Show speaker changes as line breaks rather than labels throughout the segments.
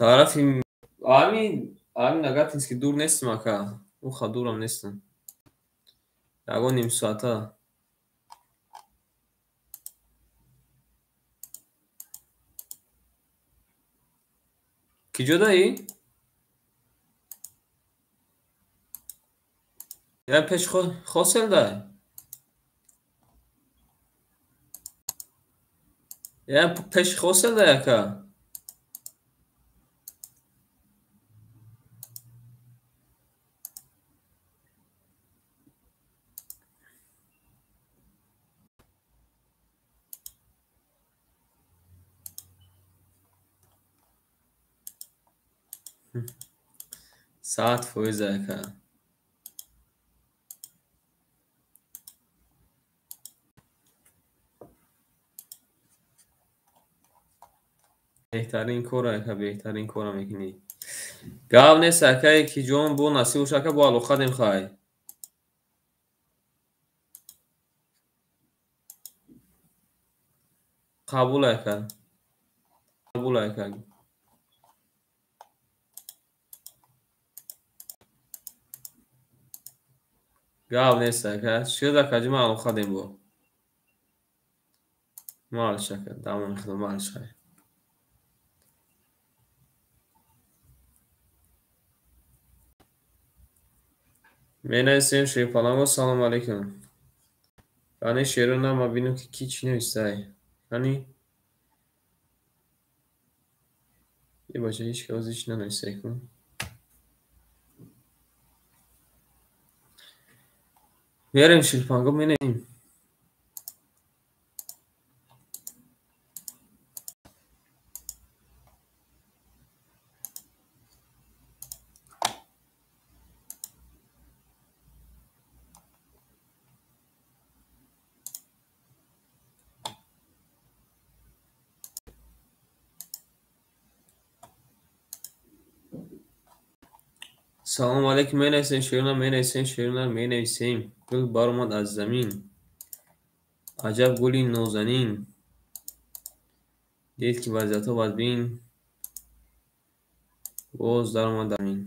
тарафи ҳамин нагатинст ки дур нестим ака. Уха дурам нестам. Ягон нимсоата. Киҷодаӣ? Я пеш хоселда. Я пеш хоселда яка. Саат фоиза яка. بهترین کاره که بهترین کارم میکنی. گاو نیست اکایی که جون بو نصیب شکه بو علو خدیم خواهی. قبول اکا. قبول اکا. گاو نیست اکا. شید اکا جمع علو خدیم بو. مال شکه. دامون خدم مال شکه. Менайсем шейпаламо салом алейкум. Кани шерона ма бинум ки ки чӣ навистай. Кани е бача ҳеч кас ҳеч нанавистай кун. Берем шилпанго менаим. салом алейкум. Менависем шерона менависем шерона менависем. Гул баромад аз замин. аҷаб гули нозанин. дид ки вазъиятҳо бадбин. боз даромад замин.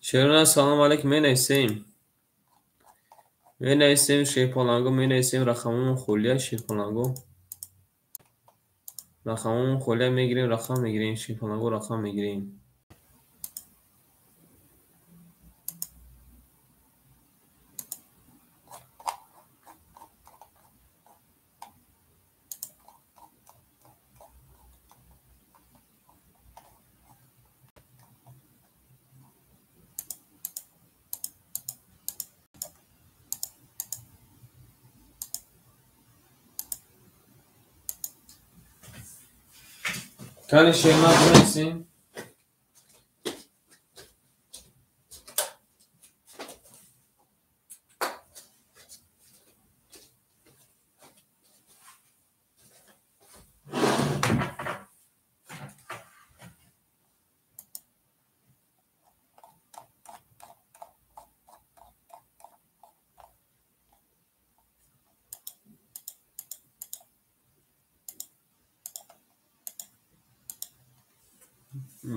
шерона салом алейкум. менависем ширпаланго менависем рақамумон хулия ширпаланго. рақамумон хулия мегирем рақам мегирем ширпаланго рақам мегирем. کانی شیرنا بنویسیم.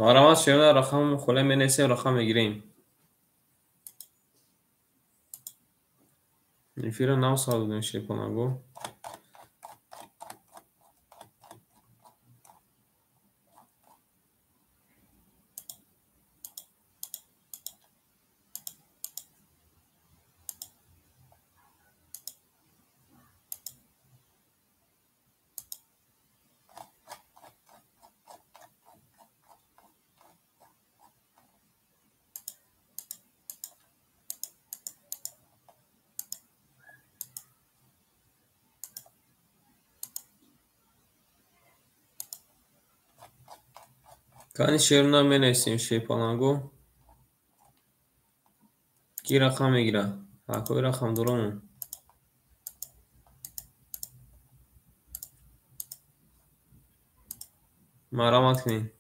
марҳамат шерона рақамумон хулия менависем рақам мегирем. эфира навсал будем ширпаланго. کانی شیرنا می نویسیم شیپالانگو کی رقم میگیره هاکوی رقم درمون مرامت کنین.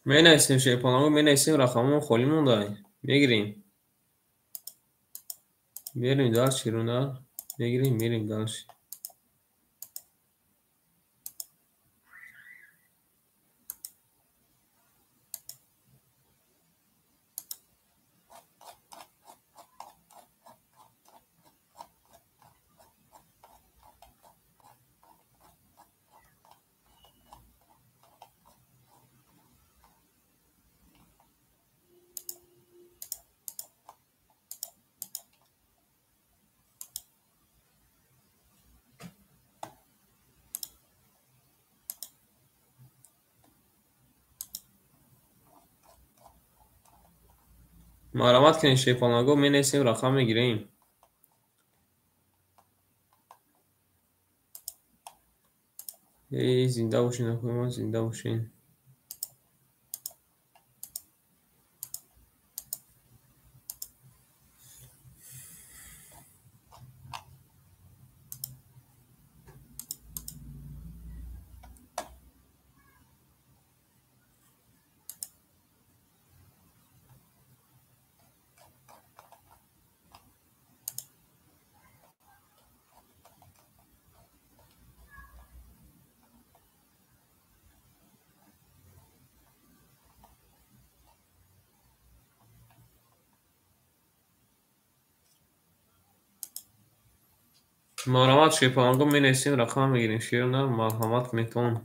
می نویسیم شیپالانگو می نویسیم رقممون خالی مونده میگیریم میریم دار شیرونه میگیریم میریم دارش. مرامت کنین شیپالانگو می نویسیم رقم میگیریم ای زنده باشین اخوی ما زنده باشین. مرامت شیپالانگو می نویسیم رقم میگیریم شیرونه مرحمت میتون.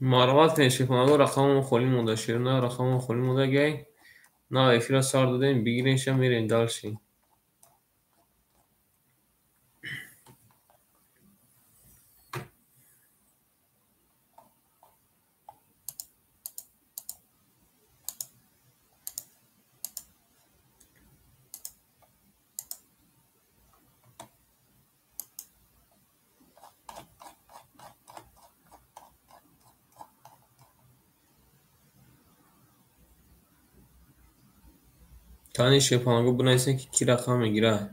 معلومات کنید شیپانگو رقم خالی مونده شیرونه رقم خالی مونده گی نه افیرا سار دادیم بگیرینش میرین دالشین تانی شیپانگو بنایسین که کی رقم میگیره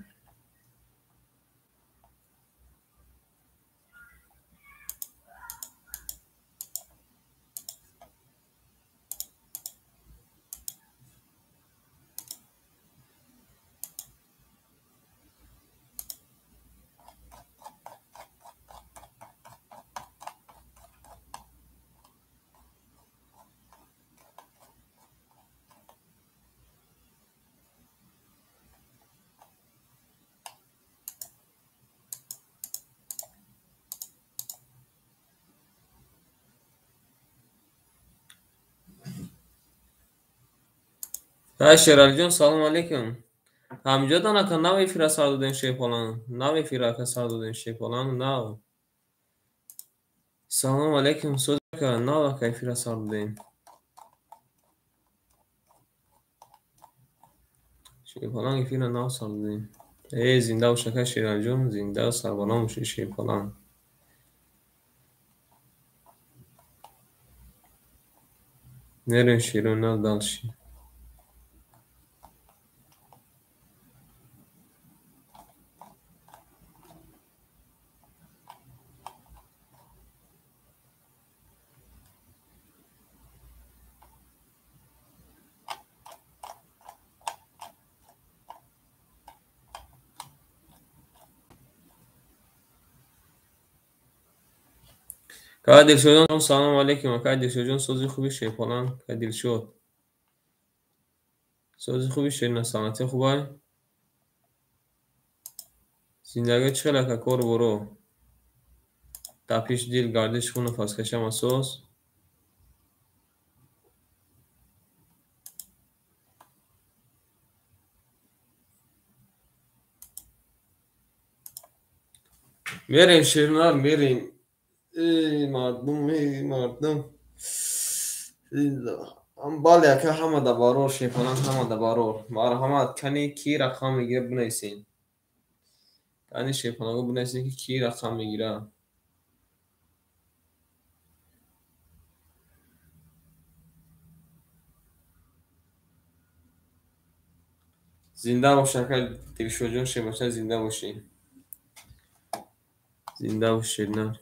شیرالی جان سلام علیکم همینجا دانه که نوی فیرا سار دادین شیپالان نوی فیرا که سار دادین شیپالان نو سلام علیکم سوز که نو که فیرا سار دادین شیپالان فیرا نو سار دادین ای زنده و شکر شیرالی جان زنده و سربالان بشه شیپالان نرین شیرون نه دالشین که دلشو جان سلام علیکم که دلشو جان سوزی خوبی شیپالان که دلشو سوزی خوبی شیرین سلامتی خوبه زندگی چقدر که کار برو تپیش دیل گردش خون نفس کشم اساس میرین شیرینار میرین ای مردم بالا که همه دبارور شیپانان همه دبارور مرحمت کنی کی رقم میگیره بنویسین کنی شیپانانگو بنویسین که کی رقم میگیره زنده باشه که دلشو جان شیباشه زنده باشی زنده باشی نه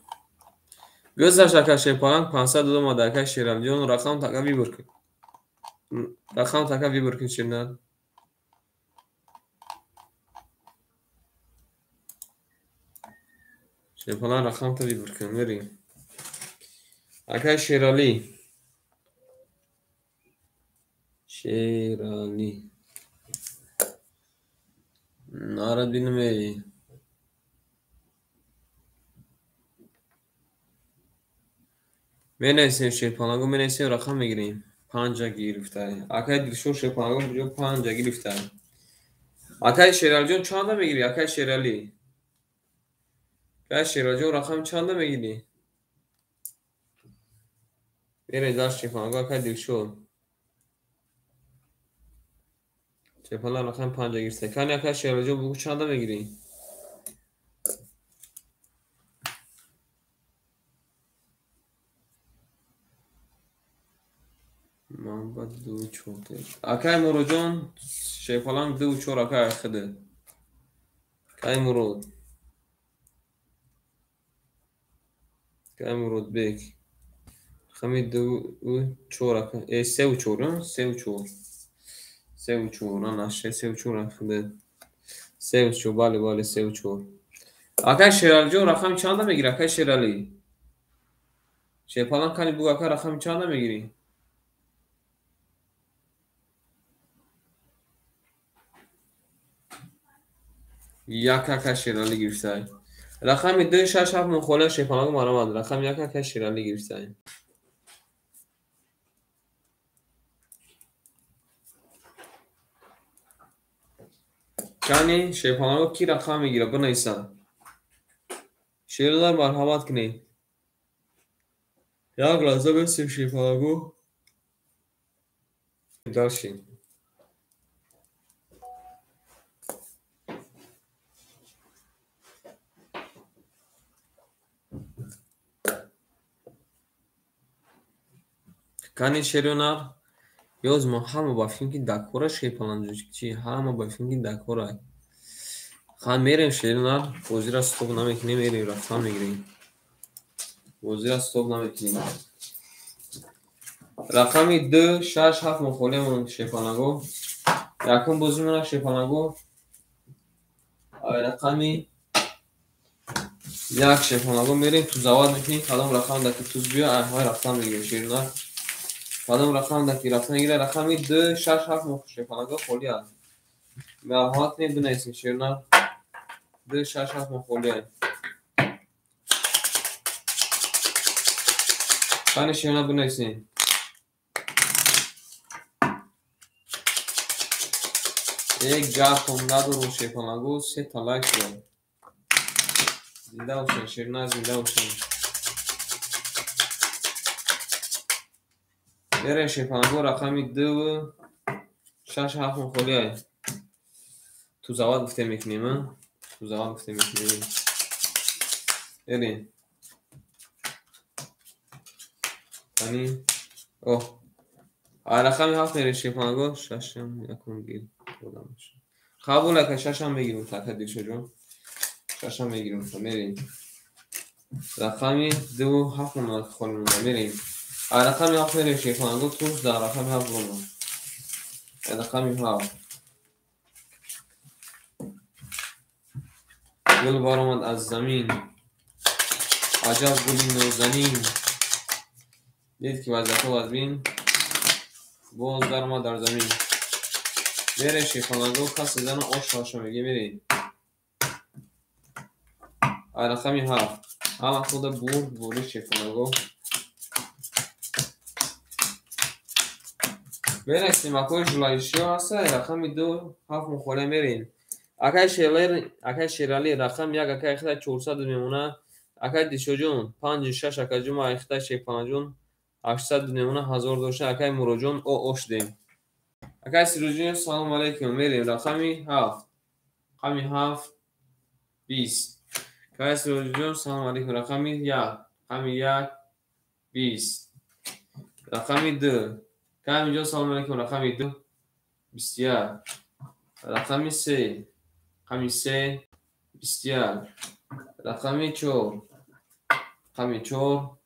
گذشته که شیپانان 502 مادرکه شیرم جان رقم تکه بی برکن رقم تکه بی برکن شیرنر شیپانان رقم تا بی برکن میریم اکه شیرالی شیرالی نارد بینمی می‌نویسیم شیپانگو می‌نویسیم رقم میگیریم 5 گرفته اکه دلشور شیپانگو بجو 5 گرفته اکه شیرالی جان چند میگیری اکه شیرالی اکه شیرالی جان رقم چند میگیری میره داشت شیپانگو اکه دلشور شیپانگو رقم 5 گرفته کنی اکه شیرالی جان بگو چند میگیری من با 2 4 اکه مرو جان شیپانگو 2 4 اکه خده اکه مرو اکه مرو بیک خمی 2 4 اکه 3 و 4 3 و 4 3 و 4 نه 3 و 4 خده 3 و 4 بله 3 و 4 اکه شیرالی جان رقم چند میگیری اکه شیرالی شیپالان کنی بگو اکه رقم چند میگیری یک اکه شیرالی گرفته رقم 2 6 7 مخوله شیپالان مرامد رقم یک اکه شیرالی گرفته کانی شیپانگو کی رقم میگیره بنویسم. شیرین‌ها مرحمت کنید. یک لحظه بسیم شیپانگو داشتیم. کانی شیرین‌ها یوز ما همه بافیم که دکوره شیپانگو چی همه بافیم که دکوره. خان میریم شیرین‌ها بازی را استوب نمیکنیم میریم رفتن میگیریم. بازی را استوب نمیکنیم. رقمی 2 6 7 مخولیم شیپانگو. یکم بازی من شیپانگو. رقمی یک شیپانگو میریم تو زواد میکنیم. کدام رقم دکی توز بیا های رفتن میگیریم شیرین‌ها. کدام رقم دکی رفتن میگیره رقمی 2 6 7 شیپانگو خولی هست. مرحمت کنید بنویسید شیرین‌ها. 2 6 7 مخولی هست. کانی شیرین‌ها بنویسید. یک گپ هم ندارم شیپانگو 3 تا لایک شد. زنده باشین شیرین‌ها زنده باشین. بریم شیپانگو رقمی 2 6 7 مخولی هست. تو زواد گفته میکنیم. تو زواد گفته میکنیم. بریم. کانی اوه رقمی 7 میریم شیپانگو 6 هم یکم گیر بودم. قبوله که 6 هم میگیریم تاکد دیشو جون. 6 هم میگیریم میریم. رقمی 2 7 مخولی مونده میریم. رقمی 7 میریم شیپانگو توز در رقمی 7 بونده. رقمی 7 گل بارآمد از زمین عجب گلی نازنین دید که وضعیت و بین باز در ما در زمین. میره شیپانگو کس زن آش هاشو میگه میری. رقمی 7 همه خود بوری شیپانگو. میرسیم اکوی جلایشی هسته رقمی 2 7 مخوره میریم. اکای شیرالی رقم یک اکای خدا 400 میمونه. اکای دیشو جون 5 6 اکای جون اکای شیپانگو جون 800 میمونه 1000 دوشه اکای مرو جون او اوش دیم. اکای سیرو جون سلام علیکم میریم رقمی 7 رقمی 7 20 اکای سیرو جون سلام علیکم رقمی 1 رقمی 1 20 رقمی 2 اکای اینجا سلام علیکم رقمی 2 21 رقمی 3 رقمی 3 21 رقمی 4 رقمی 4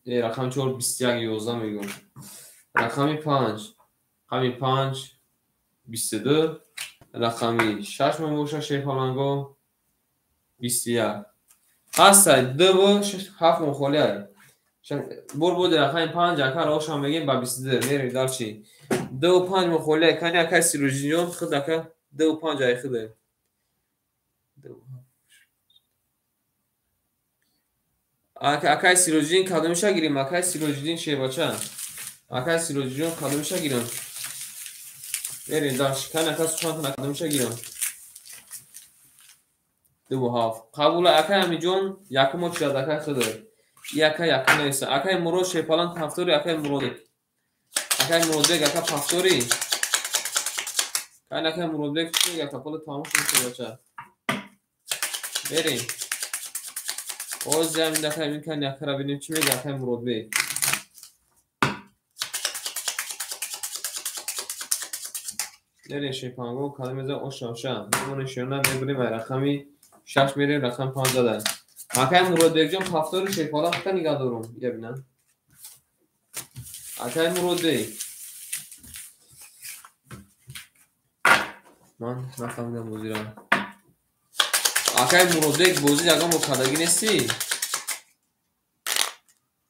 رقم 4 21 11 میگم. رقمی 5 رقمی 5 22 رقمی 6 موشه شیپانگو 21 هست 2 و 7 مخولی هست. بود رقمی 5 اکر آشان میگیم با 22 میریم دار چی 2 و 5 مخولی کنی اکر سیروژی جون خود اکر 2 و 5 های خوده. اکای سیروژین کدومش گیریم اکای سیروژین شه بچه اکای سیروژین کدومش گیریم بریم داشت کن اکای سوچان کدومش گیریم 2 و 7 قبول اکای همی جون یکم و 4 اکای خوده یکم نیست اکای مرو شه پلان پفتوری اکای مرو اکای پفتوری کن اکای مرو دیگه چی اکای پل تمامش میشه بچه بریم اوز زمین دکای میکن اکای را بینیم چی میگه اکای مرو دیگه نری شیپانگو کدوم اوشاشا همون شیرنا میبریم رقمی 6 میریم رقم 5 دادن اکای مرود یک جون پفتور شیپالا خطا نگاه دارم ببینم اکای مرود من نفهمیدم بازی را اکای مرود یک بازی اگه مکدگی نیستی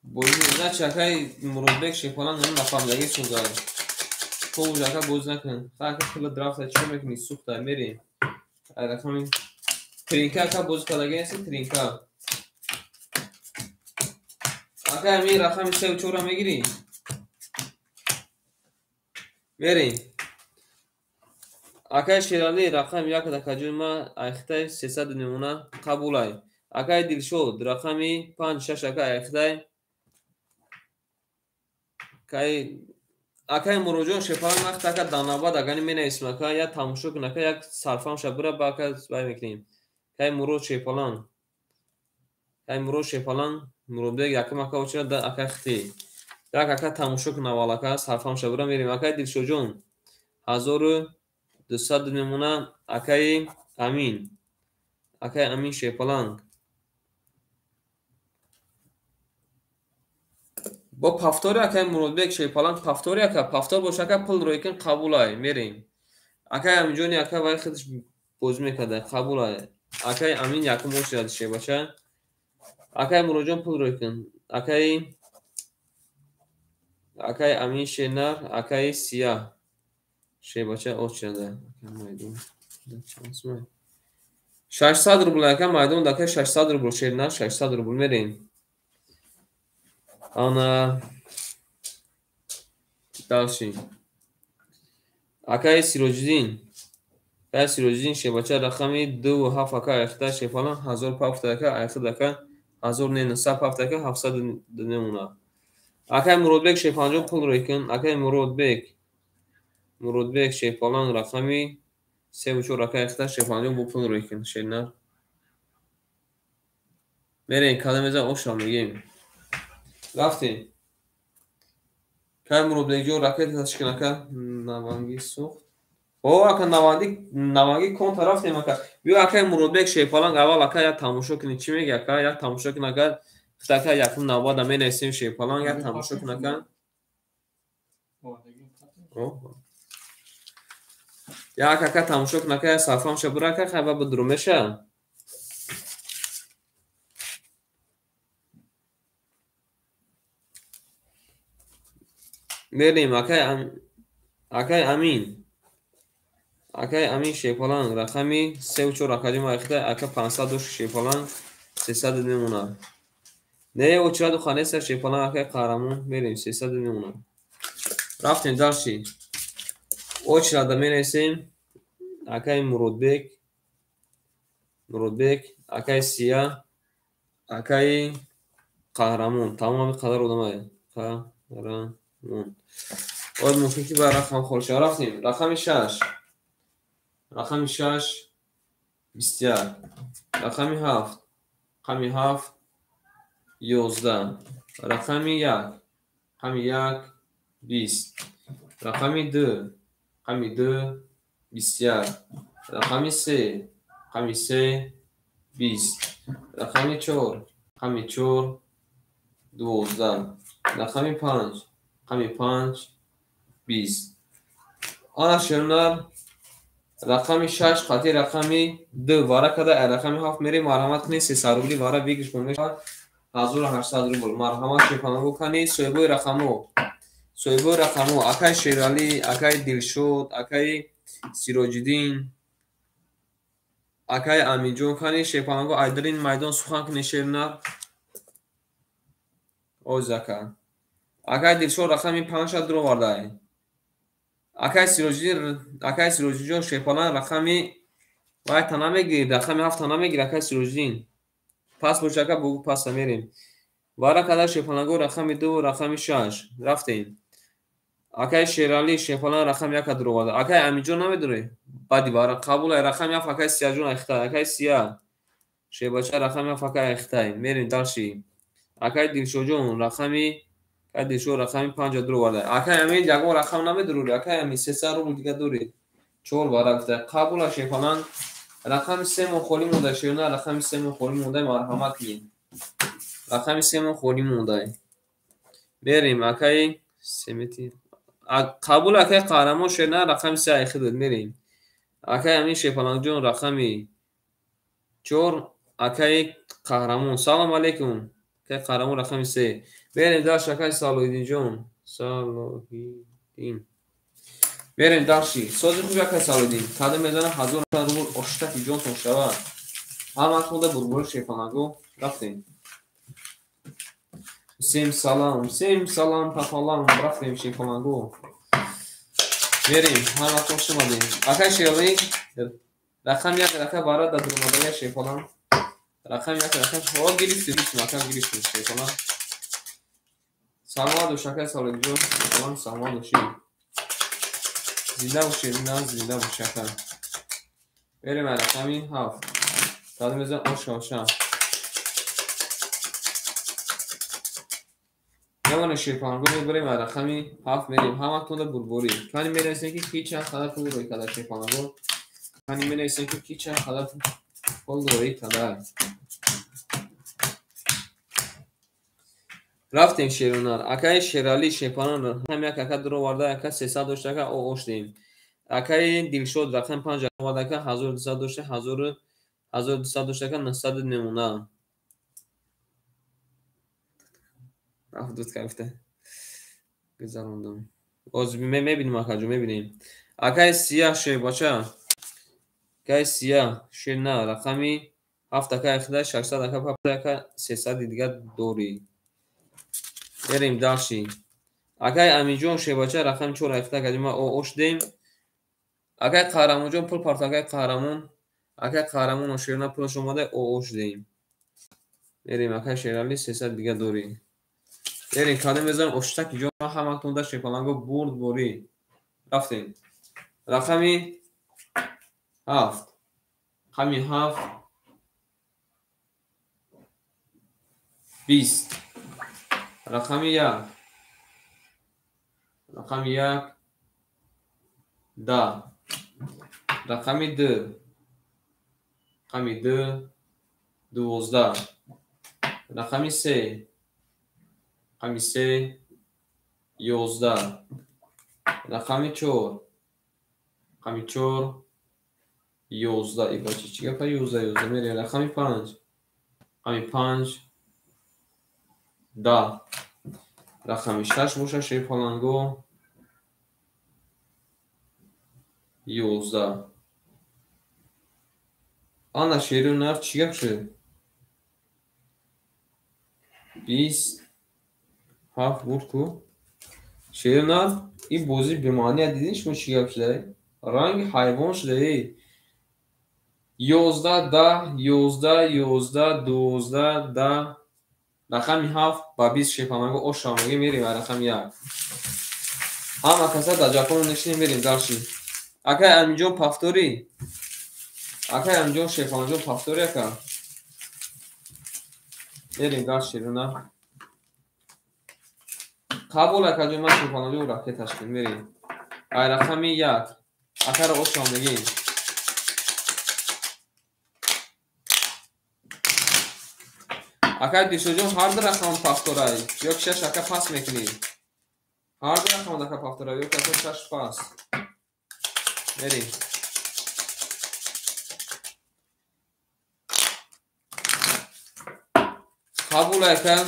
بازی نه چه اکای مرود یک شیپالا نفهمیدگی سوزاره تو جاکا بوز نکن خاطر کل درافت چه میکنی سوخته میریم رقم ترینکا کا بوز کدگی نیست ترینکا اکای می رقم 3 و 4 میگیری بریم акай Шералӣ рақами 1 дакаҷума айхтай 300 намуна қабулай. Акай Дилшод рақами 5-6 акай айхтай акай Муроҷон шефалан вақт ака данабад агани менависим ака як тамошо кун ака як сарфам шабура ба ака бай мекунем. Кай Мурод шефалан Муродбек якам ака очира да ака хити. Як ака тамошо кун аввал ака сарфам шабура мерим. Акай Дилшоҷон 1200 намуна акай Амин. Акай Амин шефалан бо пафтори акай Муродбек шефалан пафтори ака пафтор боша ака пулро икин қабулай мерем. Акай Аминҷони ака вай худаш боз мекарда қабулай. Акай Амин якам очира шебаша. Акай Муроҷон пулро икин. Акай Амин Шенар акай Сия шебача очирада. 600 рубл ака майдон дака 600 рубл Шенар 600 рубл мерем. Ана далши акай Сироҷиддин шебача рақами 27 ака айхта шефалан 1000 пафта ака айхта ака 1000 не 900 пафта ака 700 намуна. Акай Муродбек шефаланҷон пулро икин. Акай Муродбек шефалан рақами 34 ака айхта шефаланҷон бо пулро икин. Шенар мерем кадамеза ошам мегем. Рафтем. Кай Муродбекҷон ракета ташкил ака наванги сухт. О ака наванги конта рафтем ака. Биё акай Муродбек шефалан аввал ака як тамошо кунед чӣ меги ака як тамошо кун агар ака якум навбада менависем шефалан як тамошо кун ака. Як ака тамошо кун ака сарфам шабура ака хайба будру меша. Мерем акай Амин шефалан рақами 34 акаҷума айхта ака 500 дош шефалан 300 намуна. Не очираду ханеса шефалан акай Қаҳрамон мерем 300 намуна. Рафтем далши очирада менависем акай Муродбек акай Сия акай Қаҳрамон тамоми қадар одамай Қаҳрамон. Оид мумкин ки ба рақам холша рафтем. Рақами 6 21. Рақами 7 11. Рақами 1 20. Рақами 2 21. Рақами 3 20. Рақами 4 12. Рақами 5 20. Ана шунар рақами 6 қати рақами 2 вара када рақами 7 мере марҳамат кунед 300 рубли вара бигиш меша 1800 рубл марҳамат шефанагу кани соҳибои рақамо акай Шералӣ акай Дилшод акай Сироҷиддин акай Аминҷон кани шефанагу айдарин майдон сухан кунед шернар озака акай Дилшод рақами 500 ро вардай. Акай Сироҷиддин шефалан рақами вай тана мегир рақами 7 тана мегир акай Сироҷиддин пас боша ака бугу паса мерем. Вара када шефалангу рақами 2 рақами 6 рафтем. Акай Шералӣ шефалан рақами 1 ро вардай. Акай Аминҷон намедуре бади вара қабулай рақами 7 акай Сияҷон айхта акай Сия шебача рақами 7 акай айхтай мерем далши акай Дилшоҷон рақами 50 ро вардай. Акай Амин ягон рақам намедурури акай Амин 300 рубл дига дури 4 бара гуфта қабула шефалан рақами 3 мон холӣ монда шерна рақами 3 мон холӣ монда марҳамат кунед рақами 3 мон холӣ монда мерем акай семети қабула акай Қаҳрамон шерна рақами 3 айхид мерем акай Амин шефаланҷон рақами 4 акай Қаҳрамон салом алейкум акай Қаҳрамон рақами 3 мерем даш акай Салоҳиддинҷон мерем дарши сози хуби акай Салоҳиддин када мезанам 1000 рубл оштаки ҷонтон шава ҳамат худа бурбури шефанагу рафтем сем салам папалам рафтем шефанагу میریم همه خوش اومدیم. اکای شیرالی رقم یک رقم برای در درمادای شیفالان رقم یک رقم شما گرفتیم اکا گرفتیم شیفالان سلام دو شکر سال جو شیفالان سلام دوشی زنده باشی زنده باشی شکر بریم رقمی هفت داده میزن آشا نمانه شیفان گوی بریم رقمی هفت میریم همه تونده بربوری کنی میرسیم که کی چند خدر پول روی کده شیفان گوی کنی میرسیم که کی چند خدر پول روی کده رفتیم شیرونار اکای شیرالی شیفانان هم یک اکا درو ورده اکا 300 داشته اکا او اوشتیم اکای دیلشد رقم 5 ورده اکا 1200 داشته 1200 داشته اکا 900 نمونه رفت دوت کفته گذاروندم باز میبینیم اکا جو میبینیم اکای سیاه شی باشه اکای سیاه شیر نه رقمی 7 اکا اخده 600 اکا پاپده اکا 300 دیگر دوری بریم داشی اکای امیجون شی باشه رقم 4 اخده کدیما او اوشتیم اکای قهرمون جون پول پارتاکای قهرمون اکای قهرمون و شیرنا پولش اومده او اوشتیم بریم اکای شیرالی 300 دیگر دوری بریم کاده میزنم اوشتکی جون همه تونده شیپالانگو برد بوری رفتیم رقمی هفت رقمی هفت 20 رقمی یک رقمی یک 10 رقمی دو رقمی دو 12 رقمی سه رقمی سه 11 رقمی چهار رقمی چهار 11 ای بچه چی گفت 11 میره رقمی 5 رقمی 5 10 رقمی 6 باشه شیپالانگو 11 آن شیرون نفت چی گفت شد 20 7 بود کو شیرون نفت این بوزی بیمانی دیدینش من چی گفت شده رنگ حیوان شده 11 10 11 11 12 10 رقمی 7 با 20 شیپالانگو او شامگی میریم و رقم 1 همه کسا در جاپان نشینیم میریم داشتیم اکای امیجون پافتوری اکای امیجون شیپالانجون پافتوری اکا بریم داشت شیرونه قبول اکا جو من شیپالانجون رکه تشکیم میریم ای رقمی 1 اکا رو او شامگی اکای دیشو جون هر در رقم پافتورای یک 6 اکا پاس میکنیم هر در رقم اکا پافتورای یک اکا 6 پاس بریم قبول اکا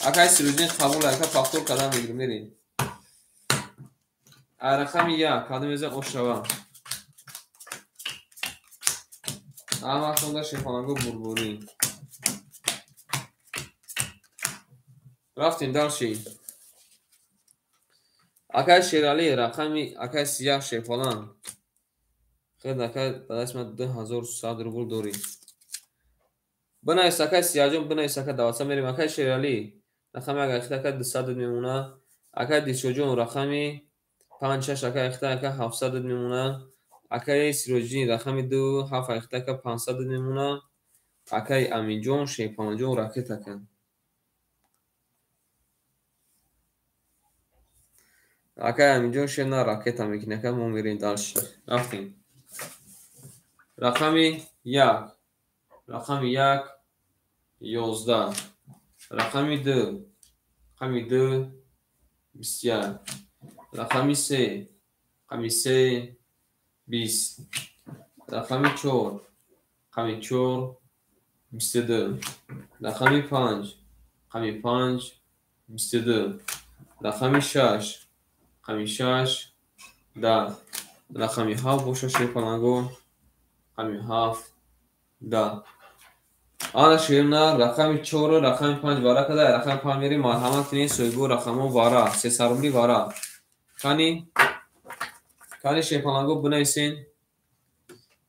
اکای سیروجین قبول اکا پافتور کدام میگیریم میریم رقم 1 کدام میزن اوشوا همه خونده شیفانگو بربوری رفتیم داشتیم اکای شیرالی رقمی اکای سیاه شیفالان خیلی اکای به اسم 2100 روبل دوری بنایست اکای سیاه جون بنایست اکای دواسته میریم اکای شیرالی رقمی اکای اخته اکای 200 میمونه اکای دیشو جون رقمی 5 6 اکای اخته اکای 700 میمونه اکای سیروجین رقمی 2 7 اخته اکای 500 میمونه اکای امین جون شیفان جون راکت اکن اکای امین جون شینا راکت هم میکنه که ما میریم دالش رفتیم رقمی 1 رقمی 1 11 رقمی 2 رقمی 2 21 رقمی 3 رقمی 3 20 رقمی 4 رقمی 4 22 رقمی 5 رقمی 5 22 رقمی 6 رقمی 6 10 رقمی 7 باشه شیپالانگو رقمی 7 10 آن شیرنا رقمی 4 و رقمی 5 وارا کده رقم 5 میری مرحمت کنی سویگو رقمو وارا 300 روبلی وارا کنی کاری شیپانگو بنویسین.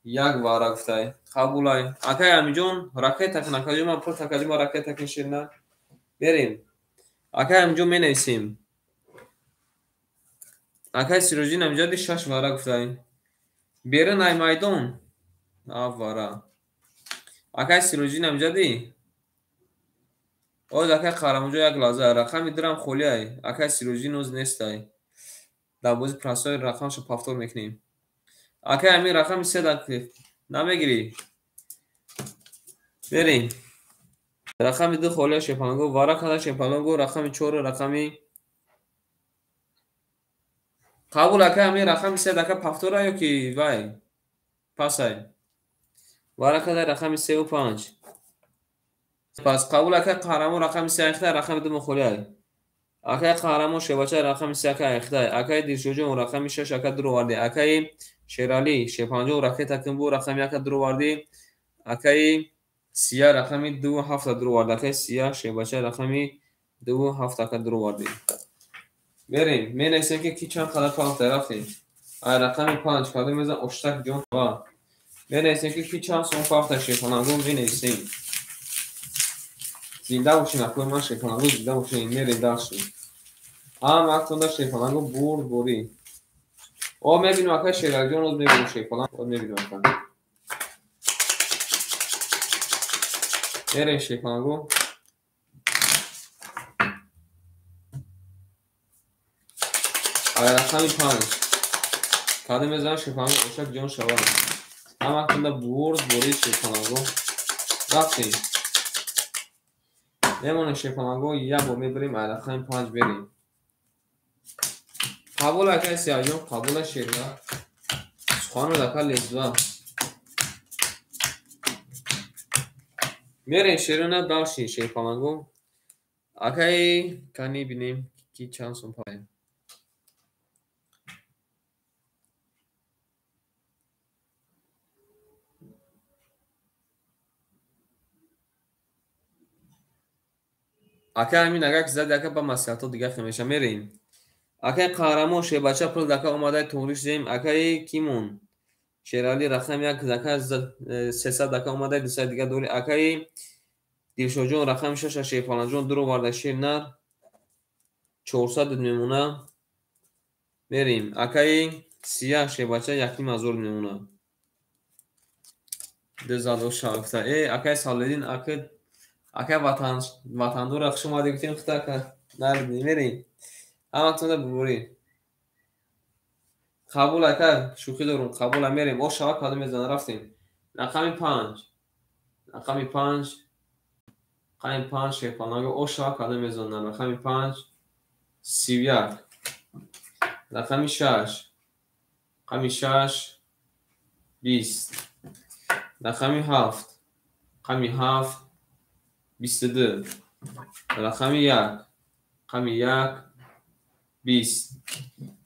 یک وارا گفتای قبولای اکای همینجون راکت تکن اکای من پر تکلی ما راکت تکن شیرنا بریم اکای همینجون می نویسیم اکای سیروژین همینجا دی 6 وارا گفتای بیره نای مایدون وارا اکای سیروژین همینجا دی او اکای قرامونجا یک لازه رقم درم خولیای اکای سیروژین اوز نیستای در بازی پراسای رقمشو پافتور میکنیم اکای همین رقم 3 دقیقه نمیگیری بریم رقم 2 خوله شیپانگو وارا کده شیپانگو رقم 4 رقمی قبول اکای همین رقم 3 دقیقه پافتور یا کی وای پاسای وارا کده رقم 3 و 5 پس قبول اکای قهرمان رقم 3 اخته رقم 2 مخوله اکای قهرمان شباچه رقم 3 اکای اخته اکای دیرجوجو رقم 6 اکای درو واردی اکای شیرالی شیپانجو رقم تکن بو رقم 1 درو واردی اکای سیا رقم 2 7 درو واردی اکای سیا شباچه رقم 2 7 اکای درو واردی بریم می نویسیم که کی چند قدر پاک رفتیم رقم 5 کاده میزن اشتک جون با می نویسیم که کی چند سون پاک شیپانگو می نویسیم زنده باشین اخوی من شیپانگو زنده باشین میریم داشتیم وقتون داشت شیپانگو بوری او میبینیم اکای شیرالی جون روز میبینیم شیپانگو میبینیم اکای میریم شیپانگو رقم 5 کاده میزن شیپانگو اشتک جون شوال وقتون دا بوری شیپانگو رفتیم نمونه شیپانگو یک با میبریم رقم 5 بریم قبول اکای سیاجون قبول شیرنا خانو دکا لیزوا میرین شیرنا داشتین شیپانگو اکای کنی بینیم کی چند سون پای اکای همین اگه زد اکای با مسیحاتو دیگه خمیشه میریم اکای قهرمان شیباچه پل دکا اومده تونریش زیم اکای کیمون شیرالی رقم 1 دکا 300 دکا اومده دوسای دیگه دوری اکای دیرشوجون رقم 6 شیپانجون درو وارده شیرنر 400 میمونه بریم اکای سیاه شیباچه یک نیم ازور میمونه دزادو شاکتا اکای سالدین اکای وطن دور اخشو ما دیگه خطا که نردی میریم تونه ببوری قبول اکای شوخی دارون قبول میریم او شاک کاده میزنه رفتیم رقم 5 رقم 5 شیپانگو او شاک کاده میزنه رقم 5 31 رقم 6 رقم 6 20 رقم 7 رقم 7 22 رقم 1 رقم 1 20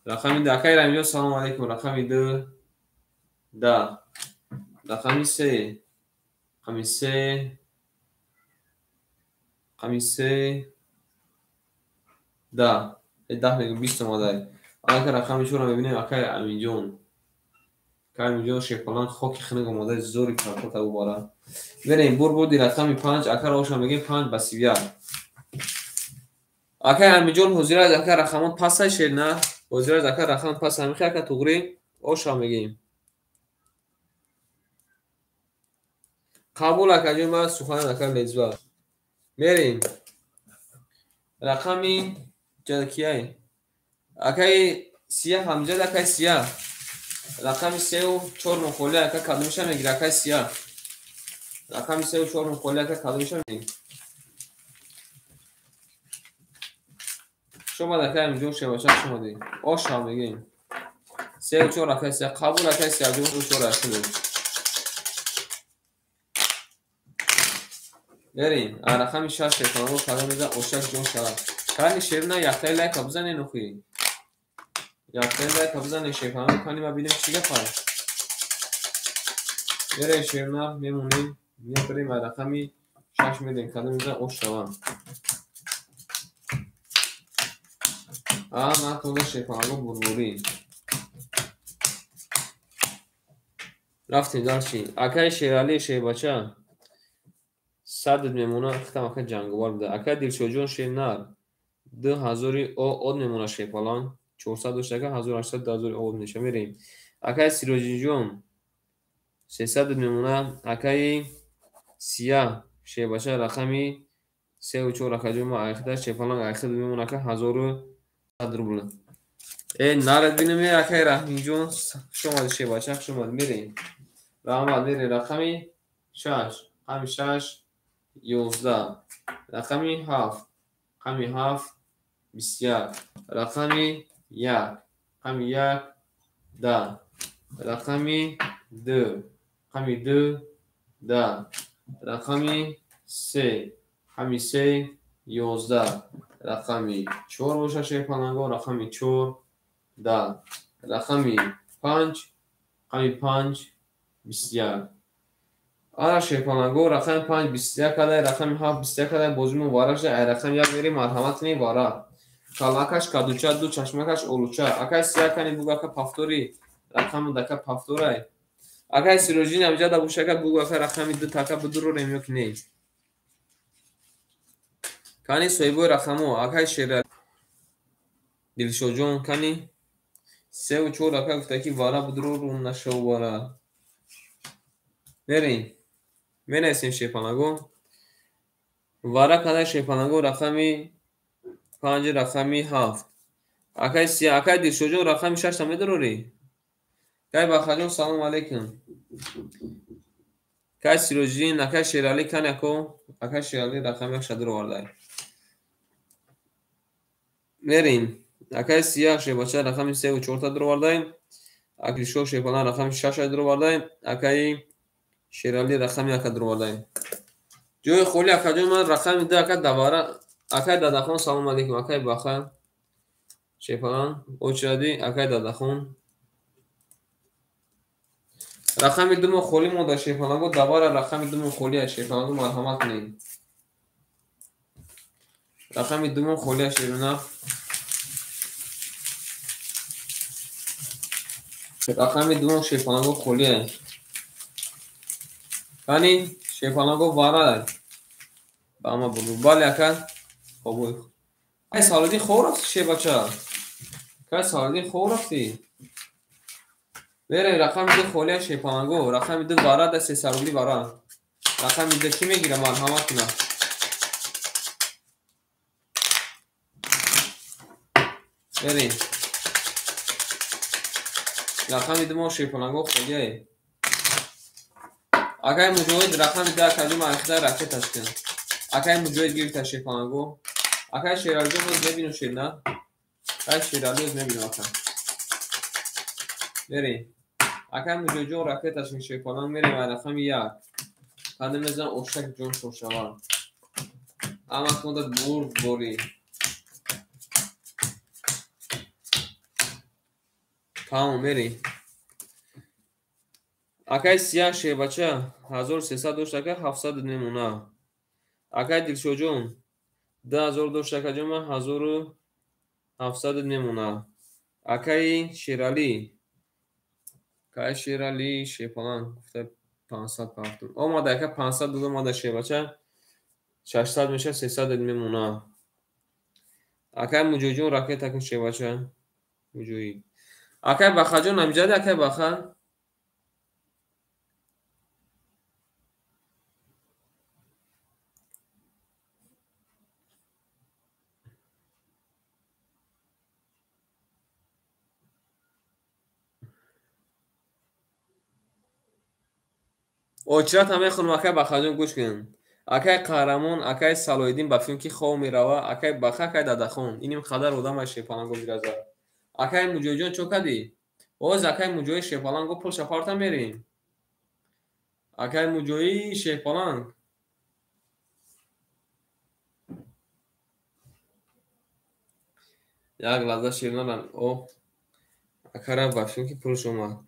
رقم دکای رمیو سلام علیکم رقم 2 10 رقم 3 رقم 3 رقم 3 10 میگم 20 اومده اگه رقم شو رو ببینیم اکای امینجون که امینجون شیپالان خوک خنگ اومده زوری پرکوت او بارا بریم بودی رقم 5 اکا روشا میگیم 5 بسیویا اکای امینجون حضور از اکا رقمان پس شیر نه حضور از اکا رقمان پس همیخی اکا توغری اوشا میگیم قبول اکا جون باید سخوان اکا لیزوا میریم رقمی جدکیه اکای سیاه همجد اکای سیاه رقم 3 و 4 مخوله اکا کدومشم میگیر اکای سیاه رقم 3 و 4 مخوله اکا کدومشم میگیر شما اکای همینجور شباشه شما دی آشا میگیم 3 و 4 اکای سیاه قبول اکای سیاه جون و 4 اکای بریم رقم 6 شیطانو کدوم میزن اوشک جون شود کانی شیرنا یختای لایک بزنین نخوی یختای لایک بزنین شیطانو کانی ما بینیم چیگه پای بریم شیرنا میمونیم میبریم رقمی 6 میدیم کدوم میزن اوش شود من تونده شیطانو بربوری رفتیم داشتیم اکای شیرالی شیباچه صد میمونه ختم اکای جنگوار بوده اکای دلشوجون شیرنر 2000 او میمونه شیپالان 400 داشته که 1800 2000 او نشه میریم اکای سیروجیجون 300 میمونه اکای سیاه شیباچه رقمی 3 و 4 اکای جمعه اخده شیپالان اخده میمونه که 1100 روبل نارد بینیم اکای رحمی شما شیباچه شما میریم رقم میره رقمی 6 رقمی 6 11 رقمی 7 رقمی 7 21 رقمی 1 رقمی 1 10 رقمی 2 رقمی 2 10 رقمی 3 رقمی 3 11 رقمی 4 باشه شیپانگو رقمی 4 10 رقمی 5 رقمی 5 21 آره شیپانگو رقم 5 21 کده رقم 7 21 کده بازمون وارش رقم 1 میری مرحمت نی وارا کالاکش کادوچا دو چشمکش اولوچا اکای سیاه کنی بوگا که پافتوری رقم دکه پافتوره اکای سیروژین امجا دا بوشکه بوگا که رقمی دو تکه بدرو ریمیوک نی کنی سویبوی رقمو اکای شیر دلشوجون کنی 3 و 4 اکای گفته وارا بدرو رو نشو وارا برین منسیم شیپانگو وارا کده شیپانگو رقمی 5 رقمی 7 اکای سیاه اکای دلشوجون رقمی 6 تا میدروری کای باخجون سلام علیکم کای سیروژین اکای شیرالی کنی اکو اکای شیرالی رقمی 1 شدر وارده میریم اکای سیاه شیباچه رقمی 3 و 4 تا در وارده اکای شو شیپالان رقمی 6 در وارده اکای شیرالی رقمی 1 در وارده جوی خولی اکای من رقمی 2 اکای دواره اکای دادخون سلام علیکم اکای باخه شیپالان اوچادی اکای دادخون رقمی دوم خولی مو دا شیپالان گو دواره رقمی دوم خولی شیپالان گو مرحمت نیم رقمی دوم خولی شیرونه رقمی دوم شیپالان گو خولیه کنی شیپالان گو واره با اما بگو بالی اکا خوبوی ای سالدی خور رفتی شیباچه که سالدی خور رفتی بره رقمی دو خولی شیپالان گو رقمی دو واره ده 300 روبلی واره رقمی دو چی میگیره مرحمت کنه بریم رقمی دو ما شیپالان گو خولیه اکای مجوید رقمی ده کجوم اخده رکه تشکن اکای مجوید گیری تا شیپالان گو اکای شیرالی جو باز نبینو شیر نه اکای شیرالی باز نبینو اکا بریم اکای مجوید جو رکه تشکن شیپالان میریم رقمی 1 کنده میزن اشتک جون شوشوان اما کنده بوری تمام میریم اکای سیاه شیباچه 1300 داشته که 700 نمونه اکای دلشوجون 2000 داشته که جمعه 1700 نمونه اکای شیرالی اکای شیرالی شیپالان گفته 500 پافتون او ماده اکای 500 دو ماده شیباچه 600 میشه 300 نمونه اکای مجوجون راکه تکن شیباچه مجوی اکای بخجون نمیجاده اکای بخه اوچرات همه خانم اکای بخجون گوش کن اکای قهرمان اکای سالویدین با فیلم که خواه میروه اکای بخه اکای دادخون اینیم خدر بودم شیپالان گو بیرازه اکای مجوجون چو کدی اوز اکای مجوی شیپالان گو پل شپارتا میریم اکای مجوی شیپالان یک لحظه شیرنان او اکای با فیلم که پل شما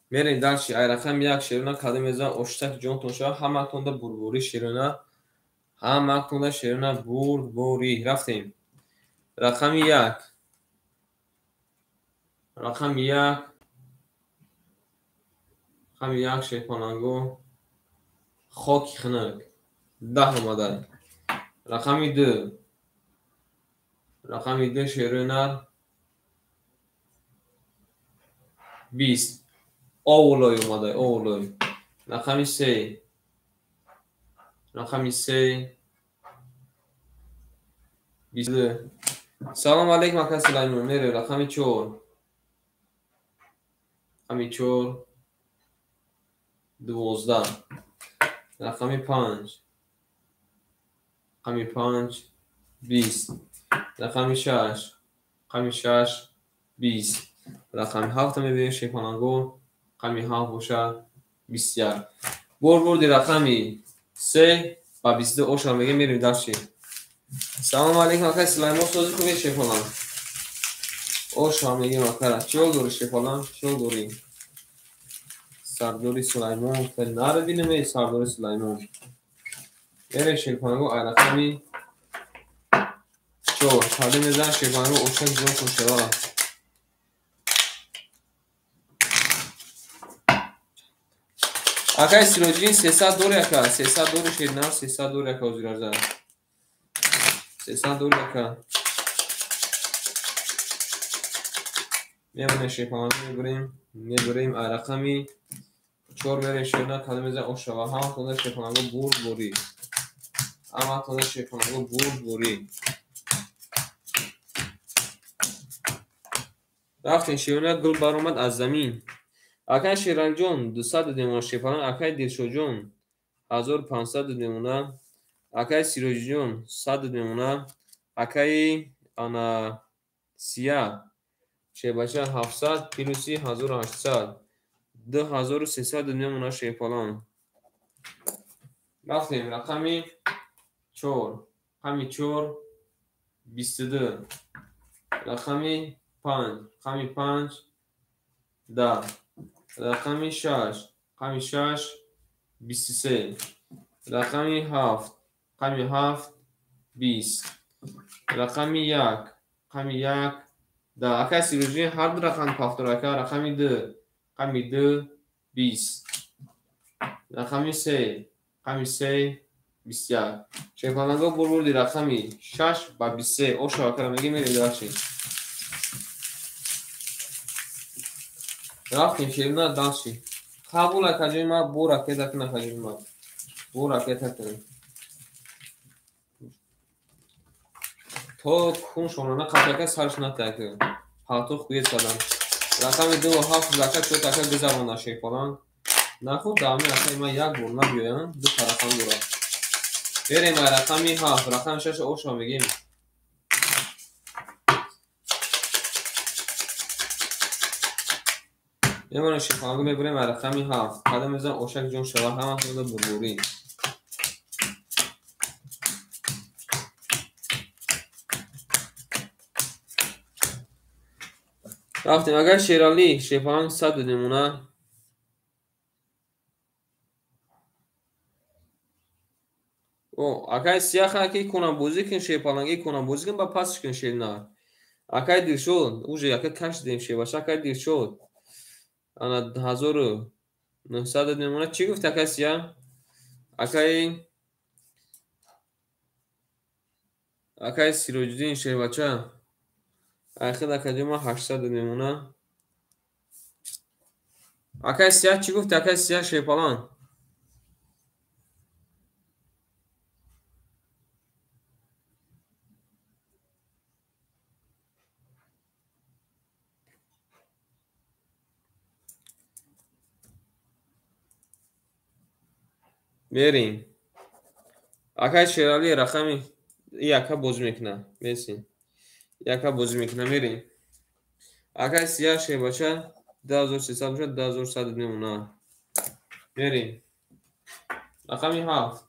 میریم دلشی ای رقم 1 شیرونه کده میزن اشتک جون توشه همه تونده بربوری شیرونه همه تونده شیرونه بربوری رفتیم رقم 1 رقم 1 رقم یک شیپالانگو خاک خنک 10 اومده. رقم دو شیروی نر 20 آولای اومده آولای. رقم سه 22. سلام علیکم اکا سلیمان میره. رقم 4 12. رقم 5 20. رقم 6 20. رقم 7 میبینیم شیپالانگو رقم 7 باشه 21. بردی رقمی 3 و 22 اوشا میگه میریم داشتی. سلام علیکم اکا سلیمان سوزی کنید شیپالان اوشا میگیم اکا چیو دوری شیپالان چیو دوری سردوری سلیمان فیل نره بینیم سردوری سلیمان میره شیپالانگو رقمی 4 حالی میزن شیپالانگو اوشا جون کنشوار اکا سیروجین 300 دوری اکا 300 دوری شید نه 300 دوری اکا وزیر ارزه 300 دوری اکا میمونه شیپالانگو میبریم رقمی 4 بریم شیرنا حالی میزن اوشا و هم تونه شیپالانگو بوری اما تونه شیپالانگو بوری رفتین شیرنا گل بر اومد از زمین. اکای شیران جون 200 دیمونه شیپالان اکای دیرشو جون 1500 دیمونه اکای سیروجی جون 100 دیمونه اکای انا سیا شیباچه 700 پیلوسی 1800 2300 دیمونه شیپالان. رفتیم رقمی 4 22. رقمی 5 10. رقمی 6 23. رقمی 7 20. رقمی 1 10. اکا سیروجی هر دو رقم پافتور اکا رقمی 2 20. رقمی 3 21. شیپالانگو بردی رقمی 6 و 23 او شاکر میگی میری داشتی. رفتیم شیرنا داشتی قبول اکا ما بور اکا دکن اکا ما بور اکا دکن تو کون شونانه قطعه سرش نتاکه پاتو خویت سادم. رقم 2 و 7 لکه شد اکا گذرانده شیپالان نخود دامی اکا ما یک بور نبیایم دو طرفان گورا بریم رقمی 7 رقم 6 اوشا میگیم میمونه شیپالانگو میبریم رقمی 7 قدم میزن اوشک جون شوا همه خود بروری. رفتیم اگر شیرالی شیپالانگ 100 دیمونه او اکای سیاه اکی کنم بوزی کن شیپالانگی کنم بوزی کن با پاسش کن شیرنا اکای دیر شد اوجه اکای کش دیم شی باشه اکای دیر شد انا 1900 دیمونه چی گفت اکای سیاه اکای سیروجدین شی بچه اخیر اکای ما 800 دیمونه اکای سیاه چی گفت اکای سیاه شیپالان بریم اکای شیرالی رقمی یکا بوز میکنه میسین یکا بوز میکنه میریم اکای سیاه شی باشه 2300 باشه 2100 دیمونه بریم رقمی 7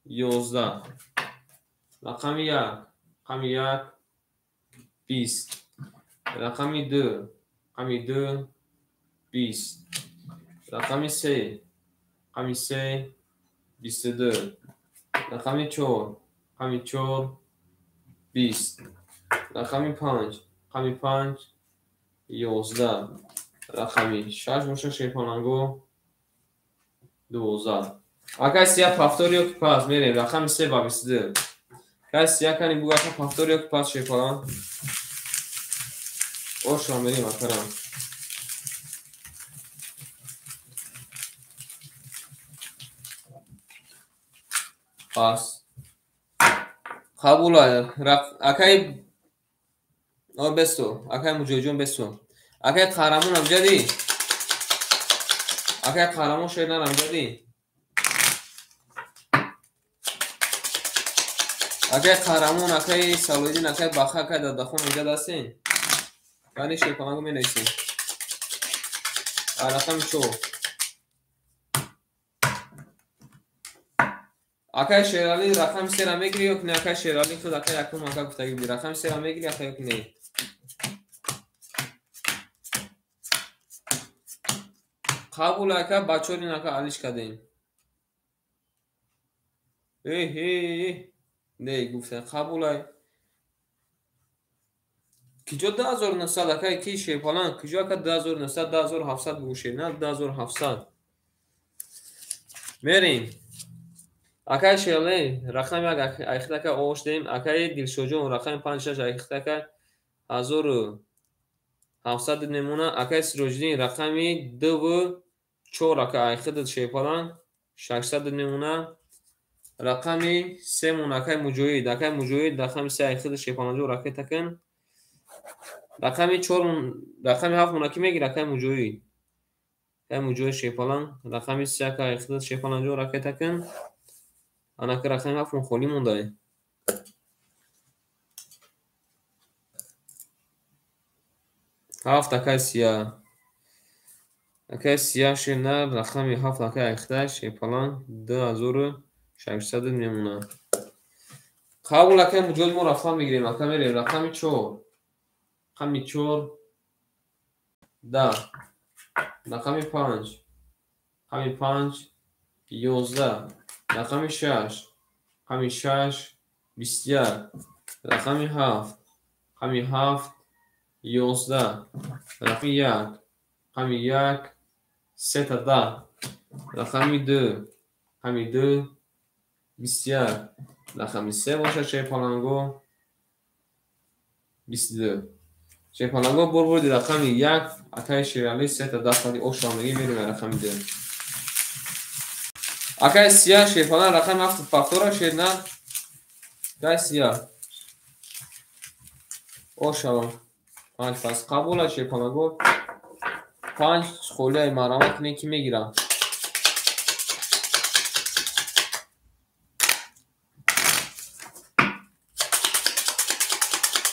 11. رقمی 1 20. رقمی 2 20. رقمی 3 22. رقمی 4 20. رقمی 5 11. رقمی 6 باشه شیپالانگو 12. اگر سیاه پافتور یک پاس میریم رقم 3 با 22. که سیاه کنی بگو اگر پافتور یک پاس شیپالان اوش را میریم اکرم پاس قبول اگر بستو اگر مجوجون بستو اگر قهرمون هم جدی اگر قهرمون شیرنر هم جدی اگر قهرمون اگر سالویدین اگر باخه اگر دادخون هم جد هستین یعنی شیپالانگو می نیستین رقم 4 اگر شیرالی رقم 3 را میگیری یا نه اگر شیرالی خود اگر یکم اگر گفتگی بی رقم 3 را میگیری اگر یک نه قبول اگر بچورین اگر علیش کردیم نه گفتن قبول کجا 2900 اگر کی شیپالان کجا اگر 2900 2700 بگوشه نه 2700 میریم اگر شیرالی رقم یک ایخته که آوش دیم اگر دلشوجون رقم 56 ایخته که 1700 نمونه اگر سروجدین رقمی 2 و 4 اگر ایخته شیپالان 600 نمونه رقمی 3 مونه اگر مجوید رقم 3 ایخته شیپالان جو رقم تکن رقمی 4 رقمی 7 مونه که میگی رقم مجوید شیپالان رقمی 3 اگر ایخته شیپالان جو رقم تکن انا که رقم 7 خالی مونده هفت اگر سیاه اگر سیاه شیرنر رقمی 7 اگر ایخته شیپالان 2600 میمونه قبول اگر مجوید ما رفتان میگیریم اگر میریم رقمی 4 رقمی 4 10 رقمی 5 رقمی 5 11 رقمی 6 رقمی 6 21 رقمی 7 رقمی 7 11 رقمی 1 رقمی 1 3 تا 10 رقمی 2 رقمی 2 21 رقمی 3 باشه شیپالانگو 22 شیپالانگو بردی رقمی 1 اگر شیرالی 3 تا 10 خالی اوشامگی میریم رقمی 2 اگر سیاه شیپالان رقم 7 پافتورا شیرنر اگر سیاه اوشام 5 پس قبول شیپالانگو 5 خوله مرامت کنی که میگیرم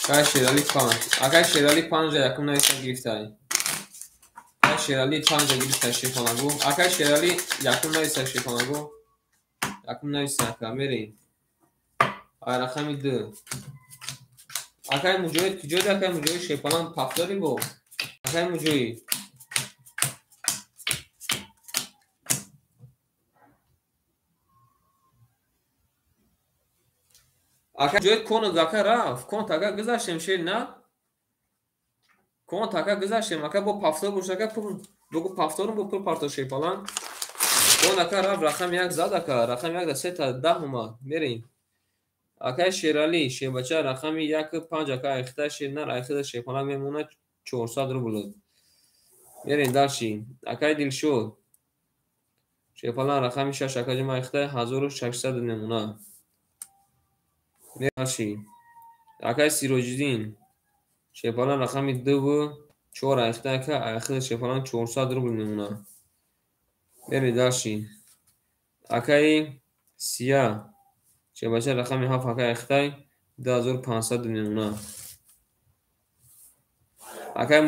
اگر شیرالی 5 اگر شیرالی 5 یکم نویسه گرفته اگر شیرالی 5 گرفته شیپالانگو اگر شیرالی یکم نویسه شیپالانگو یکم نویسه اگر میریم رقمی 2 اگر مجوید کجا ده اگر مجوید شیپالان پافتاری بو اگر مجوید اگر مجوید کنو دکه رفت کنت اگر گذاشتیم شیر نه کنت اگر گذاشتیم اگر با پافتار باشه اگر بگو پافتارم با پر پارتا شیپالان کن اگر رفت رقم 1 زد اگر رقم 1 ده 3 تا 10 اومد میریم اگر شیرالی شیبچه رقمی 1 5 اگر ایخته شیر نه ایخته شیپالان میمونه 400 روبل میریم درشی اگر دل شد شیپالان رقمی 6 اگر جمع ایخته 1600 نمونه میرشی اگر سیروجدین شیپالان رقمی 2 و 4 ایخته که ایخته شیپالان 400 روبل نمونه میریم درشی اگر سیاه شیبچه رقمی 7 اگر ایخته 2500 نمونه اگر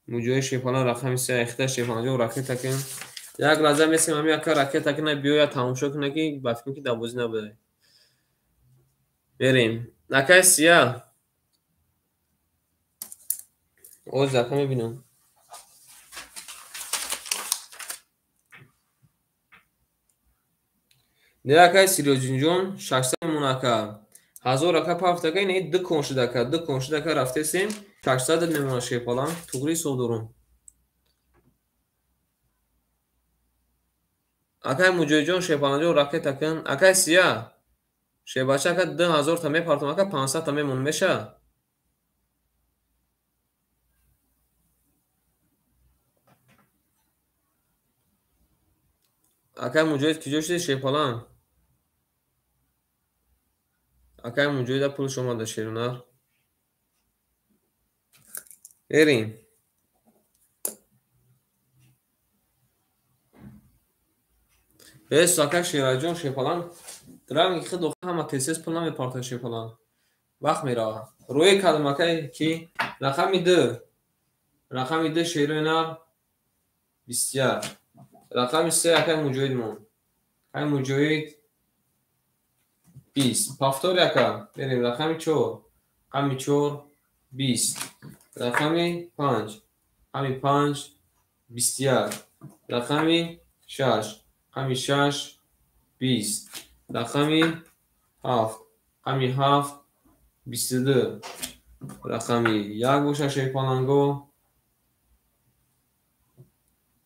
مجوی شیپالان رقمی 3 ایخته شیپالان جو راکت تکن یک لحظه میسیم همی اگر راکت تکنه بیاید تموم شد کنه که بفکیم که دوازی نبوده بریم اگر سیاه اوز دکه میبینم نه اگر سیروجین جون 600 مونه که 1000 اگر پافت اگر اینه دو کنش دکه رفته سیم 600 میمونه شیپالان توغری صدورم اکای مجوی جان شیپالان جان راکت کن اکای سیا شیباچه اکا 10,000 تا میپارتم اکا 500 تا میمون میشه اکای مجوی کجا شدی شیپالان اکای مجوی دا پول شما دا شیرونر بریم بس اکای شیرای جان شیپالان درام خود دو همه تیسیس پول نمیپارتن شیپالان وقت میره روی کدام اکای کی رقمی ده شیرونر بسیار رقم 3 اکای مجوید مون اکای مجوید 20 پافتور اکا بریم رقم 4 رقم 4 20 رقم 5 رقم 5 بسیار رقم 6 رقم 6 20 رقم 7 رقم 7 22 رقم 1 گوشه شیپانانگو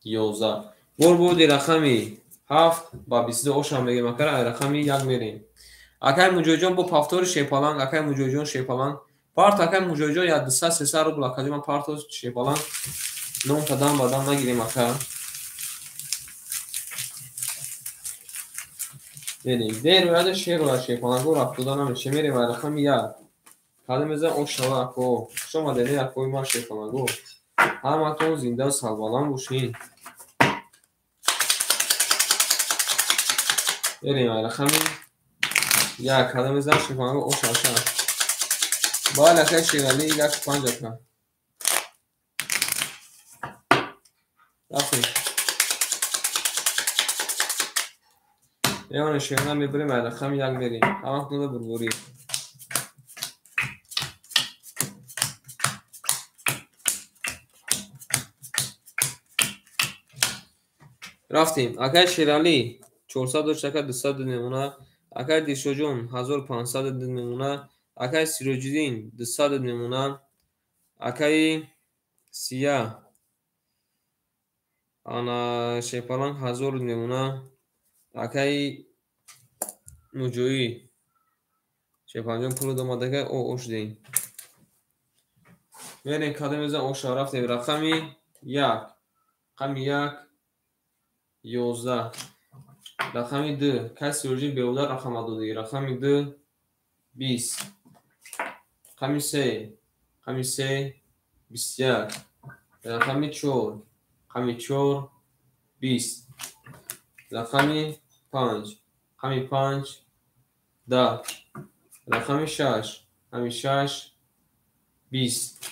11 بودی رقمی 7 با 22 اوشم بگیم اکر رقم 1 میریم اکای مجوجون با پافتور شیپالان اکای مجوجون شیپالان پارت اکای مجوجون یا 200-300 روبل اکای من پارتو شیپالان نون تا دام بادام نگیریم اکا بینیم دیر ویده شیر و شیپالان گو رفت دانم چه میریم و رقم 1 کدام میزن اوشم اکو شما دینی اکوی ما شیپالان گو هم اکتون زنده سالبالان بوشین بریم رقم 1 کدام میزن شیپالان گو اوشم باید اکای شیرالی 1.5 اکا رفتیم یه شیرنا میبریم رقم 1 میریم همه کنده بربوری رفتیم اکای شیرالی 400 اکا 200 میمونه اکای دیشوجون 1500 میمونه اکای سیروجدین 200 میمونه اکای سیا انا شیپالان 1000 میمونه اکای مجوی شیپالان پول دوماده که او اوش دین بریم کدام میزن اوش رفتیم رقمی 1 رقم 1 11 رقم 2 کسی سیروجین بیوده رقم دادی رقم 2 20 رقم 3 رقم 3 بسیار رقم 4 رقم 4 20 رقم 5 رقم 5 10 رقم 6 رقم 6 20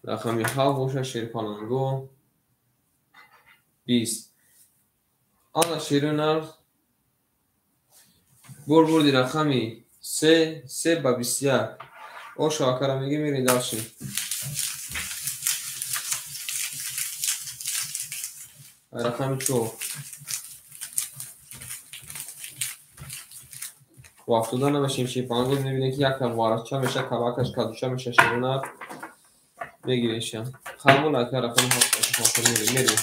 رقم 7 بوشه شیرپالانگو 20 آن شیرونر بردی رقمی 3 با 21 او شاکره میگه میرین داشتیم رقم 4 وافتودا نمشیم شیپانگو میبینه که یک کم وارچه میشه کباکش کدوشه میشه شیرونر بگیریشم خلمون اکر رقم 7 میریم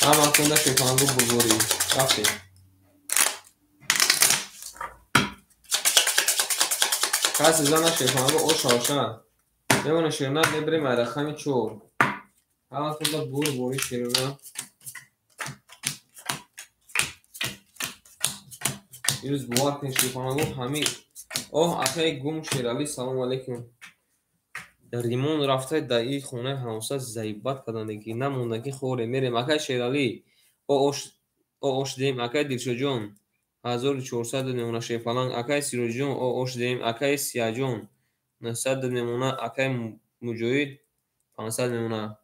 همه کنده شیپانگو بزرگی رفتیم کسی زنه شیپانگو او شاشه میمونه شیرونر میبریم رقم 4 همه کنده بوری شیرونر یروز بوار کن شیپانگو همین اوه اخی گم شیرالی سلام علیکم ریمون رفته دایی خونه همسا زیبت کدانگی نموندگی خوره میریم اکای شیرالی او اوش دیم اکای دیرشو جون 1400 نمونه شیپالان اکای سیرو جون او اوش دیم اکای سیا جون 900 نمونه اکای مجوید 500 نمونه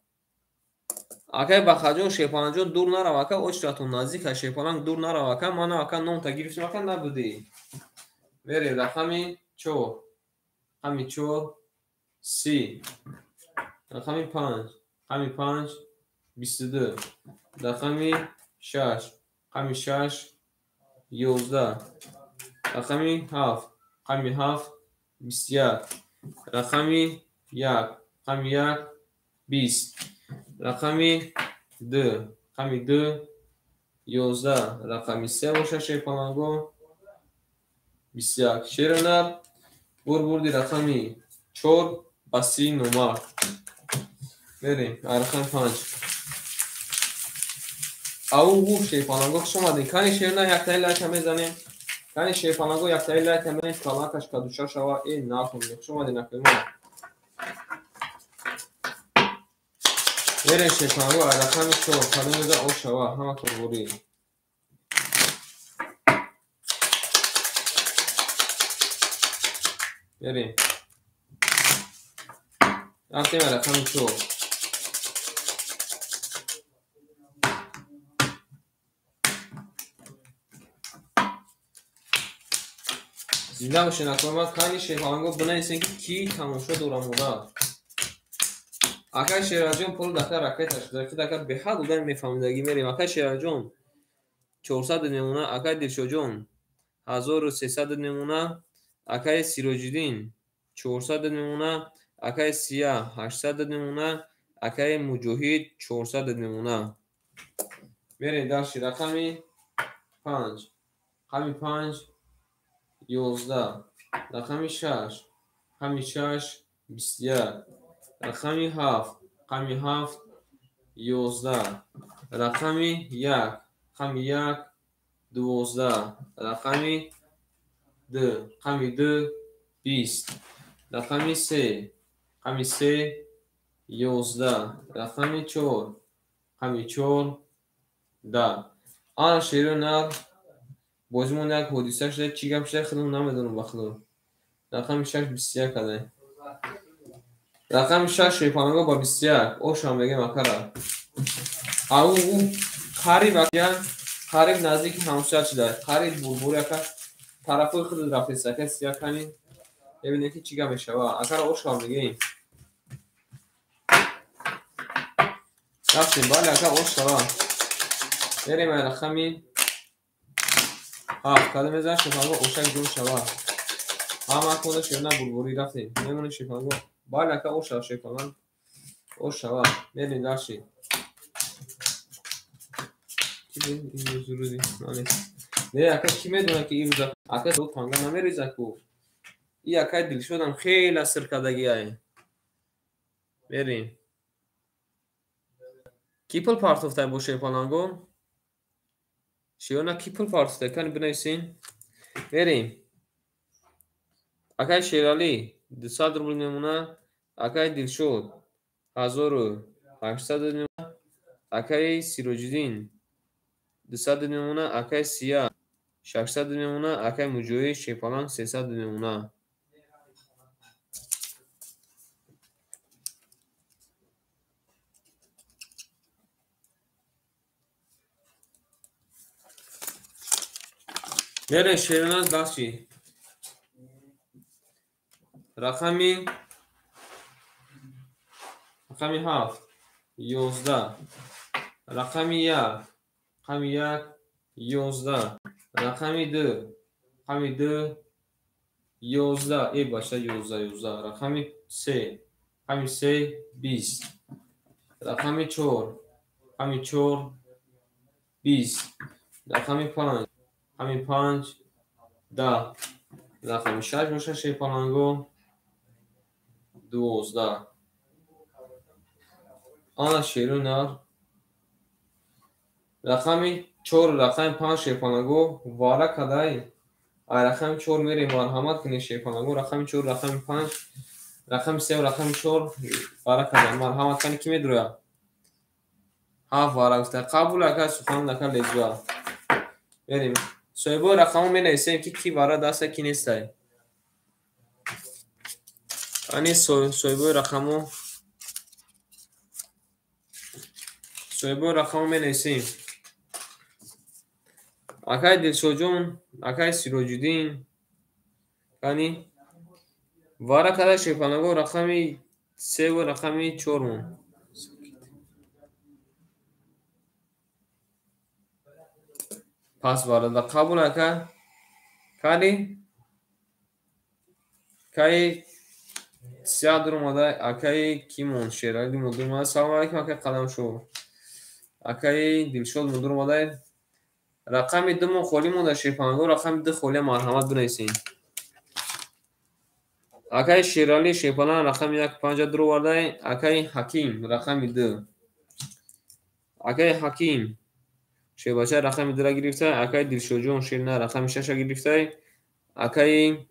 اکای بخجون شیپالان جون دور نرو اکای اوچراتون نزدیک شیپالان دور نرو اکای مانا اکای نون تا گرفتیم اکای نبودی بریم رقمی 4 رقمی 4 30 رقمی 5 رقمی 5 22 رقمی 6 رقمی 6 11 رقمی 7 رقمی 7 21 رقمی 1 رقمی 1 20 رقمی 2 رقمی 2 11 رقمی 3 باشه شیپانگو 21 شیرنر بردی رقمی 4 بسی نمر بریم رقم 5 او شیپانگو شما دی کانی شیرنر یک تایی لایک میزنیم کانی شیپانگو یک تایی لایک میزنیم کامکش کدوشا شوا این نکنیم شما دی نکنیم بریم شیپانگو رقم 4 کدوم میزن او شوا همه کربوری بریم رفتیم رقم 4 زنده باشین اکنون کانی شیپانگو بنویسین که کی تماشا دورموده اکای شیراجون پول دکتر رکتش داره که دکتر به حد بودن میفهمیدگی میریم اکای شیراجون 400 نمونه اکای دلشو جون 1300 نمونه اکای سیروجدین 400 نمونه اکای سیا 800 نمونه اکای مجوهید 400 نمونه میریم داشتی رقمی 5 رقمی 5 11 رقمی 6 رقمی 6 21 رقمی 7 رقمی 7 11 رقمی 1 رقمی 1 12 رقمی 2 رقمی 2 20 رقمی 3 رقمی 3 11 رقمی 4 رقمی 4 10 آن شیرون نر بازمون یک حدیثه شده چی گم شده خودم نمیدونم بخلو رقمی 6 21 کده رقم 6 شیپانگو با 21 او شام بگه مکره او قریب اگر قریب نزدیک همسر شده قریب بوربور اکر طرفوی خود رفته سکه سیاه کنیم ببینید که چیگه میشه اگر او شام بگیم رفتیم باید اگر او شوا بریم رقمی 7 کده میزن شیپانگو اوشک جون شوا همه کنده شیرنه بوربوری رفتیم میمونه شیپانگو باید اگر او شوا شیپانگو او شوا بریم داشتیم این روزی نه اکا کی میدونه که این روزا اکا تو تانگا نمیریزه کو این اکا دل شدم خیلی سرکدگی های بریم کی پول پارتوفته با شیپانگو شیونا کی پول پارتوفته کنی بنویسین بریم اکا شیرالی 200 روبل میمونه اکا دل شد 1800 میمونه اکا سیروجدین 200 میمونه اکا سیا 600 میمونه اکا مجوی شیپانان 300 میمونه بریم شیران بخشی رقمی 7 11 رقمی 1 رقمی 1 11 رقمی 2 رقمی 2 11 ای باشه 11 رقمی 3 رقمی 3 20 رقمی 4 رقمی 4 20 رقمی 5 رقمی 5 10 رقمی 6 باشه شیپانگو 12 آن شیرون رقمی 4 رقمی 5 شیپانگو واره کدای رقم 4 میریم مرحمت کنی شیپانگو رقم 4 رقم 5 رقم 3 و رقم 4 واره کدای مرحمت کنی کی میدروه ها واره است قبول اگر سخن نکرد لجوا بریم سویبو رقم می نویسیم که کی واره دست کی نیستانی سویبو رقم می نویسیم اکای دلشوجون اکای سیروجدین یعنی واره کده شیپانگو رقمی 3 و رقمی 4 مون پس واره دا قبول اکا کاری کی سیاه در اومده اکی کیمون شیرالی مدیر اومده سلام علیکم اکی قدم شو اکی دلشاد مدیر اومده رقم دو خالی مونده شیپانگو رقم دو خالی مرحمت بنویسین اکی شیرالی شیپانان رقم 1 در آورده اکی حکیم رقم 2 اکی حکیم شیباچه رقم 2 را گرفته اکی دلشاد جون شیرینه رقم 6 را گرفته اکی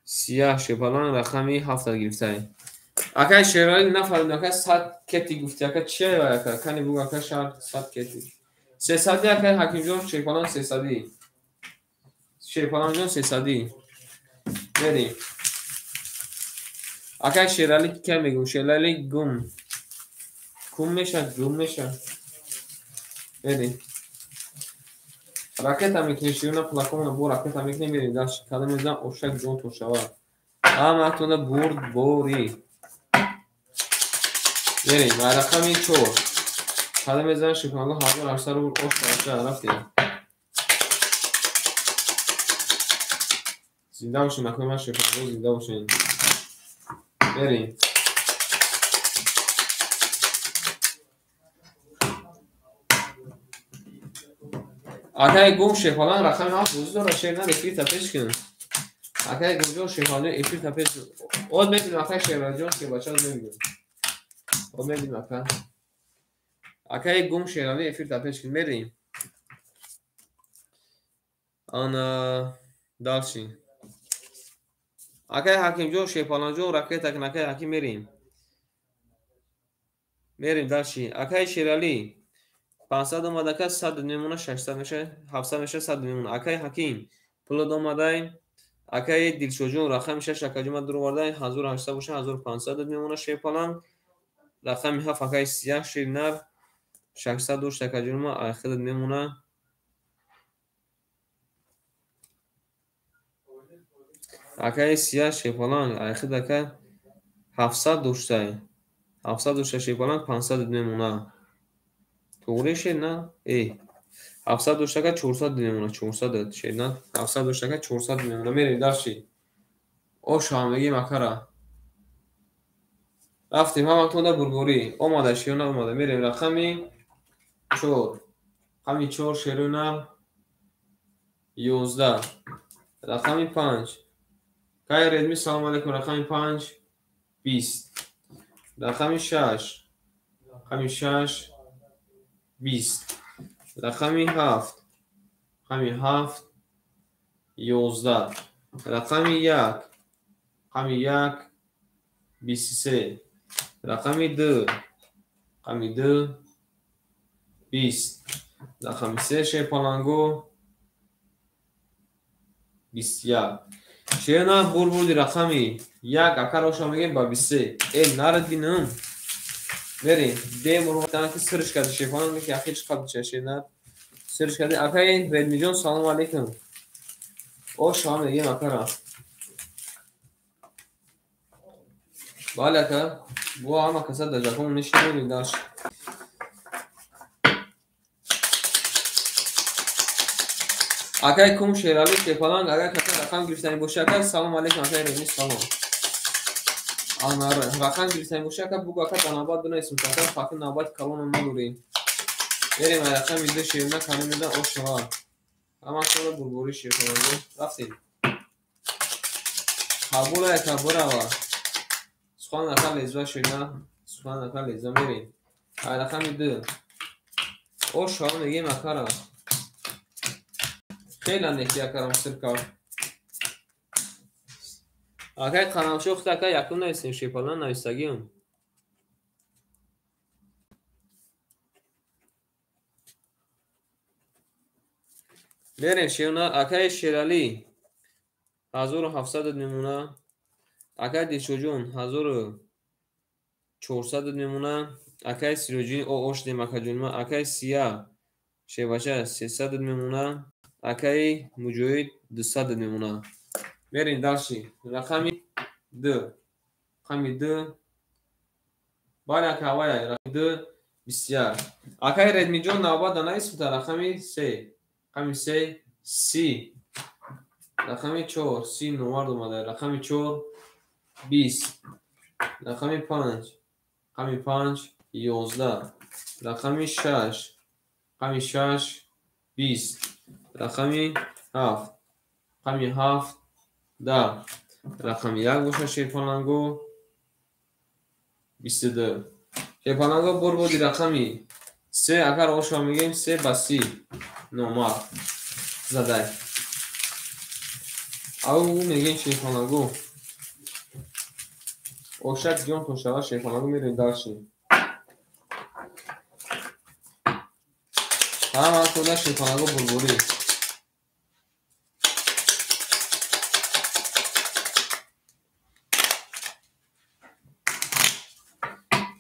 سیاه شیپانان رقم 7 را گرفته اکی شیرالی نفهمیدم اکی 100 کتی گفتی اکی چیه و اکی کنی بگو اکی شهر 100 کتی 300 اکی حکیم جون شیپانان 300 شیپانان جون 300 بریم اکی شیرالی که میگم شیرالی گم میشه بریم راکت هم میکنی شیرونه پلاکمون بو راکت هم میکنی بریم داشت کلم میزن اشک جون تو شود اما اتونه برد بوری بریم رقم 4 کلم میزن شیپانگو حاضر افسر رو اشک رفتیم زنده باشین مکنی من شیپانگو زنده باشین بریم اکی گم شیپانان رقم 7 وجود داره شیر نه افیر تپش کن اکی گم جون شیپانان افیر تپش اول میدیم اکی شیران جون که بچه ها نمیدیم اول میدیم اکی گم شیرانی افیر تپش کن بریم آن دالشین اکی حکیم جون شیپانان جون راکت اکی اکی حکیم میریم دالشین اکی شیرالی 500 اومده که 100 میمونه 600 میشه 700 میشه 100 میمونه اکی حکیم پول اومده اکی دلشاد جون رقم 6 اکی جمع در آورده 1800 باشه 1500 میمونه شیپانان رقم 7 اکی سیاه شیرینر 600 دوش اکی جمع اخیر میمونه اکی سیاه شیپانان اخیر اکی 700 دوشته 700 دوشته شیپانان 500 میمونه توری شد نه ای 700 دوشته که 400 میمونه 400 شد نه 700 دوشته که 400 میمونه میریم داشتی او شامگی مکره رفتیم همانطور در برگوری اومده شیرونه اومده میریم رقمی 4 رقمی 4 شیرونه 11 رقمی 5 که ردمی سلام علیکم رقمی 5 20 رقمی 6 رقمی 6 20 رقمی 7 رقمی 7 11 رقمی 1 رقمی 1 23 رقمی 2 رقمی 2 20 رقمی 3 شیپانانگو 21 شیرونه بودی رقمی 1 اکر روشا میگیم با 23 ای نرد بینم بریم دیم رو که سرش کرده شیپانانگو که اخیر چقدر چه شیرونه سرش کرده اکای ردمی جون سلام علیکم او شام میگیم اکر بله اکر بو همه کسا در جاکمون نشید داشت اکای کم شیرالی شیپانانگ اگر کسی رقم گرفتنی باشه اکر سلام علیکم اکای ردمی سلام رقم گرفتنی باشه اکر بگو اکر بناباد بنویسیم که اکر فاکر ناباد کلون نداریم بریم رقم میده شیرونه کنیم میدن اشنوار اما کنه برگوری شیپانانگو رفتیم قبول اکر بروا سخوان اکر لیزوه شیرونه سخوان اکر لیزوه میریم رقم میده او شما میگیم اکر خیلی اندیختی اکر مستر کار اکر قنام شخص اکر یکم نویسیم شیپانان نویستگیم بریم شیرونه اکر شیرالی 1700 میمونه اکر دلشاد جون 1400 میمونه اکر سیروجی او اوش دیم اکر جون اکر سیاه شیباچه 300 میمونه اکر مجوید 200 میمونه بریم داشتی رقمی 2 رقمی 2 باید اکر هوای رقمی 2 بسیار اکر ردمی جون ناباد دانه اسم تا رقمی 3 رقمی 3 30 رقم 4 30 نومرد اومده. رقم 4 20. رقم 5 رقم 5 11. رقم 6 رقم 6 20. رقم 7 رقم 7 10. رقم 1 باشه شیرپالنگو 22. شیرپالنگو بودی رقمی 3 اگر آشا میگیم 3 با 30 نومرد زده. او میگیم شیرپالنگو اوشک جون تو شما شیرپالنگو میریم داشتیم. هم از خدا شیرپالنگو بلبولی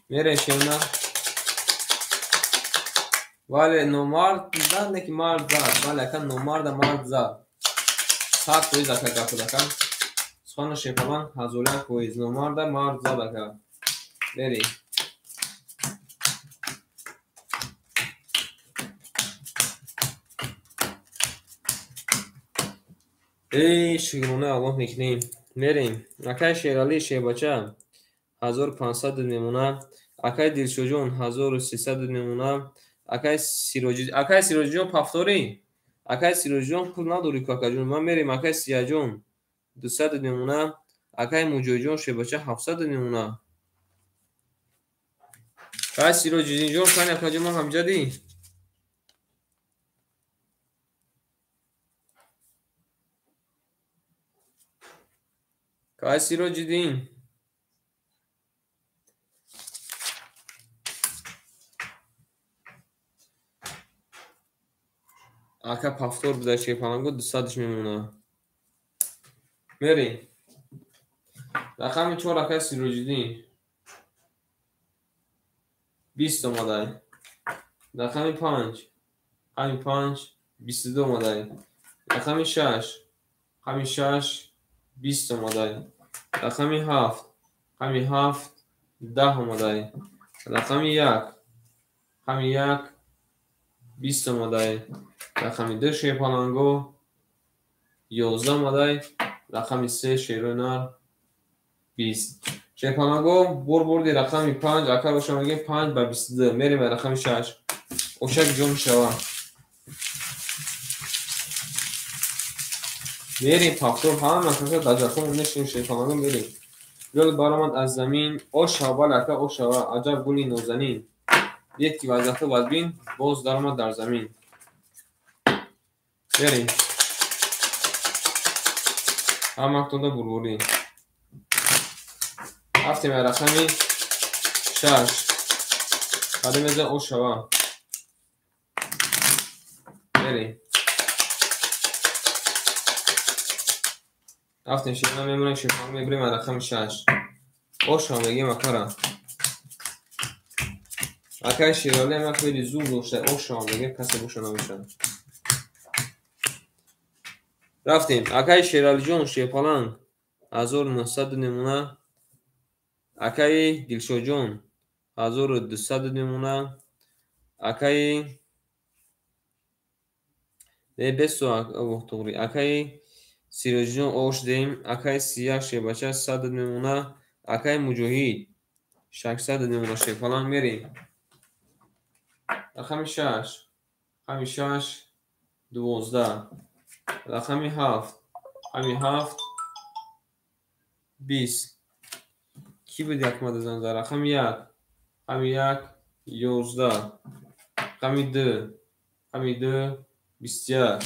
میره شیرنا ولی نومرد زد نکی مرد زد ولی اکن نومرد مرد زد ساعت کویز اکن گفت اکن سخانه شیرپالنگ هزوله کویز نومرد مرد زد اکن میری ای شیرونه الله میکنیم میریم. اکای شیرالی شیباچه 1500 میمونه. اکای دلشوجون 1300 میمونه. اکای سیروجی جون پافتوری اکای سیروجی جون پول نداری کاکا جون ما میریم. اکای سیاه جون 200 میمونه. اکای موجوی جون شیباچه 700 میمونه. اکای سیروجی جون کنی اکا جون ما هم جدی اکای سیروجی دین اکا پافتور بده شیرپالنگو 200 میمونه. میریم. رقم 4 اکای سیروجی دین 20 اومده. رقم 5 رقم 5 22 اومده. رقم 6 رقم 6 20 اومده. رقم 7 رقم 7 10 اومده. رقم 1 رقم 1 20 اومده. رقم 2 شیرپالنگو 11 اومده. رقم 3 شیرونر 20. شیرپالنگو بردی. رقم 5 اکر روشا میگیم 5 با 22 میریم به رقم 6 اوشک جون شوا میریم پافتور هم مثلا دجاکم نشیم شیرپالنگو میریم. گل برآمد از زمین اوشا لکه اوشا عجب گلی نازنین یکی وظیفه باید بین باز درآمد در زمین. بریم هم مکتونده بلبولی رفتیم به رقمی 6 بعد میزه اوشا بریم. رفتیم شیرنا میمونه شیرپالنگو میبریم به رقم 6 اوشا میگیم اکرم اکای شیرالی هم خیلی زور داشته اوشا میگه کسی بوشو نمیشه. رفتیم. اکای شیرالی جون شیرپالنگ 1900 نمونه. اکای دلشو جون 1200 نمونه. اکای بسو وقتوری اکای سیروجی جون اوش دیم. اکای سیاه شیباچه 100 نمونه. اکای مجوهید 600 نمونه شیرپالنگ میریم. رقم 6 رقم 6 12. رقم 7 رقم 7 20. کی بود یک ماده زنده. رقم 1 رقم 1 11. رقم 2 رقم 2 21.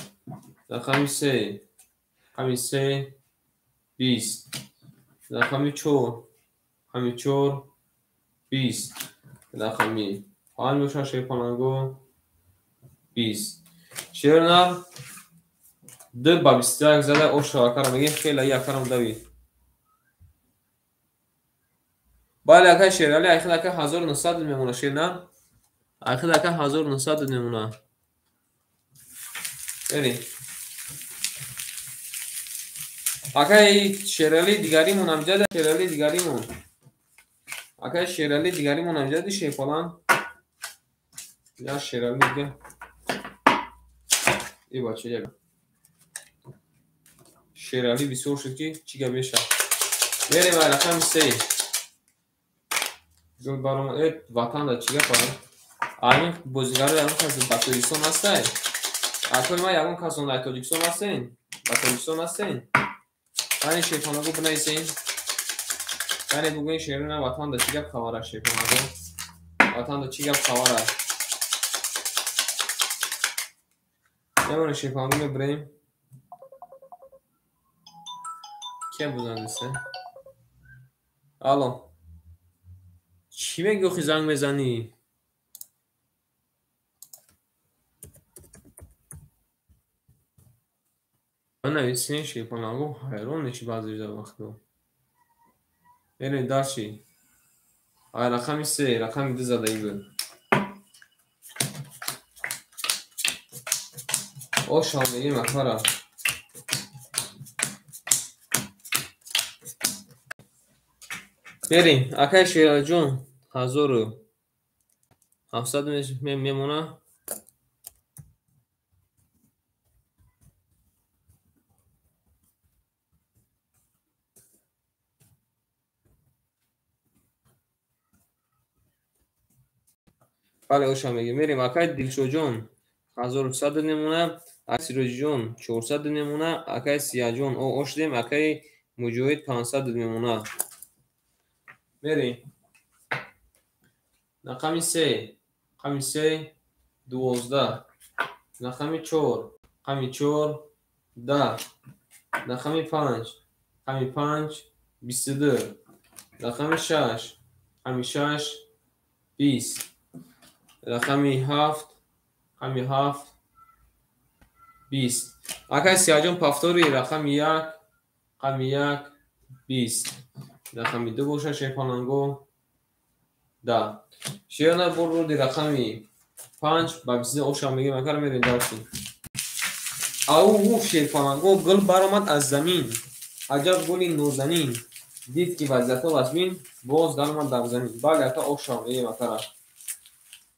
رقم 3 رقم 3 20. رقم 4 رقم 4 20. رقمی حال میشه شیرپالنگو 20. شیرنر 2 با 21 زده اوشا اکرم میگیم خیلی اکرم دوی باید اکر شیرالی اخیر اکر 1900 میمونه شیرنر اخیر اکر 1900 میمونه. بریم. اکر شیرالی دیگریمون هم جده شیرالی دیگریمون اکر شیرالی دیگریمون هم جده شیرپالنگ یا شیرالی دیگه ای باچه جگه شیرالی بسیار شد که چی گه بشه. بریم رقم 3. گل برام وطن دا چی گه پایین. آمین بازیگر رو یکم کسی با تاجیکستان هستن. اصلا ما یکم کسی اون تاجیکستان هستن. با تاجیکستان هستن. من شیفانه گو بنایسین. من بگوین شیرین وطن دا چی گه خبره شیفانه گو. وطن دا چی گه خبره. نمونه شیفانه گو بریم. کی بودنسته؟ الو. چی میگی خو زنگ میزنی؟ من نویسین شیفانه گو حیران نشی بعضی وقتا. بریم داشتی. رقم 3 رقم 2 زده ای بود. او شامگی مکاره. بریم اکای شیرال جون 1700 میمونه. بله او شامگی میریم اکای دلشو جون 1100 میمونه. اکسیروجی جون 400 میمونه. اکای سیاه جون او اشدیم. اکای مجوید 500 میمونه. بریم رقم 3 رقم 3 12 رقم 4 رقم 4 10 رقم 5 رقم 5 22 رقم 6 رقم 6 20 رقم 7 رقم 7 20 اکای سیاه جون پافتوری رقم 1 رقم 1 20 رقم 2 باشه شیپانانگو 10 شیرانه برو دی رقم 5 با 23 اوشا میگه مکر میرین داشتیم. او شیپانانگو گل برآمد از زمین. عجب گلی نورزنین. دید که وضعیت واسمین باز درآمد در زمین. بله تا اوشا میگه مکر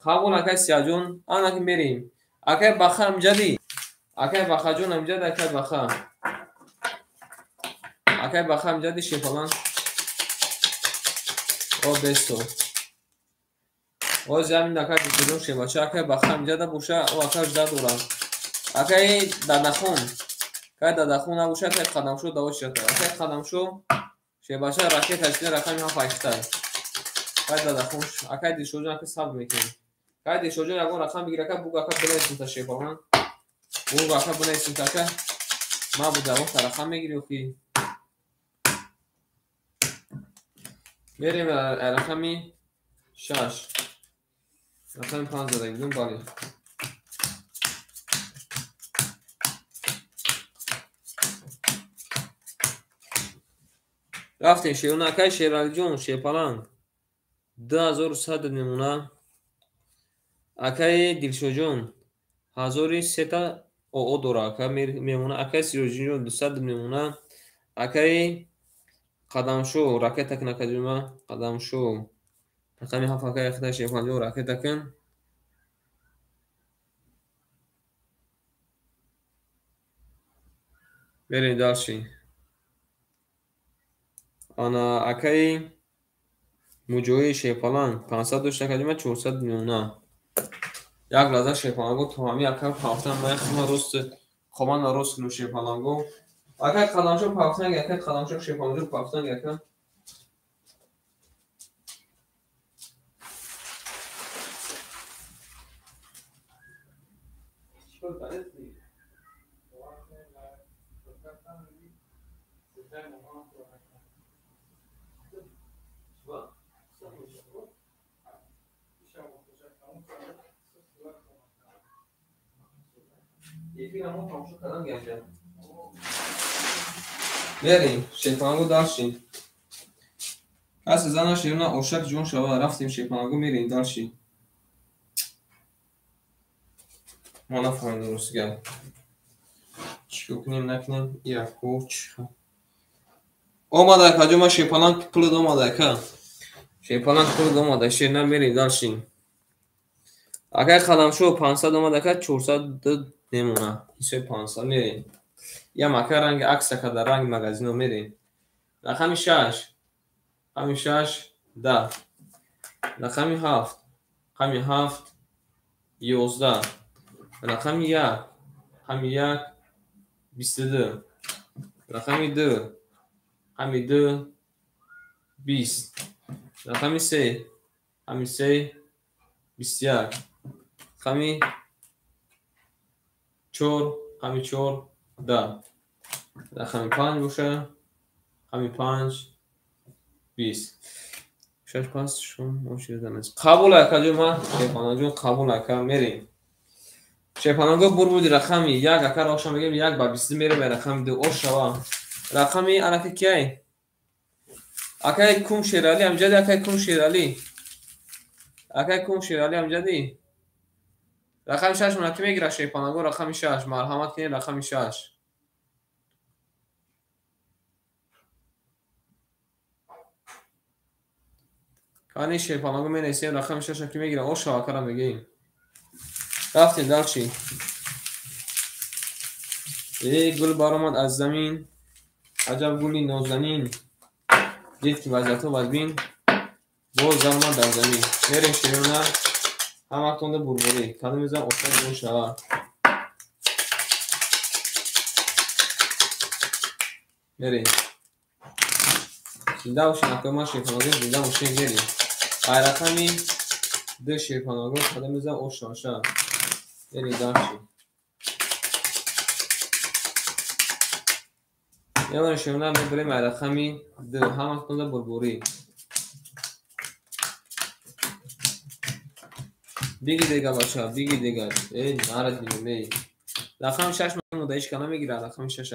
قبول اکای سیاه جون آنها که میریم. اکای بخه امجدی. اکای بخه جون امجد اکای بخه. اکای بخه امجدی شیپانان او بستو او زمین دکای بسیدون شه باشه اکای بخه امجده باشه او اکای زد دورم اکای دادخون که دادخون نباشه اکای قدمشو دواش شده اکای قدمشو شه باشه رکه تشکیل رقمی ها فایشتای اکای دادخون اکای دیشو جون اکای سب میکنیم اکای دیشو جون اگه رقم بگیر اکای بگو اکای بنایسیم تا شیپانان بگو اکای بنایسیم تا اکای ما بود دوان تا رقم میگیری اوکی بریم رقمی 6 رقم 5 زده گیدون بالی رفتیم شیرون اکای شیرالی جون شیپالان 2100 میمونه. اکای دلشو جون 1300 او دوره اکای میمونه. اکای سیروجی جون 200 میمونه. اکای قدمشو راکت تکن اکای جون قدمشو رقمی 7 اکای اختر شیپال جون راکت تکن بریم داشتی آنا اکای مجوی شیپالان 500 دوشت اکای جون 400 میمونه. یک لحظه شیپالانگو تمامی اکای پافتن من روست خوامان روست کنو شیپالانگو اکای قدمشو پافتن اکای قدمشو شیپالانگو پافتن اکای بریم شیپانگو داشتیم از زن شیرون اوشک جون شوا رفتیم شیپانگو میریم داشتیم ما نفهمیم درست گرد چی کنیم نکنیم یا کوچ اومده که جو ما شیپانان پول دوماده که شیپانان پول دوماده شیرون میریم داشتیم اگر خدم شو 500 اومده که 400 نمونه ایسوی 500 میریم یا مکه رنگ عکس که در رنگ مگزینو میریم. رقم 6 رقم 6 10 رقم 7 رقم 7 11 رقم 1 رقم 1 22 رقم 2 رقم 2 20 رقم 3 رقم 3 21 رقم 4 رقم 4 10 رقم 5 باشه رقم 5 20 شش پاس شون مشکل نیست. قبول اکا ما شیپانا جون قبول اکا میریم. شیپاناگو بر بودی رقمی 1 اکا روشن بگیم 1 با 20 میره به رقم 2 او شوا رقمی الکی کی اکای کوم شیرالی امجدی اکای کوم شیرالی اکای کوم شیرالی امجدی رقم 6 من کی میگیره شیپاناگو رقم 6 مرحمت کنید رقم 6 کانی شیپاناگو می نویسیم رقم 6 کی میگیره او شوا کرا میگیم رفتیم دالچی یک گل برآمد از زمین عجب گلی نازنین دید که وضعیتو ببین باز آمد در زمین میریم شیرونه همه تونده بربری کدوم میزن افتاد اون شوا میریم زنده باشین اکا ما شیپاناگو زنده باشین میریم رقمی 2 شیپاناگو کدوم میزن او شاشا میریم داشتی یه من شیرونه میبریم رقمی 2 همه تونده بربری بگی دیگه بچه ها بگی دیگه ای نارد دیگه می رقم 6 من مدهیش کنه میگیره رقم 6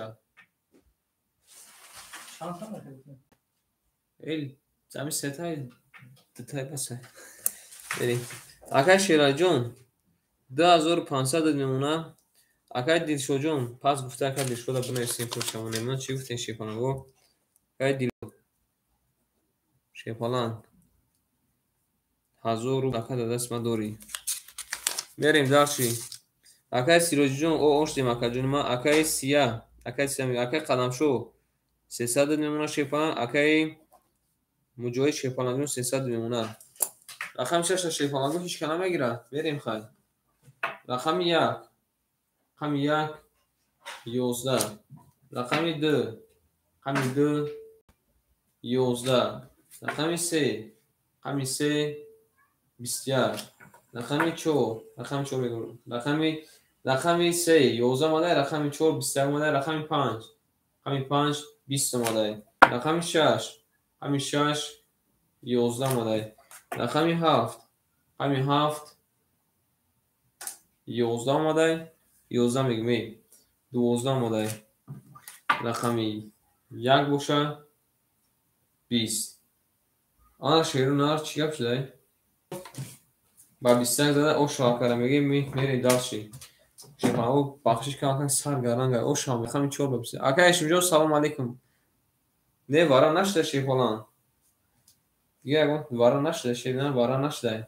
ای زمین ستای دتای بسه بریم اکای شیرای جون 2500 میمونه اکای دیلشو جون پس گفته اکای دیلشو دا بنویسیم پشتمونه من چی گفتین شیپاناگو اکای دیل شیپالان 1000 رو اکای دست من دوری بریم داشی اکای سیروجی جون او اوشتیم اکای جون ما اکای سیاه اکای سیاه میگه اکای قدم شو 300 میمونه شیپالان اکای مجوی شیپالان جون 300 میمونه رقم 6 شیپالانگو هیچ کنه میگیره بریم خواهی رقم 1 رقم 1 11 رقم 2 رقم 2 11 رقم 3 رقم 3 21 رقم 4 رقم 4 بگم رقم 3 11 ماده رقم 4 21 ماده رقم 5 رقم 5 20 ماده رقم 6 رقم 6 11 ماده رقم 7 رقم 7 11 ماده 11 میگم 12 ماده رقم 1 باشه 20 آن شیرون نار چی گپ شده با 25 زده او شاکره میگه میری داشتی شیپاناگو بخشش که آکن سر گرانگه او شام میخوام چور ببسه اکا اشم سلام علیکم نه وارا نشده شیپالان دیگه اگه وارا نشده شیپالان وارا نشده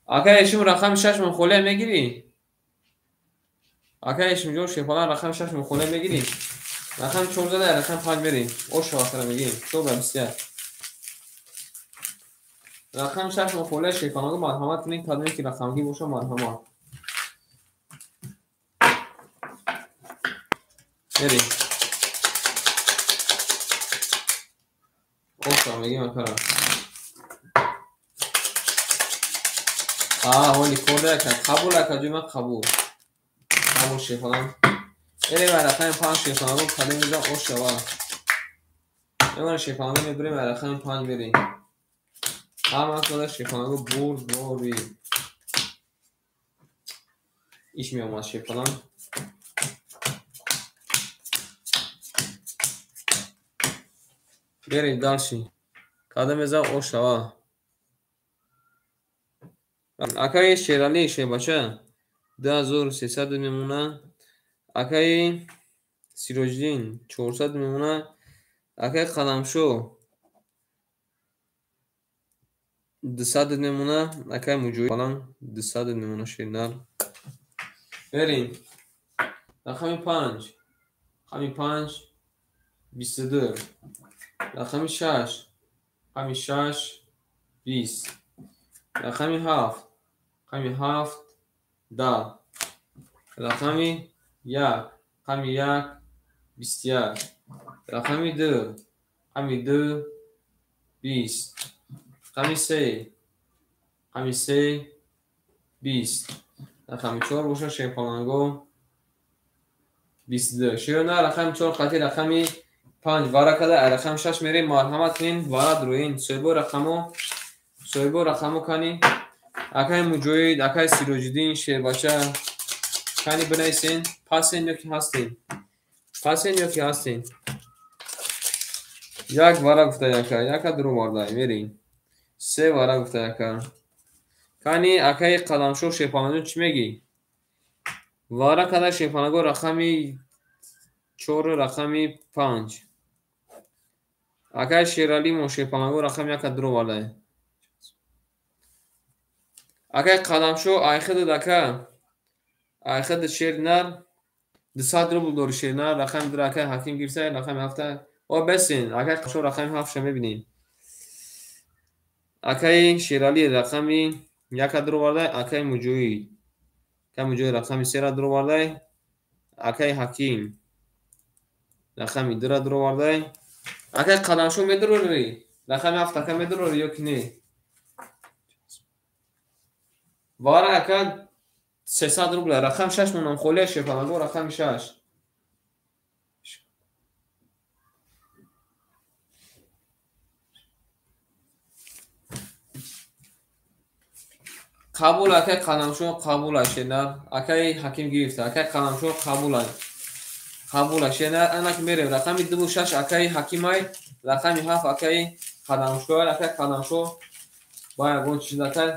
اکا اشم رقم 6 من خوله میگیری اکا اشم شیپالان رقم 6 من خوله میگیری رقم 4 زده رقم 5 میری او شاکره میگه چور ببسه رقم 6 من خوله شیپاناگو مرحمت کنین کدومی که رقمگی باشه مرحمت میری او شامگی مکرم ولی کرده که قبول اکا جوی من قبول شیپالان ایلی و رقم 5 شیپاناگو کدوم میزن او شوا ایمان شیپاناگو میبریم و رقم 5 بریم همه کنده شیپاناگو بوری ایش می اومد شیپالان بریم دالشی کدوم میزن او شوا اکای شیرالی شی باشه 2300 میمونه اکای سیروجدین 400 میمونه اکای قدمشو 200 میمونه اکای مجوی بالان 200 میمونه شیرنال بریم رقم 5 رقم 5 22 رقم 6 رقم 6 20 رقم 7 رقم 7 10 رقم 1 رقم 1 21 رقم 2 رقم 2 20 رقم 3 رقم 3 20 رقم 4 روشن شیپالانگو 22 شیرونه رقم 4 قطعی رقم 5 وارا کده رقم 6 میریم مرحمت کنین وارد روین سویبو رقمو کنی اکای مجوید اکای سیروجدین شیر باشه کنی بنیسین پاسین یکی هستین یک وارا گفته یکا درو وارده میرین 3 وارا گفته یکا کنی اکای قدمشو شیپالانگو چی میگی وارا کده شیپالانگو رقمی 4 رقمی 5 اکای شیرالی مو شیپالانگو رقم یک درو وارده اکای قدمشو ایخد دکا ایخد شیر نر 200 روبل دور شیر نر رقم در اکای حکیم گیرسه رقم هفته و بسین اکای قشو رقم 7 شما ببینین اکای شیرالی رقمی یک درو وارده اکای مجوی رقمی 3 درو وارده اکای حکیم رقمی 2 درو وارده اکای قدمشو میدروری رقم 7 اکای میدروری یا کنی وارا اکای 300 روبل رقم 6 مونم خوله شیپالانگو رقم 6 قبول اکای قدمشو قبول شنر اکای حکیم گرفته اکای قدمشو قبول شنر انک میره رقم 26 اکای حکیمای رقم 7 اکای قدمشو با اون چیز اکای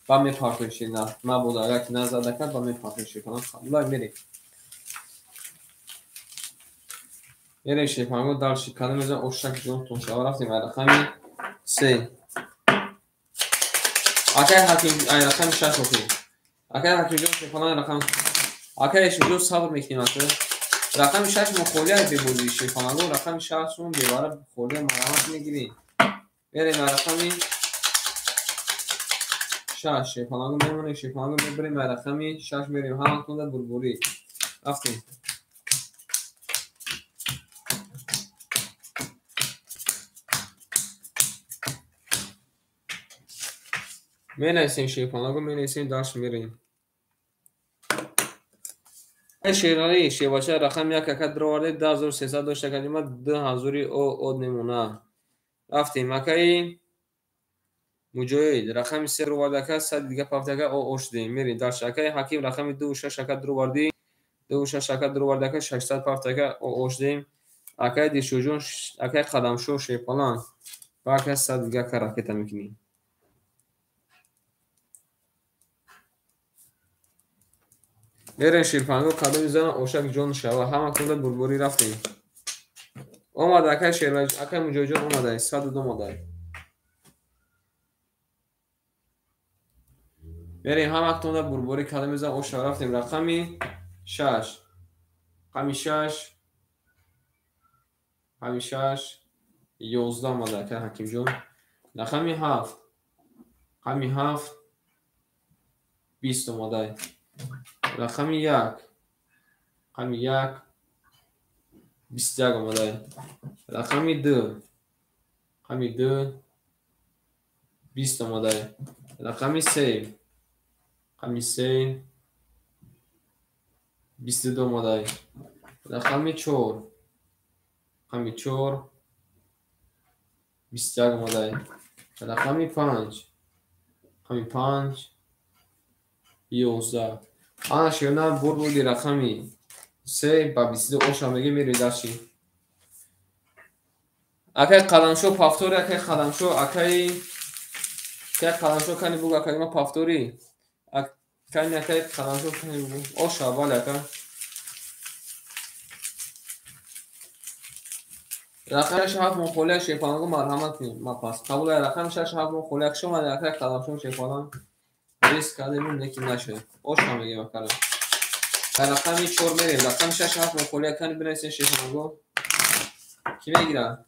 با می پارتش نه ما بود اگر که نزد اکای با می پارتش کنم قبول میره شیپانگو دالشی کلمه از اوشک جون تون شما رفتیم رقم 3 اکای حکیم رقم 6 اوکی اکای حکیم جون شیپانان رقم اکای شجو صبر میکنیم رقم 6 مخولیه ببودی شیپانگو رقم 6 اون بیواره خولیه مرامت میگیری بریم رقم 6 شیپانگو میمونه شیپانگو میبریم رقم 6 میریم همان کنده بربوری رفتیم می نیسیم شیپانگو می نیسیم داشت میریم شیرانی شیباشه رقم 1 اکد درو وارده 10300 داشته کردیم 2000 او نمونه رفتیم اکای مجوید رقم 3 رو وارده که 100 دیگه پافتگه او شدیم میریم داشت اکای حکیم رقم 26 اکد درو واردی 26 اکد درو وارده که 600 پافتگه او شدیم اکای دیشوجون اکای قدمشو شیپالان و اکای 100 دیگه که راکت میکنیم میرین شیرپانگو قدم میزنن اوشک جون شوه همه کنده بربوری رفتیم اومده اکای شیرپانگو اکای مجوی جون اومده 102 اومده میریم همه کنده بربوری قدم میزنن اوشک رفتیم رقمی 6 رقمی 6 رقمی 6 11 اومده اکای حکیم جون رقمی 7 رقمی 7 20 اومده رقمی 1 رقمی 1 21 اومده رقمی 2 رقمی 2 20 اومده رقمی 3 رقمی 3 22 اومده رقمی 4 رقمی 4 21 اومده رقمی 5 رقمی 5 11 آن شیرنا بودی رقمی 3 با 22 اوشا میگه میری داشتی اکای قدمشو پافتوری اکای قدمشو اکای قدمشو کنی بگو اکای ما پافتوری اکای قدمشو کنی بگو اوشا بالا اکای رقم 6 مخوله شیپانگو مرحمت کنیم ما پاس قبول رقم 6 مخوله شما اکای قدمشو شیپانان ریسک کردیم نکی نشه اوشا میگه مکرم رقم 4 میریم. رقم 6 7 مقوله کنی بنویسین شیخانگو. کی میگیره؟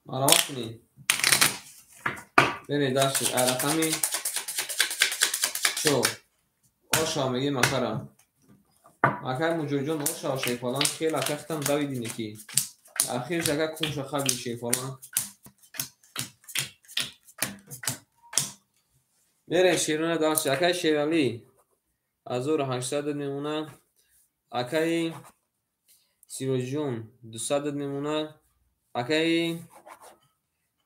آرام کنین. برید داشتید. رقم 4 آشا میگه مکرم. مکر مجوجون آشا شیفالان خیلی اکختم دویدینه کی. اخیر جگه کنش خواهی شیفالان. میره شیرونه داشت. اکای شیرالی 1800 میمونه. اکای سیروجون 200 میمونه. اکای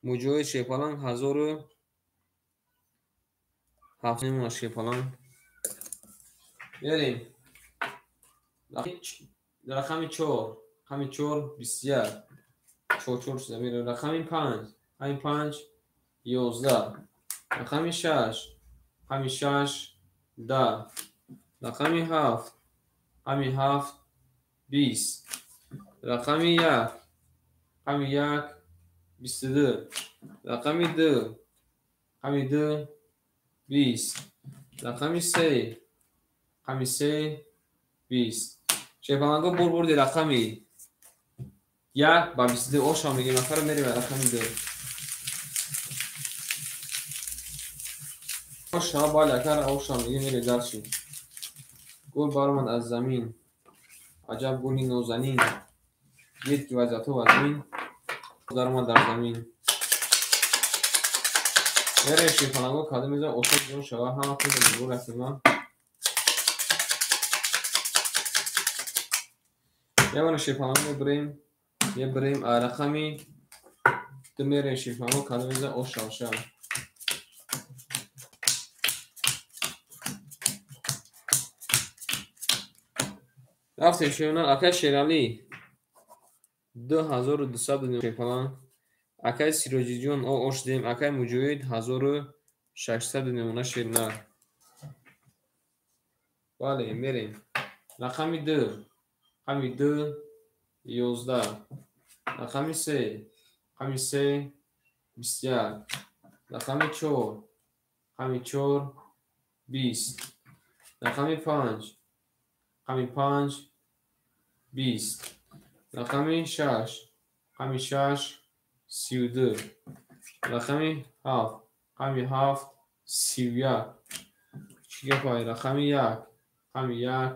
مجوی شیفالان 1007 میمونه شیفالان. بریم رقم 4 رقم 4 21 4 شده میره. رقم 5 همین 5 11 رقم 6 همین 6 10 رقم 7 همین 7 20 رقم 1 همین 1 22 رقم 2 همین 2 20 رقم 3 همین 3 20 شیفانگو بردی رقمی 1 با 22 آشا میگه نفر میری به رقم 2 آشا بالا کار آشا میگه میری درشی. گل بارمان از زمین عجب گلی نوزنین گید که وزتو وزین درمان در زمین. میره شیفانگو کاده میزه آشا جون شوه همه خود بگو رسیما. یه بانو شیفانگو بریم یه بریم رقمی 2 میره شیفانگو کاده میزه آشا رفتیم شیرونه. اکای شیرالی 2200 شیفالان. اکای سیروجی جون او اوش دیم. اکای مجوید 1600 نمونه شیرونه. بله میریم. رقم 2 رقم 2 11 رقم 3 رقم 3 21 رقم 4 رقم 4 20 رقم 5 رقم 5 20 رقم 6 رقم 6 32 رقم 7 رقم 7 31 چیه پای رقم 1 رقم 1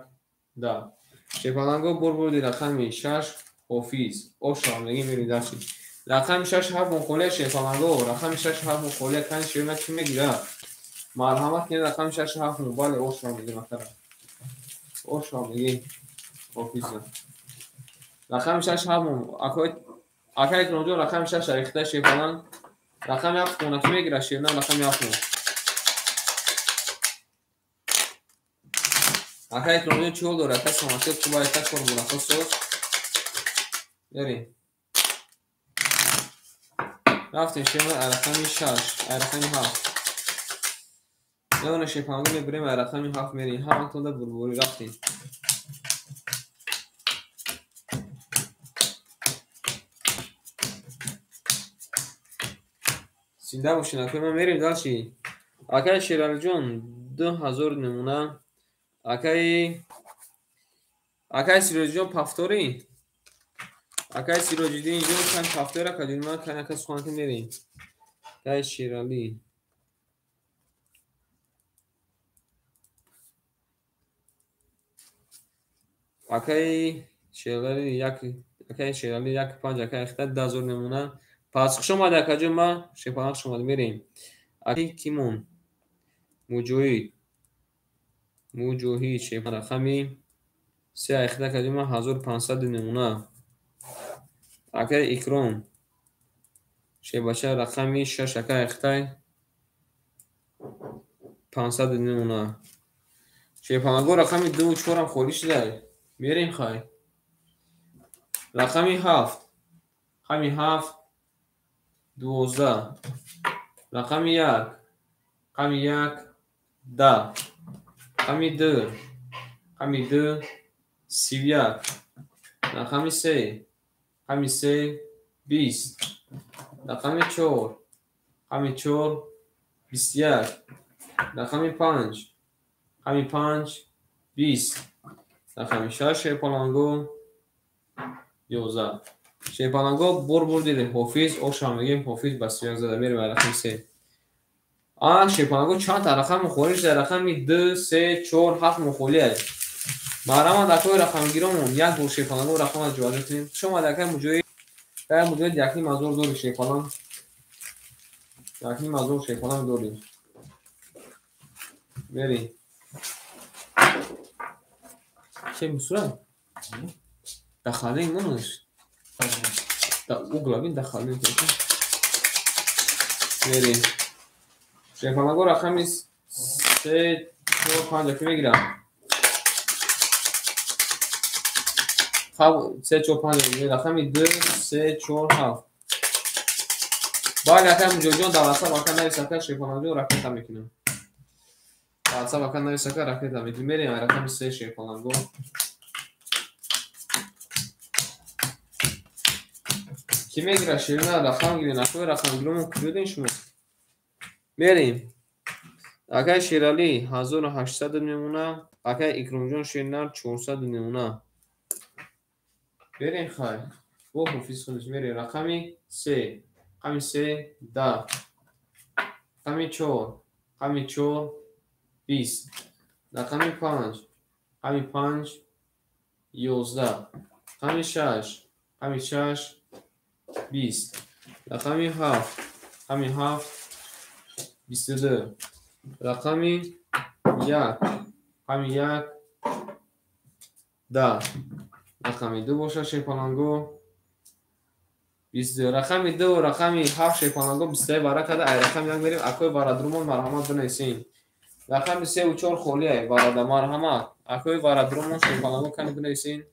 10 شیفانگو بردی رقم 6 حافظ آشا میگه میری داشتی. رقم 6 7 مقوله شیفانگو رقم 6 7 مقوله کن شیرونه چی میگیره؟ مرحمت کنید رقم 6 7 موبایل آشا میگه مثلا آشا میگه حافظ. رقم 6 7 اکای کنجو رقم 6 ریخته شیفانان رقم 7 مونه کی میگیره شیرونه رقم 7 اکای کنجو چول داره کس ماشید تو باید تک کنم ملخص سوز. بریم رفتیم شیرونه رقم 6 رقم 7 یه شیفانگو میبریم رقم 7 میریم همه تونده بربوری رفتیم. سینده باشین اکای من میریم داشتی. اکای شیرالی جون 2000 نمونه. اکای سیروجی جون پفتوری اکای سیروجی جون کن پفتوره کدیم من کن اکای سخوانتی میریم. اکای شیرالی اکای شیرالی یک 5 اکای اخته 2000 نمونه. پس شما در کجا ما شیفانگ شما میریم. اکای کیمون موجوهی شیفانگ رقمی 3 اخته کجا ما 1500 نمونه. اکای اکرام شیباشه رقمی 6 اکای اخته 500 نمونه. شیفانگو رقمی 2 و 4 هم خوری شده میریم خواهی. رقمی 7 رقمی 7 12 رقمی 1 رقمی 1 10 رقمی 2 رقمی 2 31 رقمی 3 رقمی 3 20 رقمی 4 رقمی 4 21 رقمی 5 رقم 5 20. رقم 6 شیپالانگو 11. شیپالانگو بردیده حافظ اوشام میگیم حافظ بس 11 میریم رقم 3. شیپالانگو چند تا رقم مخوریش در رقم 2 3 4 7 مخولیه. ما دکای رقم گیرمون یک بار شیپالانگو رقم از جوازه کنیم. شما دکای مجوی در مجوی یکی مزور دور شیپالان یکی مزور شیپالان دوریم بریم چه میسورم دخاله این منوش اوگلابین دخاله بریم شیپالانگو رقم 3 4 5 که میگیرم خب 3 4 5 رقم 2 3 4 7 باید رقم جوجون در واسه واقعا نویسکر شیپالانگو رقم تا میکنم واسه واقعا نویسکر رقم تا میکنم میریم رقم 3 شیپالانگو کی میگیره شیرینه رقم گیرین اخوی رقم گیرمون کردین شما میریم اگه شیرالی 1800 میمونه اگه اکرامجان شیرینه 400 میمونه بریم خواهی با حفیظ خودش میریم رقمی 3 رقمی 3 10 رقمی 4 رقمی 4 20 رقمی 5 رقمی 5 11 رقمی 6 رقمی 6 20 رقمی 7 رقمی 7 22 رقمی 1 رقمی 1 10 رقمی 2 باشه شیپالانگو 22 رقمی 2 رقمی 7 شیپالانگو 23 باره کده ای رقم 1 میریم اکوی برادرمون مرحمت بنویسین رقمی 3 و 4 خولیه برادر مرحمت اکوی برادرمون شیپالانگو کنی بنویسین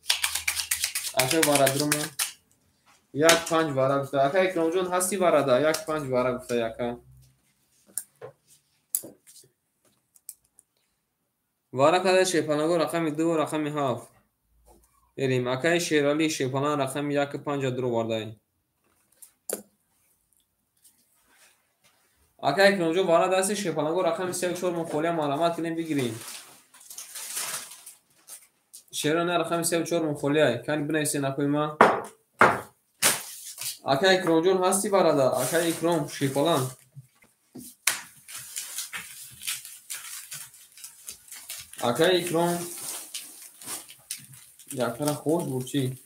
اکوی برادرمون 1 5 باره گفته اکا اکرام جون هستی برادر 1 5 باره گفته یکا باره کده شیپالانگو رقمی 2 رقمی 7 بریم اکای شیرالی شیپالان رقم 1 5 درو برده اکای اکرام جون باره دستی شیپالانگو رقم 3 و 4 مخولی معلومات کنیم بگیریم شیرانه رقم 3 و 4 مخولی کنی بنویسین اکوی ما اکای اکرام جون هستی برادر اکای اکرام شیپالان اکای اکرام یکره خوش بود چی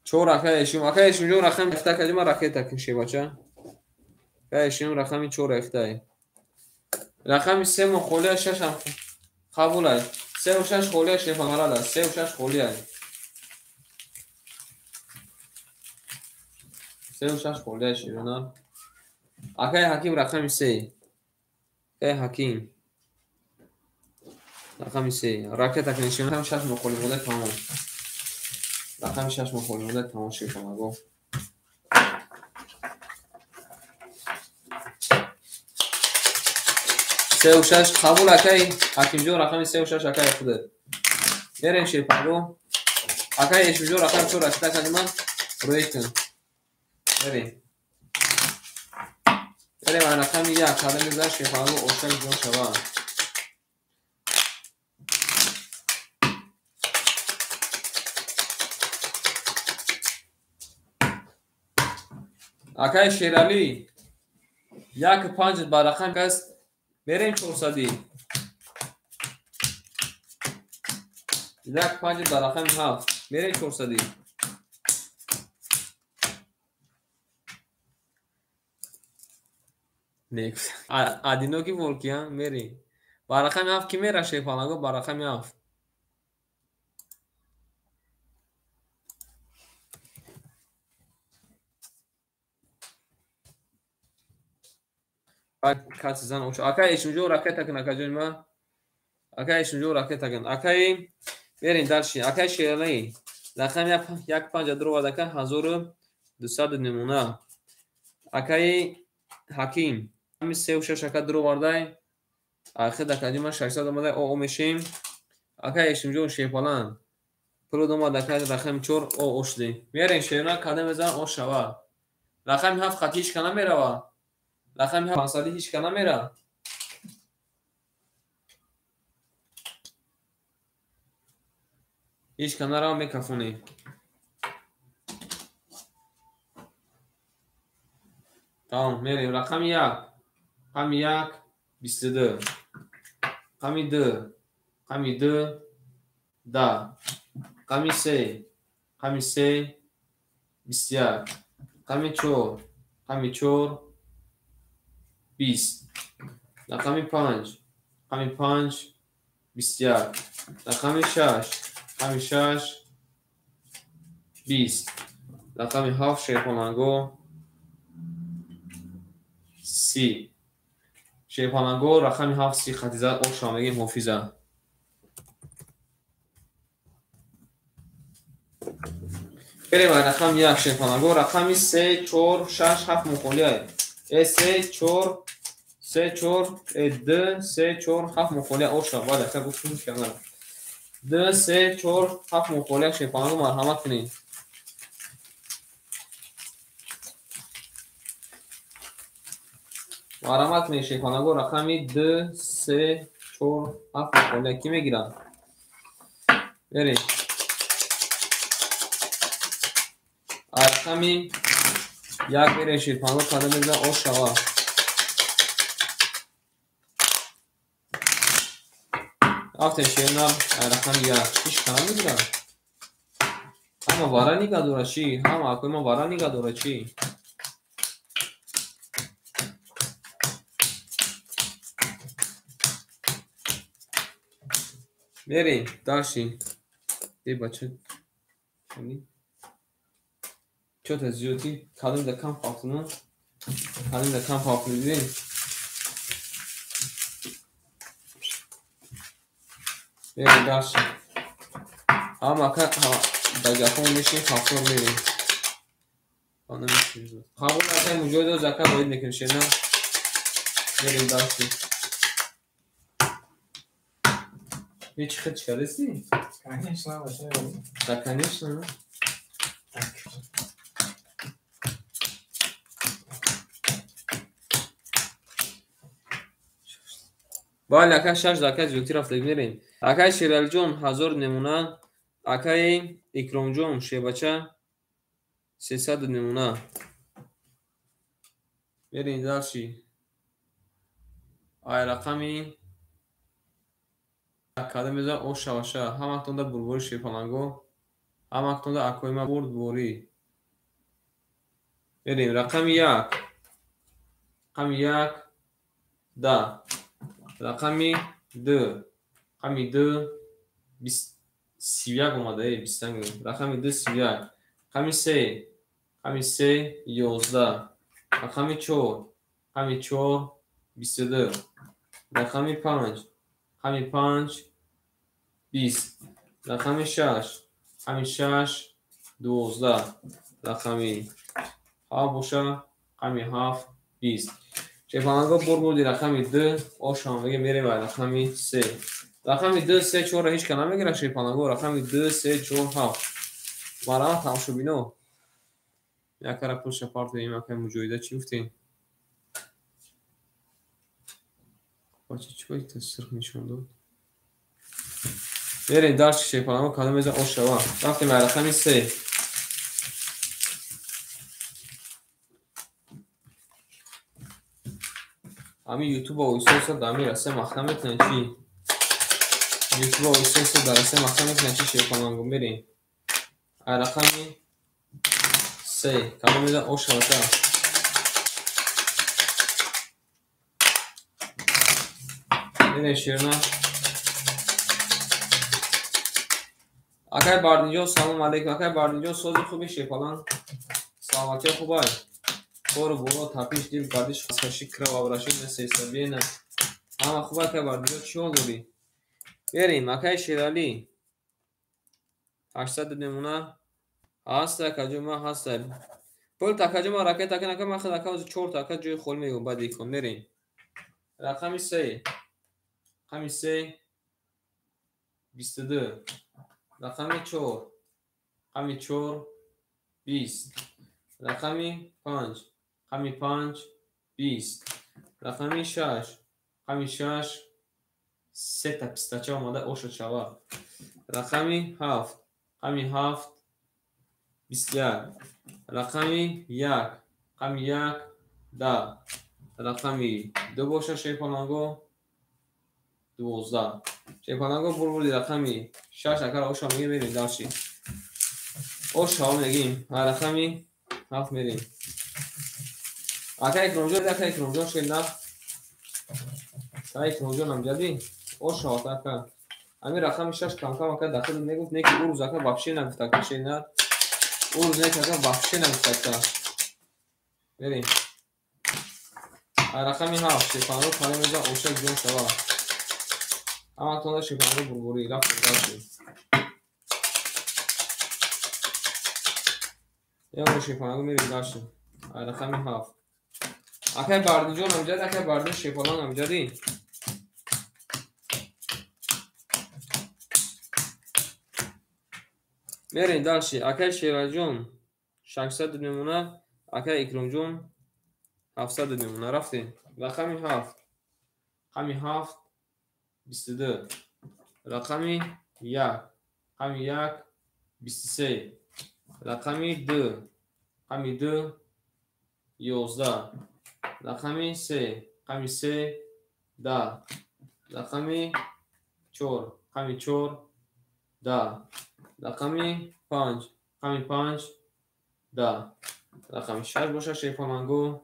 4 اکای اشون جون رقم اخته کجا ما رکه تکن شی بچه اکای اشون رقمی 4 اخته رقمی 3 مخولی 6 هم قبوله 3 و 6 خولی شیپالان 3 و 6 خولی 3 و 6 خولی شیرانه اکای حکیم رقمی 3 اکای حکیم رقمی 3 رکه تکن شیرانه هم 6 مخولی بوده تمام رقم 6 مخولی بوده تمام شیپالانگو 3 و 6 قبول اکای حکیم جون رقمی 3 و 6 اکای خوده بریم شیپالانگو اکای اشون جون رقم 4 اکتا کنی من روی کن بریم من رقمی 1 کده میزن شیپالانگو اوشک جون شوا اکای شیرالی 1 5 با رقم کست بریم 400 1 5 با رقم 7 بریم 400 نیکس ادینو کی ولکیان میری با رقم 7 کی میره شیپالانگو با رقم 7 کات زن اوچ اکای اشون جو راکت تکن اکای ما اکای اشون جو راکت تکن اکای برین درشی اکای شیرالی رقم 1 5 درو ودکه 1200 نمونه اکای حکیم می 3 و 6 اکا درو ورده اخه دکه ما 600 اومده او میشیم اکای اشون جو شیپالان پلو دوما دکه رقم 4 او اوشدی میرین شیرالی کدام بزن او شوا رقم 7 خطیش کنه میروا رقمی 500 هیچ که نمیره. هیچ که نره میکفونی. تمام میریم. رقم 1 رقم 1 22 رقم 2 رقم 2 10 رقم 3 رقم 3 21 رقم 4 رقم 4 20 رقم 5 رقم 5 21 رقم 6 رقم 6 20 رقم 7 شیپانگو 30 شیپانگو رقم 7 30 خطی زد او شامگی محفظه. بریم رقم 1 شیپانگو رقم 3 4 6 7 مخولیه 3 4 3 4 2 3 4 7 مخولیه او شامگی که گفتیم کنه 2 3 4 7 مخولیه شیپانگو مرحمت کنید. مرحمت کنید شیپانگو رقمی 2 3 4 7 مخولیه کی میگیرم. بریم رقمی 1 بریم شیپانگو کده بزن او شوا رفتن شیرنا رقم 1 هیچ کنم میگیرم. اما وارا نیگه دوره چی؟ اما اکوی ما وارا نیگه دوره چی؟ بریم داشتی ای بچه چوت از زیوتی کدوم ده کم پاکتونو کدوم ده کم پاکتونو دیدیم. بریم داشتی اما که در جفون میشیم پاکتون میریم قبول نکنه موجود دو زکر باید نکنشه نه. بریم داشتی هیچ خود چرسی؟
کنیش نباشه
کنیش نه؟ باید اکای 6 دکه زیوتی رفته میریم. اکای شیرال جون 1000 نمونه اکای اکرام جون شیبچه 300 نمونه. بریم داشتی آی رقمی کده میزه او شواشه هم اکتونده بربوری شیپانگو هم اکتونده اکوی ما برد بوری. بریم رقم 1 رقم 1 10 رقم 2 رقم 2 31 اومده 20 رقم 2 31 رقم 3 رقم 3 11 رقم 4 رقم 4 22 رقم 5 رقم 5 20 رقم 6 رقم 6 12 رقم 7 باشه رقم 7 20 شیپانگو بردی رقم 2 او شامگی میره و رقم 3 رقم 2 3 4 هیچ که نمیگیره شیپانگو رقم 2 3 4 7 مرا تماشا بینو یک کار پول شپارت دیم که مجویده چی گفتین بچه چی باید تصرف نشون داد. بریم داشت شیپانگو کدام میزه او شوا رفتیم رقم 3 همین یوتیوب و ایسوس دامی رسه مختم میتونن چی یوتیوب و ایسوس در رسه مختم میتونن چی شیپانگو بریم رقم 3 کدام میزه او شوا بریم شیرنا اکای باردینجو سلام علیکم اکای باردینجو سوزی خوبی شیپالان سلامتی خوبه برو برو تپیش دیل گردش خسکشی کرا و براشید مثل سبیه همه خوبه اکای باردینجو چی ها دوری. بریم اکای شیرالی 800 نمونه هست اکا ما هست پول تکا ما راکت اکا نکا ما خود اکا 4 تکا جوی خول میگم بعد ایکن بریم رقم 3 رقم 3 22 رقم 4 رقم 4 20 رقم 5 رقم 5 20. رقمی 6. رقمی 6 3 تا پیستاچه آماده اوشو شوا. رقمی 7. رقمی 7 21. رقمی 1. رقمی 1 10. رقمی 2 باشه شیپانانگو 12. شیپانانگو بردی رقمی 6 اگر اوشا میگه میریم داشتی اوشا میگیم رقمی 7 میریم اگر اکرامجان شد نه اکرامجان هم جدی اوشا تاکن امی رقمی 6 کم اکر داخل میگفت نیکی او روز اکر بخشی نگفت کشی نه او روز نیکی اکر بخشی نگفت میریم رقمی 7 شیپانانگو خالی میزا اوشا جون شوا اما تونه شیپانانگو بربوری رفت داشتی یه شیپانانگو میریم داشتیم رقمی 7 اکر باردی جون هم جد اکر باردی شیپانانگ هم جدی میریم داشتی اکر شیرا جون 600 میمونه اکر اکرام جون 700 میمونه رفتیم رقمی 7 رقمی 7 22 رقمی 1 رقمی 1 23 رقمی 2 رقمی 2 11 رقمی 3 رقمی 3 10 رقمی 4 رقمی 4 10 رقمی 5 رقمی 5 10 رقمی 6 باشه شیپانانگو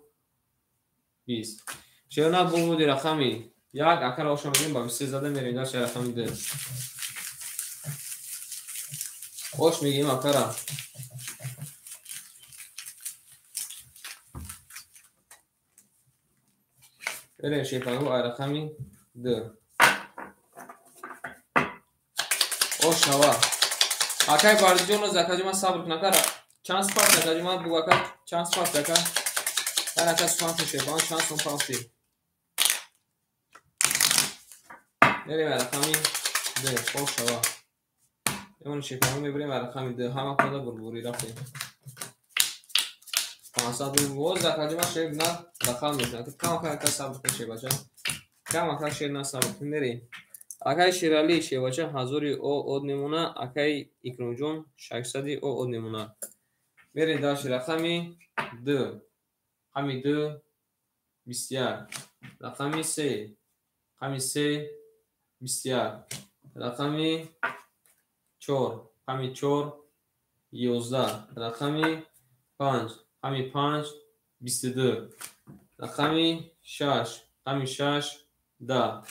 20 شیرنا بودی رقمی 1 اکر آشا میگیم با 20 زده میریم داشت رقمی 2 خوش میگیم اکرم بریم شیپانانگو رقمی 2 اوش نوا اکر باردی جون زکاجی من صبر نکر چانس پاس زکاجی من بو اکر چانس پاس زکا در اکر سوانس شیپان چانس اون پاسی میریم رقمی 2 خوش نوا اون شیپانانگو میبریم رقمی 2 همه خدا بربوری رفتیم 500 بود زکاجی من شیپ نه رقم میشنه کم اکر صبر کشی بچه کم اکر شیر نه صبر کن میریم اکای شیرالی شیوچه هزاری او اود نمونه اکای اکرامجون 600 او اود نمونه میریم داشت رقمی 2 رقمی 2 21 رقمی 3 رقمی 3 21 رقمی 4 رقمی 4 11 رقمی 5 رقمی 5 22 رقمی 6 رقمی 6 10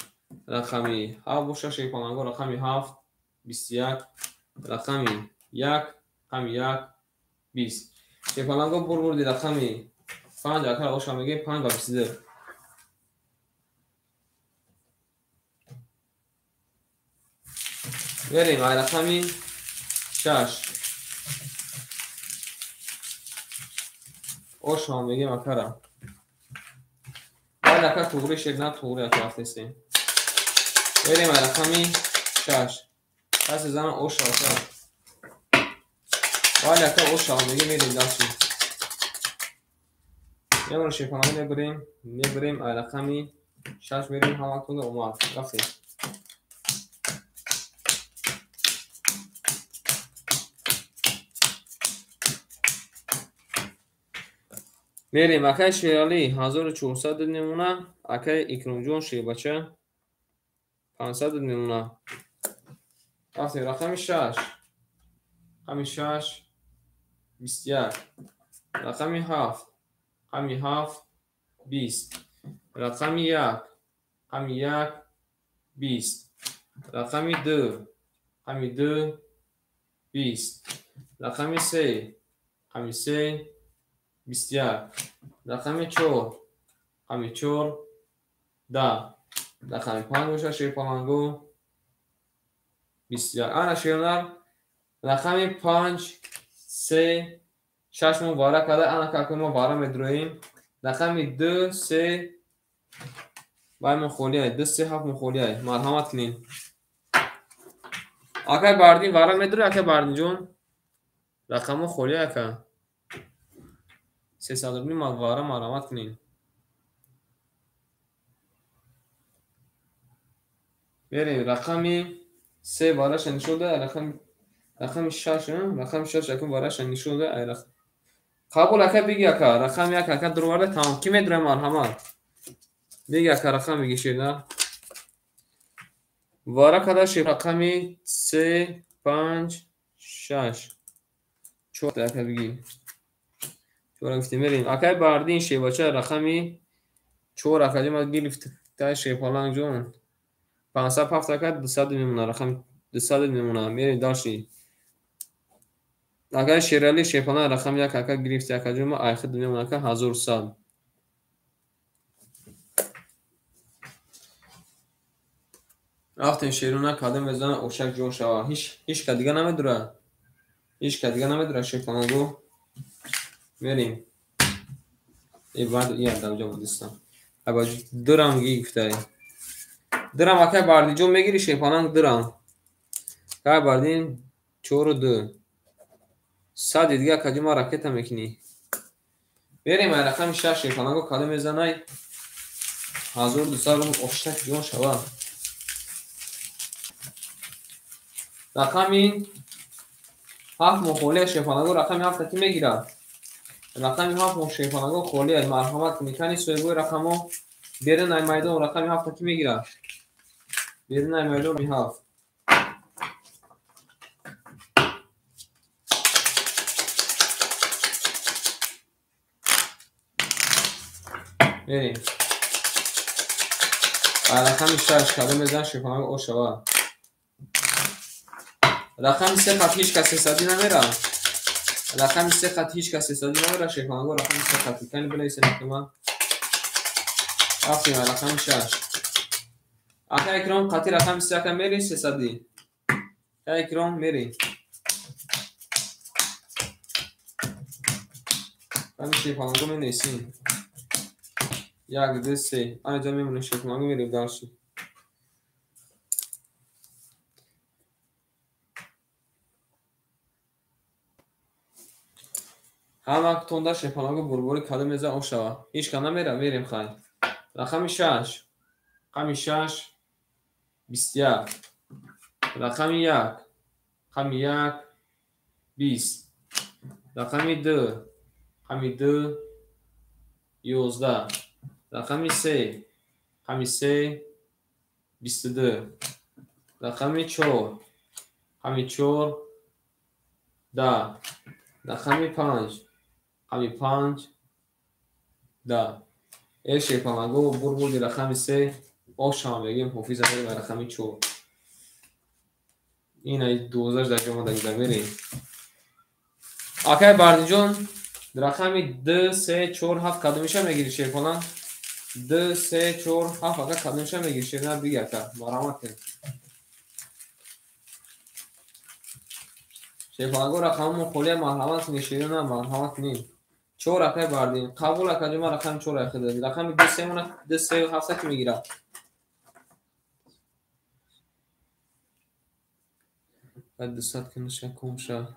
رقمی 7 باشه شیپانانگو رقمی 7 21 رقمی 1 رقمی 1 20 شیپانانگو بردی رقمی 5 اکر آشا میگه 5 و 22 بریم رقمی 6 آشا میگه اکرم باید اکر توری شد نه توری اکر افتستیم بریم رقمی 6 پس زن آشا اکر باید اکر آشا میگه میریم داشتیم یه برو شیپانانگو میبریم رقمی 6 میریم همه کنده اومد رفتیم میریم اکای شیرالی 1400 نمونه اکای اکرامجون شیبچه 500 نمونه رفتیم رقمی 6 رقمی 6 21 رقمی 7 رقمی 7 20 رقمی 1 رقمی 1 20 رقمی 2 رقمی 2 20 رقمی 3 رقمی 3 21 رقمی 4 رقمی 4 10 رقمی 5 باشه شیپانانگو 21 انا شیرنر رقمی 5 3 6 مبارک کرده انا که مبارک میدرویم رقمی 2 3 بای مخولیه 2 3 7 مخولیه مرحمت کنین اکای باردی وارا میدروی اکای باردی جون رقم خولیه اکا 300 روپی وارا مرحمت کنین بریم رقمی 3 براش نشون ده. رقم 6 رقم 6 یکم براش نشون ده. قبول اکا بگی اکا رقم یک اکا درورده تمام. کی میدونه مرحمت بگی اکا رقم میگی شیرده وارا کداش رقمی 3 5 6 4 اکا بگی 4 گفتی میریم اکا باردین شیباچه رقمی 4 اکا جمع گرفت تا شیپالان جون 507 اکا 200 میمونه رقم 200 میمونه میریم داشتی اگر شیرالی شیپالان رقم یک اکا گرفت اکا جمع ایخد میمونه که 1100 رفتیم شیرونه کدام بزنه اوشک جون شوا هیچ که دیگه نمیدونه هیچ که دیگه نمیدونه شیپالان گو میریم این بعد این ادام جا بودستم ابا درم گیفته درم اکا باردی جون میگیری شیپالان درم که باردین 4 و 2 100 دیگه که جمع رکت میکنی بریم رقم 6 شیپالان گو کدام بزنه 1200 اوشک جون شوا رقمی 7 مخوله شیپالانگو رقمی 7 کی میگیره رقمی 7 شیپالانگو خوله مرحمت میکنی سویگوی رقمو بیرون نای میدون رقمی 7 کی میگیره بیرون نای میدون می 7 بریم رقمی 6 کده میزن شیپالانگو او شوا رقمی 3 خط هیچ کسی صدی نمیره رقمی 3 خط هیچ کسی صدی نمیره شیپالانگو رقمی 3 خطی کنی بلیس نکما رفتیم رقمی 6 آخه اکرام خطی رقمی 3 کم میری 300 اکرام میری همین شیپالانگو می نیسیم یک دو سه آنجا میمونه شیپالانگو میریم داشتی همه تونده شیپالانگو بربوری کده میزه او شوا هیچ که نمیره میریم خواهی رقمی 6 رقمی 6 21 رقمی 1 رقمی 1 20 رقمی 2 رقمی 2 11 رقمی 3 رقمی 3 22 رقمی 4 رقمی 4 10 رقمی 5 رقمی 5 10 ای شیپالانگو بربوری رقمی 3 او شما بگیم حفیظ بریم رقمی 4 این ای دوزش در شما در بریم آکای باردی جون رقمی 2 3 4 7 کدومیشه میگیری شیپالان 2 3 4 7 آکا کدومیشه میگیری شیپالان بگی اکا مرامت کن شیپالانگو رقم خولی مرحمت نشیره نه مرحمت نیم 4 آکای باردی قبول اکا جمع رقم 4 اخی دادی رقمی 2 3 مونه 2 3 و 7 که میگیره بعد 200 کنشه کمشه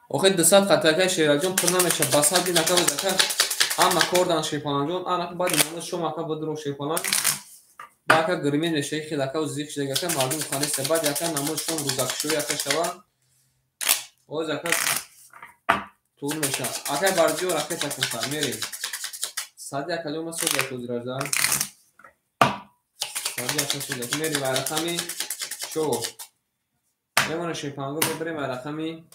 آخه 200 قطعه شیرال جون پر نمیشه بس ها دی نکه و زکر اما کردن شیپالان جون آنها باید مانده شما اکا بدرو شیپالان با اکا گرمی نشه خیلی اکا و زیخ شده اکا مردم خانه سباد اکا نمود شما روزکشوی اکا شوا و زکر طول میشه اکا بارجی و رکه تکن خواهد میریم سادی اکا جون مسود اکا زیرازدار سادی اکا سود اکا میریم رقمی شو میمونه شیپالانگو ببریم رقمی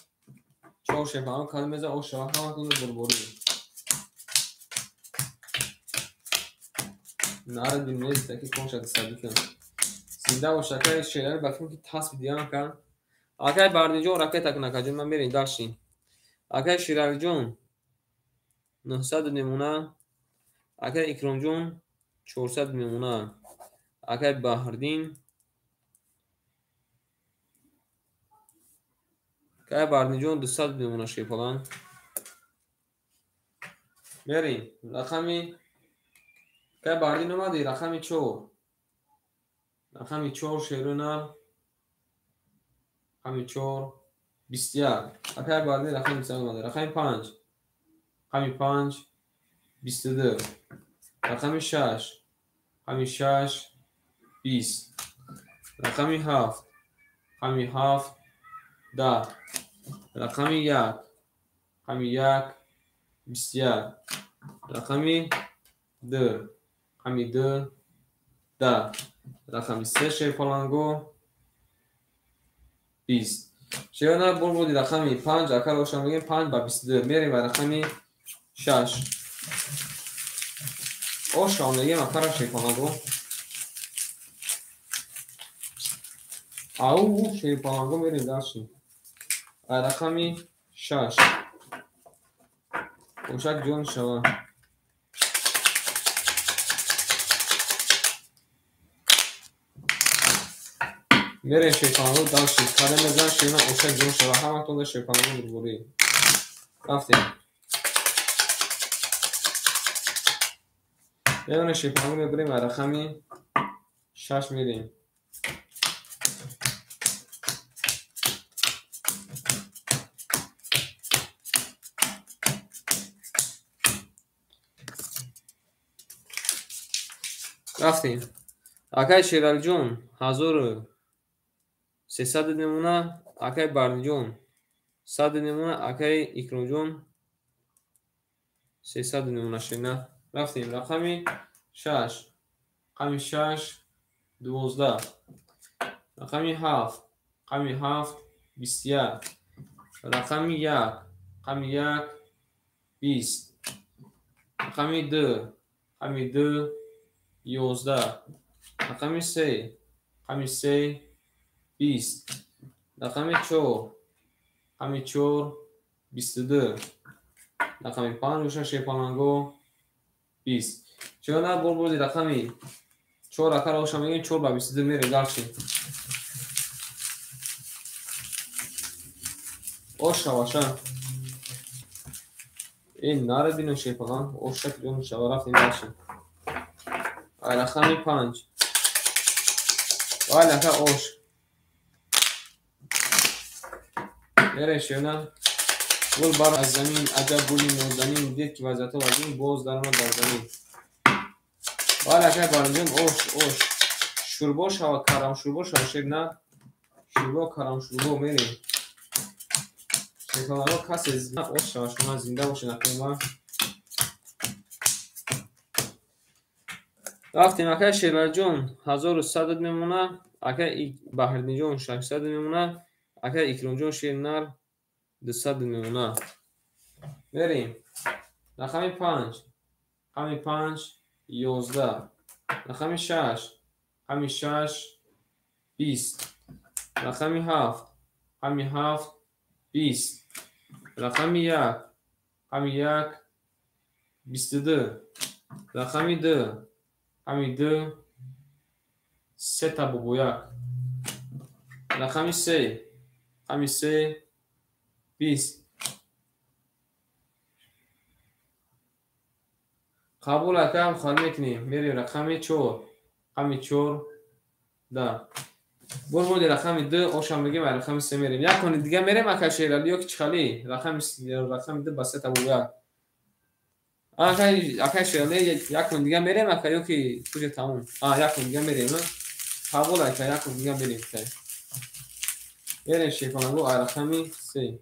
4 شیپالانگو کدوم میزه او شوا همه کنو بربوری نار دنیز تاکی کون شد سادی کن سیده و شکر شیرال بکن که تصب دیان کن آکای باردی جون رکه تکن اکا جون من میریم داشتیم آکای شیرال جون 900 میمونه آکای اکرام جون 400 میمونه آکای باردین آکای باردی جون 200 میمونه شیپالان بریم رقمی آکای باردین اومدی رقمی 4 رقمی 4 شیرونه رقمی 4 21 آکای باردین رقمی 3 اومده رقمی 5 رقمی 5 22 رقمی 6 رقمی 6 20 رقمی 7 رقمی 7 10 رقمی 1 رقمی 1 21 رقمی 2 رقمی 2 10 رقمی 3 شیپالانگو 20 شیوانا بودی رقمی 5 اکر روشن بگیم 5 با 22 میریم و رقمی 6 روشن بگیم اکر شیپالانگو او شیپالانگو میریم داشتیم و رقمی 6 اوشک جون شوا میریم شیپالانگو داشتیم قدم بزن شیوانا اوشک جون شوا همه تون شیپالانگو بودی رفتیم میریم شیپالانگو میبریم و رقمی 6 میریم رفتیم اکای شیرال جون 1300 نمونه اکای بارد جون 100 نمونه اکای اکرم جون 300 نمونه شینا رفتیم رقمی 6 رقمی 6 12 رقمی 7 رقمی 7 21 رقمی 1 رقمی 1 20 رقمی 2 رقمی 2 11 رقمی 3 رقمی 3 20 رقمی 4 رقمی 4 22 رقمی 5 روشن شیپالانگو 20 چون بودی رقمی 4 اکر روشن بگیم 4 با 22 میره دارچی شواشا این نردین شیپالان اوشک جون شوا رفتیم دارچی رقمی 5 وای لکه اوش میره شیونا گل بار از زمین عجب بولی نوزنین دید که وزت و وزین بوز در ما در زمین وای لکه بارنجون اوش شوربو شوا کرم شوربو شوا شیر نه شوربو کرم شوربو میریم شیپالانگو کسی زنده اوش شوا شما زنده باشین اکنون ما رفتیم اکای شیرال جون 1100 میمونه اکای بحردین جون 600 میمونه اکای اکرم جون شیر نر 200 میمونه بریم رقمی 5 رقمی 5 11 رقمی 6 رقمی 6 20 رقمی 7 رقمی 7 20 رقمی 1 رقمی 1 22 رقمی 2 رقمی 2 3 تا بو 1 رقمی 3 رقمی 3 20 قبول اکم خالی میکنیم میریم رقمی 4 رقمی 4 ده بودی رقمی 2 اوشم بگیم و رقمی 3 میریم یک کنید دیگه میریم اکا شیرالی یا که خالی رقمی 2 بسته تا بو اکا شیرالی یک کنید دیگه میریم اکا یا که کجا تموم یک کنید دیگه میریم قبول اکا یک کنید دیگه میریم میریم شیپالانگو رقمی 3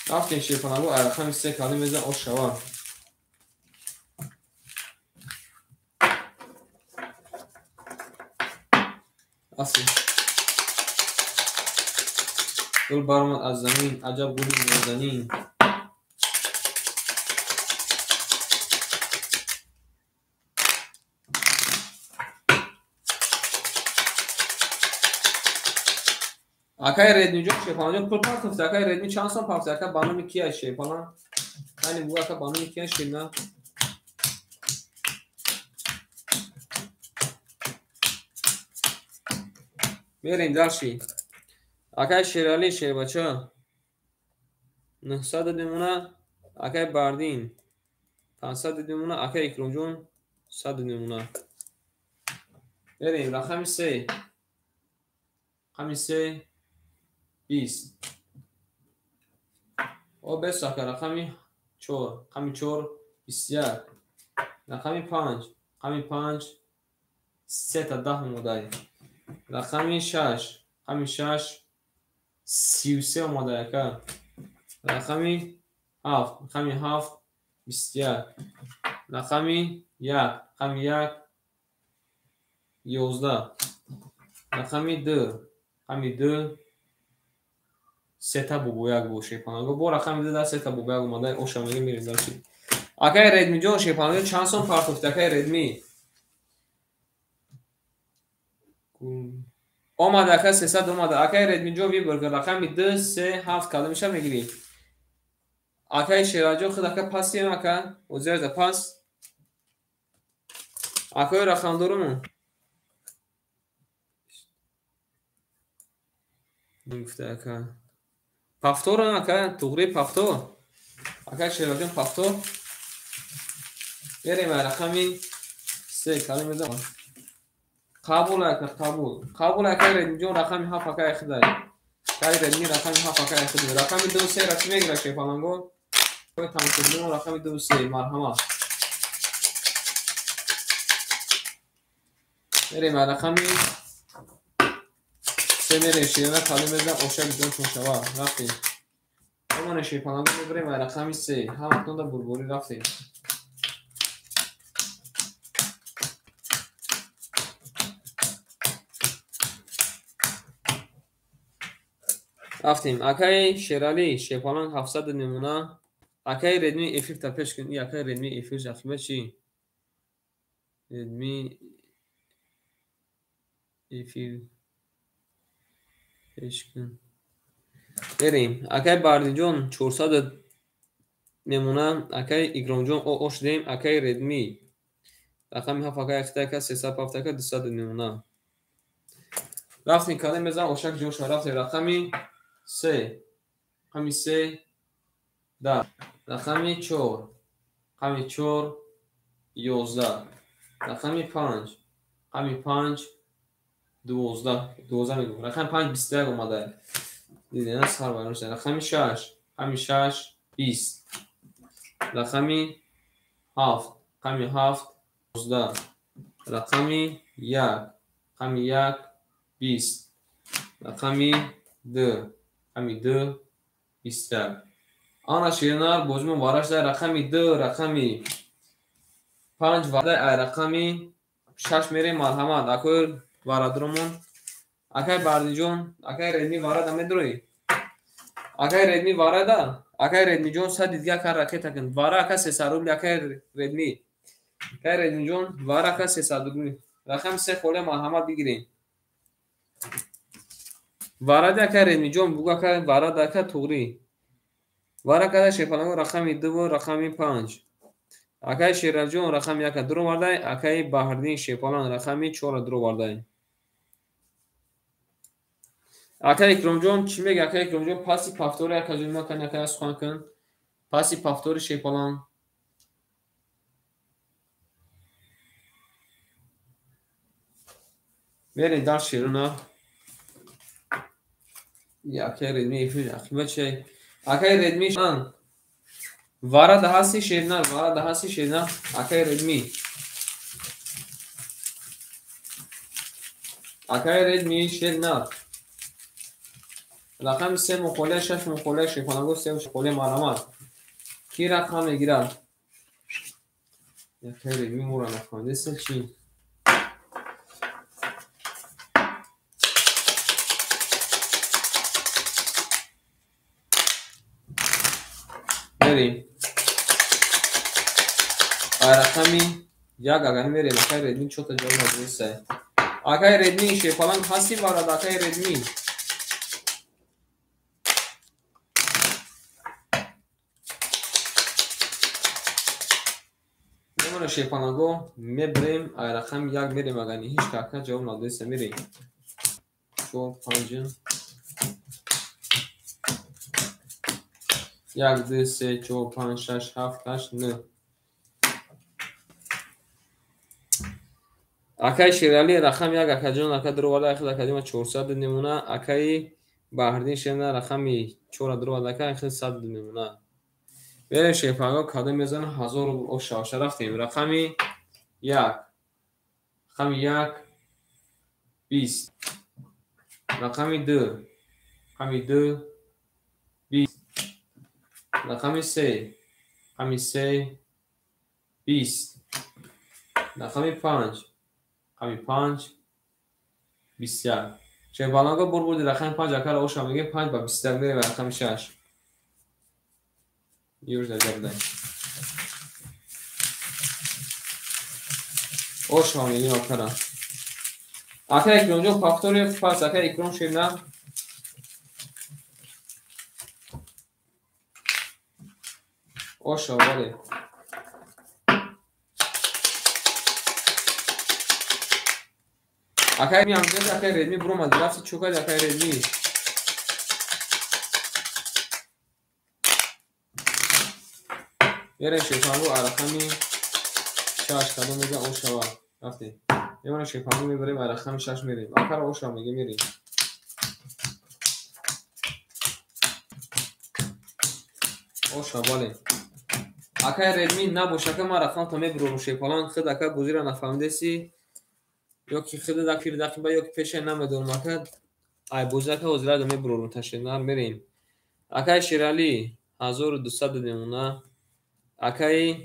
رفتیم شیپالانگو رقمی 3 خالی میزن او شوا رفتیم گل برآمد از زمین عجب بودی نازنین اکای ردمی جو شیپالان پول پاک کنفت اکای ردمی چند سال پاک اکای بانومی کیه شیپالان یعنی بو اکای بانومی کیه شینا میریم داشی اکای شیرالی شیر بچه 900 نمونه اکای باردین 500 نمونه اکای اکرم جون 100 نمونه میریم رقمی 3 رقمی 3 20 او بسا که رقمی 4 رقمی 4 21 رقمی 5 рақами 5 3 та 10 омодаи. рақами 6 рақами 6 33 омодаяка. рақами 7 рақами 7 21. рақами 1 рақами 1 11. рақами 2 рақами 2 3 бубу 1 бу шепанаго. Бо рақами 2 3 бубу 1 омодаи оша мега мирем даши. Акай Редмиҷон шепанаго чанд сом партофт акай Редми? омада ака 300 омада. акай Редмиҷон вибурга рақами 2 3 7 када меша мегирӣ. акай Шераҷон худ ака пас ем ака озерда пас. акай рақамдорумон гуфта ака пафторон ака туғри пафтор. акай Шераҷон пафтор. берем рақами 3 када медам. қабул ака қабул. қабул акай Редмиҷон рақами 7 акай хидай. акай Редми рақами 7 акай хидай. рақами 2 3 ра чӣ мегира шепаланго? тамшидно рақами 2 3 марҳамат. берем рақами 3 мерем ширина калим мезам ошак ҷон чун шава. рафтем. омона шепаланго мебарем рақами 3 ҳаматонда бурбурӣ рафтем. рафтем. акай Шералӣ шепаланг 700 намуна. акай Редми эфир та пеш кун. и акай Редми эфир ақиба чӣ? Редми эфир пеш кун. берем. акай Бардиҷон 400 намуна. акай Игромҷон ошдем. акай Редми рақами 7 акай хитака 307 ака 200 намуна. рафтем кале мезан ошак ҷоша рафтем. рақами 3 рақами 3 да. рақами 4 рақами 4 11. рақами 5 рақами 5 12 мегӯям. рақами 5 21 омада. дидена сар барош. рақами 6 рақами 6 20. рақами 7 рақами 7 11. рақами 1 рақами 1 20. рақами 2 рақами 2 21. ана ширинар бозмон вараш дай рақами 2 рақами 5 вадай ай рақами 6 мерем марҳамат. акой варадромон акай Бардиҷон акай Редми варада медурӣ? акай Редми варада. акай Редмиҷон 100 дидга ака ракета кун. вара ака 300 рубли акай Редми. акай Редмиҷон вара ака 300 рубли. рақами 3 холе марҳамат бигирем. варади акай Редмиҷон бугу акай варада ака туғри. вара када шепанаго рақами 2 рақами 5. акай Шераҷон рақами 1 дуро вардай. акай Баҳрдин шепалан рақами 4 дуро вардай. акай Икромҷон чӣ мега? акай Икромҷон паси пафтори акаҷон кани акай сухан кун. паси пафтори шепалан. берем дар ширина. акай Редми эфир ақиба чӣ? акай Редми шан варада ҳасти ширина. варада ҳасти ширина акай Редми. акай Редми ширина. рақами 3 мухолия 6 мухолия шепанаго 3 мухолия марҳамат. ки рақам мегирад? акай Редми мора нафаҳмидеса чӣ? берем. ай рақами 1 агар мерем акай Редми чота ҷавоб надиса. акай Редми шепаланг ҳасти варада акай Редми. мемона шепанаго мебарем. ай рақами 1 мерем агар ҳеҷ ака ҷавоб надиса мерем. 4 5 1 2 3 4 5 6 7 8 9. акай Шералӣ рақами 1 акаҷон ака дуро варда ахил академа 400 намуна. акай Баҳрдин шена рақами 4 дуро варда ака ахил 100 намуна. берем шепанаго када мезана 1000 рубл оша рафтем. рақами 1 رقم 1 20. رقم 2 رقم 2 20. رقم 3 رقم 3 20. رقم 5 رقم 5 21. چه بالانگا بردی رقم 5 اکر اوشا میگه 5 با 20 میره و رقم 6 یوز دادم اوشا میگه اکر اکر اکرونجو فاکتوری پس اکر اکرون شینا اوشا ولی اکر می همجاز اکر ردمی برو مدرسه چوکای اکر ردمی یه شیفانگو رقم 6 کدوم میگه اوشا رفتیم یه من شیفانگو میبریم و رقم 6 میریم اکر اوشا میگه میریم اوشا ولی اکر ردمی نباشه که ما رقم تا میبرو شیفالان خود اکر بوزیر نفهمیده سی یا کی خود دکتر دکتر با یا کی پیش نمیدونم اکر ای بوزه که وزیر دو میبرو تشنار میریم اکر شیرالی 1200 دیمونه اکر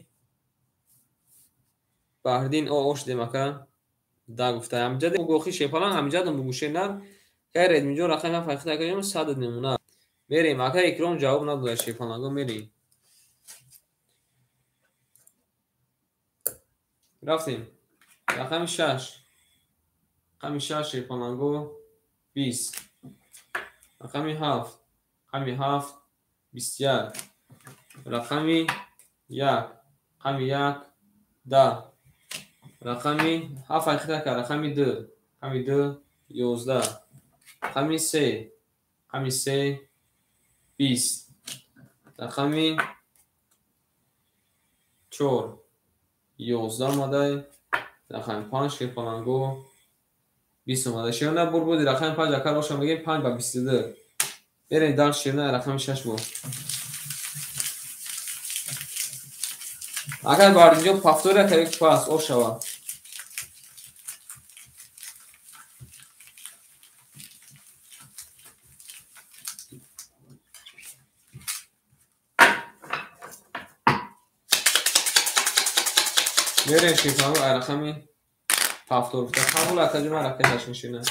بهردین اوش دیمکه دا گفته امجد گوخی شیفالان امجد بگوشه نر که ردمی جو رقم فایخته اکر 100 دیمونه میریم اکر اکرام جواب نداده شیفالانگو میریم رفتیم رقم 6 رقم 6 شیفالانگو 20. رقم 7 رقم 7 21. رقم 1 رقم 1 10. رقم 7 اخیره که رقم 2 رقم 2 11. رقم 3 رقم 3 20. رقم 4 11 آمده. رقم 5 که فلانگو 20 آمده. شیرونه بر بودی رقم 5 اکر باشم بگیم 5 با 22. بریم در شیرونه رقم 6 بود. اگر بار اینجا پافتوره که یک پاس او شود میریم شیفانگو رقمی پافتور قبول اکادمی رکتش میشینه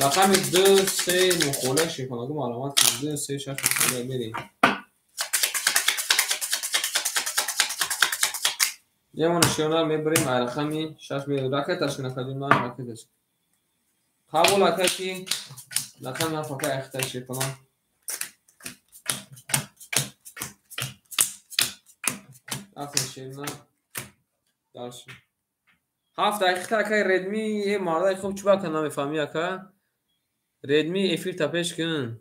رقم 2 3 مخوله شیفانگو معلومات 2 3 6 مخوله میریم یه من شیرونه میبریم رقمی 6 میریم رکتش کنه اکادمی رکتش قبول اکادمی رقم نفقه اختر شیفانگو رقم شیرونه دارشیم 7 دقیقه که ردمی یه مارده خوب چوبا که نمیفهمی که ردمی افیر تپش کن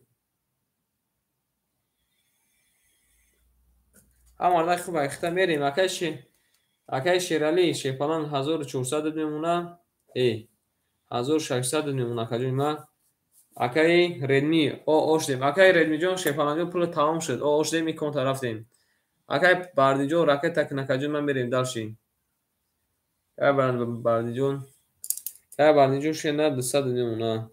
هم مارده خوب اخته میریم اکای شیرالی شیپالان 1400 میمونه 1600 میمونه کجوی ما اکای ردمی اوش دیم اکای ردمی جون شیپالان جون پول تمام شد اوش دیم میکن رفتیم اکای باردی جون راکت تک نکجوی ما میریم دالشیم اکای باردی جون شینا 200 میمونه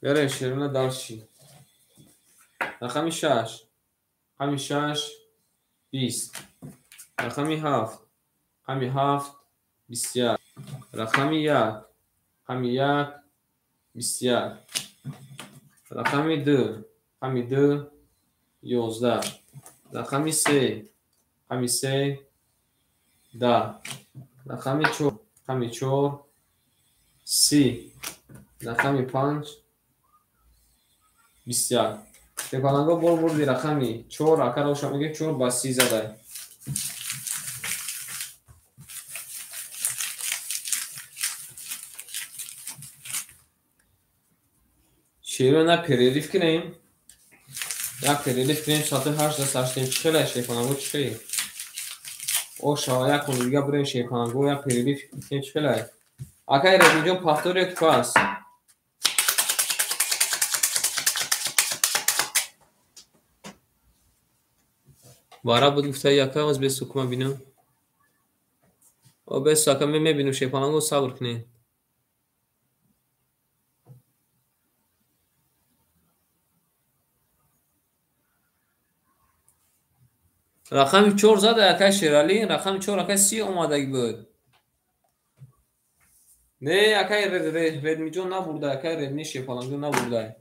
بریم شیرونه دالشیم رقم 6 رقم 6 20. رقم 7 رقم 7 21. رقم 1 رقم 1 21. رقم 2 رقم 2 11. رقم 3 رقم 3 10. رقم 4 رقم 4 30. رقم 5 21. تکانگا بردی رقمی 4 اکر روشا میگه 4 با 30 زده شیرونه پریلیف کنیم یک پریلیف کنیم ساعت 8 ساعت چله شیفانگو چه او شاید کنیم دیگه بریم شیفانگو یک پریلیف کنیم چله اکای رزیجون پافتور یک پاس بارا بود گفته یکا از 20 کما بینم او 20 کما میبینم شیپالانگو صبر کنین رقم 4 زده یکا شیرالی رقم 4 یکا 30 اومدگی بود نه یکا ردمی جون نبرده یکا ردمی شیپالانگو نبرده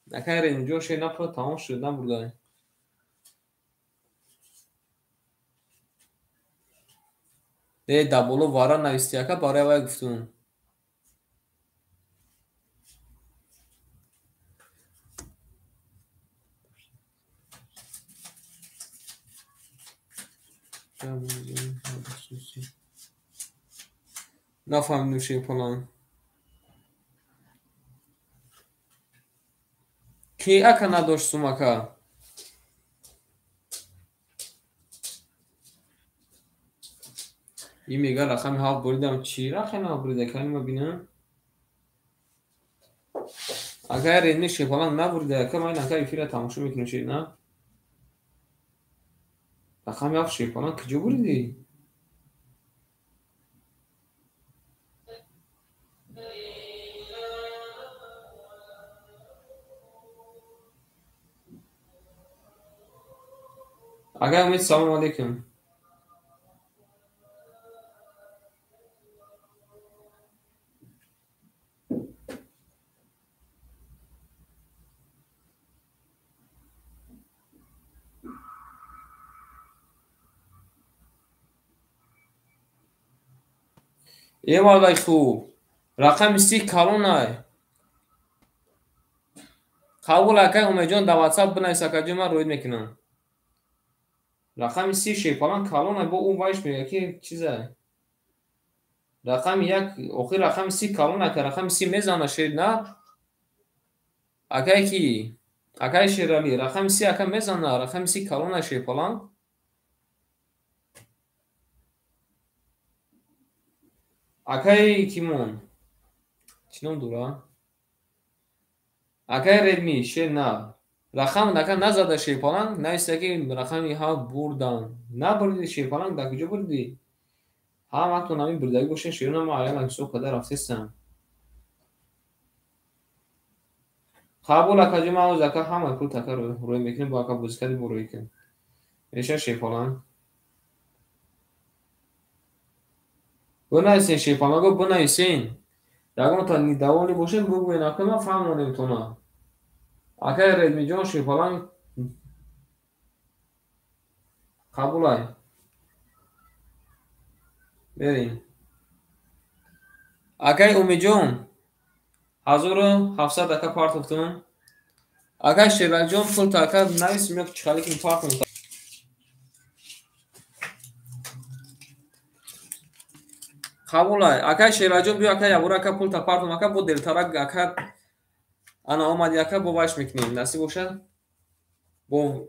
یکا ردمی جون شیر نپرد تمام شد نبرده نه دبولو وارا نویستی یکا برای وای گفتون نفهمیدم شیپالانگ کی اکا نداشت سومکا این میگه رقم 7 بریدم چی رقم 7 بریده کنیم ما بینم اگر ردمی شیپالانگ نبریده که من اکا فیل تماشا میکنم شید نه رقم 7 شیپالانگ کجا بریدی اگر امید سلام علیکم یه مردای خوب رقم 30 کلونای قبول اکا امید جان در واتساپ بنویس اکا جو من روید میکنم رقم 30 شیپالانگ کلونای با اون وایش میگه که چیزه رقم 1 آخر رقم 30 کلونای که رقم 30 میزنه شید نه اکای کی اکای شیرالی رقم 30 اکا میزنه رقم 30 کلونای شیپالانگ اکای کیمون چنون دورا اکای ردمی شیر نه رقم نکن نزده شیپالانگ نایسته که رقمی ها بردن نبردی شیپالانگ در کجا بردی ها وقت نمی بردگی باشه شیرون ما علیه مکسو قدر رفتستم قبول اکا جو ما اکا همه کل تکر روی میکنیم با اکا بزکردی بروی کن میشه شیپالانگ بنایسین شیپالانگو بنایسین داگم تا نیدوانی باشین بگوین اکا ما فهمونیم تو نه اکای ردمی جان شیپالانگ قبول های بریم اکای امید جان 1700 اکا پارت افتون اکای شیرالی جان پول تا اکا نویسیم یک چخالی که پارت افتون قبول های اکای شیرالی جان بیا اکای یابور اکا پول تا پارت اکا با دلترک اکا انا آمدی اکا با وایش میکنیم نصیب باشد با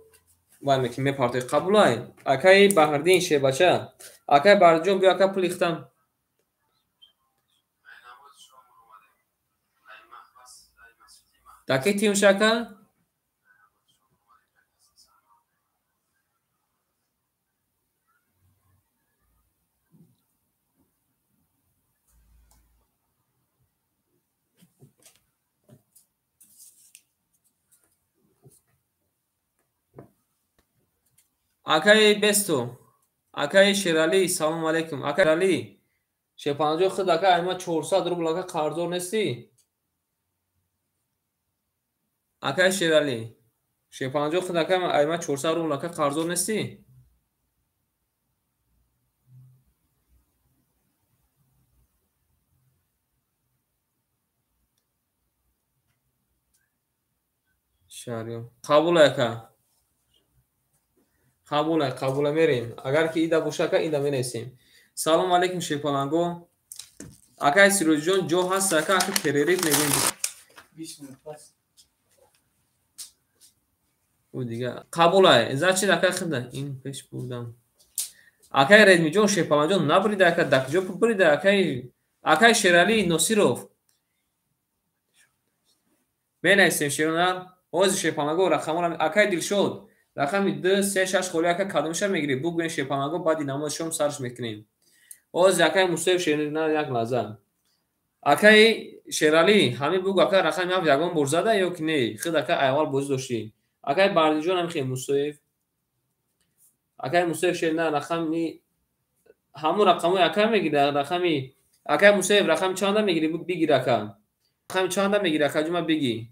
وای میکنیم میپارتی قبول های اکای بهردین شه بچه اکای بهردین جان بیا اکا پول اختم دکی تیم شکل اکای بستو اکای شیرالی سلام علیکم اکای شیرالی شیپالانجو خود اکا ایما 400 روبل اکا قرضور نیستی اکای شیرالی شیپالانجو خود اکا ایما 400 روبل اکا قرضور نیستی شهریو قبول اکا قبول میریم اگر که ایده باشه اکا ایده می نیستیم سلام علیکم شیپالانگو اکای سیروز جون جو هست اکا کریریت میگیم 20 minut پس او دیگه قبول ازا چی اکا خدا این پیش بودم اکای ردمی جون شیپالانجو نبریده اکا دکجو بریده اکای شیرالی نصیروف بنویسیم شیرونر اوز شیپالانگو رقمون اکای دل شد رقم 2 3 6 خورده که کدومش میگیری بگوین شیپانگو بعد نمازشون سرش میکنیم از یکای مصیب شیرینه یک لحظه اکای شیرالی همین بگو اکای رقم هم یگان برزده یا که نه خود اکای اول بازی داشتی اکای بردیجان هم خیلی مصیب اکای مصیب شیرینه رقم نی همون رقمو اکای میگیره رقمی اکای مصیب رقم چند میگیری بگیر اکای رقم چند میگیره اکای جمع بگی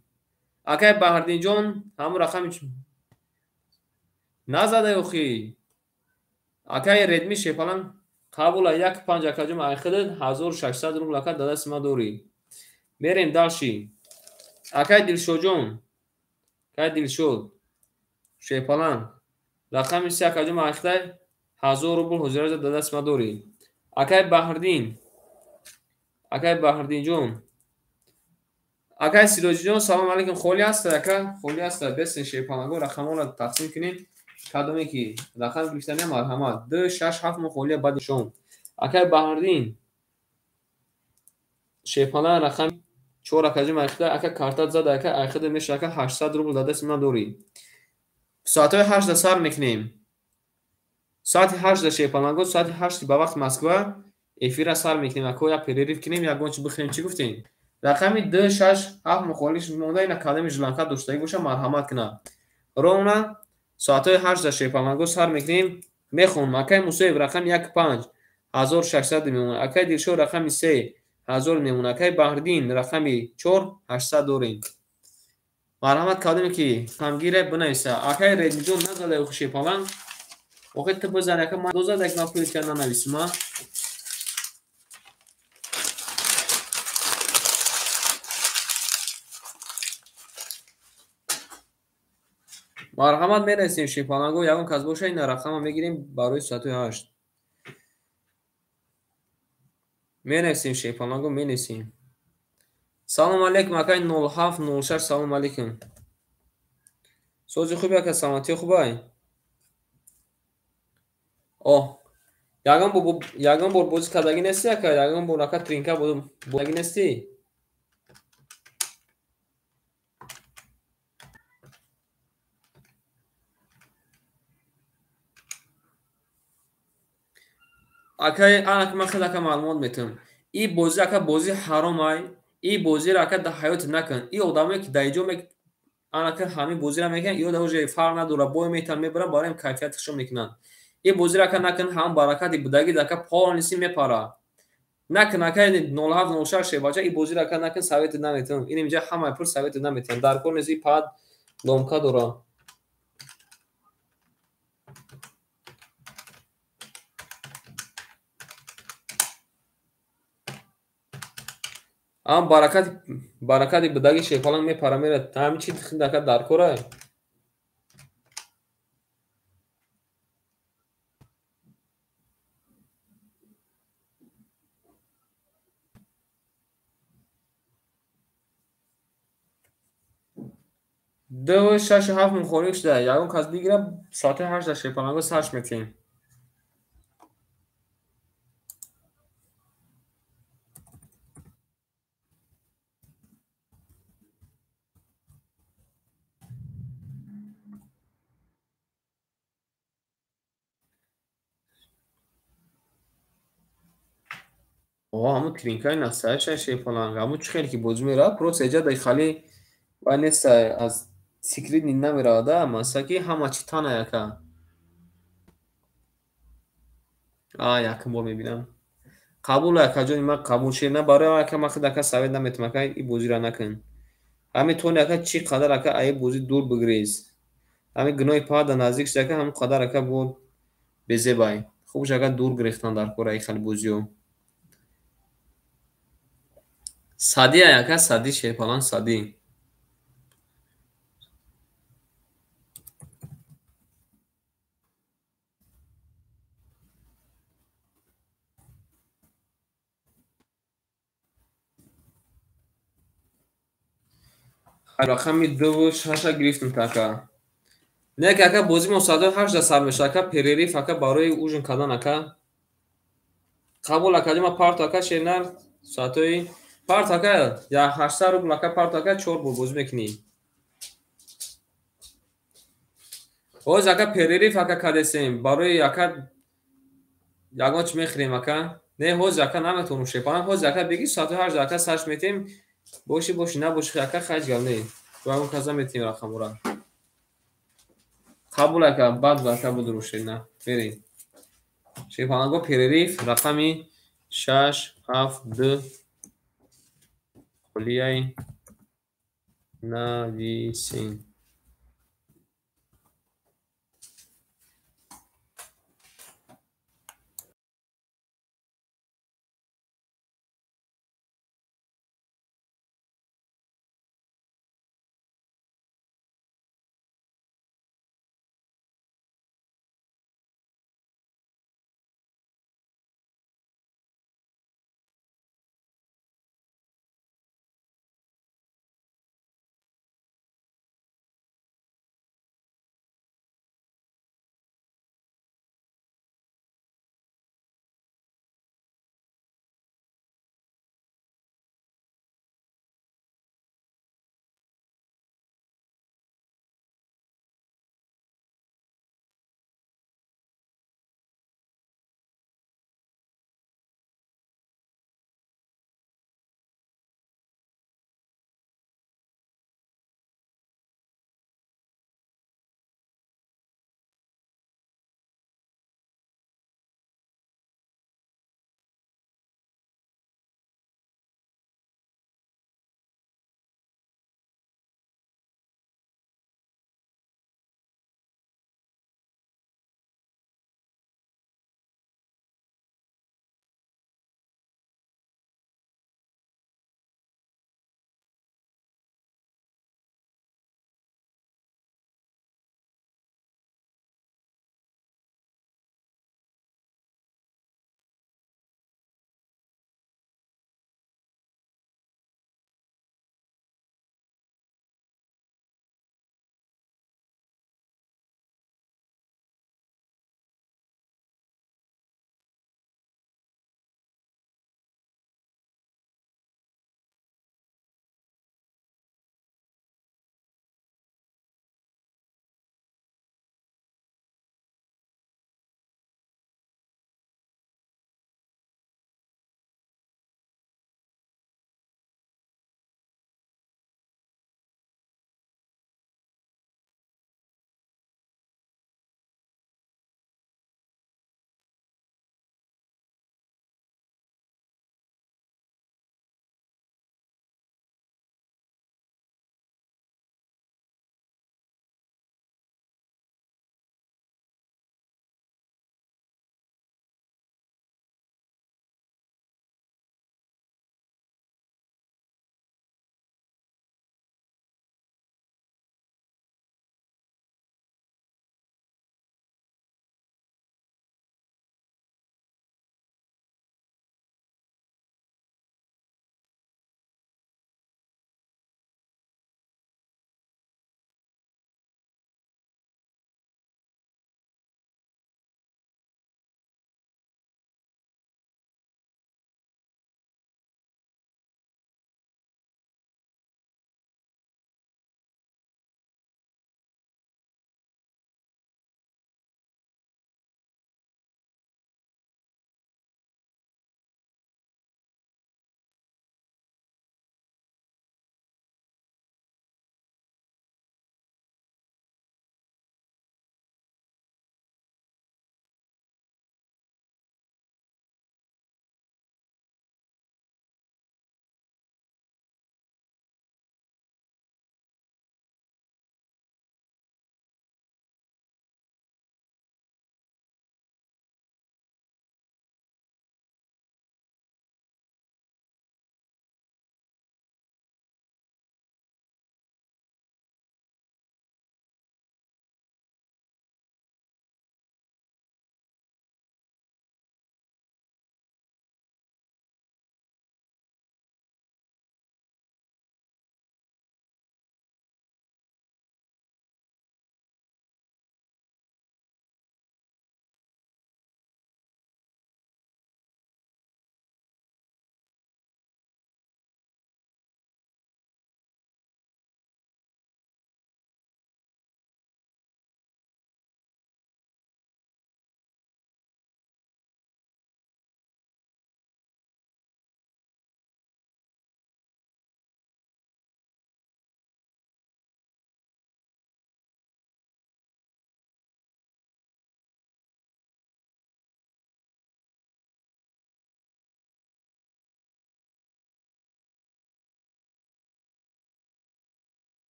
اکای بهردینجان همون رقم نزده اخی اکای ردمی شیپالان قبول یک پنج اکاجم اخید 1600 روبل اکا دست ما دوری بریم دالشی اکای دلشوجون اکای دلشود شیپالان رقم سی اکاجم اخید 1000 روبل حضور دست ما دوری اکای بهردین جون اکای سیروجی جون سلام علیکم خولی هست اکا خولی هست بس شیپالانگو رقم را تقسیم کنیم کدومی کی رقم گرفتنی مرحمت 2 6 7 مخولی بعد شون اکای بهردین شیپالان رقم 4 اکاجم اخید اکا کارتات زد اکا اخید میشه اکا 800 روبل دست ما دوری ساعتهای 8 سر میکنیم ساعت 8 شیپالانگو ساعت 8 به وقت مسکو افیر سر میکنیم اکو یا پریریف کنیم یا گونچ بخوریم چی گفتین رقمی 2 6 7 مخالیش مونده این اکادمی ژلانکا داشتگی باشه مرحمت کنه رونا ساعتهای 8 شیپالانگو سر میکنیم میخون اکای مصیب رقم 1 5 1600 میمونه اکای دلشو رقم 3 1000 میمونه اکای بهردین رقم 4 800 دوریم مرحمت کادمی که همگیره بنویسه اکای ریدمیجون نزده او شیپالان وقت بزنه که من دوزه دیگه نپوید که ننویسم مرحمت میرسیم شیپالانگو یکم کس باشه این رقم هم میگیریم برای ساعت 8 میرسیم شیپالانگو میرسیم سلام علیکم اکای 07 06 سلام علیکم سوزی خوبی که سلامتی خوبه اوه یگان بار بازی کردگی نیستی اکا یگان بار اکا ترینکا بودگی نیستی اکای آن که من خیلی اکا معلومات میتونم این بازی اکا بازی حرام های این بازی را اکا در حیات نکن این آدمی که در اینجا آن که همین بازی را میکنن یا در اوجه فرق نداره بای میتن میبرن برای این کیفیتشو میکنن این بازی را که نکن هم برکتی بودگی در که پا نیستی میپره نکن اکای 07 06 بچه این بازی را که نکن ثابت نمیتونم این اینجا همه پر ثابت نمیتونم در کل نزی پاد لومکا داره ام برکت بدگی شیپالان میپره میره همین چی دکت در کوره دو شش هفت مخوری شده یکم کس بگیره ساعت 8 شیپالانگو سرش میتیم اوه همون ترینکای نستایش شیپالانگ همون چه خیلی که بوز میره پروس ایجا دای خالی و نیست از سیکرید نینه میره ده مساکی همه چی تانه یکا یکم با میبینم قبول یکا جانی من قبول شیر نه برای یکا من خود یکا ثابت نمیتونم که این بوزی را نکن همین تون یکا چی قدر یکا ای بوزی دور بگریز همین گناه پا نزدیک شده که همین قدر یکا بود بزیبای خوبش یکا دور گرفتن در کوره ای خیلی بوزیو سادی یکا سادی شیپالان سادی رقمی دو شش گرفتم کاکا نه کاکا بازی مصادف 8 سر میشه که پریری فقط برای اوجن کردن اکا قبول اکا ما پارت اکا شینر ساعتای پارت اکا یا 800 روبل اکا پارت اکا 4 بول بازی میکنی ҳоз ака перерив ака кадесем барои ака ягон чӣ мехӯрем ака. Не ҳоз ака наметавонам шепанам. ҳоз ака биги соати 8 ака сарч метем. Боши набоши ака хаҷ гап не. Вагон каза метем рақамура. Қабул ака бад ака будурушед на. Берем. Шепанаго перерив рақами 672 қолияи нависем.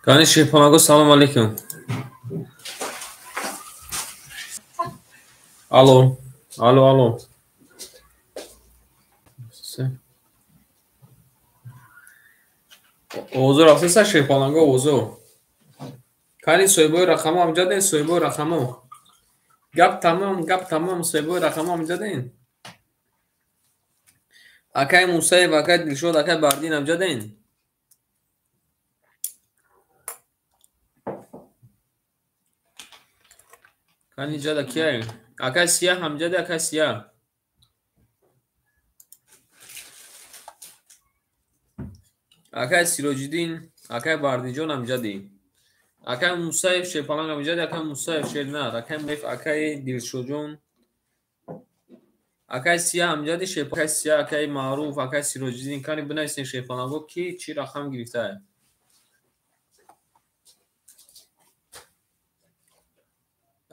Kani Şehpanago salam aleyküm. Alo. Alo alo. Oğuzur afisa Şehpanago oğuzur. Kani soyboy rakamı amca deyin soyboy rakamı. Gap tamam soyboy rakamı amca deyin. Akay Musa'yı vakay Dilşod akay Bardin amca deyin. Kani Cada kiye? Akay siyah amca de akay siyah. Akay Sirocidin akay Bardijon amca deyin. Akay Musa'yı Şehpalan amca de akay Musa'yı Şehnar. Akay Mef akay Dilşodjon. Akay siyah amca de Şehpalan. Akay siyah akay Maruf akay Sirocidin. Kani buna isin Şehpalan ki çi rakam girifte.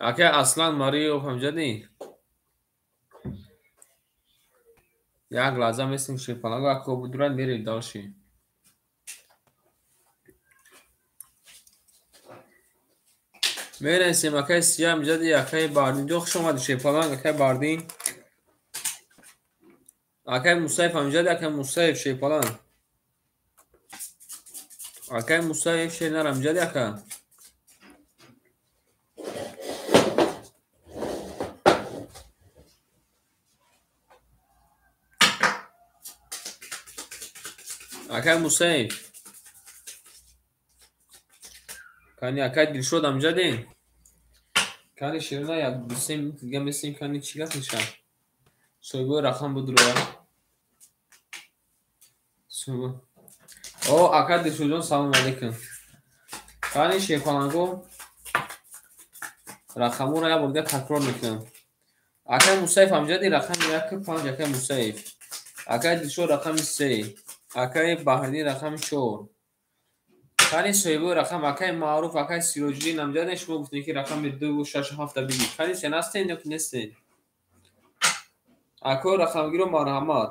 Akay Aslan Mariyo amca deyin. Jak lazım isin Şehpalan akko buduran beri dalşi. Meğerse akay siyah amca de akay Bardin. Yok şoma Şehpalan akay Bardin. Akay Musa'yı amca de akay Musa'yı Şehpalan. Akay Musa'yı Şehnar amca de akay. Akay Musa'yı. Kani akay Dilşod amca deyin. Kani şirina ya bilsem gelmesin kani çiğat nişan. Soygu rakam budur ya. Soygu. O akay Dilşod'un salam aleyküm. Kani Şehpalango rakamı oraya burada takrar mekan. Akay Musa'yı amca deyin rakam ya 45 akay Musa'yı. Akay Dilşod rakam 3. Akay Bahri rakam 4. کانی سویبو رقم اکای معروف اکای سیروجی نامزد شما گفتین که رقم 2 و 6 و 7 بگید کانی سه نستین یا که نستین اکو رقم گیرو مرحمت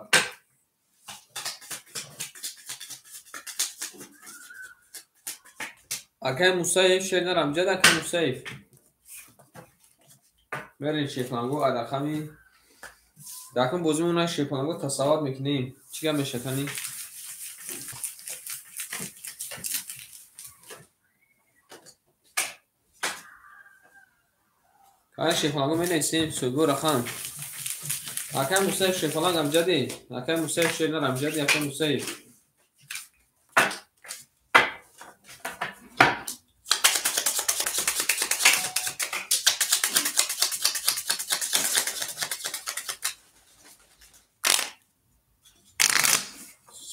اکای مصیف شیر نامزد اکای مصیف برین شیفانگو رقمی دکن بازیمون شیفانگو تصاوت میکنیم چیکار میشه کنی کانی شیفانگو مینیسیم سویبو رقم اکای مصیف شیفانگ امجدی اکای مصیف شیر نامزد اکای مصیف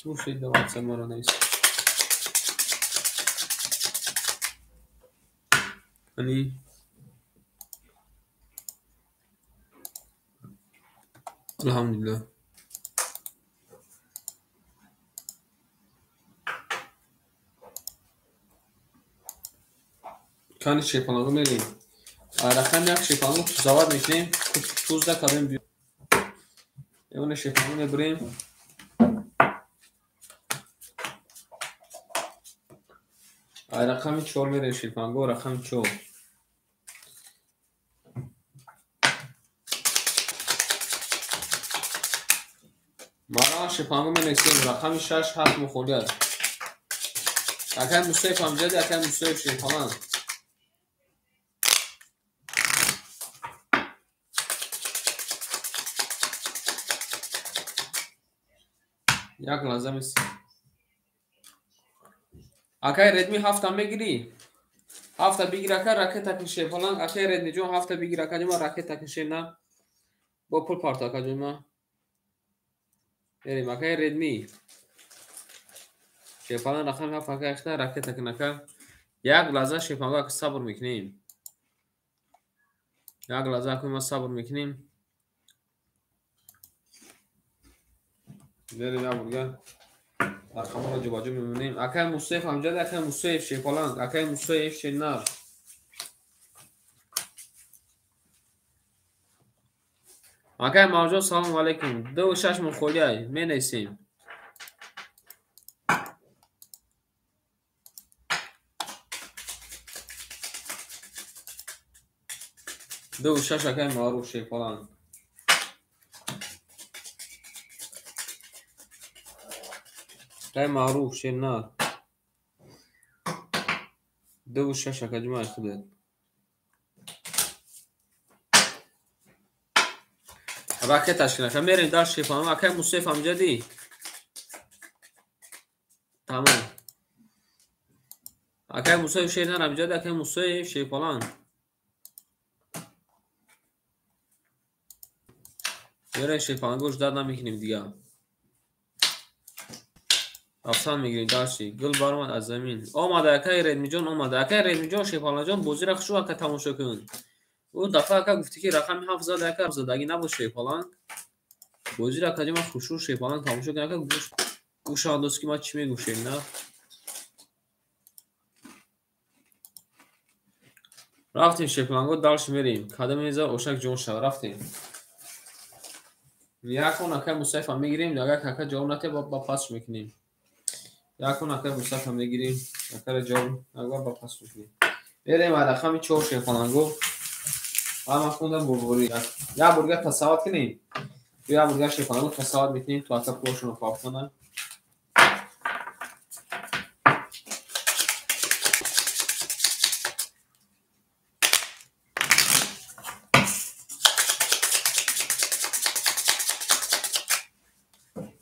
Слушай, давай, Самара, найс. Они... Elhamdülillah. Kani Şehpalango mereyim. Rakam yak Şehpalango tuzavat mekleyim. Tuzda kalayım diyor. Ona Şehpalango mebreyim. رقم 4 میره شیفانگو رقم 4 مرا شیفانگو می نویسیم رقم 6 7 مخولیت اکای مصیف امجد اکای مصیف شیفانگ یک لازم است اکای ردمی 7 هم بگیری 7 بگیر اکای راکت تکن شیفانگ اکای ردمی جون 7 بگیر اکای جون راکت تکن شیفانگ با پول پارت اکای جون بریم اکای ردمی شیفانگ رقم 7 اکای اختار راکت تکن اکای یک لحظه شیفانگ اکای صبر میکنیم یک لحظه اکای ما صبر میکنیم بریم یا رقم رو جواجه میمونیم اکای مصیف امجد اکای مصیف شیفالنگ اکای مصیف شنر اکای موجود سلام علیکم 2 و 6 مخولی های می نیسیم 2 و 6 اکای معروف شی فلان. اکای معروف شی نه. 2 و 6 اکای جماعه خودت. ابا که تشکیل نکنم میریم در شی فلان اکای مصیف هم جدی. تمام. اکای مصیف شی نه هم جدی اکای مصیف شی فلان. میریم شی فلان گوش داد نمیکنیم دیگه. افسان میگیریم داشتی گل بارمان از زمین آمده اکای ریدمی جان آمده اکای ریدمی جان شیفالا جان بازی را خشو اکا تماشا کن او دفعه اکا گفتی که رقم 7 زده اکا زده اگه نبود شیفالا بازی را اکا جمع خشو شیفالا تماشا کن اکا گوش آدوست که ما چی میگوشیم نه رفتیم شیفالا دالش میریم کدام میزا اوشک جون شد رفتیم یکون اکا مصیف هم میگیریم اگه اکا جواب نته با پاس میکنیم یکون اکا مصیف هم میگیریم اکا جواب اگه با پاس میکنیم بریم رقم 4 شیفالا اما خوندم برگوری یا برگر تصاوت کنیم یا برگر شیفالا تصاوت میکنیم تو اکا پوشون رو پاک کنن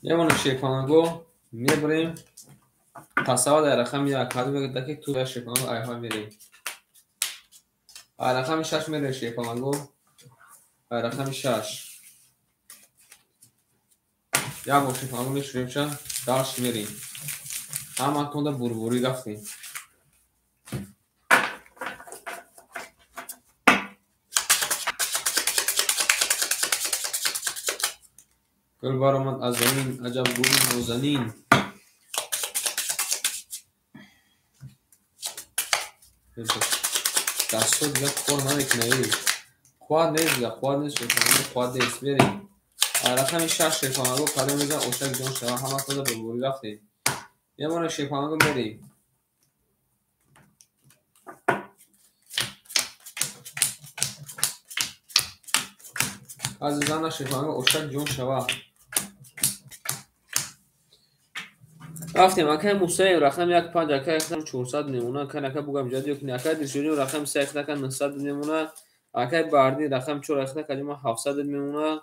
یه مونه شیفانگو میبریم تصاوت رقم 1 کادو بگید که تو شیفانگو ایها میریم رقم 6 میره شیفانگو رقم 6 یا با شیفانگو میشوریم چه داشت میریم اما کنده بربوری رفتیم گل بار آمد از زمین عجب گوی نوزنین دستو دیگه خور نمیکنه خواد نیست دیگه خواد نیست شیفانگو خواد نیست بریم رقم 6 شیفانگو کادو میزن اوشک جون شده همه کنده بربوری رفتیم یه مونه شیفانگو میریم عزیزان شیفانگو اوشک جون شده رفتیم اکای موسیقی رقم 1 5 اکای 400 میمونه که نکه بگم جدی کنی اکای دیشونی رقم 3 اکای 900 میمونه اکای باردی رقم 4 اکای جمع 700 میمونه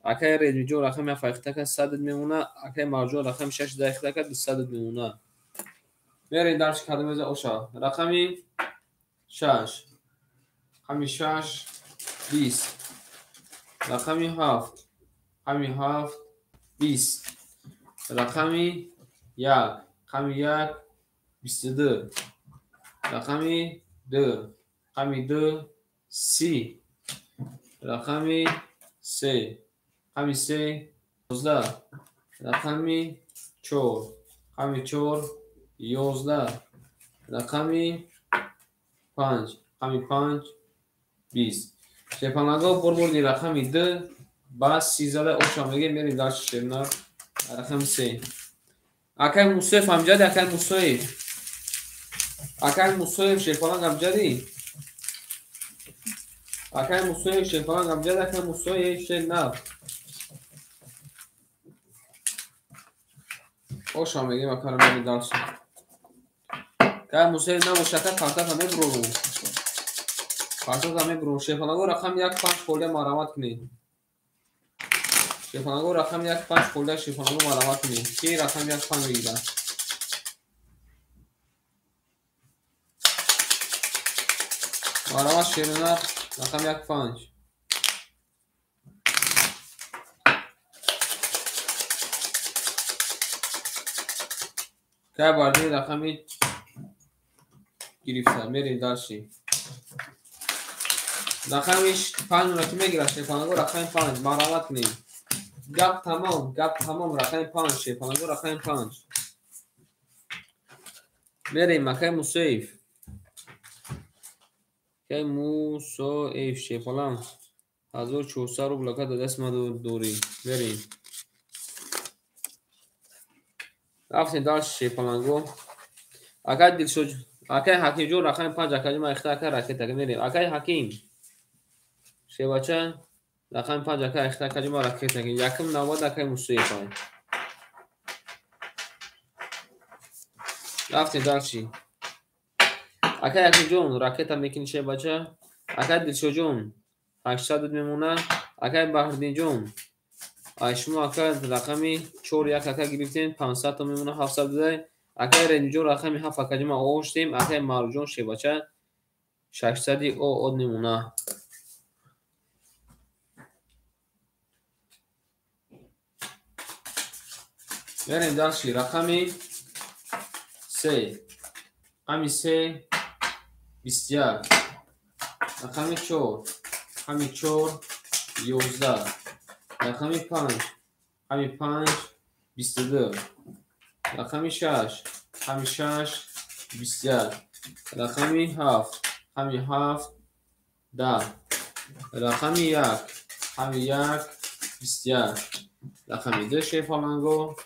اکای ریدمیجو رقم 7 اکای 100 میمونه اکای مارجو رقم 6 اکای 200 میمونه میرین درش کدوم اوشا رقمی 6 رقمی 6 20 رقمی 7 رقمی 7 20 رقمی 1 رقمی 1 22 رقمی 2 رقمی 2 30 رقمی 3 رقمی 3 12 رقمی 4 رقمی 4 11 رقمی 5 رقمی 5 20 شیفانگو بردی رقمی 2 بعد 13 اوشا میگه میریم داشت شیرنا رقم 3 اکای مصیف هم جد اکای مصیف اکای مصیف شیفانگ هم جدی اکای مصیف شیفانگ هم جد اکای مصیف شیر نه اوشا میگه مکارم میریم داشت اکای مصیف نموشکه کارتا همه برو کارتا همه برو شیفانگو رقم 1 5 خورده مرامت کنی شیفانگو رقم 1 5 خورده شیفانگو مرامت کنی کی رقم 1 5 میگیدن مرامت شیرنا رقم 1 5 که باردی رقمی گرفته میریم داشتی رقمش 5 رو میگیره شیفانگو رقم 5 مرامت کنیم گپ تمام رقم 5 شیفانگو رقم 5 میریم مکای مصیف که مصیف شیفانگ 1400 رو بلکه دست ما دوری بریم رفتیم داشت شیفانگو اکای دلشوج اکای حکیم جو رقم 5 اکای ما اختار کرد رکت میریم اکای حکیم شیباچه رقم 5 اکا اختا کجی ما راکت نگیم یکم 90 اکا مصوی پایین رفتیم دارچی اکا یکی جون راکت هم میکنی شیباچه اکا دلشو جون 800 میمونه اکا بحردین جون شما اکا رقمی 4 یک اکا گرفتین 500 تا میمونه 700 بده اکا رنج جون رقمی 7 اکا ما آوشتیم اکا مارو جون شیباچه 600 او میمونه بریم داشتی رقمی 3 همی 3 21 رقمی 4 همی 4 11 رقمی 5 همی 5 22 رقمی 6 همی 6 21 رقمی 7 همی 7 10 رقمی 1 همی 1 21 رقمی 2 شیفالنگو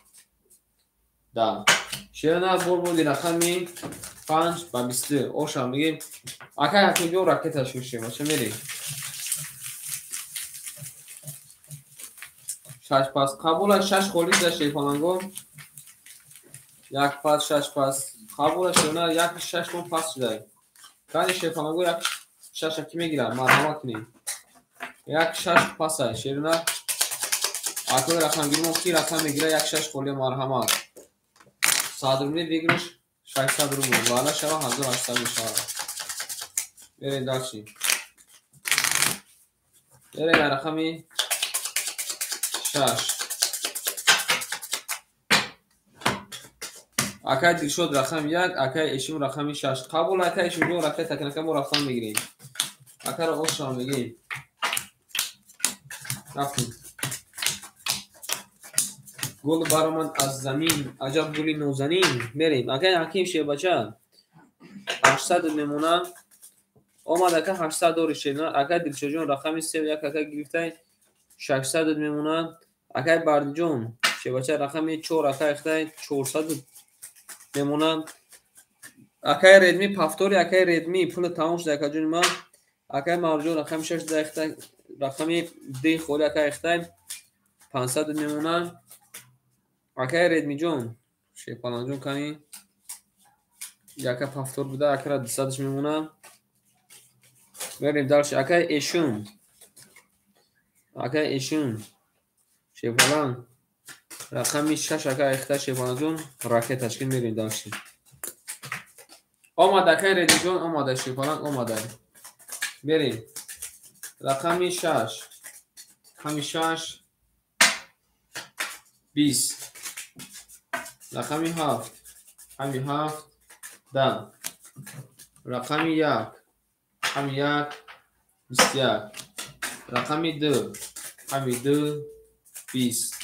10 شیرنا بودی رقمی 5 با 22 اوشا میگیم اکا یکی جو راکتش میشیم باشه میریم 6 پاس قبول 6 خولی ده شیفالنگو 1 پاس 6 پاس قبول شیرنا 1 6 مون پاس شده کانی شیفالنگو 1 6 کی میگیرم مرحمت کنیم 1 6 پاس شیرنا اکا رقم گیریم کی رقم میگیره 1 6 خولی مرحمت صادرونی دیگرش 600 رو بود والا شما 1800 میشه بریم داشتیم بریم رقمی 6 اکای دل شد رقم 1 اکای اشیم رقمی 6 قبول اکای اشیم جو رقم تکنکه ما رفتن میگیریم اکای رو اوشان میگیم رفتیم گل برامن از زمین عجب گلی نوزنین بریم اکای حکیم شیباچه 800 میمونه اومد اکای 800 دور شیرنا اکای دلشو جون رقمی 3 و 1 اکای گرفته 600 میمونه اکای بردی جون شیباچه رقمی 4 اکای اخته 400 میمونه اکای ردمی پافتوری اکای ردمی پول تمام شده اکای جون ما اکای مارجون رقمی 6 اخته رقمی دی خوری اکای اخته 500 میمونه اکای ردمی جون شیپالان جون کنی یکا پافتور بوده اکای 200 میمونه بریم دارش اکای ایشون شیپالان رقمی 6 اکای اخته شیپالان جون راکت تشکیل میریم داشتیم آماده اکای ردمی جون آماده شیپالان آماده بریم رقمی 6 همی 6 20 رقمی 7 همی 7 10 رقمی 1 همی 1 21 رقمی 2 همی 2 20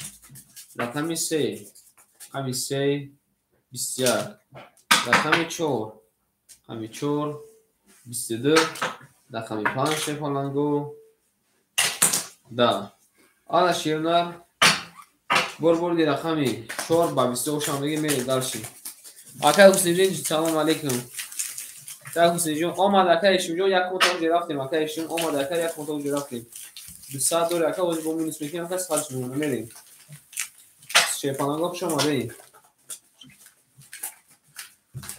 رقمی 3 همی 3 21 رقمی 4 همی 4 22 رقمی 5 شیپالانگو 10 آلا شیرنا بردی رقمی 4 با 22 شام بگیم میریم دارشیم اکای حسین جون سلام علیکم اکای حسین جون آمد اکای ایشون جون یک کنتاق گرفتیم اکای ایشون آمد اکای یک کنتاق گرفتیم 200 دور اکای وزی با مینوس میکنیم اکای سخالش میمونه میریم شیپانگاه شما بریم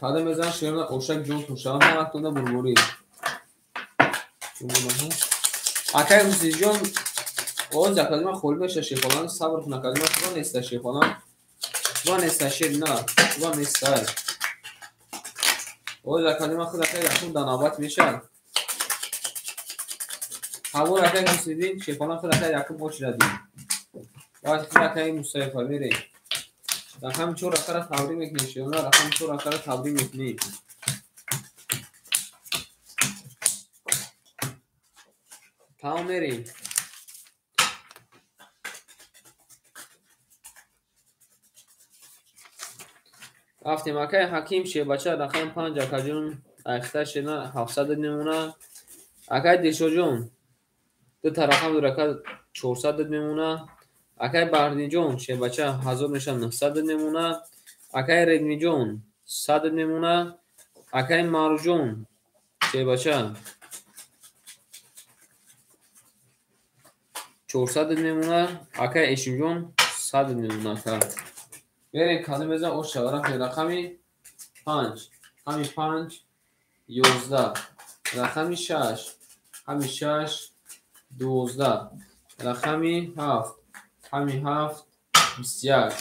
قدم بزن شیرنا اوشک جون توشان هم اکتونده بربوری اکای حسین جون اوز اکادی من خوری بشه شیپانان صبر کن اکادی من شما نیسته شیپانان شما نیسته شیرنا شما نیسته اوز اکادی من خود اکای رخون دانابات میشه هوا اکای حسین شیپانان خود اکای یکم اوش ردیم باید خود اکای مصطفی میریم رقم 4 اکای تبری میکنی شیرنا رقم 4 اکای تبری میکنی تمام میریم رفتیم اکای حکیم شیباچه رقم 5 اکای جون اخته شیرنا 700 میمونه اکای دیشو جون دو تا رقم دو اکای 400 میمونه اکای بردی جون شیباچه 1000 میشه 900 میمونه اکای ردمی جون 100 میمونه اکای مارو جون شیباچه 400 میمونه. اکای اشیم جون 100 میمونه که بریم کدوم بزن او شوارق رقمی 5 همی 5 11 رقمی 6 همی 6 12 رقمی 7 همی 7 21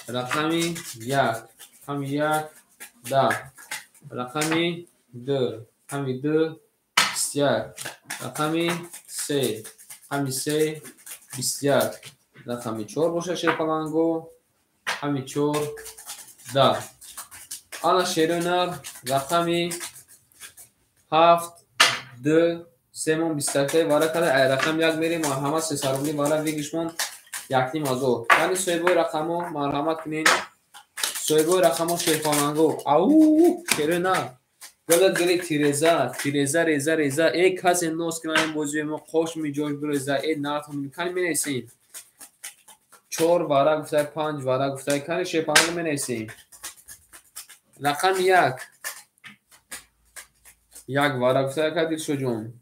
رقمی 1 همی 1 10 رقمی 2 همی 2 21 رقمی 3 همی 3 21 رقمی 4 باشه شیپلنگو همی 4 10 آنا شیرونر رقمی 7 2 3 21 وارد کرده ای رقم 1 میریم مرحمت 300 روبلی وارد ویگیشمون 1.5 یعنی سویبوی رقمو مرحمت کنین سویبوی رقمو شیپلنگو او شیرونر گلت گلی تیرزا ریزا ای کسی نوست که این بازوی ما خوش می جوش بریزا ای نرد هم کنی می نیسیم 4 وارا گفته 5 وارا گفته کنی شیپلنگو می نیسیم رقم 1 وارا گفته که دیل شو جون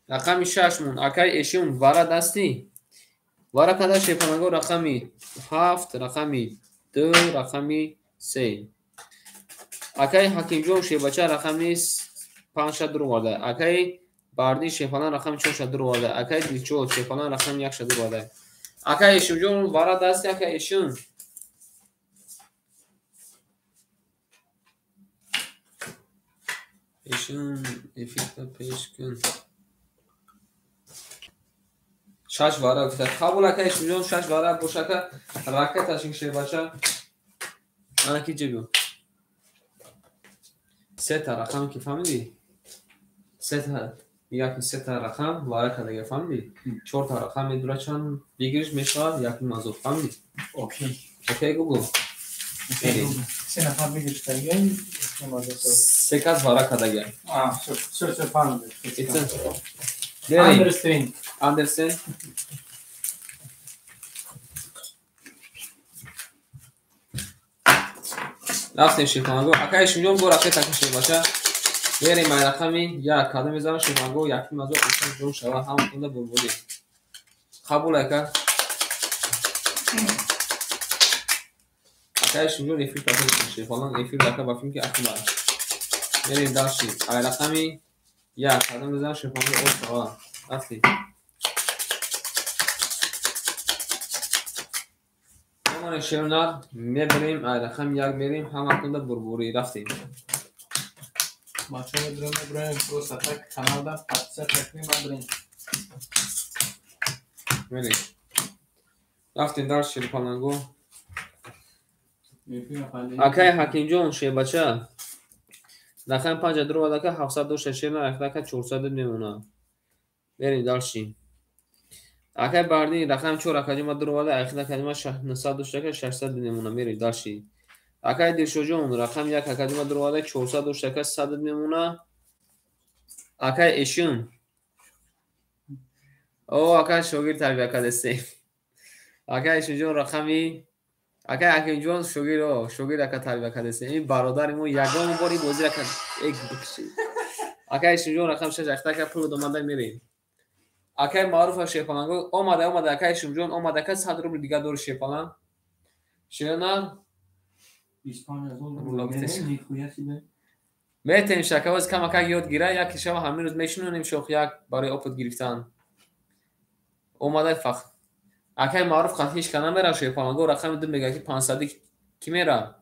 رقم 6 مون اکای اشیون وارا دستی وارا کده شیپلنگو رقمی 7 رقمی 2 رقمی 3 اکای حکیم جون شیبچه رقمی 5 شد رو وارده اکای باردی شیپلنگ رقمی 4 شد رو وارده اکای دیلچو شیپلنگ رقمی 1 شد رو وارده اکای اشیون جون وارا دستی اکای اشیون افیقه پیش کن 6 وارا گفته قبول اکای اشیون جون 6 وارا باشه که راکت اشین شیبچه انا کی جیبو 3 تا رقم که فهمیدی 3 تا یکی 3 تا رقم وارد کرده فهمیدی 4 تا رقم دورا چند بگیرش میشه یکی موضوع فهمیدی اوکی گوگل
3 نفر بگیرش دیگه
3 کس وارد کرده
چه فهمیدی
Andersen رفتیم شیپلنگو اکای شیون گو رفته تکشیر باشه بریم رقمی 1 کدوم میذارم شیپلنگو یکی موضوع اصلا جون شوا هم کنده بلبلی قبول اکا اکای شیون افیر تکشیر شیپلنگ افیر دکا بافیم که اخبار بریم داشتیم رقمی 1 کدوم میذارم شیپلنگو او شوا رفتیم همون شیرونر میبریم رقم 1 میریم همه کنده بربوری رفتیم
بچه میبریم دو سطح کانال دا پتسه تکنیم میبریم
میریم رفتیم در شیپلنگو اکای حکیم جون شیبچه رقم 5 درو وادا که 702 شیرونر اکتا که 400 میمونه بریم داشتیم اکای باردی رقم 4 اکای ما درو وادا اکتا که ما 900 که 600 میمونه میریم داشتیم اکای دیلشو جون رقم 1 اکای ما درو وادا 400 که 100 میمونه اکای اشون او اکای شوگیر تربیه کرده سیم اکای اشون جون رقمی اکای حکیم جون شوگیر اکای تربیه کرده سیم این برادر ما یگان باری بازی را کرد یک بکشی اکای اشون جون رقم 6 اکتا که پول دومنده میریم اکای معروف شیپلنگو اومده اکای اشون جون اومده که 100 روبل دیگه دور شیپلنگ شیرونر
25,000 روبل
میتونیم شکاوز کم اکای یاد گیره یکی شما همین روز میشنونیم شوخ یک برای اپت گرفتن اومده فقط اکای معروف خط هیچ کنه میره شیپلنگو رقم 2 میگه که 500 کی میره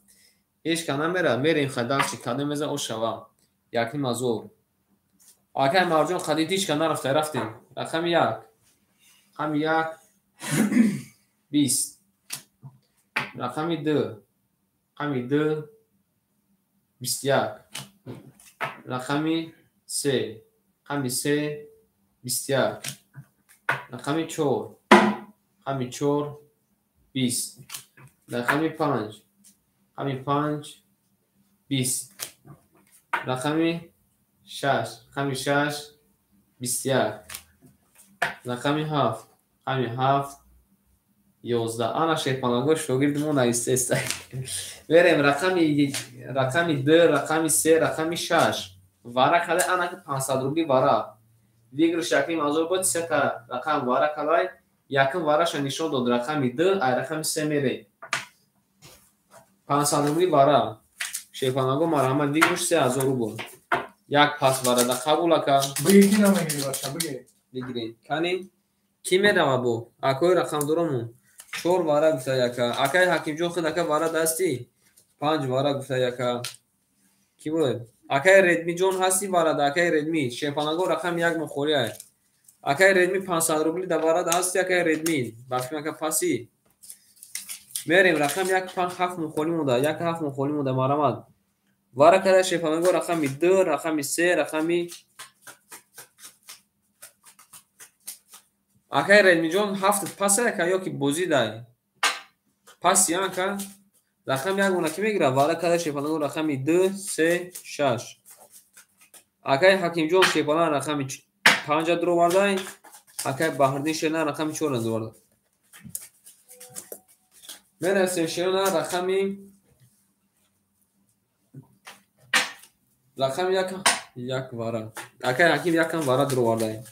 هیچ کنه میره میریم خدال چی کدوم میزه او شوا یکی مزور اکای مرجون خدید هیچ کنه رفتیم رقم 1 رقم 1 20 رقم 2 رقم 2 21 رقم 3 رقم 3 21 رقم 4 رقم 4 20 رقم 5 رقم 5 20 رقم 6 رقم 6 21 رقم 7 رقم 7 11 آنا شیپلنگو شوگیردمون است بریم رقم 2 رقم 3 رقم 6 وارا کده آنا که 500 روبلی وارا вигр шаклим азор бод се та рақам вара калай якм вараша нишон дод рақами 2 ай рақами 3 мере 500 рубли вара шефанаго марҳамат вигр 3000 рубл як пас варада қабул ака
بگی کی نمیگیری باشه بگی
бигирин кани ки мерава бо акои рақамдоромон 4 вара гуфта яка акай ҳакимҷон худ ака вара дасти 5 вара гуфта яка ки буд акай редмиҷон ҳасти варада акай редми шефанаго рақам як мухори ай акай редми 500 рубли да варада ҳасти акай редми бафим ака паси мерем рақам як 7 мухоли муда як 7 мухоли муда марамад вара када шефанаго рақами 2 рақами 3 рақами акай редмиҷон 7 паса яка ёки бозӣ дай паси яка рақам як гуна ки мегира вара када шефанаго рақами 2 3 6 акай ҳакимҷон шефана рақами 5 дуро вардай акай баҳрдин шена рақами 4 дуро вардай менависем шена рақами як вара акай ҳаким якам вара дуро вардай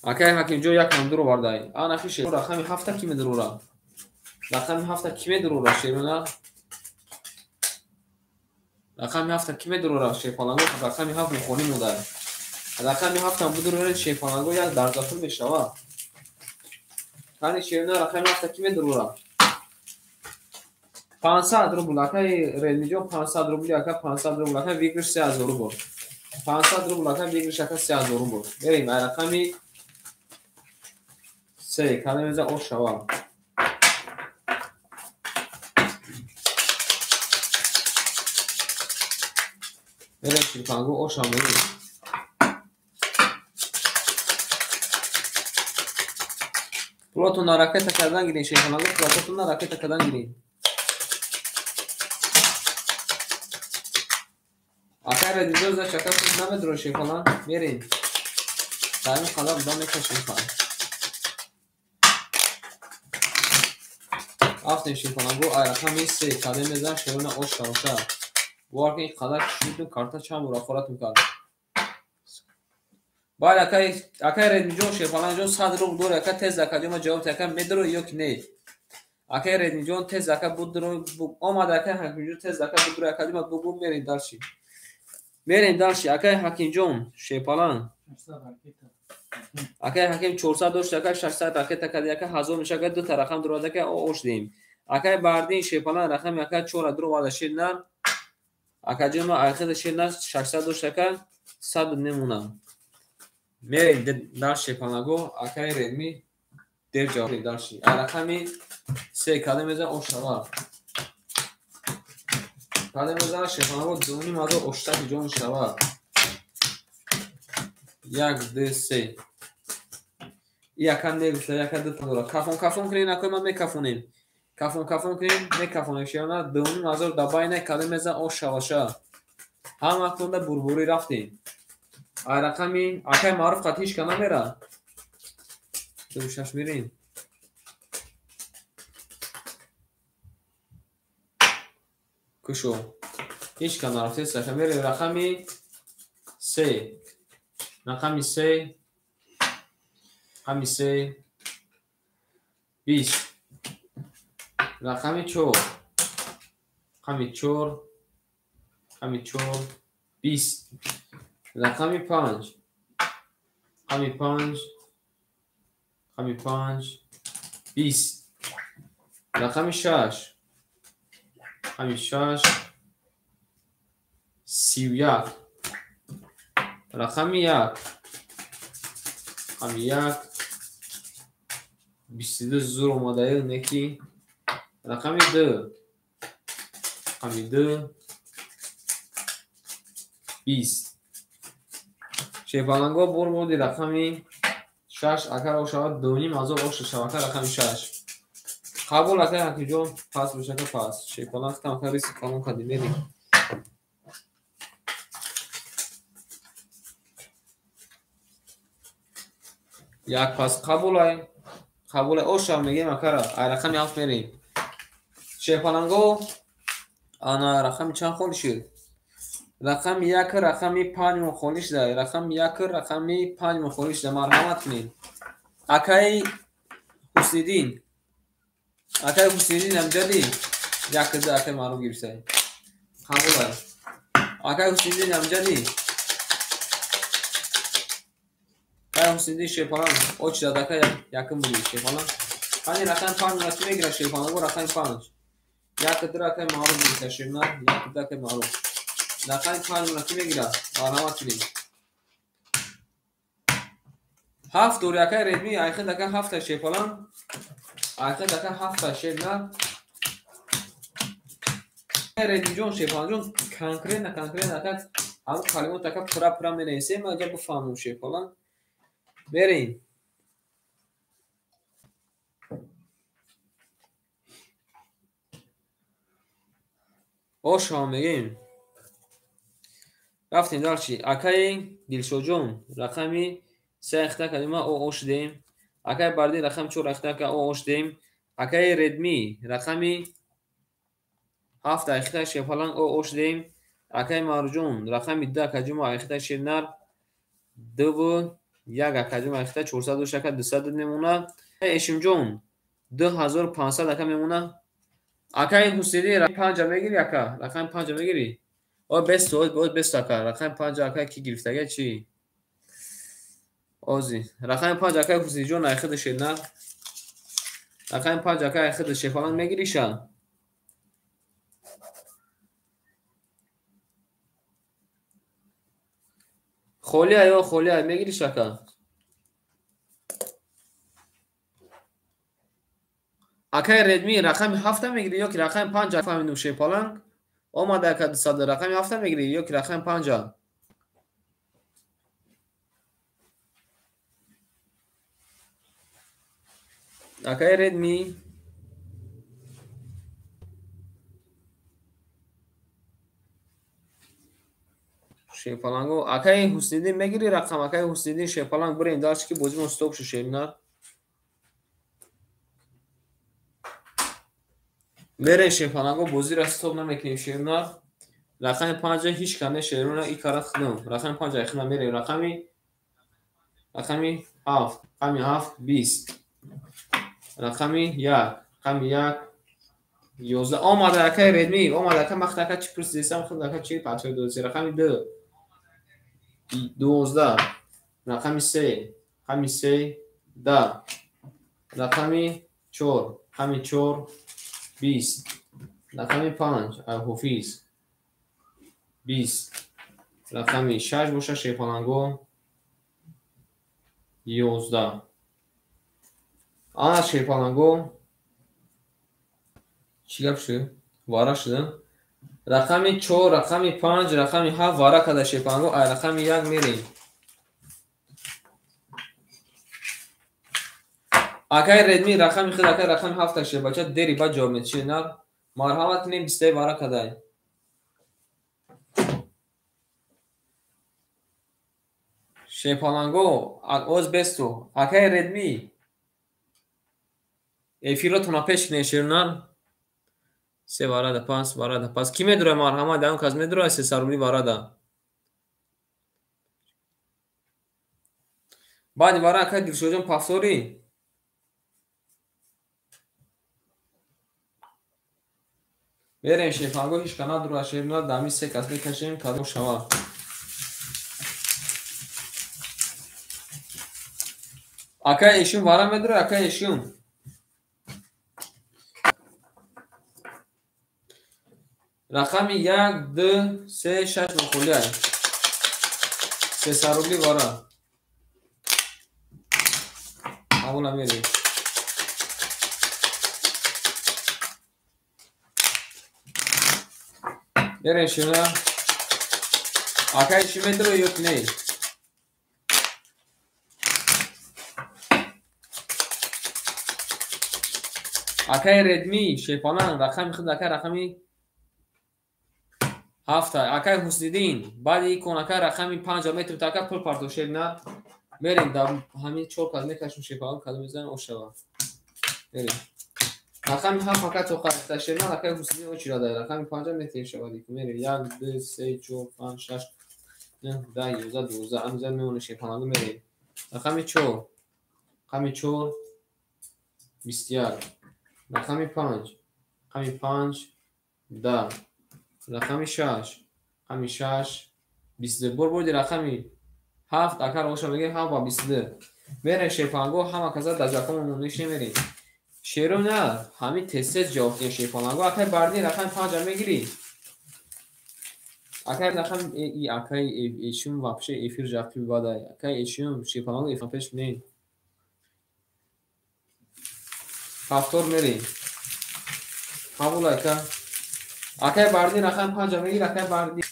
акай ҳакимҷон якам дуро вардай анафи шер рақами 7 ки медурура рақами 7 ки медурура шерона рақами 7 ки медурура шефанаго рақами 7 мухони мудай рақами 7 будурура шефанаго як дарзафур мешава кани шерона рақами 7 ки медурура 500 рубл акай редмиҷон 500 рубли ака 500 рубл ака вигр 3000 рубл 500 рубл ака вигр ака 3000 рубл берем ай рақами се калемеза ошава берем шефанаго ошава мерем пулотонро ракета кардан гирин шефанаго пулотонро ракета кардан гирин акай редмиҷон за шакар намедро шефана мерем тайми қадам да мекашем фан афтен шефанаго ай рақами 3 каде мезан шерона ошаоша варки қадар кишиду карта чам мурахорат мекард баъд акай редмиҷон шефанаҷон 100 рубл дор ака тез акаҷома ҷавоб ака медро ё ки не акай редмиҷон тез ака будро омад акай ҳакимҷон тез ака будро акаҷома бугу мерем дарши мерем дарши акай ҳакимҷон шефалан акай ҳаким 400 дошт ака 600 ракета кади ака 1000 мешага 2 та рақам дуро ака ош дем акай бардин шефалан рақами ака 4 дуро вада ширнар акаҷома айхида ширнар 600 дошт ака 100 немуна мерем дарш шефанаго акай редми дер ҷавоб дарши ай рақами 3 каде меза ошава каде меза шефанаго дуним азо оштаки ҷон шава 1 2 3 яка негуфта яка ду дора кафон кунем акой ма мекафонем кафон кунем мекафонем шена дуним азо дабайна каде меза ошаваша ҳама кунда бурбури рафтем ай рақами акай маъруф қатиш кана мера душаш мерем кушо ҳеч кана рафтес ака мерем рақами 3 рақами 3 рақами 3 20 рақами 4 рақами 4 рақами 4 20 рақами 5 рақами 5 рақами 5 20 рақами 6 рақами 6 31 рақами 1 рақами 1 22 зур омадаи неки рақами 2 рақами 2 20 шефанаго бурбуди рақами 6 акар ошавад дуним азо оша шавака рақами 6 қабул акай ҳакимҷон пас бошака пас шефалан хитам ака риси қалон кади мерем як пас қабулай ошав мегем акара ай рақами 7 мерем шефаланго ана рақами чанд холи шид رقم یک رقمی 5 مخالش ده. رقم یک رقمی 5 مخالش ده. مرحمت کنین. اکای حسیدین. اکای حسیدین امجدی. یک ده اکای معلوم گیرسه. قبول ہے. اکای حسیدین امجدی. اکای حسیدین شیپالان. اوچ داد اکای یکم بودی شیپالان. خانی رقم 5 نتی میگیره شیپالان. گو رقم 5. یک در اکای معلوم گیرسه شیرنا. یک در اکای معلوم. رقم 5 نتی میگیره. مرحمت کنین. 7 دور اکای ردمی. ایخه دکه 7 شیپالان. ایخه دکه 7 شیرنا. ردمی جون شیپالان جون کانکرین اکاد. هم کلمات اکاد پورا می نویسیم. ما جا بفهمیم شیپالان. بریم. اوش ها میگیم. رفتیم دار چی؟ اکای دلشو جون رقمی 3 اخته کدیم او اوش دیم. اکای بردی رقم 4 اخته که او اوش دیم. اکای ردمی رقمی 7 اخته شیپالان او اوش دیم. اکای مارجون رقمی 10 کجوم اخته شیرنر 2 و 1 کجوم اخته 400 شکل 200 میمونه. اشیم جون 2500 اکا میمونه. اکای حسیدی رقم 5 میگیری اکا. رقم 5 میگیری. او بست او بست اکا. رقم 5 اکا کی گرفتگی چی؟ اوزی. رقم 5 اکای حسیدی جون اخته شیرنر. رقم 5 اکای اخته شیپالان میگیری شا. خولیه یا خولیه میگیری شکا. اکای ردمی رقم 7 میگیری یا که رقم 5 فهمیدم شیپالان اومده که 200 رقم 7 میگیری یا که رقم 5 اکای ردمی شیپالانگو اکای حسیدی میگیری رقم اکای حسیدی شیپالانگ بریم داشت که بوزیم استوب شو شیرنر. میره شیپالانگو بوزی را استوب نمیکنیم شیرنر. رقم 5 هیچ کنه شیرونه ای کارت خدم. رقم 5 اخنا میره رقمی 7 رقمی 7 20 رقمی 1 رقمی 1 11 آمده اکای ردمی آمده اکای مخت اکای چی پرسیدیسم خود اکای چی پچه دوزی رقمی 2 12 رقمی 3 رقمی 3 10 رقمی 4 رقمی 4 20 رقمی 5 حفیظ 20 رقمی 6 باشه شیپالانگو 11 آن شیپالانگو چی گپ شد؟ وارا شده؟ رقمی 4 رقمی 5 رقمی 7 وارا کده شیپالانگو رقمی 1 میریم. اکای ردمی رقمی خود اکای رقمی 7 شه بچه دری با جواب میشه نه مرحمت کنیم 20 وارا کده شیپالانگو اوز بستو اکای ردمی افیرو تونا پیش کنه شیرنر 3 وارا ده 5 وارا ده پس کی میدره مرحمت ده اون کس میدره 3 سرولی وارا ده بعد وارا اکای دلشو جون پافسوری بریم شیپالانگو هیچ کنه درو شیرنر دمی 3 کس میکشیم کدوم شما اکای ایشون وارا میدره اکای ایشون رقمی 1 2 3 6 مخولیه 3 سرولی وارا همون میریم بریم شما اکای شما درو یک نه اکای ردمی شیپالان رقم خود اکای رقمی 7 اکای حسیدین بعد این کن اکای رقمی 5 متر تا اکای پل پارتوشل نه بریم در همین 4 کلمه کشم شیپالان کلمه میزنیم او شوا بریم رقم 7 فقط آخر اختشه نه رقم حسینی او چی را داره رقم 5 میتیر شود که میره 1 2 3 4 5 6 9 10 11 12 همزن میمونه شیپانگو میره رقم 4 رقم 4 21 رقم 5 رقم 5 10 رقم 6 رقم 6 22 بردی رقم 7 اگر روشن بگیم 7 و 22 میره شیپانگو همه کسا دجاکمون میشه شیرو نه همین تست جافتی شیپانگو اگر بردی رقم 5 میگیری اگر رقم ای اگر ایشون واپشه ایفیر جافتی بادا اگر ایشون شیپانگو ایفان پیش نین هفتور میری قبول اگر بردی رقم 5 میگیری اگر بردی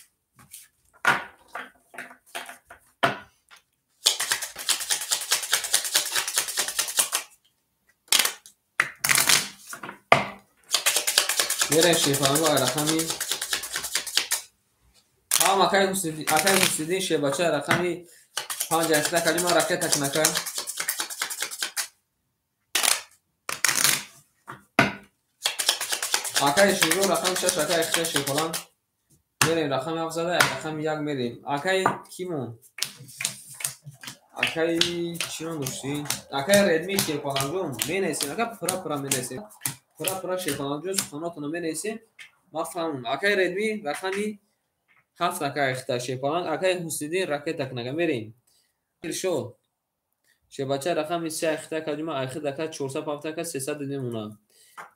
میره شیپانگو رقمی هم اگر حسیدین شیباچه رقمی 5 اکتا کلمه رکت تکنکه اگر شیرو رقم 6 اگر اخته شیپالان میریم رقم 7 زده رقم 1 میریم اگر کیمون اگر چیون دوشتی اگر ردمی شیپالان جون می نیسیم اگر پرا می نیسیم پرا شیپالان جون سخناتونو می نیسیم مفهمون اگر ردمی رقمی 7 اگر اخته شیپالان اگر حسیدین رکت تکنکه میریم شد شیباچه رقم 3 اخته کلمه اخیر دکه 407 که 300 دیمونه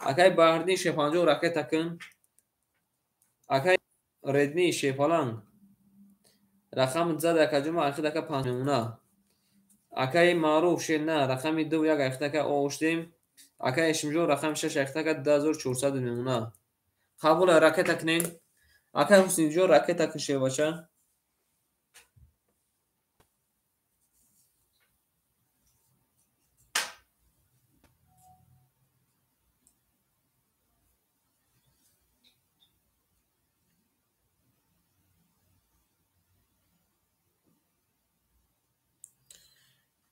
اگر بردین شیپانجو رکت تکن اگر ردمی شیپالان رقم زده کلمه اخیر دکه 5 میمونه اگر معروف شد نه رقم 2 یک اخته که اوشتیم اگر اشمجو رقم 6 اخته که 2400 میمونه قبول رکت تکنین اگر حسین جو رکت تکن شیباچه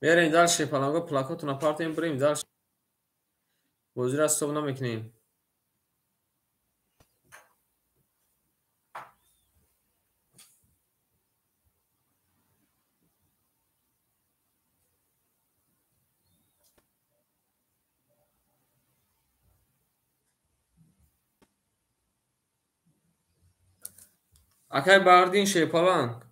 بریم دال شیپالانگو پلاکاتون اپارتیم بریم دال بازی را استوب نمیکنیم اگر بردین شیپالان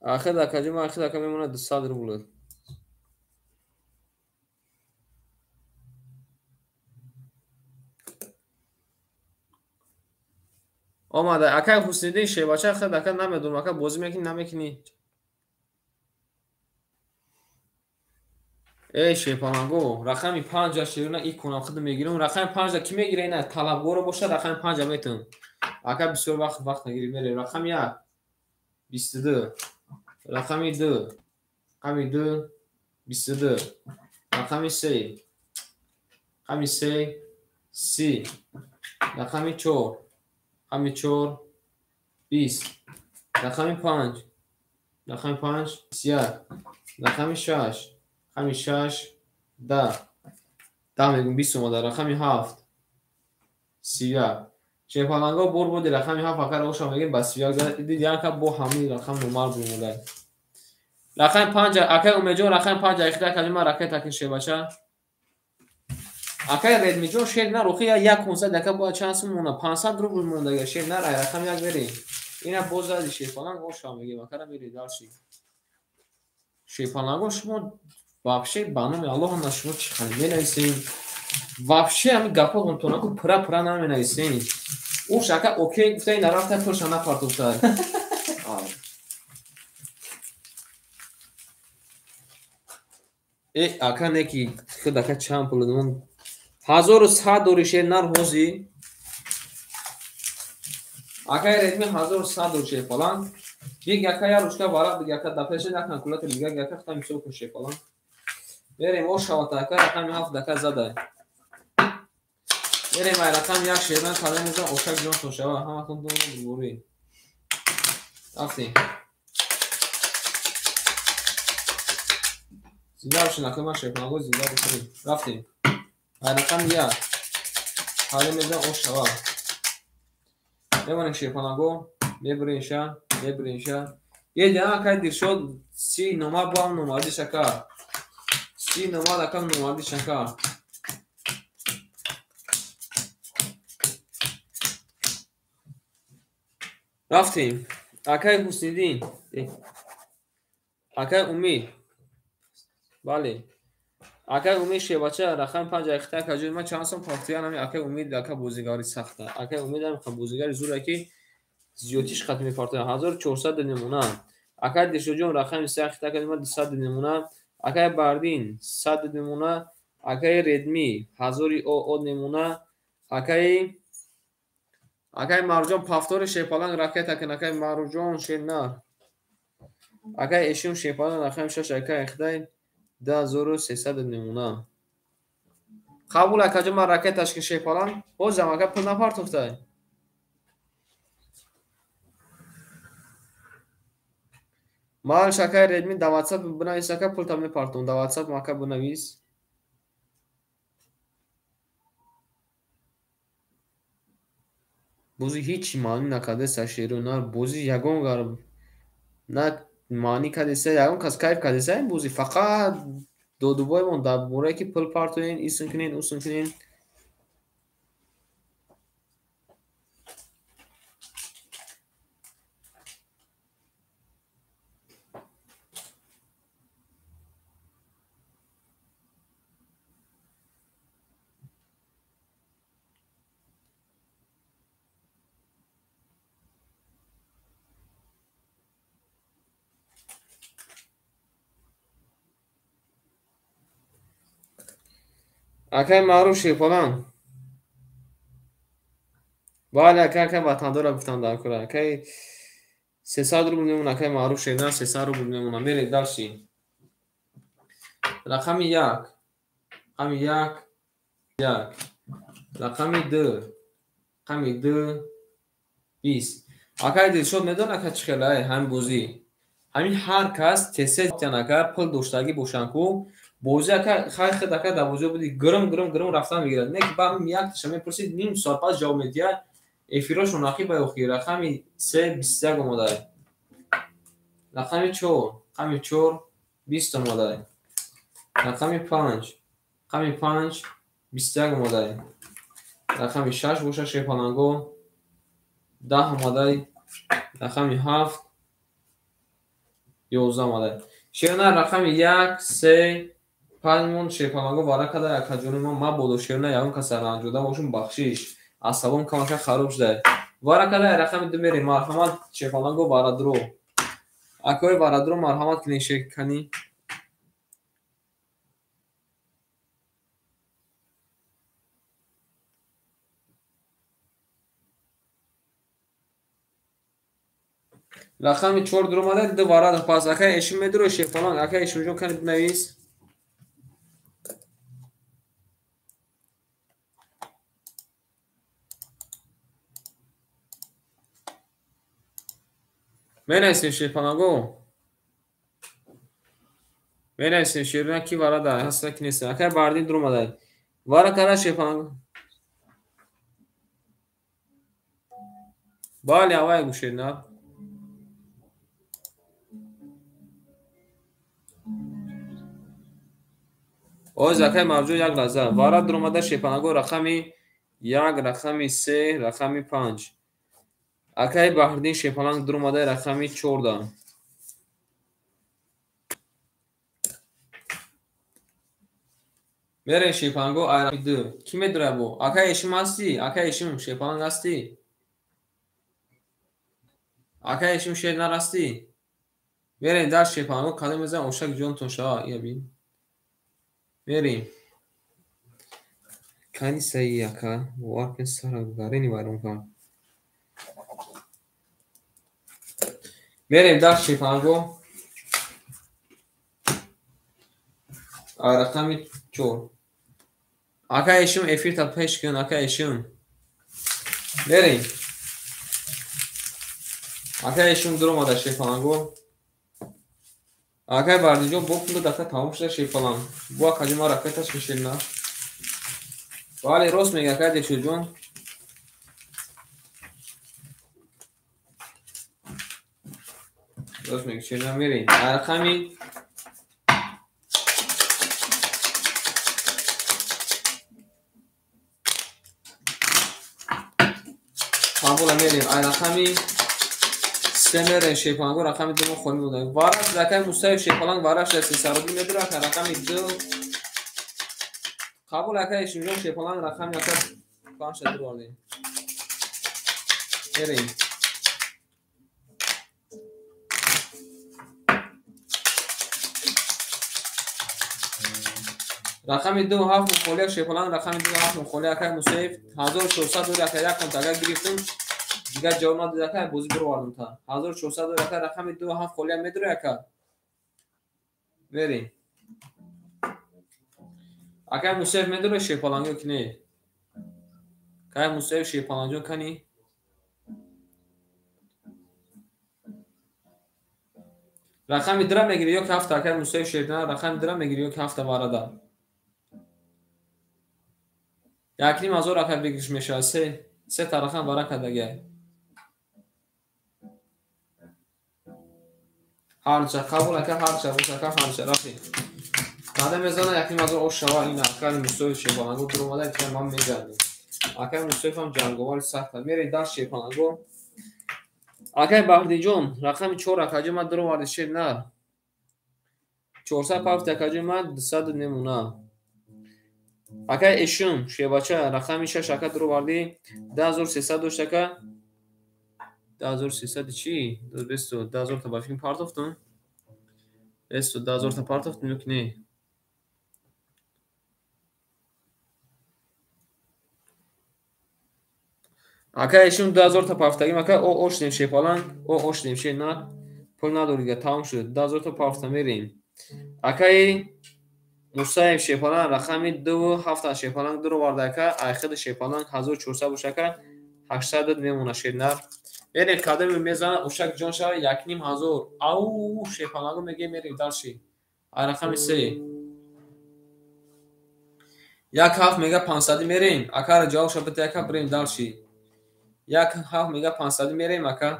آخر دکه جمع آخر دکه میمونه 200 روبل آمده اگر حسیدین شیباچه آخر دکه نمیدونم اگر بازی میکنی نمیکنی ای شیپانگو رقمی 5 شیرونه ای کنم خود میگیرم رقم 5 کی میگیره نه طلبگور باشه رقم 5 میتون اگر بسیار وقت نگیری میره رقم 1 22 رقم 2 رقم 2 22 رقم 3 رقم 3 30 رقم 4 رقم 4 20 رقم 5 رقم 5 30 رقم 6 رقم 6 10 میگم 20 اومده رقم 7 31 شیپانگو بود رقم 7 فقط روشا میگیم بس 31 دیدی که با همین رقم نورمال بوده رقم 5 اگه اومجو رقم 5 اخیر کلمه رکت تکن شیباچه اگه رد میجو شیر نه روخی 1 دکه با چانس مونه 500 روبل مونده شیر نه رقم 1 بریم اینا بوزا شیپانگو روشا میگیم اگر میری دالشی شیپانگو شما вообще банами Аллоҳ на шумо чӣ хали менависем вообще ҳамин гапҳо онтонаку пура наменависем ӯ шака окей гуфта ин рафта тоша напартофта ака неки худака чанд пул дон 1100 доришер нар ҳози ака редми 1100 доришер фалан یک яка я ручка варақ dig яка дафтарча як калкулятор дига яка хата мисол кун шефалан بریم او شواتاکا رقم 7 دکه زده بریم ای رقم 1 شیرن کلمه میزن اوشک جان تو شوا همه تون دون بوری رفتیم زیده بشین اخیر من شیپانگو زیده بکنیم. رفتیم رقم یک حالی میزن او شوا میبرین شیپانگو میبرینشا یه دیگه که دیر شد سی نوما با هم نومادی شکر سی نوما دکم نومادی شکر رفتیم اکای حسنیدین اکای امید بله اکای امید شیباچه رقم 5 اختار کجوری ما چند سال پارتیان همی اکای امید اکای بوزیگاری سخته اکای امید هم بوزیگاری زوره که زیوتیش ختمی پارتیان 1400 نمونه اکای دیشوجون رقم 3 اختار کجوری 200 نمونه اکای باردین 100 نمونه اکای ردمی 1000 او نمونه اکای مرجان پافتور شیپالان راکت اکن اکای مرجان شنر اکای اشون شیپالان رقم 6 اکای اختار 10300 نمونه قبول اکجا من راکت تشکیل شیپالان بازم اکا پل نپارتوخته مال شکای ردمی دا واتساپ بنویس اکا پل تا میپارتون دا واتساپ مکا بنویس بوزی هیچی معنی نکرده سشیرونار بوزی یگون گرم نه معنی کده سه یگون کس کیف کده سه این بوزی فقط دو بای من دا بوره که پل پارتوین ایسن کنین اوسن کنین اکای معروف شیپالان بله اکای وطندار را بفتن در کنه اکای 300 رو بودیم اکای معروف شیدن 300 رو بودیم میرید داشتیم رقم یک رقم دو 20 اکای دل شد میدون اکای چخیله هم بوزی همین هر کس تسه تنکر پل دوشتگی بوشنکو بوزی اکای خیلی خیلی اکای در بوزی بودی گرم رفتن میگیرد نه که با هم یک تشمی پرسید نیم سال پس جواب میدید ایفیروش مناقی با اخی رقمی 3 اومده رقمی 4 20 اومده رقمی 5 21 اومده رقمی 6 بوشه شیپانگو 10 اومده رقمی 7 11 اومده شیرنه رقمی 1 3 5 مون شیپانگو وارا کده یک جون ما بودو شیرنه یاون کس رنجوده باشون بخشیش عصبون کمک خراب شده وارا کده رقم 2 میری مرحمت شیپانگو وارا درو اکوی وارا درو مرحمت کنی شیک کنی رقمی 4 درو اومده دوباره پس اکای اشیم میدرو شیپانگ اکای اشیم جون کنی بنویس مینیسیم شیپانگو مینیسیم شیرونه کی وارا داره هسته کی نیست اکای باردین درو اومده وارا کده شیپانگو بالی هوای گوشید نه او زکای موجود یک لحظه وارا درو اومده شیپانگو رقمی 1 رقمی 3 رقمی 5 اکای باردین شیپانگ درو اومده رقمی 14 میره شیپانگو رقمی 2 کی میدره بو اکای اشیم هستی اکای اشیم شیپانگ هستی اکای اشیم شیر نرستی میرین در شیپانگو کده میزن اوشک جون تون شا یا بین میریم کنی سایی اکا واکن سر گارینی بارون کن میریم در شیپانگو رقمی 4 اکای اشیم افیر تا پیش کن اکای اشیم میریم اکای اشیم درو ماده شیپانگو Акай Бардиҷон бо пула дака тамом шуда шефалан. Бо акаҷима ракеташ мишелна. Бале рост мега акай Дилшодҷон. Рост мега чена мерем. Рақами Қабула мерем. Ай рақами Семерен шефалангу рақами думо холи буда. Вараш дакай мустаи шефаланг вараш даси сароби медура ка рақами ду. Қабул акай шимҷон шефаланг рақами акай панча ду варди. Мерем. рақами 27 мухолия шефаланг рақами 27 мухолия акай мусаиф 1400 дор акай як контага гирифтум дигар ҷавна дидакай бози бирвардум та 1400 дор акай рақами 27 холия медура акай верим акай мусаиф медура шефалангё ки не кай мусаиф шефаланҷо кани рақами дра мегири ё ки ҳафта акай мусаиф шефаланг рақами дра мегири ё ки ҳафта варада 1,5 акай бигириш мешавад се та рақам вара кардагиай ҳарча қабул акай ҳарча бусака ҳарча рафи када мезана 1,5 ош шава ин акай мусаиф шефалангу дуромада ки ман меҷангем акай мусаифам ҷанговари сахта мере дар шефалангу акай Баҳридиҷон рақами 4 акаҷо ман дуро варди шед на 400 пафт акаҷо ман 200 немуна акай эшум шевача рақами 6 ака дуро варди 10300 доштака 10300 чи 10000 та бафин партофтум 10000 та партофтум ёки не акай эшум 2000 та пафтагим акай о ошнем шефаланг о ошнем ше на пул надорига тамом шуд 2000 та пафта мерем акай мусаиф шефаланг рақами 27 шефаланг дуро варда акай айхид шефаланг 1400 бошака 800 мемона шеднар мерем кадами мезана ушак ҷон шава 1500 ау шефалангу меге мерем дарши ай рақами 3 як ҳафт мега 500 мерем акара ҷавоб шабата яка брем дарши як ҳафт мега 500 мерем ака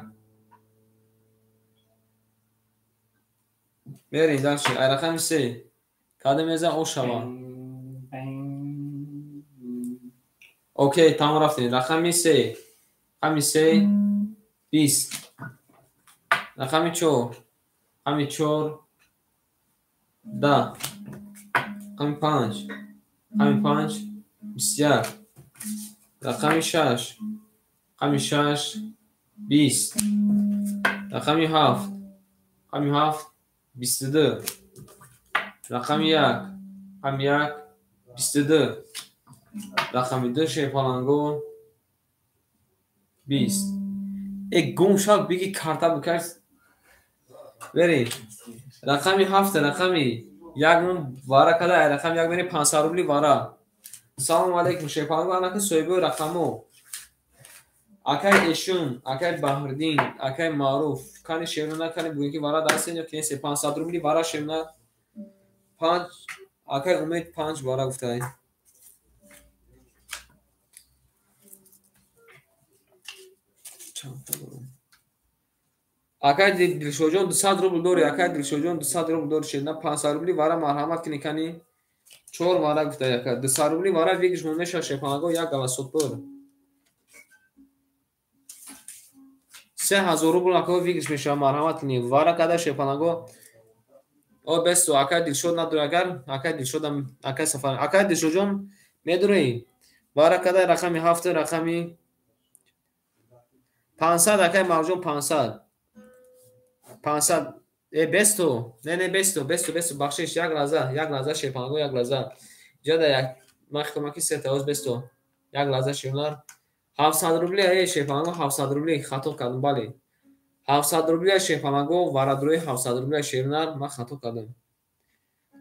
мерем дарши ай рақами 3 када мезан о шава окей тамом рафтем рақами 3 рақами 3 20 рақами 4 рақами 4 10 рақами 5 рақами 5 21 рақами 6 рақами 6 20 рақами 7 рақами 7 22 рақами 1 рақами 1 22 рақами 2 шефалангу 20 гум шав биги карта бикард верем рақами 7 рақами 1 мун вара када ай рақами 1 мери 500 рубли вара салому алейкум шефалангу анаки соҳибои рақамо акай эшум акай Баҳридин акай Маъруф кани шевна кани буги вара дастен ё кинесе 500 рубли вара шевна 5 акай умед 5 вара гуфтай акай Дилшодҷон 200 рубл дори акай Дилшодҷон 200 рубл дори шедна 500 рубли вара марҳамат кини кани 4 вара гуфтай акай 200 рубли вара вигиш мумеша шефанаго як галасотбор 3000 рубл акай вигиш меша марҳамат кини вара када шефанаго о бесто акай Дилшод надури агар акай Дилшодам акай сафар акай Дилшодҷон медури вара када рақами 7 рақами 500 акай мавҷон 500 бесто не бесто бахшиш як лаза шефанаго як лаза ҷада як махкамаки сетаоз бесто як лаза шевнар 700 рубли шефанаго 700 рубли хато кардам бале 700 рубли шефанаго варадрои 700 рубли шевнар ма хато кардам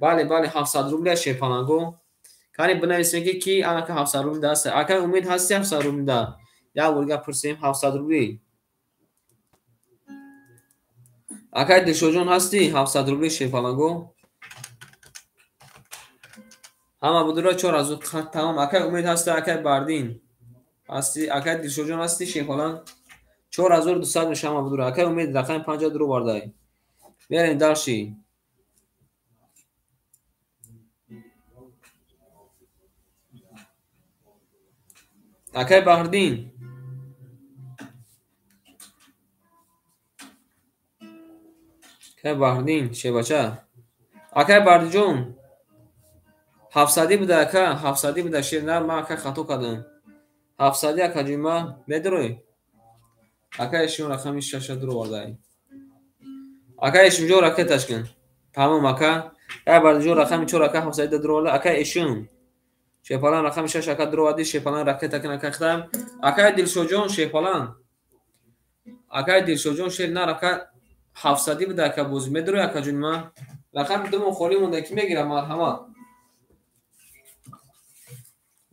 бале 700 рубли шефанаго кани бинависем ки анака 700 рубли даст акай умед ҳасти 700 рубли да як бурга пурсем 700 рубли акай дилшоҷон ҳастӣ 700 рубли шефалангу ҳама будура 4000 тамом акай умед ҳастӣ акай бардин ҳастӣ акай дилшоҷон ҳастӣ шефаланг 4200 меша ҳама будура акай умед рақами 50 дурӯ бардай мерем далши акай баҳрдин акай баҳрдин шебача акай бардиҷон 700 буда ака 700 буда ширнар ма ака хато кардам 700 акаҷима медурой акай шум рақами 6 дурӯ бардай акай шумҷо ракеташ кун тамом ака акай бардиҷон рақами 4 ака 700 дурӯ бардай акай шум шефалан рақами 6 ака дурӯ барди шефалан ракета кун ака хитам акай дилшоҷон шефалан акай дилшоҷон ширнар ака 700 буда ака боз медурой акаҷунима рақами думо холӣ монда ки мегира марҳамат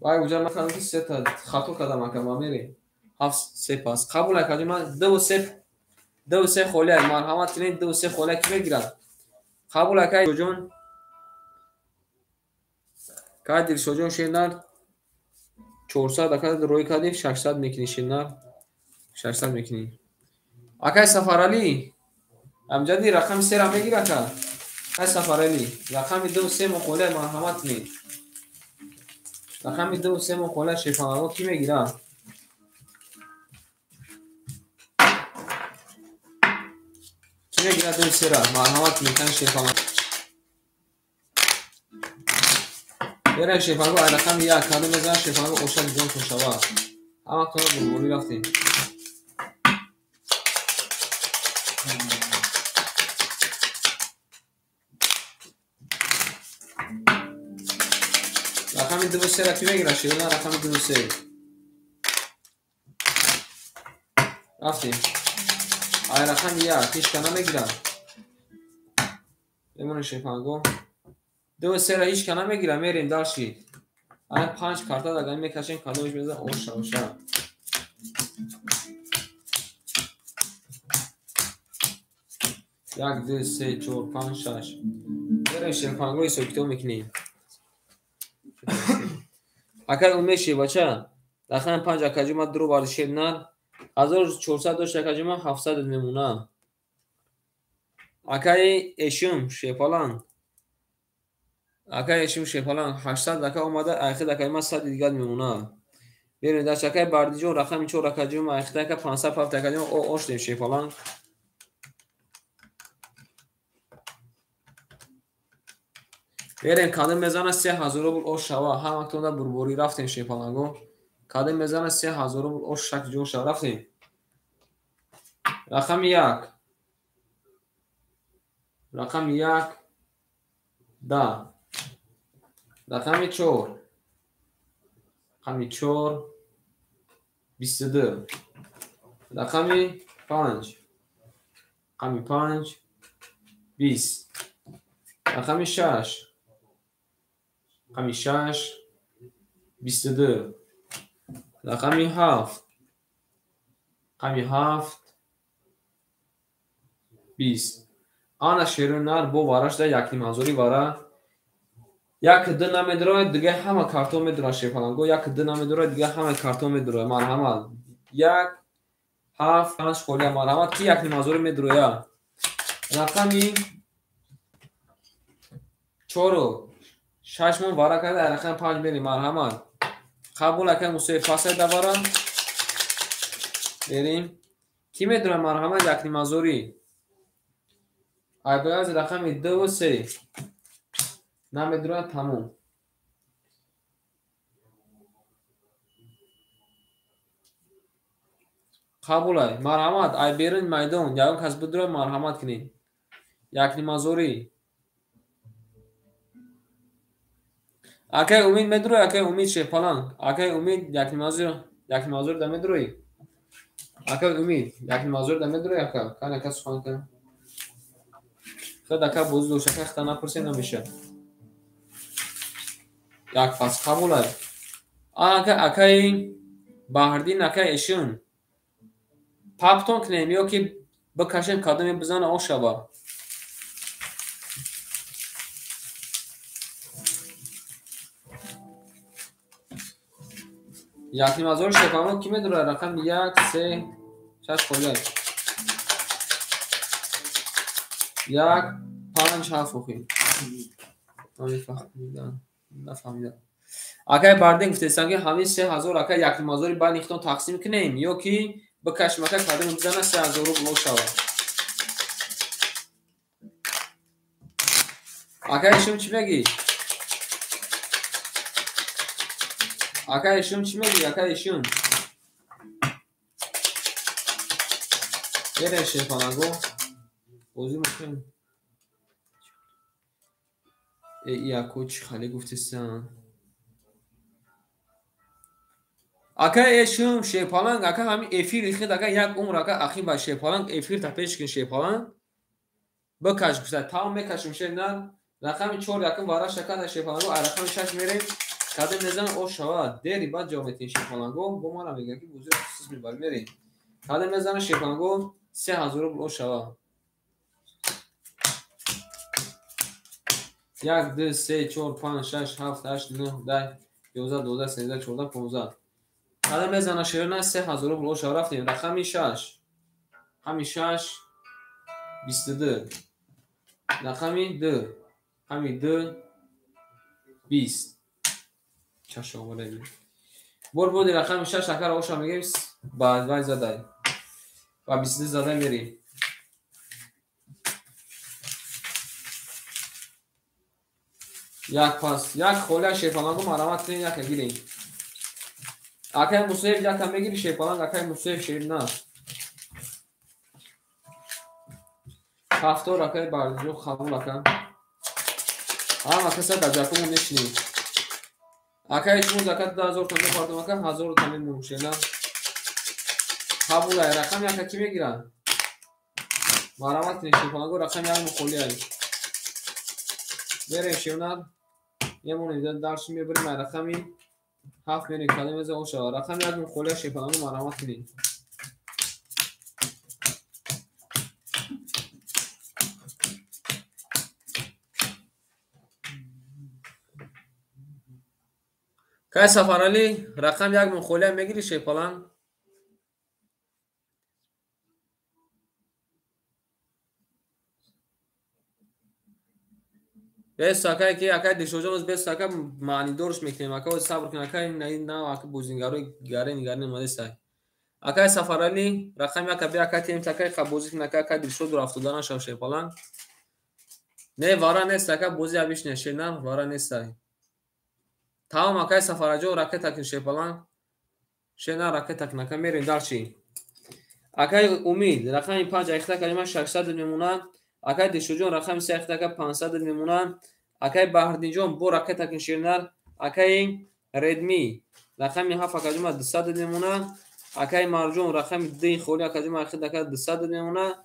вай уҷа накардам ки сета хато кардам ака ма мерем 7 сеп аст қабул акаҷунима 2 се холӣ марҳамат кунед 2 се холӣ ки мегирад қабул акай дилшоҷон акай дилшоҷон ширнар 400 ака рӯй кардем 600 мекунӣ ширнар 600 мекунӣ акай сафаралӣ амҷади рақами сера мегир ака акай сафаралӣ рақами 2 се мохолӣ марҳамат кунед рақами 2 се мохолӣ шефаланго ки мегирад ки мегирад 2 сера марҳамат кунед кан шефаланг берем шефаланго ай рақами 1 каду мезанам шефаланго ошак ҷон тун шавад ҳама тона бурбурӣ рафтем рақами 2 сера ки мегирад ширна рақами 2 се рафтем ай рақами 1 ҳичка намегирад бемонем шефаланго 2 сера ҳичка намегирад мерем далши ай 5 карта дагани мекашем кадомиш меза оша оша 1 2 3 4 5 6 берем шефаланго ҳисоб китоб мекунем акай умед шебача рақами 5 акаҷума дурӯ барди ширнар 1400 дошт акаҷума 700 мемона акай эшум шефалан акай эшум шефалан 800 ака омада айхид акаҷума 100 дигар мемона берем дач акай бардиҷон рақами 4 акаҷума айхид ака 500 пафт акаҷума оштем шефалан берем кадом мезана 3000 рубл ош шава ҳама тона бурбурӣ рафтем шефаланго кадом мезана 3000 рубл ош шак ҷон шава рафтем рақами 1 рақами 1 да рақами 4 рақами 4 22 рақами 5 рақами 5 20 рақами 6 рақами 6 22 рақами 7 рақами 7 20 ана шерунар бо варашда якним ҳазори вара як д намедурояд дига ҳама картон медурад шефаланго як д намедурояд дига ҳама картон медурояд марҳамат 1 7 5 холия марҳамат ки якним ҳазори медурояд рақами 4 6 мон вара карда рақами 5 берем марҳамат қабул акай мусои фасай давара берем ки медурад марҳамат якним ҳазори айбаз рақами 2 3 намедурад тамом қабулай марҳамат ай берин майдон ягон кас бидурад марҳамат кунед якним ҳазори акай умид медурой акай умид шефаланг акай умид якним ҳазори да медурой акай умид якним ҳазори да медурой ака кан ака сухан кан хад ака бози дошака хта напурсе намеша як пас қабулай акай баҳрдин акай эшун паптон кунем ё ки بکشیم قدم بزنه آن شبه. یکی مزار شفاما کی میدونه رقم 1 3 6 خورده 1 5 7 بخوریم. نفهمیدم. اگر بردن گفتن که همین 3000 اگر یک مزاری بعد نیختون تقسیم کنیم یا کی بکش مکه قدم بزنه 3000 رو بلو شود. اگر ایشون چی میگی؟ اگر ایشون چی میگی؟ اگر ایشون یه شفانگو بازی میکنیم. ای کوچ خالی گفتستان. اگر ایشون شپالنگ اگر همین افیر ریخت اگر یک عمر اگر اخی با شپالنگ افیر تپش کن شپالنگ بکش گفته تمام میکشیم شه نه رقم 4 یکم وارا شکل شپالنگو رقم 6 میریم قدم نزن او شود دیری بعد جا میتین شپالنگو با ما میگه که بزرگ سیس میبر میریم قدم نزن شپالنگو 3000 او شود 1 2 3 4 5 6 7 8 9 10 11 12 13 14 15 قدم بزنه شیرنا 3000 رو بلوش رفتیم رقم 6 همین 6 22 رقم 2 همین 2 20 چش آمده بر بود رقم 6 شکر آوشا میگیم بعد وای زده و 22 زده میریم یک پاس یک خوله شیفانگو مرامت کنیم یک گیریم اکای مصیف یک هم بگیری شیفانگ اکای مصیف شیر نه هفتور اکای بردجو خمون اکم هم اکسا در جاکمون نشنیم اکای شمون زکت 10,000 تنده پاردم اکم 1000 تنده موشه نه قبول های رقم یک کی بگیرن مرامت کنیم شیفانگو رقم یک مخولی های بریم شیونر یه مون درش میبریم رقمی 7 میریم کلمه از او شد رقم یک مخولی شیفانگو مرامت کنیم که سفرالی رقم یک مخولی میگیری شیپالان به ساکای که اکای دیشوجامز به ساکا معنی دورش میکنیم اکای صبر کن اکای نه اکای بوزینگارو گاره نگارن نماده سای اکای سفرالی رقم یک بیا اکای تیم تکای خبوزی کنه اکای دیشو در افتادن شو شیپالان نه وارا نیست اکای بوزی ابیش نشه نه وارا نیست تمام اکای سفراجو راکت تکن شیپالان شنا راکت تکن اکای میرین دارچی اکای امید رقم 5 اختا کلمه 600 میمونه اکای دیشوجون رقم 3 اختا 500 میمونه اکای بهردینجون بو راکت تکن شیرنر اکای ردمی رقم 7 کلمه 200 میمونه اکای مارجون رقم 2 خولی کلمه اختا 200 میمونه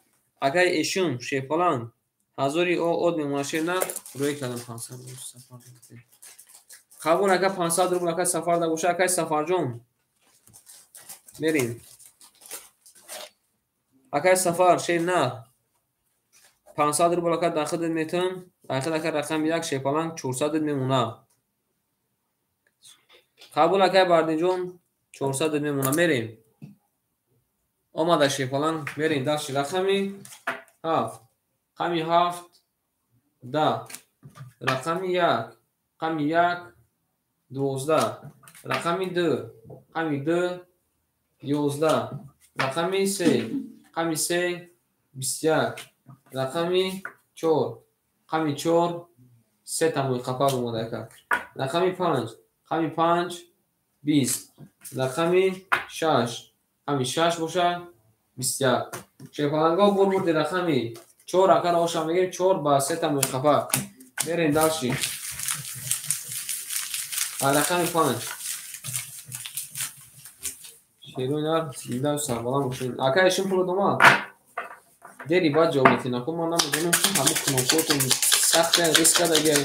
اکای ایشون شیپالان 1000 او میمونه شیرنر روی کلمه 500 سفر قبول اکای 500 رو اکای سفر دا گوشه اکای سفر جون میریم اکای سفر شیر نه 500 رو بلاکت داخل میتون داخل اکای رقم 1 شیپالان 400 میمونه قبول اکای بردی جون 400 میمونه میریم آماده شیپالان میریم داشتی رقمی 7 رقمی 7 10 رقمی 1 رقمی 1 12 رقمی 2 رقمی 2 11 رقمی 3 رقمی 3 21 رقمی 4 رقمی 4 3 تموی خفا بموده کرد رقمی 5 رقمی 5 20 رقمی 6 رقمی 6 باشه 21 شیپالنگا برد رقمی 4 اگر آشا میگیم 4 با 3 تموی خفا میرین داشتی رقمی 5 شیرونر سیده و سربالان باشین اکا ایشون پولو دوما دیری باید جا میتین اکا ما نمیدونم که همه کنوکوتون سخت ریسک دیگه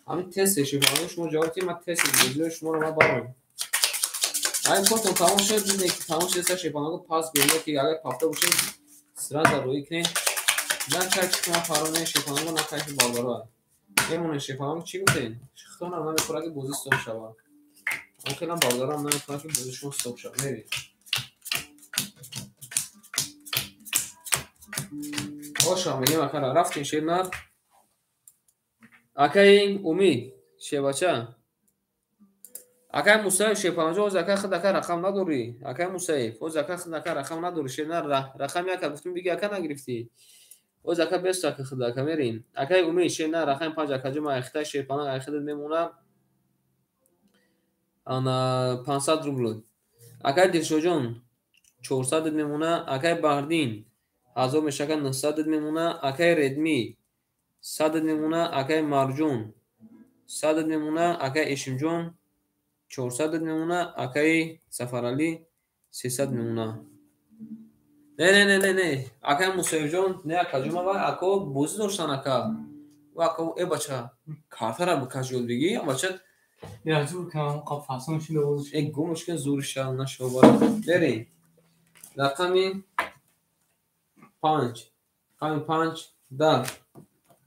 همه تست شیفانگو شما جاوتی ما تست بزرگ شما رو ما بارم این کتون تمام شد دیده که تمام شد شیفانگو پاس بیرده که اگر پافته باشین Сразу روی کنید. من چک کنم فرانه شیفانگو نکردی بالدارا. میمونه شیفانگو چی گفتین؟ خودم هم نمیخوره که بوزی استوب شود. ممکن هم بالدارا هم نمیخوره که بوزیشون استوب شود. میرید. خوشم میگیم اکرا رفتین شیرنر. اکای امید شیباچه. اکای مصطفی شیفانجو زکا خود اکا رقم نداری. اکای مصطفی او زکا خود اکا رقم نداری شیرنر رقم یک گفتیم بگی اکا نگرفتی. او زکا بیست اکا خود اکا میرین. اکای امید شیرنر رقم 5 اکا جمع اخته شیفانگ اخته میمونه. آن 500 روبل. اکای دلشوجون 400 میمونه. اکای بردین 1000 میشه که 900 میمونه. اکای ردمی 100 میمونه. اکای مرجون 100 میمونه. اکای اشمجون 400 میمونه. اکای سفرالی 300 میمونه. نه اکای مصطفی جون نه اکا جمع با اکا بوزی داشتن اکا و اکا ای بچه کارتا را بکشول بگی بچه
Ya zor kanal kafasının içinde olur.
ای گمش کن زورش نشو بالا بریم رقمی 5 رقمی 5 10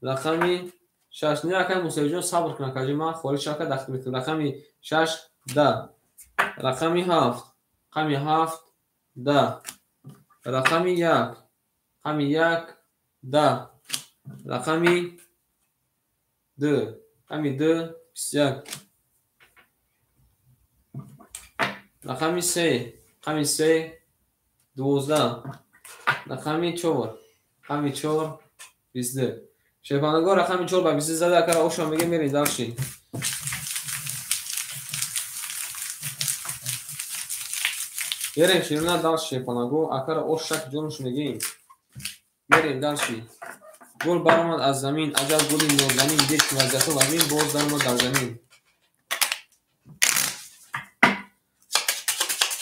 رقمی 6 نه اکای مصطفی جون صبر کن اکا جمع خوری شاکه دخت میتون رقمی 6 10 رقمی 7 رقمی 7 10 رقمی 1 رقمی 1 10 رقمی 2 رقمی 2 21 رقمی 3 رقمی 3 12 رقمی 4 رقمی 4 22 شیفانگو رقمی 4 با 20 زده اکر اوشا میگه میرین داشتین بریم شیرونه داشت شیفانگو اکر اوشک جونش میگیم میریم داشتین گل برآمد از زمین عجب گلی نازنین دید که وضعیت و زمین باز درآمد در زمین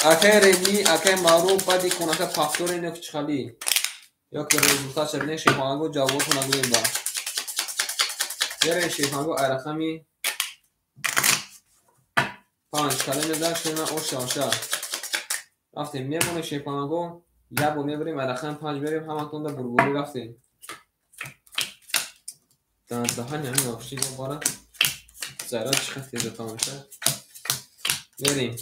اکای ریدمی اکای معروف بدی کن اکای پافتور اینو که چخالی یا که رزولتا چبینه شیفانگو جواب کنگویم با بریم شیفانگو رقمی 5 کلمه در شیرونه اوشا رفتیم میمونه شیفانگو یه بار میبریم رقم 5 بریم همانتون در برگوری رفتیم دهانی همین آفشی باره زیرات چقدر تیزه تا میشه بریم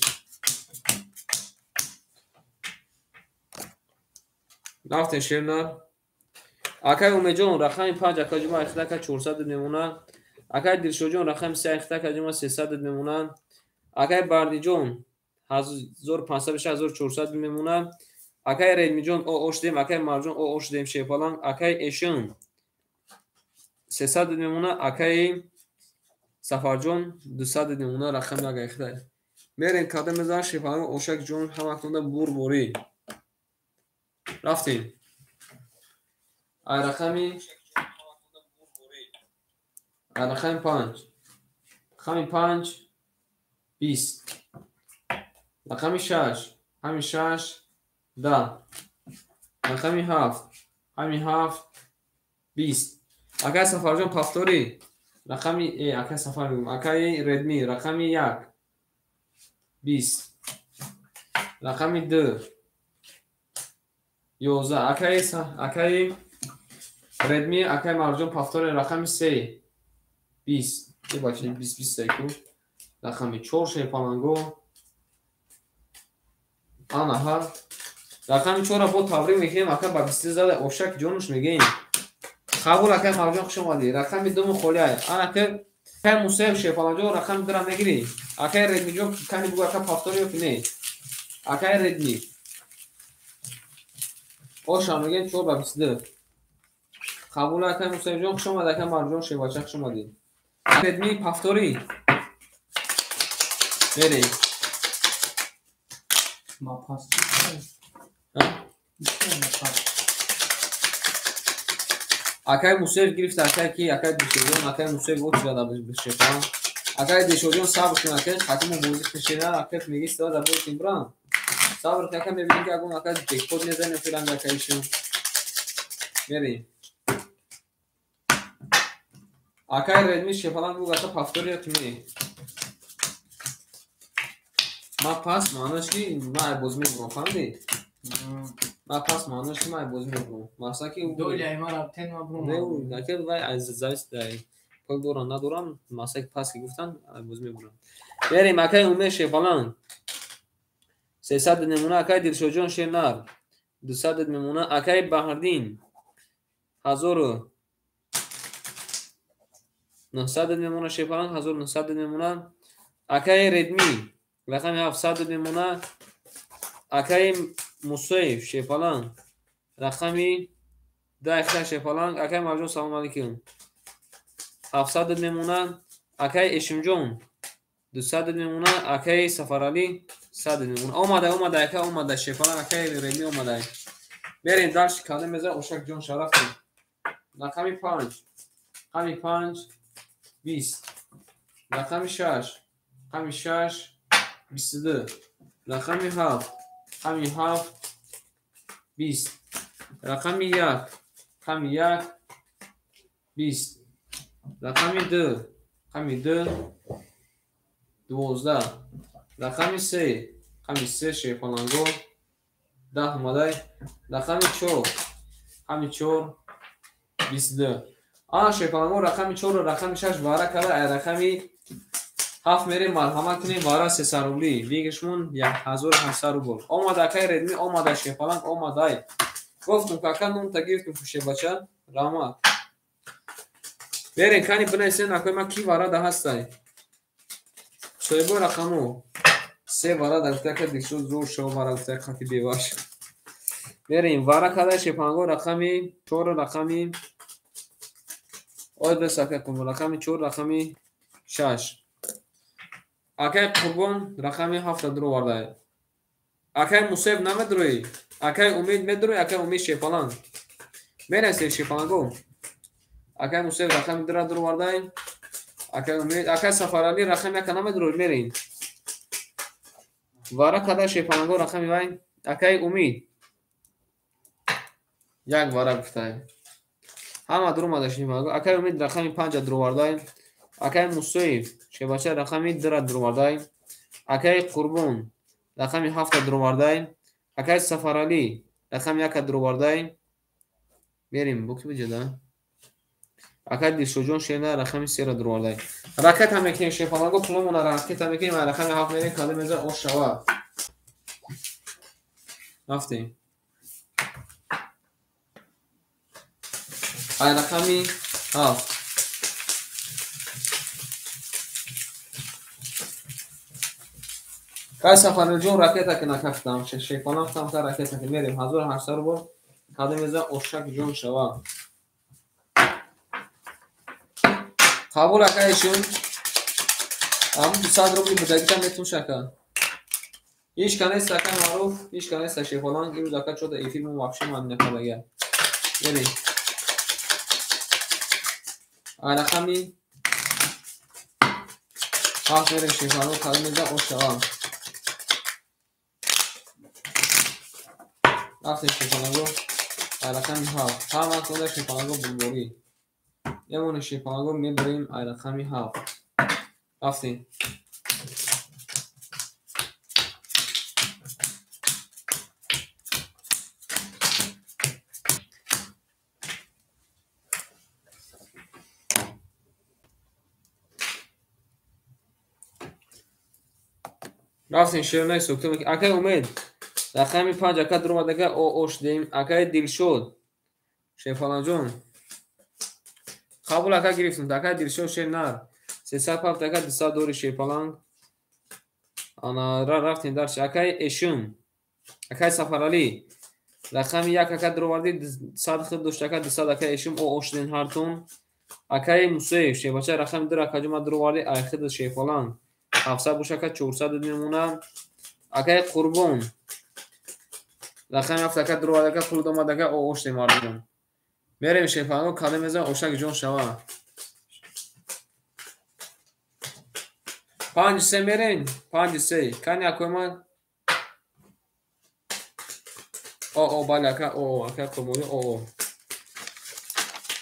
رفتیم شیرنر اکای امید جون رقم 5 اکا جمع اخته که 400 میمونه اکای دلشو جون رقم 3 اخته که جمع 300 میمونه اکای بردی جون 1500 بشه 1400 میمونه اکای ریدمی جون او اوش دیم اکای مرجون او اوش دیم شیپالان اکای اشون 300 میمونه اکای سفر جون 200 میمونه رقم یک اخته میرین کادم میزن شیپالان اوشک جون هم اکنده بوری رفتیم رقمی 5 رقمی 5 20 رقمی 6 همین 6 10 رقمی 7 همین 7 20 اکای سفر جون پافتوری رقمی اکای سفر بگم اکای ردمی رقمی 1 20 رقمی 2 11 اکای ردمی اکای مرجون پافتوری رقمی 3 20 یه باشه 20 سیکو رقمی 4 شیپانگو آنها ها رقمی 4 با تابری میکنیم اکای با 20 زده اوشک جونش میگیم قبول اکای مرجون خوش اومدی رقمی 2 خولیه اکای مصطفی شیپانگو رقم درم میگیری اکای ردمی جو کنی بگو اکای پافتوری که نه اکای ردمی اوشا میگیم 4 با 22 قبول اکای مصطفی جون خوش اومد اکای مرجون شیباچه خوش اومدی ردمی پافتوری بری
ما پاس
اکای مصطفی گرفت اکای کی اکای دیشوجون اکای مصطفی اوچ داده بشه اکای دیشوجون صبر کن اکای خاتم موزیک کشیده اکای میگی استاد ابو تیمبران صبر کن اکای میبینی که اگه اکای جکپوت نزنه فلان اکایشون بری اکای ردمی شفالان بگو اکای پافتوری کمی ما پاس مانش کی ما باز میگم فهمیدی من پس معنیش من بازی میکنم مثلا که
دولی ما رابطه ما برو
نه اگه وای از زایست دای پای دوران ندورم مثلا که پس که گفتن بازی میکنم بریم اکای اومشه فلان 300 نمونه اکای دلشوجان شنر 200 نمونه اکای بهردین 1900 نمونه شفلان 1900 نمونه اکای ردمی رقم 700 نمونه اکای موسیف شفلان رقمی 10 شفلان اکای مرجون سلام علیکم 700 نمونه اکای اشمجون 200 نمونه اکای سفرالی 100 نمونه اومده اکای اومده شفلان اکای ردمی اومده بریم درش کاله میذاره اوشک جون شرف رقمی 5 رقمی 5 20 رقمی 6 رقمی 6 22 رقمی 7 رقمی 7 20 رقمی 1 رقمی 1 20 رقمی 2 رقمی 2 12 رقمی 3 رقمی 3 شیفالانگو 10 اومده رقمی 4 رقمی 4 22 شیفالانگو رقمی 4 و رقمی 6 واره کرده رقمی 7 میریم مرحمت کنیم واره 300 روبلی ویگشمون 1800 روبل اومده که ردمی اومده شیفالانگ اومده گفتم که اکن نون تا گیفتم خوشه بچه رحمت بریم کنی بنویسین اکوی ما کی واره ده هسته سویبو رقمو 3 واره در گفته که دیشو زور شو واره گفته خطی بیواش بریم واره کده شیفالانگو رقمی 4 رقمی آید بسکه کن رقمی 4 رقمی 6 اکای قربان رقمی 7 درو ورده اکای مصیب نمیدروی اکای امید میدروی اکای امید شیفالان میرسی شیفالانگو اکای مصیب رقمی درو ورده اکای امید اکای سفرالی رقمی اکا نمیدروی میرین واره کده شیفالانگو رقمی وای اکای امید یک واره گفته همه درو مده شیفالانگو اکای امید رقمی 5 درو ورده اکای مصیب شباشه رقمی درو ورده اکای قربان رقمی 7 درو ورده اکای سفرالی رقمی 1 درو ورده میریم بوکی بجده اکای دیشوجون شینه رقمی 3 درو ورده رکت هم میکنیم شیفالانگو پلومون رکت هم میکنیم رقمی 7 میریم کاده میزه او شوا رفتیم ای رقمی 7 که سفر جون راکت که نکفتم شیفالان ختم تا راکت که میریم 1800 رو کاده میزه اوشک جون شوا قبول اکایشون هم 200 روبلی بدگیتا میتون شکن هیچ کنه سکن معروف هیچ کنه شیفالان این زکات شده ای فیلم واپسی من نفره یعنی رقمی 7 میریم شیفالان کاده میزه اوشوا رفتیم شیفالانگو رقمی 7 همه کنده شیفالانگو بلبوری یمون شیفالانگو میبریم رقمی 7 رفتیم رفتیم شیرنای سوکتون اکای امید رقمی 5 اکای درو ورده او اوشدیم اکای دلشود شیفالان جون قبول اکای گرفتیم اکای دلشود شیر 307 اکای 200 دوری شیفالان انا رفتیم درش اکای اشون اکای سفرالی رقمی 1 اکای درو ورده 100 خود دوشت اکای 200 اکای اشون او اوشدین هرتون اکای موسیف شیباچه رقمی در اکای جمع درو ورده اخید شیفالان 700 بوش اکای 400 میمونه اکای قربان رقمی 7 اکای درو ورده اکای پول دومد اکای او اوشدین مردم میریم شیفالانگو کاده میزه اوشک جون شوا 5 میرین 5 کنی اکوی من او بله اکای قربانی او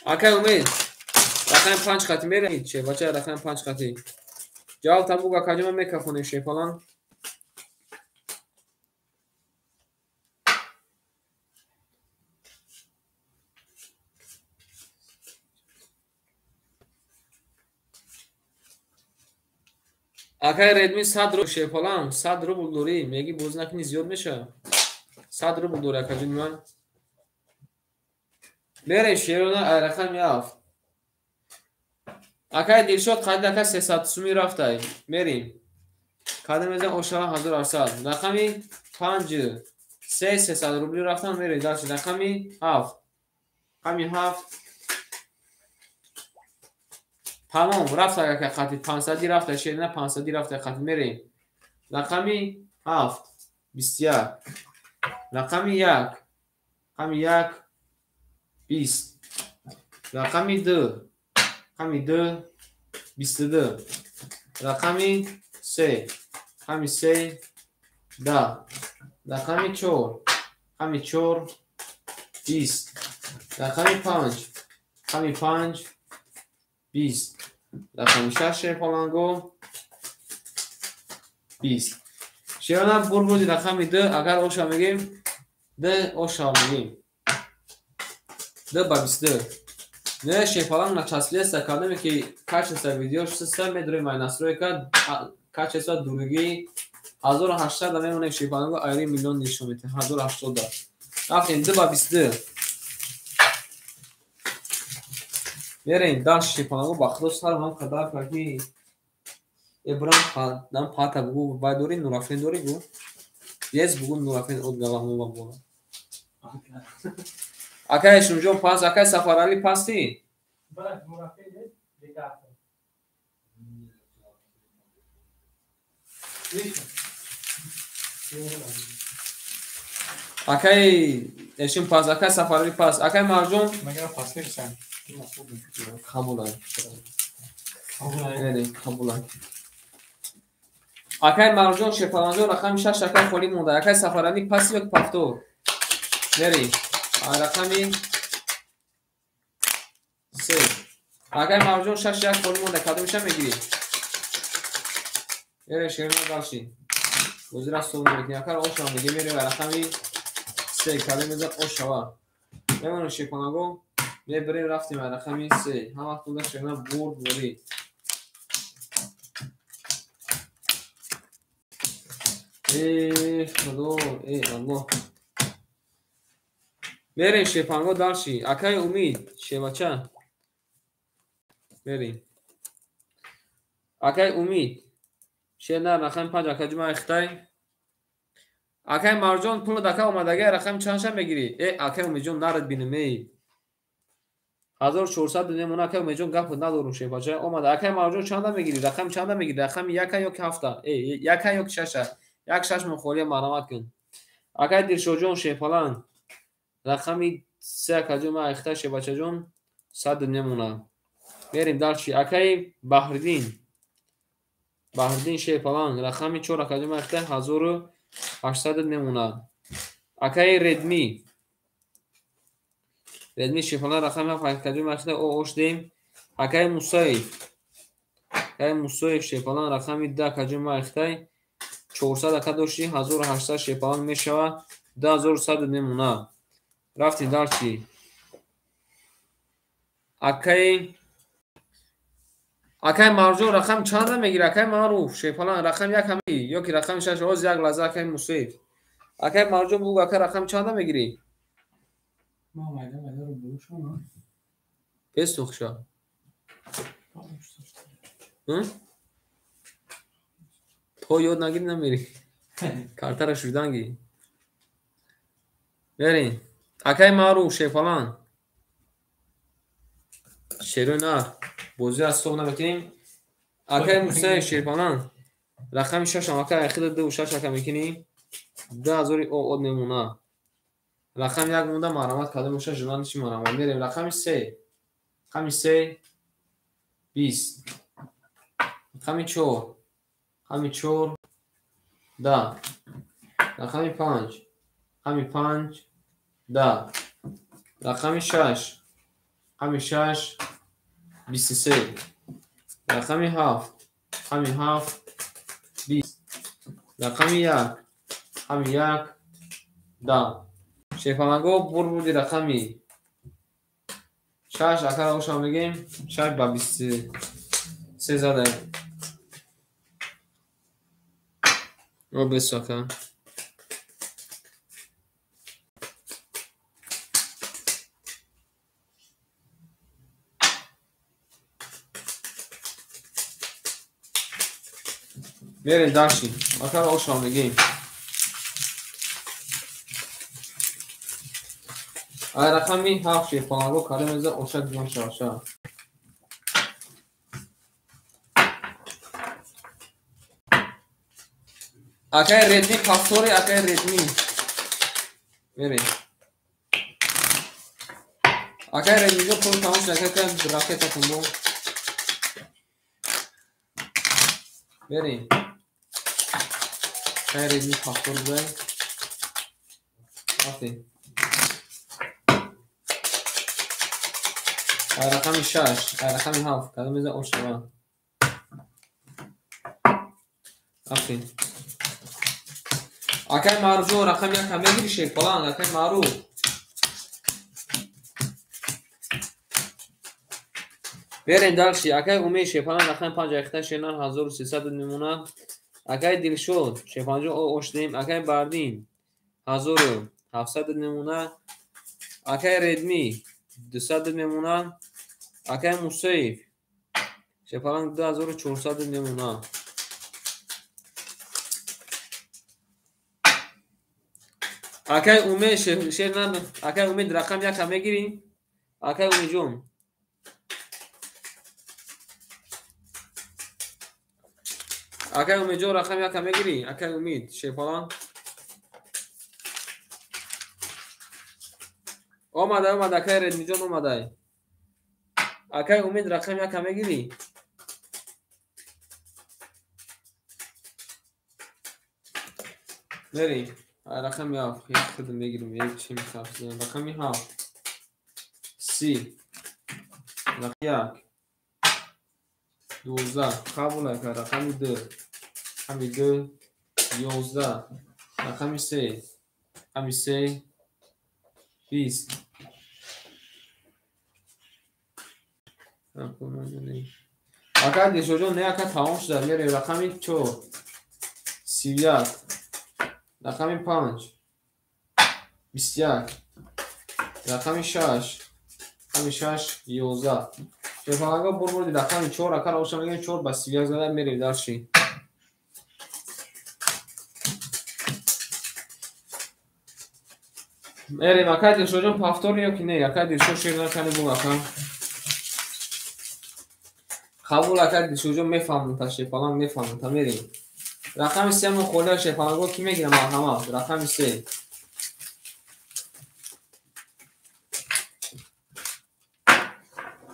اکای امید رقم 5 خطی میرین چه بچه رقم 5 خطی جواب تنبوگ اکای جمع میکفونه شیفالان Акай редми 100 рубл шепалам 100 рубл дорӣ меги боз накунӣ зиёд меша 100 рубл дорӣ акаҷон ман берем шерона ай рақами 7 акай Дилшод қайд акай 300 сумӣ рафтай мерим кадар мезан ошава 1800 рақами 5 300 рубли рафтан мерем дальше рақами 7 рақами 7 тамом рафта акай қати 500 рафта шерона 500 рафта қати мерем рақами 7 21 рақами 1 рақами 1 20 рақами 2 рақами 2 22 рақами 3 рақами 3 10 рақами 4 рақами 4 20 рақами 5 рақами 5 20 рақами 6 шефаланго 20 шерона бурбуди рақами 2 агар оша мегем 2 оша мегем 2 ба 22 не шефаланг начаслиеста кадаме ки качество видео шуста медурем ай настройка качество дуруги 1800 да мемонем шефаланго айри миллион нишон мете 1800 да рафтем 2 ба 22 мерем даш шефаланго ба худо сарам кадар карди ебрам дам пата бугу бай дори нурафен дори гу ес бугу нурафен од галамова бола акай шунҷон пас акай Сафарали пасти акай эшин пас акай Сафарали пас акай Марҷон қабулай қабулай акай Марҷон шефаланҷо рақами 6 акай холӣ монда акай Сафарали паси ёки пафтор мерем рақами 3 акай Марҷон 6 як холӣ монда кадомиша мегирӣ ере шерона далши бозира сол мекунӣ акай ошава меге мерем рақами 3 кадом мезан ошава мемонем шефаланго мебирем рафтем рақами 3 ҳама худа шерона бурд борӣ худо аллоҳ мерем шефанго далши акай Умид шевача мерем акай Умид шена рақами 5 акаҷума ихтай акай Марҷон пул дака омадаги рақами чанша мегирӣ акай Умидҷон нарад бинамей 1400 дунемона акай Умидҷон гап надорум шефача омада акай Марҷон чанда мегирӣ рақами чанда мегирӣ рақами 1 ёки 7 1 ёки 6 як 6 мухолия марамат кун акай Дилшодҷон шефалан рақами 3 акаҷума ихта шефачаҷон 100 дунемона мерем далчи акай Баҳриддин шефалан рақами 4 акаҷума ихта 1800 дунемона акай Редми шефалан рақами 7 акаҷума ихта оштем акай Мусоев шефалан рақами 2 акаҷума ихта 400 ака дошти 1800 шефалан мешава 2100 дунемона рафтем далчи акай Марҷон рақами чанда мегирӣ акай Маъруф шефалан рақами 1 ҳами ёки рақами 6 оз як лаҳза акай Мусоев акай Марҷон бугу акай рақами чанда мегирӣ пестухша то ёд нагирӣ намерӣ картара шуданги мерем акай Маъруф шефалан шерона бозӣ аз сов намекунем акай Мусаев шефалан рақами 6 акай ахида 26 ака мекунӣ 2000 од мемона рақами 1 монда марамат кадом боша журналиши марамат мерем рақами 3 20 рақами 4 10 рақами 5 10 рақами 6 23 рақами 7 20 рақами 1 10 шефаланго бурбуди рақами 6 акара оша мегем 6 ба 23 задаем رو بساکم. بریم درشیم اکر آشان بگیم رقمی 7 شیفانگو کلمه اوشک جون شاشا اکر ردمی پاستوری اکر ردمی بریم اکر ردمی جو پول تماش نکه راکت کنبو بریم اکر ردمی پاستور بزن آفی رقمی 6 رقمی 7 کلمه اوشک آفی اکر معروف جو رقم یک همه گیری شیف فلان اکر معروف برین دلشی اکر اومی شیف فلان رقم 5 اخته شنان 1300 نمونه اکر دیل شد شیف فلان جو اوشتیم اکر بردیم 1700 نمونه اکر ردمی 200 نمونه اکر مصیف شیف فلان 2400 نمونه اکر اومی شیف نام اکر اومی رقم یک همه گیریم اکر اومی جون اکر اومی جو رقم یک همه گیری اکر امید شیف فلان اومده اکر ردمی جون اومده اکر امید رقم یک همه گیری بریم رقم یک خودم بگیریم یک چی میخواد رقم 7 30 رقم 1 12 قبول کرد رقم 2 11 رقم 3 20 اکر دیشو جون نه اکر تمام شده میره رقم 4 31 رقم 5 21 رقم 6 11 شفاگا برمودی رقم 4 اکر اوشان میگن 4 با 31 زده میره درشی میریم اکر دیشو جون پافتور یا که نه اکر دیشو شیر نکنی بو اکر قبول اکر دیشو جون میفهمون تا شفاگا میفهمون تا میریم رقم 3 من خورده شفاگا کی میگیره مرحمت رقم 3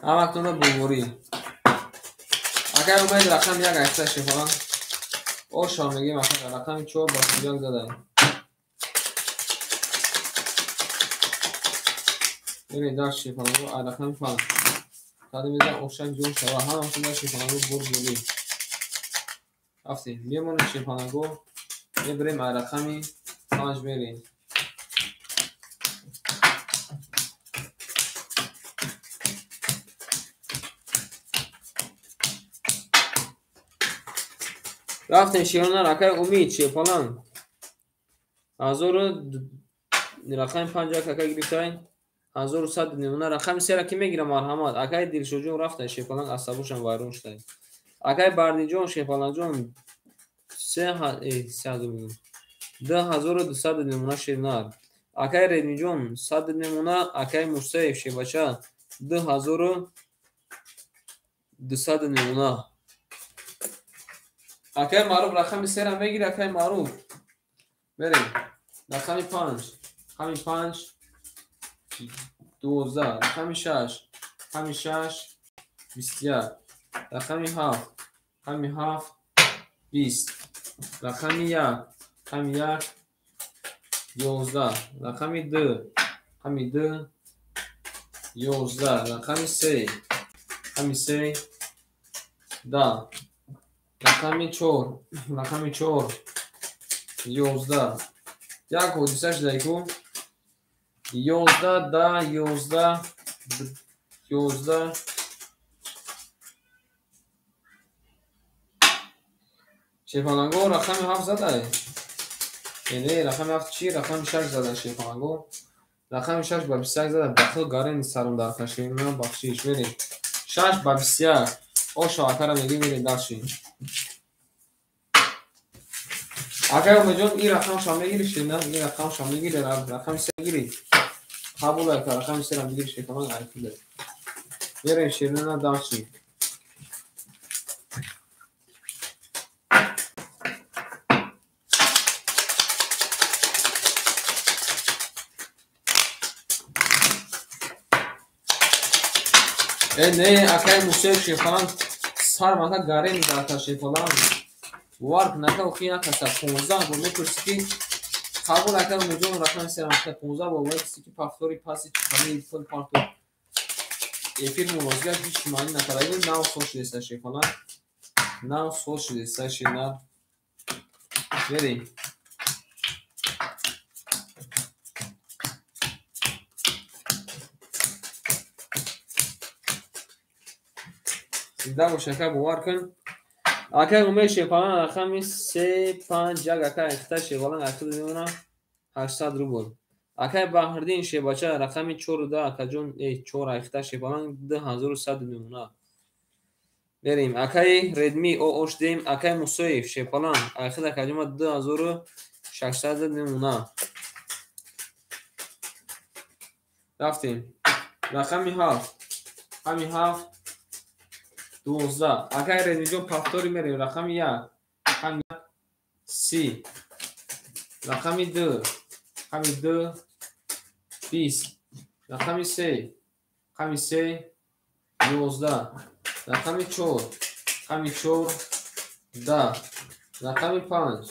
همتون رو ببوری اگر اومد رقم یک اکته شفاگا او شام میگیم اکر رقم 4 با 31 زده ببین داشت شفاگا رقم 5 تاده میزن اوشک جون شوا همتون داشت شفاگا ببوری افتی میمونه شفاگا میبریم رقمی 5 بریم رفتن شیرانه اکر امید چیه پلان رقم 50 اکر گرفتای 1100 نمونه رقم 3 را کی میگیره مرحمت اکر دیلشو جون رفتن شیپلان عصبوشم وایرون شده اکر بردی جون شیپلان جون 10200 نمونه شیرنار اکر ردمی جون 100 نمونه اکر مصیف شیبچه 2200 نمونه اکر معروف رقم 3 را میگیره اکر معروف بریم رقم 5 12 رقم 6 21 رقم 7 20 رقم 1 11 رقم 2 11 رقم 3 10 رقم 4 11 یک و دیسش دیگو 11 10 11 شیفانگو رقم 7 زده. یعنی رقم 7 چی؟ رقم 6 زده شیفانگو. رقم 6 با 21 زده. داخل گارن سرم در کشیم. من بخشیش بریم. 6 با 21. او شاکر میگی میریم داشتیم. اگر مجون این رقم شما میگیری شد نه این رقم شما میگیری رقم 3 میگیری. قبول که رقم 3 را میگیری شیفانگو عرفیده. بریم شیرینه داشتیم. نه اکای موسیقی شیفان سر ماتا گاره میدارد شیفان وارد نکه خیلی کسا 15 با میپرسی قبول اکای مجون رقم 3 ماتا 15 با وقتی که پافتوری پاسی چکنی فل پارتو افیر موازگاه هیچ معنی نکرده نو سوشی است شیفان نو سوشی است شیفان بریم دام شکر بوار کن. اکای اومه شیفان رقم 3 5 جگ اکای اختا شیفان اختا دیونه 800 روبل. اکای بهردین شیباچه رقم 14 اکا جون 4 اختا شیفان 2100 دیونه. بریم اکای ردمی او اوش دیم اکای موسیف شیفان اختا اکا جون 2600 دیونه. رفتیم رقم 7 همی 7 12 اگر رنجون پافتوری میریم رقم 1 هم 30 رقم 2 هم 2 20 رقم 3 هم 3 11 رقم 4 هم 4 10 رقم 5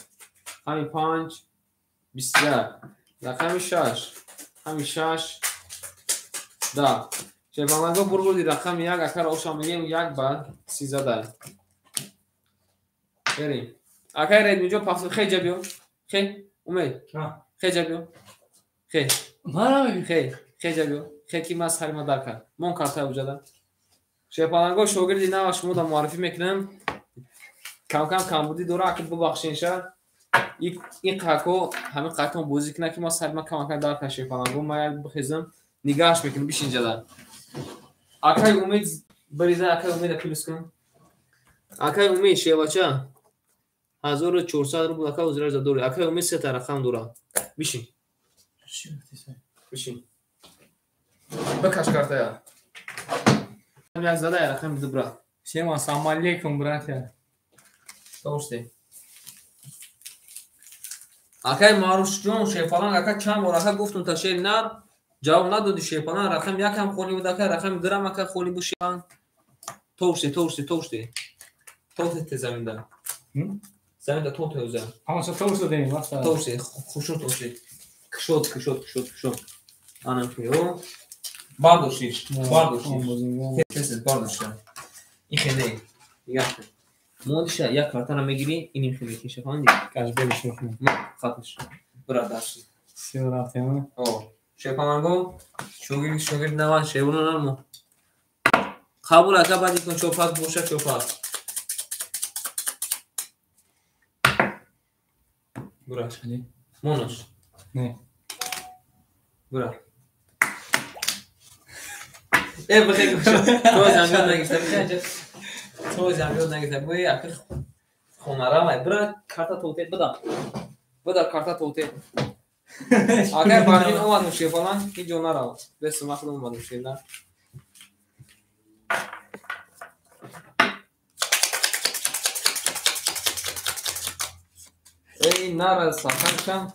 هم 5 20 رقم 6 هم 6 10 شیفانگو برگردی رقم 1 اگر اوشا میگیم 1 بعد 13 بریم اگر رید میجو پاس خیلی جبیو خیلی امید خیلی جبیو خیلی خیلی جبیو خیلی کی ماس حریم دار کرد من کارتا وجوده شیفانگو شوگردی نواش مودا معرفی میکنم کم کم کمبودی دورا اکد ببخشین شد این قاکو همین قاکو بوزی کنه که ماس حریم کم کم دار کرد شیفانگو ما بخزم نگاش میکنم بیشین جدا اکای امید بریزه اکای امید پیلوس کن اکای امید شیواچه 1400 روبل اکای وزرای زدوری اکای امید 3 تا رقم دورا بیشین بیشین بکش کارتا یا هم یک زده یا رقم دبرا
شیما سلام علیکم براتیا
دوسته اکای ماروش جون شیفالان اکای چند بار اکای گفتم تا شیر نر جواب ندادی شیفالان رقم 1 هم خونی بود اکای رقم 2 هم اکای خونی بود شیفان توشته توشته زمین ده زمین ده توشته
اما چه توشته دیم واسه
توشته خوشو توشته کشود آنم پیو باردوشیش کسی باردوشته این خیلی یک مودشه یک کارتا رو میگیری این خیلی که شفان دیگه
کاش بریش میکنم
خطش برادرشی
سیو رفتیم
شیفانگو شوگیر نوان شیبونو نمو قبول اکا بعدی کن چوپات بوشه چوپات براش مونوش
نه
برا بخیر تو زنگاد نگیشتر تو زنگاد نگیشتر بوی اکا خونارا مای برا کارتا توته بدا کارتا توته اگر بارین اومد میشه فلان هیچ جا نرو بس ما خودمون اومد میشه نه ای نار ساخنشم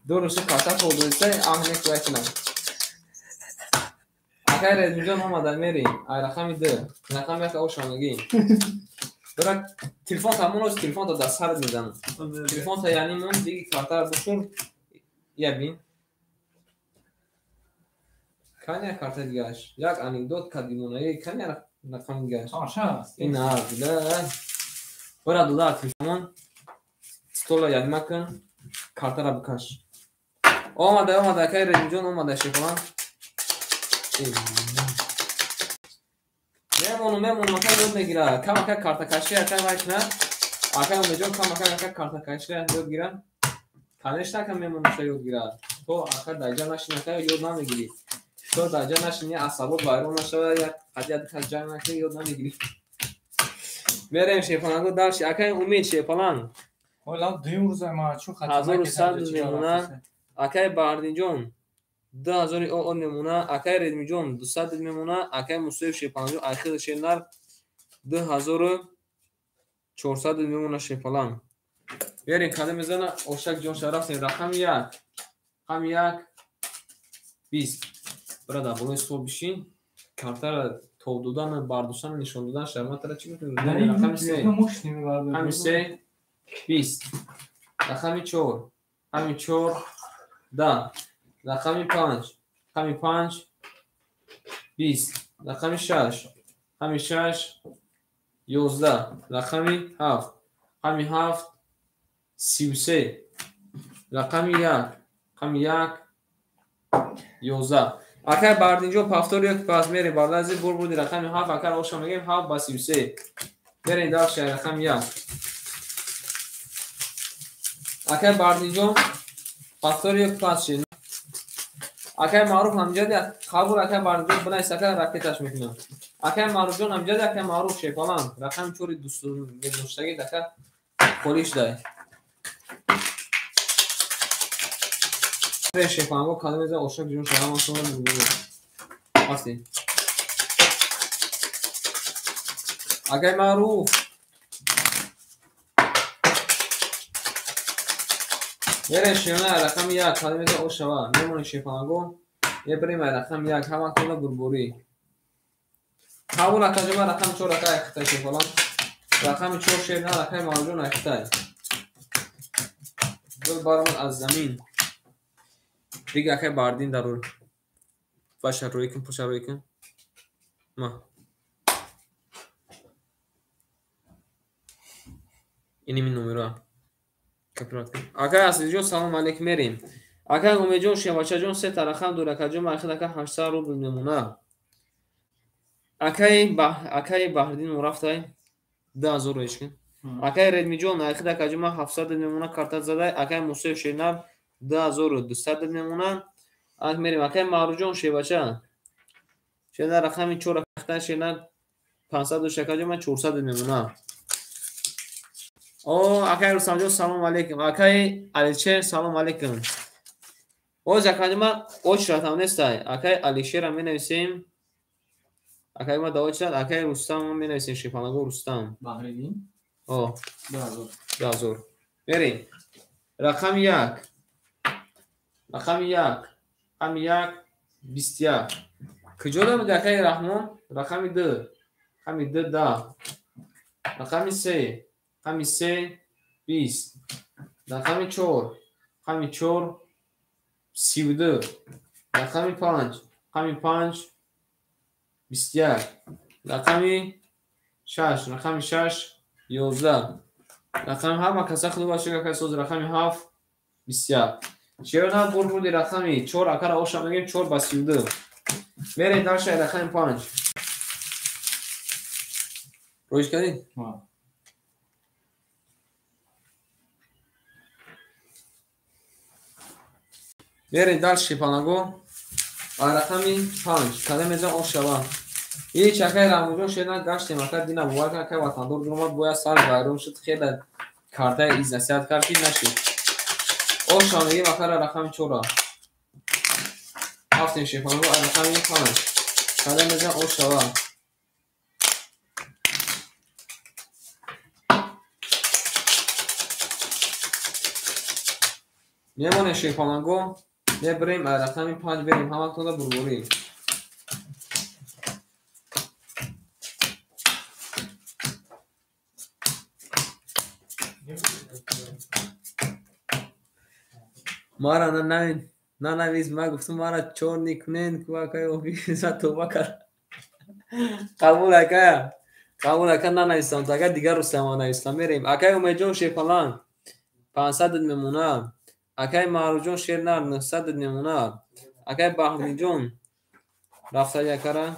دورش کارتا توته آهنه کوچنا اگر اینجا اومد میری رقم 2 رقم 1 اوشانگی برا تلفن تامونوس تلفن تا دست هر میزنم تلفن تا یعنی من دیگه کارتا بشور یا بین کنیا کارتا دیگهش یک انیکدوت کدیمونه کنیا رقم دیگهش این نه بله برا دودا تلفن ستولا یاد مکن کارتا را بکش اومده که رنجون اومده شیفان میمونو که یاد نگیره کم که کارتا کشی اکای وایش نه акай умеҷон кам ака картакашра ёд гира конечно кам мемонуша ёд гира то ака даҷа нашин ака ёд намегири то даҷа нашин я асабот вайрон нашава я қадияд ка ҷанг накӣ ёд намегири мерем шефанаго дарши акай умед шефалан
Ола дуюм рӯза ма чу хатма
1100 немуна акай баҳрдинҷон 2000 о немуна акай редмиҷон 200 мемуна акай мусоиб шефанаҷон ахир шенар 2400 мемуна шефалан берем када мезана ошак ҷон шарафтем рақам 1 ҳам 1 20 брада болои стол бишин картара тоб додан бардоштан нишон додан шарматара чӣ мекунем рақами 3 ҳами 3 20 рақами 4 ҳами 4 10 рақами 5 ҳами 5 20 рақами 6 ҳами 6 11 рақами 7 ҳами 7 33 рақами 1 ҳами 1 11 акай бардинҷо пафтор як пас мерем барлази бурбурди рақами 7 акар оша мегем 7 ба 33 берем дарша рақами 1 акай бардинҷо пафтор як пас шин акай маъруф ҳамҷади қабул акай бардинҷо бинай сака ракеташ мекунам акай маъруф ҷон ҳамҷади акай маъруф шефалан рақами 4 дӯстаги дака холиш дай шефанаго калмеза ошак ҷон шараман сона бурбури ҳасти акай маъруф мере шена рақами 1 калмеза ошава мемони шефанаго ебрема рақами 1 ҳаматона бурбури қабул акаҷома рақами 4 акай ахитай шефалан рақами 4 шена акай маъруф ҷон ахитай гул баромад аз замин دیگه اکای باردین ضرور باشه روی کن پوشه روی کن ما اینی من نمره کپرات کن اکای اصلی جون سلام علیکم میریم اکای اومی جون شیوچه جون سه ترخم دور اکای جون اخیر اکای 800 روبل نمونه اکای باردین رفتای 10000 رویش کن اکای ردمی جون اخیر اکای جون 700 نمونه کارت زده اکای موسیو شینر 2200 نمونه ак мерим акай маъруҷон шевача шена рақами 4 ахта шена 500 шакаҷома 400 мемуна о акай русамҷон салом алейкум акай алишер салом алейкум оз акаҷома очратам нестай акай алишера менависем акай ма давочрат акай рустам менависем шефанаго рустам
баҳридин
о 2000 мерим рақами 1 рақами 1 ҳами 1 21 куҷо дамида акай раҳмон рақами 2 ҳами 2 10 рақами 3 ҳами 3 20 рақами 4 ҳами 4 32 рақами 5 ҳами 5 21 рақами 6 рақами 6 11 рақами ҳама каса худу бошад акай соз рақами 7 21 شیران بربودی رقمی 4 اکر آشام میگیم 4 با 32 میریم در شهر رقم 5 رویش کردی؟ میریم در شیپانگو رقمی 5 کده میزن آشام یه چکه رموجون شیران گشتیم اکر دینا بوار که وطندور درمات باید سال بایرون شد خیلی کارته ایز نسیحت کردی نشید آشام میگیم اکر رقمی 4 هفتیم شیپانگو رقمی 5 کده میزن آشام میمونه شیپانگو بریم رقمی 5 بریم همه تونه بربوریم مارا ننویس ما گفتم مارا چور نکنین که واقعی اوفیسا توبه کرد قبول اکا ننویستم تا اگر دیگر رو سما نویستم میریم اکای اومیجون شیپالان 500 میمونه اکای معروجون شیرنر 900 میمونه اکای بحرمی جون رفته یکره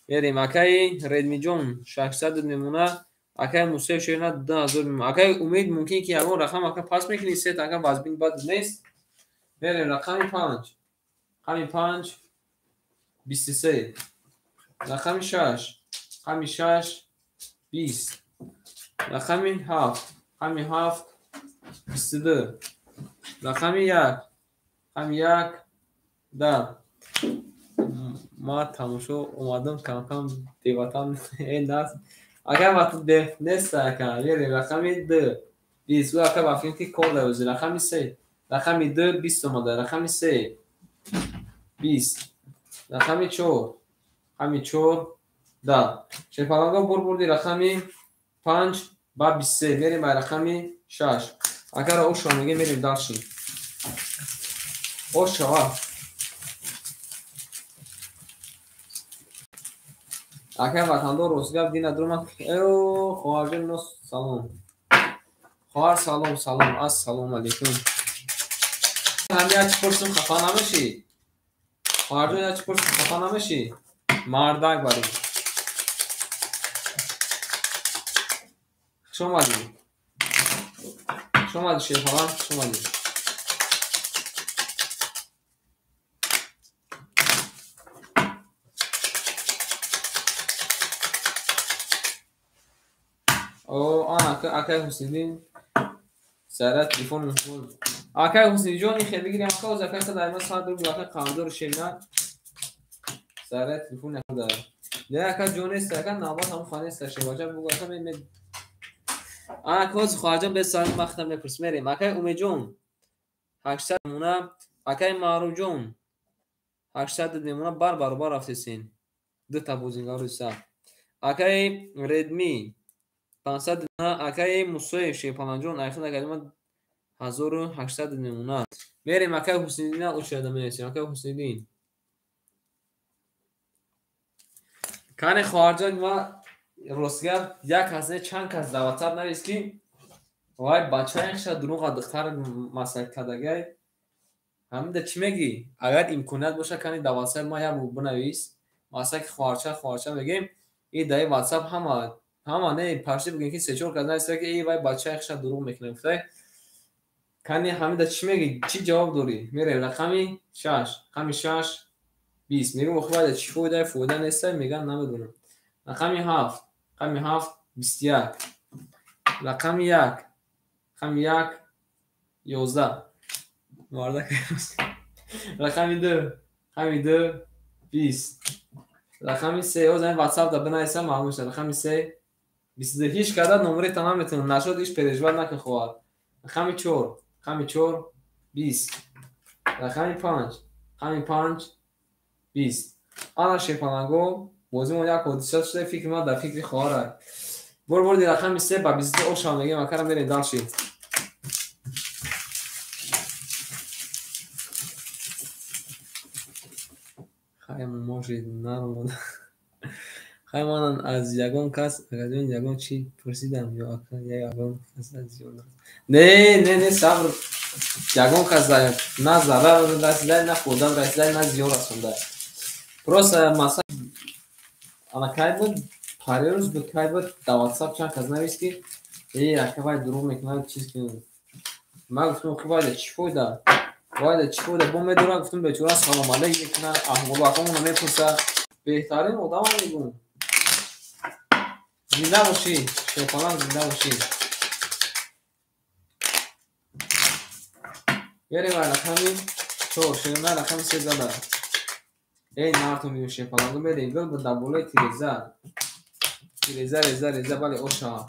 میریم اکای ردمی جون 600 میمونه اگر موسیقی شیرینه 10,000 میمونه. اگر امید ممکنه که یگان رقم اگر پاس میکنی سه تا اگر وزبین بد نیست بریم رقم 5 همین 5 23 رقم 6 همین 6 20 رقم 7 همین 7 22 رقم 1 همین 1 10 ما تماشا اومدم کم کم دیواتم این دست اگر وقت ده نیست اگر یه رقم 2 20 و اگر وقتی که کل دوزی رقم 3 رقم 2 20 اومده رقم 3 20 رقم 4 همین 4 10 شفالانگا بردی رقم 5 با 23 میریم به رقم 6 اگر او شما میگه میریم داشتیم او شما اگر وطندار روزگاه دین ادروم ایو خواهر نو سلام خواهر سلام سلام السلام علیکم همه چی پرسم خفا نمیشی خواهر جان چی پرسم خفا نمیشی مردک بریم شما دی شیخوان شما دی او اکای حسینی سرت تلفن مشغول اکای حسینی جان خیلی بگیریم اکا و زکای در ما ساعت رو بیاکای قاندور شیرینه سرت تلفن نخوده نه اکا جان است اکا نامات هم خانه است شیواجه بگو اکا می اکا خواجم به سال مختم نپرس میریم اکای امید جان 800 نمونه اکای معروف جان 800 نمونه بار رفتین دو تا بوزینگار رو سا اکای ردمی 500 نمونه اکای موسوی شیپالان جان اخیرا کلمه 1800 نمونه میریم اکای حسینی نه اوشاده میرسیم اکای حسینی کانی خارجان ما روزگار یک از چند کس دعوتر نویس که وای بچه اینش دروغ دختر مسئله کدگه همین ده چی میگی اگر امکانات باشه کانی دواسه ما یا بنویس مثلا که خارچه بگیم این دای واتساپ همه نه پارچه بگیم که سه چهار کس نویس که ای وای بچه اینش دروغ میکنه گفته کانی همین ده چی میگی چی جواب داری میره رقمی 6 همین 6 20 میگم خب چی فوده نیست میگن نمیدونم رقمی 7 همین 7 21 رقم 1 رقم 1 11 مارده رقم 2 همین 2 20 رقم 3 او زمین واتساپ دا بنایسم معموش رقم 3 22 هیچ کدر نمره تمام میتونم نشد هیچ پریجوال نکن خواه رقم 4 رقم 4 20 رقم 5 همین 5 20 آنا شیپانگو بازی ما یک حدیثات شده فکر ما در فکر خواه بردی رقم 3 با 22 او شامگه مکرم برین داشتی خیلی موشید نرمون خیلی من از یگان کس اگر این یگان چی پرسیدم یا اکا یا یگان کس از یون نه صبر یگان کس داریم نه ضرر رسیده نه خودم رسیده نه زیان رسونده پروس مثلا انا که بود پاره روز بود که بود در واتساپ چند کس نویست که ای اکا باید دروغ میکنه چیز که من گفتم خب باید چی فوده باید چی بوده بوم میدونم گفتم به چورا سلام علیک میکنه احمد باقامون میپرسه بهترین آدم میگم زنده باشی شیطان زنده باشی یاری ولی رقمی 4 شیرینه رقم 3 زده این نارتون میون شیطان میده اینگل به دبوله تیریزه ولی اوشا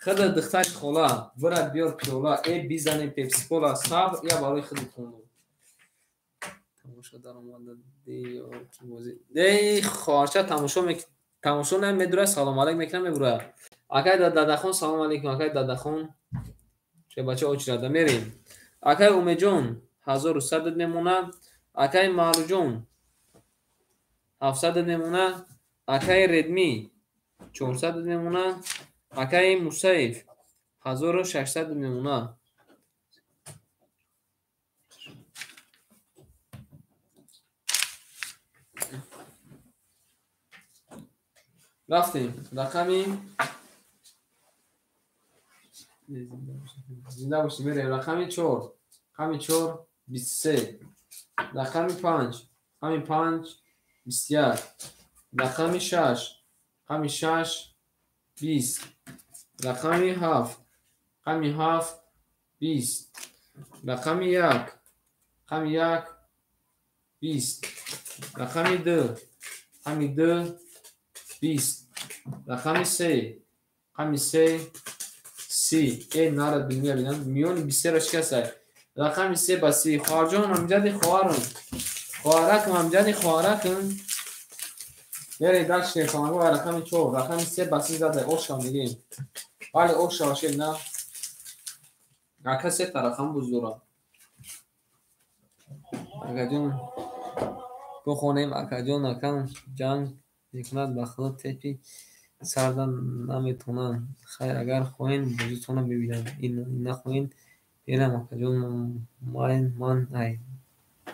خود دختر خولا برد بیار پیولا ای بیزنیم پیپسی کولا صبر یا برای خود کنو تماشا در اومده دی خارچه تماشا نمیدونه سلام علیک میکنه میبره اکای دادخون سلام علیکم اکای دادخون چه بچه اوچ راده میریم اکای امید جون 1100 نمونه اکای معروف جون 700 نمونه اکای ردمی 400 نمونه اکای موسیف 1600 نمونه رفتیم رقمی زنده باشی. میریم رقم 4. رقم 4 23. رقم 5. رقم 5 21. رقم 6. رقم 6 20. رقم 7. رقم 7 20. رقم 1. رقم 1 20. رقم 2. رقم 2 20. رقم 3. رقم 3 30. این نارد دنیا بیدن میون 20 را شکسته. رقم 3 با 30. خواهرجان امجد خوارم. خوارکم امجد خوارکم. میره داشت شیخانگو و رقم 4. رقم 3 با 30 زده. اوشا میگیم. ولی اوشا شد نه. اکا 3 تا رقم بزرگ. اکا جون بخونیم اکا جون اکا جنگ میکند بخدا تپی سردن نمیتونن. خیر اگر خوین بزرگتونم ببینم. این نخوین بیرم اکا جون من ای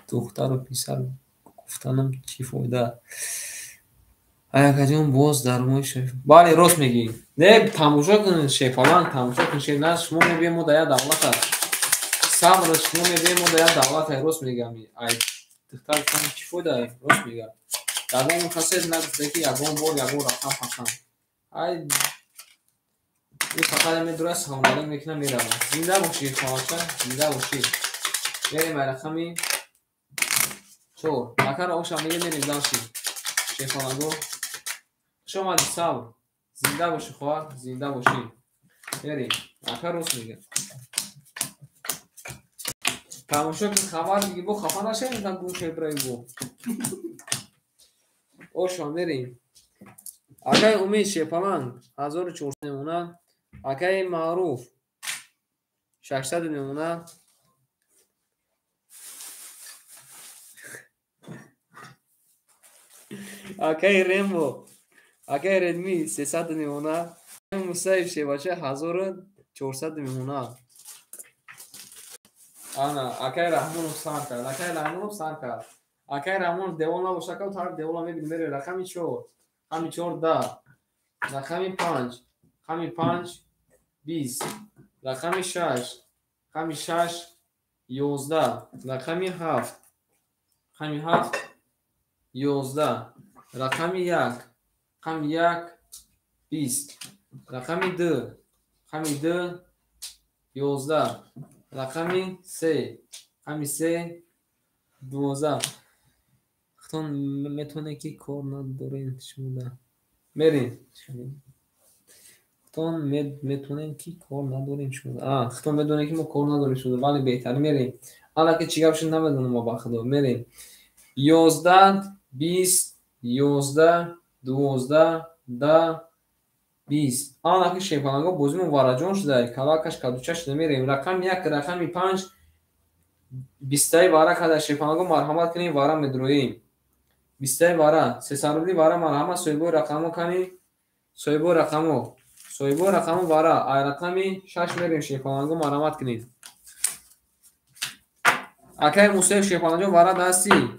دختر و پیسر گفتنم چی فایده. ای اکا جون باز در موی شیف. بله راست میگی. نه تماشا کنین شیفالان تماشا کنین. نه شما میبینیم ما در دولت هست. صبر شما میبینیم ما در دولت هست. راست میگم. ای دختر کنم چی فایده. راست میگم. یگان خسید نگفته که یگان بار یگان رقم فقط. ای این فقط همین درست حمله میکنم میرم. زنده باشی خواهشان. زنده باشی. میریم رقمی 4. اکر اوشا میگه میریم داشتی. شیخانگو شما دی صبر. زنده باشی خواهر. زنده باشی. میریم. اکر روز میگه. تماشا که خبر دیگه بو خفا نشه میگم گوشه برای بو. اوشا میریم. اکای امید شیپالان 1400 میمونه. اکای معروف 600 میمونه. اکای ریمبو اکای ردمی 300 میمونه. مصیف شیباشه 1400 میمونه. آنا اکای رحمان سر کرد. اکای رحمان سر کرد. اکای رحمان دیوال نباشه که طرف دیوال میبینی میره. رقم 4. رقم 4 10. رقم 5. رقم 5 20. رقم 6. رقم 6 11. رقم 7. رقم 7 11. رقم 1. رقم 1 20. رقم 2. رقم 2 11. رقم 3. رقم 3 12. ختون میتونه که کار نداره شما میرین. ختون میتونه که کار نداریم شما. ختون میدونه که ما کار نداریم شما ولی بهتر میریم. حالا که چی گپش نمیدونم ما بخدا میریم. 11 20 11 12 10 20. حالا که شیپالانگا بوزیم وارجان شده. کلاکش کدوچه شده میریم. رقم 1 رقم 5 20 واره کده شیپالانگا مرحمت کنیم واره میدرویم. 20 واره 300 واره مرحمت سویبو رقمو کنیم. سویبو رقمو واره ای رقمی 6 میریم شیپالانگا مرحمت کنیم. اکای موسیف شیپالانگا واره دستی.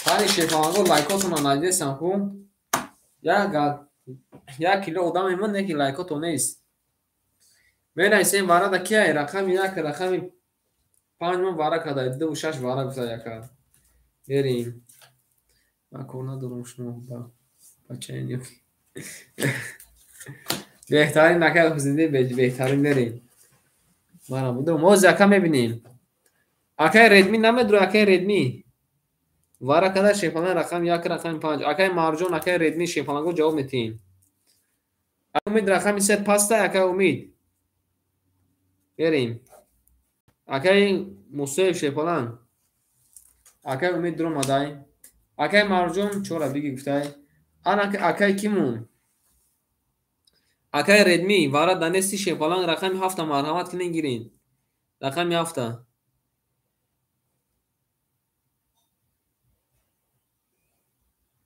خالی شیپالانگا لایکاتون رو ندیدستم خوب. یک کیلو آدم ایمان یکی لایکاتو نیست. میرسیم واره دا کیه رقم 1 رقم 5 من واره کده 2 و 6 واره گفته یکا. بریم. من کار ندارم شما با بچه این یکی. بهترین نکرد خزنده بهترین بریم. من بودم موز یکا میبینیم. اکای ردمی نمیدرو اکای ردمی. واره کده شیپالان رقم 1 رقم 5. اکای مارجون اکای ردمی شیپالانگو جواب میتین. امید رقم 3 پاستا اکای امید. بریم. اکای موسیف شیپالان. اکای امید درو مدای. اکای مارجون چورا بگی گفته. اکای کیمون. اکای ردمی واره دانستی شیپالان رقم 7 مرحمت کنین گیرین. رقم 7.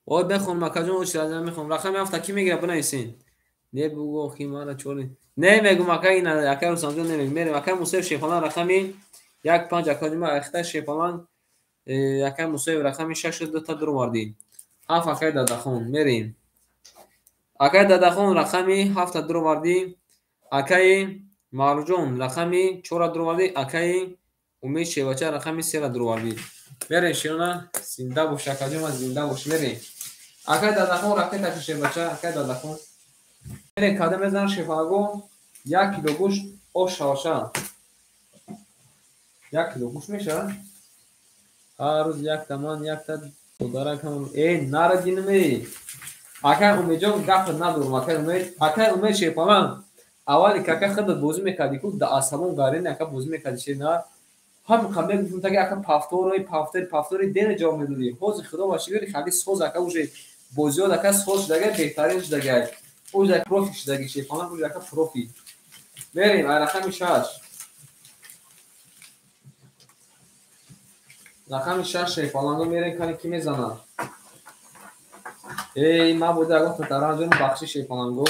او بخون مکاجون او چرا میخوام. رقم 7 کی میگیره بنویسین. نه بگو کی مارا چوری. نه میگم اکای نه اکای رسانجون نمیگم. میرم اکای موسیف شیپالان رقم 1 5 اکای ما اخته شیپالان اکای موسیف رقم 6 دو تا درو واردین. 7 اکای دادخون میریم. اکای دادخون رقم 7 درو واردین. اکای Марҷон рақами 4 дурварди, акаи Умед Шевача рақами 3 дурварди. Мерем шиёна зинда бош, акаҷома зинда бош. Мерем акай дадахон рақета Шевача, акай дадахон. Мерем када мезанам шефаго 1 кило гӯшт ош шаваша. 1 кило гӯшт мешавад. Ҳар рӯз 1 тамон 1 та подаракам. Нарадинме. Акай Умедҷон гафт надорум. Акай Умед шефама аввали кака худа бозӣ мекарди ку да асабон гарин ака бозӣ мекарди шина. Ҳам қаме гуфтам таки ака пафтори дена ҷавоб медоди. Ҳозир худо ва шукр хали соз ака уже бозиёд ака соз шудага беҳтарин шудага. Уже профи шудаги шефама уже ака профи. Мерем ай рақами 6. Рақами 6 шефаланго мерем кани ки мезанад. Ма бода агон татаранҷон бахши шефаланго.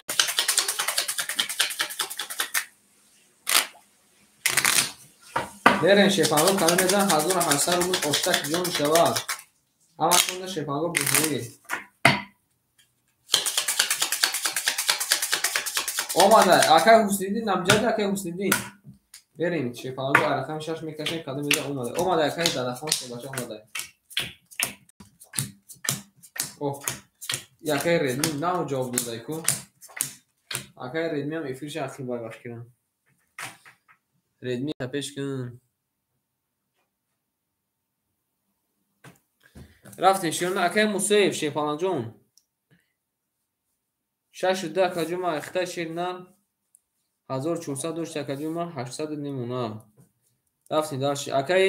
Мерем шефаланго кани мезанад 1800 рубл оштак ҷон шавад. Ҳамашонда шефаланго бузурги. Омада акай Ҳусниддин намҷад акай Ҳусниддин. Берем шефаланго ай рақами 6 мекашем када мезанад омада акай дадахон шебача омада. Якай Redmi нав ҷавоб додай ку. Акай Redmi ам эфирша ахир баргаш кирам. Redmi тапеш кун. Рафтем шиёна акай Мусоев шефаланҷон. 6 акаҷома ахта ширна 1400 дошт акаҷома 800 немуна. Рафтем дарши акай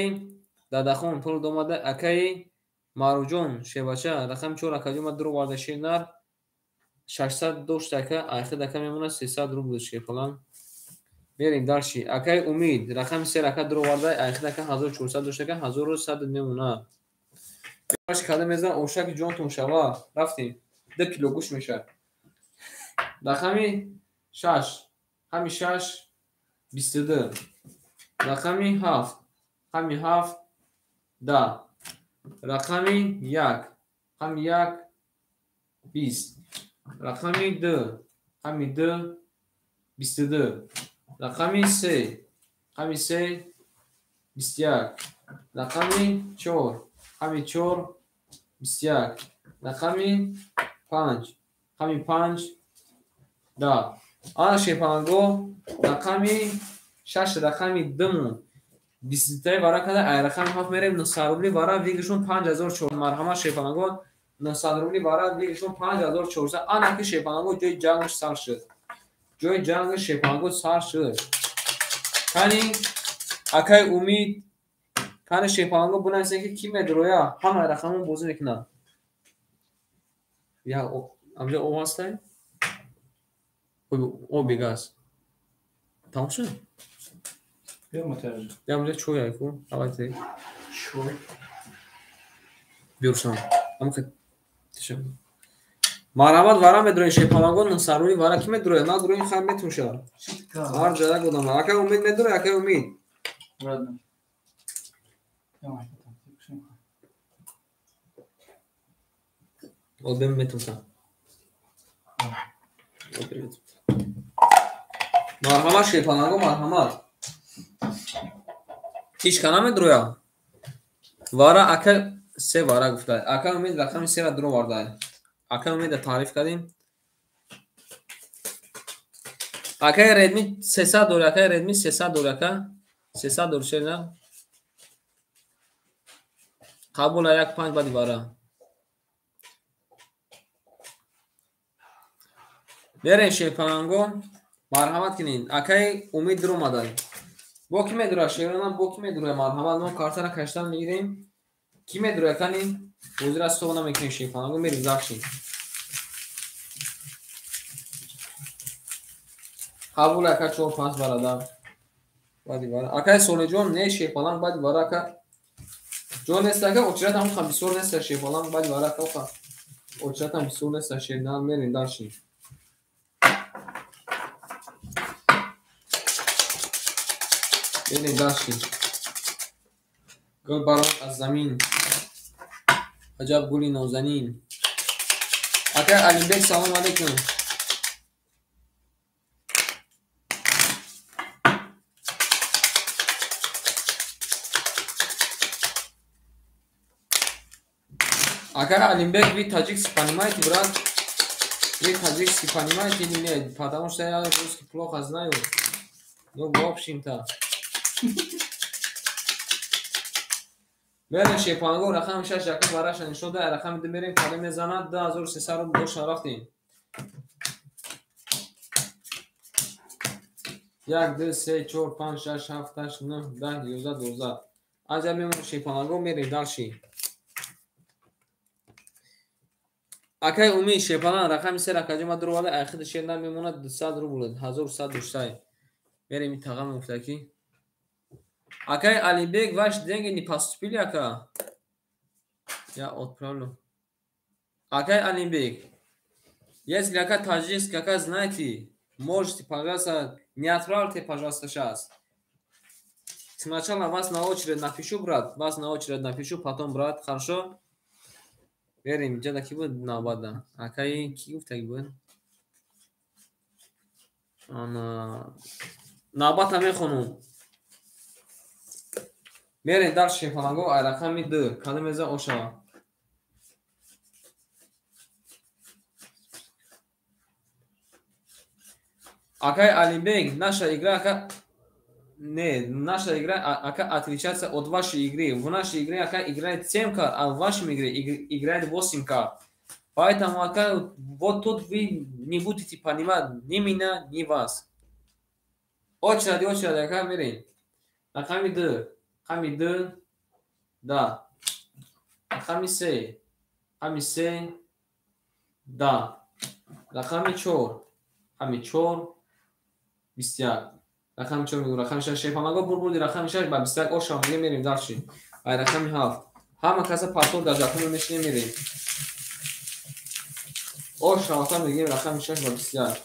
дадахон пул домада акай Маруҷон Шевача рақам 4 акаҷома дуру варда ширнар 600 дошт ака ахир ака мемуна 300 рубл шефалан. Мерем дарши акай Умид рақами 3 ака дуру варда ахир ака 1400 дошт ака 1100 немуна. Баш када мезан ошаки ҷонтон шава. Рафтем 2 кило гӯшт мешавад. Рақами 6 ҳами 6 22. Рақами 7 ҳами 7 10. Рақами 1 ҳами 1 20. Рақами 2 ҳами 2 22. Рақами 3 ҳами 3 21. Рақами 4 ҳами 4 21. Рақами 5 ҳами 5 10. Ана шефаланго рақами 6 рақами 2 диситай вара када ай рақами 7 мерем 900 рубли вара вигишон 5400 марҳама шефаланго 900 рубли вара вигишон 5400. Ана ки шефаланго ҷои ҷангш сар шуд. Ҷои ҷангш шефаланго сар шуд. Кани акай Умид кани шефаланго бунасен ки ки медроя ҳама рақамон бозӣ мекунад. Я амҷа об ҳастай? Оби газ. Тамом шуд? Амҷа чой айку? Давайте. Чой. Бёршам. Амка тишам. Марҳамат вара медрои шефаланго 900 рубли вара ки медроя? На дрои хам метуша. Ҳар ҷада будам. Акай Умид медроя, акай Умид. Одем метуша. Марҳамат шефаланго марҳамат. Ҳеҷ кана медроя? Вара ака 3 вара гуфта. Ака Умид рақами 3 ра дуру варда. Ака Умида таъриф кардем. Акай Redmi 300 дор, акай Redmi 300 дор ака. 300 дор шена. Қабула 1.5 бади вара. Берем шефаланго марҳамат кинин. Акай Умид дуру мадай. Бо ки медура шерона бо ки медура марҳамат мо картара каштан мегирем. Ки медура кани ҳозир аз то намекунем шефаланго мерим захши. Қабул ака 4-5 барада. Бади бара. Акай Солиҷон не шефаланг бади бара ака. Ҷон нест ака очрат ҳам хам бисёр нест шефаланг бади бара ака. Очрат ҳам бисёр нест шердан мерим даши. Бени даши. Гул барон аз замин. Аҷаб гули нозанин. Акай Алимбек салом алейкум. Agar Алимбек вы таджикский понимаете, брат? Вы таджикский понимаете или нет? Потому что я русский плохо знаю. Ну, в общем-то. بریم شیپانگو رقم 6 یکی براش نشده رقم دو میریم کلی میزند 2300 رو دو شرفتیم 1 2 3 4 5 6 7 8 9 10 11 12 اینجا میمون شیپانگو میریم دالشی اکی اومی شیپانان رقم 3 رقم درو ولی اخیر شیر نمیمونه 200 رو بود 1100 میریم این تقام مفتکی Акай Алибек, ваши деньги не поступили, ака? Я отправлю. Акай Алибек, если ака таджикский, ака знаете, можете, пожалуйста, не отправьте, пожалуйста, сейчас. Сначала вас на очередь напишу, брат. Вас на очередь напишу, потом, брат, хорошо? Верим, где таки будет навада. Акай киев таки будет. Навада мехону. میرین در شیپانگو رقم 2 کلمه اوشا Акай Алибек, наша игра отличается от вашей игры. В нашей игре играет 7 карт, а в вашей игре играет 8 карт. Поэтому вот тут вы не будете понимать ни меня, ни вас. Очередь, ака мерин. Рақами 2. Рақами 2. Да. Рақами 3. Рақами 3. Да. Рақами 4. Рақами 4. 21. رقم 4 میگم رقم 6 شیپانگو بردی رقم 6 با 21 اوشا میریم دالشی رقم 7 همه کسا پاسپورت در ژاپن میشینیم میریم اوشا واسه میگیم رقم 6 با 21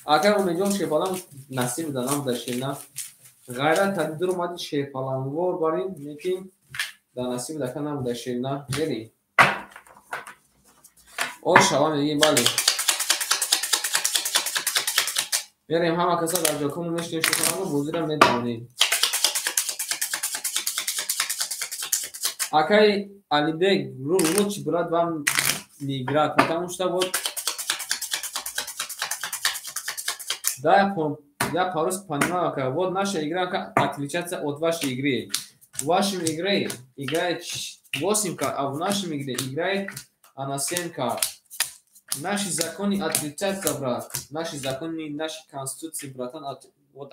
اگر امیدوارم شیپالان نصیب دادم داشتین نه غیرت تدبیر اومدی شیپالانگور بریم میگیم در نصیب دکنم داشتین نه میریم اوشا میگیم بله میریم همه کسا در ژاپن میشینیم شیپالانگو بودی رو میدونیم Акай Алибек лучше брат вам не играть, потому что вот да, я по-русски понимаю, как вот наша игра отличается от вашей игры. В вашей игре играет 8 карт, а в нашей игре играет она 7 карт. Наши законы отличаются, брат. Наши законы, наши конституции, братан, вот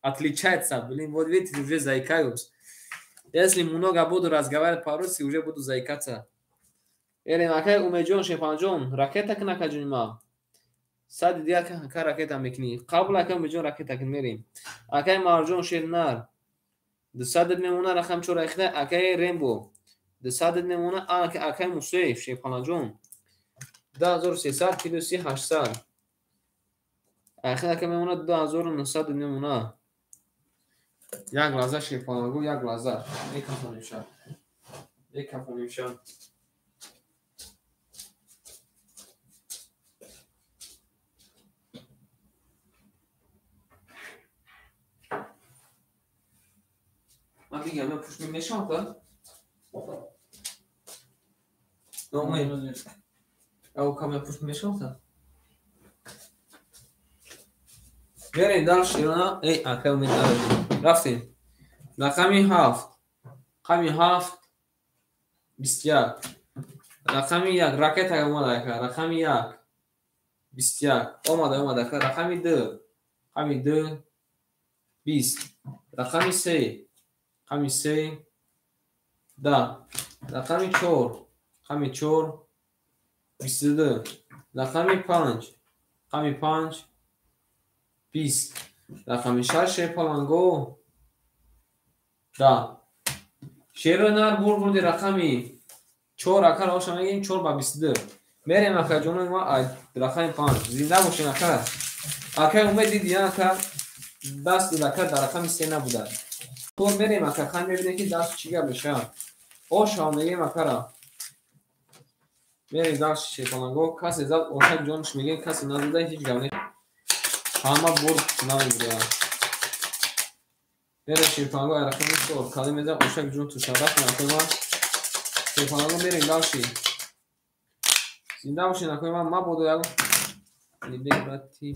отличаются. Блин, вот видите, уже заикаюсь. Если много буду разговаривать по-русски, уже буду заикаться. Эрин, акай умеджон шепанджон, ракета кнакаджунима. Сади диака ка ракета мекни. Қабл акай умеджон ракета кнмерим. Акай марджон шернар. Дсадд мемуна рахам чора ихта акай рембо. Дсадд мемуна акай мусейф шепанджон. 2300 кило 3800. Ахир акай мемуна 2900 мемуна. یک لحظه شیپانگو یک لحظه میکافونیم شد من دیگه من پوش میشم تا نومی او کامل پوش میشم تا بریم دارش ایرانا ای اکل میدارد رفتیم رقمی 7 رقمی 7 21 رقمی 1 راکت اومده که رقمی 1 21 اومده که رقمی 2 رقمی 2 20 رقمی 3 رقمی 3 10 رقمی 4 رقمی 4 22 رقمی 5 رقمی 5 20 رقمی 6 پالانگو دا شیرونار بردی رقمی 4 اکر آشان میگیم 4 با 22 میریم اکر جونو ما رقمی 5 زنده باشین اکر اومد دیدی اکر دست اکر در رقمی 3 نبوده تو میریم اکر خان میبینی که دست چیگه بشه آشان میگیم اکر میریم دست شیپانگو کسی زد آشان جونش میگیم کسی نزده هیچ گونه همه برد نمیگیره میره شیپانگو رقمی 4 کلمه میزن اوشک جون تو شرف نکنه شیپانگو بریم داشتی زنده باشین نکنی من بودو یاگو علی بگ راتی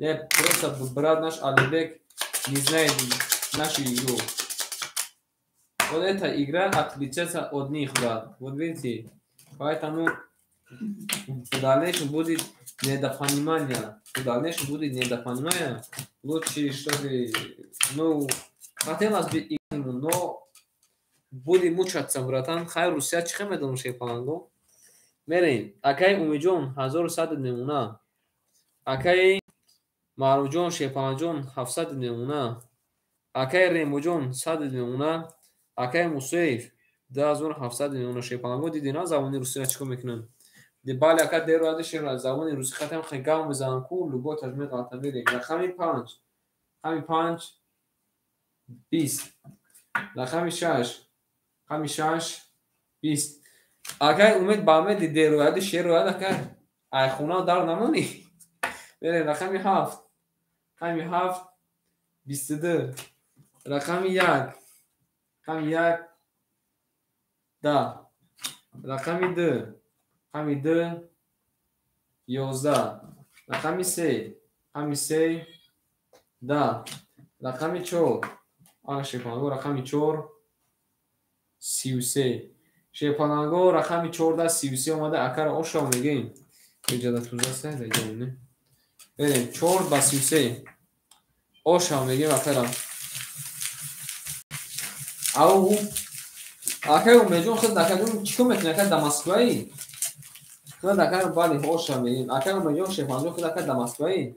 не просто брат наш Алибек не знает нашу игру. Вот эта игра отличается от них, брат. Вот видите, поэтому в дальнейшем будет недопонимание. В дальнейшем будет недопонимание. Лучше, чтобы, ну, хотелось бы игру, но будем мучаться, братан. Хай Русия чихе медон шепалангу. Мерин, акай умиджон 1100 немуна. Акай Маруҷон Шепаланҷон 700 немуна, акай Ремуҷон 100 немуна, акай Мусоев 2700 немуна. Шепаланҷо дидина забони русия чикор мекунанд. Бали ака деру ади шера забони руси хатам хигам мезанам ку люботаш меқатам мерем. Рақами 5, рақами 5 20, рақами 6, рақами 6 20. Акай умед ба умед деру ади шеру ади акай айхуна дар намони. Мерем рақами 7. رقم 7 22 رقم 1 رقم 1 10 رقم 2 رقم 2 11 رقم 3 رقم 3 10 رقم 4 آن شیپانگو رقم 4 33 شیپانگو رقم 14 33 اومده اکر آشا میگیم بجاده توزه سه دیگه نه بریم 4 با 33 آشا میگیم اکرم او اکر میجون خود دکرم چیکو میتونه که دمسکوی خود دکرم بالی آشا میگیم اکر میجون شیپانگو خود دکر دمسکوی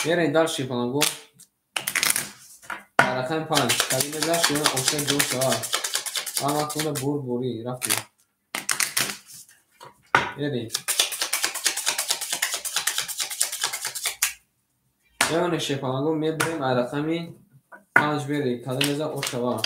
بریم در شیپانگو رقم 5 کلمه داشت یه آشا دو ساعت اما کنه بوری رفتیم بریم یه شیپانگو میبریم رقمی 5 بریم کلمه داشت آشا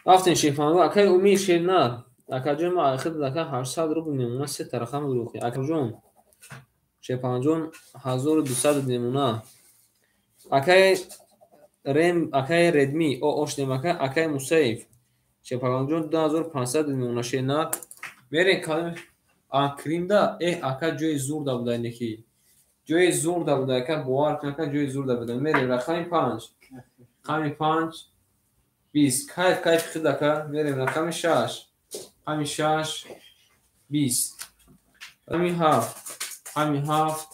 رفتیم شیپانگو اکای اومی شیرنر اکا جون ما آخر دکا 800 روبل میمونه سه تا رقم دروغی اکا جون شیپانجون 1200 میمونه اکای ریم اکای ردمی او اوشتیم اکای موسیف شیپانجون 2500 میمونه شیرنر میرین کلمه آکریم دا اکا جوی زور دا بوده نکی جوی زور دا بوده اکا بوار کنکا جوی زور دا بوده میرین رقم 5 رقم 5 20 کایف خدا که میریم رقم 6 رقم 6 20 رقم 7 رقم 7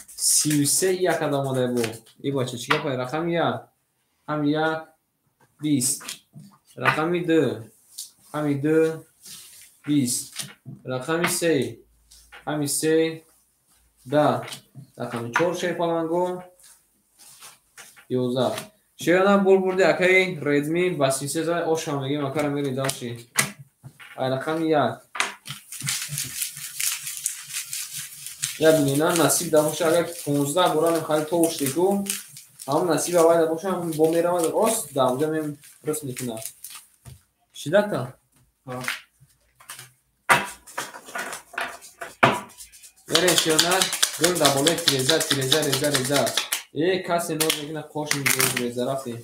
33 یک عدد آماده بود ای باشه چیکار کنیم رقم 1 رقم 1 20 رقم 2 رقم 2 20 رقم 3 رقم 3 10 رقم 4 شیپالانگو 11 شیرانم برده اکای ردمی با 300 آشا میگیم اکارم میری داشتی رقم 1 یا بینینا نصیب داشته اگر 15 برای خیلی تو اشتیکو هم نصیب اول باشه هم با میرم از راست در اونجا میم رس میکنم شدت تا برای شیرانم گل دباله تیرزه یک کسی نوز میکنه خوش میگه ریزه رفتی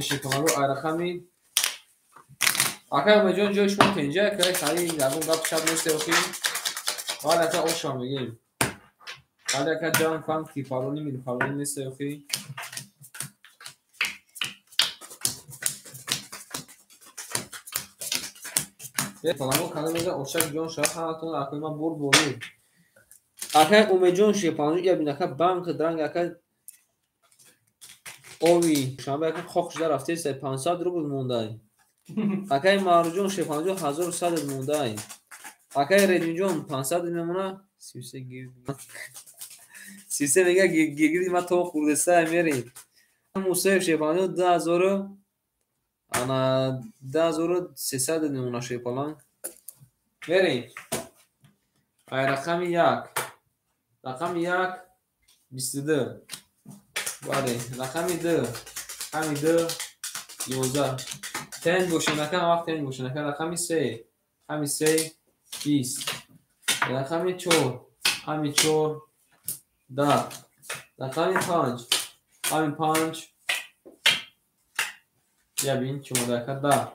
شیپانگو رقمی اکر مجون جوش ما تنجه که خیلی لبون گفت شب نیسته بخیم حال اکر آشا میگیم حال اکر جان فهم که پارونی میده پارونی نیسته بخیم شیپانگو کنه میگه آشا جان شاید همتون اکر ما بردیم اکر اومجون شیپانگو یا بین اکر بانک درنگ اکر اوی شما اکر خوخش در رفته 500 روبل مونده اکای مارجون شیپانجون 1100 مونده اکای ردینجون 500 میمونه 33 گیر 33 میگه گیگیری ما تو خورده سه میریم موسیف شیپانجون 2000 انا 2300 میمونه شیپالان میریم رقم 1 رقم 1 22 بله رقمی دو رقمی دو 11 تن گوشنکن وقت تن گوشنکن رقمی سه رقمی سه 20 رقمی چور رقمی چور 10 رقمی پنج رقمی پنج یا بین چون مدرکت 10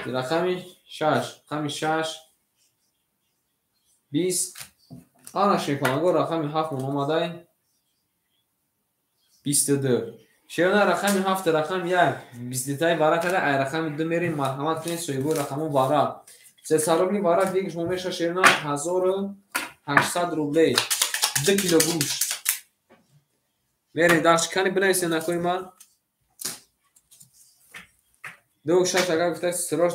رقمی شش رقمی شش 20 آن شیپانگو رقمی هفت من اومده 22 شیرنا رقمی هفت رقم یک 22 بارا کده ای رقم دو میریم مرحمت کنید سویبو رقمو بارا سه ساروبلی بارا دیگه شما میشه شیرنا 1800 روبلی 2 کیلو گوشت میریم داشت کنی بنویسید نکوی من دو شش اگر گفته سراش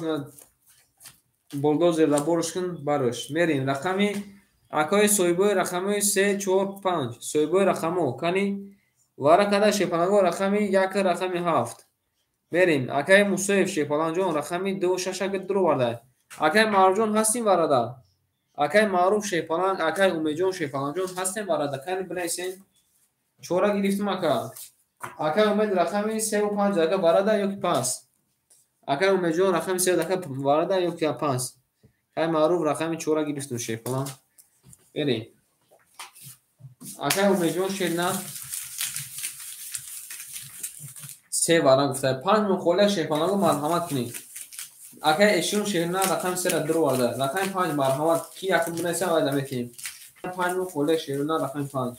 بولدوزر لابورش کن باروش میریم رقمی اکای سویبو رقمی 3 4 5 سویبو رقمو کنی وارا کده شیپانگو رقمی یک رقمی هفت میریم اکای مصیف شیپالانجون رقمی 2 6 درو برده اکای مارجون هستیم وارده اکای معروف شیپالان اکای امیجون شیپالانجون هستیم وارده کنی بنویسین چورا گرفتیم اکای امید رقمی 3 و 5 دقیقه وارده یا که پاس اکای امیجون رقمی 3 دقیقه وارده یا که پاس اکای معروف رقمی چورا گرفتیم شیپالان میریم اکای امیجون شیرنا سه بارا گفته 5 مخوله شیپانگو مرحمت کنید اکای اشون شیرنا رقم 3 درو ورده رقم 5 مرحمت کی یکم بنویسه آیده میکنیم 5 مخوله شیرنا رقم 5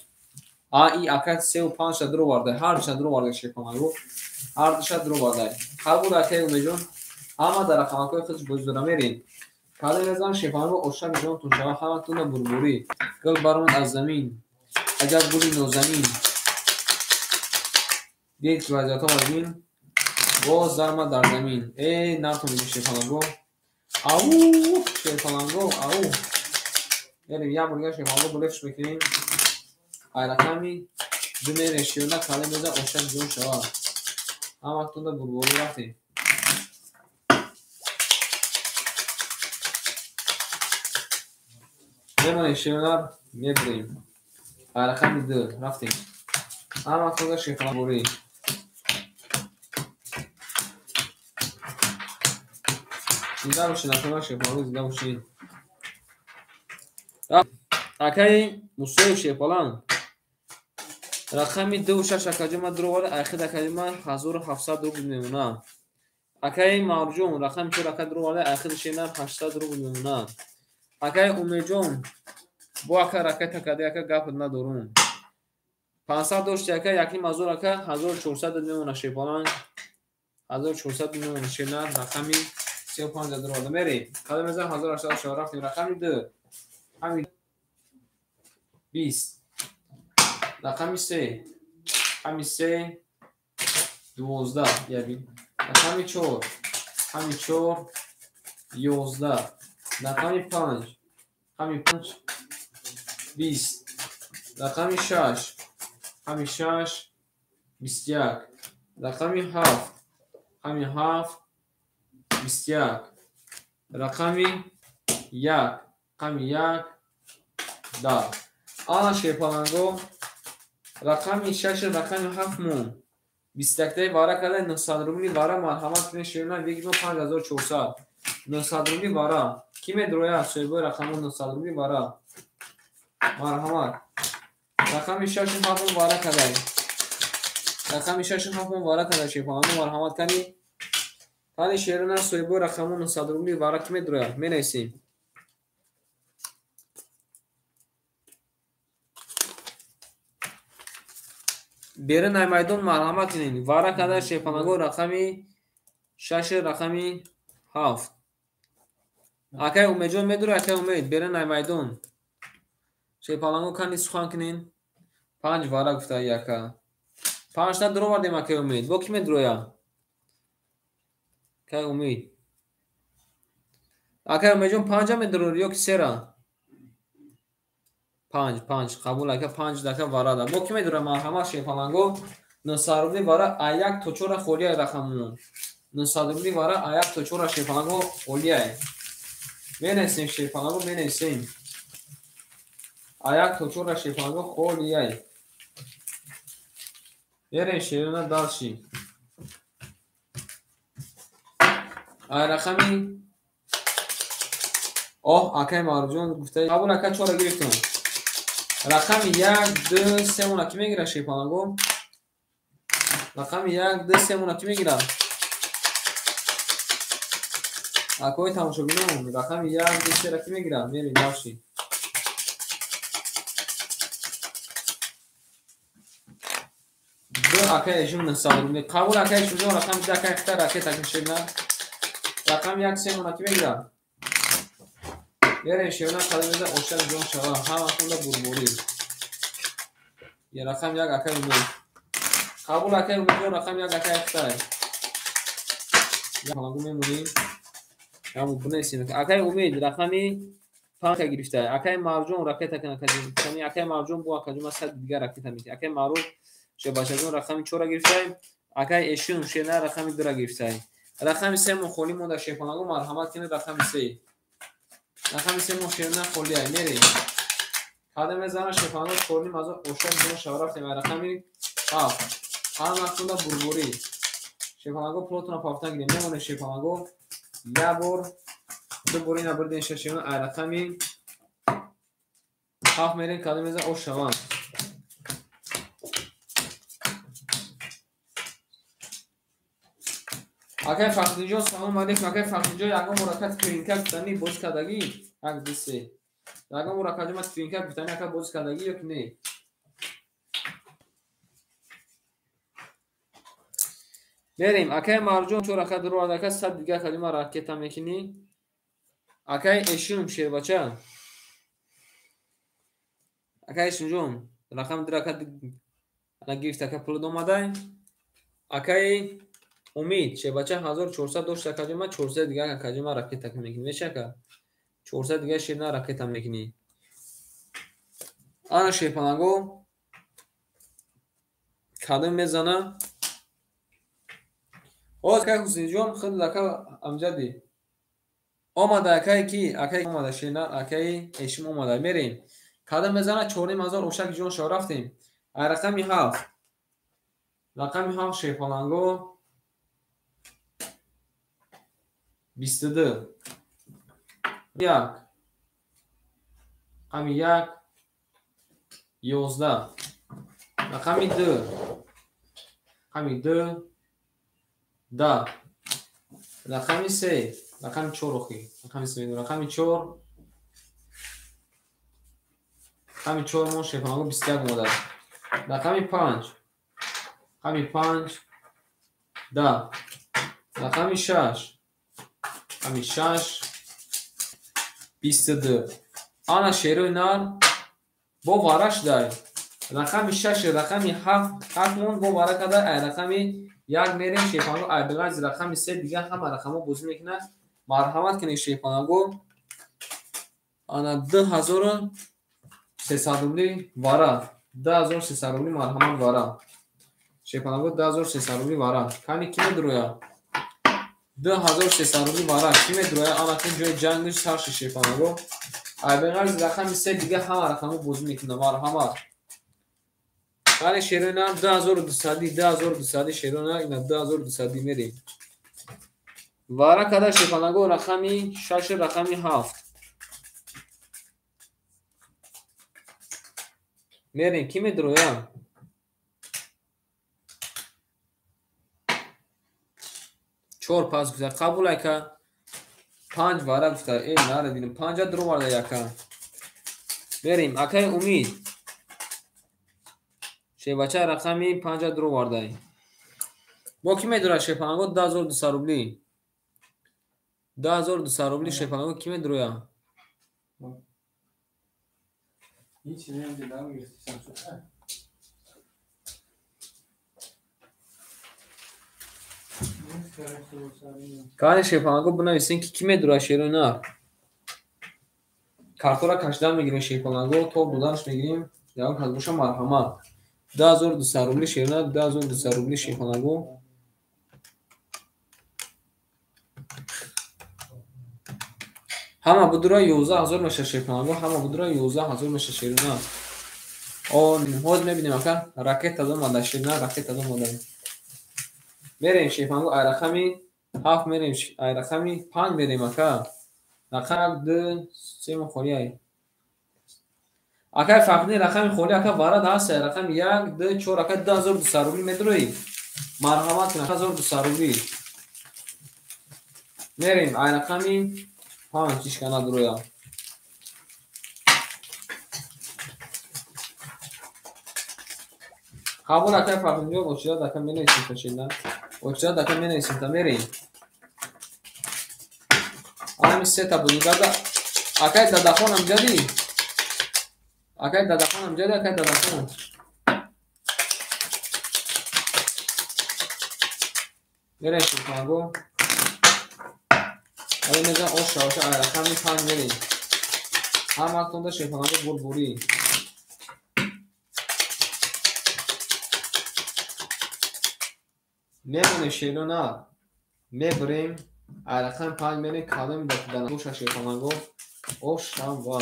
ای اکای 3 و 5 درو ورده هر دوش درو ورده شیپانگو هر دوش درو ورده قبول اکای امیجون اما در رقم اکای خودش بزرده میرین کاده نظام شیپانگو اوشک جون تون شما همتون بربوری گل بارون از زمین عجب گلی نوزمین یک وضعیت ها مزمین باز درمد در زمین ای نتون میگه شیپانگو او شیپانگو او یعنی یه برگه شیپانگو بلفش بکنیم ای رقمی دو میره شیرنا کاله میزه اوشک جون شما همتون بربوری رفتیم میمونه شیرنا میبریم ای رقمی دو رفتیم همتون شیپانگوری زیده باشین اکنون شیپانگو زیده باشین اکای مصیف شیپالان رقمی 2 و 6 اکاجما درو ورده اخید اکاجما 1700 روبل میمونه اکای مارجون رقم 4 اکا درو ورده اخید شیرنا 800 روبل میمونه اکای امیجون بو اکا رکت اکاده اکا گپ ندارون 500 دوشتی اکا یکی مزور اکا 1400 میمونه شیپالان 1400 میمونه شیرنا رقمی 35 درو ورده میریم کاده میزن 1800 رفتیم رقمی 2 همین 20 رقمی 3 رقمی 3 12 یعنی رقمی 4 رقمی 4 11 رقمی 5 رقمی 5 20 رقمی 6 رقمی 6 21 رقمی 7 رقمی 7 21 رقمی 1 رقمی 1 10 آن شیپانگو رقمی 6 رقمی 7 مون 21 وارا کده 900 روبلی وارا مرحمت کنید شیرنا دیگه 5400 900 روبلی وارا کی میدرویا سویبو رقم 900 روبلی وارا مرحمت رقمی 6 7 وارا کده رقمی 6 7 وارا کده شیپانگو مرحمت کنید حالی شیرنا سویبو رقم 900 روبلی وارا کی میدرویا مینویسیم بیره نمیدون مرحمت کنین وارا کده شیپانگو رقمی 6 رقمی 7 اکای امیجون میدوره اکای امید بیره نمیدون شیپانگو کنی سخن کنین 5 وارا گفته یکا 5 تا درو وردیم اکای امید با کی میدرویا اکای امید اکای امیجون 5 میدرور یا که 3 را 5 قبول اکا 5 دکا وارا دا با کی میدوره مرحمت شیپانگو 900 روبلی وارا ایک تو چورا خوری رقمون 900 روبلی وارا ایک تو چورا شیپانگو خولیه مینویسیم شیپانگو مینویسیم ایک تو چورا شیپانگو خولیه بریم شیرونه دالشی رقمی اکای مارجون گفته قبول اکا 4 گرفتم رقم 1 2 3 مون کی میگیره شیپانگو رقم 1 2 3 مون کی میگیره اکوی تماشا بینم رقم 1 2 3 را کی میگیره میریم دالشی دو اکای جون نساوری قبول اکای شجاع رقم 10 اکای اختر اکای تکمیل نه رقم 1 3 مون کی میگیره یه شیونه قدمیده اوشن جون شوا همه خونده بربوری یه رقم 1 اکای امید قبول اکای امید رقم 1 اکای اختره یا حالا میمونیم یا بنویسیم اکای امید رقمی 5 گرفته اکای مرجون رقم تکن کردیم یعنی اکای مرجون بو اکای ما صد دیگه رقم میشه اکای معروف شه باشجون رقم 4 گرفته اکای اشون شه نه رقم 2 گرفته رقم 3 مخولی مونده شیپانگو مرحمت کنید رقم 3 رقم 3 مشیرونه خلی ای میریم قدم زن شیپانگو خورنیم از اوشن جون شوا رفتیم رقمی 7 هم مخونده بربوری شیپانگو پلوتون پافتن گیریم میمونه شیپانگو یه بار دو بوری نبردین شیرونه رقمی 7 میریم قدم زن او شوا اگر فخری سلام علیکم اگر فخری یگان مرکب توینکا گفتنی باز کردگی یک دیسه یگان مرکب ما توینکا گفتنی اگر باز کردگی یا نه بریم اگر مرجون تو رکعت درو اگر صد دیگه کلمه راکت میکنی اگر اشون شیر بچه اگر اشون رقم درکت نگیفت اگر پول دومده اگر امید شه بچه 1400 داشت کجا 400 دیگه کجا راکت تک میکنی میشه که 400 دیگه شیرنا راکت هم میکنی آن شیپانگو کدوم میزنه اوه که حسین جون خود لکه امجدی آمده اکای کی اکای آمده شیرنا اکای اشم آمده میریم کدوم میزنه 4000 اوشک جون شو رفتیم رقمی 7 رقمی 7 شیپانگو 22 یک رقم 1 11 رقم 2 رقم 2 10 رقم 3 رقم 4 اخی رقم 3 رقم 4 رقم 4 مون شیپانگو 21 اومده رقم 5 رقم 5 10 رقم 6 رقم 6 22 آن شیروی نار با وارش دای رقم 6 رقم 7 مون با وارک دای رقم 1 میریم شیپانگو ابلاز رقم 3 دیگه هم رقمو بوز میکنه مرحمت کنید شیپانگو آن 2300 روبلی وارا 2300 روبلی مرحمت وارا شیپانگو 2300 روبلی وارا کانی کی درویا 2300 روبلی وارا کی درویا آن که جای جنگش سر شیپانگو ابلاز رقم 3 دیگه هم رقمو بوز میکنه مرحمت کانی شیرونا 2200 شیرونا اینا 2200 میریم وارا کدا شیپانگو رقمی 6 رقمی 7 میریم کی میدرویا 4 پاس گذار قبول که 5 وارا گفته ای نره بینم 5 درو وارا یکا بریم اکای امید شه بچه رقمی 5 درو وارا با کی میدره شیپانگو 2200 روبلی 2200 روبلی شیپانگو کی میدرویا
هیچ نمیدونم گرفتم
کاری شیپانگو بنویسین که کی میدره شیرونا کارتورا کشیدن میگیریم شیپانگو تو بودنش میگیریم یا کدومش مرحمت 2200 روبلی شیرونا 2200 روبلی شیپانگو همه بودرا 11000 میشه شیپانگو همه بودرا 11000 میشه شیرونا ҳоз мебинем ака ракета дом адашидна ракета дом одан мерем шефангу ай рақами 7 мерем ай рақами 5 мерем ака рақам 2 3 холи ай ака фақни рақами холи ака варад ҳаст ай рақами 1 2 4 ака 2200 рубли медурои марҳамат кун ака 2200 рубли мерем ай рақами 5 ишкана дуроя қабул ака фақинҷо очида дака менависем ташида очида дака менависем та мерем ами сета будем дада акай дадахонам ҷади акай дадахонам ҷади акай дадахон мерем шифанго али мезан оша оша ай рақами 5 мерем ҳамактонда шифанго бурбурӣ мемоне шелона мебрем ай рақами 5 мерем калем дакидан оша шифанго оша ва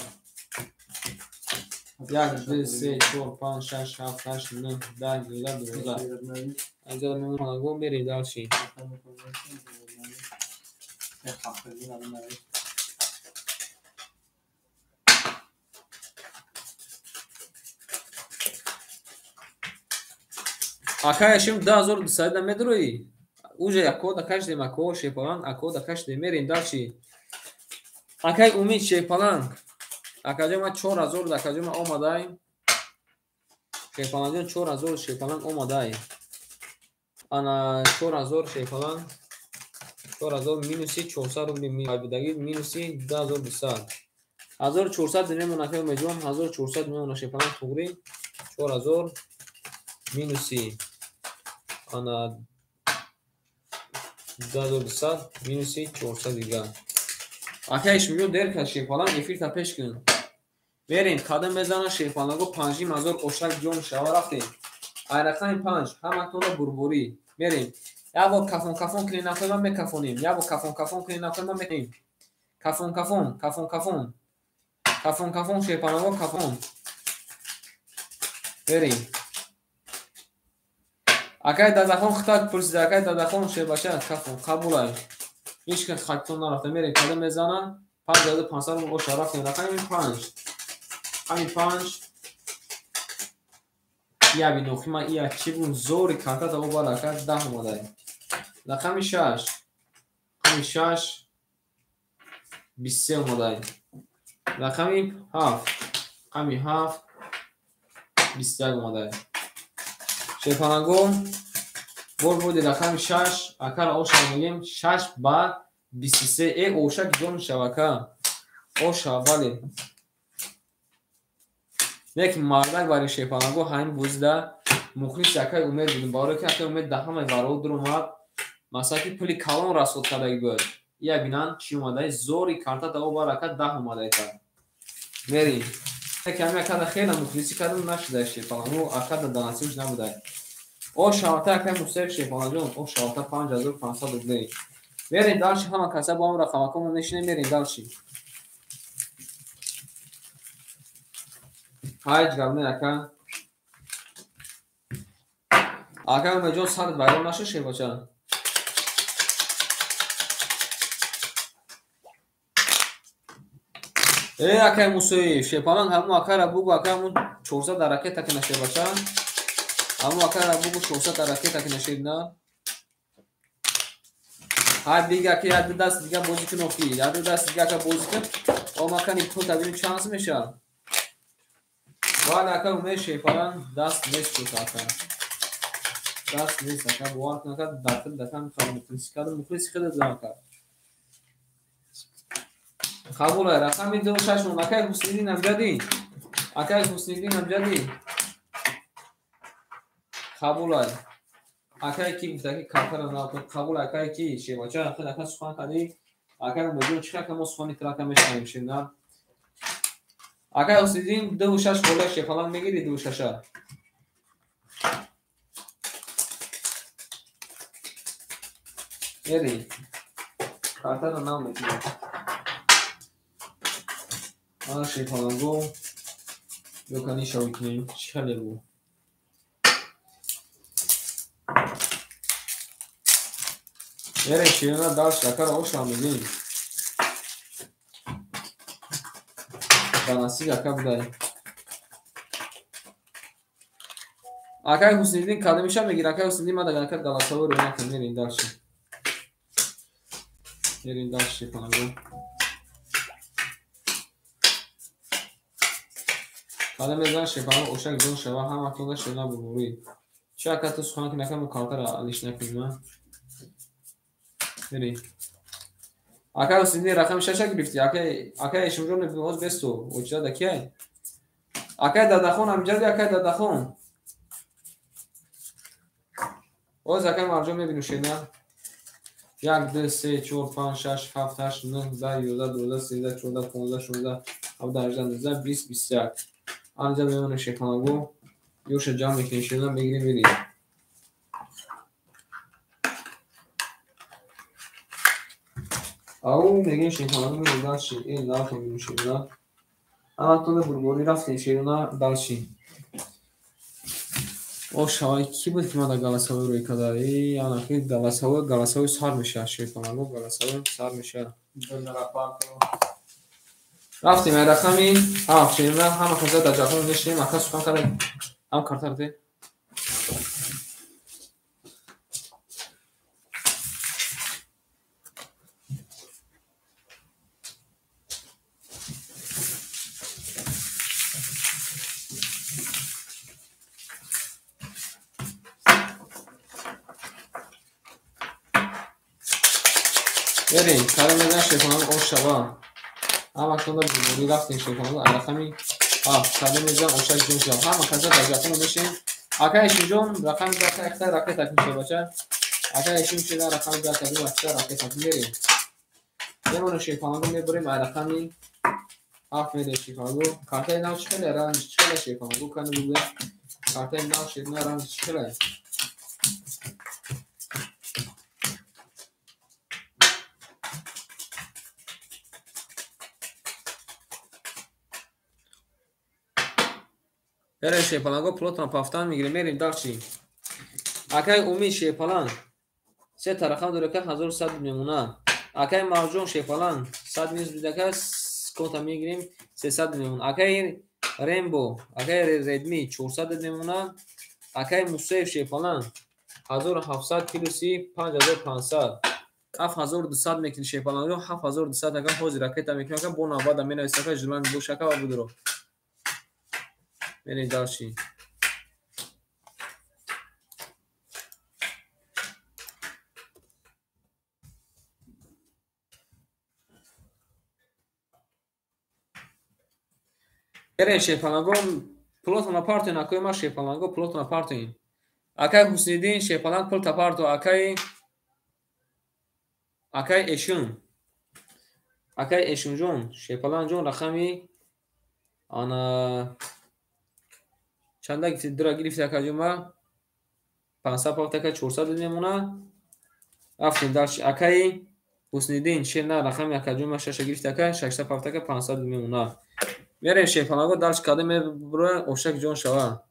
1 2 3 4 5 6 7 8 9 10 11 12 анҷа мемонаго мерем далши акаяшим 2200 медурои уже якода кашдем ако шепалан акода кашдем мерем далши акай умид шепалан акаҷома 4000 акаҷома омадай шепаланҷон 4000 шепалан омадай ана 4000 шепалан 4000 минуси 400 рубли мебудаги минуси 2200 1400 мемона акай умеҷон 1400 мемона шепалан туғри 4000 минуси ана 2200 минуси 400 дига акайш миё дерка шефалан эфирта пеш кун мерем қадам мезана шефаланго 5000 ошак ҷон шава рафтем ай рақами 5 ҳаматона бурбурӣ мерем ябо кафон кафон кунем накои ман мекафонем ябо кафон кафон кунем накои ман мекунем кафон кафон кафон кафон кафон кафон шефаланго кафон мерем акай дадахон хитак пурсида акай дадахон шебаша кафон қабулай ҳечкас хаттон нарафта мерем қадам мезана 5500 оша рафтем рақами 5 ҳамин 5 яби нохима ия чибун зори картата обара ка 10 омадай рақами 6 ҳамин 6 23 омадай рақами 7 ҳамин 7 21 омадай шефананго бор буди рақами 6 акара оша мегем 6 ба 23 э оша ҷон шавака оша бале یک مردک برای شیپانگو همین بوزده مخلص یکای امید بودیم برای که اکای امید ده همه ورود در اومد مثلا که پلی کلان رسول کردگی بود یا بینن چی اومده زوری کارتا دو بار اکا 10 اومده کرد میریم که همه اکا خیلی مخلصی کردم نشده شیپانگو اکا دانسیوش نبوده او شاوته اکای مستق شیپانگون او شاوته 5500 روبلی میریم دالشی همه کسا با هم رقم اکامون نشینه میریم دالشی ҳайҷ гавне ака ака умеҷон сард вайрон наша шебача акай мусои шепалан ҳамун акара бугу ака ҳамун 400 даракета ки нашебача ҳамун акара бугу 400 даракета ки нашебна ҳай дига ки як даст дига бозӣ кун офи як даст дига ака бозӣ кун омакани пул табини чанс меша вале ака умед шефалан даст нест шуд ака даст нест ака бовар кун ака дакил дакам хали мухлиси кардам мухлиси хеле зам кард қабулай рақами 26 акай ҳусниддин амҷади акай ҳусниддин амҷади қабулай акай ки гуфтаки картара накун қабулай акай ки шевача хеле ака сухан карди акай умедҷон чиха ка мо сухани тирака мешавем шинда акай ҳусниддин 26 хола шефалан мегири 26 ери картара намекунад ана шефаланго Dokani şavitni. Şişhalir bu. Yere şirina dal şakar o şamilin. Danası yaka budayı. Akay Hüsnü'nün kadımışa mı gir? Akay Hüsnü'nün madagakar galasavur yönakın. Yerin dalşı. Yerin dalşı falan bu. Kademezden şefana oşak zon şeva ham aklında şena bulmuruy. Şu akatı suhanki nakam kalkar alış nakılma. Yerin. Akay Hüsnü'nün rakam şaşa girifti. Akay eşimcon ne bilmez besto. Oçda da ki. Akay dadakhon amcadi akay dadakhon. O zakam marjom nebinu şena. 1 2 3 4 5 6 7 8 9 10 11 12 13 14 15 16 17 18 19 20 21. Anca memnun şefana bu. Yoksa cam mekanişinden bilgileri vereyim. Au megan şefana bu dalşi. En daha koyun şefana. Anatolia burgoni raftin şefana dalşi. O şahı ki bu kimada Galatasaray roy kadar iyi. Anaki Galatasaray sarmış ya şefana bu Galatasaray sarmış ya. رفتیم رقمی آفرین و هم خزه در جاکون نشیم اکا سکان کرده هم کارتر ده بریم کاری میدن شیفانان او شبا هم اکنون بودی رفتیم شیفانان رقمی کاری میدن او شک جون شب هم خزه در جاکون نشیم اکا ایشون جون رقمی داتا اکتا رقی تکیم شد بچه اکا ایشون شده رقمی داتا دو اکتا رقی تکیم بریم یمون شیفانان میبریم رقمی میده شیفانان کارتای ناو چکله رنج چکله شیفانان کنه بوده کارتای ناو شیدنا رنج چکله برای شیپالان گو پلوتنا پافتان میگیریم میریم دارچی اکای اومی شیپالان سه ترخان داره که 1100 میمونه اکای مرجون شیپالان 100 میز بوده که کنتا میگیریم 300 میمونه اکای ریمبو اکای ردمی 400 میمونه اکای موسیف شیپالان 1700 کیلو سی 5500 7200 میکنی شیپالان رو 7200 اگر حوزی راکت میکنی که بون آباد امین استفاده جلوان بوشکا و بودرو بریم داشتی بریم شیپالانگو پلوتون اپارتین اکای ما شیپالانگو پلوتون اپارتین اکای حسنیدین شیپالانگ پلت اپارتو اکای اشون جون شیپالانگ جون رقمی آنا چند گفتی درا گرفتی اکای جون 500 پاک تکه 400 میمونه رفتیم داشتی اکای حسنیدین چه نه رقمی اکای جون 6 گرفتی اکای 600 پاک تکه 500 میمونه میریم شیپالانگو دالش کاده میبره اوشک جون شوا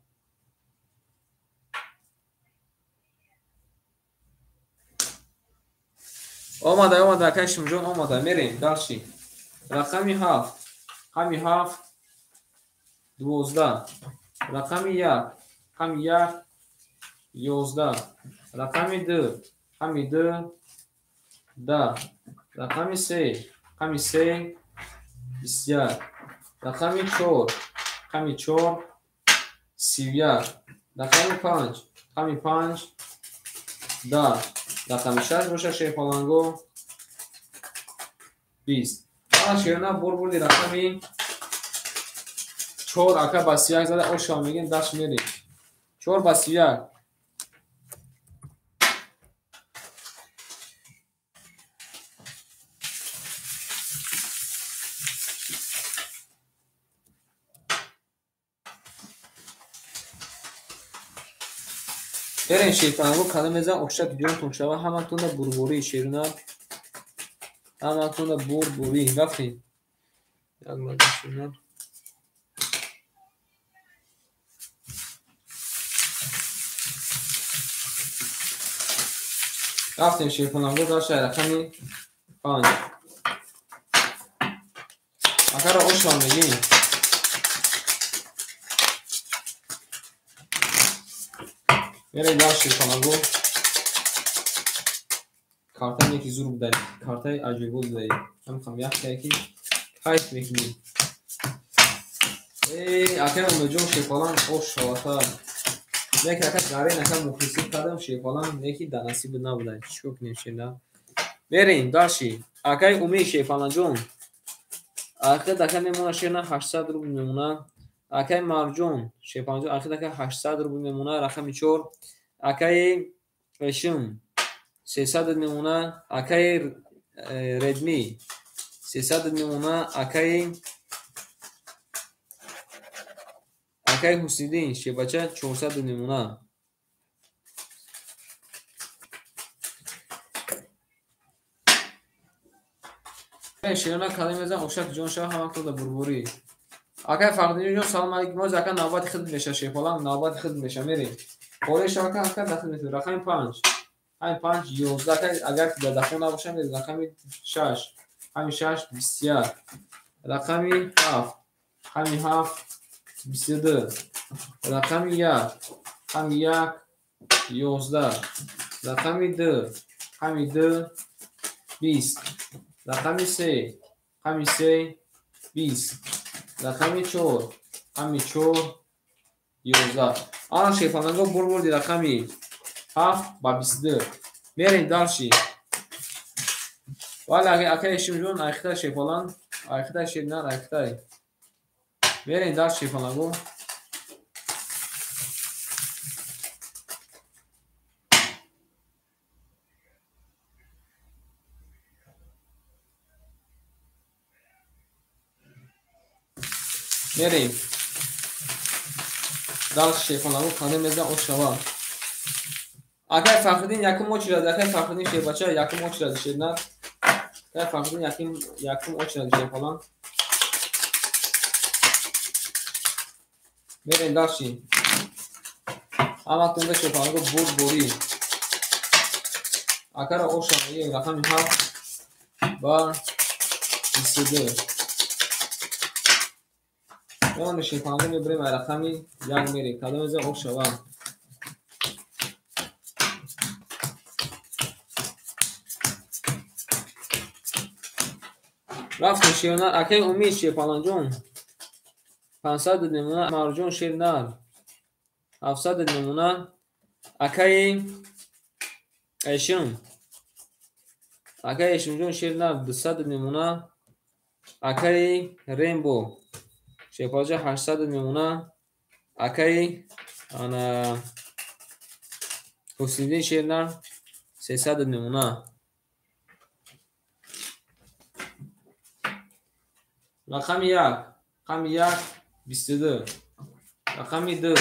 آماده اکایشم جون آماده میریم دالشی رقمی 7 همی 7 12 رقمی 1 همی 1 11 رقمی 2 همی 2 10 رقمی 3 همی 3 21 رقمی 4 همی 4 31 رقمی 5 همی 5 10 رقمی 6 باشه شیپالانگو 20 شیرنا بردی رقمی 4 اکا با 31 زده او شما میگین داشت میریم 4 با 31 برین شیپالانگو کلمه اوشک جون تون شوا همتون بربوری شیرنا همتون بربوری رفتیم یک مقدار شیرنا رفتیم شیفانگو داشت رقمی 5 اگر اوشان میگیم میره داشت شیفانگو کارتای یکی زور بدهید کارتای عجیب بود بدهید هم خم یک کایت میکنیم اگر اونجا شیفالان اوش شواتا یک حرکت قراره نکن مخلصی کردم شیفالان یکی دانسیب نبوده چیکو کنیم شینا بریم داشتی اگر اومی شیفالان جون اگر دکه میمونه شینا 800 روبل میمونه اگر مرجون شیفالان جون اگر دکه 800 روبل میمونه رقم 4 اگر اشم 300 میمونه اگر ردمی 300 میمونه اگر حسیدین شیبچه 400 میمونه شیرنا کلمه زن اوشک جون شاه هم تو بربوری اگر فردی جون سلام علیکم ما زکه نوبت خدمت میشه شیفالان نوبت خدمت میشه میریم پولی شاکه اگر داخل میشه رقم 5 همین 5 11 اگر در داخل نباشه میریم رقم 6 همین 6 21 رقم 7 همین 7 22 رقم 1 همین 1 11 رقم 2 همین 2 20 رقم 3 همین 3 20 رقم 4 همین 4 11 آن شیفانگو بردی رقمی 7 با 22 میرین دارشی ولی اگه اشیم جون اخیطه شیفالان اخیطه شیرنر اخیطه میرین دار شیفانگو میریم دار شیفانگو کنه میزن او شوا اگر فقردین یکم موچ رد اگر فقردین شی بچه یکم موچ رد شیرنر اگر فقردین یکم موچ رد شیفالان میرین دارشی اما تونده شیفانگو بوری اگر او شما یک رقم 7 با 22 اون شیفانگو میبریم رقمی 1 میریم کدام از او شما رفتیم شیرنر اکی امید شیفالان جون 500 نمونه مرجون شیرنر 700 نمونه اکی اشم جون شیرنر 200 نمونه اکی ریمبو شیفالجا 800 نمونه اکی انا حسیدین شیرنر 300 نمونه رقم 1 رقم 1 22 رقم 2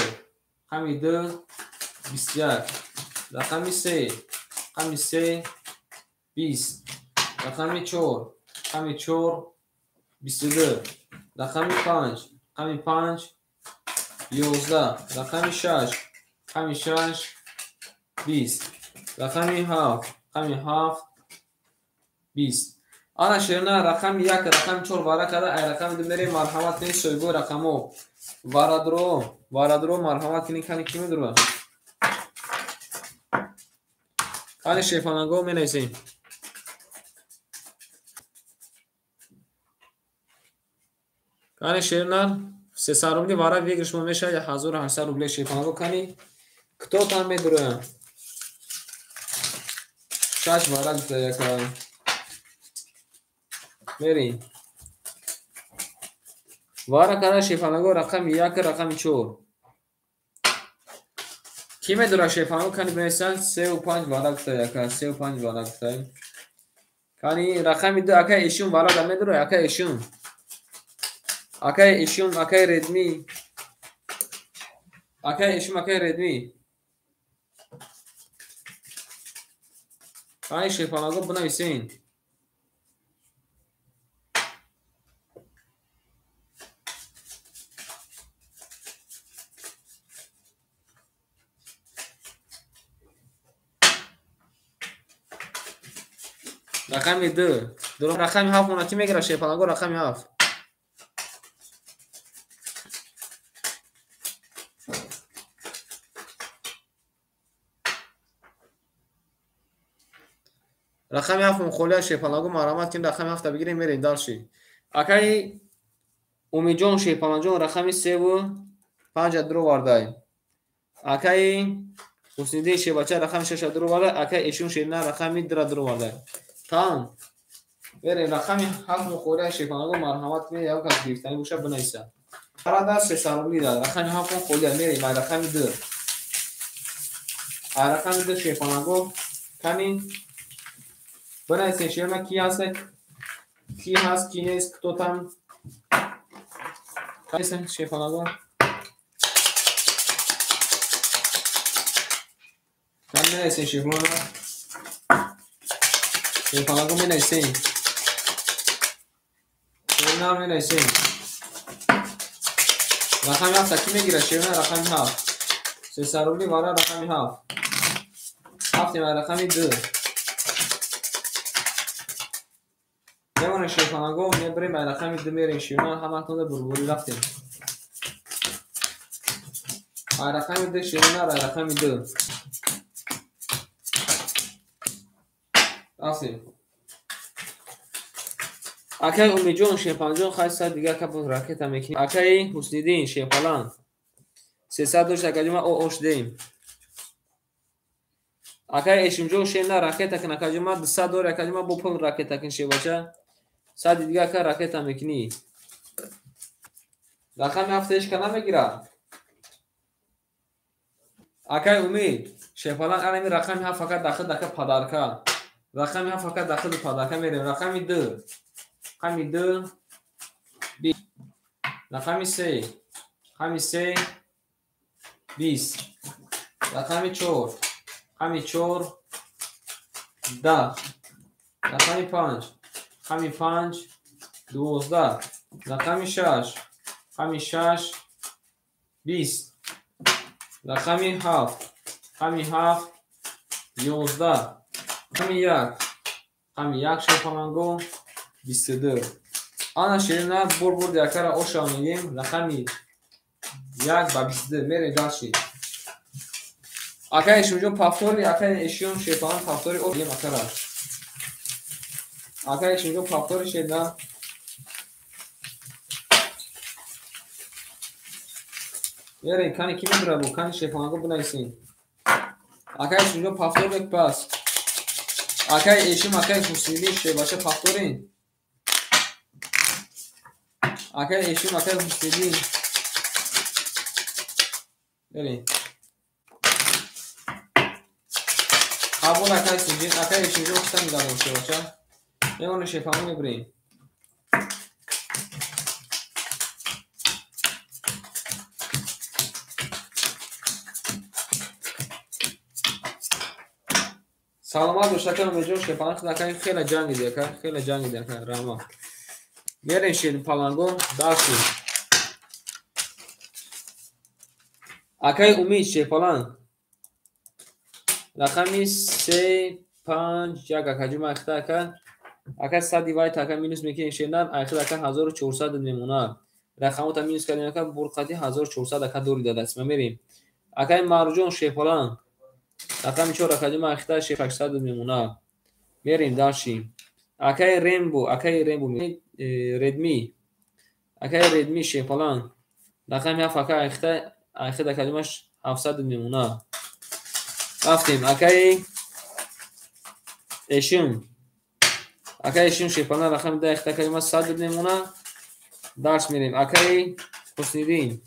رقم 2 21 رقم 3 رقم 3 20 رقم 4 رقم 4 22 رقم 5 رقم 5 11 رقم 6 رقم 6 20 رقم 7 رقم 7 20 آنا شیرنا رقم 1 رقم 4 وارا کرده ای رقم دو میری مرحمت کنی سویگو رقمو وارادرو مرحمت کنی کنی کی میدرو کنی شیفانگو می نیسیم کنی شیرنا 300 روبلی وارا ویگرش میشه یا 1800 روبلی شیفانگو کنی کتو تام میدرو شاش وارا دیگه کنی میرین وارا کرده شیفانگو رقم 1 رقم 4 کی میدونه شیفانگو کنی بنویسن 3 و 5 وارا کرده 3 و 5 وارا کرده کنی رقم 2 اکا ایشون وارا در میدونه اکا ایشون اکا ردمی اکا ایشون اکا ردمی کنی شیفانگو بنویسین رقم 2 درست. رقم 7 اون کی میگیره شیپالانگو؟ رقم 7. رقم 7 مخوله شیپالانگو مرامت کن. رقم 7 بگیریم میریم دالشی. اکای امیجون شیپالانجون رقم 3 و 5 درو واردای. اکای حسنیدین شیباچه رقم 6 درو واردای. اکای ایشون شیرنا رقم 2 درو واردای. تمام. بریم رقم 7 مخوله شیپالانگو مرامت می یا کس گرفتنی باشه بنویسه. فردا سه سالی داد. رقم 7 مخوله میریم رقم 2. رقم 2 شیپالانگو کمی بنویسین. شیرنا کی هست؟ کی هست کی نیست کدو tam Neyse şey falan var. Ben neyse şey falan var. Şey falan var neyse. Şeyler neyse. Rakam yapsa kime girer şeyler rakam ha. Sesaruli var rakam ha. Hafte var rakam 2. Yavana şey falan go ne bre ben rakam 2 میریم şeyler hemen sonra burbuری رفتیم. رقم 2 şeyler رقم 2. Aferin. Akay Umijon Şepanjon Xaysa دیگه kapı raket amekini. Akay Husnidin Şepalan. 302 akajuma o oşdeyim. Akay Eşimjon Şenla raket akin akajuma 202 akajuma bu pul raket akin şebaça. Sad دیگه akay raket amekini. Rakam hafteş kana megira. Akay Umid Şepalan alemi rakam ha fakat daxil padarka. Rakam ha fakat daxil padarka merim. Rakam 2. رقم 2 20. رقم 3 رقم 3 20. رقم 4 رقم 4 10. رقم 5 رقم 5 12. رقم 6 رقم 6 20. رقم 7 رقم 7 11. رقم 1 رقم 1 شیپالانگو 22. Ana şerina bur yakara o şamiyim rakami yak ba 22 mere dashi. Akay şujo paftori akay eşyon şepan paftori o yem akara. Akay şujo paftori şerina mere kani kimi bra bu kani şepango bunaysin. Akay şujo paftori bek pas. Akay eşim akay husili şebaşa paftorin. Akay eşim akay husili. Böyle. Kabul akay sicin akay eşim yok sen gidelim şebaşa. Ne onu şefanı mı burayı? سلامت باشه مجور شپان خداکای خیلی جنگ دیگه کار خیلی جنگ دیگه کار راما میرین شیر پالانگو داشتی اکای امید شپالان رقمی 3 5 یک اکاجم اختا کار اکا 100 دیوای تا مینوس میکنین شیرنان اختا اکا 1400 میمونه رقمو تا مینوس کردین اکا برقتی 1400 اکا دوری داده است میریم اکای مارجون شپالان رقم 4 اکاجم اختا 800 میمونه میریم داشتیم اکای ریمبو ردمی اکای ردمی شپالان رقم 7 اکا اختا اکاجمش 700 میمونه رفتیم اکای اشون شپالان رقم 10 اختا اکاجمش 100 میمونه داشت میریم اکای حسنیدین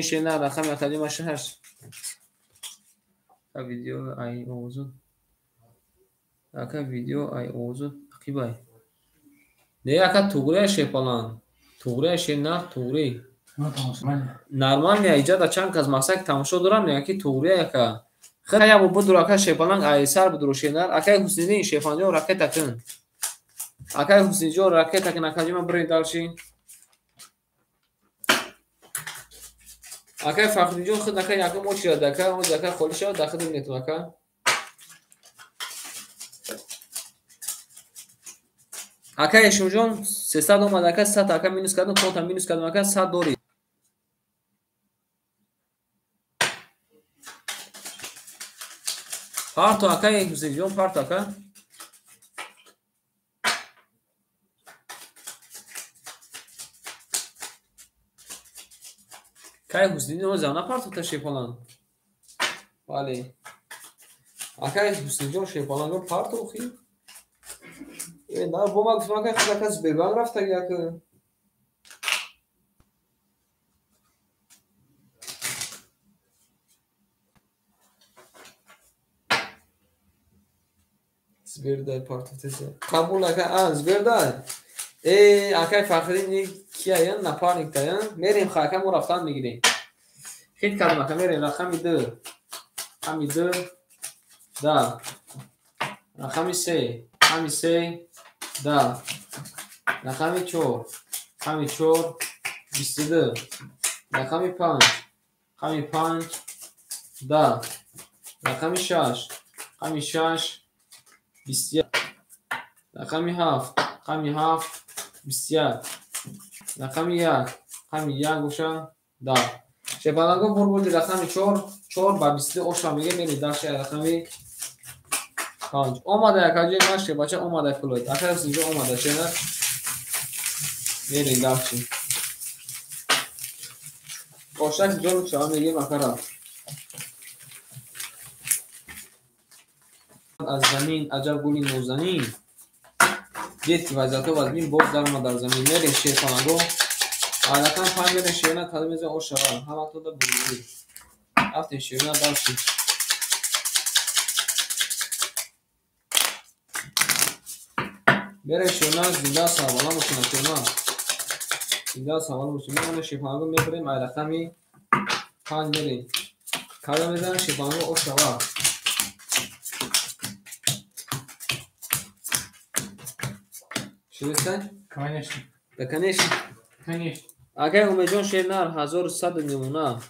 شیرنا رقم اکاجمش 8 video ay olsun. Aka video ay olsun. Akibay. Ne aka tuğra şepalan. Tuğra şena tuğri. Normal mi icad açan kazmasak tamşo duram ne ki tuğra aka. Khaya bu dur aka şepalan ay sar bu şenar. Aka Hüsnidin şefanjo raket akın. Aka Hüsnidjo raket akın akajma bre dalşi. Aka fakhrijon khud aka yakam o chira daka o daka kholisha dakhil netwaka Ака Ешимҷон 300 омад, ака 100 ака минус кардам, конта минус кардам, ака 100 дорӣ. Парто ака Ҳусейнҷон, парто ака. Кай Ҳусейнҷон зана парто та шепалан. Бале. Ака Ҳусейнҷон шепалан парто хи. На бо ма гуфтам ака ака Сбербанк рафта як. Сбердай парто теса. Қабул ака, Сбердай. Акай Фахрин кияян напарник таян. Мерим хака мо рафтан мегирем. Хит кардам ака мерем рақами 2. Рақами 2. Да. Рақами 3. Рақами 3. Да. Рақами 4. Рақами 4. 22. Рақами 5. Рақами 5. Да. Рақами 6. Рақами 6. 21. Рақами 7. Рақами 7. 21. Рақами 1. Рақами 1 гоша. Да. Шепаланго бурбурди рақами 4. 4 ба 22 оша меге мери даши рақами 5. Омада якаҷи маши бача омада пулойд. Ака синҷо омада чена. Мери даши. Ошак ҷон шава меге макара. Аз замин аҷаб гули нозанин. Дид ки вазиятҳо вазбин боз даромад дар замин. Мере шефанаго. Алакан пан мере шевна кадамезе ош шава. Ҳаматода бурбурӣ. Рафтем шевна даши. Мере шевна зинда савала мушина шевна. Зинда савала мушина. Мере шефанаго мебарем алаками пан мерем. Кадамезе шефанаго ош шава.
Конечно.
Да, конечно.
Конечно.
Акай Умеҷон Шернар 1100 намуна.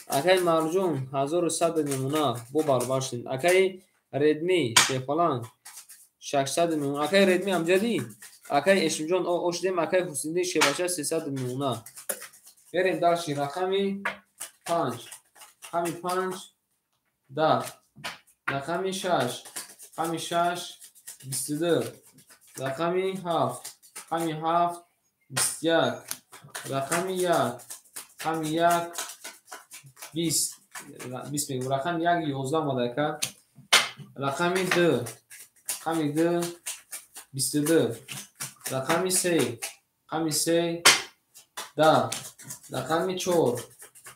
Акай Марҷон 1100 намуна. Бо барбаршин. Акай Редми Шефалан 600 намуна. Акай Редми амҷади. Акай Ешимҷон ошдем. Акай Ҳусейни Шебаша 300 намуна. Берем даши рақами 5. Рақами 5. Да. Рақами 6. Рақами 6. 22. Рақами 7. Рақами 7. 21. Рақами 1. Рақами 1. 20. 20 мегӯ. Рақами 1 11 омадака. Рақами 2. Рақами 2. 22. Рақами 3. Рақами 3. Да. Рақами 4.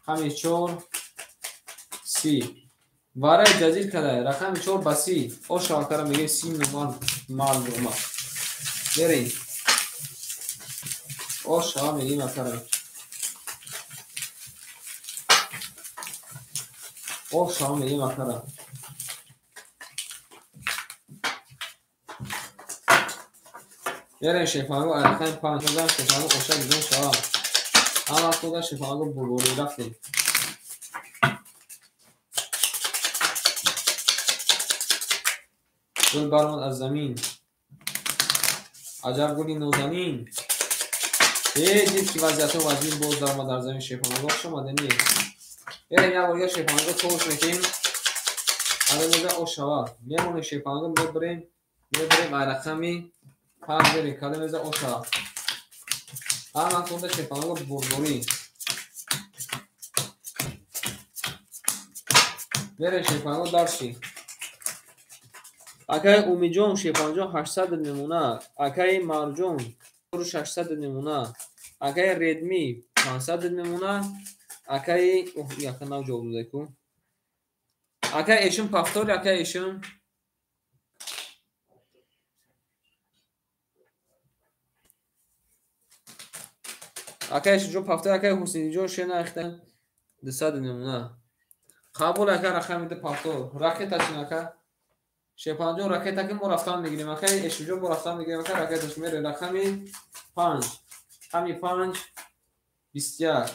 Рақами 4. 30. Вараи ҷазир кадай. Рақами 4 ба 30. Ошава кара меге 30 номан маълума. Берем. Ошава мегем акара. Ошава мегем акара. Берем шефанаго алаками 5 додам шефанаго оша бидон шава. Ама тода шефанаго бурбурӣ рафтем. گل برآمد از زمین عجب گلی نازنین. دید که وضعیت و وزین باز درآمد در زمین. شیپانگاه شما دنی بریم یک بار شیپانگاه توش میکنیم. الان میگه او شوا میمونه شیپانگاه میبریم رقمی 5 بریم کده میگه او شوا هم خونده شیپانگاه بربوری بریم شیپانگاه درشی. Акай Умиҷон Шефанҷон 800 намуна. Акай Марҷон 600 намуна. Акай Редми 500 намуна. Акай яка навҷо будаку. Акай Эшим пафтори акай Эшим. Акай Эшим пафтори акай Ҳусейниҷон шена ихта 200 намуна. Қабул акай рақами да пафтор. Рақета чинака شیپانجون راکت که ما رفتن میگیریم اکای اشجون ما رفتن میگیریم اکای راکتش میره رقمی 5 رقمی 5 21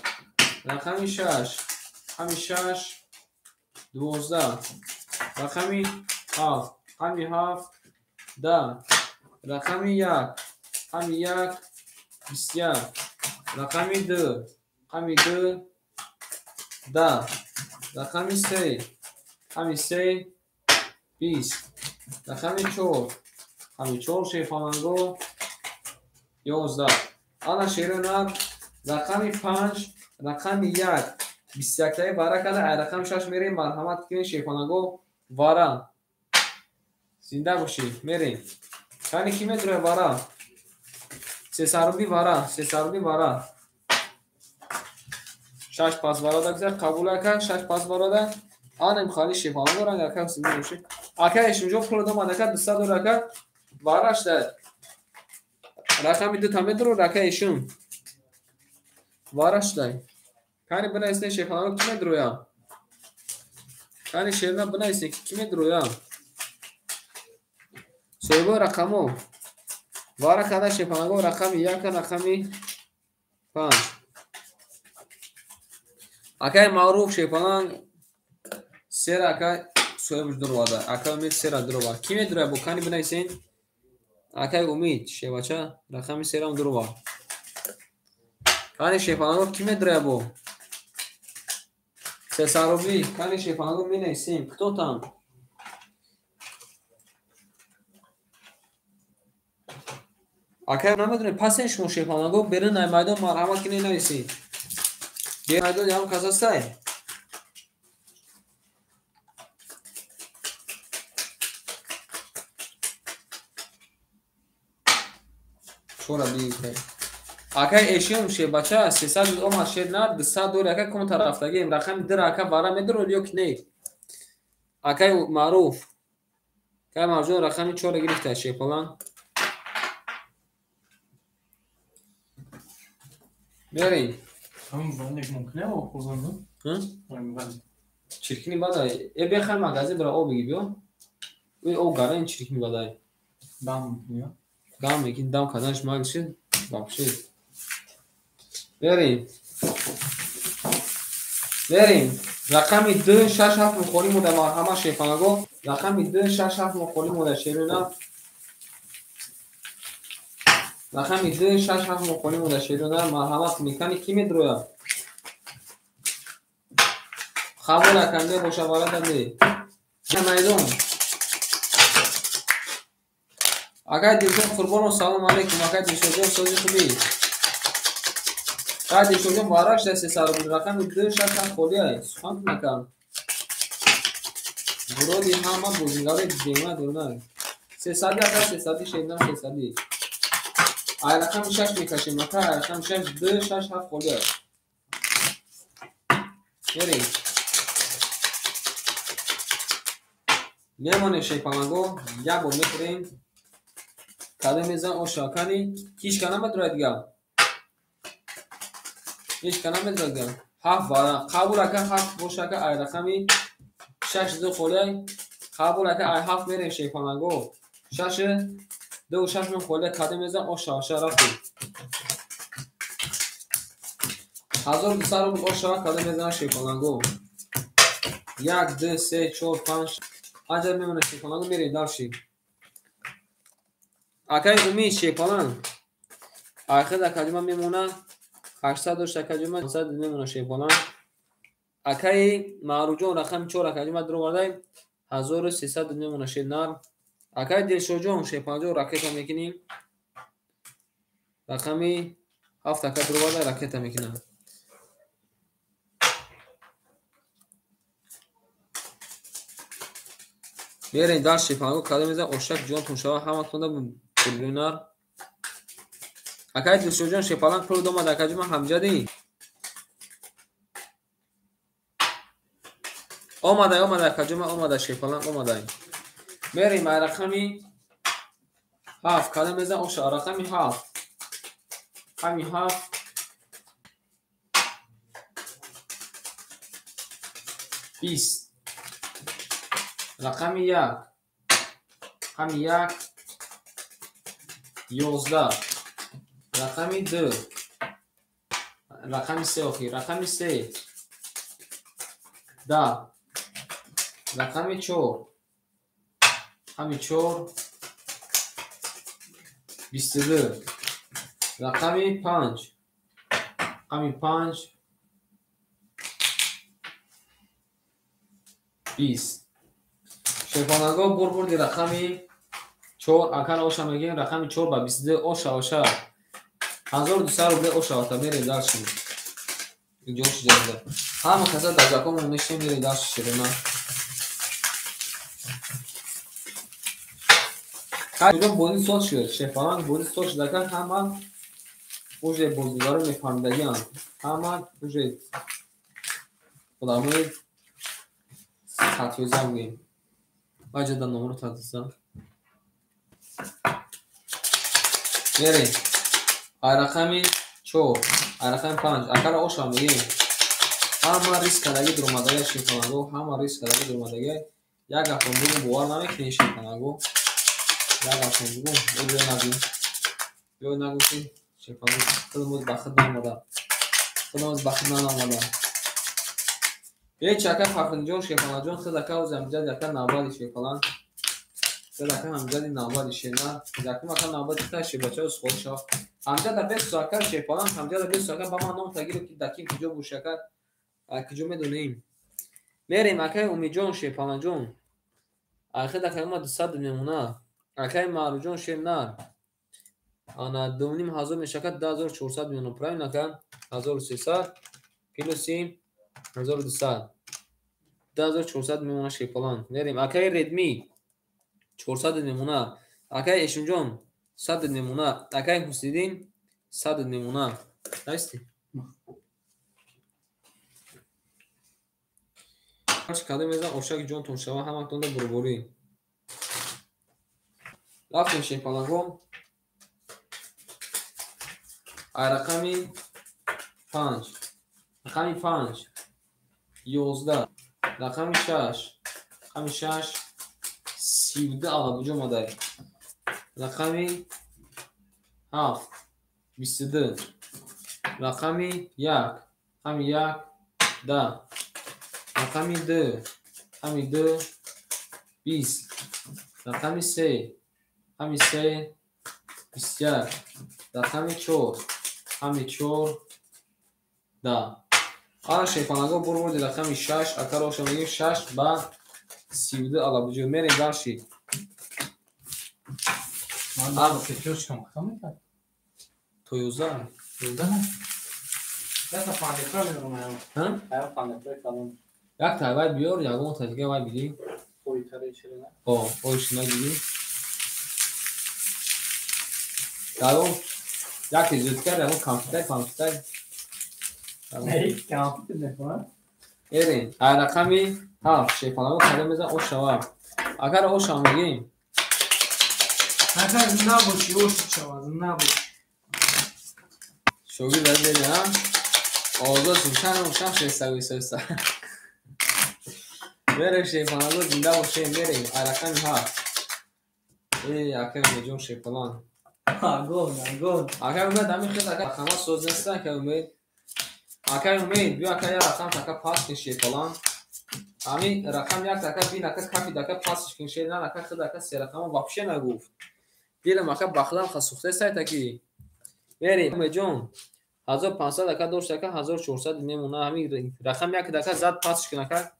رقمی 6 رقمی 6 12 رقمی 7 رقمی 7 10 رقمی 1 رقم یک 21 رقم دو 10 رقم 3 20 رقم 4 شیفانگو 11 آن شیرون رقم 5 رقم 1 21 تای وارا کرده رقم 6 میریم مرحمت کنید شیفانگو وارا زنده باشید میریم کانی کی میدونه وارا سه وارا 6 پاس وارا دکتر قبول کرد 6 پاس وارا ده آنم خالی شیفانگو رنگ اکا زنده باشید اکا اشونجا پول دو ماده کرد 200 رکا واراش ده رقم دو تامه درو رکا ایشون واراش ده کانی بنا اسne شیفانگو کی میدرویا کانی شیرنا بنا اسne کی میدرویا سویبو رقمو وارا کده شیفانگو رقم 1 رقم 5 اکای معروف شیفانگ سر اکای سویبش درو وادا اکای امید سر درو وادا کی میدرویا بو کانی بنا اسن اکای امید شیفاچا رقم سرم درو وادا کانی شیفانگو کی میدرویا بو سساروبی کانی شیفانگو می نیسیم کتو تام اکای نمیدونه پسش مو شیفانگو برن نمیدون مرحمت کنی نیسیم یه میدون یام کساستای چورا بیگه اکای اشیام شه بچه 300 اوم شیر نه 200 دور اکای کم طرفتگی رقم در اکای وارا میدرو لیوک نه اکای معروف که موجود رقم 4 گرفته شیفانگ میریم
همون بندش ممکنه او خوزنده
چرکنی بدای ای بخر مغازه برای او بگی بیا او گره این چرکنی بدای
دام میکنه
دام میکنی دام کدنش مال شد بابشید بریم رقم 2 6 7 مخوری موده مرحمه شیفانگو رقم 2 6 7 مخوری موده شیرونه رقم 2 6 7 مخوری موده شیرونه مرحمت میکنی کی میدرویا خبر نکنده باشه وارد دادی میدون اگر دیشون قربان و سلام علیکم اگر دیشون سوزی خوبی اگر دیشون واراش دستی سر بود رقم 2 6 7 خولی های سخن نکن برودی همه بوزنگاره دیمه دونه 300 اگر 300 شیدن 300 ای رقم 6 میکشیم رقم 6 2 6 7 خولی های بریم لیمون شیفانگو یک بار میخوریم کده میزن او شاکنی کیش کنم بدروی دیگه هیچ کنم بدروی دیگه 7 وارا قبول اکه 7 باشه که ای رقمی 6 دو خوله قبول اکه ای 7 میریم شیفانگو 6 2 6 من خوله کده میزن او شاشه رفتی 1200 رو او شاشه کده میزن شیفانگو 1 2 3 4 5 اجر میمونه شیفانگو میریم دارشی اکای امید شیفانگ آخر دکاجما میمونه 800 دکاجما 500 میمونه شیفانگ اکای معروجون رقم 4 دکاجما درو ورده 1300 میمونه شیلنار اکای دلشوجون شیفانگ راکت میکنیم رقمی 7 دکا درو ورده راکت میکنیم بیارین دار شیفانگو کده میزن اوشک جون تونشا همه خونده بلونار اکای دلشوجون شیفانگ پرو دوما دکاجما همجدی اومده کجا اومده شیفانگ اومده میریم رقمی 7 کده میزن اوش رقمی 7 همی 7 20 رقمی 1 همی 1 11 رقمی 2 رقمی 3 اخی رقمی 3 10 رقمی 4 همی 4 22 رقم 5 رقم 5 20 شیفانگا بردی رقم 4 اکر اوشا میگیم رقم 4 با 22 اوشا 1200 روبل اوشا تا میره داشتیم اینجا جنده همه کسا دجاکو میشه میره داشت شده کجا بودی سوچ شد شیفانگ بودی سوچ دکن همه اوجه بودیگاره میفهمدگی هم همه اوجه خداموی تطویزه بگیم باید جدا نمرو تطویزه میریم رقم 4 رقم 5 اکر اوشا میگیم همه ریسک کدگی درمادگی شیفانگو همه ریسک کدگی درمادگی یک افران بگو بوار نمیکنی شیفانگو یک افران بگو بیای نگو که شیفانگو خودموز بخد نامده خودموز بخد نامده یه چکه فرقین جون شیفانگو جون خود که زمجد یکه نابادی شیفانگو خود که همجد نابادی شیفانگو یکه مکان نابادی تشی بچه از خودشا همجد در بیت ساکر شیفانگو همجد در بیت ساکر با من نام تگیرو که دکیم کجا بوشکر کجا میدونیم میریم اکه امی جون شیفانگو جون اخی دکه ما 200 میمونه اکه مارو جون شیم نر آنا دومنیم هزار میشکد 2400 میمونه پرای نکن 1300 پیلوسی 1200 1400 میمونه شیپلان میریم اکه ردمی 400 میمونه اکه اشونجون 100 میمونه اکه حسیدین 100 میمونه دستی هرچی کده میزن اشاک جون تون شوا همه تونده بربوری رفتیم شیپلانگو رقم 5 رقم 5 11 رقم 6 رقم 6 13 آلا بجا مادر رقم 7 22 رقم 1 رقم 1 10 رقم 2 رقم 2 20 رقم 3 رقم 3 21 رقم 4 رقم 4 10 آره شیفانگو بردی رقم 6 اکر روشا میگیم 6 با 32 آلا بجو میریم داشتید
من دارم پیچوش کم خواهم میکرد
تویوزا
دستا فاندیتر میرونم ها فاندیتر کلون
یک تایوای بیار یا اون تایگه وای بگیم
پویتره چلی نه
اوش نگیدیم یا اون یکی زود کرد یا اون کامپیوتر
نه کامپیوتر نکنم
ایرین رقمی 7 شیفانگو کده میزن اوش شوا اگر اوش هم میگیم
اگر نباشی اوش شواز نباشی
شوگی باید بینی هم آزاد شم شیستگوی سویستا میریم شیفانگو زنده باشیم میریم رقم 7 اکر میجون شیفلان
گل
اکر اومد همین خیلی اکر خمه سوز نستن که اومد اکر اومد بیو اکر یا رقم تکر پاس کن شیفلان همین رقم یک تکر بین اکر کفی دکر پاسش کن شیفلان نه اکر خیلی اکر سی رقم واپشه نگفت دیلم اکر بخدم خسوخته سای تکی میریم میجون 1500 اکر دوش تکر 1400 میمونه همین رقم یک دکر زد پاسش کن اکر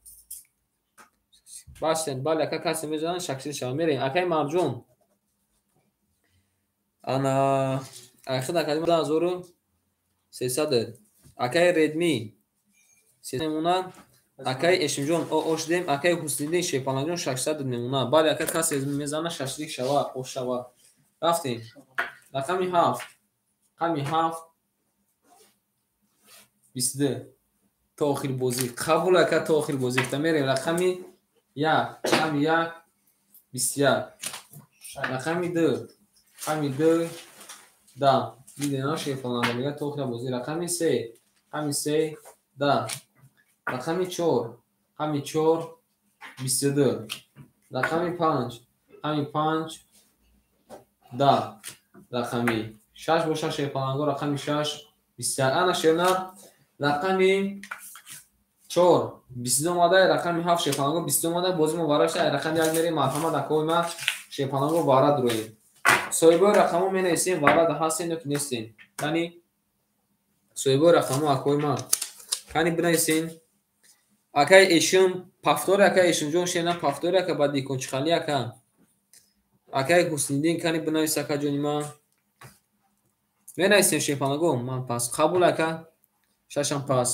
باشن بالا اکر کسی میزنن شکسی شما میریم اکر مرجون انا اخذ اکادمی 1300 اکای ردمی سیمونا اکای اشنجون او اوشدیم اکای حسینی شیپانجون 600 نمونه بالا اکای کسی از میزنه 60 شوا او شوا رفتیم رقم 7 رقم 7 22 تا آخر بازی قبول اکا تا آخر بازی تا میریم رقم 1 رقم 1 21 رقم 2 رقم 2 10 دیدن شیفانگو میگه تا آخر بازی رقم 3 رقم 3 10 رقم 4 رقم 4 22 رقم 5 رقم 5 10 رقمی 6 باشه شیفانگو رقم 6 21 انا شیرنا رقم 4 22 ماده رقم 7 شیفانگو 22 ماده بازی مبارک شه رقم یک میری مرحمت اکوی ما شیفانگو وارد روی соҳибои рақамҳо менависем валада ҳастен ё ки нестен. Кани соҳибои рақамҳо акои ма кани бинависен. Акай эшим пафтори акай эшимҷон шена пафтори ака ба дикончихали ака. Акай Ҳусниддин кани бинавис ака ҷони ма. Менависем шепанаго ман пас қабул ака. Шашам пас.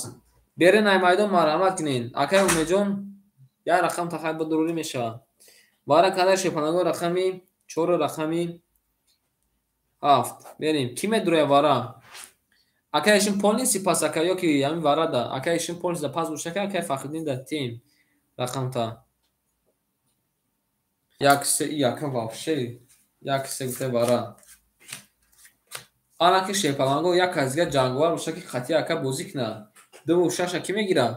Берин ай майдон марҳамат кинен. Акай Умедҷон як рақам тахай ба дурурӣ мешавад. Бара кадар шепанаго рақами 4 рақами 7. Берем. Ки медуроя вара? Акай эшим полниси пас ака ё ки ҳамин варада. Акай эшим полниса пас бошака акай Фахриддин да тем рақамта. Як се яка вообще. Як се гуфта вара. Ана ки шепанаго як азга ҷангвар боша ки хати ака бозӣ кина. 2 6 ки мегира?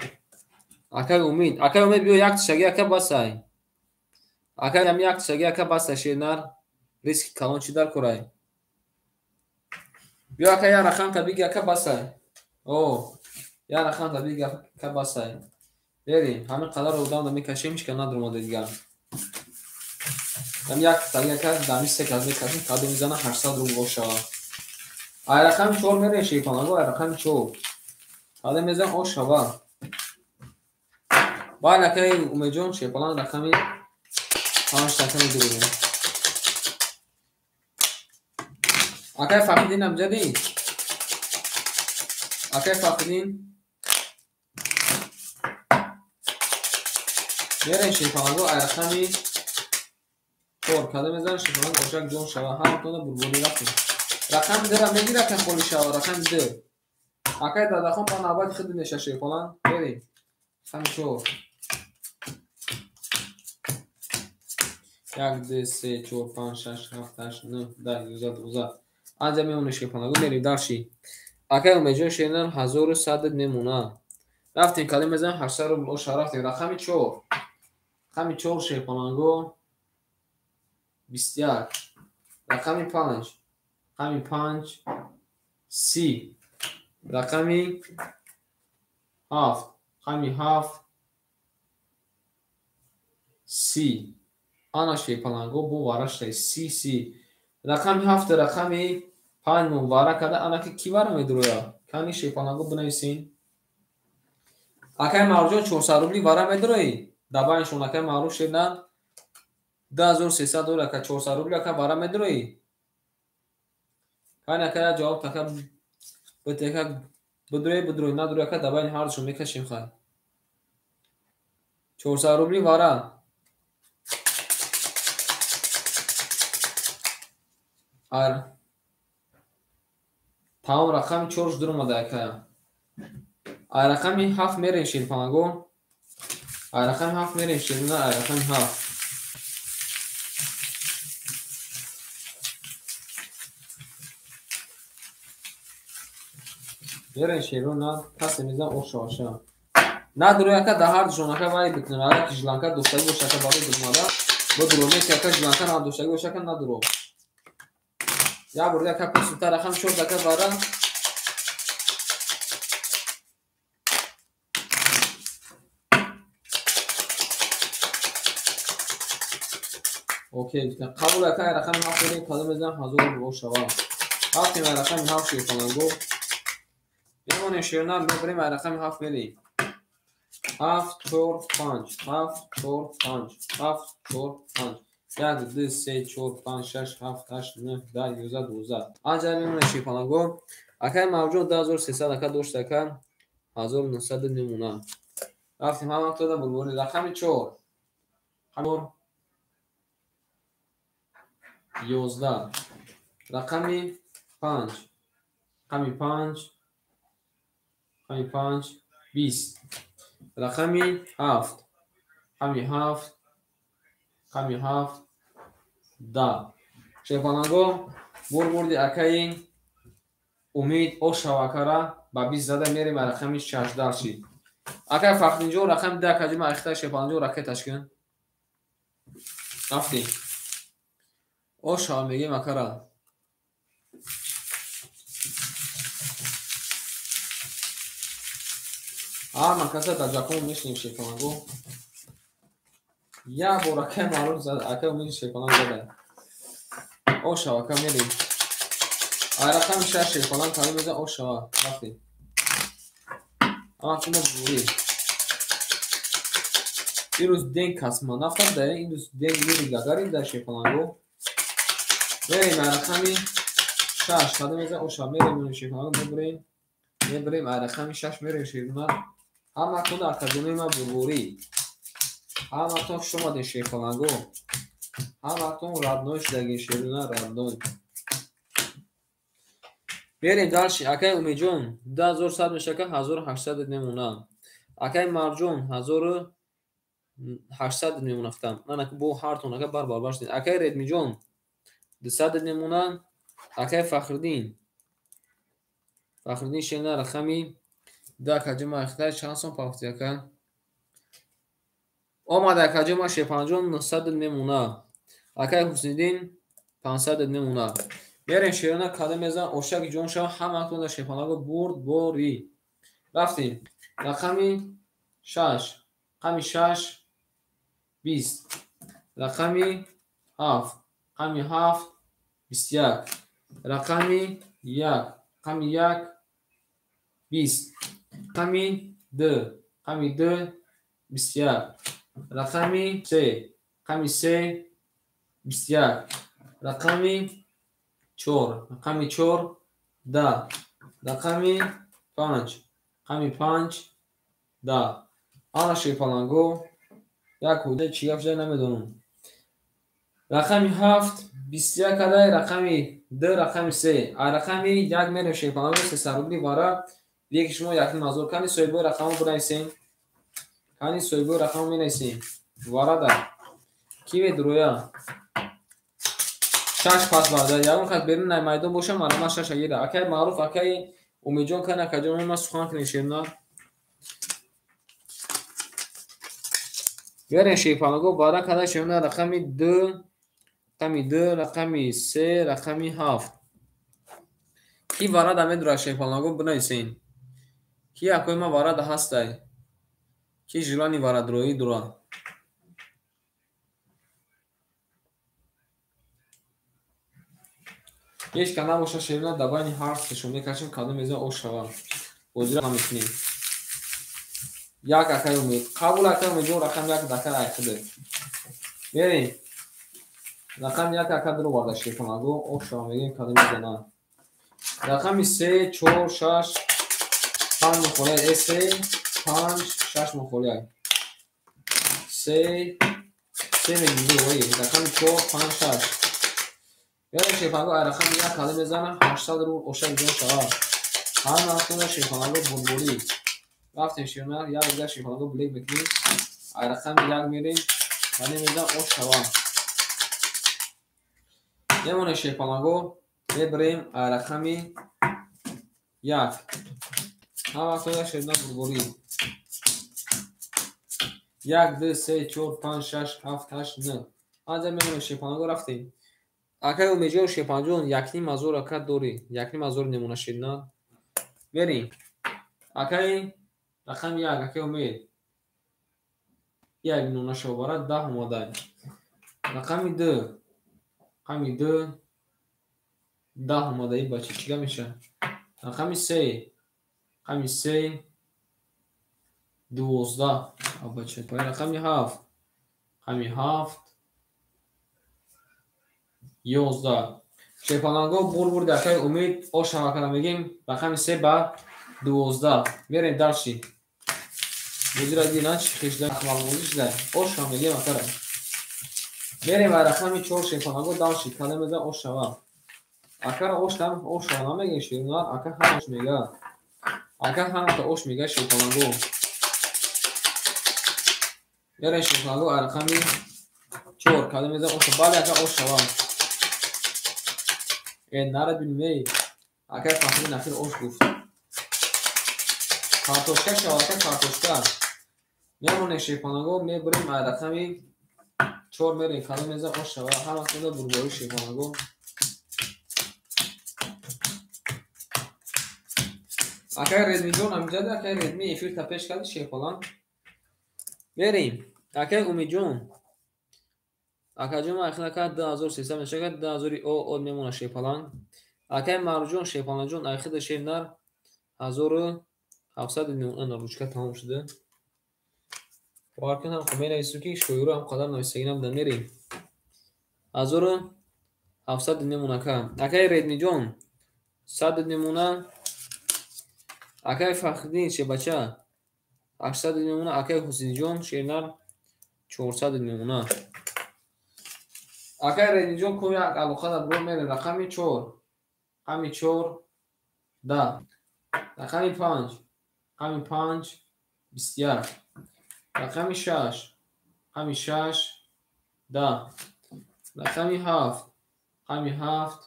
Акай Умид. Акай Умид биё як тишаги ака басай. Акай ҳам як тишаги ака басай шенар. Риски калон чи дар курай. Биё ака як рақам табиги ака басай. О, як рақам табиги ака басай. Берем. Ҳамин қадар одам да мекашем чика надурмода дигар. Ҳам як табиги ака дами се каз мекашем кадо мизана 800 рубл бошава. Ай рақами 4 мерем шепанаго ай рақами 4. Кадо мезан ошава. Баъд акай Умедҷон шепалан рақами 5 така медурем. Акай Фахриддин амҷади? Акай Фахриддин? Мерем шепанаго ай рақами 4. Кадо мезан шепалан ошак ҷон шава. Ҳаматона бурбони рафтем. Рақами дера мегира ка холи шава рақами дер. Акай дадахон ба навбати худ меша шепалан. Берем. Рақами 4. 1 2 3 4 5 6 7 8 9 10 11 12. Анҷа мемоне шепанаго мерем дарши. Акай Умедҷон шенан 1100 мемона. Рафтем кале мезан 800 рубл оша рафтем. Рақами 4. Рақами 4 шепанаго 21. Рақами 5. Рақами 5 30. Рақами 7. Рақами 7 30. Ана шепанаго бу вараштай 30. Рақами 7 рақами 5 мун вара када ана ки ки вара медуроя? Кани шепанаго бинависен. Акай Маъруфҷон 400 рубли вара медурои? Дабаншон акай Маъруф шедан 2300 дора ака 400 рубли ака вара медурои? Кани акай ҷавоб така битека бидурои надурои ака дабани ҳардушон мекашем хай. 400 рубли вара. Ар тамом рақами 4 шуд омада акая. Ай рақами 7 мерем шепанаго. Ай рақами 7 мерем шена ай рақами 7. Мерем шеро на касе мезан ошаша. На дурояка да ҳардушон ака вай бикнем. Ага ки жиланка дӯстаги бошака барои дурмада. Бо дуроме ки ака жиланка на дӯстаги бошака на дуро. Я бурда ака писута рақам 4 ака бара. Окей, қабул ака рақами 7 берем кадо мезан 1000 рубл шава. Рафтем ай рақами 7 шепанаго. Мемонем шерна мебарем ай рақами 7 мерем. 7 4 5 7 4 5 7 4 5 1 2 3 4 5 6 7 8 9 10 11 12. Анҷа мемоне шепанаго. Акай Маъруфҷон 2300 ака дошта ака 1900 мемона. Рафтем ҳаматода бурбони рақами 4. 11. Рақами 5. Рақами 5. Рақами 5 20. Рақами 7. Рақами 7. Рақами 7 10. Шепанаго бурбурди акаи Умид ошавакара ба 20 зада мерем рақами 16 шид. Акай Фахриддинҷон рақами 10 каҷима ахта шепанаҷон ракеташ кин. Рафтем. Ошава мегем акара. Ама каса да ҷакон мешнем шепанаго. Я бор акай Маъруф зад акай Умид шепанаго зада. Oshava kamerayım. Rakam 6 şefalan kalımıza oshava. Rafting. Ama şimdi burayı. Virus denk kasma. Naftar da indus denk miri gagarin da şefalan go. Vereyim rakami 6 kalımıza oshava. Mereyim şefalan go. Mebreyim rakami 6 mereyim şefalan. Ama konu akademima bururi. Ama ton şoma de şefalan go. Ama ton radnoy şdagi şefalan radnoy. بریم دالشی اکای امیجون 2100 میشه که 1800 نمونه اکای مرجون 1800 نمونه ختم من اک بو هارتون اکای بار باشید اکای ردمی جون 200 نمونه اکای فخردین شینا رقمی دا کجما اختار شانسون پافتیا که اومد کجما شپانجون 900 نمونه اکای حسین‌دین 500 نمونه بریم شیرنا کادمزا اوشاک جون شو همتون در شپاناگو برد بوری رفتیم رقمی 6 رقمی 6 20 رقمی 7 رقمی 7 21 رقمی 1 رقمی 1 20 رقمی 2 رقمی 2 21 رقمی 3 رقمی 3 21 رقمی 4 رقمی 4 10 رقمی 5 رقمی 5 10 آن شیپالانگو یک کوده چی افزای نمیدونم رقمی 7 21 کدای رقمی 2 رقمی 3 رقمی 1 میرم شیپالانگو 3 سرودی وارا یک شما یکی مازور کنی سویبو رقمو بنویسین کنی سویبو رقمو مینویسین وارا در کی درویا 6 پاس بادا یا اون خط برین نمیدون باشه معلومه 6 گیره اکی معروف اکی امیجون کنه کجا ما سخن کنیم شیرنا برین شیپانگو وارا کدا شیرنا رقمی 2 رقمی 3 رقمی 7 کی وارا دامه درا شیپانگو بنویسین کی اکوی ما وارا ده هستای کی جلانی وارا دروی درا هیچ کنه باشه شیرنا دبانی هارت کشون میکشیم کادم میزه اوشوا وزیر هم میکنیم یک اکای امید قبول اکای امید جو رقم یک دکر ایخده بریم رقم یک اکای درو بارده شیرکناگو اوشوا میگیم کادم میزه نه رقمی 3 4 6 5 مخوله 3 5 6 مخوله 3 میگیم دوی رقمی 4 5 6 بریم شیپانگو رقم یک کالی میزنم 800 رو اوشا بیدون شوار هم نفتون شیپانگو بلبولی رفتیم شیرنا یک دیگر شیپانگو بلیک بکنیم رقم یک میریم و نمیزن اوش شوار نمونه شیپانگو ببریم رقمی یک هم نفتون شیرنا بلبولی 1 2 3 4 5 6 7 8 9 آنجا میمونه شیپانگو رفتیم اکای امیجون شیپانجون یکنی مازور اکاد دوری یکنی مازور نمونه شیرنا بریم اکای رقم یک اکای امید یک نمونه شوباره 10 اومده رقمی 2 10 اومده ای بچه چیگه میشه رقمی 3 12 بچه پای رقمی 7 11 شیپانگو بور دکای امید او شما میگیم رقمی 3 با 12 بریم درشی بودی دینا چی خیشده اخوال بودیش ده او شما میگیم اکره بریم رقمی 4 شیپانگو درشی کلمه ده او شما اکره او شما نمیگیم شیرنا اکره همش میگه اکره هم که اوش میگه شیپانگو بریم شیپانگو رقمی 4 کلمه ده او شما بالی اکره او شما نرد بینوی اکر فهمی نخیر اوش گفت کارتوشکه شواکه کارتوشکه میمونه شیپانگو میبریم رقمی 4 میریم کلمه میزه اوش شوا هم اصلا برباری شیپانگو اکر ردمی جون همجا ده اکر ردمی افیر تپش کرده شیپانگ بریم اکر امی جون акаҷон ахира кард 2300 меша кард 2000 од мемона шепалан. Акай Марҷон шепаланҷон ахида шенар 1700 мемона ручка тамом шуда. Варкин ҳам менавису ки шоиро ҳам қадар нависагӣ набуда мерем. 1700 мемона ка. Акай Редмиҷон 100 мемона. Акай Фахриддин шебача 800 мемона. Акай Ҳусинҷон шенар 400 мемона. Акай Редмиҷон ко як алоқа дар бро мерем. Рақами 4 рақами 4 да рақами 5 рақами 5 21 рақами 6 рақами 6 да рақами 7 рақами 7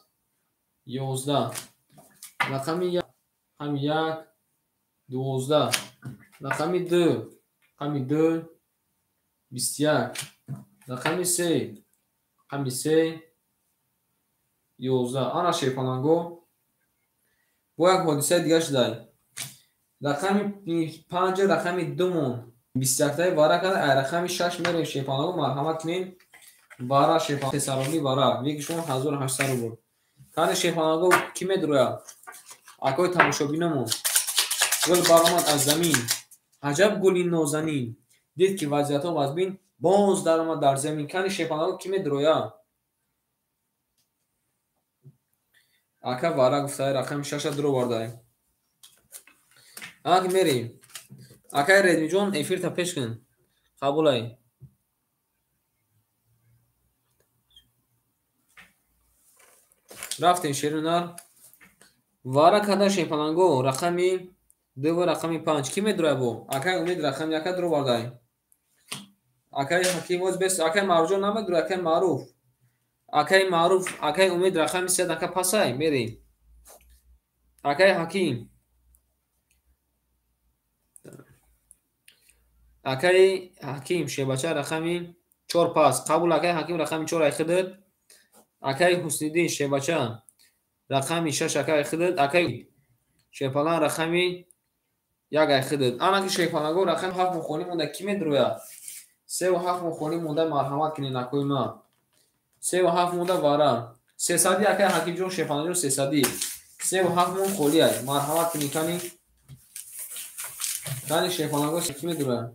11 рақами 1 рақами 1 12 рақами 2 рақами 2 21 рақами 3 рақами 3 11 ана шепаланго бо як ҳодисаи дига шудай. Рақами 5 рақами 2 мон 21 вара када ай рақами 6 мерем шепаланго марҳамат кинем вара шепаланго тесарони вара веки шумо 1800 рубл кани шепаланго ки медроя акои тамошобинамон гул баромад аз замин аҷаб гули нозанин дид ки вазъиятҳо аз бин боз даромад дар замин кани шепаланго ки медроя ака вара гуфтаи рақами 6 дуро бардай ак мерем. Акай Редмиҷон эфирта пеш кун қабулай. рафтем шерунар вара када шепаланго рақами 2 ва рақами 5 ки медроя бо акай умед рақами 1 дуро бардай. акай ҳаким оз бес акай Марҷон намедроя акай маъруф акай умед рақами 3 ака пасай мерем. акай ҳаким акай ҳаким шебача рақами 4 пас қабул. акай ҳаким рақами 4 айхидад. акай Ҳусниддин шебача рақами 6 акай айхидад. акай шепалан рақами 1 айхидад. ана ки шепаланго рақами 7 мухони монда ки медроя 3 ва 7 мухони монда марҳамат кинен акои ма 3 ва 7 монда вара 300 акай ҳакимҷон шепаланҷон 300 3 ва 7 мон холиай марҳамат кинен кани шепаланго ки медроя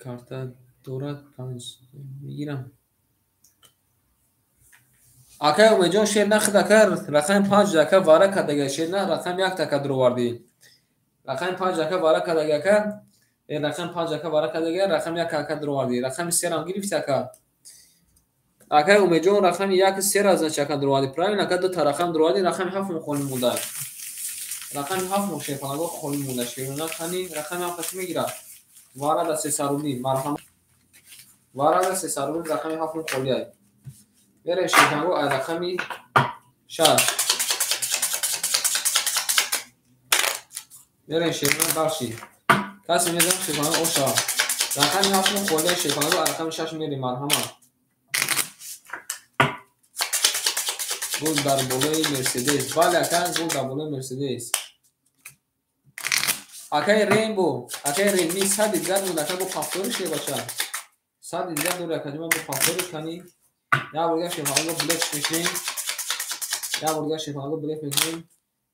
карта дорад 5 мегирам. акай Умедҷон шер нахида кард рақами 5 дака вара кадага шер на рақами 1 така дуроварди рақами 5 дака вара кадага ка рақами 5 дака вара кадага рақами 1 така дуроварди рақами 3 рам гирифти ака. акай Умедҷон рақами 1 3 раза чака дуроварди правильно ака 2 та рақам дуроварди рақами 7 мухони монда рақами 7 мух шепаланго холи монда шерона кани рақами 7 мегира вара да 300 рубли марҳамат вара да 300 рубли рақами 7 мух холиай берем шепаланго ай рақами 6 берем шепаланго барши каси мезам шепаланго оша рақами 7 мух холиай шепаланго ай рақами 6 мерем марҳамат гул дар болои Мерседес бале ака гул дар болои Мерседес. акай Рембо акай Ремни 100 дигар монда ака бо пафтори шебача 100 дигар дори акаҷома бо пафтори кани я бургаш шепаланго блек мекунем я бургаш шепаланго блек мекунем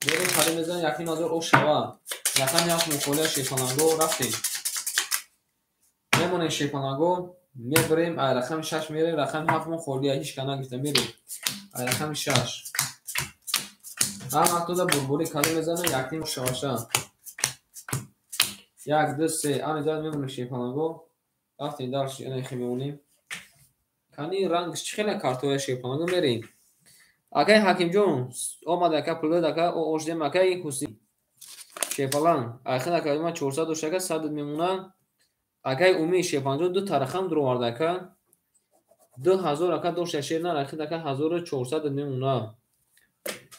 берем пари мезанем якин назор ош шава рақами 7 мухолия шепаланго рафтем мемонем шепаланго мебарем ай рақами 6 мерем рақами 7 мухолия ҳеҷ кана гифта мерем ай рақами 6 ҳам ақтода бурбури кали мезанем якин шаваша 1 2 3 ан иҷоз мемонем шепаланго рафтем дарши ана хе мемонем кани рангш чӣ хела картоя шепаланго мерем. акай Ҳакимҷон омада ака пулда ака ошдем акай Ҳусин шепалан айхин акаҷома 400 дошака 100 мемона акай Умид шепаланҷон 2 тарахам дуроварда ака 2000 ака дошта шерна айхин ака 1400 мемона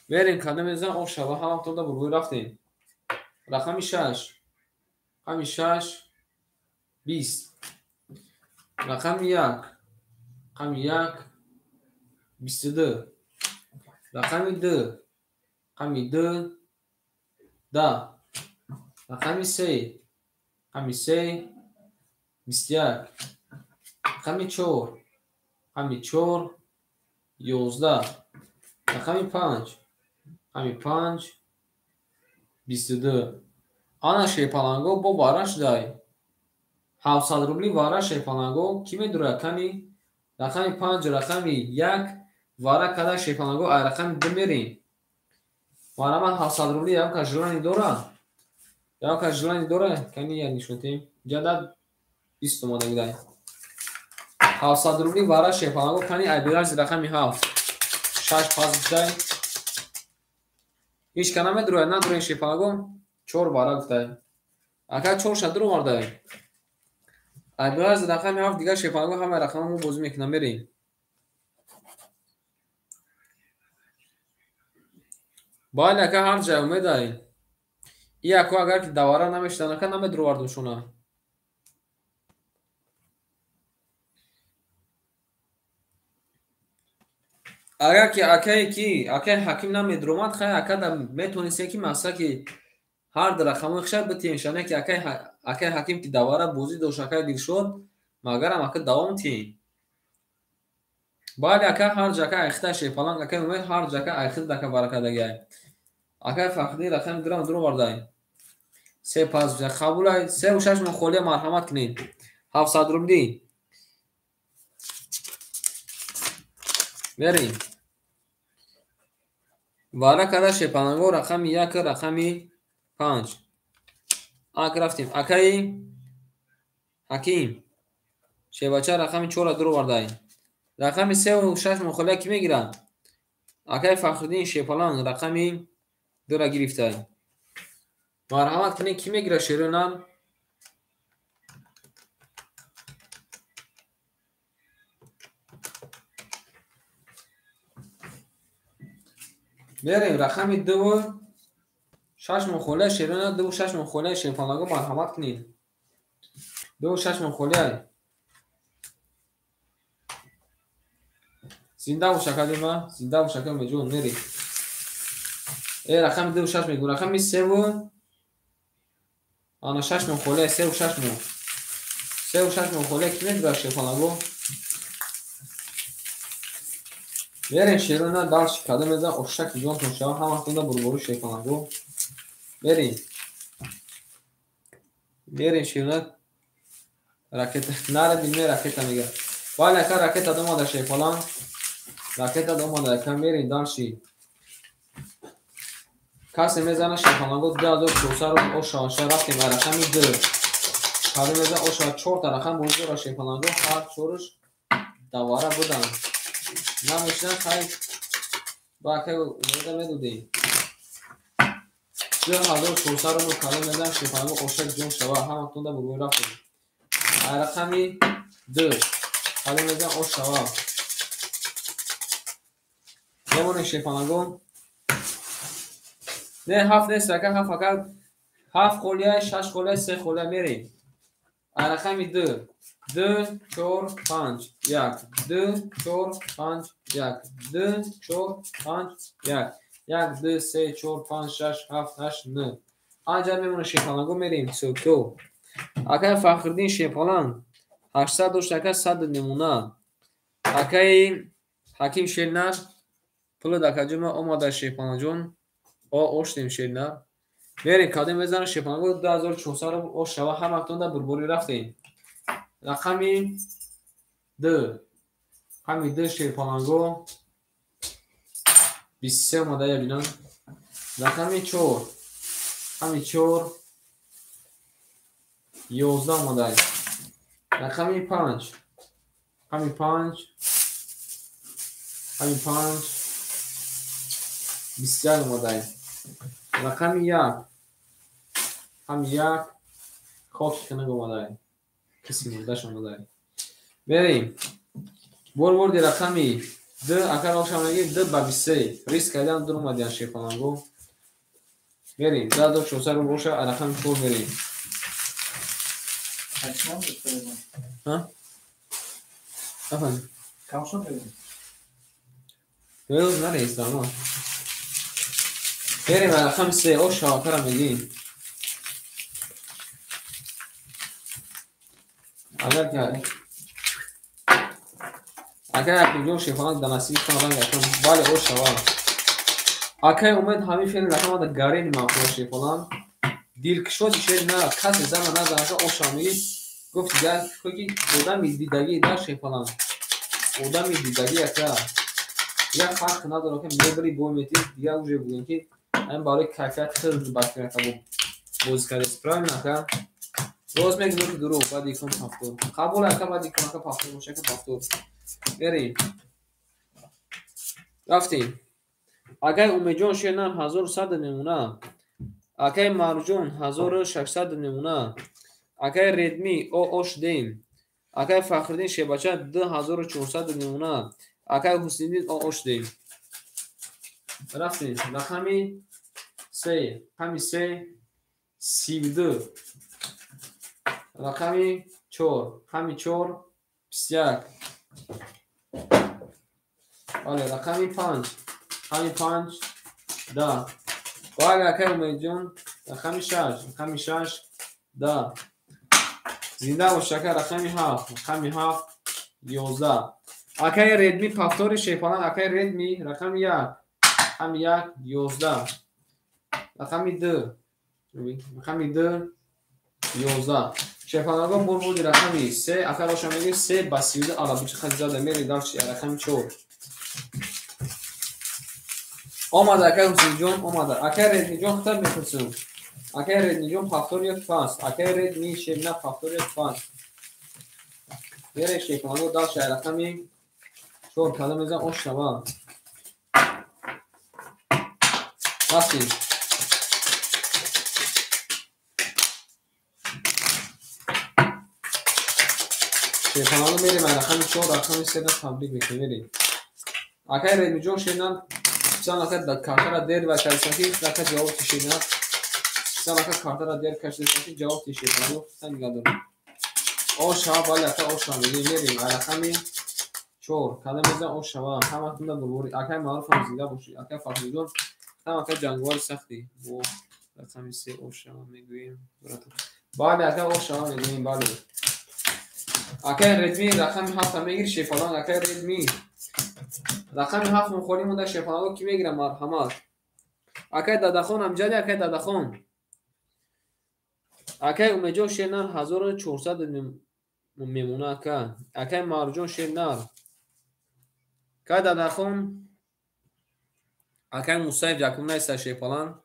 мерем када мезан ош шава ҳам тода бурбуй рафтем рақами 6 рақами 6 20 рақами 1 рақами 1 22 рақами 2 рақами 2 10 رقم 3 رقم 3 21 رقم 4 رقم 4 11 رقم 5 رقم 5 22 آن شیپالانگو با وارش دای 700 روبلی وارا شیپالانگو کی میدونه کمی رقم 5 رقم 1 وارا کدا شیپالانگو رقم 2 میرین وارا من 700 روبلی یا کاجلانی داره کنی یعنی شوتیم جدا 20 تومانی دای 700 روبلی وارا شیپالانگو کنی ایبیلاز رقم 7 6 پاس دای هیچ کنه میدونه نداره شیپالانگو 4 وارا گفته اگه 4 شد رو مرده ایبیلاز رقم 7 دیگه شیپالانگو همه رقممو بازی میکنه میرین باید که هر جای اومد داریم این اکو اگر که دواره نمیشتن که نمید رو وردم شونه اگر که اکی حکیم نمید رو مد خیلی اکا در میتونیستی که مثلا که هر در رقمو خشر بتین شانه که اکی حکیم که دواره بوزی دو شکای دیر شد مگر هم اکا دوام تین باید اکا هر جاکا اخته شیپالانگ اکی اومد هر جاکا اخته دکا برکه دگه اکی فقدی رقم درم درو وردایم 3 پاس قبول ای 3 و 6 مخولی مرحمت کنین 700 روبلی بریم وارا کدا شیپالانگو رقم 1 رقم 5 آک رفتیم اکی حکیم شیباچه رقم 4 درو وردایم رقم 3 و 6 مخولی کی میگیرن اکی فخردین شیپالانگ رقم 2 را گرفته مرحمت کنین کی میگیره شیرونان بریم رقم 2 6 مخوله شیرونان 2 و 6 مخوله شیپالانگو مرحمت کنین 2 و 6 مخوله زنده و شکل دیما زنده و شکل میجون میری رقم 2 و 6 میگو رقم 3 و آنا 6 مخوله 3 و 6 مو 3 و 6 مخوله کی میگیره شیپالانگو بریم شیرونان دالش کده میزن اشک جون تون شما همه خونده برو شیپالانگو بریم شیرونان راکت نره بیمه راکت میگه ولی که راکت دو ماده شیپالانگ راکت دو ماده که میرین دالشی کسی میزنه شیپالانگو 2400 رو اوشا رفتیم رقم 2 کده میزن اوشا 4 تا رقم بوده را شیپالانگو هر چورش دواره بودن نمیشنن خیلی با که اومده میدودیم 2400 رو کده میزن شیپالانگو اوشک جون شوا همه تونده بروی رفتیم رقم 2 کده میزن اوشا نمونه شیپالانگو نه 7 نیست رقم 7 فقط 7 خولیه 6 خولیه 3 خولیه میریم رقم 2 2 4 5 1 2 4 5 1 2 4 5 1 1 2 3 4 5 6 7 8 9 آنجا میمونه شیپالانگو میریم سوکو اکای فخردین شیپالانگ 800 دوشتکه 100 نمونه اکای حکیم شیرنر پلو دکجوم اومده شیپالانجون او اوشتیم شیرنر میریم کاده میزنه شیپالانگو 2400 رو او شوا هم افتونده بربوری رفتیم رقم 2 همین 2 شیپالانگو 23 اومده یا بینن رقم 4 همین 4 11 اومده رقم 5 همین 5 همین 5 21 اومده رقم 1 همین 1 خاک کنه اومده کسی مردش اومده بریم بردی رقمی 2 اگر آشامگی 2 با 23 ریسک کردن دور اومدن شیپالانگو بریم 2400 رو روشه رقم 4 بریم
Kaçmam mı?
ها افهم
Kaçmam mı?
روز نریست اما بریم رقم 3 او شاکرم میگیم اگر یک میلیون شیفان در نصیب کنم یکم بله او شوام اگر اومد همین فیلم رقم در گارین مافیا شیفان دیلکشود شیر نه کسی زمان نزد او شامی گفت دیگر که آدمی دیدگی داشت شیفان آدمی دیدگی اکرا یک فرق نداره که میبری بو میتی دیگه اوجه بودن که این برای کیفیت خیلی بحث نکنم بوز کرد اسپرایم نکن روز میگه که درو بعد یکم پافتور قبول اکا بعد یکم اکا پافتور باشه که پافتور بریم رفتیم اگر اومیجون شیرنم 1100 میمونه اگر مرجون 1600 میمونه اگر ردمی او اوش دیم اگر فخردین شبچه 2400 میمونه اگر حسیندین او اوش دیم رفتیم رقمی 3 رقمی 3 32 رقمی 4 رقمی 4 21 بله رقمی 5 رقمی 5 10 بله اگر اومیجون رقمی 6 رقمی 6 10 زنده و شکر رقمی 7 رقمی 7 11 اگر ردمی پافتور شیفانان اگر ردمی رقمی 1 رقمی 1 11 رقمی 2 رقمی 2 11 شیفاناگا بودی رقمی 3 اگر باشم میگیم 3 با 32 علا بچه خیلی زیاده میری داشتی رقمی 4 آمده اگر حسین جون آمده اگر ردمی جون خطر میپرسیم اگر ردمی جون پافتور یک فاست اگر ردمی شیرنا پافتور یک فاست میره شیفاناگا داشتی رقمی 4 کلا میزن اوش شما رفتیم شیفاناگا میریم رقمی 4 رقمی 3 تبریک میکنیم میریم اگر ردمی جون شیرنا سان اگر در کارتر دیر و کلیساتی اگر جواب تشیدن سان اگر کارتر دیر کلیساتی جواب تشیدن سان نگاه دارم او شما باید اگر او شما میریم رقمی 4 کلا میزن او شما همه تون بروری اگر معروف هم زیده باشی اگر فقیدون هم اگر جنگوار سختی و رقمی 3 او شما میگویم باید اگر او شما میگویم باید اگر ردمی رقمی 7 میگیر شیفالان اگر ردمی رقمی 7 مخوری مونده شیفالان کی میگیره مرحمت اگر دادخون هم جدی اگر دادخون اگر اومیجون شیرنر 1400 میمونه اگر مرجون شیرنر که دادخون اگر مصیب یکم نیست شیفالان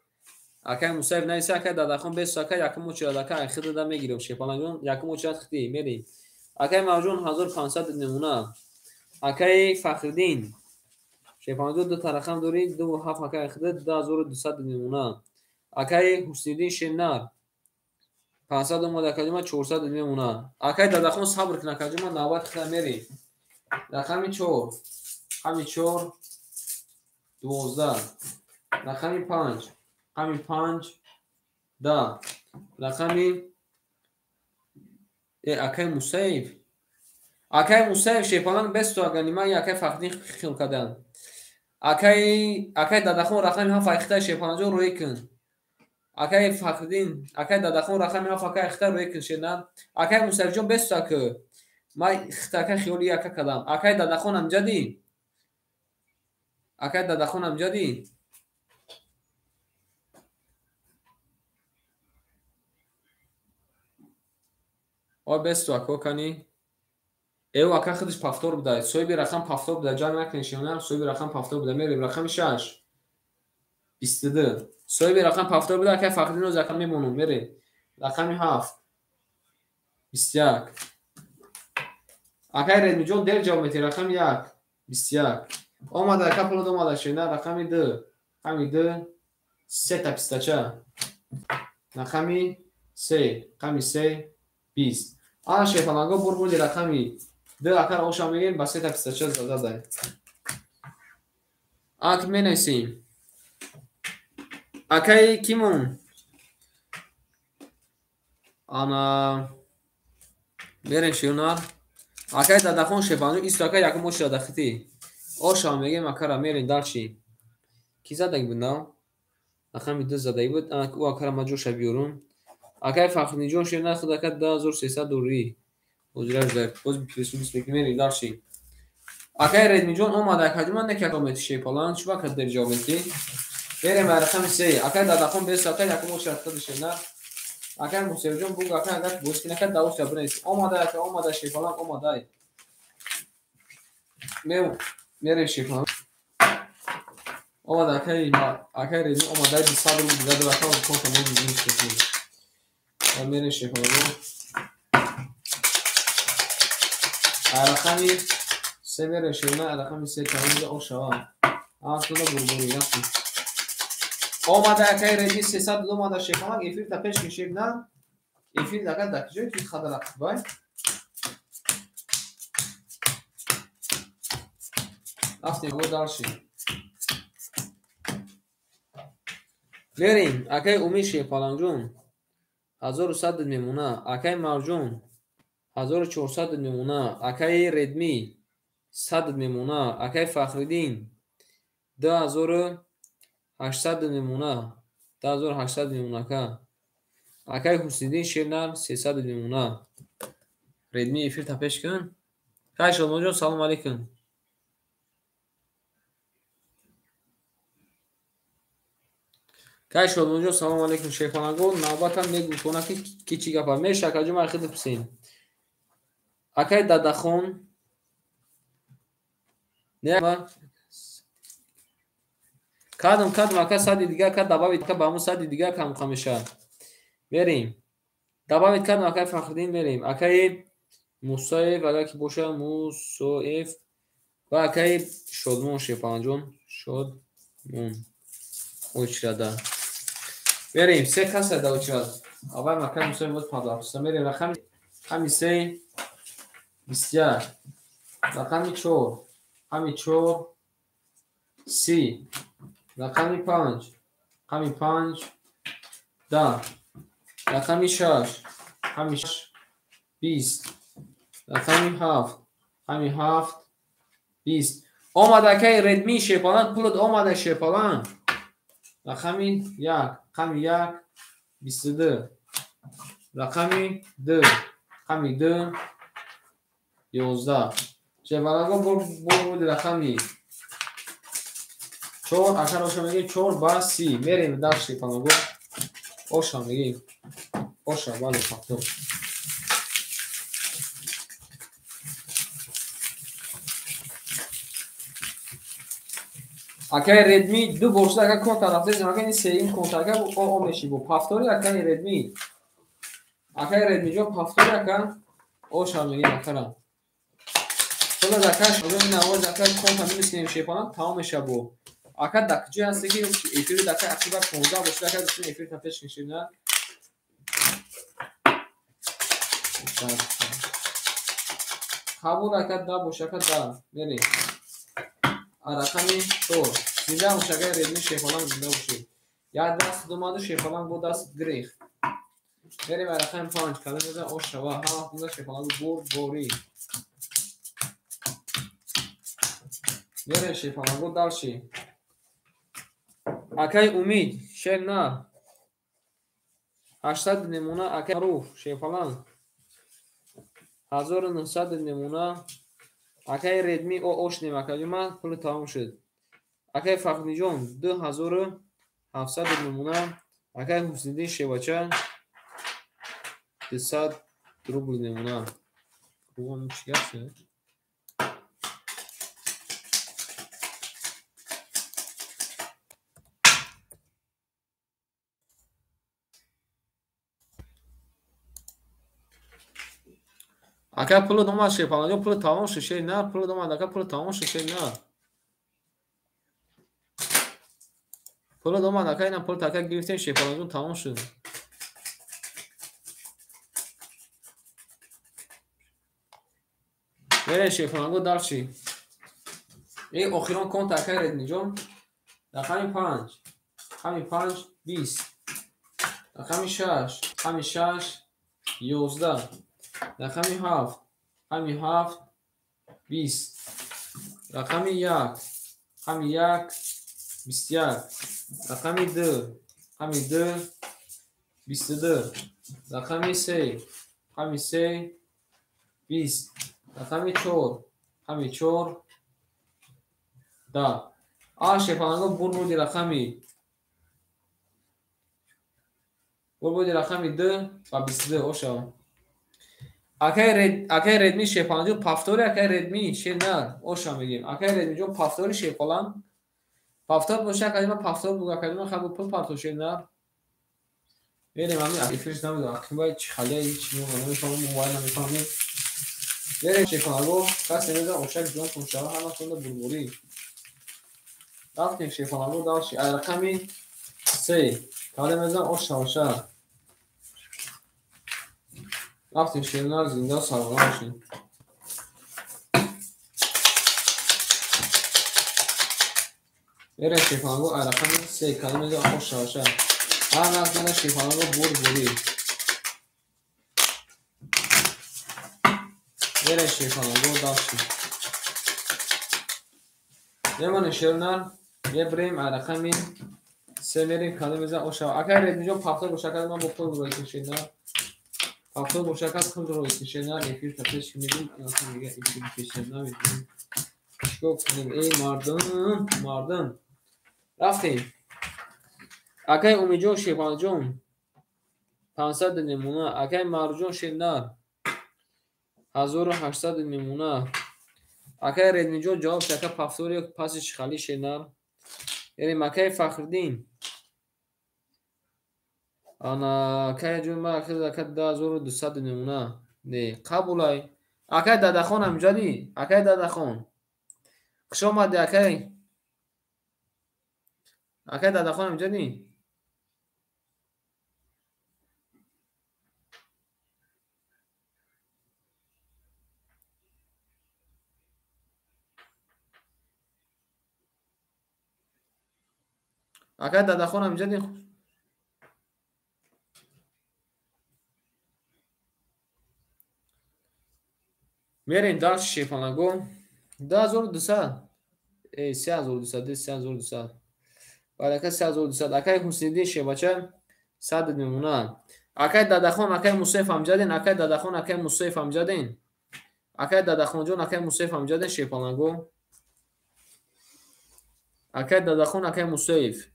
اگر مصیب نیست اگر دادخون بیست اگر یکم موچه اگر خیلی داده میگیرم شیفالان یکم موچه خیلی میریم اگر مرجون 1500 میمونه اگر فخردین شیفالان دو تا رقم دارید 2 و 7 اگر خیلی 2200 میمونه اگر حسیدین شیرنر 500 اومده کجا 400 میمونه اگر دادخون صبر کنه کجا 90 خیلی میریم رقمی 4 رقمی 4 12 رقمی 5 رقمی 5 10 رقمی اگر مصیب شیفالان بست و اگر نیمه اگر فقدین خیل کردن اگر دادخون رقمی 7 اختر شیفالان جو روی کن اگر فقدین اگر دادخون رقمی 7 اگر اختر روی کن شدن اگر مصیب جون بست که ما اختر خیلی اگر کردم اگر دادخون هم جدی اگر دادخون هم جدی او بست و اکو کنی ایو اگر خودش پافتور بوده سوی رقم پافتور بوده جان نکنشیونه سوی رقم پافتور بوده میریم رقم 6 22 سوی رقم پافتور بوده اگر فقدین روز رقم میمونم میریم رقم 7 21 اگر ردمی جون دیر جواب میتی رقم 1 21 آمده اگر پلود آمده شده رقم 2 رقم 2 3 تا 24 رقم 3 رقم 3 20 آن شیفالانگا بردی رقمی 2 اگر اوشا میگیم با 3 تا 24 زده داره آن می نویسیم اگر کیمون آنا میرین شیونار اگر دادخون شیفالانگا ایست اگر یکم موش داده خطی اوشا میگیم اگر میرین دالشی کی زده بود نه رقمی 2 زده بود او اگر مجوش بیارون اگر فخری جون شیرنر خود اگر 2300 دوری باز میپرسیم میریم داشتیم. اگر ردمی جان اومده کدوم من نکردم چی پلان چه وقت در جامعه بریم رقم 3 اگر دادخون به ساعت یکم شرط داشته نه اگر موسیقی جان بگو اگر بوسکی نکرد داوش برنس اومده شی پلان اومده میریم شی پلان اومده اگر ردمی اومده 200 رو دیگه دادخون کنم میگیم و میریم شی پلان رقم 3 میره شونه رقم 3 کامل اوشوا اصلا بربری یکی اومده که ردی 300 اومده شکم افیر تا پیش میشه نه افیر دقیقا دکجوی که خدا رفت بای رفتیم بود دارشیم بریم اکای اومیشه پالانجون 1100 میمونه اکای مرجون 1400 میمونه اکای ردمی 100 میمونه اکای فخردین 2800 میمونه 2800 میمونه که اکای حسیدین شیرنر 300 میمونه ردمی افیر تا پیش کن کای شما جان سلام علیکم کای شما جان سلام علیکم شیخانه گل نوبتم میگو کنه که چی گپا میشه کجا مرخد پسین اکای دادخون نه کدوم اکای سادی دیگه که دباوید که با همون سادی دیگه کم خمیشه بریم دباوید کدوم اکای فخردین بریم اکای موسایف اگر که باشه موسایف و اکای شدمون شیخانه جان شدمون اوچراده بریم سه کس دا اوچراد اول مکان موسایف بود پاداخت بریم رقم همی 3 بسیار رقم 4 همی 4 30 رقم 5 همی 5 10 رقم 6 همی 20 رقم 7 همی 7 20 آمده که ردمی شپالان پولد آمده شپالان رقم 1 رقم 1 22 رقم 2 رقم 2 11 شپالان بود رقمی 4 اگر اوشا میگیم 4 با 30 میریم در شپالان بود اوشا میگیم اوشا بالا پاکتو اگر ردمی دو برسه اگر کنت رفته زمان که این سه این کنت اگر او میشی بود پافتوری اگر ردمی اگر ردمی جو پافتوری اگر اوشا میگیم اکرم چون دکش اگر این اول دکش کنت میمیسکنیم شیپانم تمام میشه بود اگر دکجی هستی که ایفیر دکش اکتیبر 15 باشه اگر دستون ایفیر تفش کشیم نه قبول اگر دا باشه اگر دا میریم رقمی 4 زنده باشه اگر ردمی شیپانم زنده باشه یا دست دوماده شیپانم بود دست گریخ بریم رقم 5 کلمه بزن اوشوا ها خونده شیپانم بود بوری میره شیپانم بود دالشی اکای امید شیر نه 800 نمونه اکای معروف شیپانم 1900 نمونه اکای ردمی او اوش نمکه من پول تمام شد اکای فخمی جون 2700 نمونه اکای حسیدین شیباچه 200 روبل نمونه روبل چی گفته اکای پول دوما شیپانه جون پول تمام شد شیر نه پول دوما اکای پول تمام شد شیر نه پول دوما اکای نه پول تاکای گرفتیم شیپانه جون تمام شد میره شیپانه جون دارشی این اخیران کنت اکای ردمی جون رقم 5 رقم 5 20 رقم 6 رقم 6 11 رقم 7 رقم 7 20 رقم 1 رقم 1 21 رقم 2 رقم 2 22 رقم 3 رقم 3 20 рақами 4 рақами 4 10 а шефаланго бурбуди рақами 2 ва 22 оша акай редми шефаланҷо пафтори акай редми шенар оша мегим акай редмиҷо пафтори шефалан пафтор боша академа пафтор буга академа хабу пул пафтор шенар верим ами эфирш намуд акимбай чи халия чи намефамам мобайл намефамам верим шефаланго кас немеза ошак ҷон туншава ҳама сонда бурбурӣ рафтем шефаланго далши ай рақами 3 калемеза оша рафтем шенар зинда сарвона бошем верим шефаланго ай рақами 3 калемеза оша ҳам рақмана шефаланго бурбурӣ верим шефаланго далши мемонем шернар мебирем ай рақами 3 мерем калемеза оша акай редмиҷо пафтор бошакад ман бо пул бурӯи шенар пафтор бошакад пул бурӯи шенар эфир тапеш мегӯм мега эфир кешенар мегӯм чикор кунем эй мардум рафтем акай умиҷон шефаланҷон 500 немуна акай марҷон шенар 1800 немуна акай редмиҷон ҷавоб шака пафтори паси чихали шенар ерем акай фахриддин ана акай ҷон ма ака 10200 немуна не қабулай акай дадахон амҷади акай дадахон хушомади акай дадахон амҷади акай дадахон амҷади мерем далши шефаланго 2200 3200 бале акай 3200 акай ҳусниддин шебача 100 немуна акай дадахон акай мусоиф амҷадин акай дадахон акай мусоиф амҷадин акай дадахонҷон акай мусоиф амҷадин шефаланго акай дадахон акай мусоиф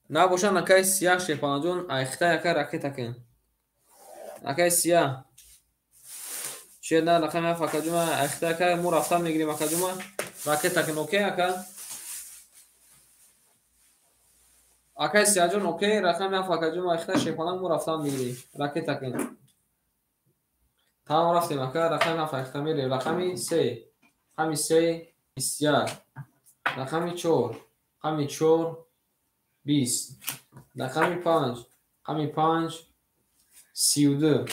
набошан акай сиях шефаланҷон айхтай акай ракетакен акай сиях чена рақами ҳафт акаҷума айхтай акай мо рафтан мегирем акаҷума ракетакен окей акай сияҳҷон окей рақами ҳафт акаҷума айхтай шефалан мо рафтан мегирем ракетакен тамом рафтем акай рақами ҳафт айхта мерем рақами 3 рақами 3 21 рақами 4 рақами 4 20 рақами 5 рақами 5 32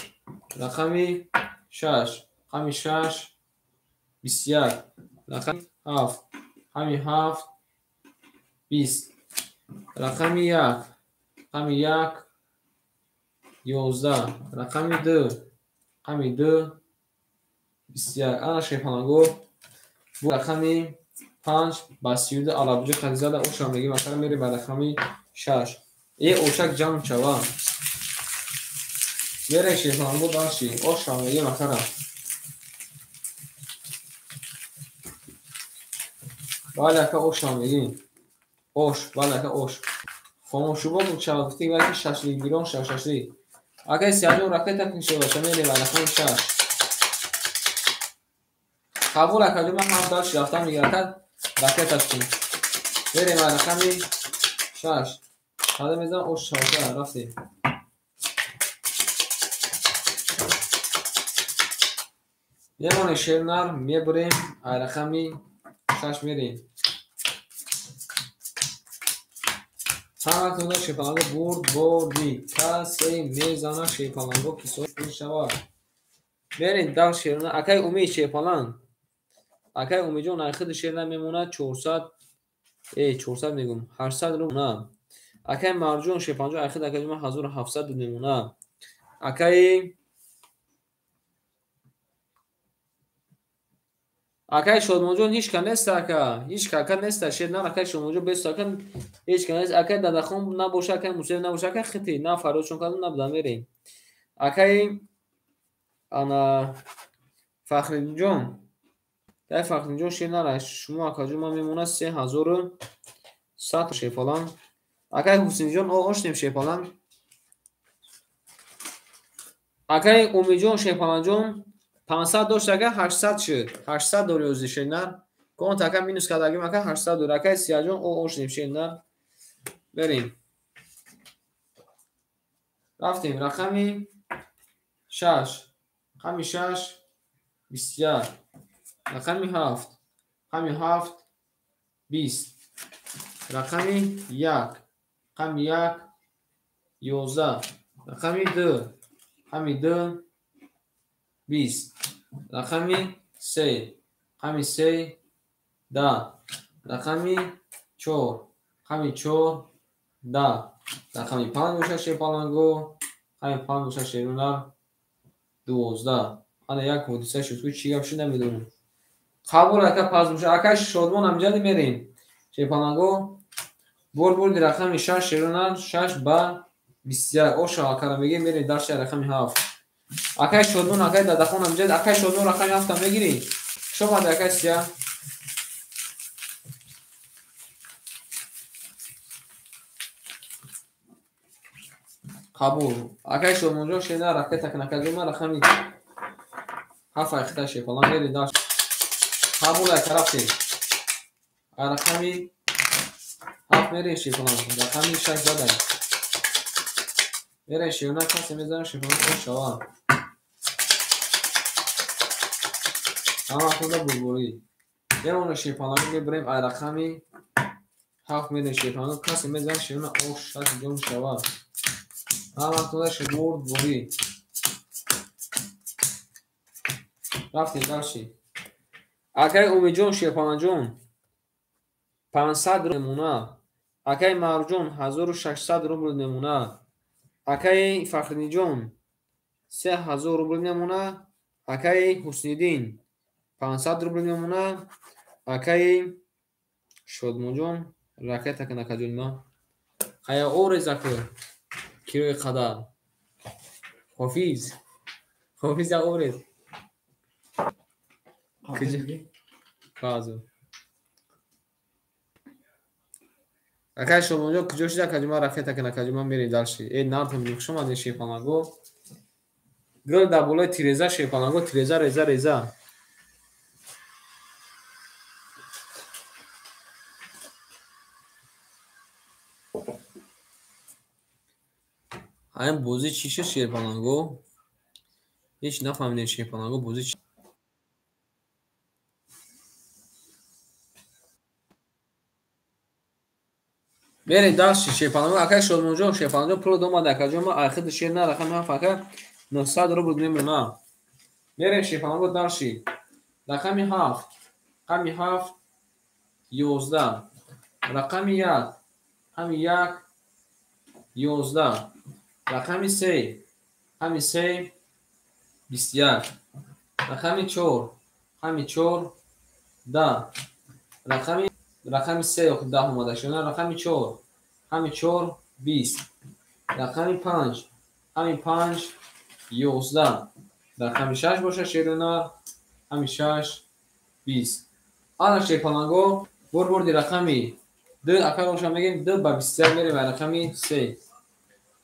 рақами 6 рақами 6 21 рақами 7 рақами 7 20 рақами 1 рақами 1 11 рақами 2 рақами 2 21 ана шефаланго бу рақами 5 ба 32 алабуҷо хадизада оша мегим акара мере ба рақами 6 е ошак ҷамъ шава мере шефаланго далши оша мегим акара бале ака оша мегим ош бале ака ош хомошуба буд шава гуфти ваки шашли гирон шашашли акай сиҳаҷон ракета кишоваша мере ба рақами 6 қабул акадума ҳам далши рафтан мегиракад ракеташтин берем ай рақами 6 ҳада мезан оша рафтем мемонем шернар мебурем ай рақами 6 мерем ҳаматона шефаланго бурди касе мезана шефаланго кисои шава мерем дал шернар акай умид шефалан акай умиҷон айхиди шернар мемонад 400 мегум 800 румна акай марҷон шефаланҷон айхид акаҷума 1700 мемона акай шодмонҷон ҳичка нест ака ҳичка ака неста шернар акай шодмонҷон бестакан ҳичка нест акай дадахон набоша акай мусоиф набоша акай хити на фародшон каду набуда мерем акаи ана Фахриддинҷон, дай Фахриддинҷон шер нараш шумо акаҷома мемонад 3100 шефалан. Акаи Ҳусниҷон ошнем шефалан. Акаи Умидҷон шефаланҷон 500 дошт ака 800 шуд. 800 дори ози шенар. Конт ака минус кардагим ака 800 дори. Акаи Сияҷон ошнем шенар. Берем. Рафтем рақами 6. Рақами 6 21. Рақами 7. Рақами 7 20. Рақами 1. Рақами 1 11. Рақами 2. Рақами 2 20. Рақами 3. Рақами 3 10. Рақами 4. Рақами 4 10. Рақами 5 бошад шефаланго. Рақами 5 бошад шерунар 12. ана як ҳодиса шуд ки чӣ гап шуд намедонам. қабул ака пас бошад. Ака Шодмон амҷади мерем. Шефаланго бурди рақами 6 шерунар 6 ба 21. оша акара мегирем мерем дарши рақами 7. Акай Шодмон акай дадахон амҷад акай Шодмон рақами 7 мегирӣ. шомади акай Сия. қабул акай Шодмонҷон шена ракета канакадума рақами 7 айхта шефалан мерем дарш. қабул ай тарафтем. Рақами 7 мерем шефалан. Рақами 6 задай. мерем шевна касе мезанам шефалан ошава. ҳамаатонда бурбурӣ мемона шефаланго мебарем ай рақами 7 мерем шефаланго касе мезанам шевна ошад ҷон шава. ҳамаатонда шебурбурӣ рафтем дарши. акай Умидҷон шефаланҷон 500 рубл мемона. акай Маҳрӯҷон 1600 рубл мемона. акай Фахриддинҷон 3000 рубл мемона. акай Ҳусниддин 500 рубл мемона. акай Шодмонҷон ракета канакаҷонма қая орезаку кирои қадар хофиз я орез акай Шодмонҷон куҷо шуда каҷума ракета канакаҷума мерем дарши. нартам мехушомади шефаланго гӯл дар болои тиреза шефаланго тиреза реза ҳаин бозӣ чӣ шуд шефаланго ҳеҷ нафаҳмидем шефаланго бозӣ чӣ. мерем дарши шефаланго акай Шодмонҷон шефаланҷон пуро домада акаҷома айхиди шерна рақами 7 ака 900 рубл мемона. мерем шефаланго дарши рақами 7. рақами 7 11. рақами 1. рақами 1 11. рақами 3. рақами 3 21. рақами 4. рақами 4 10. рақами 3 охи 10 омада шуд. рақами 4. рақами 4 20. рақами 5. рақами 5 11. рақами 6 бошад шерунар рақами 6 20. ана шефаланго бурди рақами 2 акар оша мегем 2 ба 21 мерем рақами 3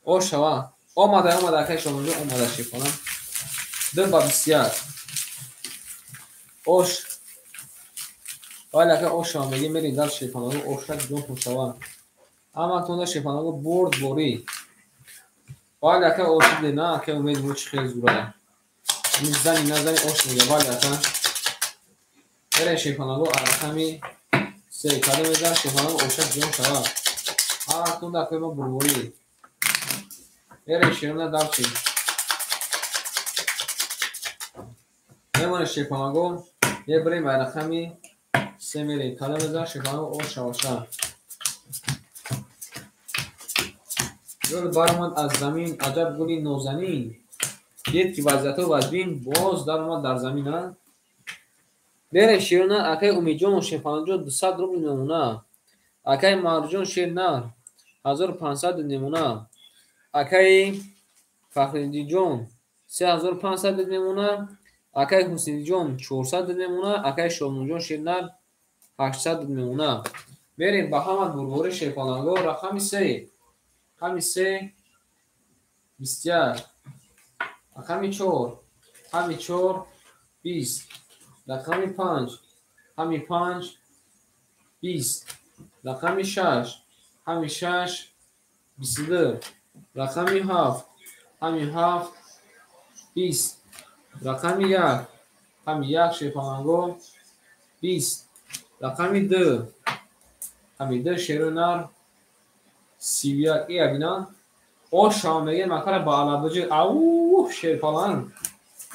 ошава омада акай Шодмонҷон омада шефалан 2 ба 21 ош вале ака ошава мегем мерем дар шефаланго ошак ҷон шава. ҳамаатонда шефаланго бурд борӣ вале ака ошиде на ака умед мо чӣ хел зурая ин зани назани ош мега вале ака мерем шефаланго рақами 3 кадо мезанам шефаланго ошак ҷон шава. ҳамаатонда ака мо бурборӣ мерем шерона дарчи. мемона шефаланго мебарем ай рақами 3 мерем кадо мезанам шефаланго ошаваша. гул баромад аз замин аҷаб гули нозанин дид ки вазъиятҳо вазбин боз даромад дар замина. мерем шерона акай Умидҷону шефаланҷон 200 рубл мемона. акай Маҳрӯҷон шернар 1500 мемона. акай فخرالدین جان 3500 داد میمونه. اکای حسین جان 400 داد میمونه. اکای شامون جان شیرنر 800 داد میمونه. بریم به حمد بربوری شیپانگو رقم 3 رقم 3 21 رقم 4 رقم 4 20 رقم 5 رقم 5 20 رقم 6 رقم 6 22 رقم 7 رقم 7 20 رقم 1 رقم 1 شیپانگو 20 رقم 2 رقم 2 شیرونر 31 ای بینا او شامگه مکر بالا بجه او شیپانگ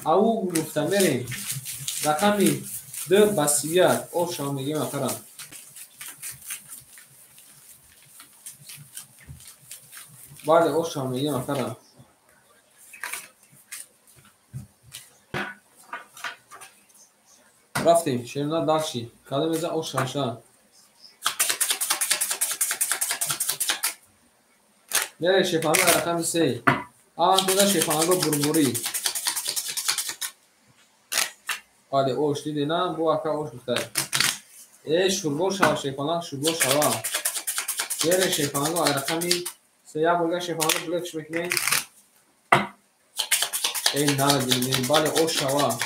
او گفتم بریم رقم 2 با 31 او شامگه مکر بله او شامگه مکر رفتیم شیرونر داشتی کدام میزه او شاشا میره شیپانگو رقم 3 آن بوده شیپانگو بربوری آده اوش دیدی نه بو اکا اوش بخته ای شوربو شوا شیپانگ شوربو شوا میره شیپانگو رقمی 3 یا بولگه شیپانگو بلکش بکنی ای نه دیدی بله اوش شوا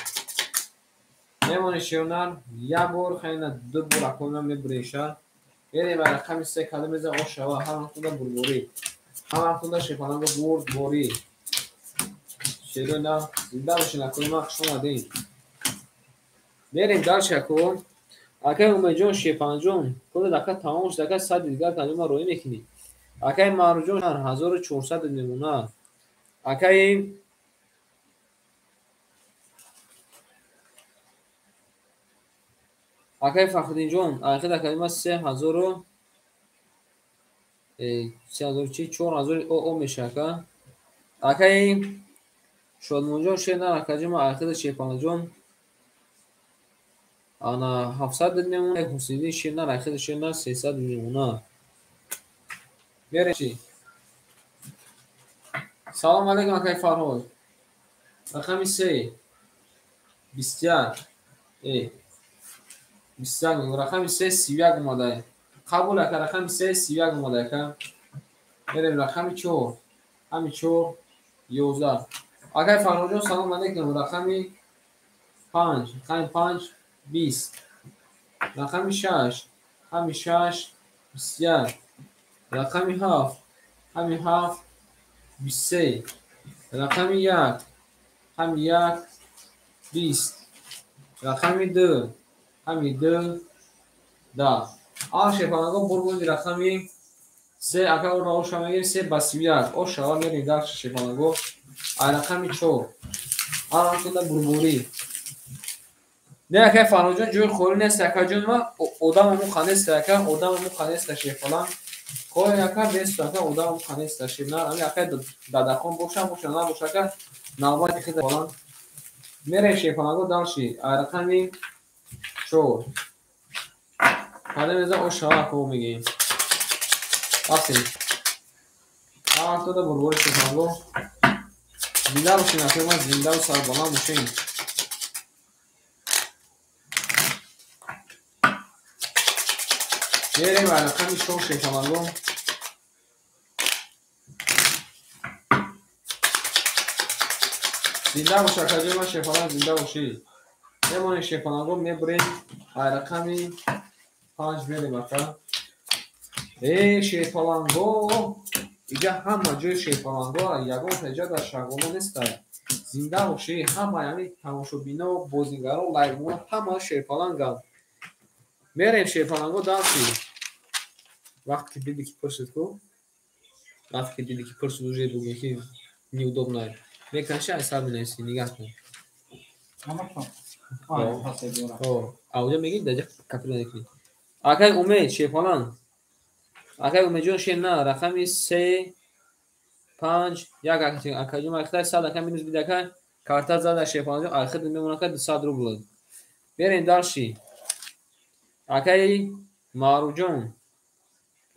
میمونه شیرونر یا بور خیلی دو بور اکونا میبریشه میره به رقم 3 کده میزه اوش شوا هم خونده بربوری هم خونده شیپانگو بربوری شیرونر زنده باشین اکنی ما خوش اومدین بریم در شکو اکای اومه جون شیپان جون کل دکه تمامش دکه 100 دیگر کنیم ما روی میکنی اکای مارو جون 1400 میمونه اکای فخرالدین جون اکای دکه ما 3000 3000 چی 4000 او میشه که اکای شادمون جون شیرنر اکای ما اکای شیپان جون انا 700 میمونه حسینی شیرنر اکای شیرنر 300 میمونه میره چی سلام علیکم اکای فرهاد رقم 3 21 21 رقم 3 31 اومده قبول که رقم 3 31 اومده که بریم رقم 4 همین 4 11 اگر فرهاد جان سلام علیکم رقم 5 رقم 5 20 رقم 6 همین 6 21 رقم 7 همین 7 23 رقم 1 همین 1 20 رقم 2 همین 2 10 شیپانگو بربوندی رقمی 3 اکا رو شامگیر 3 با 31 او شوار میریم در شیپانگو رقمی 4 کنده بربوری نه اکا فرهاد جان جوی خوری نیست اکا جون ما اودام مو خانه است اکا اودام مو خانه است شیپانگ خوری اکا بیست اکا اودام مو خانه است شیپانگ امی اکا دادخون بوشم بوشم نبوشه که نوبت خیلی فلان میره شیپانگو دالشی رقمی 4 حالا میزه او شوار خوب میگیم رفتیم تو دا بربوری شیپانگو زنده باشین اکای ما زنده و سربلند باشین میریم و رقم 4 شیپانگو زنده باشه اکای ما شیپانگ زنده باشی میمونه شیپانگو میبریم رقم 5 میریم اکا ای شیپانگو اینجا همه جای شیپانگو یگان اینجا در شغله نیست زنده باشی همه یعنی تماشابینا و بازیگرا و لایومون همه شیپانگ میریم شیپانگو داشتی وقتی که دیدی که پرسید کو وقتی که دیدی که پرسید уже بگی که неудобно میکنش حساب نمیسی نگاه کن اونجا میگی دیگه کپیل نکنی اکای امید شیپانگ اکای امید جون شیرنر رقمی 3 5 یک اکای جون اختار 100 اکای مینوس بیده که کارت زده شیپانگ آخر میمونه که 200 روبل بریم داشتی اکای مارو جون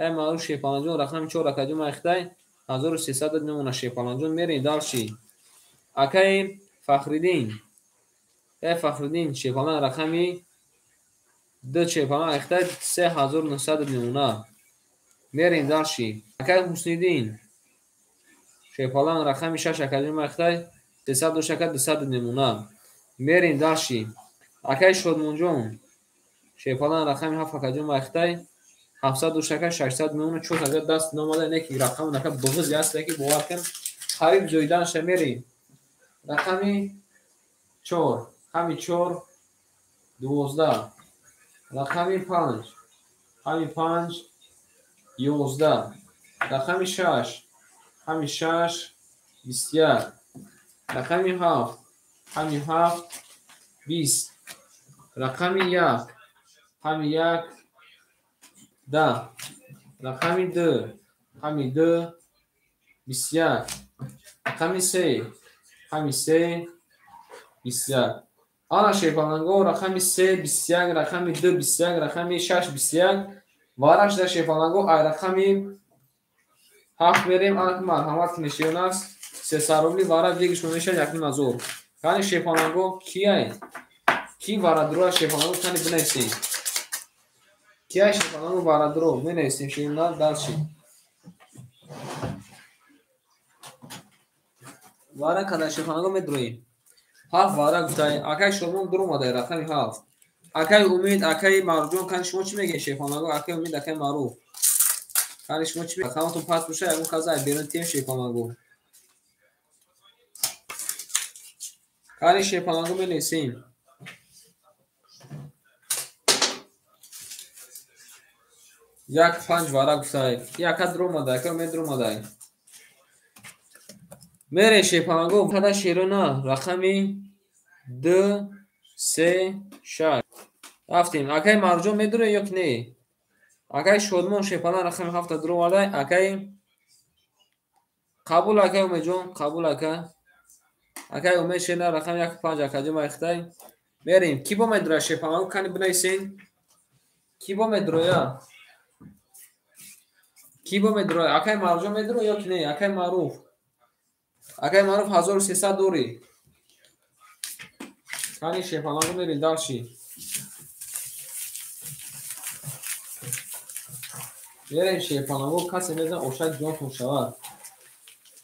ای مارو شیپانگ جون رقم 4 اکای جون اختار 1300 میمونه شیپالان جون. میریم دالشی اکای فخرالدین شیپالان رقمی دو شیپالان اخته 3900 میمونه. میریم دالشی اکای حسنیدین شیپالان رقمی 6 اکادمی اخته 300 میمونه. میریم دالشی اکای شادمون جون شیپالان رقمی 7 اکادمی اخته 600 میمونه. چون اگر دست نماده نیکی رقم نکه بغضی هست که باور کن خرید زویدن شمیریم رقمی 4 همی 4 12 رقمی 5 همی 5 11 رقمی 6 همی 6 21 رقمی 7 همی 7 20 رقمی 1 همی 1 10 رقمی 2 همی 2 21 رقمی 3 همی 3 21 آن شیپالانگو رقمی 3 21 رقمی 2 21 رقمی 6 21 وارش در شیپالانگو رقمی 7 میریم. آن که مرحمت نشیون است 300 روبلی وارد دیگش میشه یک نیم ازور. کانی شیپالانگو کیه کی وارد رو شیپالانگو کانی بنویسیم کیه شیپالانگو وارد رو بنویسیم شیرنا دالشی وارد کدر شیپالانگو میدرویم 7 وارد گفتای اکای شما درو ماده رقمی 7 اکای امید اکای مرجون کانی شما چی میگه شیپالانگو اکای امید اکای معروف کانی شما چی میگه خواهتون پاس بشه اون کازای بیرون تیم شیپالانگو کانی شیپالانگو بنویسیم یک 5 وارد گفتای یک درو ماده اکای امید درو ماده میره شیپالانگو کدر شیرونا رقمی 2 3 6 رفتیم اکای مرجون میدونه یا که نه اکای شادمون شیپالان رقمی 7 درو ماده اکای قبول اکای امید جون قبول اکای امید شیرنا رقم 1 5 اکای ما اخته میریم کی با میدره شیپالانگو کنی بنویسین کی با میدره کی با میدره اکای مرجون میدره یا که نه اکای معروف 1300 دوری کانی شیپالانگو میریم دالشی میریم شیپالانگو کسی میزن اوشک جانتون شود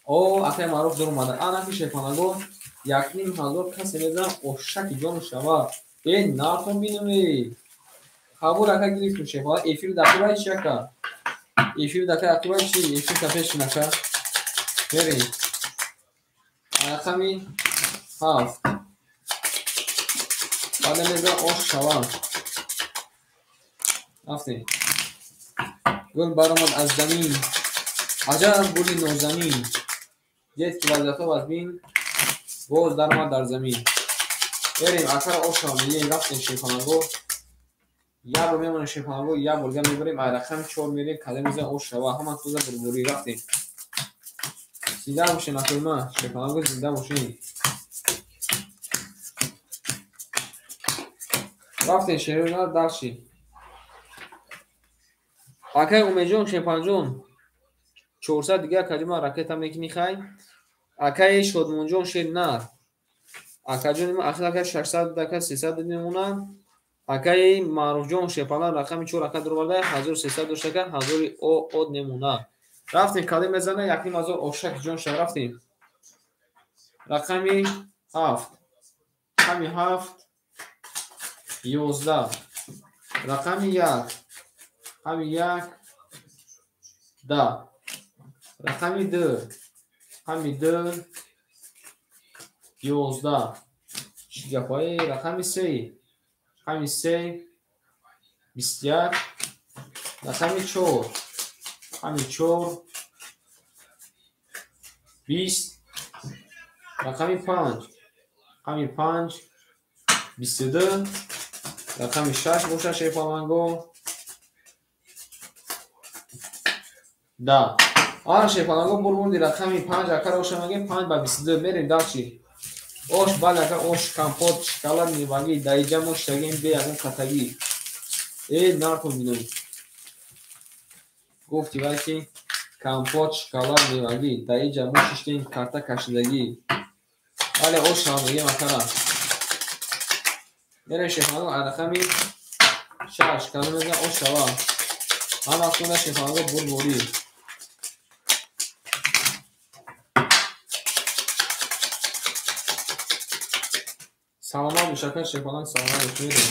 او اکای معروف درو ماده آن که شیپالانگو یک نیم هزار کسی میزن اوشک جان شود این ناتون بینمی قبول اکای گریفتون شیپالانگو ایفیر دکی باید شکر ایفیر دکی اکی باید چی ایفیر کپیش نکر میریم رقمی 7 بعد میزن اوش شود رفتیم گل برآمد از زمین عجب گلی نوزمین دید که وضعیت ها از بین باز در آمد در زمین بریم اکر اوش آمیه رفتیم شیپالانگو یک رو میمونه شیپالانگو یک بلگه میبریم رقم 4 میریم کده میزن اوش شوا همه توزه بربوری رفتیم زنده موشین اکوی ما شیپالانگو زنده موشین رفتیم شیرون دالشی اکای امید جون شیپالان جون 400 دیگه کدیما راکت هم میکنی خواهی اکای شادمون جون شیر نر اکای جون اکای 600 دکه 300 میمونه اکای معروف جون شیپالان رقمی 4 اکای درو برده 1300 دوشکه 1000 او نمونه رفتیم کدی میزنه یک نیم هزار اوشک جون شد رفتیم رقمی 7 همی 7 11 رقمی 1 همی 1 10 رقمی 2 همی 2 11 شگفایی رقمی 3 همی 3 21 رقمی 4 همی 4 20 رقمی 5 همی 5 22 رقمی 6 باشه شیپالانگو 10 آن شیپالانگو بربوندی رقمی 5 اکر اوشه مگه 5 با 22 میریم دالشی اوش بالا اکر اوش کمپوت شکلات میوگی دایجه مشتگیم بی اگون کتگی ای نارتون بینوی گفتی بایشی компот, шоколад, мевагӣ. Дар ин ҷамъу шиштаи карта кашидагӣ. Вале ошам мегем акара. Мерем шефанаго рақами 6 калон мегем ошава. Ҳама хона шефанаго бурбурӣ. Саломат мушаккал шефанаг саломат мешмерем.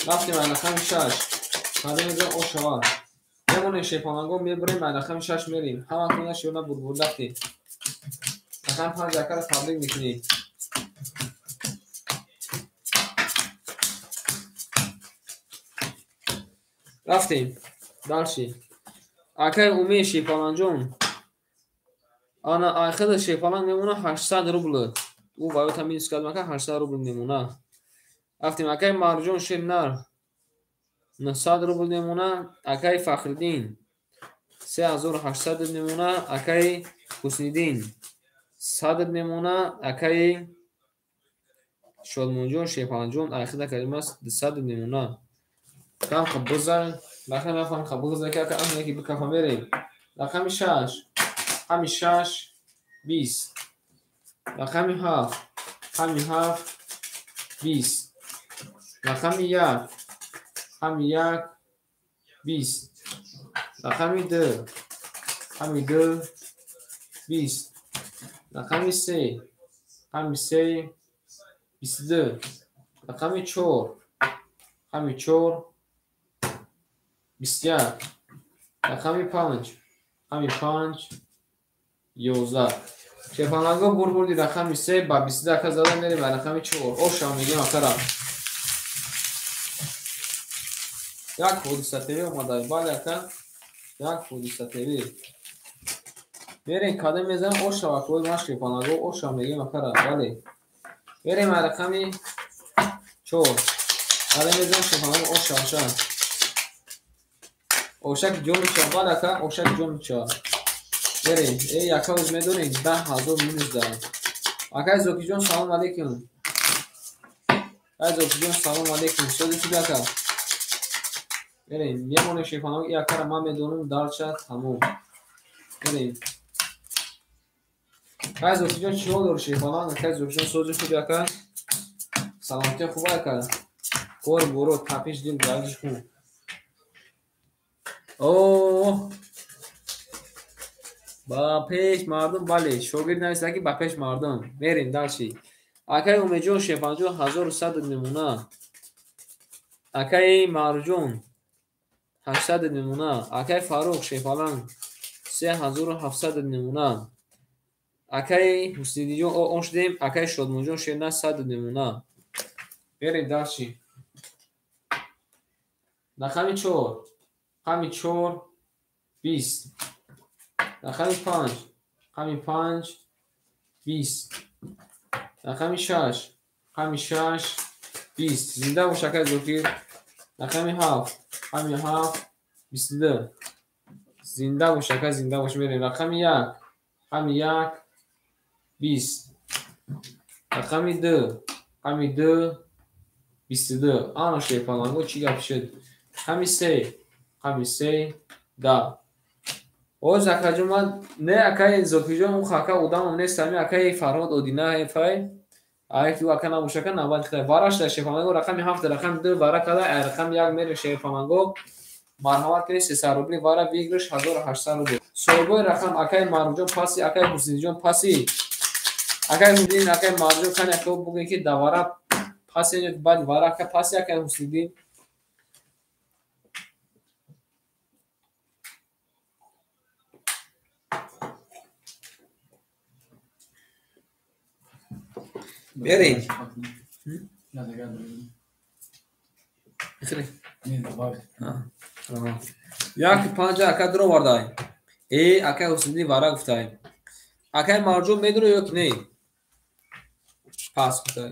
Рафтем рақами 6 калон мегем ошава. Мемонем шефанаго мебурем рақами 6 мерем. Ҳама хона шефана бурбурӣ рафтем. Рақами 5 акара таблиғ мекунем. рафтем далши акай умед шефаланҷон ана айхада шефалан мемона 800 рубл ӯ валюта минскад мака 800 рубл мемона. рафтем акай марҷон шенар 900 рубл мемона. акай фахриддин 3800 мемона. акай ҳусниддин 100 мемона. акай шодмонҷон шефаланҷон айхада калимас 200 мемона. Кам хабуза рақами афам хабуза ки ака амне ки бикафа мерем. рақами 6 ҳами 6 20. рақами 7 ҳами 7 20. рақами 1 ҳами 1 20. рақами 2 ҳами 2 20. рақами 3 ҳами 3 22. рақами 4 ҳами 4 21. рақами 5 ҳами 5 11. шефанаго бурбурди рақами 3 ба 22 ака зада мерем ба рақами 4. ошам мегем акара. як ҳодиса теви омадай. бале ака як ҳодиса теви. мерем када мезанем ошава кои ма шефанаго ошам мегем акара. бале мерем ба рақами 4. када мезанем шефанаго ошаша. ошак ҷон мечава. бале ака ошак ҷон мечава. берем яка рӯз медонем 10,000 минус дар. акай зокиҷон салом алейкум. акай зокиҷон салом алейкум. соди чӣ ака? берем мемонем шефанаго и акара ман медонам дарча тамом. берем акай зокиҷон чӣ ҳол дори шефанаг? акай зокиҷон соди худи ака? саломати хуба ака? кори боро тапиш дил гардиш хун. ба пеш мардум. бале шогирд нависаки ба пеш мардум. мерем далши акай умеҷон шефанҷон 1100 мемона. акай марҷон 800 мемона. акай фарух шефалан 3700 мемона. акай ҳусниддинҷон он шудем. акай шодмонҷон шена 100 мемона. берем далши рақами 4 ҳами 4 20. рақами 5 ҳами 5 20. рақами 6 ҳами 6 20. зинда бош акай зокир. рақами 7 ҳами 7 22. зинда бош акай зинда бош. мерем рақами 1 ҳами 1 20. рақами 2 ҳами 2 22. ана шефанаго чӣ гап шуд? ҳами 3 ҳами 3 10. оз акаҷон ман не акай зокиҷон ӯ хака одамам нестами акай фарҳод одина фай айки ӯ ака набошака навбат хитай варашда шефанаго рақами 7 рақами 2 вара када рақами 1 мере шефанаго марҳамат кунед 300 рубли вара вигриш 1800 рубли. соҳибои рақам акай марҷон паси акай ҳусниддинҷон паси акай ҳусниддин акай марҷон кане ко бугем ки давара паси баъд вара ака паси акай ҳусниддин. берем як панҷа ака дуро вардай. акай ҳусниддин вара гуфтай. акай марҷон медуро ё ки не? пас гуфтай.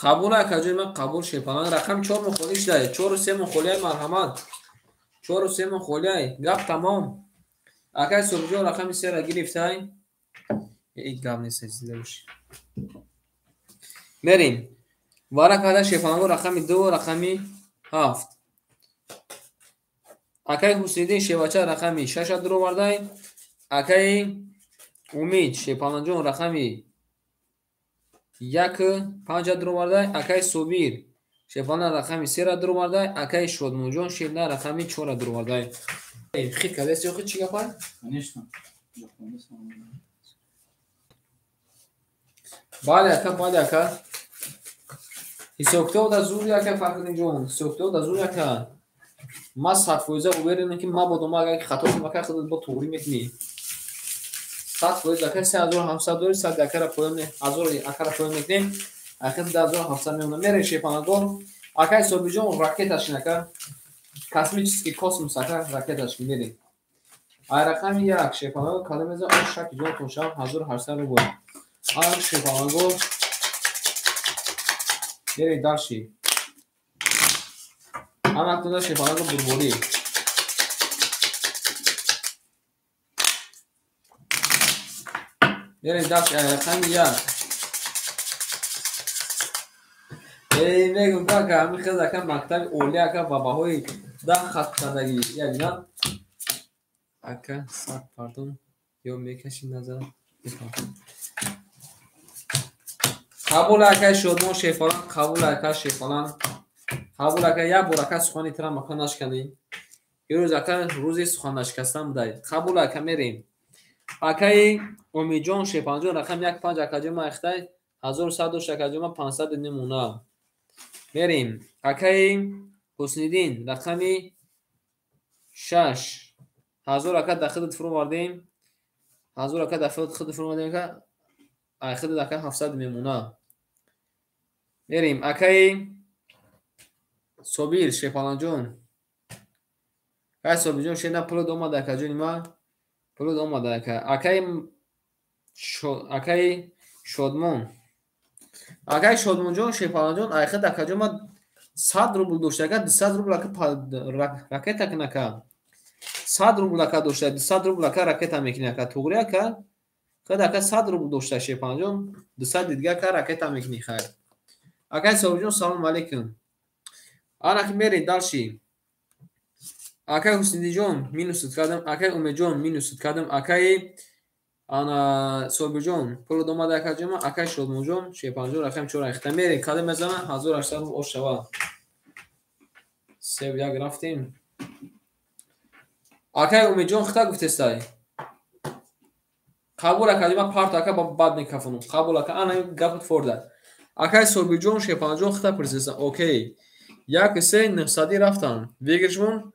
қабул акаҷои ман қабул шефанаг рақам 4 мухолиш дай. 4 3 мухолияй марҳамат. 4 3 мухолияй гап тамом. акай субҷон рақами 3 ра гирифтай. гап нест зинда бош. мерем ورقه شیپالانگو رقمی 2 رقمی 7 اکای حسینی شیوچه رقمی 6 درو بردای اکای امید شیپالانجون رقمی 1 5 درو بردای اکای صبیر شیپالان رقمی 3 درو بردای اکای شودمونجون شیپنا رقمی 4 درو بردای خیلی کده سی خود چی گپای بله اکا حسابتو دا زور اکا فرقدین جون حسابتو دا زور اکا ما 100% اوبرینم که ما بودم اگه خطا کنم که خودت با توری میکنی 100% که 3700 دلار 100 اکر پول نه 1000 اکر پول میکنیم اخر 10700 میمونه میره شیپانگور اکای سوبیجون راکتش نکه کاسمیچسکی کосмос اکر راکتش میره ای رقم یک شیپانگور کلمه از آن شک جون توشام 1800 رو بود آن شیپانگور میره داشی اما تو داشت شیپانگور بربوری میره داشت رقم یک ای میگم که همین خیلی که مکتب اولی که باباهای ده خط کندگی یعنی نه اکا سات پاردون یا میکشیم نظر قبول اکا شدمون شیفالان قبول اکا شیفالان قبول اکا یا برکه سخانی ترا مکان نشکنی یه روز اکا روزی سخان نشکستم بودای قبول اکا میریم اکای امیجون شیفالان رقم 1 5 اکا جمع اختای 1100 اکا جمع 500 نمونه میریم اکای حسنیدین رقمی 6 1000 اکا داخل فرو واردیم 1000 اکا داخل خود فرو واردیم که خود اکا 700 میمونه میریم اکای صبیر شیپالانجون اکای صبیر جون شینا پول دوما دکا جون ما پول دوما دکا اکای شودمون اکای شودمون جون شیپالانجون اکا دکا جون ما 100 روبل داشته که 200 روبل اکا راکت کنه که 100 روبل اکا داشته 200 روبل اکا راکت میکنه که توگری اکا خود اکا 100 روبل داشته شیپالانجون 200 دیگه اکا راکت میکنه خیر اکای صبیر جون سلام علیکم آنها که میرین دارشی اکای حسینی جون مینوسید کردم اکای امید جون مینوسید کردم اکای آنا صبیر جون پول دوما دکا جمع اکای شدمون جون شیپالانجون رقم 4 اخته میرین کده میزنه 1800 رو شوا سه یک رفتیم اکای امید جون خطا گفته استای قبول اکادیما پارت اکا با بعد میکفونم قبول اکا آنها گفت فورده اکای صبیر جون شیپالانجون خطا پرسیستن اوکی یک سه نفسادی رفتن ویگرشون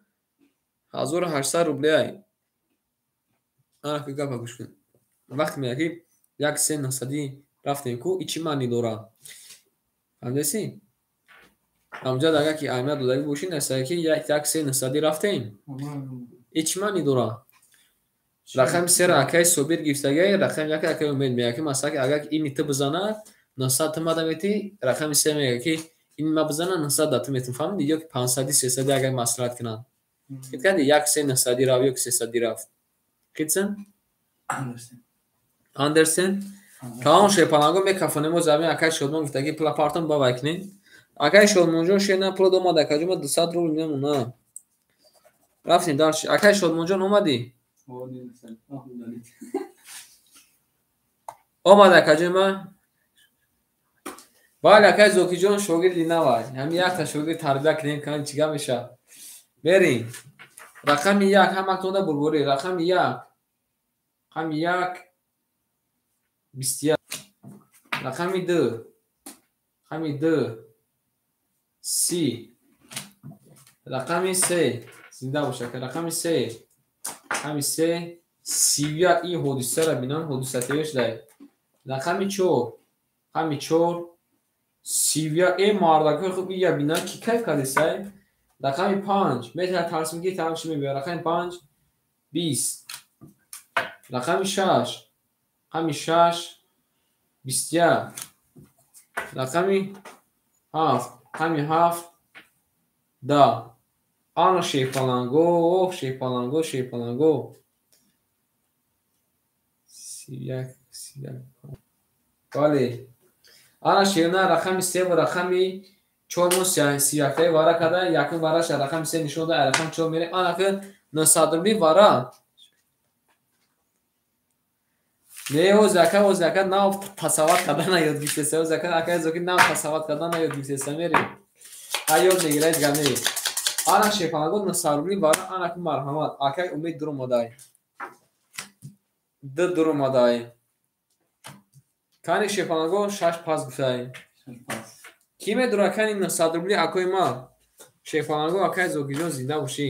1800 روبلی های آنها که گفت گوش کن وقتی میگی یک سه نفسادی رفتن کو ایچی معنی داره همدسی همجا داگه که احمد دادگی بوشی نسته که یک سه نفسادی رفتن ایچی معنی داره رقم سه را اکای صبیر گیفتگی رقم یک اکای امید میگه که مثلا که اگر این میته بزنه 900 تا مدمیتی رقم سه میگه که این ما بزنه 900 دات میتون فهم دیگه که 500 300 اگر مسئلات کنن کدی یک سه 900 را یک 300 رفت کیتسن اندرسن تمام شیپالانگو میکفونه زمین اکای شدمون گفتگی پلا پارتون با وکنین اکای شدمون جون شینا پلا دو ماده کجا 200 روبل میمونه رفتین دارش اکای شدمون جون اومدی اومده کجا ما بله اکای زوکی جون شوگیردی نوای همین یک تا شوگیر تربیه کنین کن چیگه میشه بریم رقم یک هم اکتونه بربوری رقم یک رقم یک 21 رقم دو رقم دو 30 رقم سه زنده باشه که رقم سه رقم سه 31 این حدوثه را بینان حدوثتیش دهید رقم چور رقم چور 31 این ماردکه خوب یا بینان که کیف کردیسته رقم 5 میتونه ترسیم که تماشی میبید رقم 5 20 رقم 6 رقم 6 21 رقم 7 رقم 7 10 آن شیپالانگو شیپالانگو شیپالانگو 31 31 بله ана ширна рақами 3 ва рақами 4 мо сияктай вара када якин вараш рақами 3 нишон да рақами 4 мере ана ки насадруби вара не о зака нав тасавват кардана ёд гирифтеса зака акай зоки нав тасавват кардана ёд гирифтеса мере айёд мегирай гане ана шефанагон насадруби вара ана ки марҳамат акай умед дуромадай д дуромадай кани шефанаго 6 пас гуфтай ки медура кани насадруби акои ма шефанаго акай зокиҷон зинда бошӣ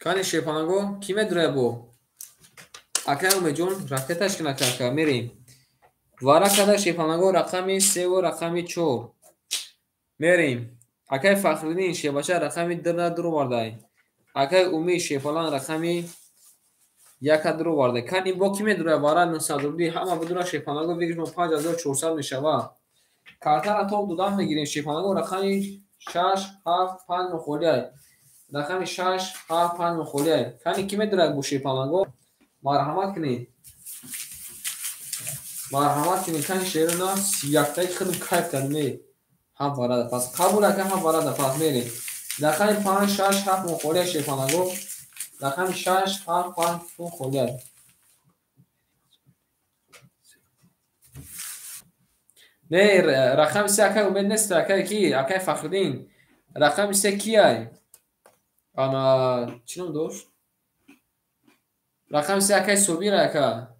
кани шефанаго ки медурая бо акай умеҷон ракеташки накака мерем вара када шефанаго рақами 3 ва рақами 4 мерем акай фахриддин шебаша рақами 2 дур вардай акай умед шефалан рақами 1 дур вардай кани бо ки медурая вара насадруби ҳама будура шефанаго бигишмо 5400 мешава картара то дудам мегирем шефанаго рақами 6 7 5 мухолиай рақами 6 7 5 мухолиай кани ки медурая бо шефанаго марҳамат кинед кани шерона сияктай худо кайф кардме ҳам варада пас қабул ака ҳам варада пас мерем рақами 5 6 7 мухолиай шефанаго рақами 6 7 5 мухолиай не рақами 3 акай умед нест акай ки акай фахриддин рақами 3 кияй ана чӣ ном дошт рақами 3 акай собира ака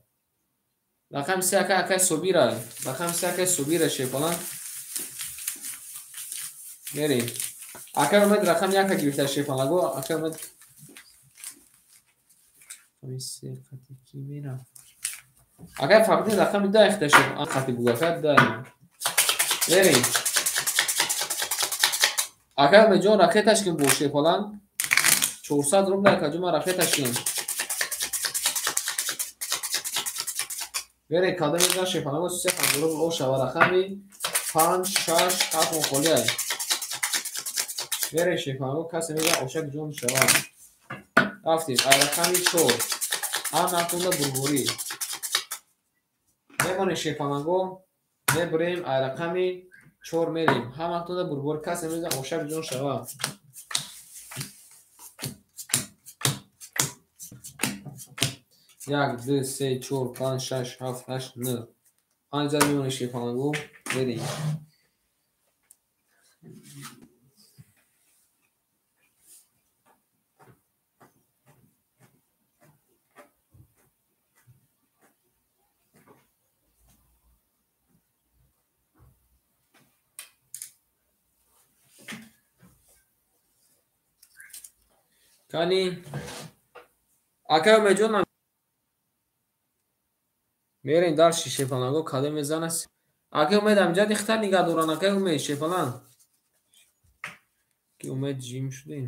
рақами 3 акай собира рақами 3 акай собира шефалан мерем акай умед рақами 1 гирифта шефанаго акай умед акай фахриддин рақами 2 ихта шефалан хати бугака да мерем акай умеҷон ракеташкин бо шефалан 400 рубля акаҷума ракеташкин мерем када меҷон шефанаго 3000 рубл ошава рақами 5 6 7 мухолиай мерем шефанаго касе меҷон ошак ҷон шава рафтем ай рақами 4 анатунда бурбурӣ мемонем шефанаго мебурем ай рақами 4 мерем ҳаматунда бурбурӣ касе меҷон ошак ҷон шава 1 2 3 4 5 6 7 8 9 анҷа мемонем шефанаго мерем кани акай умеҷон мерем дарши шефанаго када мезанас акай умед амҷад ихтар нигаҳ доран акай умед шефалан ки умед ҷим шудем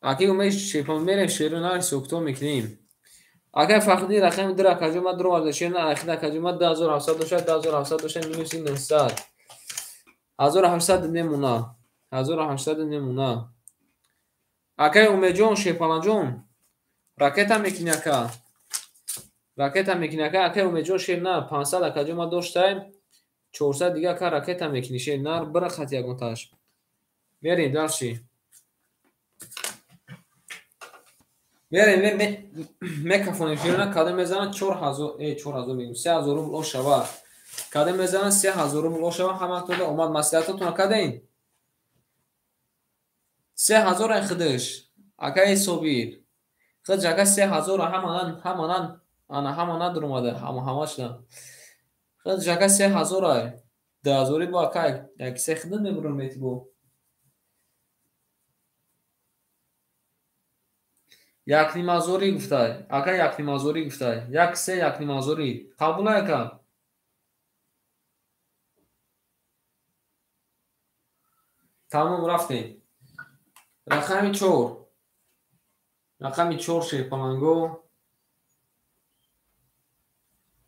акай умед шефалан мерем шерона сокто мекунем акай фахриддин рақами 2 акаҷума дур варда шерона ахира акаҷума 2700 дошад 2700 дошад минуси 900 1800 немуна 1800 немуна акай умеҷон шефаланҷон ракета мекунӣ ака акай умеҷон шерна 500 акаҷума доштай 400 дига ака ракета мекунӣ шерна бирахат ягонташ мерем дарши мерем мекафонем шерона када мезанад 4000 мегӯям 3000 рубл ошава када мезанад 3000 рубл ошава ҳаматунда омад маслиҳататона кадаин 3000 ай хидиш акай собир хид жака 3000 ҳама надур омада ҳамашда хид жака 3000 ай 2000 бо акай якисе хидмат мебурам метибо якнимазори гуфтай акай якнимазори гуфтай яксе якнимазори қабул ака тамом рафтем рақами 4 шефаланго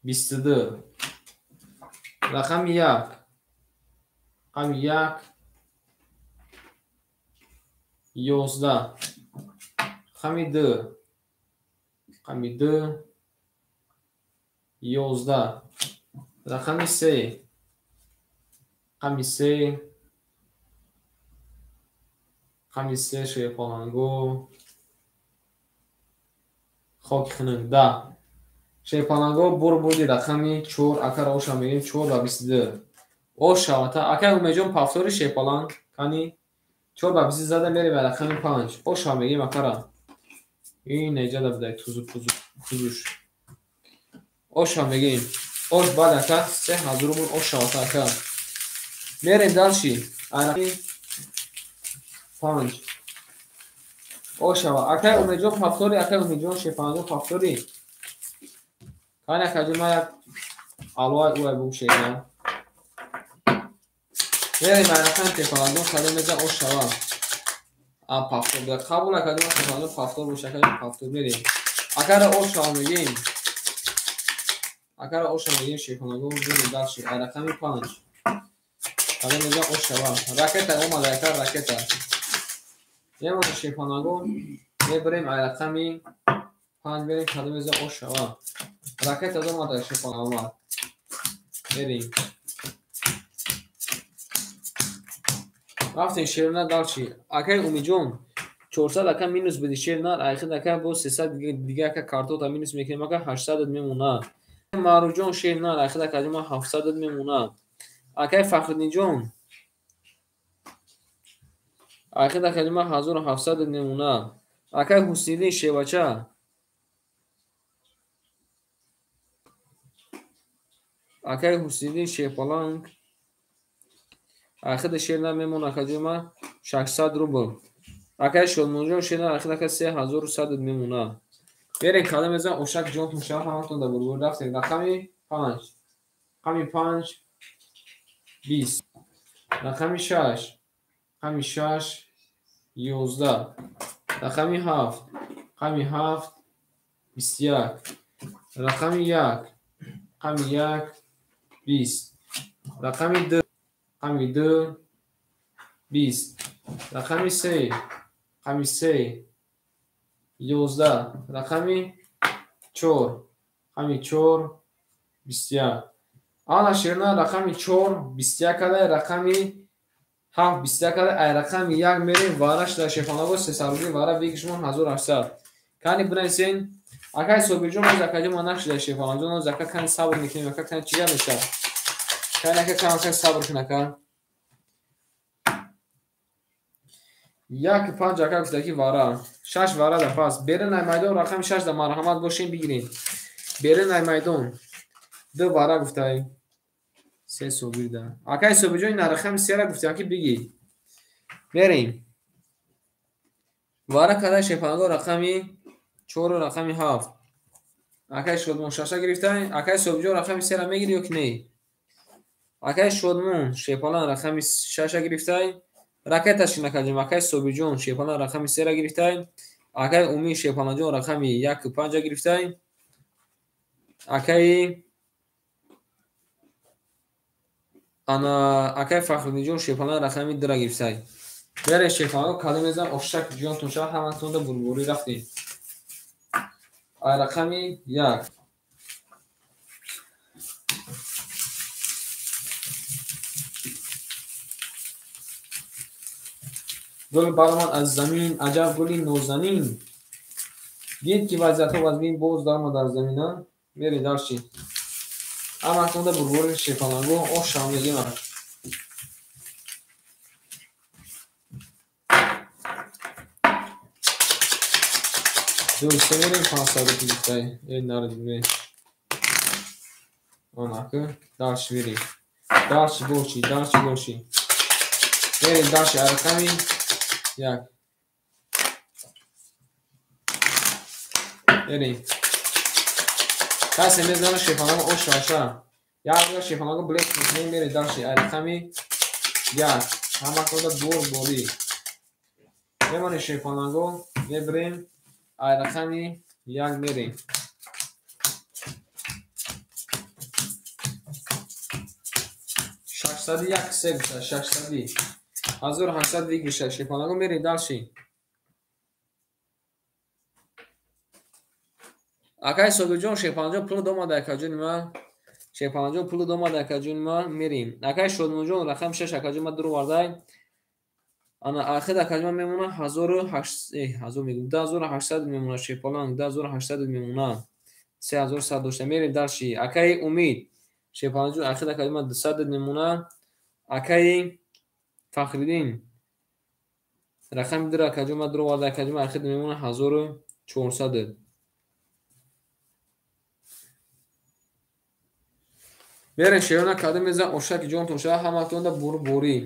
22 рақами 1 11 рақами 2 рақами 2 11 рақами 3 рақами 3 рақами 3 шайпалангу хоки хунук 10 шайпалангу бурбуди рақами 4 акара оша мегим 4 ба 22 ошавата ака умеҷон пафтори шайпаланг кани 4 ба 20 зада мерем ба рақами 5 оша мегим акара ин неҷада будай тузуш оша мегим ош баъд ака 3000 рубл ошавата ака мерем далши арақи 5 ошава ака умеҷон пафтори ака умеҷон шайпалангу пафтори кани акаҷома як алвай уай бумшега мерем ба рақами шайпалангу кадом меза ошава пафтор буда қабул акадома шайпалангу пафтор боша акаҷо пафтор мерем акара ошава мегим акара оша мегим шайпалангу буди далши рақами 5 кадом меза ошава ракета омада акара ракета یه شیپانگو میبریم رقمی 5 بریم کدوم از اشوا راکت از ما در شیپانگو بریم رفتیم شیرنا دالچی اگه امیجون 400 اکا مینوس بدی شیرنا اخیر اکا با 300 دیگه اکا کارتو تا مینوس میکنیم اکا 800 میمونه مارو جون شیرنا اخیر اکا ما 700 میمونه اگه فخردین جون آخر در کلمه 1700 نمونه اکای حسینی شیباچه اکای حسینی شیپالانگ آخر شیرنا میمونه کلمه 600 روبل اکای شلمونجون شیرنا آخر اکای 3100 میمونه برین کلمه زن اوشک جون توشه همتون در برگور رفتیم رقمی 5 رقمی 5 20 رقمی 6 رقمی 6 11 رقمی 7 رقمی 7 21 رقمی 1 رقمی 1 20 رقمی 2 رقمی 2 20 رقمی 3 رقمی 3 11 رقمی 4 رقمی 4 21 آن شیرنا رقمی 4 21 کده رقمی 7 21 کده ای رقمی 1 میریم وارش در شیپانگو 300 روبی واره بیکشمون 1800 کانی برنسین اکای سوبیجون از اکای ما نقش در شیپانگو از اکای کانی صبر میکنیم اکای کانی چیگه میشه کانی اکای صبر کنه کن یک 5 اکای گفتگی واره 6 واره در پاس بیرن ای میدون رقم 6 در مرحمت باشین بگیرین بیرن ای میدون 2 واره گفتگی 3 سوبیر ده اکای سوبیجون این رقم 3 را گفتگی بگی بریم واره کده شیپانگو رقمی 4 و رقمی 7 اکای شدمون 6 گرفته اکای سوبیجون رقمی 3 را میگیری یا که نه اکای شدمون شیپالان رقمی 6 گرفته راکتش نکردیم اکای سوبیجون شیپالان رقمی 3 را گرفته اکای اومی شیپالان جون رقمی 1 و 5 گرفته اکای انا اکای فخردین جون شیپالان رقمی 2 را گرفته برای شیپالان کدوم از افشک جون تونشا همتون ده بربوری رفتیم رقمی 1 گل برمان از زمین عجب گلی نوزنین دید که وضعیت ها وزبین بوز دارم در زمین ها میری دارشی اما اکنون ده بربور شیپانگو او شاملگی مرد دوسته میریم 500 کلیفته این نارد میریم آن اکو دارش میریم دارش باشی میریم دارش ارقمی 1 بریم کسی میزنه شیپانگو او شاشا یا شیپانگو بلیک میکنیم میریم دارشی ارقمی 1 همه کنده بوری میمانی شیپانگو میبریم رقمی 1 میریم 601 600 1800 دیگه شیپانگو میریم دالشی Акай Собирҷон Шепанҷон пули домадай акаҷон нима? Шепанҷон пули домадай акаҷон нима? Мерим. Акай Шодмонҷон рақам 6 акаҷон ма дуру вардай. Ана ахир акаҷон мемона 1800 мегум 2800 мемона Шепаланг 2800 мемона 3100 дошта. Мерим дарши. Акай Умид Шепанҷон ахир акаҷон ма 200 мемона. Акай Фахриддин рақами дуру акаҷон ма дуру вардай акаҷон ма ахир мемона 1400. Берем шерона каду мезан ошаки ҷон тоша ҳаматонда бурбори.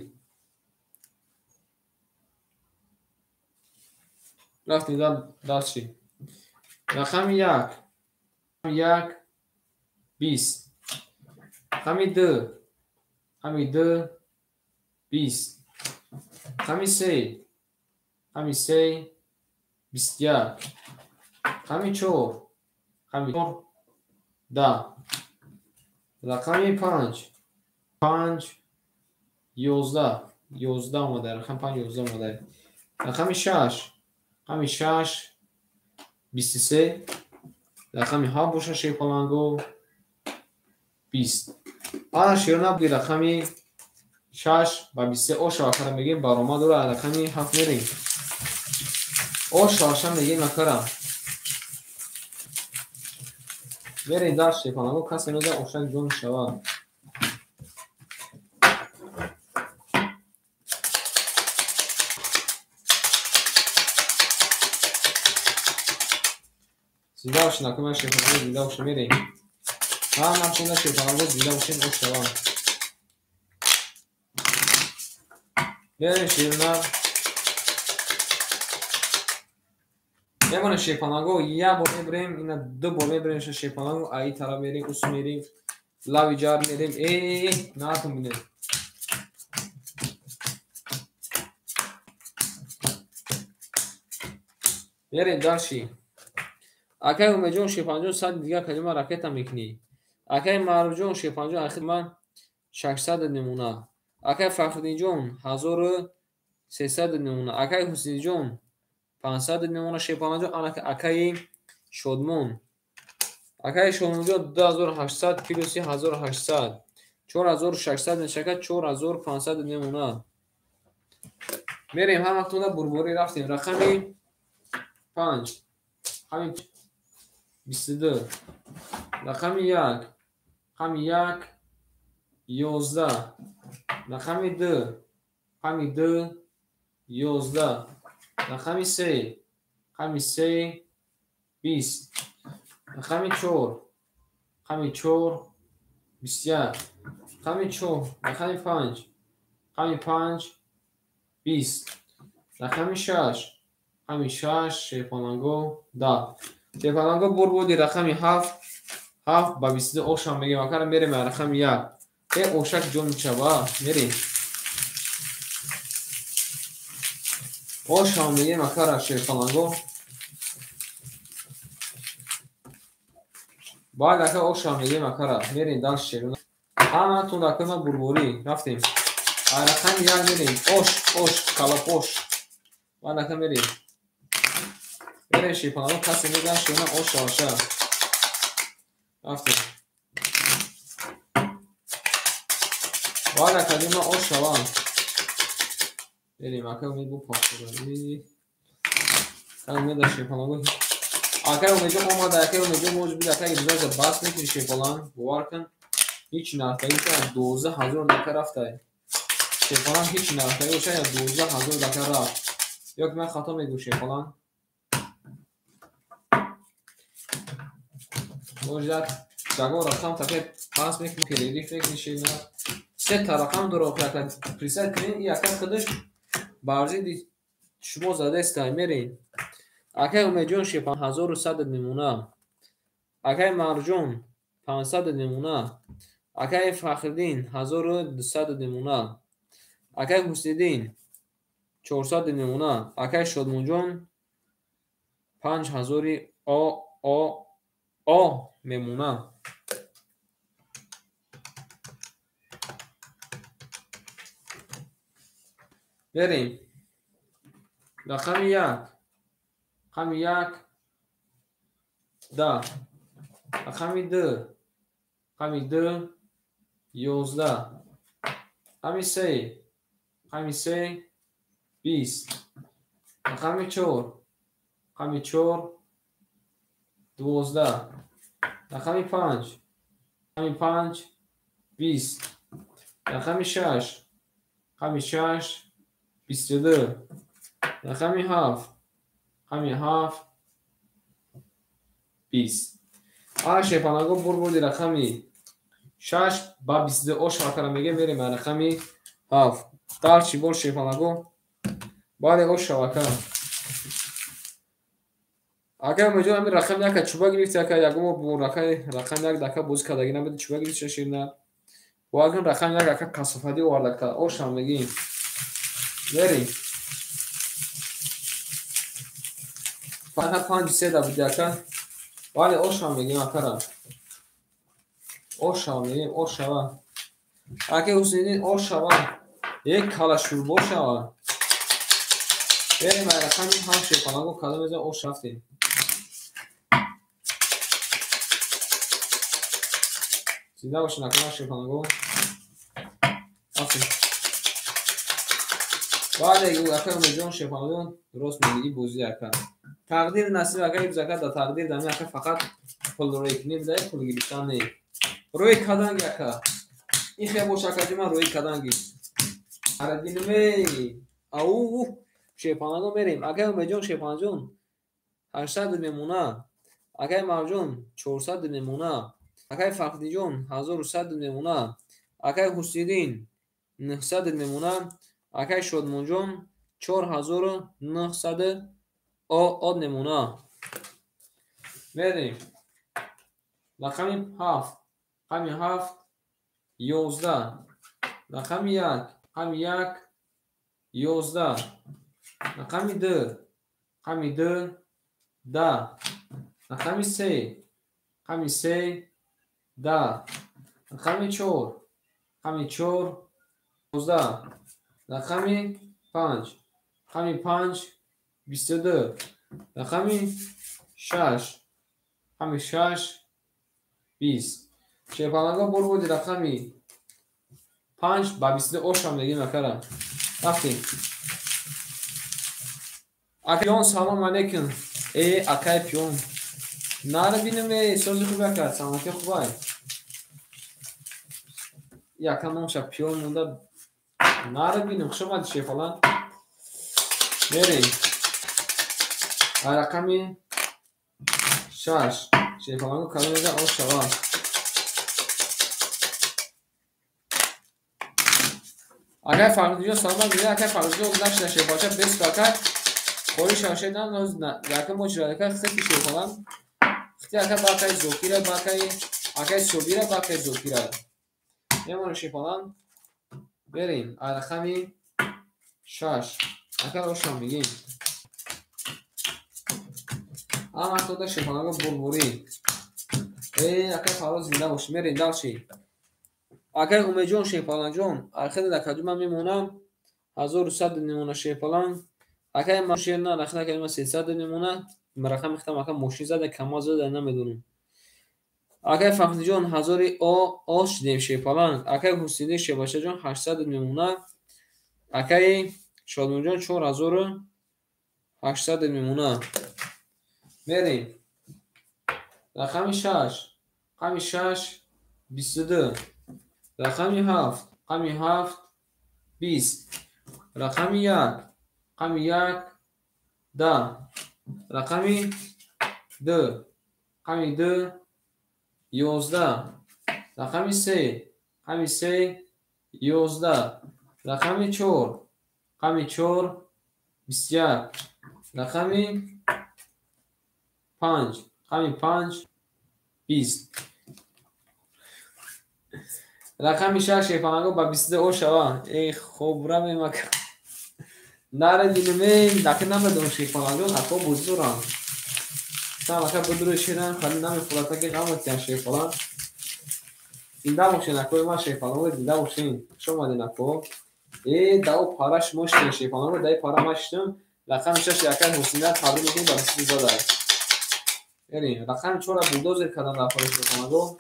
Рафтем дастши. Рақами 1 1 20. Рақами 2 рақами 2 20. Рақами 3 рақами 3 21. Рақами 4 рақами 4 10. Рақами 5 5 11 11 омадай. Рақами 5 11 омадай. Рақами 6 рақами 6 23. Рақами 7 боша Шепалангу 20. Ана широна буди рақами 6 ба 23 оша акара мегем баромад ура рақами 7 мерем. Оша аша мегем акара. Мерем дар Шепалангу кас меноза ошак ҷон шава. Зида оши накума Шепалангу зида оши мерем. Ҳам намшонда Шепалангу зида оши ош шава. Мерем широна. Мемона Шепалангу як бор мебарем, ина ду бор мебарем Шепалангу аи тараф мерем, ус мерем, лави ҷар мерем. Наатун бинем. Мерем дарши. Акай Умедҷон Шепанҷон 100 дига каҷома ракета мекунӣ. Акай Маъруфҷон Шепанҷон ахир ман 600 мемона. Акай Фахриддинҷон 1300 мемона. Акай Ҳусниҷон 500 мемона Шепаланҷон. Акай Шодмон. Акай Шодмонҷон 2800 плюси 1800. 4600 мешавад 4500 мемона. Мерем ҳаматонда бурборӣ рафтем. Рақами 5 рақами 22. Рақами 1 рақами 1 11. Рақами 2 рақами 2 11. Рақами 3 рақами 3 20. Рақами 4 рақами 4 21. Рақами 4 рақами 5 рақами 5 20. Рақами 6 рақами 6 Шепалангу 10. Шепалангу бур буди рақами 7 7 ба 22 ошам мегем акара мерем рақами 1. Ошак ҷон мешава мерем. Ошам мегем акара Шепалангу. Баъд ака ошам мегем акара мерем дар шерона. Ҳаматун рақама бурборӣ рафтем. Рақами 1 мерем. Ош калапош. Баъд ака мерем. Мерем Шепалангу касе мегам шерона оша аша. Рафтем. Баъд ака ҷона ош шавам. Мерем ака умед бу похтараи. Кам меда Шепалангу. Ака умеҷон омада ака умеҷон моҷ бид ака иҷоза бас мекунӣ Шепаланг бовар кун. Ҳеҷ нафтаи ша 12000 дака рафтай. Шепаланг ҳеҷ нафтаи ша 12000 дака рафт. Ёк ман хато мегӯ Шепаланг. Мождак даго рақам таке пас мекунӣ кредит мекунӣ шина. Се та рақам дуро ака присад кунӣ и ака худаш барзиди шумо задестай мерем. Акай Умедҷон Шепаланг 1100 мемона. Акай Маъруфҷон 500 мемона. Акай Фахриддин 1200 мемона. Акай Ҳусниддин 400 мемона. Акай Шодмонҷон 5000 мемона. Берем. Рақами 1 рақами 1 10 رقم 2 رقم 2 11 رقم 3 رقم 3 20 رقم 4 رقم 4 12 رقم 5 رقم 5 20 رقم 6 رقم 6 22 رقم 7 رقم 7 20 شیپانگو بردی رقمی 6 با 22 شاکر میگه میریم رقمی 7 در چی بول شیپانگو بعد او شاکر اگر میجون همین رقم یک چوبا گرفت که یکم بو رقم یک دکه بوز کردگی نبود چوبا گرفت شیرنا و اگر رقم یک که کسافتی وارد کرد او شام میگیم میریم فقط 5 3 بود دکه ولی او شام میگیم اکرم او شام میگیم او شوا اگه حسینین او شوا یک کالا شوربا شوا بریم رقم هم شیپانگو کلا میزه او شفتیم زنده باشین اکنون شیپانگو بعد اکنون میجون شیپانگو درست میگی بوزی اکن تقدیر نصیب اگر زکات دا تقدیر دمی اکن فقط پول روی کنی بده پول گرفتن نی روی کدانگی اکن این خیلی بوشکاتی من روی کدانگی اردینمی او شیپانگو میریم اگر میجون شیپانجون 800 میمونه اگر مرجون 400 میمونه اگر فقدی جون 1100 میمونه اگر حسیدین 900 میمونه اگر شدمون جون 4900 آد میمونه میریم رقم 7 رقم 7 11 رقم 1 رقم 1 11 رقم 2 رقم 2 10 رقم 3 رقم 3 10 رقم 4 رقم 4 12 رقم 5 رقم 5 22 رقم 6 رقم 6 20 شیپانگا بودی رقمی 5 با 22 اوشم میگیم اکرم رفتیم اکیون سلام علیکم ای اکای پیون ناره بینم سوزی خوبه کرد سلامتی خوبه یکم نامشا پیون مونده ناره بینم خوش اومدی شیپالان میریم رقمی 6 شیپالانگو کلمه میگه او شوا اگر فرمودیو سلام میگه اگر فرمودیو نشده شیپاچه بس کاکر خوری شاشه نه یکم مجرده که خیلی شیپالان خیلی اگر باقی زوکیره باقی اگر صوبیره باقی زوکیره نمونه شیپالان بریم رقمی 6 اگر اوشم میگیم اما خود شیپانگو بربوری ای اگر فراز زنده باشی میرین دلشی اگر اومیجون شیپالان جون اخیر دکجو من میمونم 1100 میمونه شیپالان اگر ماشین نه رخنه کنیم 300 میمونه مرخم میختم اگر ماشین زده کما زده نمیدونم اگر فهمید جون 1000 آش دیم شیپالان اگر حسینی شباشه جون 800 میمونه اگر شادمون جون 4800 میمونه میریم رقم 6 رقم 6 22 رقم 7 رقم 7 20 رقم 1 رقم 1 10 رقم 2 رقم 2 11 رقم 3 رقم 3 11 رقم 4 رقم 4 21 رقم 5 رقم 5 20 رقم 6 شیپانگو با 22 شوا ای خوب را میمکن ناره دینمی دکه نمیدون شیپانگو حقا بزران سام اکا بدرو شیرن خالی نمی خلاصه که قامت شیپان دیده باشین اکوی ما شیپانگو دیده باشین شما دین اکو ای داو پارش مشتین شیپانگو دای پارا مشتم رقم 6 یکن حسینه تبری میکنیم با 22 داره یعنی رقم 4 را بولدوزر کردن در پای شیپانگو.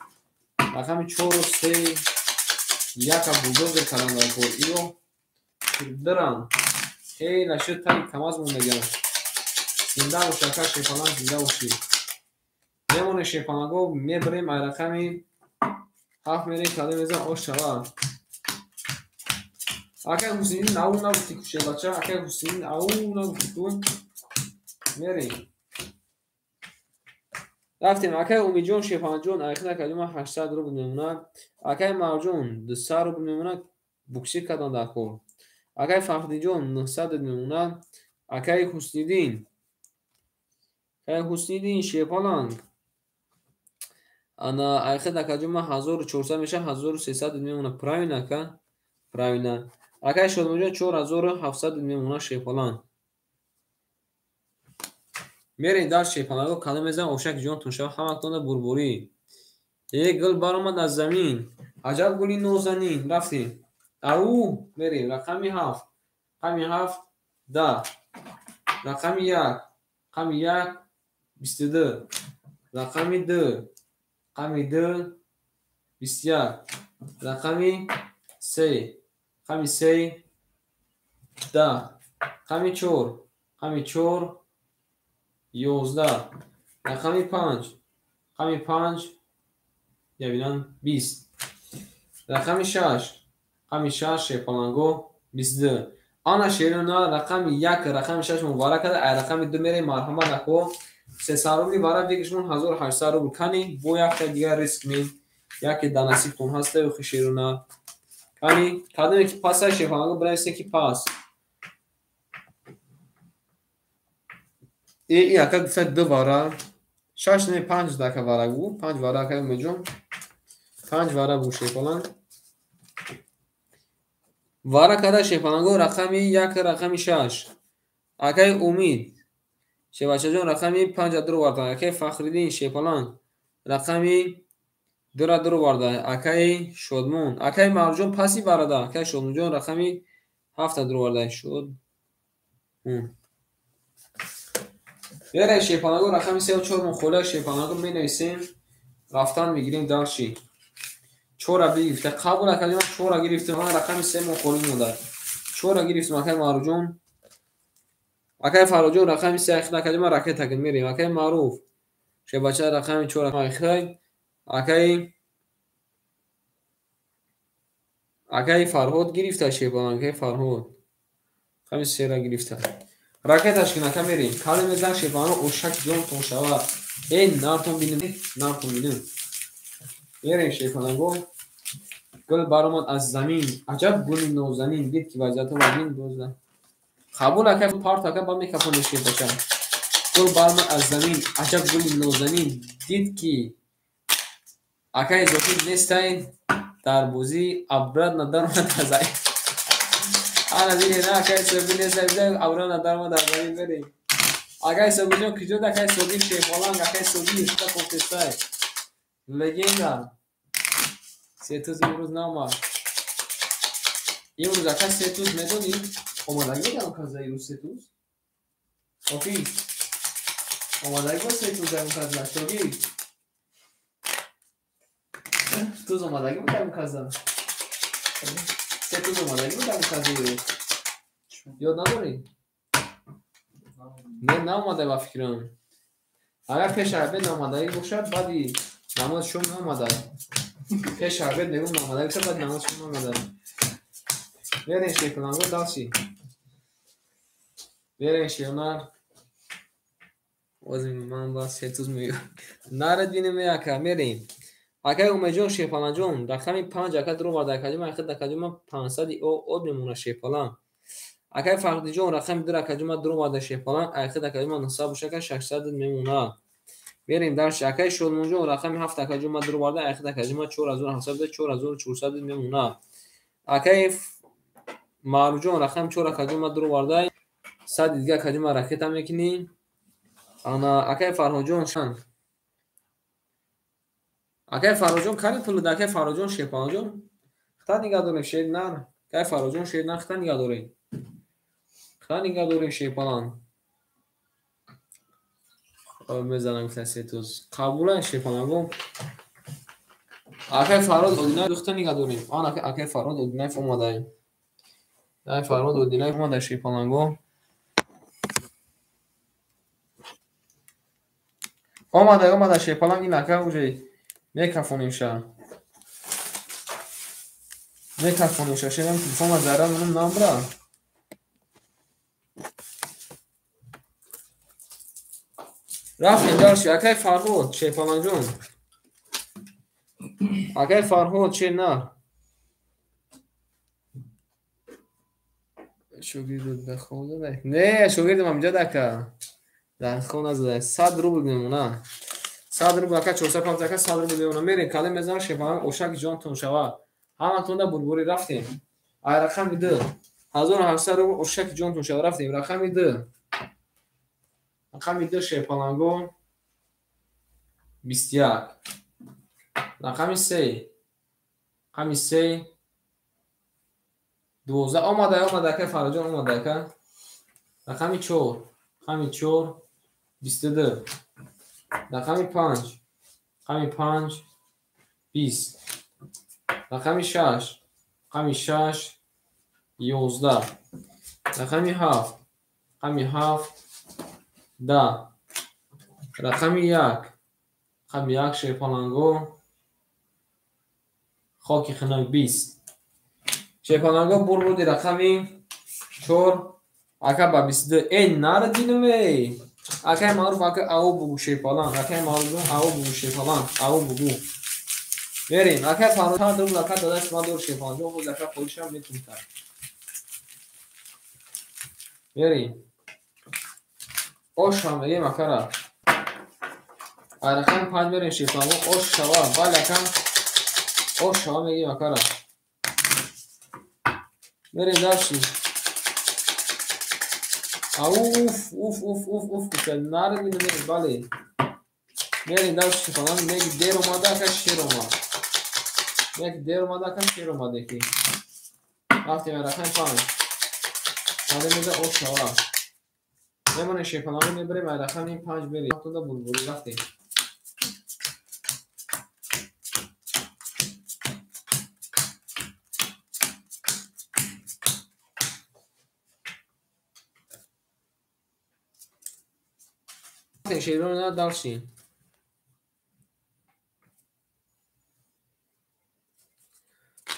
رقم 4 و 3 یک بولدوزر کردن در پای ایو. درم خیلی شد تایی کم از موندگم. زنده و شکر شیپانگ زنده و شید. میمونه شیپانگو میبریم رقمی 7 میریم کاده میزن آش شود. اگه حسینی ناو نگفتی کشه بچه اگه حسینی ناو نگفتی تو میریم رفتیم. اگه امید جون شیپانگ جون اخیرا کدیم 800 رو میمونه. اگه مرجون 200 رو میمونه بوکسی کدان داخل. اگه فخری جون 900 میمونه. اگه حسنی دین شیپانگ انا اخیرا کدیم 1400 میشه 1300 میمونه پراوینه که پراوینه. اگه شد مجا 4700 میمونه شیپانگ. میرین در شیپانگو کاله میزن اوشک جون تونشا همه کنده بربوری. یک گل برآمد از زمین. عجب گلی نازنین. رفتیم. او میریم رقمی 7. رقمی 7 10. رقمی 1. رقمی 1 22. رقمی 2. رقمی 2 21. رقمی 3. رقمی 3 10. رقمی 4. رقمی 4 11. رقمی 5. رقمی 5 یابینان 20. رقمی 6. رقمی 6 شیپانگو 22. آن شیرونا رقمی 1 رقمی 6 مبارک کرده. رقمی 2 میره مرحمت نکو 300 روبلی برای دیگشون 1800 روبل کنی بو یک دیگه ریسک می یک دانسیب تون هسته و شیرونا کنی کدومی که پاس شیپانگو برای سکی پاس ای اکا گفت 2 واره 6 نه 5 دکه واره بو 5 واره که میجون 5 واره بو شیپانگ واره کده شیپانگو رقمی 1 رقمی 6. اکای امید شبچه جون رقمی 5 درو وارده. اکای فخریدین شیپانگ رقمی 2 درو وارده. اکای شدمون اکای مرجون پاسی برده. اکای شدمون جون رقمی 7 درو وارده شد. بیاره شیپانگو رقمی 3 و 4 مخوله شیپانگو می نویسیم رفتن میگیریم دارشی 4 بگیفته قبول کردیم 4 گرفتیم رقمی 3 مخولی مونده 4 گرفتیم. اکای مرجون اکای فراجون رقمی 3 اخیرا کردیم رکت تکن میریم. اکای معروف شبچه رقمی 4 اخیرا. اکای فرهاد گرفته شیپانگ. اکای فرهاد رقمی 3 را گرفته رکتش کنه که میریم کاله میزن شیپانگ اوشک جون تون شود. این نارتون بینیم میریم شیپانگو گل برآمد از زمین. عجب گلی نازنین. دید که وضعیت رو ببین دوزده قبول اکه پارت اکه با میکفونش که بچه گل برآمد از زمین. عجب گلی نازنین. دید که اکه اضافی نیستین در بوزی ابرد ندارمد از زمین. آنا دیگه نه اکه اضافی نیستین ابرد ندارمد از زمین بریم. اکه اضافی جون کجود اکه اضافی شیپانگ اکه اضافی اشتا کنتستای لگینده سیتوز امروز نامد. امروز اکه سیتوز میدونی اومدگی دارم کازه ایروز سیتوز آفی اومدگی با سیتوز دارم کازه شاگی توز اومدگی بودم کازه سیتوز اومدگی بودم کازه ایروز یاد نداری؟ نه اومده با فکرم اگر پیش عربه نامدگی باشد بعدی نماز شون نامده پیش عربه نگم نامدگی باشد بعد نماز شون نامده بیارین شیپانگو داشتی بیارین شیونر وزن من با سیتوز میگم نرد بینیم یکا میریم. اکای اومیجون شیپانگ جون رقمی 5 اکای درو وارده کدیم اخیر دکدیم 500 او میمونه شیپانگ. اکای فخری جون رقمی 2 کدیم درو وارده شیپانگ اخیر دکدیم 900 بشه 600 میمونه. بریم در اکای شلمون جون رقمی 7 کدیم درو وارده اخیر دکدیم 4700 4400 میمونه. اکای مارجون رقم 4 کدیم درو وارده 100 دیگه کدیم رکت میکنی. انا اکای فرهاجون شان اکای فرهاجون کاری پول ده اکای فرهاجون شیپانگ جون خطا نگاه داریم شیر نه اکای فرهاجون شیر نه خطا نگاه داریم شیپانگ میزنم کسی توز قبوله شیپانگو اکای فراد اودینای دختر نگه داریم آن اکای فراد اودینای اومده نه فراد اودینای اومده شیپانگو اومده شیپانگ این اکای اوجی میکافونیمشه شدم تلفن زرا منم نمبر رفتیم داشتی اکای فرهود شیپانگ جون اکای فرهود چه نه شوگیرد بخوده نه شوگیردم اینجا دکه در خونه زده 100 روبل میمونه 100 روبل اکا 450 اکا 100 روبل میمونه میریم کاله میزنم شیپانگ اوشک جانتون شوه همه تونده بربوری رفتیم ای رقم میده 1700 روبل اوشک جانتون شوه رفتیم رقم میده شیپانگو 21 رقم 3 رقم 3 12 اومده که فراجان اومده که رقم 4 رقم 4 22 رقم 5 رقم 5 20 رقم 6 رقم 6 11 رقم 7 رقم 7 10 رقم 1 رقم 1 شیپانگو خاکی خنک 20 شیپانگو بودی رقمی 4 اکا با 22 ای نردینمی اکای معروف اکا او بگو شیپالان اکای معروف او بگو شیپالان او بگو بریم اکای فانوتان دو اکا دادش ما دور شیپالان جو بود اکا خودش هم میتون کرد بریم اوش هم بگیم اکا را رقم 5 بریم شیپالان اوش شوا بله اکا اوش شوا بگیم اکا را بریم داشتی اوف که نردینمی بله بریم داشتی فلان یک دیر اومده که شیر اومد یک دیر اومده که شیر اومده که رفتیم رقم 5 ساده میده او شوا نمونه شیپانگو میبریم رقم 5 بریم تونده بلبولی رفتیم شیرون نه داشتیم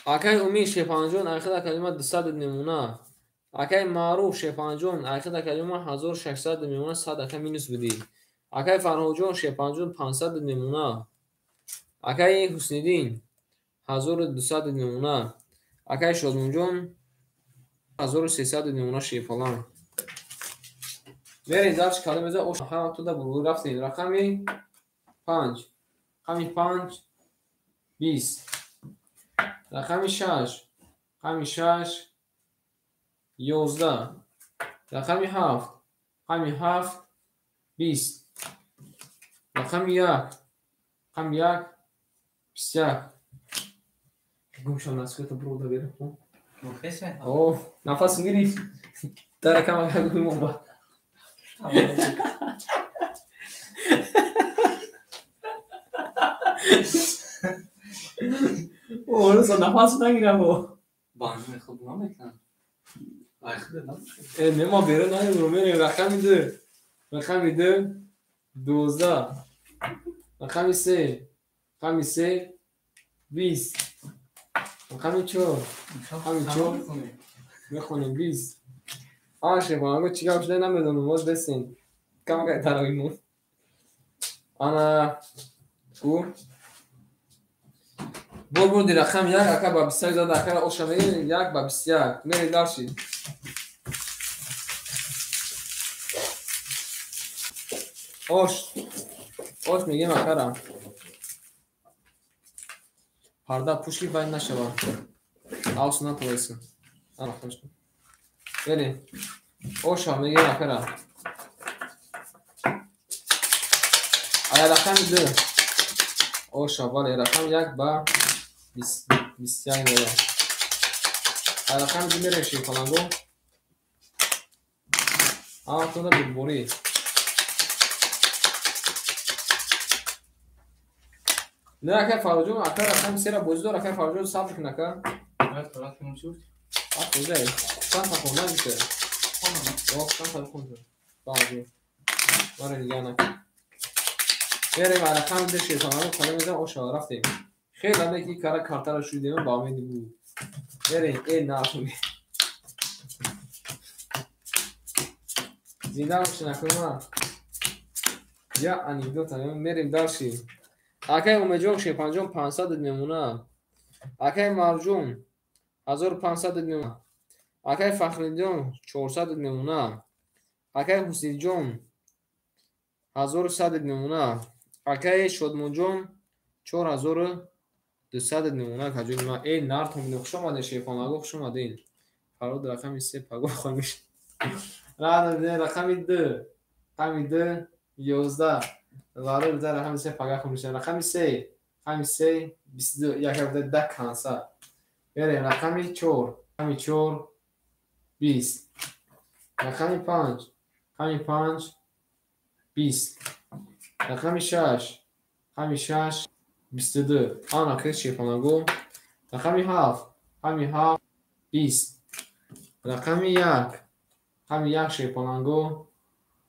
اکای امید شیپانجون اخیر کلمه 200 نمونه اکای معروف شیپانجون اخیر کلمه 1600 نمونه 100 اکای مینوس بدی اکای فرهوجون شیپانجون 500 نمونه اکای حسنیدین 1200 نمونه اکای شادمونجون 1300 نمونه شیپالان بریم داشت کلمه زه اوش هم تو دا برو رفتیم رقمی 5 رقمی 5 20 رقمی 6 رقمی 6 11 رقمی 7 رقمی 7 20 رقمی 1 رقمی 1 21 گوشم نسکت برو دا بریم اوه نفس میگیری در کم اگر گویم با اوه رسا نفس نگیرم با
بانوی خوب نمیکنم
نما بیره نگیر رو میریم رقمی 2 رقمی 2 12 رقمی 3 رقمی 3 20 رقمی 4 رقمی 4 میخونیم 20 آشه با چی کار شده نمیدونم باز بسین کم که تراویمون انا کو بودی رقم 1 اکا با 21 داده اکا اوشا میگه 1 با 21 میری داشتی اوش میگیم اکا را پرده پوشی باید نشوه اوش نتویسن انا خوش بریم اوشا میگیم اکا را آیا رقم 2 اوشا باله رقم 1 با 21 داده آیا رقم 2 میره شیپانگو تونه بلبوری نه اکای فراجون اکای رقم سه را بازدار اکای فراجون ثبت کن اکا
باید فرات کنم چی بود؟
کجا چند تا خوندن میشه چند تا خوندن فراجون ماره دیگه نکن بریم على رقم ده شیطانه کنه میزن اوشا رفتیم خیلی همه که کار کارتا رو شدیم با امیدی بود بریم این نکنیم زنده باشی نکنیم یا انیدوتا میریم دارشیم اکای اومجون شیپانجون 500 نمونه اکای مرجون 1500 نمونه اکای فخریدون 400 نمونه اکای حسین جون 1100 نمونه اکای شدمونجون 4200 نمونه کجوری ما این نارد هم نخش آمده شیپانگو خش آمده این فراد رقمی 3 پگو خواهمیش رقمی 2 رقمی 2 11 زاره بزر رقمی 3 پگو خواهمیش رقمی 3 رقمی 3 22 یک بوده 10 کنسر بریم رقمی 4 رقمی 4 20 رقمی 5 رقمی 5 20 رقمی 6 رقمی 6 22 آن آخر شیپانگو رقمی 7 رقمی 7 20 رقمی 1 رقمی 1 شیپانگو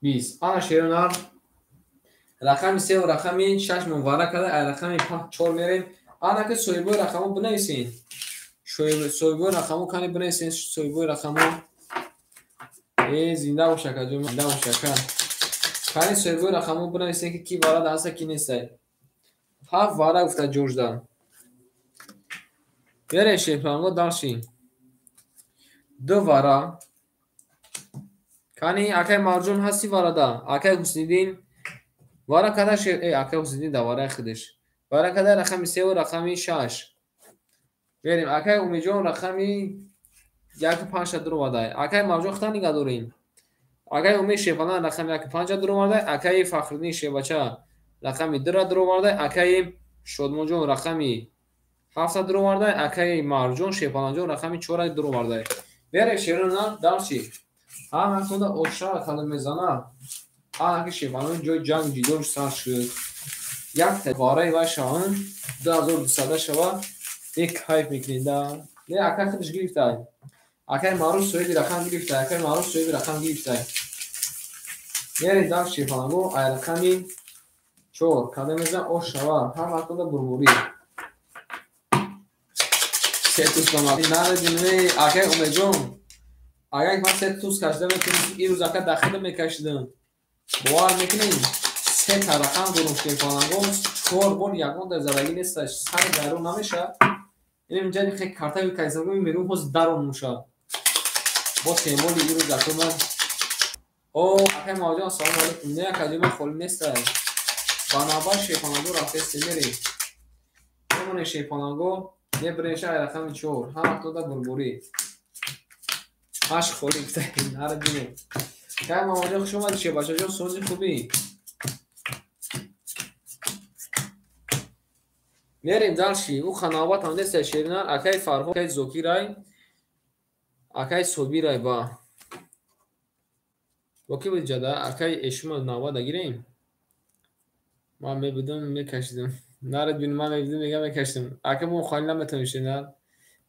20 آن شیرونار رقمی 3 و رقمی 6 مبارک کرده رقمی 4 میریم آن که سویبوی رقمو بنویسین سویبوی رقمو کنی بنویسین سویبوی رقمو زنده و شکر زنده و شکر کنی سویبوی رقمو بنویسین که کی وارد هست کی نیسته 7 وارد گفته جوجدان برای شیپانگو دارشین 2 وارد کنی اکای مرجون هستی وارده اکای حسیدین وارد کده اکای حسیدین دواره خودش وارد کده رقمی 3 و رقمی 6 بریم اکای امیجون رقمی 1.5 درو واده اکای مرجون خطا نگه داریم اکای امید شیپانان رقمی 1.5 درو واده اکای فخردین شیبچه رقمی 2 درو واده اکای شدمونجون رقمی 7 درو واده اکای مرجون شیپانانجون رقمی 4 درو واده بریم شیرونان دارچی هم خود اوشا کلمه میزنه که شیپانان جای جنگ جیدور سر شد یک تقاره و شان 2200 شوا یک کایف میکنید نه اکای خودش گرفته اکای معروف سویدی رقم گرفته اکای معروف سویدی رقم گرفته میرید در شیپانگو رقمی 4 کلمه میزن اوشا هم خود بربوری سه توس کمالی نه دینه اکای اومجون اگر من سه توس کشیدم این روز اکا داخل میکشیدم باور میکنین سه تا رقم درون شیپانگو 4 بار یکون در زدگی نیستش سر درون نمیشه این اینجا خیلی کارتای کایسنگو میرون باز درون میشه باز سیمبولی این روز اکا من او اکای ماجان سلام علیکم نه کدی من خول نیستش بنابر شیپانگو رفته سیمری همون شیپانگو یه برنشه رقم 4 هم تو دا بربوری هاش خوری بتاعي نهار الدنيا كان مواجه شو ما شي باشا جو صوتي خوبي میریم دالشی او خنابات هم دست شیرینان اکای فرهو اکای زوکی رای اکای صوبی رای با کی بود جدا اکای اشما نوا دگیریم ما میبودم میکشیدم نارد بین ما میبودم میگم میکشیدم اکای بون خالی نمیتونشین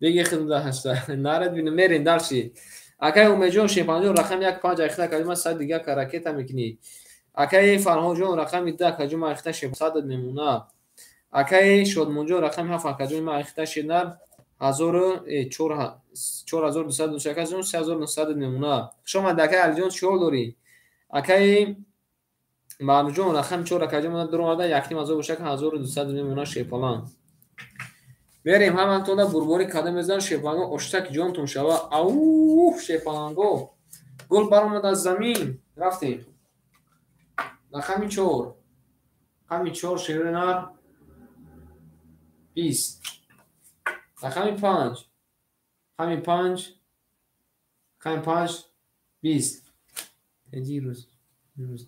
بگی خود هست نارد بین میریم دالشی اکای اومجون شیپانجون رقم 1.5 اخته کجما صد دیگه کراکت میکنی اکای فرهوجون رقم 10 کجما اخته 700 نمونه اکای شدمونجون رقم 7 کجما اخته شدن 4200 شکازون 3900 نمونه شما دکای الجون شو داری اکای مرجون رقم 4 کجما درواده یکتیم از بشک 1200 نمونه شیپالان بریم همانطور بربوری کده میزن شیپانگو اشتک جونتون شوا اوه شیپانگو گل برآمد از زمین رفتیم رقمی 4 رقمی 4 شیرینار 20 رقمی 5 رقمی 5 رقمی 5 20 هجی روز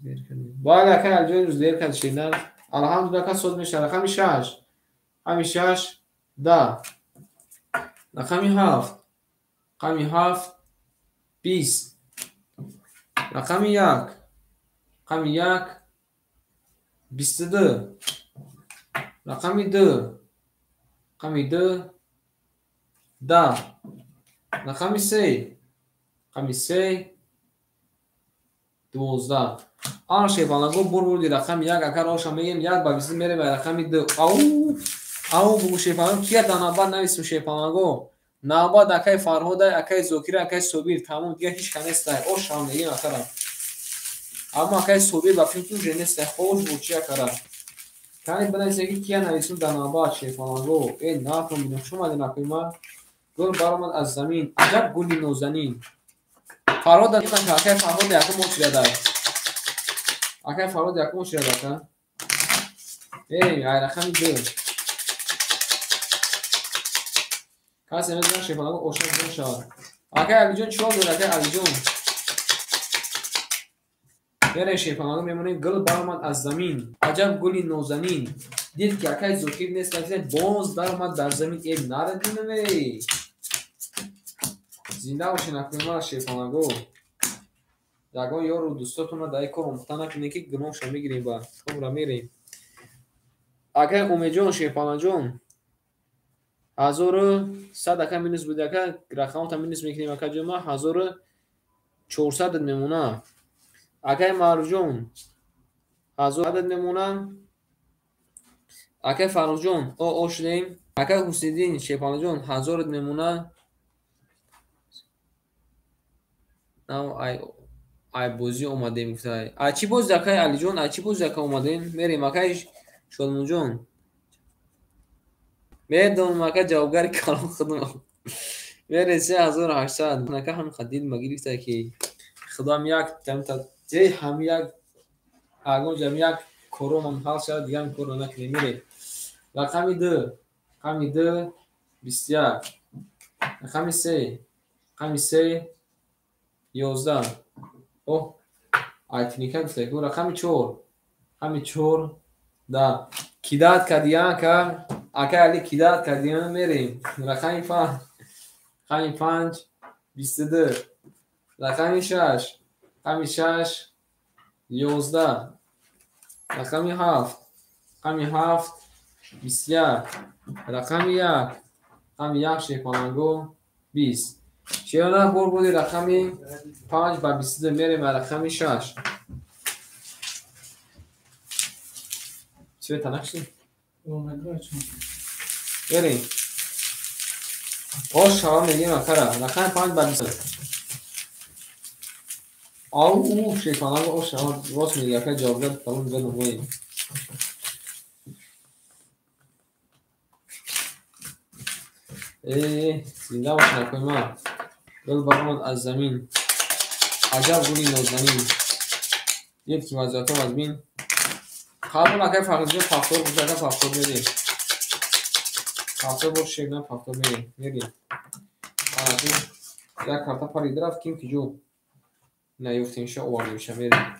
دیر کردیم باید اکای الجوی روز دیر کرد شیرینار الحمدلله که صد میشه رقمی 6 رقمی 6 10 رقمی 7 رقمی 7 20 رقمی 1 رقمی 1 22 رقم 2 رقم 2 10 رقم 3 رقم 3 12 آن شیفانگو بردی رقم 1 اگر آشان میگیم 1 با بیسی میره به رقم 2 او بگو شیفانگو کیا در نوبت نویسیم شیفانگو نوبت اکای فرهاده اکای زوکیره اکای صوبیر تمام دیگه هیچ کنسته آشان میگیم اکرم اما اکای صوبیر با فیلم جنسته خوش بود چی اکرم کنی بنایست اگه کیا نویسیم در نوبت شیفانگو این ناکن بینم شما دی نکویما گل برامد از زمین عجب گلی نوزنین فرهاد دیدن که اکای فرهاد یکم موچیره داره اکای فرهاد یکم موچیره داره بریم رقم 2 کسی نمیدونم شیفانگو اوشن جون شد اکای علی جون چیکار داره اکای علی جون برای شیفانگو میمونیم گل برامد از زمین عجب گلی نوزنین دید که اکای زوکیر نیست که باز برامد در زمین این نردونه وی زنده باشین اکنون شیفانگو دگان یار و دوستاتون رو در یک کار امتحان نکنید که گناهش رو میگیریم با خب را میریم اکای اومی جون شیفانگو جون 1100 اکای مینوس بوده اکای رقمات مینوس میکنیم اکای جمعه 1400 نمونه اکای مرجون 1000 نمونه اکای فرخ جون او شدیم اکای حسیدین شیفانگو جون 1000 نمونه ای بازی اومدیم گفته ای چی بازی اکای علی جون ای چی بازی اکای اومدیم میریم اکای شلمون جون میدونم اکای جوابگر کلام خودم میره 3800 اکای هم خدید مگی گفته که خدام یک تم تا جای هم یک اگون جمع یک کروم هم حال شد دیگه هم کروم نکنی میره رقم 2 رقم 2 21 رقم 3 رقم 3 11 اوه آیتنیکا گفته گو رقم 4 رقم 4 ده کداد کدیان که اکای علی کداد کدیان میریم رقم 5 رقم 5 22 رقم 6 رقم 6 11 رقم 7 رقم 7 21 رقم 1 رقم 1 شیفانگو 20 شیرانه بور بودی رقم 5 با 22 میریم رقم 6 چه تنکشی؟ بریم باش شما میگیم اکره رقم 5 با 22 او شیفانگو او شما راست میگه اکره جابگه تمام بدون مویم زنده باشن اکوی ما گل برامد از زمین عجب گلی نوزنین دید که وضعیت هم از بین خواهدون اکای فقیزی پاکتور بوده اکای پاکتور میریم پاکتور بود شیدن پاکتور میریم آنکی یک کارتا پریده رفت کیم که جو نیفتیم شه اوارده میشه میریم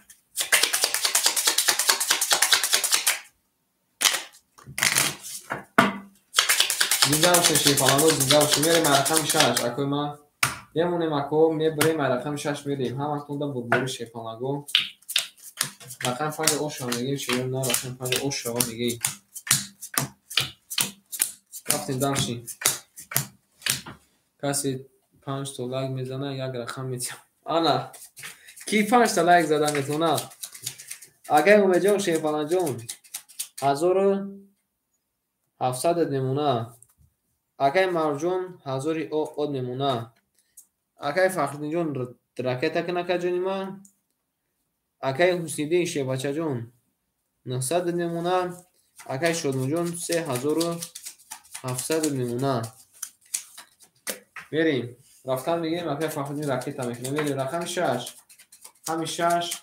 زنده باشه شیفانگو زنده باشه میریم رقم 6 اکوی ما یمونیم اکو میبریم رقم 6 میریم هم اکتون دا بربوری شیفانگو رقم 5 اوش رو میگیم شیرون نه رقم 5 اوش رو میگیم رفتیم دمشیم کسی 5 تا لایک میزنه یک رقم میتیم آنا کی 5 تا لایک زدن میتونه اگه اومه جون شیفانگو جون 1700 نمونه اکای مرجون 1000 او نمونه اکای فخردین جون درکه تکنه که جونی ما اکای حسیدین شیباچه جون 900 نمونه اکای شدمون جون 3700 نمونه بریم رفتن میگیم اکای فخردین رکیت هم میکنه بریم رقم 6 رقم 6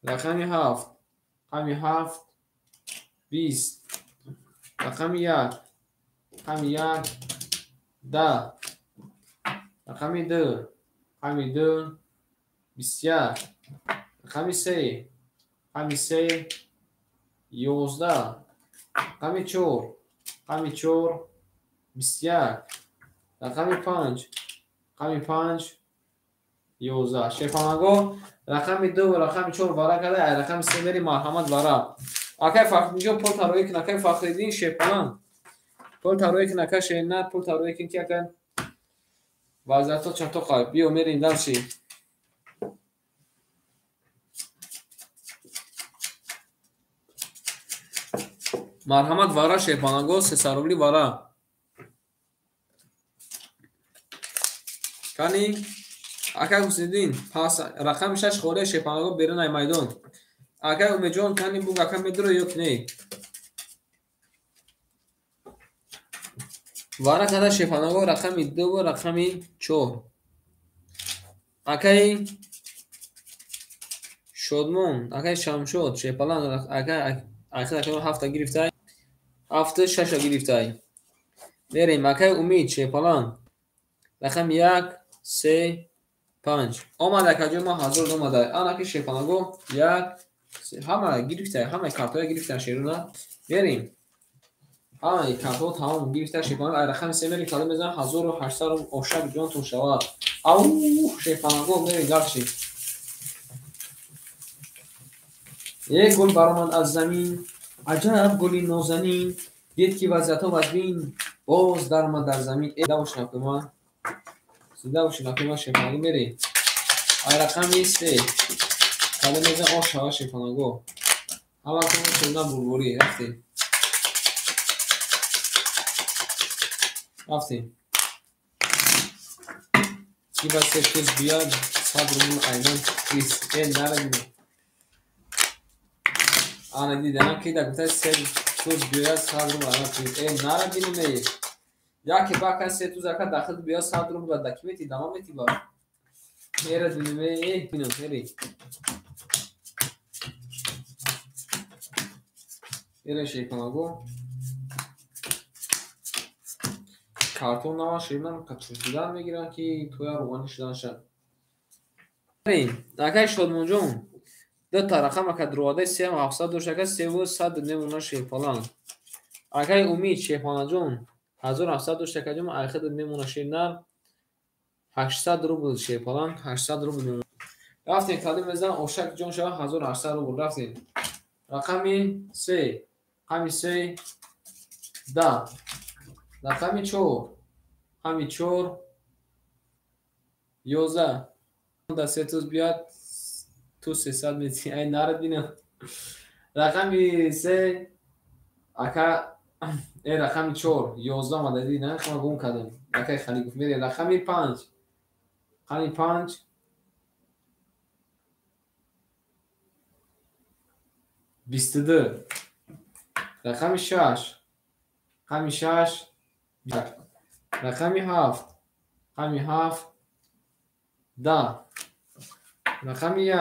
رقم 7 رقم 7 20 رقم 1 رقم 1 10 رقم 2 رقم 2 21 رقم 3 رقم 3 11 رقم 4 رقم 4 21 رقم 5 رقم 5 11 شیفانگو رقم 2 و رقم 4 وارا کرده رقم 3 میری مرحمت وارا Акай Фахриддин пул тарои кин акай Фахриддин Шепалан. Пул тарои кин акай Шеннат пул тарои кин ки акай вазиато чато қай. Биё мерин дарши. Марҳамат вара Шепанаго 300 рубли вара. Кани акай Ҳусниddin пас рақами 6 холе Шепанаго берун ай майдон. Акай Умеҷон кани буг акай медуро ё ки не? Вара када Шепанаго рақами 2 ва рақами 4. Акай Шодмон, акай Шамшод, Шепалан акай акай 7 гирифтай. 7 6 гирифтай. Берем акай Умид Шепалан. Рақами 1 3 5. Омада каҷо ма ҳазор омада. Ана ки Шепанаго 1 ҳама гирифтай, ҳама картоя гирифтай шеруна. Берем. ҳамаи картҳо тамом гирифта Шепанаго ай рақами 3 мерим калом мезанам 1800 ошак ҷонтон шавад. Ау Шепанаго мерим гарши. Ek gul baramad az zamin, ajab guli nozanin, did ki vaziyatov az bin, boz darmad dar zamin. Sida u shnaqima Шепанаго мерим. Ай рақами 3 калом мезанам ош шавад Шепанаго. Ҳама калом шуна бурбури рафтем. Рафтем. Ки ба сертез биёд садрумун айнан крис нарагина. Ана дидана ки да гуфта сертез биёд садрумун айнан крис нарагина не. Яке бака сертез ака дахил биёд садрумун ба документи дама мети ба. Мера диме бинам мери. Ера Шепанаго. کارتون نماشه من کچوشیدن میگیرن که توی روغانی شدن شد. بریم اگه شادمان جون دو تا رقم که درواده 3700 دوشه که 300 نمونه Шепалан. اگه امید Шепалан جون 1700 دوشه که جون اخید نمونه شدن 800 روبل Шепалан 800 روبل نمونه. رفتیم کلیم بزن اوشک جون شد 1800 روبل رفتیم. رقمی 3 رقمی 3 10 رقمی 4 همی 4 11 دا سیتوز بیاد تو 300 میتی این نرد بینم. رقمی 3 اکا این رقمی 4 11 مده دیدن خواهم گون کردم اکا خیلی گفت میره. رقمی 5 رقمی 5 22 رقمی 6 رقمی 6 رقمی 7 رقمی 7 10 رقمی 1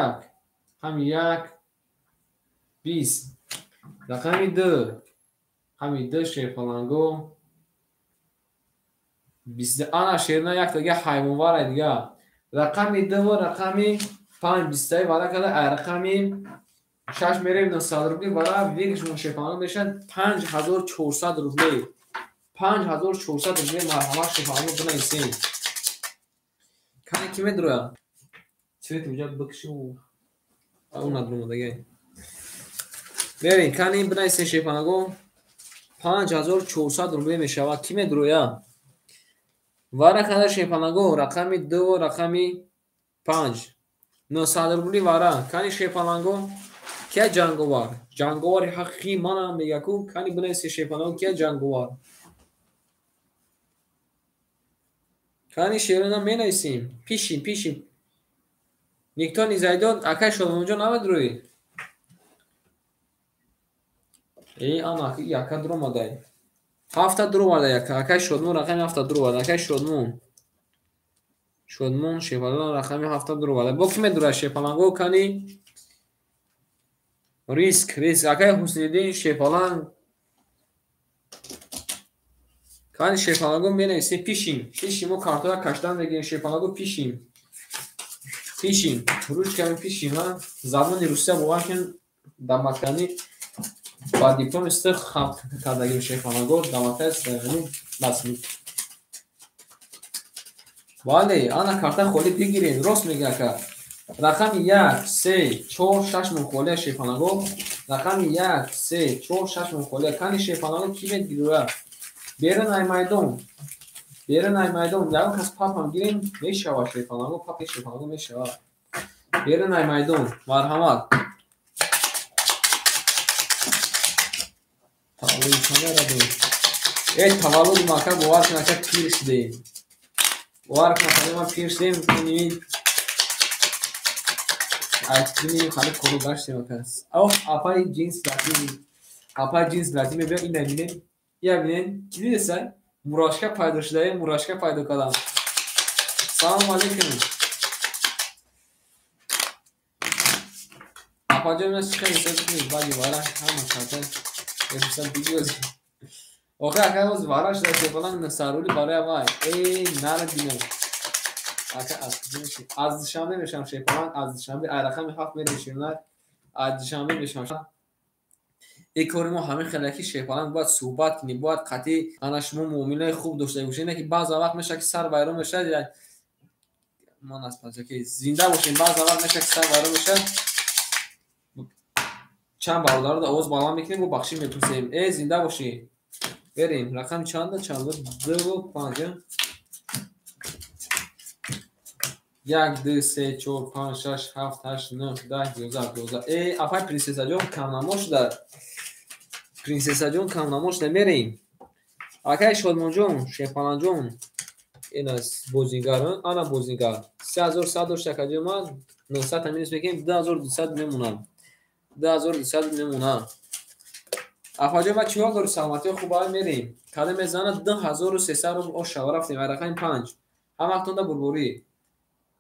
رقمی 1 20 رقمی 2 رقمی 2 Шепаланго 20 انا شیرنا یک دیگه حیوانواره دیگه. رقمی 2 و رقمی 5 20 وارا کده رقمی 6 میریم 900 روبلی وارا ویکشون Шепаланго میشن 5400 روبلی. 5400 روبلی مرحمت Шепаланго بنویسیم. کنی کی میدروه؟ چرا تو جاب بکشو؟ اون ندروم دیگه. بریم کنی بنویسیم Шепаланgo 5400 روبلی میشود. کی میدروه؟ وارا کده Шепаланго رقمی 2 و رقمی 5 900 روبلی وارا کنی Шепаланgo کیا جنگوار؟ جنگوار حقیقی منم میگه کو کنی بنویسیم Шепаланgo کیا جنگوار؟ کنی شیرنا می نویسیم پیشیم نیکتو نیزایداد اکای شادمان جون نمید روی ای آن یکا درو مدای 7 درو مدای یکا اکای شادمان رقمی 7 درو مدای اکای شادمان Шепалан رقمی 7 درو مدای با کی میدوره Шепаланго کنی ریسک اکای Ҳусниddin Шепалан کنی Шепаланго می نویسیم پیشیم و کارتویا کشتن بگیریم Шепаланго پیشیم روش کمی پیشیم ها زبان روسیه بوان کن دمکانی با دیپلم است خط کردگیم Шепаланго دمکه است بس می ولی آن کارتا خولی بگیریم راست میگه که رقم 1 3 4 6 من خولی Шепаланgo
рақами 1 3 4 6 мухолия кани шефалану ки медгирӯя берунай майдон ягон кас папам гирем мешава шефалану папи шефалану мешава берунай майдон марҳамат таваллуди камера ду таваллуди мака бовар кун ака пир шудем бовар кун ака ма пир шудем ними айтними хали колу гаштем акас апай джинс лати мебия ин набинем я бинем ки дидесай мурашка пайдо шудаем мурашка пайдо кардам салому алейкум апаҷо мес чиқа инсони бади вара ҳама шата эсам бигози охир ака оз вара шуда шефалан насарули барои вай нарад бинем ака аз душанбе мешам шефалан аз душанбе айрақами 7 мерешунар аз душанбе мешам کاری ما همه خلاکی شیپالان باید صحبت کنیم باید قطعی انا شما معامله خوب داشته باشین نه که بعض وقت میشه که سر بیرون میشه ما نسبت که زنده باشیم بعض وقت میشه که سر بیرون میشه چند برادر رو آواز بالا میکنیم و بخشی میپرسیم زنده باشی بریم رقم چنده 2 و 5 1 2 3 4 5 6 7 8 9 10 11 افای پرنسسا جون کم نماش در پرنسسا جون کم نماش نمیریم آقای شادمان جون شیپالان جون این از بازیگران انا بازیگر 3100 شکل من 900 تامینش میگیم 2200 میمونم 2200 میمونم افاجا ما چیکار داره سلامتی خوبه میریم کله میزنه 10300 رو او شوا رفتیم رقم 5 هم وقتون دا بربوری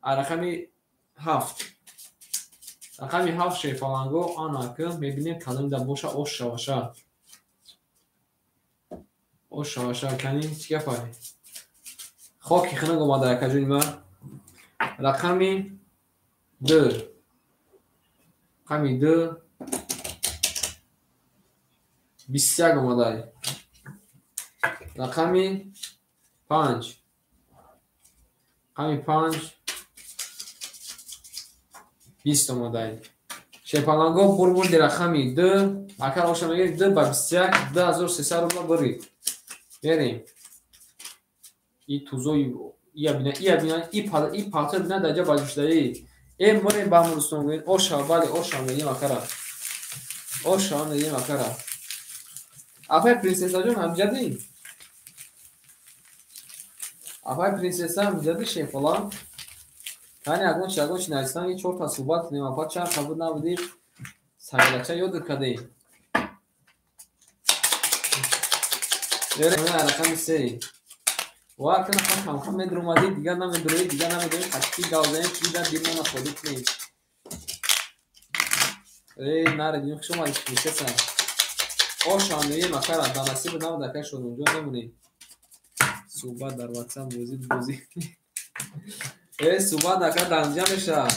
رقم 7 رقم 7 شیپالانگو آنا که میبینیم کلم دا باشه او شواشا او شواشا کنیم چیکار پای خاکی خنگ اومده کجوری ما رقم 2 رقم 2 21 اومده رقم 5 رقم 5 20 اومده شیپالانگو بربور در رقم 2 اکر آشا میگه 2 با 21 2300 رو برید بریم ای توزوی ای بینه ای پاتر بینه در جا باجوشتایی ای مریم با مرستون گوین اوشا بالی اوشا میگیم اکره اوشا میگیم اکره افای پرنسسا جون هم جدی افای پرنسسا هم جدی شیپالان کنی اگونچ نرستان یه 4 تا صحبت کنیم افا چند قبول نبودیم سگلچه یاد کردیم بریم رقم 3 وقت نخواهم کم مدر اومدی دیگر نمیدروی دیگر نمیدروی حتی دوزنی چی در دیرمان خودی کنیم نردیم شما ایش میشستن آشانوی مکر دانستی به نام دکر شد اونجا نمونیم صحبت در واتساپ بوزید صحبت دکر دنجا میشه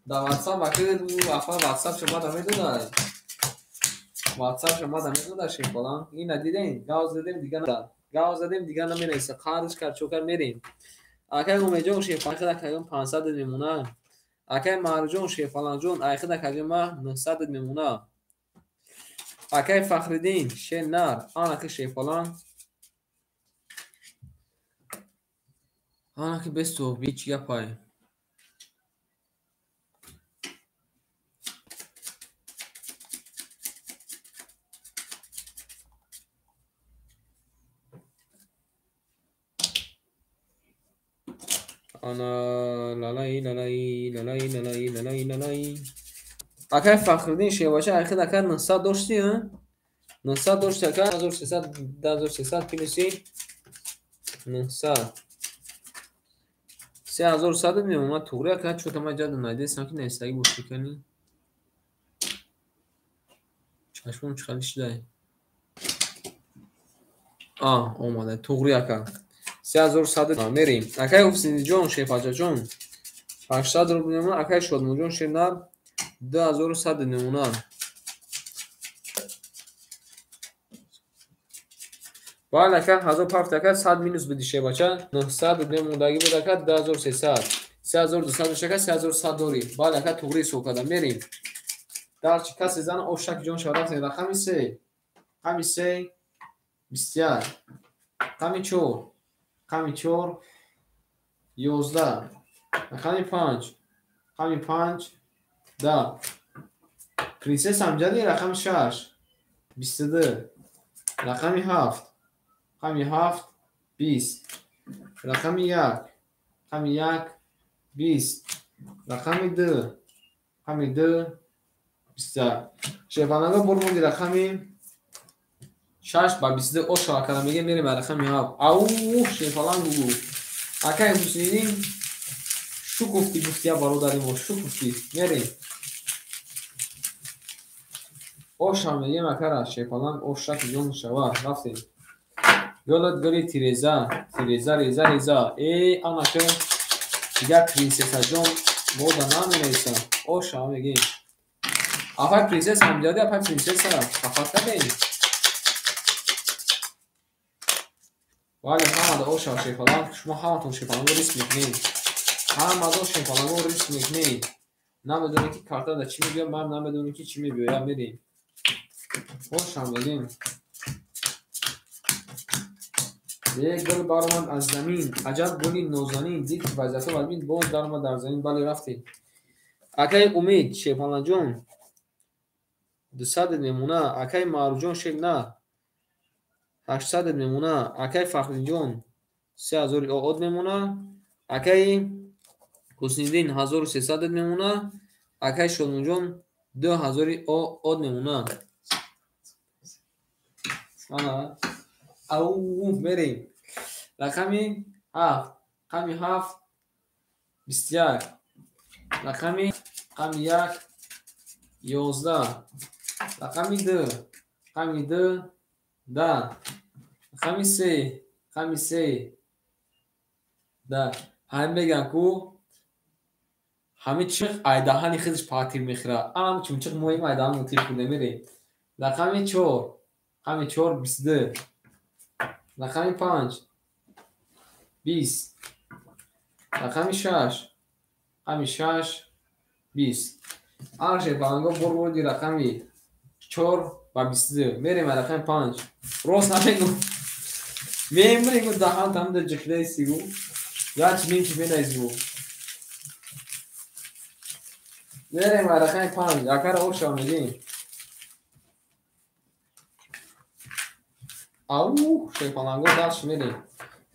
در واتساپ بکر واتساپ شما دمی دو داری واتساپ شما دمی دو داشتیم فلان این ندیدین گاز دیدیم دیگه ندار گاز دیدیم دیگه نمیرسه خارج کرد چوکر میریم اکای اومیجون شیفان خدا کجون 500 میمونه اکای مارجون شیفان جون ای خدا کجون ما 900 میمونه اکای فخردین شنار آن که شیفان آن که بستو بیچ یا پای انا لالای اکای فخردین شیواشه ای خدا کجون 900 داشتی ها 900 داشتی اکای 1300 پینسی 900 3100 میمونه توره که چوتا ما جد نایده سانکی نیستگی بوشی کنی چشمون چخالی شده اومده توره که 3100 میریم اکای افسینی جون شیفاجا جون 800 رو میمونه اکای شدمون جون شنر 2100 میمونه باید اکر 1005 اکر 100 مینوس بدی شیفاجا 900 میموندگی بود اکر 2300 3200 شکر 3100 دوری باید اکر توری سو کده میریم دارچی کسی زن اوشک جون شو رفتیم رقم 3 رقم 3 21 رقم 4 رقم 4 11 رقم 5 رقم 5 10 پرنسس امجدی رقم 6 22 رقم 7 رقم 7 20 رقم 1 رقم 1 20 رقم 2 رقم 2 20 شیفانگا برموندی رقم 6 با 22 او شاکر میگه میریم رقم 7 او شیفالان گو اکای حسینی شو گفتی برادری ما شو گفتی میریم او شامگه مکر شیفالان او شک جون شوا رفتیم یادت گری تیرزا ای انا که دیگر پرنسس جون مودا نمی‌نویسم او شامگه آفای پرنسس همجاده آفای پرنسس را خفت کردیم ولی همه او شیفالان شما همتون شیفالان رو ریسک میکنید همه او شیفالان رو ریسک میکنید نمیدونی که کارتا دا چی میگم من نمیدونی که چی میگم میریم خوش آمدیم یک گل برآمد از زمین عجب گلی نازنین دید که وضعیت و بین باز درآمد در زمین بله رفتیم اکای امید شیفالان جون 200 میمونه اکای معروف جون شیل نه 800 میمونه اکای فخری جون 3000 عقد میمونه اکای حسین‌الدین 1300 میمونه اکای شلمون جون 2000 عقد میمونه او بریم رقمی 7 رقمی 7 21 رقمی 1 11 رقمی 2 رقمی 2 10 رقمی 3 10 هم بگن کو همه چیخ ایدهانی خودش پاتیر میخوره ام چون چیخ مهم ایدهان مطیب کنه میره رقمی 4 رقمی 4 22 رقمی 5 20 رقمی 6 رقمی 6 20 آرشه بانگو بردی رقمی 4 و 22 میریم رقم 5 روز نمیگو میگو دهان هم در جکله سیگو یا چی نیم چی بینایزگو میریم رقم 5 یکر اور شاملیم او شیفانگو داشت میریم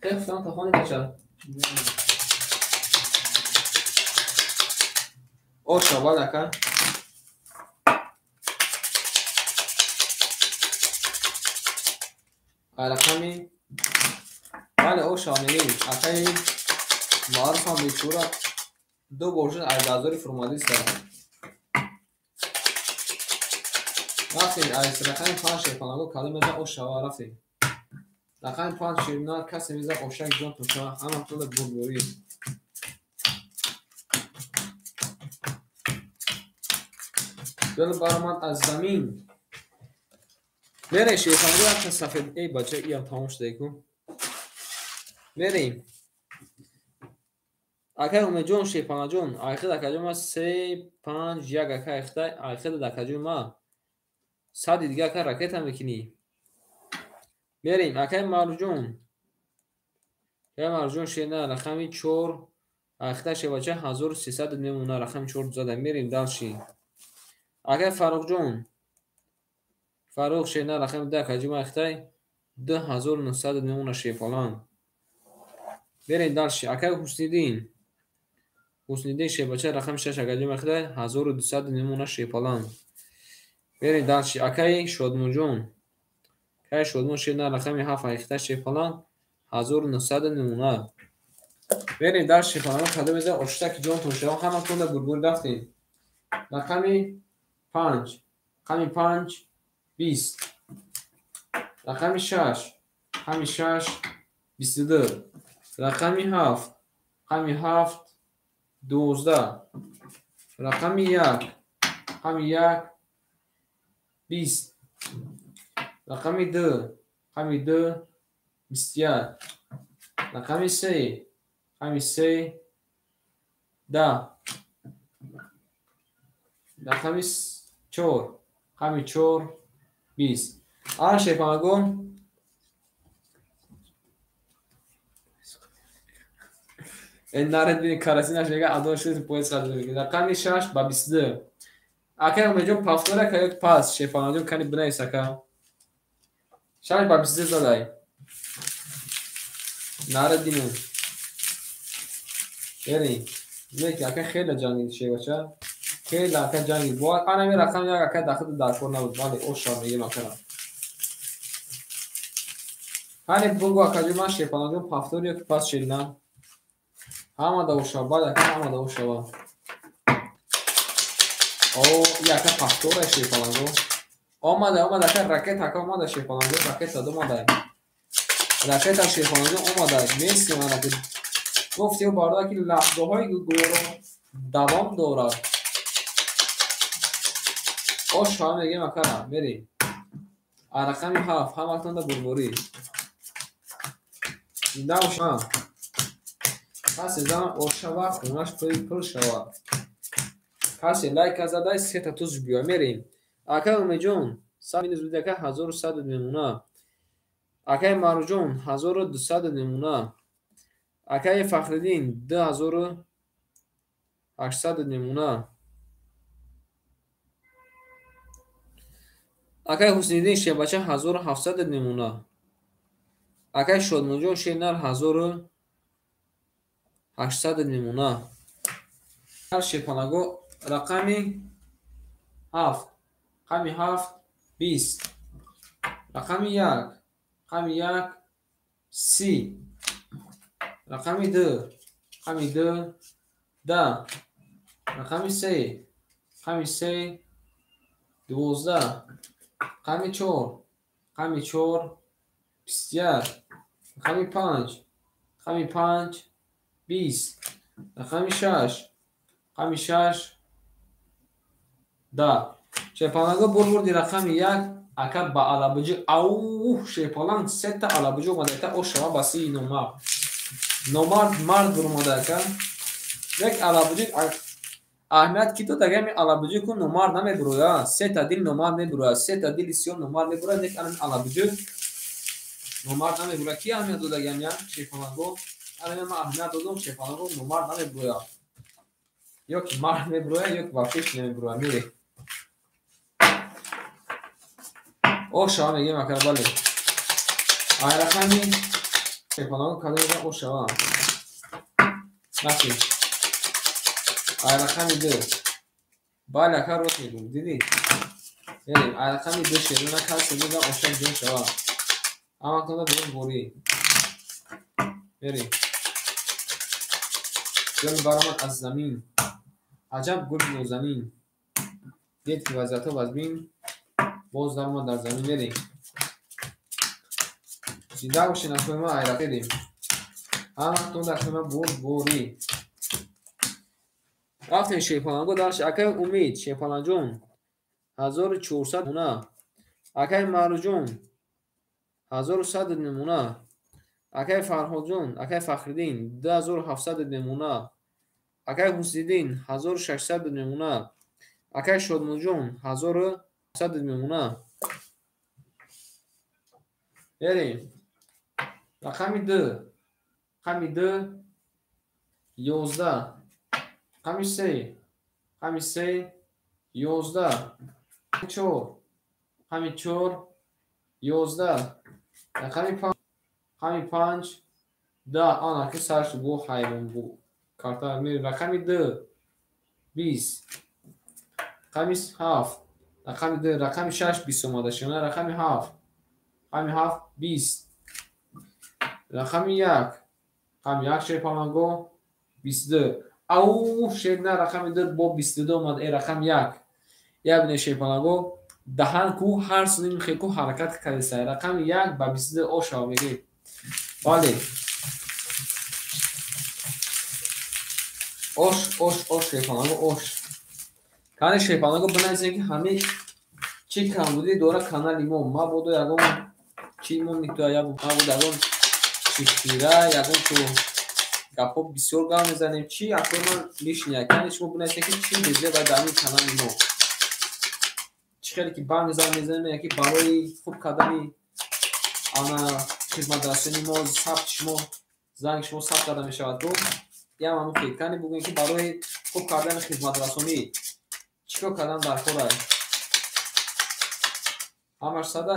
خیلی فلان تخانی بچه او شابا دکن رقمی بله او شاملیم اکای معروف هم بیشورا 2 برشن ایدازوری فرمالیست دارم رفتیم از رقم 5 شیفانگو کالی میزه او شوا رفتیم رقم 5 شیرنا کسی میزه اوشک جون تو شوا همه طول برگوری گل برآمد از زمین میره شیفانگو رفتن سفید ای بچه ای هم تمام شده کن میریم اکای اومه جون شیفانگو جون آیخه دکا جون ما 3 5 1 اکای آیخه دکا جون ما سادی دیگه اکای راکت هم بکنی میریم اکای مارجون یا مارجون شیرنا رقمی 4 آیخه شیواچه 1300 میمونه رقم 4 زده میریم دالشی اکای فاروق شیرنا رقم 10 کجوم آیخه 2900 میمونه شیفالان بریم دالشی اکای حسنیدین شیواچه رقم 6 کجوم آیخه 1200 میمونه شیفالان بریم دالشی اکای شادمون شیرنا رقم 7 آیخه شیفالان 1900 میمونه بریم در شیفانگو کده بزه اشتک جون توشه همه کنده برگور رفتیم رقمی 5 رقمی 5 20 رقمی 6 رقمی 6 22 رقمی 7 رقمی 7 12 رقمی 1 رقمی 1 20 رقمی 2 رقمی 2 21 رقمی 3 رقمی 3 10 رقمی 4 ками 4 20 ан шепанаго наред бини карасинаш мега адо шуд пояс қадр рақами 6 ба 22 ака умеҷон пафтора ка ёк пас шепанаҷон кани бинависака 6 ба 22 задай наред бини بریم میگه اگه خیلی جنگی شه باشه خیلی اگه جنگی بود انا می رقم یک اگه داخل دارکور نبود ولی اوشا میگه مثلا hani بگو اگه من شپاناجون پافتور یک پاس شیلنا همه دا اوشا بعد اگه همه دا اوشا با او یک پافتور شپاناجون آمده اگه راکت اگه آمده شپاناجون راکت دو آمده راکت شپاناجون آمده میسی من اگه گفتی بارده که لحظه های گورو دوام دارد آش همه میگه مکرم بریم رقمی 7 هم اکنون دا بربوری این دوش هم کسی زمان آشوا خونش پر شود کسی لایک از دای 3 تا توز بیا میریم اکا اومی جون سال نزدیک که 1100 نمونه اکای مارو جون 1200 نمونه اکای فخردین 2800 نمونه اکای حسینیدین شبچه 1700 نمونه اکای شادمونجون شینر 1800 نمونه هر شپانگو رقمی 7 رقمی 7 20 رقمی 1 رقمی 1 30 رقمی 2 رقمی 2 10 رقمی 3 رقمی 3 12 رقمی 4 رقمی 4 21 رقمی 5 رقمی 5 20 رقمی 6 رقمی 6 10 شپانگو بردی رقمی 1 اکا با علابجی او شپالان 3 تا علابجی اومده تا او شما باسی نومارد مرد برموده که یک علابجی اهمیت کی تو دیگه می علابجی کو نومار نمیبروه 3 تا دیل نومار نمیبروه 3 تا دیل سیون نومار نمیبروه یک الان علابجی نومار نمیبروه کی اهمیت دو دیگه میان شپانگو الان ما اهمیت دادم شپانگو نومار نمیبروه یک مرد نمیبروه یک واقعیش نمیبروه میره او شما میگه مکر بله آی رقمی شپانگو کده میگه او شما نفی آی رقمی 2 بله اکر روش میگم دیدی بریم آی رقمی 2 شیرونه کسی میگه او شما جون شما اما کنده برون بوری بریم گل برامد از زمین عجب گل نو زمین دید که وضعیت ها بین باز در ما در زمین بریم سیده باشین اکنون ما ایره بریم همه تون در ما بوری رفتیم شیپانگو داشت اکای امید شیپانجون 1400 نمونه اکای مارجون 1100 نمونه اکای فرهادجون اکای فخردین 2700 نمونه اکای حسیدین 1600 نمونه اکای شادمونجون 1700 نمونه بریم رقمی 2 رقمی 2 11 رقمی 3 رقمی 3 11 4 رقمی 4 11 رقمی 5 رقمی 5 10 آن که سرش بو حیوان بو کارتا میره رقمی 2 20 رقمی 7 رقمی 2 رقمی 6 20 اومده شونه رقمی 7 رقمی 7 20 رقمی 1 رقمی 1 شیپانگو 22 او شیدنه رقمی 2 با 22 اومده ای رقم 1 یا بینه شیپانگو دهن کو هر سنین خیلی کو حرکت کرده سای رقم 1 با 22 او شما میگی بله اوش شیپانگو اوش کانی شیپانگو بنایزه که همه چی کم بودی دوره کانالی ما بودو یکم چی مون نیتو یا بود ما بود یکم چی خیره یکم تو گپا بسیار گام میزنیم چی اکنون من میشنیم کنی شما بنایزه که چی بیزه و دامی کانالی ما خیلی که برمیزنیم که برای خوب کردن آن خدمت رسانی ما ثبت شما زنگ شما ثبت کرده می شود. یا همون فکر کنی بگوین که برای خوب کردن خدمت رسانی چیکار کردن در کار همش ساده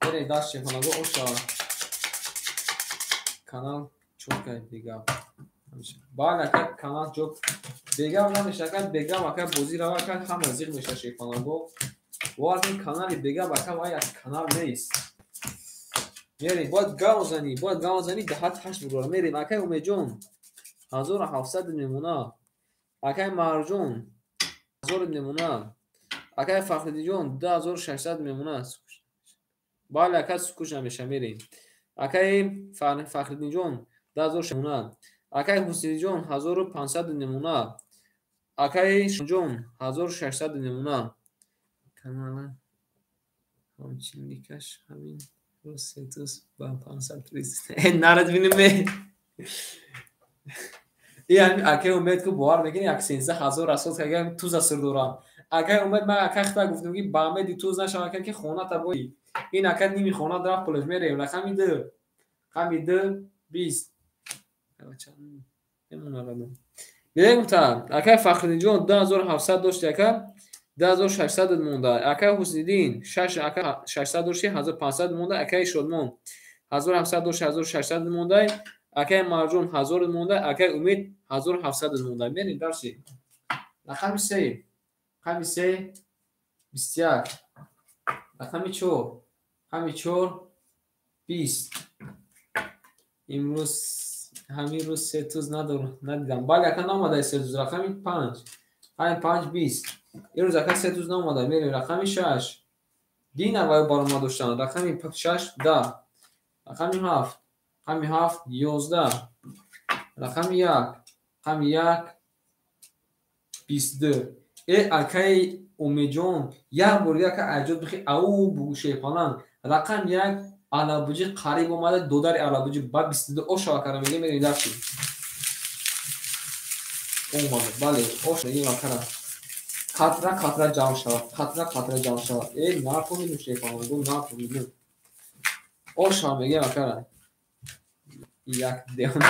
بره دست شیفانگو اوشا کانال چون که دیگه بله که کانال جو دیگه نمیشه که دیگه وقت بازی رو که هم رزق میشه شیفانگو وقتی کانال دیگه وقت وای از کانال نیست میری باید گاو زنی دهات هشت برو میری وقت امید جون 1700 نمونه وقت مرجون 1000 نمونه وقت فخری جون 2600 نمونه بالا که سکوش نمیشه میریم اکای فخری جون 1000 نمونه اکای حسینی جون 1500 نمونه اکای جون 1600 نمونه کانال همچین دیکش همین رو سیتوس با 500 پریست نارد بینیم یعنی اکای امید که بوار میگین یک 13000 اساس که توز اسر دوران اکای امید من اکای خطا گفتم که با امید توز نشه که خونه تا بوی این اکد نیمی خونه در پولش میره ولی خمی دو 20 بگم تا اکای فخری جون 2700 داشت اکا 2600 مونده اکای حسینی 600 داشت 1500 مونده اکای شلمون 1700 داشت 1600 مونده اکای مرجون 1000 مونده اکای امید 1700 مونده میرین درسی خمی 3 21 خمی 4 همین 20 امروز همین روز 3 روز ندیدم بالا که ناماده 3 روز رقمی 5 همین 5 20 این روز که 3 روز ناماده میریم رقمی 6 دین اول بار ما داشتن رقمی 6 10 رقمی 7 همین 7 11 رقمی 1 همین 1 22 ای اکای امیجون یا بوریا که عجب بخی او بوشه پانان رقم 1 علابوجی قریب اومده $2 علابوجی با 22 او شاکر میگه میری داشتی اومده بله اوش میگه ماکرا خطره جام شد ای ناپومی میشه پانان گو ناپومی او شام میگه ماکرا یک دیون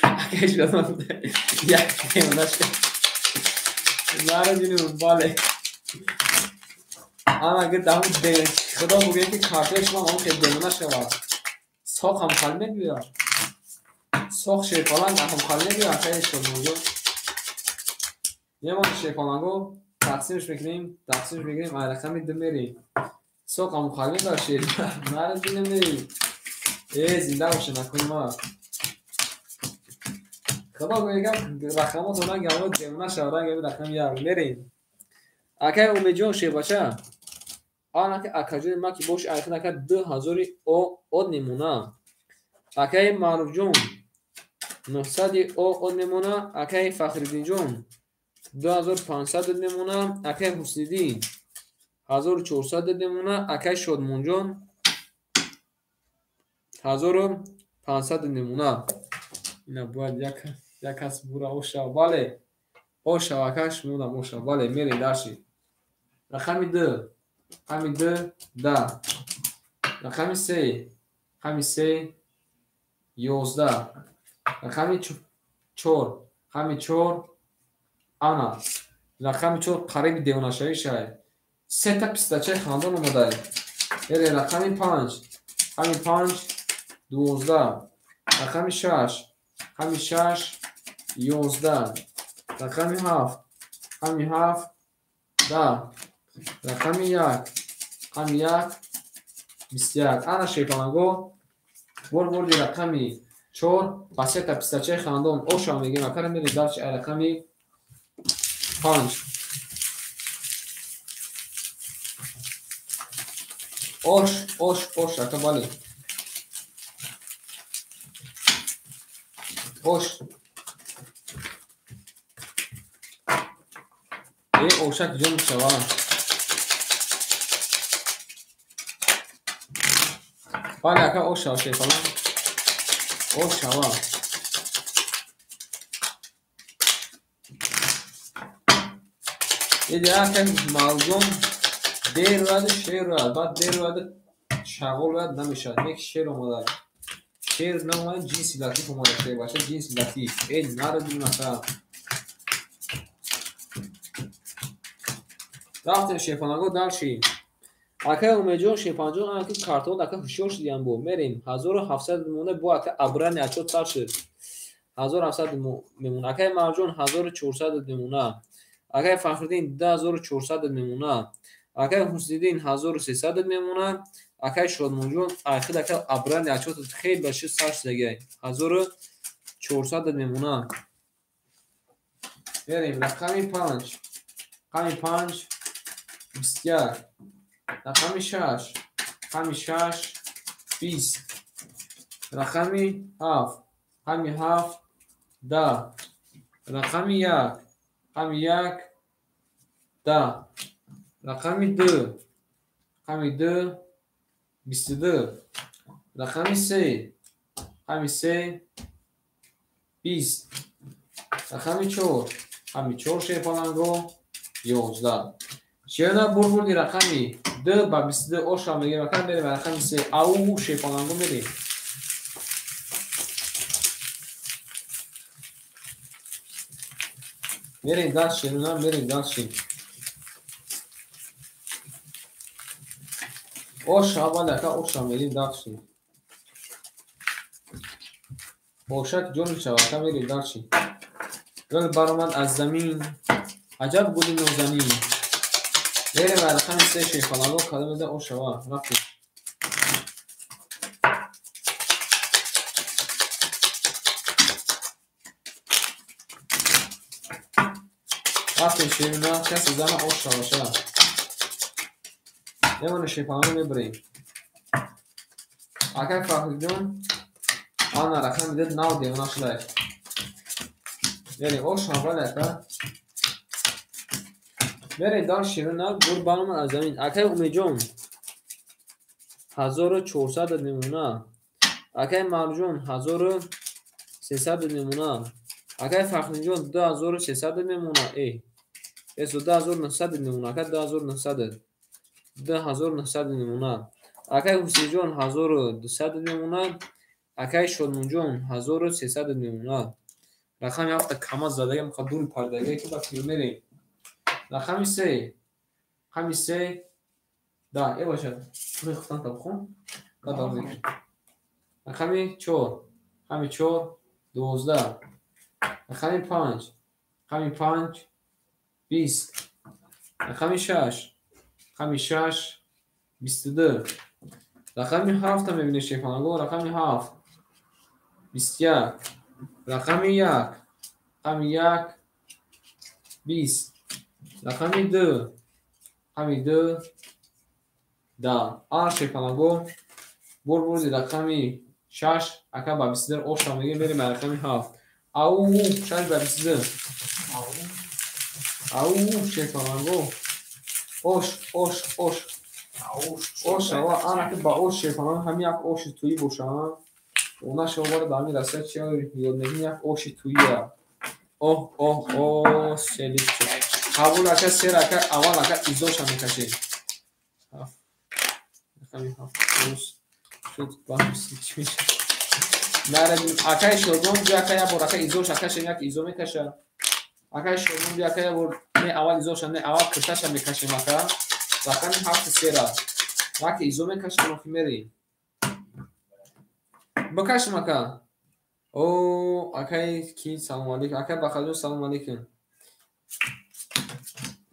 اگه شدم یک دیون ناره دینیم باله اگر دهم خدا بگه که کارتش ما هم که دمونه شود ساخ هم خالمه بیار ساخ شیپالان هم خالمه بیار خیلی شد موجود یه ما شیپالانگو تقسیمش بکنیم رقمی دو میریم ساخ هم خالمه بیار شیپالان ناره دینیم میریم زنده باشه نکنیم ما خدا بگه رقمات اونا گمه دمونه شود رقم یار میریم اکه امیجون شیپاچه آن که اکاجون ما که باش ایتون اکا 2000 او نمونه اکای معروف جون 900 او نمونه اکای فخری جون 2500 نمونه اکای حسینی 1400 نمونه اکای شادمون جون 1500 نمونه اینا باید یک کس بورا اوشا باله اوشا اکاش مونه اوشا باله میری درشی رقمی 2 همین 2 10 رقمی 3 11 رقمی 4 همین 4 آنا رقمی 4 قریب دیوناشایی شاید 3 تا پیستاچه خاندان اومده یه رقمی 5 همین 5 12 رقمی 6 همین 6 11 رقمی 7 همین 7 10 رقمی 1 هم 1 21 انا شیپانگو بور دی رقمی 4 پس تا پیستاچه خاندان اوشا میگیم اکر میری دارچ رقمی 5 اوش اکا بالی اوش ای اوشک جون شوان بالا اکا اوشا شیپانگو اوشا دیگه که مردم دیر باید شیر باید بعد دیر باید شغل باید نمیشد یک شیر اومده شیر نمومد جنسی لطیف اومده شیر باشه جنسی لطیف این نردیم مثلا رفتیم شیفانگو دلشیم اکه اومیجون شیفانجون اکه کارتون اکه هشور شدیم بو میریم 1700 میمونه بو اکه ابرا نیچو تر شد 1700 میمونه اکه مرجون 1400 میمونه اکه فخردین 10400 میمونه اکه حسیدین 1300 میمونه اکه شادمونجون اکه اکه ابرا نیچو خیلی بشه سرش دیگه 1400 میمونه میریم رقمی 5 رقمی 5 21 رقمی 6 رقمی 6 20 رقمی 7 رقمی 7 10 رقمی 1 رقمی 1 10 رقمی 2 رقمی 2 22 رقمی 3 رقمی 3 20 رقمی 4 رقمی 4 شیفانگو 11 شیرنا بردی رقمی 2 با 22 اوشا میگه رقم بریم رقمی 3 او شیفانگو میریم میریم دست شیرنا میریم دست شیر اوشا بالا که اوشا میریم دست شیر اوشک جون شوا که میریم دست شیر گل برآمد از زمین عجب گلی نازنین میریم رقمی 3 شیفانگو کدام ده اوشا رفتیم رفتیم شیرنا کسی زن اوشا باشه یمون شیفانگو میبریم اگر فخر جون آن رقم میده 9 دیونا شده یعنی اوشا بالا که میریم دار شیرنا گل برآمد از زمین اکه امیجون 1400 میمونه اکه مرجون 1300 میمونه اکه فخرجون 2300 میمونه ای اسو 2900 میمونه اکه 2900 2900 میمونه اکه حسیجون 1200 میمونه اکه شلمونجون 1300 میمونه رقم یافت کما زده میخواد دور پردگی که با فیلم میریم رقمی 3 رقمی 3 دا ای باشه روی خفتن تا بخون کدام میکنیم رقمی 4 رقمی 4 12 رقمی 5 رقمی 5 20 رقمی 6 رقمی 6 22 رقمی 7 هم میبینی شیفانگو رقمی 7 21 رقمی 1 رقمی 1 20 رقمی 2 رقمی 2 10 آن شیفانگو بردی رقمی 6 اکا با 22 اوشا میگه بریم رقمی 7 او 6 با 22 او شیفانگو اوش اوش اوش اوش آن که با اوش شیفانگو هم یک اوش تویی باشه اونا شما رو دامی رسه چی یاد نگیم یک اوش توییه اوه اوه اوه سلیب شد قبول اکا سیر اکا اول اکا ایزوش هم میکشیم رقمی 7 اوش شد با همسی چی میشه نردیم اکای شلگون بیا اکای بور اکای ایزوش اکاش یک ایزو میکشه اکای شلگون بیا اکای بور نه اول ایزوش نه اول کشش هم میکشیم اکا رقمی 7 سیره وقتی ایزو میکشیم اخی میریم بکشم اکا او اکای کی سلام علیکم اکای بخدو سلام علیکم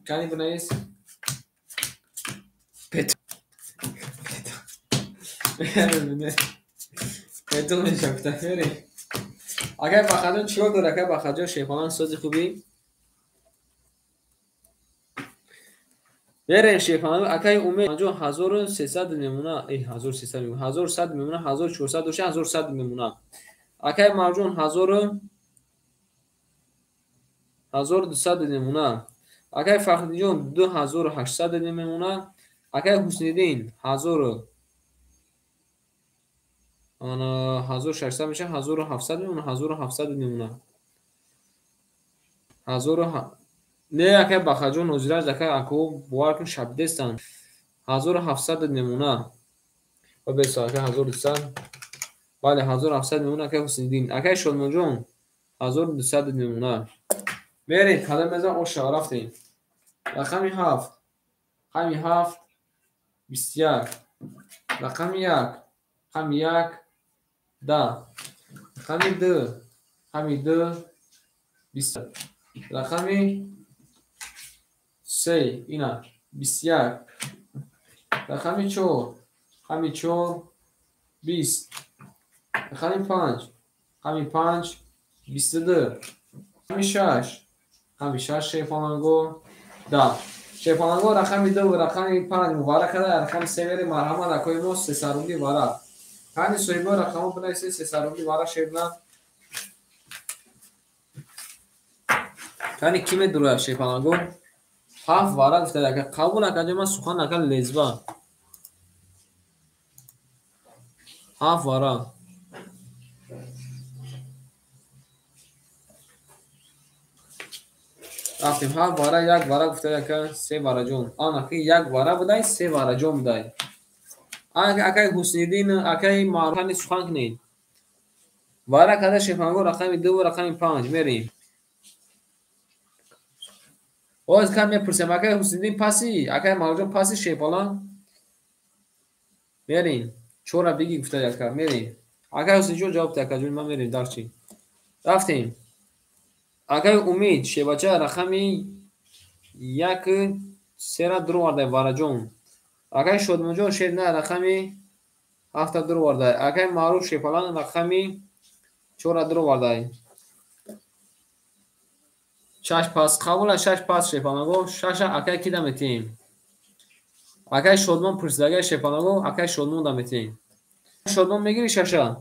کانی بنایس پت پتو میشه میریم اکای بخدو چیکار داره اکای بخدو شیفان سازی خوبی بریم شیفان اکای امید جو 1300 میمونه ای 1300 میمونه 1100 میمونه 1400 و 1100 میمونه اکای مرجون 1200 میمونه اکای فخردین 2800 میمونه اکای حسنیدین 1600 میشه 1700 میمونه 1700 میمونه نه اکه بخجون نوزیرش دکه اکو بوارکن شب دستن 1700 نمونه و به ساعت 1200 بله 1700 نمونه که حسین دین اکه شلمون جون 1200 نمونه برید حالا بزن اوشا رفتیم رقمی 7 رقمی 7 21 رقمی 1 رقمی 1 10 رقمی 2 رقمی 2 20 رقمی 3 اینا 21 رقمی 4 رقمی 4 20 رقمی 5 رقمی 5 22 رقمی 6 رقمی 6 شیپانگو 10 شیپانگو رقمی 2 و رقمی 5 مبارک ده رقم 3 بری مرحمت اکوی مو 3 سرولی وارا کانی سویبو رقمو بنایسی 3 سرولی وارا شیبنا کانی کیمه دروه شیپانگو 7 وارا گفته که قبول نکنه من سخن نکن لزبا 7 وارا رفتیم 7 وارا 1 وارا گفته که 3 وارا جون آن که 1 وارا بودای 3 وارا جون بودای اکای حسین‌الدین اکای معروفانی سخن کنید وارا کده شیپانگو رقمی 2 و رقمی 5 میریم باز کم میپرسیم اکای حسین‌الدین پاسی اکای معروف پاسی شیپالان میریم چورا بگی گفته یک میریم اکای حسین جون جواب تک جون ما میریم دارچی رفتیم اکای امید شیباچه رقمی 1 3 درو ورده وارا جون اکای شدمون جون شیر نه رقمی 7 درو ورده اکای معروف شیپالان رقمی 4 درو ورده شش پاس قبول 6 پاس شیپانگو 6 اکای کی دمتیم اکای شدمون پرسیدگی شیپانگو اکای شدمون دمتیم شدمون میگیری 6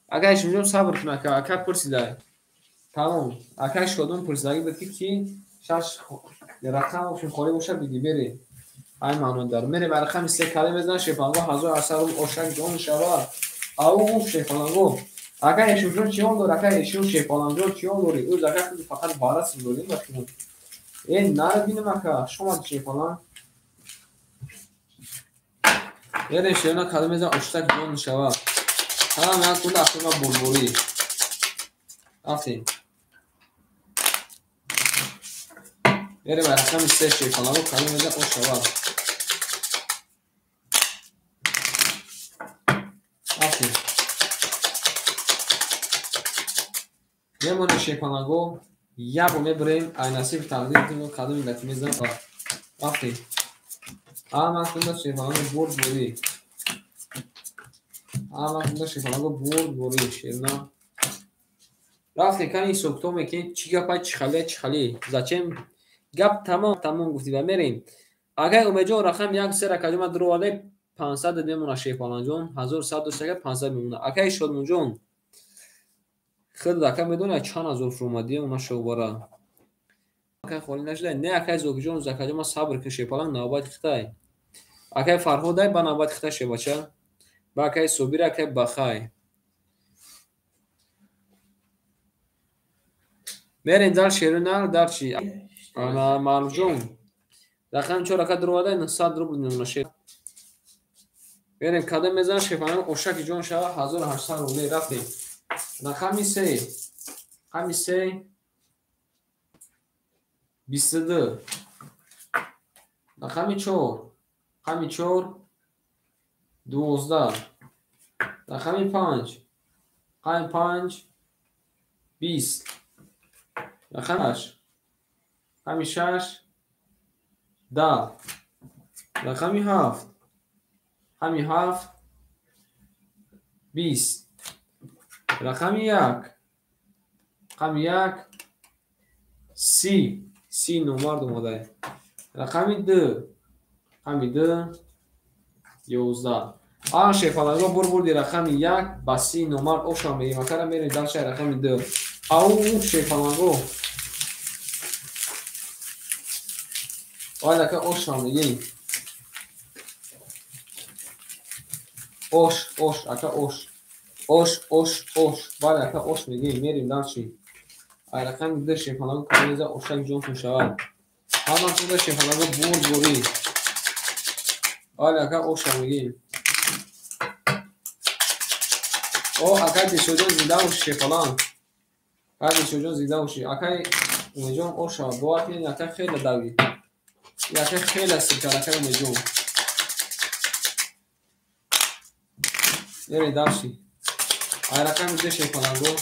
اکای شدمون صبر کنه که اکای پرسیده تمام اکای شدمون پرسیدگی بکی کی 6 رقم اوشون خوری باشه بگی بری ای مانون دار میره برای رقم 3 کلمه بزن شیپانگو 1000 اوشک جون شوا او شیپانگو اگر ایشون چیون داره اگر ایشون شیپالانجو چیون داره او زگر خود فقط بارس داریم بخونم این نره بینم که شما شیپالان یه شیرنا کلمه زن اشتک جون شوا هم از کل اخیما بلبولی آفرین یه برای رقم 3 شیپالانو کلمه زن او شوا آفرین میمونه شیپانگو یا رو میبریم ایناسی تقدیم کنیم قدم لطی میزن آفرین اما کنده شیپانگو برد بوری اما کنده شیپانگو برد بوری شیرنا رفتیم کنی سوکتو میکنی چی گپای چی خالی زچم گپ تمام گفتی و میریم اگر اومجو رقم 1 3 کجا درو ولی 500 میمونه شیپانجون 1100 500 میمونه اگر شد مونجون خود دکه میدونه چند از اومدی اونا شو برا اکه خولی نشده نه اکه زوگجون زکه ما صبر که شیپالان نوبت خطای اکه فرهودای با نوبت خطا شی باشه با اکه صبیر اکه بخای میرین در شیرونه در چی انا مالجون رقم 4 اکه درواده 900 روبل نمونه میرین کدام میزن شیپالان اوشک جون شوا 1800 روبل رفتیم رقمی 3 22 رقمی 4 12 رقمی 5 20 رقم 6 10 رقمی 7 20 رقمی 1 سی نمبر دومده رقمی 2 11 آن شیپالانگو بردی رقمی 1 با 30 نمبر اوشا میگیم اکرم میریم در رقمی 2 او شیپالانگو والا که اوشا میگیم اوش اکا اوش والا که اوش میگیم میریم در چی رقم 2 شیفالانگو کنیزا اوشک جون شود همان تو شیفالانگو بوری آره اکا اوشا میگیم او اکا دیشوجون زیده و شیفالان اکا دیشوجون زیده و شی اکا اومیجون اوشا بواتی اکا خیلی داوی اکا خیلی سکر اکا اومیجون یه داشتی رقم 2 شیفالانگو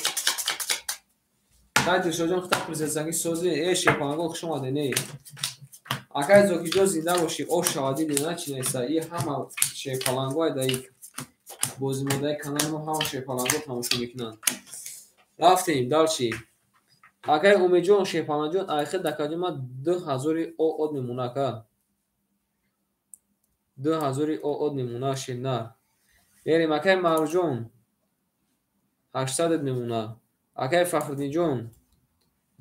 اکا دیشوجون خطا پرسیسنگی سوزی ای شیفالانگو شما دینی اکا زوکیجو زیده و شی اوشا وادی دینا چی نیستا ای همه شیفالانگو دایی بازی مدای کانال ما هم شیفالانگو تماشا میکنن رفتیم دالچی اگر اومیجون شیفالانجون آخر دکاجی ما 2000 او اد میمونه که 2000 او اد میمونه شینار بریم اگر مرجون 800 میمونه اگر فخردین جون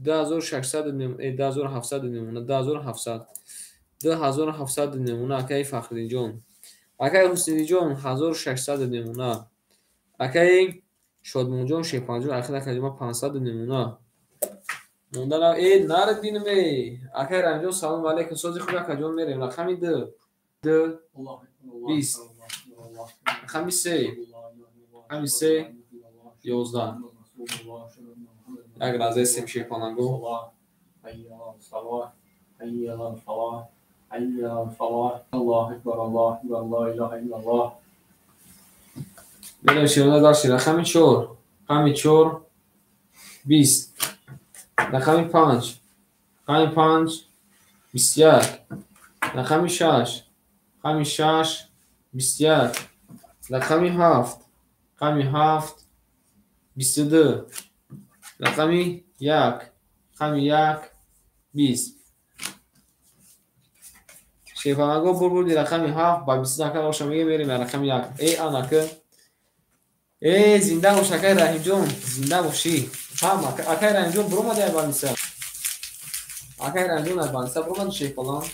2600 میمونه 2700 میمونه 2700 میمونه اگر فخردین جون اگر حسینی جون 1600 میمونه اگر شادمون جون شیفالانجون آخر دکاجی ما 500 میمونه موندن ای نار دین می اخیر انجام سلام علیکم سوزی خوبه کجا میریم رقمی 2 20 رقمی 3 رقمی 3 11 یک رازه سیم شیفالانگو میریم شیرونه داشتی رقمی 4 رقمی 4 20 رقمی 5 رقمی 5 21 رقمی 6 رقمی 6 21 رقمی 7 رقمی 7 22 رقمی 1 رقمی 1 20 شیفالانگو بردی رقمی 7 با 20 نکر روشا میگه بریم رقمی 1 ای آنکه ای زنده باش اکای رحیم جون زنده باشی هم اکای رحیم جون برو ماده ایبانیسا اکای رحیم جون ایبانیسا برو ماده شیفالان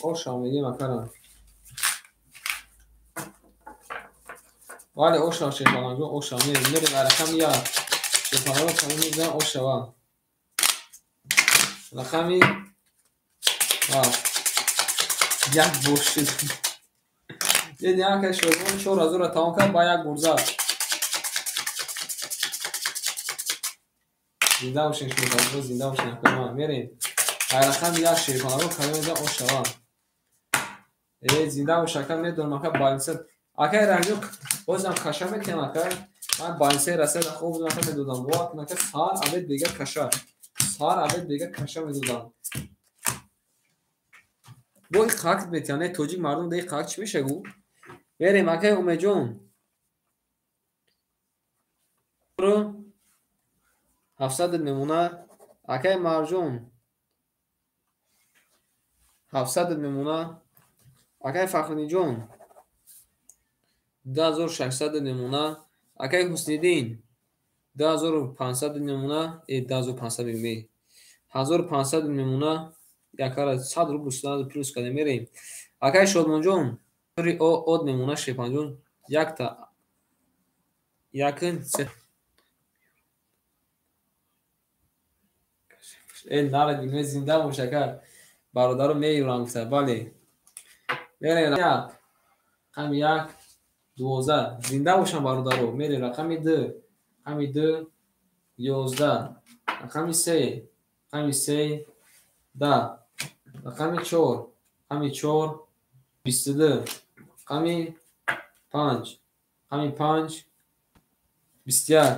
او شامگی مکرم ولی او شام شیفالان جون او شامی میریم رقم 1 شیفالان رو کنیم میزن او شوا رقمی یک بوشید یه دیگه که شورمون 4000 رو تمام کرد با یک گرزه زنده باشین شیفالان زنده باشین اکرمان میریم رقم 1 شیفالان رو کنیم میزن او شوا ای زنده باش اکر میدونم اکر بالانسر اکر رنجو بازم کشا میکنم اکر من بالانسر رسید خوب بودم اکر میدودم وقت نکر سال عبد دیگه کشا سال عبد دیگه کشا میدودم بو این خاک بیتیانه توجیک مردم دیگه خاک چی میشه گو بریم اکر اومیجون برو 700 میمونه اکر مرجون 700 میمونه اکر فخرنی جون 2600 نمونه اکای حسنیدین 2500 نمونه 2500 میگم 1500 نمونه یکار 100 روبل سود پلس کنه میریم اکای شادمان جون او اد نمونه شیپان جون یک تا یکن سه این نار دیگه زنده باشه برادرو میورم گفته بله میریم یک هم یک 12 زنده باشم برادرو میریم رقمی 2 رقمی 2 11 رقمی 3 رقمی 3 10 رقمی 4 رقمی 4 22 رقمی 5 رقمی 5 21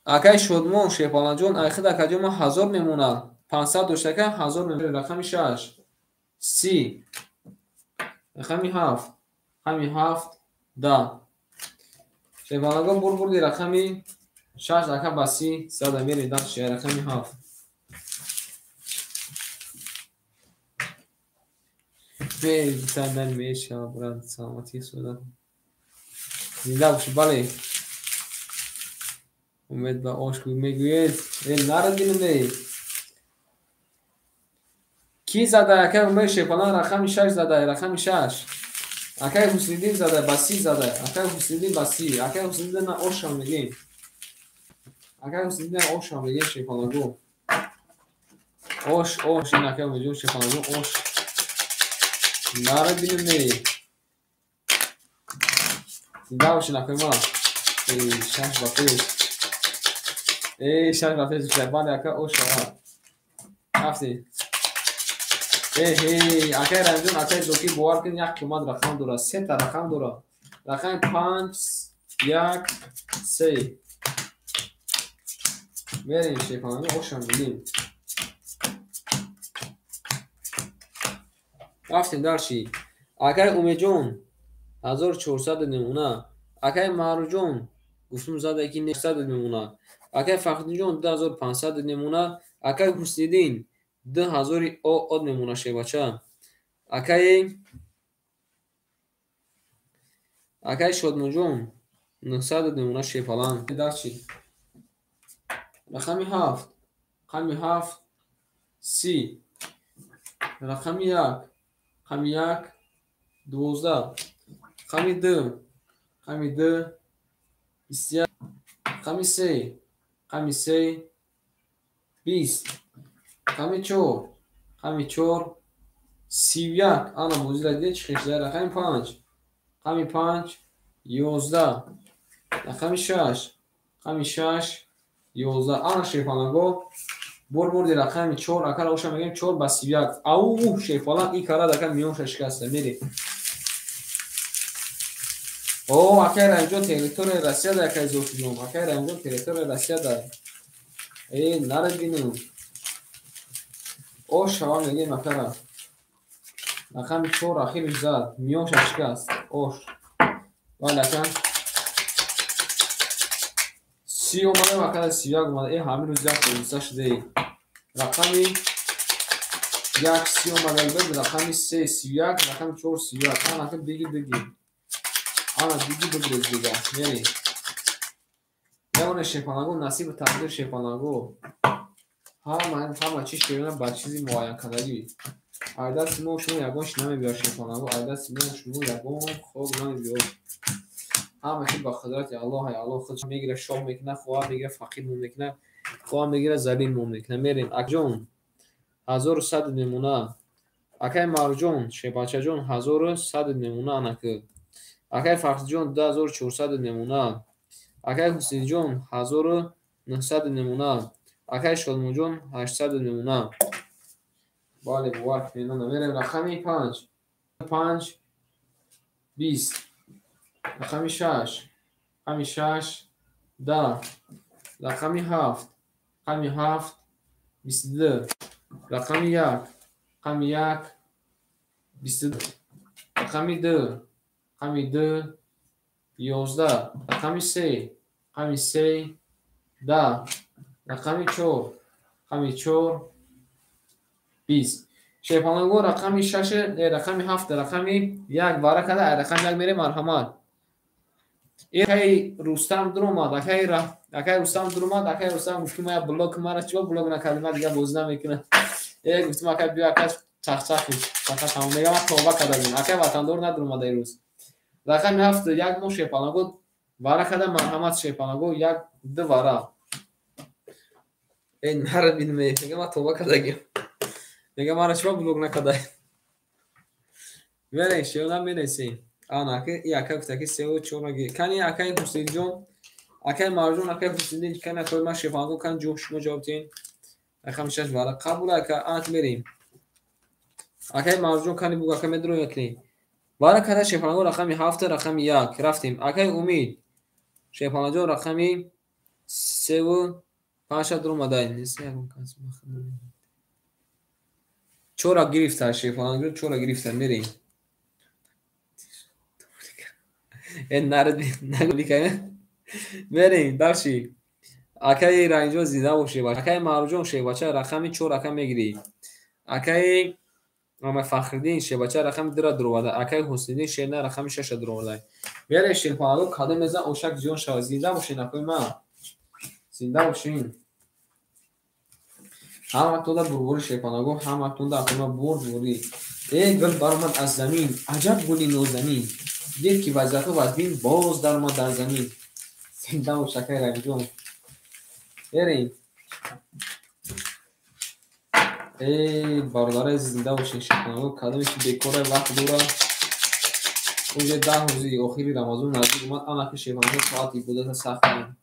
اکای شدمون شیپالان جون آخر دکاجو ما 1000 میمونه 500 دوشتکه 1000 میمونه رقمی 6 30 رقمی 7 رقمی 7 10 شیپالان جون بردی رقمی 6 رقم باسی 100 میری داد شه رقمی 7 به تندن میشه برات سلامتی سودا زنده باش بله امید به عشق میگوید این نردین می کی زده که امید شیپالان رقم 6 زده رقم 6 Акай Ҳусниддин зада ба си зада. Акай Ҳусниддин ба си. Акай Ҳусниддин на ошам мегем. Акай Ҳусниддин ошам мегем шефонагу. Ош ин акай меҷун шефонагу ош. Нара бинем мери. Зинда бошин акай ма. Шаш ба пеш. Шаш ба пеш бали акай ош ава. Рафти. Акай Рамҷон акай зоки бовар кун як қимат рақам дора. Сета рақам дора. Рақами 5 1 3 мерем шефонагу ошам мегем. Рафтем дарчи. Акай Умеҷон 1400 мемона. Акай Маҳрӯҷон гуфтум зада ки 900 мемона. Акай Фахриддинҷон 2500 мемона. Акай Ҳусниддин 2000 од мемона шебача. Акай Шодмонҷон 900 мемона шефалан. Дарчи. Рақами 7 қами 7 30. Рақами 1 қами 1 12. Қами 2 қами 2 21. Қами 3 қами 3 20. Қами 4 қами 4 31. Ана бузила де чихешда. Рақами 5 қами 5 11. Рақами 6 қами 6 11. Ана шефанаго бурди рақами 4. Акара оша мегем 4 ба 31. Ау шефалан и кара дака миёша шикаста мери. О акай Рамҷон территорияи Россия да акай зофиҷон. Акай Рамҷон территорияи Россия да. Нара бинем. Ош ава мегем акара. Рақами 4 ахириш зад. Миёша шикаст. Ош. Вале ака. Си омадам акара 31 омада. Ҳамин рӯз як ҳодиса шудаи. Рақами 1 30 омада буд. Рақами 3 31. Рақами 4 31. Ана ака биги. Ана биги бигирез дига. Мери. Меоне шефанагу насибу тақдир шефанагу. Ҳама чи шевина бар чизи муайянкардагӣ. Айдаст мо шумо ягон ши намебиёр шефанагу. Айдаст мо шумо ягон хоб намебиёр. ҳама чи ба қудрати Аллоҳ Аллоҳ худ мегира шоҳ мекуна, хоҳа мегира фақир мо мекуна, хоҳа мегира залил мо мекуна. Мерем. Акҷон 1100 мемона. Акай Маҳрӯҷон шебачаҷон 1100 мемона анаку. Акай Фахриддинҷон 2400 мемона. Акай Ҳусниддинҷон 1900 мемона. Акай Шодмонҷон 800 мемона. Бале бовар мемона. Мерем рақами 5 5 20. Рақами 6 қами 6 10. Рақами 7 қами 7 22. Рақами 1 қами 1 22. Рақами 2 қами 2 11. Рақами 3 қами 3 10. Рақами 4 қами 4 20. шефанагу рақами 6 рақами 7 рақами 1 бара када рақами 1 мере марҳамат. Акай Рустам дуромад. Акай Рустам дуромад. Акай Рустам гуфтум я блок мара чиро блок накардим ма дига боз намекунам. Гуфтум акай биё акай чахчах фақат ҳам мегам тоба кардагим. Акай ватандор надуромад ирӯз. Рақами 7 як мо шефанагу бара када марҳамат шефанагу 1-2 бара. Нара бинем мегам ма тоба кардагим. Мегам мара чиро блок накардай. Мере шевна менесем. Анаки и акай гуфта ки 3-4 ги. Кани акай Ҳусейнҷон, акай Маҳрӯҷон, акай Ҳусейниддин кани акай ма шефанагу кан ҷо шумо ҷавоб дин. Рақами 6 бара қабул ака анак мерем. Акай Маҳрӯҷон кани буг акай медро якли. Бара када шефанагу рақами 7 рақами 1 рафтем. Акай Умид шефанаҷон рақами 3-5 дуромадай. Неси ягон кас махамад. 4 гирифта шефанаҷон 4 гирифта мерем. Мерем дарши. Акай Ранҷон зинда бошед. Акай Маҳрӯҷон шебача рақами 4 ака мегирӣ. Акай Фахриддин шебача рақами 2 дуровада. Акай Ҳусниддин шена рақами 6 дуровада. Мере шефанагу када мезан ошак зиён шава. Зинда бошед акай ма. Зинда бошед. ҳама туда бурбури шефанагу ҳама туда акай ма бурбури. ای گل برآمد از زمین، عجب گلی نازنین. دید که وضعیت و بین باز در ما در زمین. زنده و شکر روی جون. بریم. ای برادر زنده و شکر کدامش بیکاره وقت دوره. اونجا 10 روزی آخری رمضان نزدیک اومد. آن که شیخانگو ساعتی بودت سخت کنیم.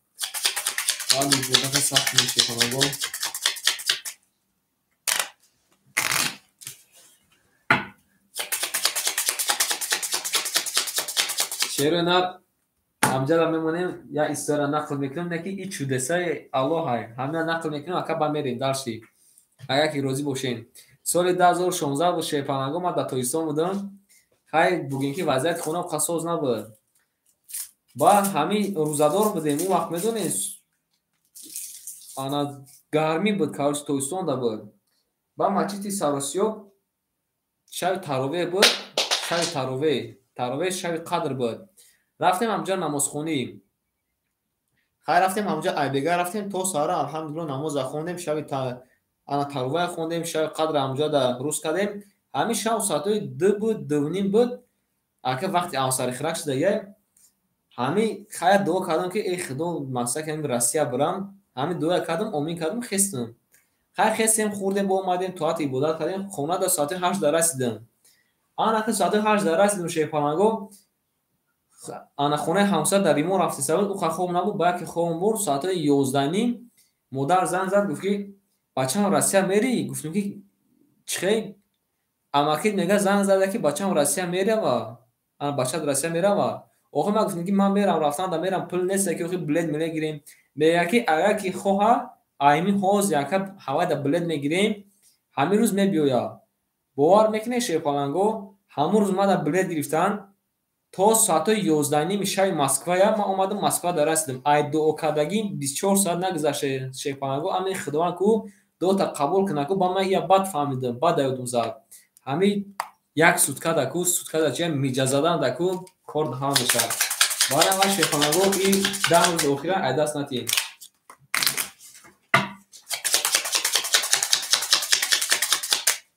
ساعتی بودت سخت کنیم شیخانگو. شعر نر همجا را میمونیم یا استاره نقل میکنیم نکی این چودسای الله های همه نقل میکنیم اکا با میریم درشی اگر که روزی باشین سال 2016 با شیپانگو ما در تویستان بودم خیلی بگیم که وضعیت خونه و قصاز نبود با همین روزدار بودیم اون وقت میدونید آنا گرمی بود که تویستان دا بود با مچیتی سراسیو شب تراویح بود شب تراویح شب قدر بود رفتیم همجا نماز خونیم خیلی رفتیم همجا ایبگاه رفتیم تو ساره الحمدلله نماز خوندیم شب انا تراویح خوندیم شب قدر همجا در روز کردیم همین شب ساعتای 2 بود 2:30 بود اگه وقتی آسار خرک شده همین خیلی دعا کردم که ای خدا مقصد کنیم روسیه برم همین دعا کردم امین کردم خستم خیلی خستیم خوردیم با اومدیم توات عبادت کردیم خونه در ساعت 8 در رسیدم آن که ساعت 8 در رسیدم شیپانگو انا خونه همسر در ریمون رفته سبب او خواب نبود باید که خواب برد ساعت 11:30 مادر زنگ زد گفت که بچه‌م روسیه میری گفتم که چه اماکید میگه زنگ زده که بچه‌م روسیه میره و انا بچه روسیه میره و آخه من گفتم که من میرم رفتم در میرم پول نیست که بلد میگیریم میگه که اگر که خواه ایمی هاز یک هوا در بلد میگیریم همین روز میبیویا باور میکنه شیپانگو همون روز ما در بلد گرفتن تا ساعت 11:30 شب مسکو یا ما اومدم مسکو در رسیدم ای دو کدگی 24 ساعت نگذشته شیپانگو امی خداوند کو دو تا قبول کنه کو با من یا بد فهمیدم بعد یادم زد همین یک سوتکا دکو سوتکا چه میجزادن دکو کار ها میشه برای ما شیپانگو این 10 روز اخیرا عدس نتین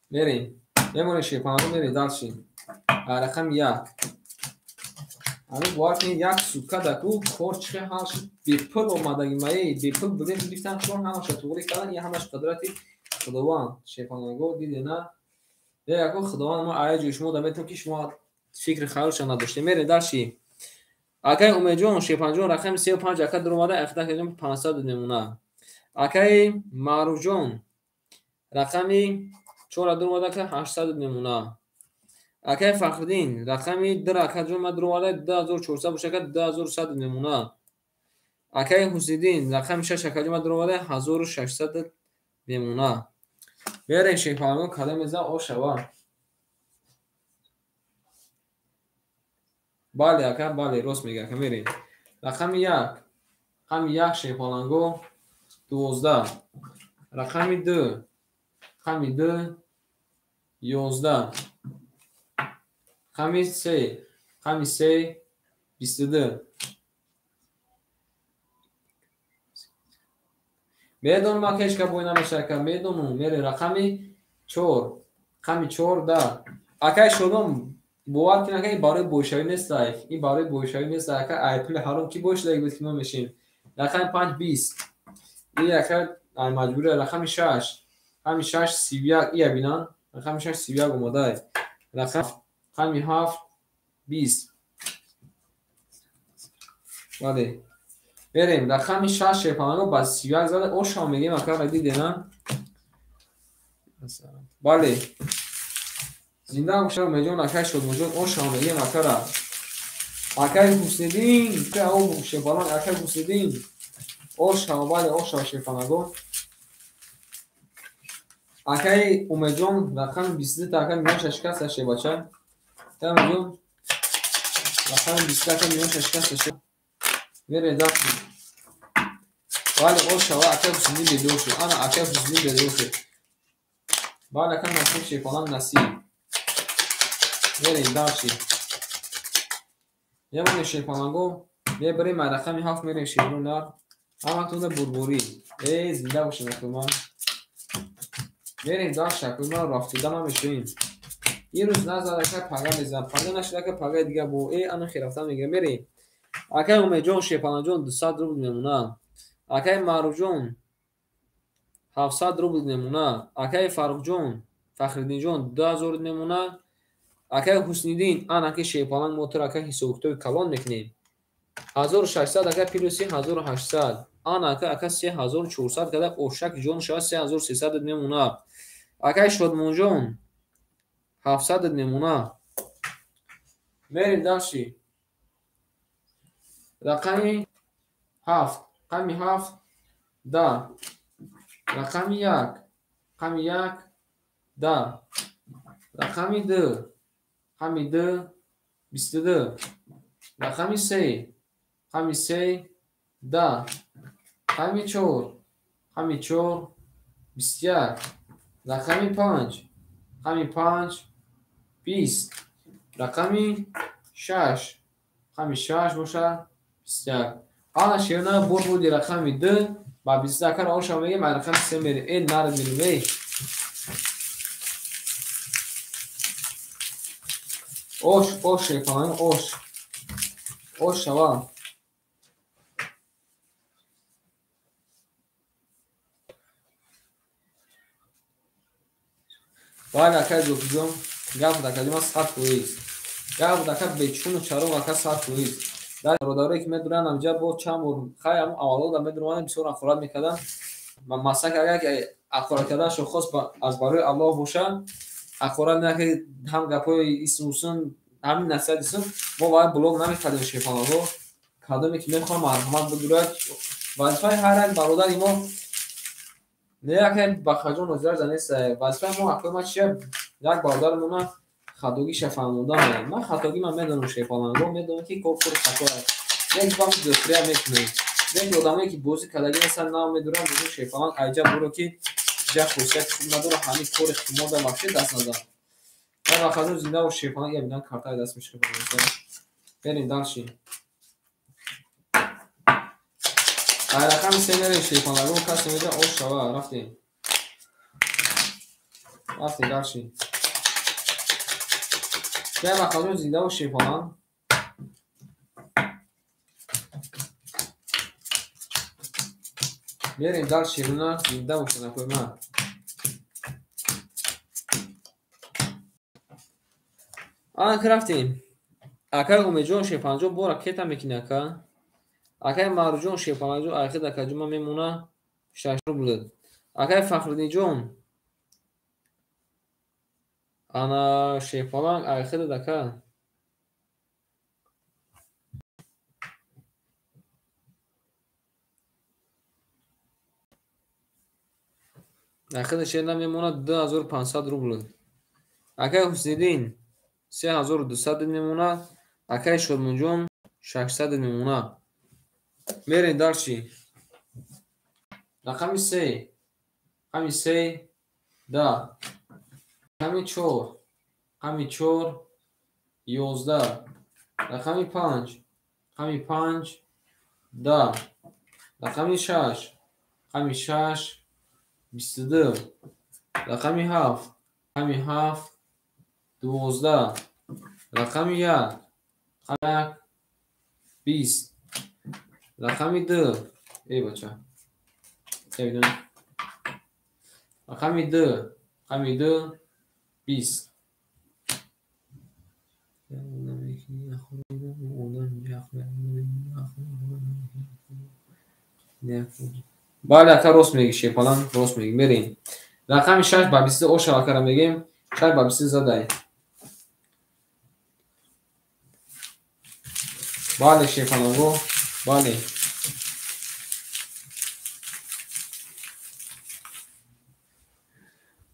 میریم میمونه شیپانگو میری دالشین رقم 1 همین باید که یک سوکا دکو کار چه هاش بیپل اومدگی مایی بیپل بودیم گرفتن چون همش توری کردن یا همش قدرتی خداوند شیپانگو دیدی نه یا یکو خداوند ما آیه جوش مود میتون که شما فکر خیالش نداشته میره درشی اگه امیدجون شیپانجون رقم 35 اکا در اومده اخدا کردیم 500 نمونه اگه معروفجون رقمی 4 در اومده که 800 نمونه اگه فخردین رقمی در اکجون ما در اومده 2400 باشه که 2100 نمونه اگه حسیدین رقم 6 اکجون ما در اومده 1600 نمونه بیاره شیپانگو کده میزه او شوا بله اکا بله راست میگه که میرین رقم 1 رقم 1 شیپانگو 12 رقم 2 رقم 2 11 رقم 3 رقم 3 22 میدون ما کش که بوینا میشه که میدونم میره رقم 4 رقم 14 اکا شدم باور کنه که این برای بوشایی نیست این برای بوشایی نیست که ایپل هرون کی بوش دیگه بود که ما میشیم رقم 5 20 این اکا مجبوره رقم 6 رقم 6 31 ای ببینن رقم 6 31 اومده رقم 7 20 بله بریم رقم 6 شیپانگو با 31 زده او شما میگیم اکا دیدی نه بله زنده باشه میجون اکای شد موجود او شما میگیم اکا را اکای حسیدین که او شیپانان اکای حسیدین او شما بله او شما شیپانگو اکای امیدون رقم 22 تا اکای میان ششکست شه باشه تا میجون رقم 22 تا میان ششکست شه میره دست بله او شما اکای حسیدین بدو شد انا اکای حسیدین بدو شد بله اکای نصیب شیپانان نصیب میریم داشتی یه بانی شیپانگو یه بریم رقم 7 میریم شیرون دار همه تونه بربوری ای زنده باشه نکمان میریم داشت شکل ما رفتیدن هم میشویم این روز نزد که پگه میزن پگه نشده که پگه دیگه با ای آن خرافت میگه میری اکای امید جان شیپانا جان 200 روبل میمونه اکای معروف جان 700 روبل میمونه اکای فاروق جان فخرالدین جان 2000 میمونه اکای حسنیدین انا که شیپانا موتور اکای حساب تو کلان میکنیم 1600 اکای پیروسی 1800 انا که اکای 3400 کده اوشک جان شاه 3300 میمونه اکای شادمان جان 700 میمونه میریم داشی رقمی 7 رقمی 7 10 رقمی 1 رقمی 1 10 رقمی 2 رقمی 2 22 رقمی 3 رقمی 3 10 رقمی 4 رقمی 4 21 رقمی 5 رقمی 5 20 رقمی 6 رقمی 6 باشه 21 حالا شیرنا بودی رقمی 2 با 20 کار آشام میگه من رقم 3 میریم این نرد میلوی اوش شیفان اوش شوا باید اکای دوکیزم گفت اکای ما ساعت کویز گفت اکای بیچون چارو اکای ساعت کویز در روداری که میدونن امجا با چامور خیام اولو دا میدونن بسیار اخراج میکردن مثلا اگه اخراج کردن شو خاص از برای الله باشه اخراج نه که هم گپای اسموسن همین نسل ما باید بلوگ نمیکردیم شیفان رو کادمی که میخوام مرحمت بدورد وظیفه هر یک برادر ما نه که بخجون وزیر زنیست وظیفه ما اکو ما چیه یک برادرمون خطاگی شفاهموندن من خطاگی من میدونم شیفان رو میدونم که کوکور خطا یک بام دوستریا میکنه یک آدمی که بازی کلاگی مثلا نام میدونم بزرگ شیفان ایجا برو که جا خصوصیت خوب نداره همین کور اختمال در مفشید دست ندارم من بخجون زنده و شیفان یه بیدن کارتای دست میشه بریم دارشیم رقم 3 میریم شیفان رو کسی میده اوش شوا رفتیم دارشیم که بخجون زنده و شیفان میریم دار شیرونه زنده باشن اکوی من آن که رفتیم اکای اومیجون شیفانجو بورا کتا میکنه که اکای ماروجون شیفانجو آخر دکا جمع میمونه 6 روبل اکای فخرالدین جون انا شیفان آخر دکا آخر شیرنا میمونه 2500 روبل اکای حسیدین 3200 میمونه اکای شادمان جون 600 میمونه میرین دارچی رقمی 3 رقمی 3 10 رقمی 4 رقمی 4 11 رقمی 5 رقمی 5 10 رقمی 6 رقمی 6 22 رقمی 7 رقمی 7 12 رقمی 1 رقمی 20 رقمی 2 ای بچه ببینم رقمی 2 رقمی 2 20 بله اکا راست میگی شیپالان راست میگی بریم رقمی 6 با 20 او شبکه را میگیم 6 با 20 زده بله شیپالان رو بله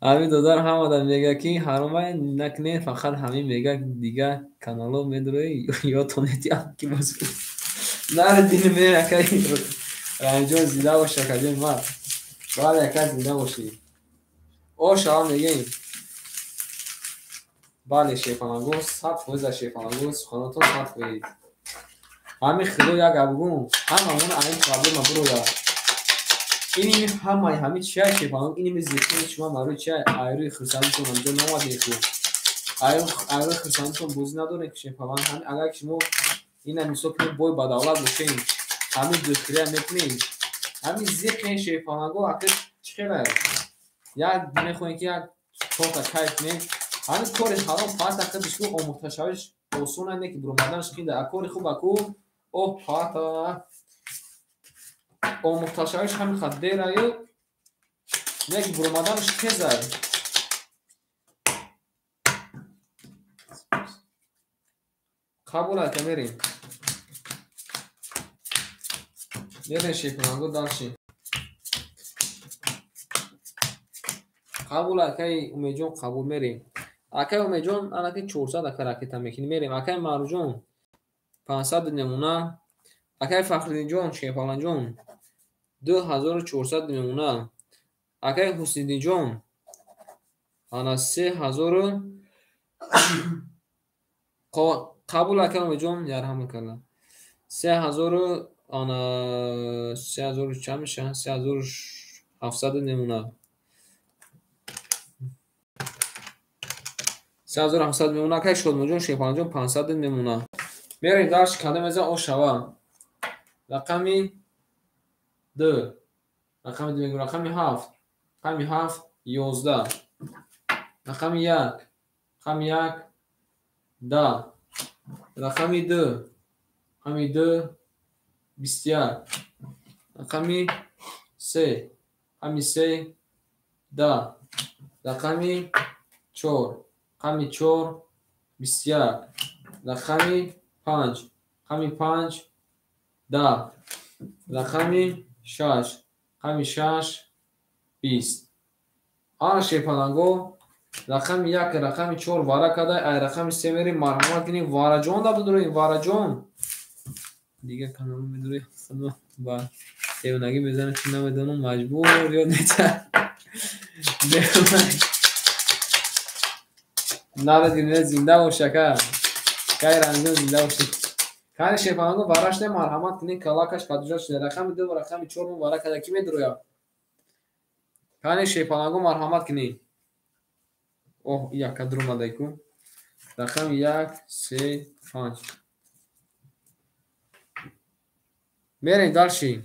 همین دادار هم آدم میگه که حرامه نکنه فقط همین میگه دیگه کانالو میداره یا تونتی هم که باز نه دین میگه که رنجون زیده و شکلی مرد باید یکت زیده باشی او شما میگیم بله شیفانگو 100% شیفانگو سخاناتون 100% همین خیلی یک ابگون همون این قبل ما برو یا اینی همین چیه شیفانگو اینی میزیدیم شما مارو چیه ایروی خرسالی کنم جو نماده خود اگر خرسانتون بوزی نداره که شیفالان همین اگر که شما این هم میسو کنید بای بدولت باشین همین دختری هم میکنید همین زیقه شیفالانگو اگر چخیره یک میخواییم که یک چهار کایف نه همین کاری حرام فقط اگر بشکو آموختشایش اوسونه نه که برومدنش خیده اکاری خوب اکو اوه فقط آموختشایش همین خط دیره نه که برومدنش خیزه قبول که میریم شیفالانگو داشتیم قبول که امیجون قبول میریم اکای امیجون الان 400 اکر راکت میکنیم میریم اکای ماروجون 500 نمونه اکای فخرالدین جون شیفالان جون 2400 نمونه اکای حسینی جون انا 3000 قبول اکای امیجون یارهم کنه 3000 انا 3000 چند میشه 3700 نمونه 3700 نمونه که شد مجون شیفالان جون 500 نمونه میریم داشت کدام از او شوا رقمی 2 رقمی 2 میگم رقمی 7 رقمی 7 11 رقمی 1 رقمی 1 10 رقمی 2 رقمی 2 21 رقمی 3 رقمی 3 10 رقمی 4 رقمی 4 21 رقمی 5 رقمی 5 10 رقمی 6 رقمی 6 20 آن شیفالانگو رقم 1 رقم 4 وارا کده ای رقم 3 میریم مرحمت کنیم وارا جون دا بدرویم وارا جون دیگه کانال میدروی خدا با تیونگی بزنه چی نمیدونم مجبور یا نیچه ناله دینه زنده و شکر کای رنگون زنده و شکر کار شیفالانگو واراش نه مرحمت کنیم کلاکش کدوجا شده رقم 2 و رقم 4 وارا کده کی میدرویا کار شیفالانگو مرحمت کنیم اوه یک کدرو مدایکو رقم 1 3 5 میریم دالشی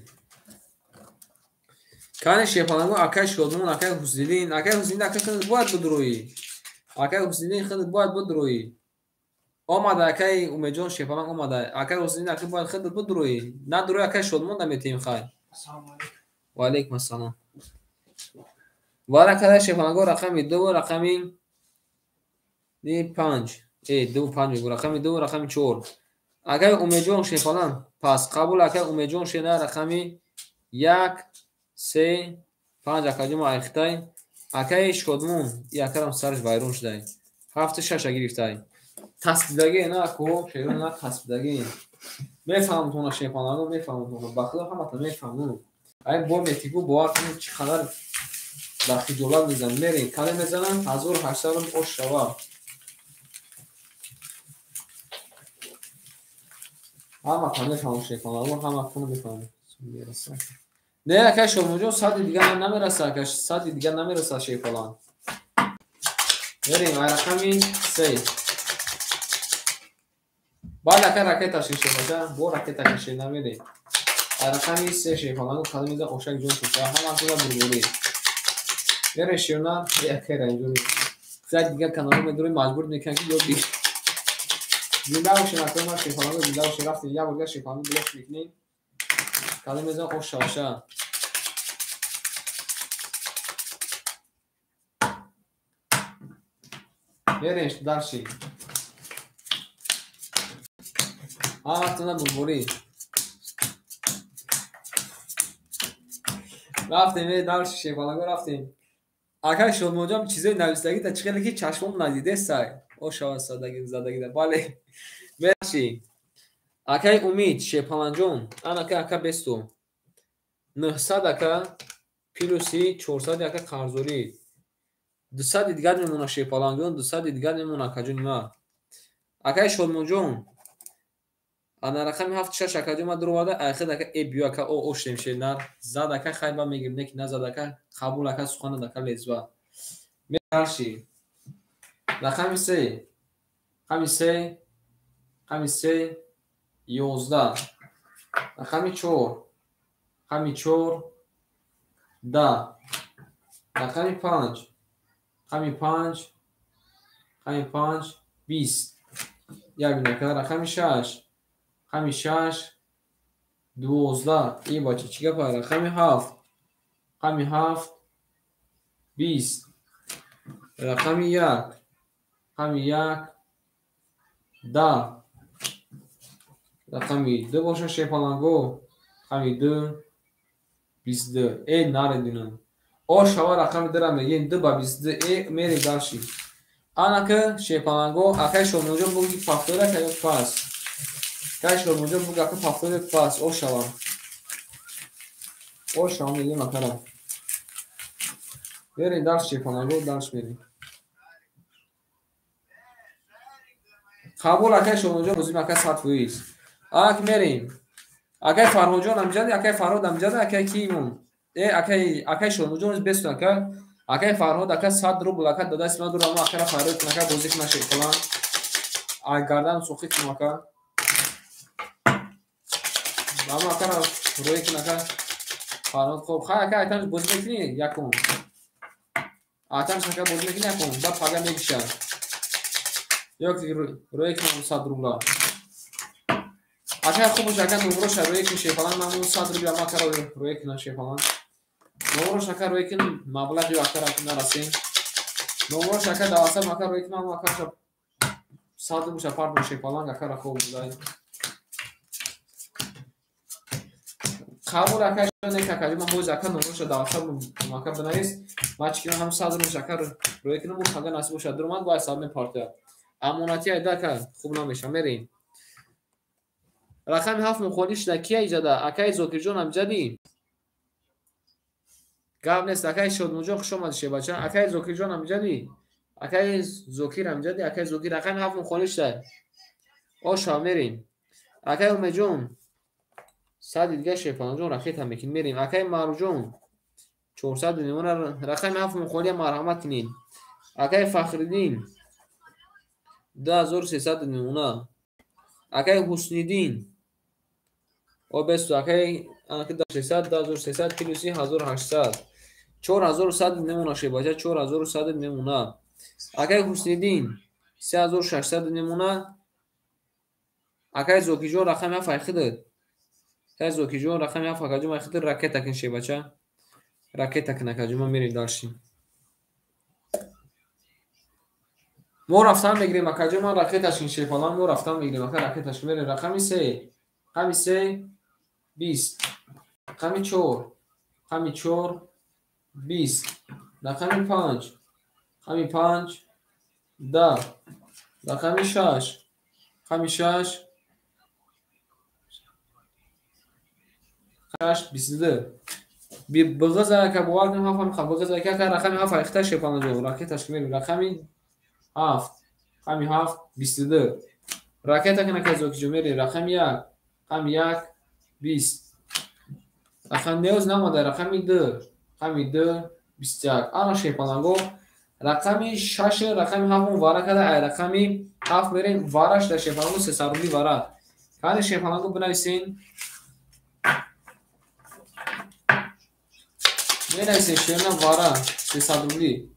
کار شیفالانگو اکای شدمون اکای حسینی اکای خود باید بدروی اکای حسینی خود باید بدروی آمده اکای امیجون شیفالانگو آمده اکای حسینی اکای باید خود بدروی نه دروی اکای شدمون نمیتیم خیر
السلام علیکم
و علیکم السلام وارا کده شیفالانگو رقمی 2 و رقمی 5 2 5 میگو رقمی 2 و رقمی 4 اکای امیجون شیفالان پس قبول اکای امیجون شده رقمی 1 3 5 اکای ما اختای اکای شدمون یکرم سرش وایرون شده 7 6 گرفته تصدیدگی نه کو شیرون نه تصدیدگی میفهمم تو شیفالانگو میفهمم تو بخدا هم میفهمم ای با میتیگو باور کنید چه خبر داخل دولت میزنن میرین کاری میزنن 1800 اوش شوا همه کنه فهم شیفالانگو همه کنه میفهمم نه که شما ساعت دیگه نمیرسه که ساعت دیگه نمیرسه شیفالان بریم رقمی 3 بعد که راکت شیشه باشه با راکت شیشه نمیری رقمی 3 شیفالانگو کدام میزه اوشک جون شده همه تو بربوری بریم شیرنا یک رنجونی ساعت دیگه کانال میدوری مجبور میکنن که یاد بگیری زنده باشین اکنون شیفالانگو زنده باشین رفتیم یه بار شیفالانگو بلوک میکنیم کدام میزه اوش شاشه بریم درشی آتونه بربوری رفتیم درشی شیفالانگو رفتیم اگر شد موجم چیزای نویسندگی تا چقدر که چشمم ندیده سای او شما سادگی زدگی ده بله برشی اکای امید شیفالان جون انا که اکا بستو 900 اکا پیلوسی 400 اکا قرضوری 200 دیگر میمونه شیفالان جون 200 دیگر میمونه اکا جون ما اکای شد موجم انا رقم 7 6 اکا جون ما درو واده اخر اکا ای بیو اکا او اوش نمیشه نر زد اکا خیبا میگیم نک نزد اکا قبول اکا سخن اکا لزوا برشی رقم 3 رقم 3 رقم 3 11 رقم 4 رقم 4 10 رقم 5 رقم 5 رقم 5 20 یک نکته رقم 6 رقم 6 12 ای بچه چی گفت رقم 7 رقم 7 20 رقم 1 رقم 1 10 رقم 2 باشه شیپالانگو رقم 2 22 ای نردینم او شما رقم درم میگین 2 با 22 ای میری داشتی آنها که شیپالانگو اخیر شما جون بگی پافتوره که یک پاس که شما جون بگی اخیر پافتوره پاس او شما میگیم اخیرم میری داشت شیپالانگو داشت میری قبول اخیر شما جون بزیم اخیر ساعت ویز آنها که میریم اخیر فرهاد جون امجد اخیر فرهاد امجد اخیر کیمون اخیر شما جون بستون که اخیر فرهاد اخیر 100 روبل اخیر داده اسم دو رام اخیر فرهاد کنه بازی کنه شیپالان گردن سوخی کنه اخیر اما اخیر روی کنه اخیر فرهاد خوب خواهی اخیر ایتانش بازی میکنی یکم ایتانش اخیر بازی میکنی یکم بعد پاگه میگیشه یک روی کنه 100 روبل اخیر خوبش اخیر نمروش روی کنه شیپالان ممنون 100 روبل اما اخیر روی کنه شیپالان نمروش اخیر روی کنه مبلغی اخیر اخیر نرسیم نمروش اخیر دواسه اخیر روی کنه اما اخیر 100 روبل پارت شیپالان اخیر خوب بودای قبول اخیر نه که کجا من باز اخیر نمروش دواسه اخیر بنویس ما چیکار هم 100 روبل اخیر روی کنه مو اخیر نصیب شد درمان با حساب می پارت امانتی ایدا که خوب نمیشه میریم رقم 7 مخولیش دکی ایجاده اکای زوکی جون هم جدی گاب نیست اکای شد موجو خوش اومد شه بچه اکای زوکی جون هم جدی اکای زوکی هم جدی اکای زوکی رقم 7 مخولیش ده او شامریم اکای اومه جون 100 دیگه شیپان جون رخیت هم بکن میریم اکای مارو جون 400 نمونه رقم 7 مخولی مرحمت کنین اکای فخردین 2300 نمونه اکای حسنیدین او بست اکای انکه 600 2300 کیلوسی 1800 4100 نمونه شه باشه 4100 نمونه اکای حسنیدین 3600 نمونه اکای زوکی جو رقم 7 اخید تا زوکی جو رقم 7 اکاجو اخید راکت تکن شه باشه راکت تکن اکاجو ما میریم داشتیم ما رفتم بگیریم اکاجو ما راکتش این شه فلان ما رفتم بگیریم اکا راکتش میره رقم 3 رقم 3 20 رقم 4 رقم 4 20 رقم 5 رقم 5 10 رقم 6 رقم 6 22 بغزه که بوالد هم خب بغزه که رقم 7 اخته شپانه جو راکتش میره رقم 7 رقم 7 22 راکت کنه که زوکی جو میره رقم 1 رقم 1 20 رقم 9 نموده رقم 2 رقم 2 21 آن شپانه رقم 6 رقم 7 واره کده رقم 7 میریم وارش در شپانه 300 روبلی واره کان شپانه بنویسین بنویسین شیرنا واره 300 روبلی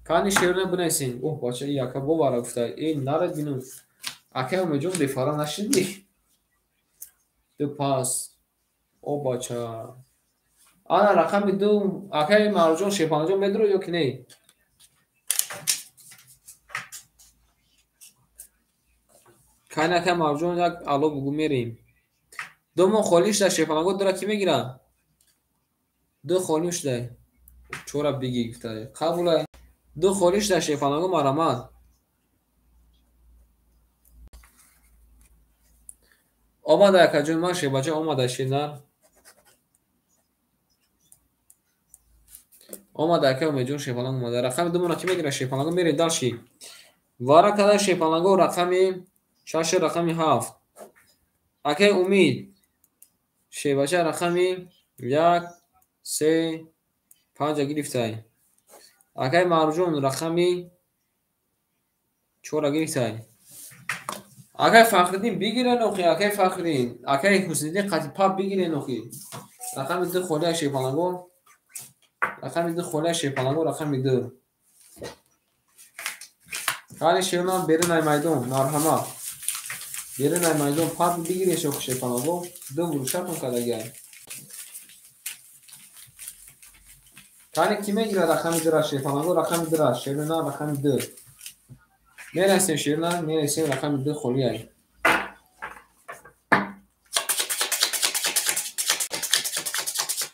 کانی شیرنا بنویسین اوه باشه یکا بو واره گفته این نرد بینم اکه اومجون دیفاره نشدی دو پاس او باچه آنا رقم 2 اکه مرجون شپانه جون بدرو یا که نه کانی اکه مرجون یک الو بگو میریم دو ما خالیش در شپانه داره کی میگیره دو خالیش ده چورا بگی گفته قبوله دو خالیش در شپانه مرامت آماده اکجون ما شباچه آماده شیدن آماده اکه امیجون شپانه آماده رقم دو مونه کی میگیره شپانه میره داشی واره کده شپانه رقم 6 رقم 7 اکه امید شباچه رقم 1 3 5 گرفته اکه مرجون رقم 4 гирифтай. Акай Фахриддин бигире нохи, акай Фахриддин, акай Ҳусниddин қатипа бигире нохи. Рақами 2 холия шепанаго. Рақами 2 холия шепанаго, рақами 2. Кали шевна берунай майдон, марҳамат. Берунай майдон пап бигире шоқ шепанаго. 2 вурушатон кадагай. Кали ки мегира рақами 2 шепанаго, рақами 2, шевна рақами 2. Мерасем шевна, мерасем рақами 2 холияй.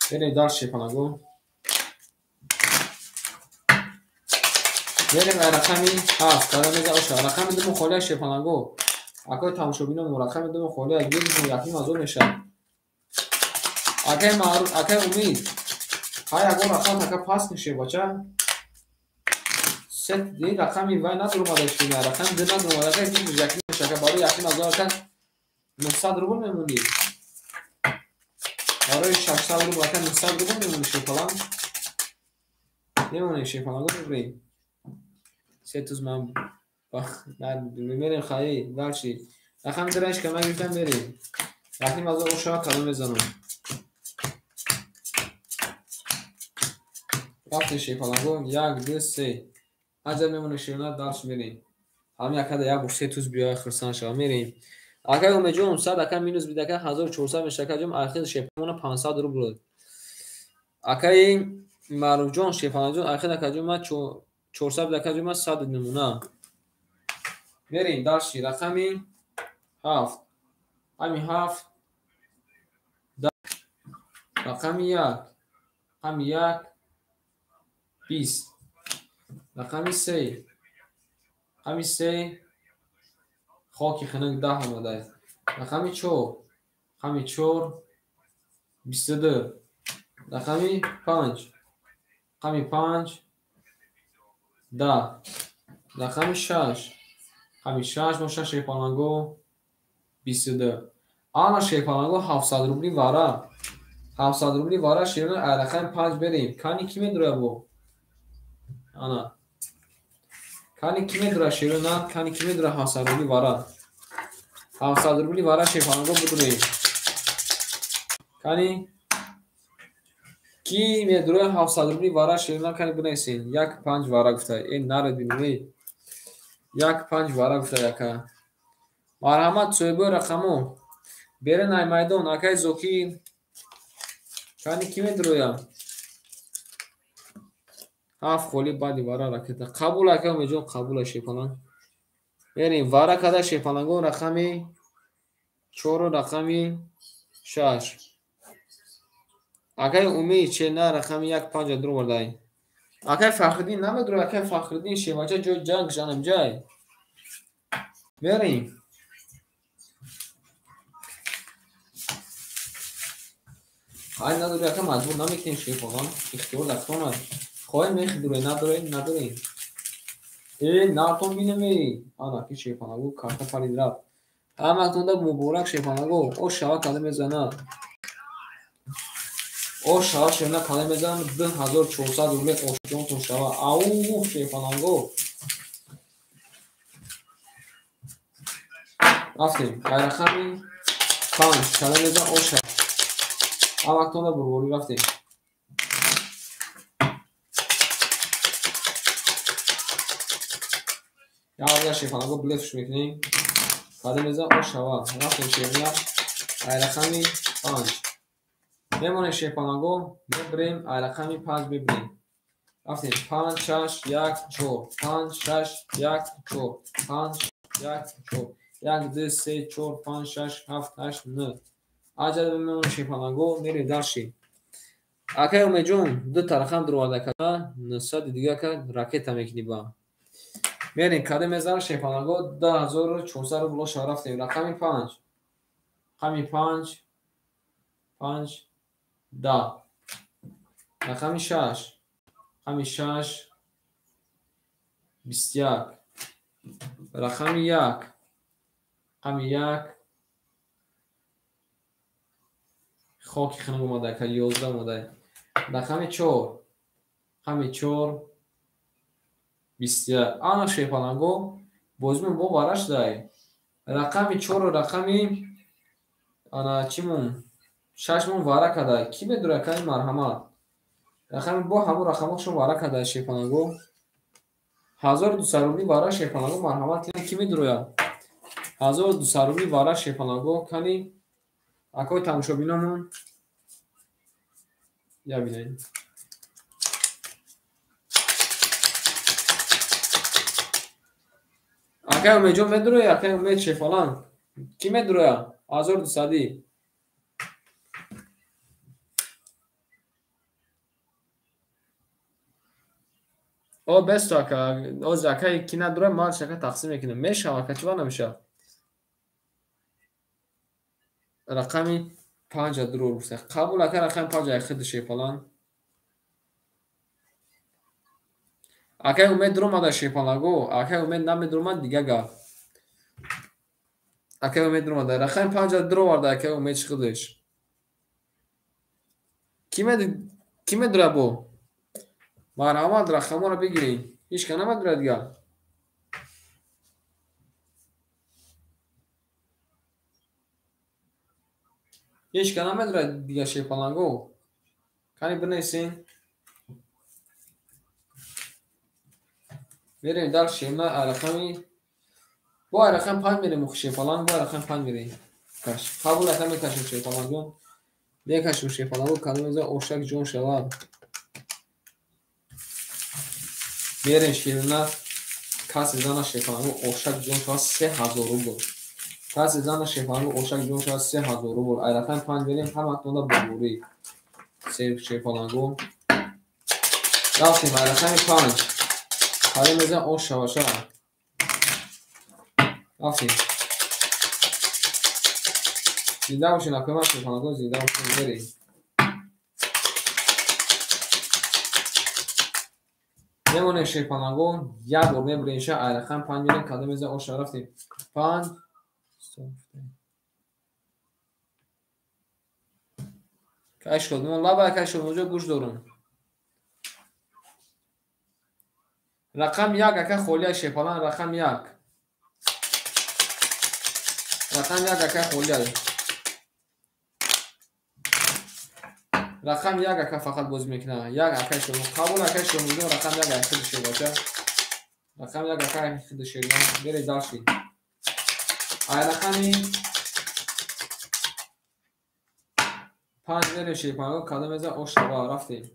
Берем дал шепанаго. Берем рақами 7, кадамеза оша. Рақами 2 холия шепанаго. Акай тамошобинон рақами 2 холия гирифтон яхим азо меша. Акай маъруф, акай умид. Ҳай агор рақам така пас меше бача. Сет ди рақами вай надур омада шина. Рақами 2 надур омада. Акай ки яхим меша. Акай барои яхим азо акай 900 рубл мемунӣ. Барои 600 рубл акай 900 рубл мемунӣ шепалан. Немонем шепалаго бибрем. Сетуз ман мерем хаи дальши. Рақами 2 иш кама гирифтам берем. Яхим азо оша кадом мезанам. Рафтем шепалаго 1 2 3. Аҷаб мемонем шевна дальш мерем. Ҳам якада як бор сетуз биёя хирсан шава мерем. Акай умеҷон 100 акай минус бида акай 1400 меша акайҷон ахир шепамона 500 рубл. Акай маъруфҷон шепанаҷон ахир акайҷон ма 400 бида акайҷон ма 100 мемона. Мерем дальши рақами 7. Ҳами 7. Рақами 1. Рақами 1 20. Рақами 3. Рақами 3 хоки хинак 10 омадаи. Рақами 4. Рақами 4 22. Рақами 5. Рақами 5 10. Рақами 6. Рақами 6 боша шепанаго 22. Ана шепанаго 700 рубли вара. 700 рубли вара шевна ай рақами 5 берем. Кани ки медура бо? Ана. Кани ки медура шевна, кани ки медура 700 рубли вара. 700 рубли вара шепанаго будурем. Кани ки медура 700 рубли вара шевна кани бунесин. 1 5 вара гуфтай. Ин наро бинуи. 1 5 вара гуфтай ака. Марҳамат соҳибо рақамо. Берен ай майдон акай зоки. Кани ки медуроям? 7 холи баъди вара ракета. Қабул ака умеҷон қабула шепалан. Берем вара када шепалаго рақами 4 рақами 6. Акай умид чена рақами 1 5 дру бардай. Акай Фахриддин намедура акай Фахриддин шевача ҷои ҷанг жанам ҷай. Берем. Ай надуре ака маҷбур намекунем шепалан. Ихтиёр дастонад. Хоҳем мехидуре надурем. Натон бинаме. Ана ки шепалаго карта парид рафт. Ҳаматонда муборак шепалаго. О шава када мезанад. О шава шевна када мезанад 2400 рубли ошҷонтон шава. Ау шепалаго. Рафтем. Ай рақами 5 када мезан о шава. Ҳаматонда бурбори рафтем. Я шепалаго блефш мекунем. Када мезан о шава. Рафтем шевна. Ай рақами 5. Мемонем шепалаго. Мебрем ай рақами 5 бибрем. Рафтем 5 6 1 4. 5 6 1 4. 5 1 4. 1 2 3 4 5 6 7 8 9. Аҷаб мемонем шепалаго. Мерем дальши. Акай умеҷон 2 тарақам дурварда када 900 дига ка ракета мекунӣ ба. Мерем када мезанам шепалаго 2400 рубло шава рафтем. Рақами 5. Рақами 5 5 10. Рақами 6. Рақами 6 21. Рақами 1. Рақами 1 хоки хинак омада ка 11 омада. Рақами 4. Рақами 4 21. Ана шепалаго бозимон бо вараш дай. Рақами 4 рақами ана чимон 6 мон вара кадай. Ки медура кани марҳамат. Рақами бо ҳамон рақамошон вара кадай шефанагу. 1200 рубли вара шефанагу марҳамат ки медуроя. 1200 рубли вара шефанагу кани акой тамошобинамон я бинай. Акай умеҷон медуроя, акай умед шефалан. Ки медуроя? 1200. О бесто ака, оз акай ки надуроя ман шака тақсим мекунам. Мешава ака чива намеша. Рақами 5 дурур гуфта. Қабул ака рақами 5 яхид шефалан. Акай умед дуромада шефалагу, акай умед намедуромад дига гап. Акай умед дуромада. Рақами 5 дуроварда акай умед шиқидеш. Ки медура бо? марҳамат рақаморо бигиред. Ҳеҷ ка намедура дига. Ҳеҷ ка намедура дига шефалагу. Кани бинесин. Мерем дар шемна рақами бо рақам 5 мерем шефалан бо рақам 5 мерем. Каш. Қабул ака мекашем шефалагу. Мекашем шефалагу калимаза ошак ҷон шавад. Мерем шемна каси зана шефалагу ошак ҷон шавад 3000 рубл. Каси зана шефалагу ошак ҷон шавад 3000 рубл. Ай рақам 5 мерем ҳаматонда бобури. Сев шефалагу. Рафтем ай рақами 5. калимаза ош шаваша. Рафтем. Зинда бошин акома шефалагу зинда бошин берем. мемонем шефалагу як бор мебурем ша ай рақам 5 мерем калимаза ош рафтем. 5 кай шуд мон лаба кай шуд моҷо гӯш дорум. рақам 1 ака холия шефалан рақам 1. рақам 1 ака холия. рақам 1 ака фақат боз мекуна. 1 ака шуд. қабул ака шуд моҷо рақам 1 ака хид шуд баша. рақам 1 ака хид шуд. бере дашти. ай рақами 5 мерем шефалагу калимаза ош шава рафтем.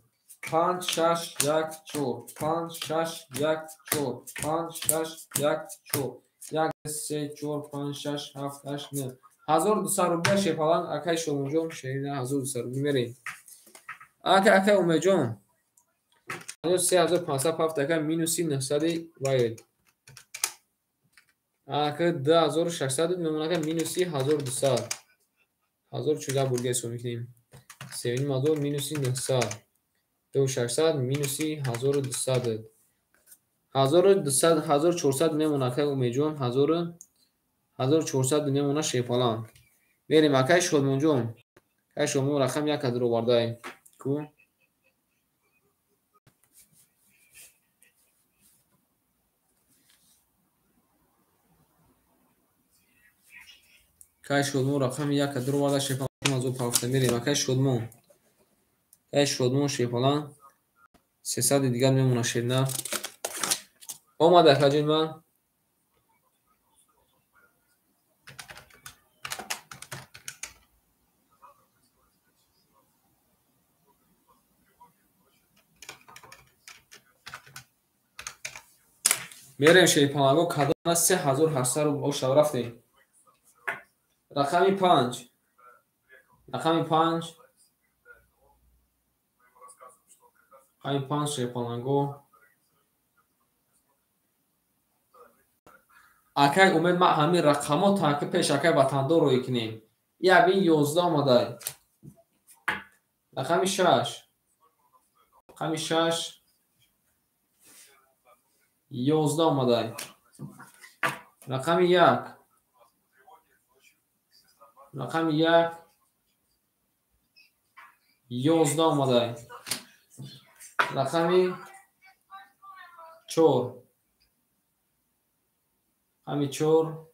5 6 1 4 5 6 1 4 5 6 1 4 1 3 4 5 6 7 8 9 1200 рубли шефалан акай шомоҷон шерида 1200 рубли мерем. Акай умеҷон 3507 ака минуси 900 вайд. Ака 2600 мемонака минуси 1200. 1400 бурга ҳисоб мекунем. 7 минуси 900. 2600 минуси 1200. 1200 1400 мемона акай умеҷон 1400 мемона шефалан. мерем акай шодмонҷон. Акай шодмон рақам 1 кадро вардай. Ку кай шодмон рақам 1 кадро вардай шефалан азо пафта мерем акай шодмон. Кай шодмон шефалан 300 дигар мемона шедна. омада каҷин ман. мерем шефалагу кадона 3800 рубл оша рафтем. рақами 5. рақами 5. рақами 5 шефалагу. акай умед ма ҳамин рақамо таки пеш акай ватандор роӣ кунем. Я бин 11 омадай. рақами 6. рақами 6 11 омадай. рақами 1. рақами 1 11 омадай. рақами 4. همی 4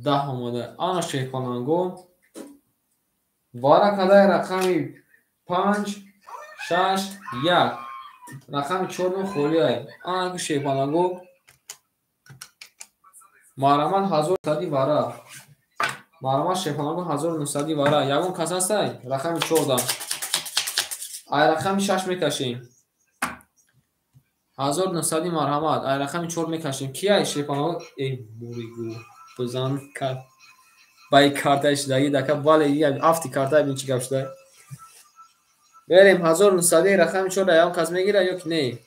10 آمده. آن شیخانانگو وارا کدای رقمی 5 6 1 رقم 4 نو خولیای آن شیخانانگو معلومات حضور تادی وارا معلومات شیخانانگو حضور نصدی وارا یگون کس هستای رقم 14 ای رقم 6 میکشیم حضور نصدی مرحمت ای رقم 4 میکشیم کیای شیخانانگو ای موریگو بزن کرد بای کارتش دایی دکه بالا یه افتی کارتای بین چی گپ شده بریم 1900 رقم 4 یا کس میگیره یا نه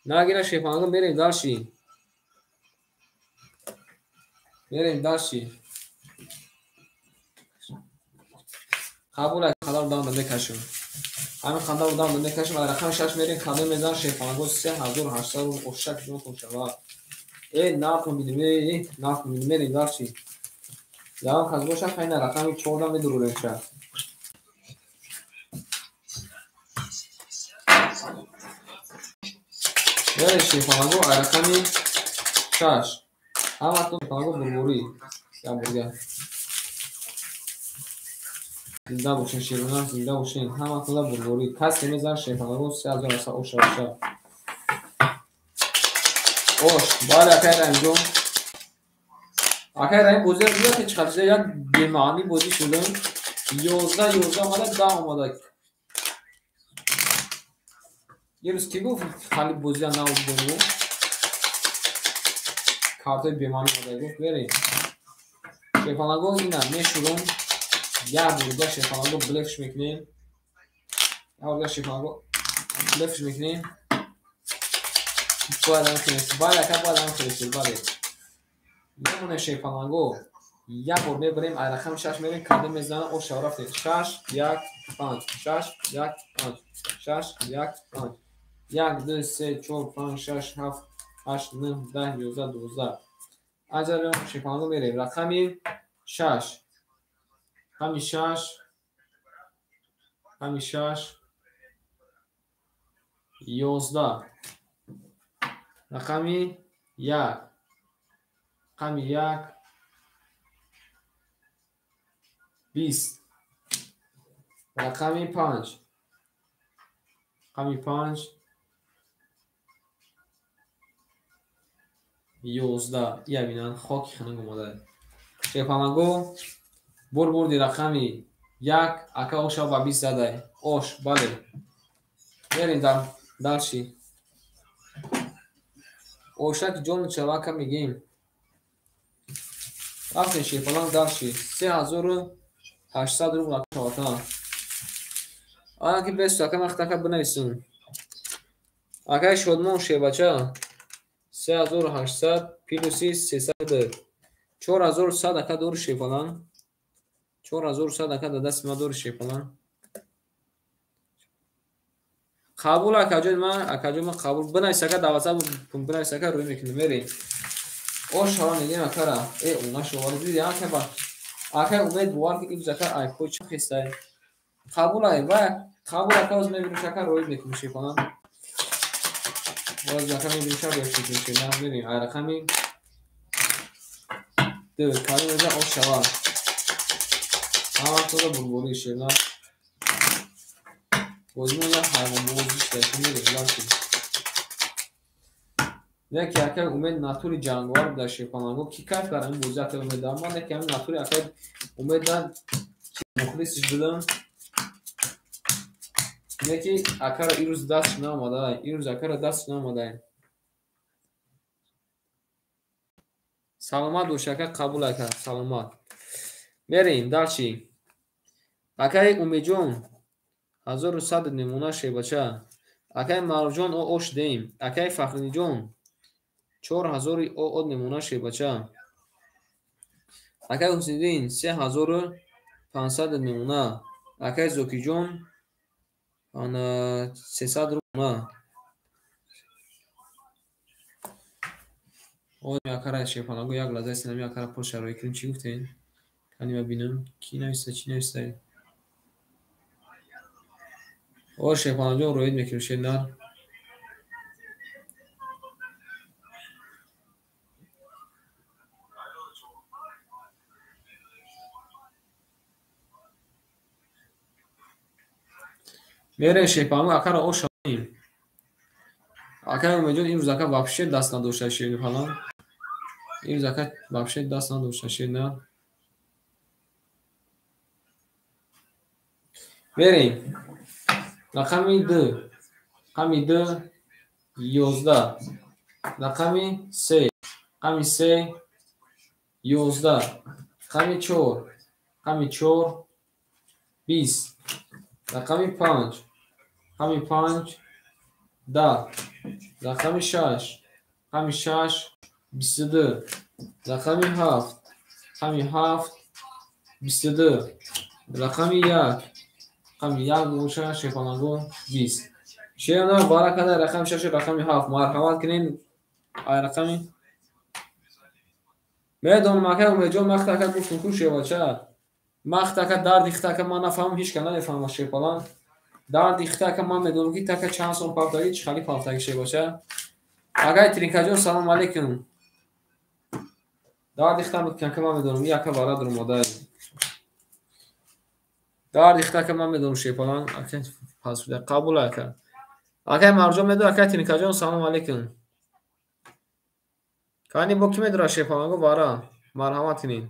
نگیره شیخانانگو بریم داشی بریم داشی قبول خلال دام بکشون همین خنده دام بکشون رقم 6 میریم خنده میزان شیخانانگو 3800 اوشک جون کن شوا ای ناکن بینیم ای ناکن بینیم میریم داشی یا کس باشه خیلی رقم 14 میدروره شد بریم شیخانانگو رقم 6 همه تو شیخانانگو بربوری یا برگر زنده باشین شیرونم زنده باشین همه کلا بربوری کسی میزن شیخانانگو 3800 اوشک اوش باید اکای رنجون اکای رنج بوزی بیاد که چخلجه یک بیمانی بودی شدن 11 آمده 10 آمده یه روز کی گفت خالی بوزی ها نبود بودو کارتای بیمانی آمده گفت بریم شیخانانگو اینه میشورون یه بورگاه شیخانانگو بلفش میکنیم یه بورگاه شیخانانگو بلفش میکنیم باید هم خیلیست باید اکا باید هم خیلیست باید نمونه شیخانانگو یه بور میبریم ای رقم 6 میریم کده میزنه او شو رفتیم 6 1 5 6 1 5 6 1 5 1 2 3 4 5 6 7 8 9 10 11 12 اجر شیخانانگو میریم رقمی 6 همی 6 همی 6 11 رقمی 1 رقمی 1 20 رقمی 5 رقمی 5 11 یه بینن خاک خنگ اومده شیخانانگو بردی رقمی 1 اکا اوشا با 20 زده اوش بله بریم دلشی اوشک جون چواکا میگیم رفتیم شیخانانگو دلشی 3800 رو رقم چواتا آنها که بست اکا مختکا بنویسون اکای شدمون شیبچه 3800 پیلوسی 300 4100 اکا دور شیخانان 4100 اکا دست ما دور شیخانان قبول اکاجون من قبول بنویس اکا دوازده بنویس اکا روی میکنه میریم او شما نگیم اکا را ای اونا شواره دیدی اکا با اکا امید بوار که ایبز اکا ای خوی چه خیسته قبول و قبول اکا از میبینوش اکا روی میکنه شیخانان باز اکا میبینوش اکا روی میکنه میریم ای رقمی دو کاری میزن او شما همه تو رو بربوری شیرنا بازمون یا حیوان بوزیش داشته میریم لاشیم یکی اکر امید ناتوری جانگوار در شیخانانگو کی کار کرد این بوزیت امید دارم من یکی همین ناتوری اکر امید دارم مخلصش بدم یکی اکر ایروز دست ناماده ایروز اکر دست ناماده سلامت دوشکر قبول اکر سلامت بریم دارچی اکر امید جون 1100 نمونه شیبچه اکر معروف جون او اوش دیم اکر فخری جون 4000 او نمونه شیبچه اکر حسیدین 3500 نمونه اکر زوکی جون 300 نمونه او اکر شیخانانگو یک لحظه سینمی اکر پر شروعی کنیم چی گفتین؟ کنیم ببینم کی نوشته چی نوشته او شیخانانگو روید میکنیم شیرنار мере шепану акара ошаим. Акай умеҷон имрӯз ака вапше даст надошта ширин фалан. Имрӯз ака вапше даст надошта ширина. Мерем. Рақами 2. Рақами 2 11. Рақами 3. Рақами 3 11. Рақами 4. Рақами 4 20. Рақами 5. Рақами 5 10. Рақами 6. Рақами 6 22. Рақами 7. Рақами 7 22. Рақами 1. рақами 1 боша шефанаго 20. шеяна баракада рақами 6 рақами 7 марҳамат кунед. ай рақами медонам ака умеҷон мақтака гуфтум ку шевача мақтака дарди хитака ман нафаҳмам ҳеҷ кана нефаҳма шефалан дарди хитака ман медонам ки така чанд сон пафтаги чӣ хали пафтаги шевача агай тринкаҷон салом алейкум дарди хита мекака ман медонам и ака барадро модай дарди хитака ман медонам шефалан ака пасуда қабул ака акай марҷон медон акай тринкаҷон салом алейкум кани бо ки медора шефаланго бара марҳамат кунед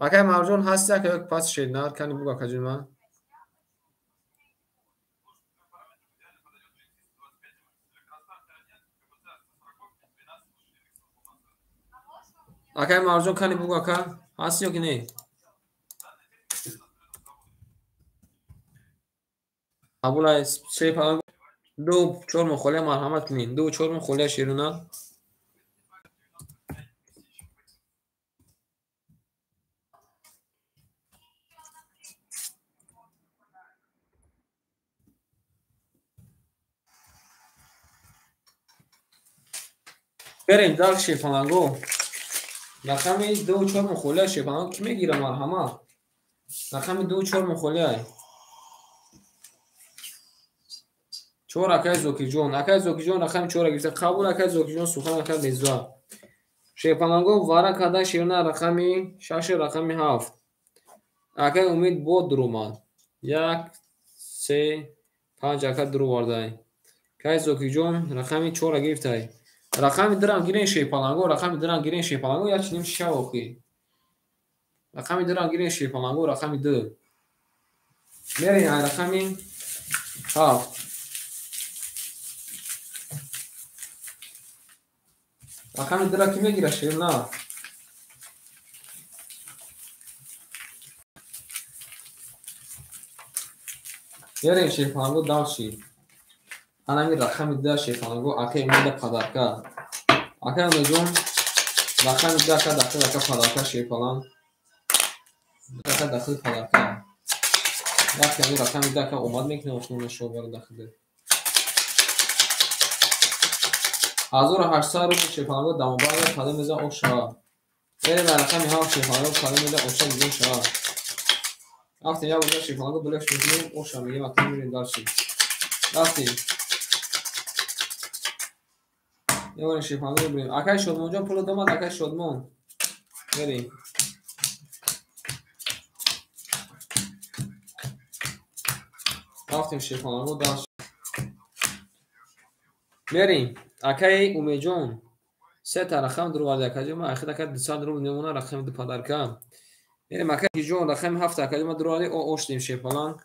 акай марҷон ҳасти ака ёк пас шеднар кани буга акаҷума акай марҷон кани буга ака ҳасти ё ки не қабул аст шефаланго 2-4 мухолия марҳамат кунед 2-4 мухолия ширина берем дар шефаланго рақами 2-4 мухолия шефаланго ки мегира марҳамат рақами 2-4 мухолия 4 акай зокиҷон рақами 4 гирифта қабул акай зокиҷон сухан ака безва шефаланго вара када ширина рақами 6 рақами 7 акай умед бод дуромад 1 3 5 ака дуровардай кай зокиҷон рақами 4 гирифтай рақами дирам гирен шефаланго рақами дирам гирен шефаланго як чиним шиша охи рақами дирам гирен шефаланго рақами 2 мерен ай рақами 7 рақами дира ки мегира ширина мерен шефаланго далши анами рақами 2 шефаланго акай умеда падарка акай умеҷон рақами 2 ака дахил ака падарка шефалан ака дахил падарка вақте ами рақами 2 ака омад мекунем осмона шобара дахил 1800 рубл шефаланго дамобарда када меза оша мерем рақами 7 шефаланго када меза оша гирем ша вақте як буда шефаланго блеш мекунем оша мегем ака мерем дарши рафтем یه شیفانگو بریم اکای شدمون جان پولو دومد اکای شدمون بریم رفتیم شیفانگو داشت بریم اکای اومیجون سه تا رقم درو وارد اکای ما اخیر اکای 200 درو نمونه رقم دو پدرکم بریم اکای جون رقم 7 اکای ما درو وارد او اوشتیم شیفانگ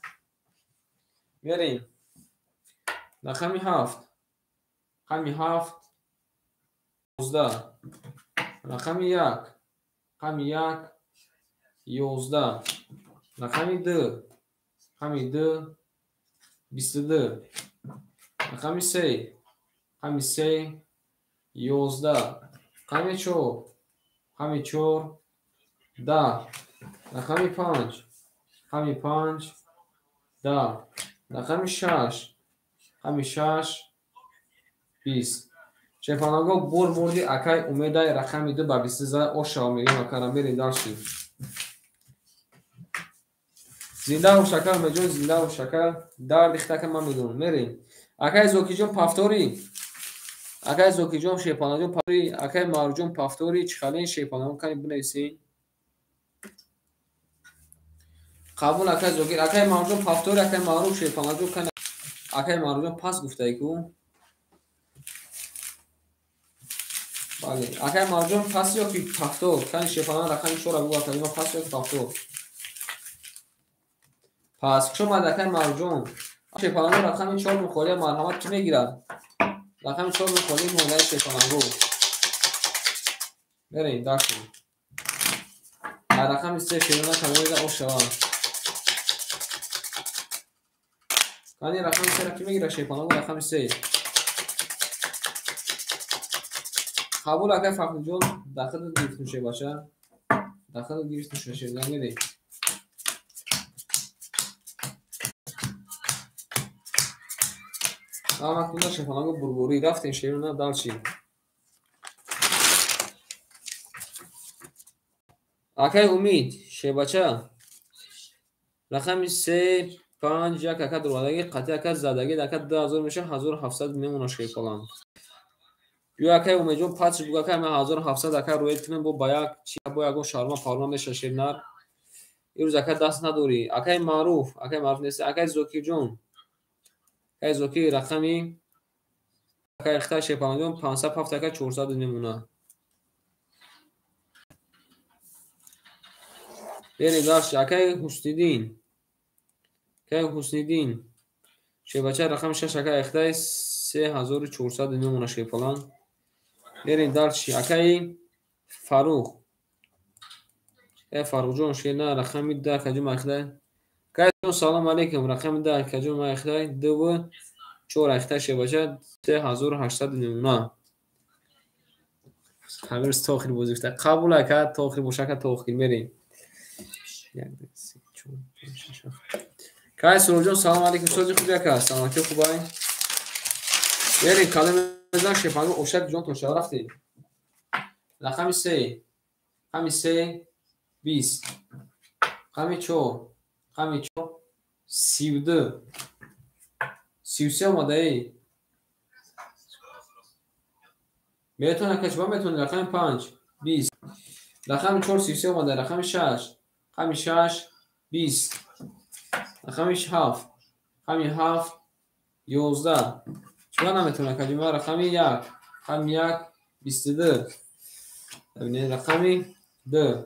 بریم رقم 7 رقم 7 11 رقمی 1 رقمی 1 11 رقمی 2 رقمی 2 22 رقمی 3 رقمی 3 11 رقمی 4 رقمی 4 10 رقمی 5 رقمی 5 10 رقمی 6 رقمی 6 20 шефаланго бур бурди акай умедай рақами 2 ба 23 оша мегем акара мерем дарши зинда шака меҷон зинда шака дарди хитака ман медонам мерем акай зокиҷон пафтори акай зокиҷон шефаланго пафтори акай марҷон пафтори чихалин шефаланго кани бинависин қабул акай зокир акай марҷон пафтори акай маъруф шефаланго кани акай маруҷон пас гуфтаику. бале акай маруҷон пас ё ки пафтор кани шефалан рақами 4 буга калима пас ё ки пафтор пас хушомад акай маруҷон шефаланго рақами 4 мухолия марҳамат ки мегирад рақами 4 мухолия модаи шефаланго берем дарши рақами 3 шефалан калима ошава кани рақами 3 ра ки мегирад шефаланго рақами 3 қабул акай фахриҷон дахил гирифтум шебаша дахил гирифтум шешедан мерем амакунда шефаланго бурбури рафтем шевна далчи акай умид шебача рақами 3 5 як ака дурвадаги қати ака задаги ака 2000 меша 1700 мемона шефалан бё акай умеҷон пач бугакай ма 1700 ака руед кунем бо баяк чи бо ягон шарма парма меша шевнар ирӯз ака даст надорӣ акай маъруф нест акай зокирҷон акай зокир рақами акай ихта шефаланҷон 507 ака 400 мемона бери дарш акай ҳусниддин шебача рақами 6 ака ихта 3400 мемона шефалан берем дарчи акай фарух фарухҷон шена рақами 10 каҷум ахта кайҷон салом алейкум рақами 10 каҷум ахта 2 4 ахта шебача 3800 мемона ҳамирӯз то охир бозӣ гуфта қабул ака то охир бошака то охир мерем кай суроҷон салом алейкум сози хуби ака саломати хубай берем калимазан шефаланго ошак ҷон то шава рафтем рақами 3 рақами 3 20 рақами 4 рақами 4 32 33 омадаи метон ака чиба метони рақами 5 20 рақами 4 33 омадаи рақами 6 рақами 6 20 рақами 7 рақами 7 11 чиба наметона каҷима рақами 1 рақами 1 22 бинед рақами 2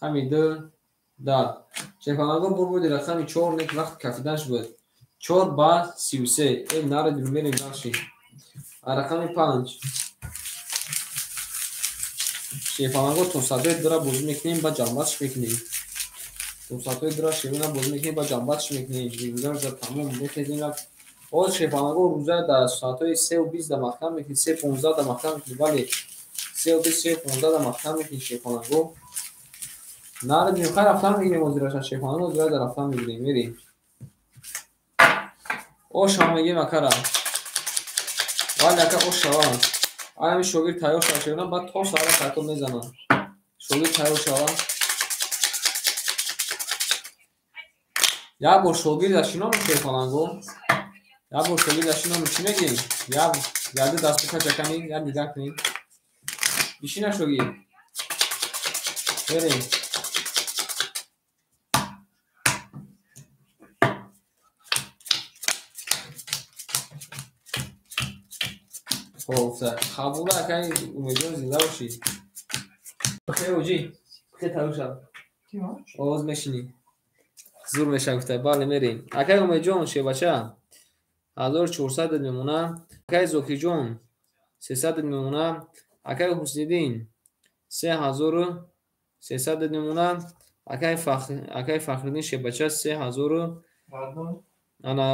рақами 2 10 шефаланго бурбуди рақами 4 нек вақт кафиданш буд 4 ба 33 наро дилмерем дарши рақами 5 шефаланго то садои дура бозӣ мекунем ба ҷамбатш мекунем то садои дура шевина бозӣ мекунем ба ҷамбатш мекунем дигар за тамом мехезем оз шефаланго рӯза дар соатҳои 3:20 дар мактаб мекунем 3:15 дар мактаб мекунем вале 3:20 3:15 дар мактаб мекунем шефаланго наро димхай рафтан мегирем озираша шефаланго озира дар рафтан мегирем мерем ош ҳам мегем акара вале ака ош шава аями шогирд тайёр шава шевна баъд то сара кайтоб мезанам шогирд тайёр шава як бор шогирда шиноми шефаланго як бор шогирда шиноми чӣ мегем як ярди дастбука чакани як дигар кунем бишина шогирд берем қабула акай умедҷон зинда бошӣ бахер оҷи бахер тайёр шав овоз мешинӣ зур меша гуфта бале мерем акай умедҷон шебача 1400 мемона акай зокирҷон 300 мемона акай ҳусниддин 3300 мемона акай фахриддин шебача 3000 ана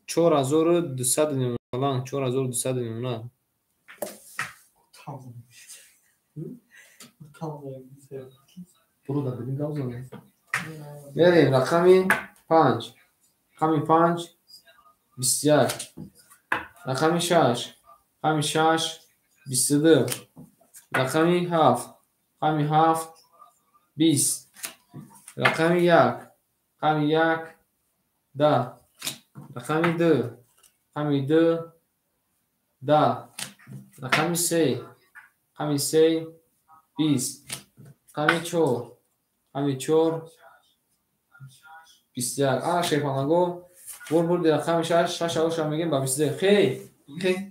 4200 мемона 4200 мемона берем рақами 5 рақами 5 21 рақами 6 рақами 6 22 рақами 7 рақами 7 20 рақами 1 рақами 1 10 рақами 2 рақами 2 10 рақами 3 рақами 3 20 рақами 4 рақами 4 21 шефаланго برد رقم 6 آوش هم میگیم با 23 خیلی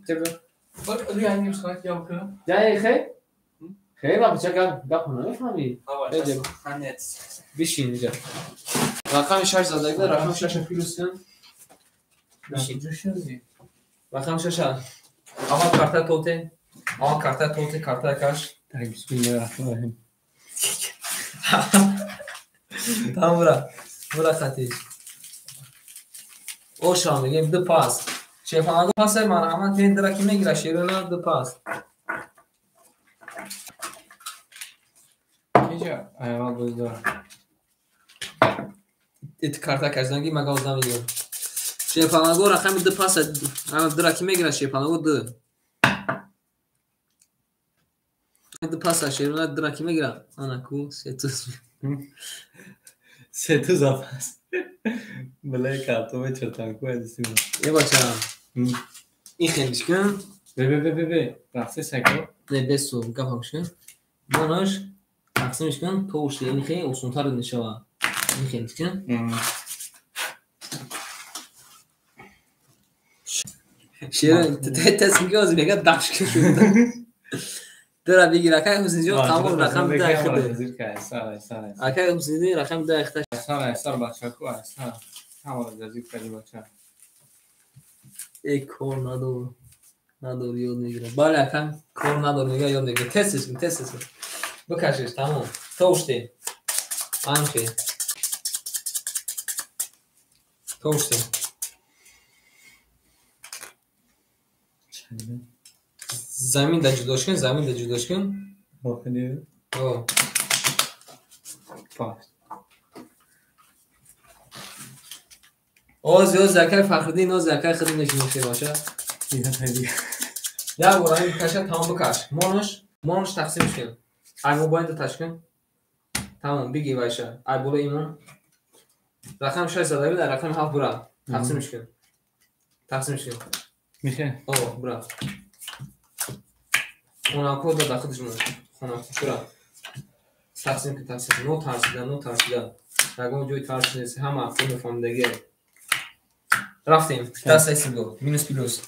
چه
روی انگیم ساعت یا بکنم
جای خیلی با چقدر بخونه نفهمی بشین اینجا رقم 6 زده بود رقم 6 پیلوس کن بشین رقم 6 اما کارت توته اما کارت توته کارت کاش
بسم الله الرحمن الرحیم
tamam bura خطیش o şan میگیم دو پاس شفانا دو پاس مرحمت این درکی میگیره شیرونه دو پاس
اینجا ایوال بزدار
ایت کارتا کردنگی مگازدا میگیم شفانا دو رقم دو پاس اما درکی میگیره شفانا دو دو پاس شیرونه درکی میگیره انا کو
سه زافاس بلای کارتو به چرتانکو ادیسی
یه بچه این خیلیش کن
به رفته سکو
نه بسو گفت کن بونش تقسیمش کن توش این خیلی اصلا رو نشوا این خیلیش کن شیر تصمیم گیری میگه داش کشید درا بگیر که حسین جو تمام رقم ده اخته اگه حسین رقم ده اخته
سر بچه کو سر تمام جزیره کلی بچه
یک کور ندار یاد میگیره بالا کم کور ندار میگه یاد میگیره تستش کن بکشش تمام توشتی آنکه توشتی زمین در جداش کن
بخیلی
او
پاس
زیاد زکر فخردین او زکر خدمت نشون باشه
دیگه خیلی
یا برای کشه تمام بکش مانش تقسیمش کن ای موبایل تاش کن تمام بگی باشه ای برو ایمون رقم 6 زده بود رقم 7 برا تقسیمش کن
میشه
برا اونا کد داخلش مون خونه برا تقسیم نو ترسیدن رقم جوی ترسیدن هم افون فهمیدگی رفتیم دست ایسی دو مینوس پلوس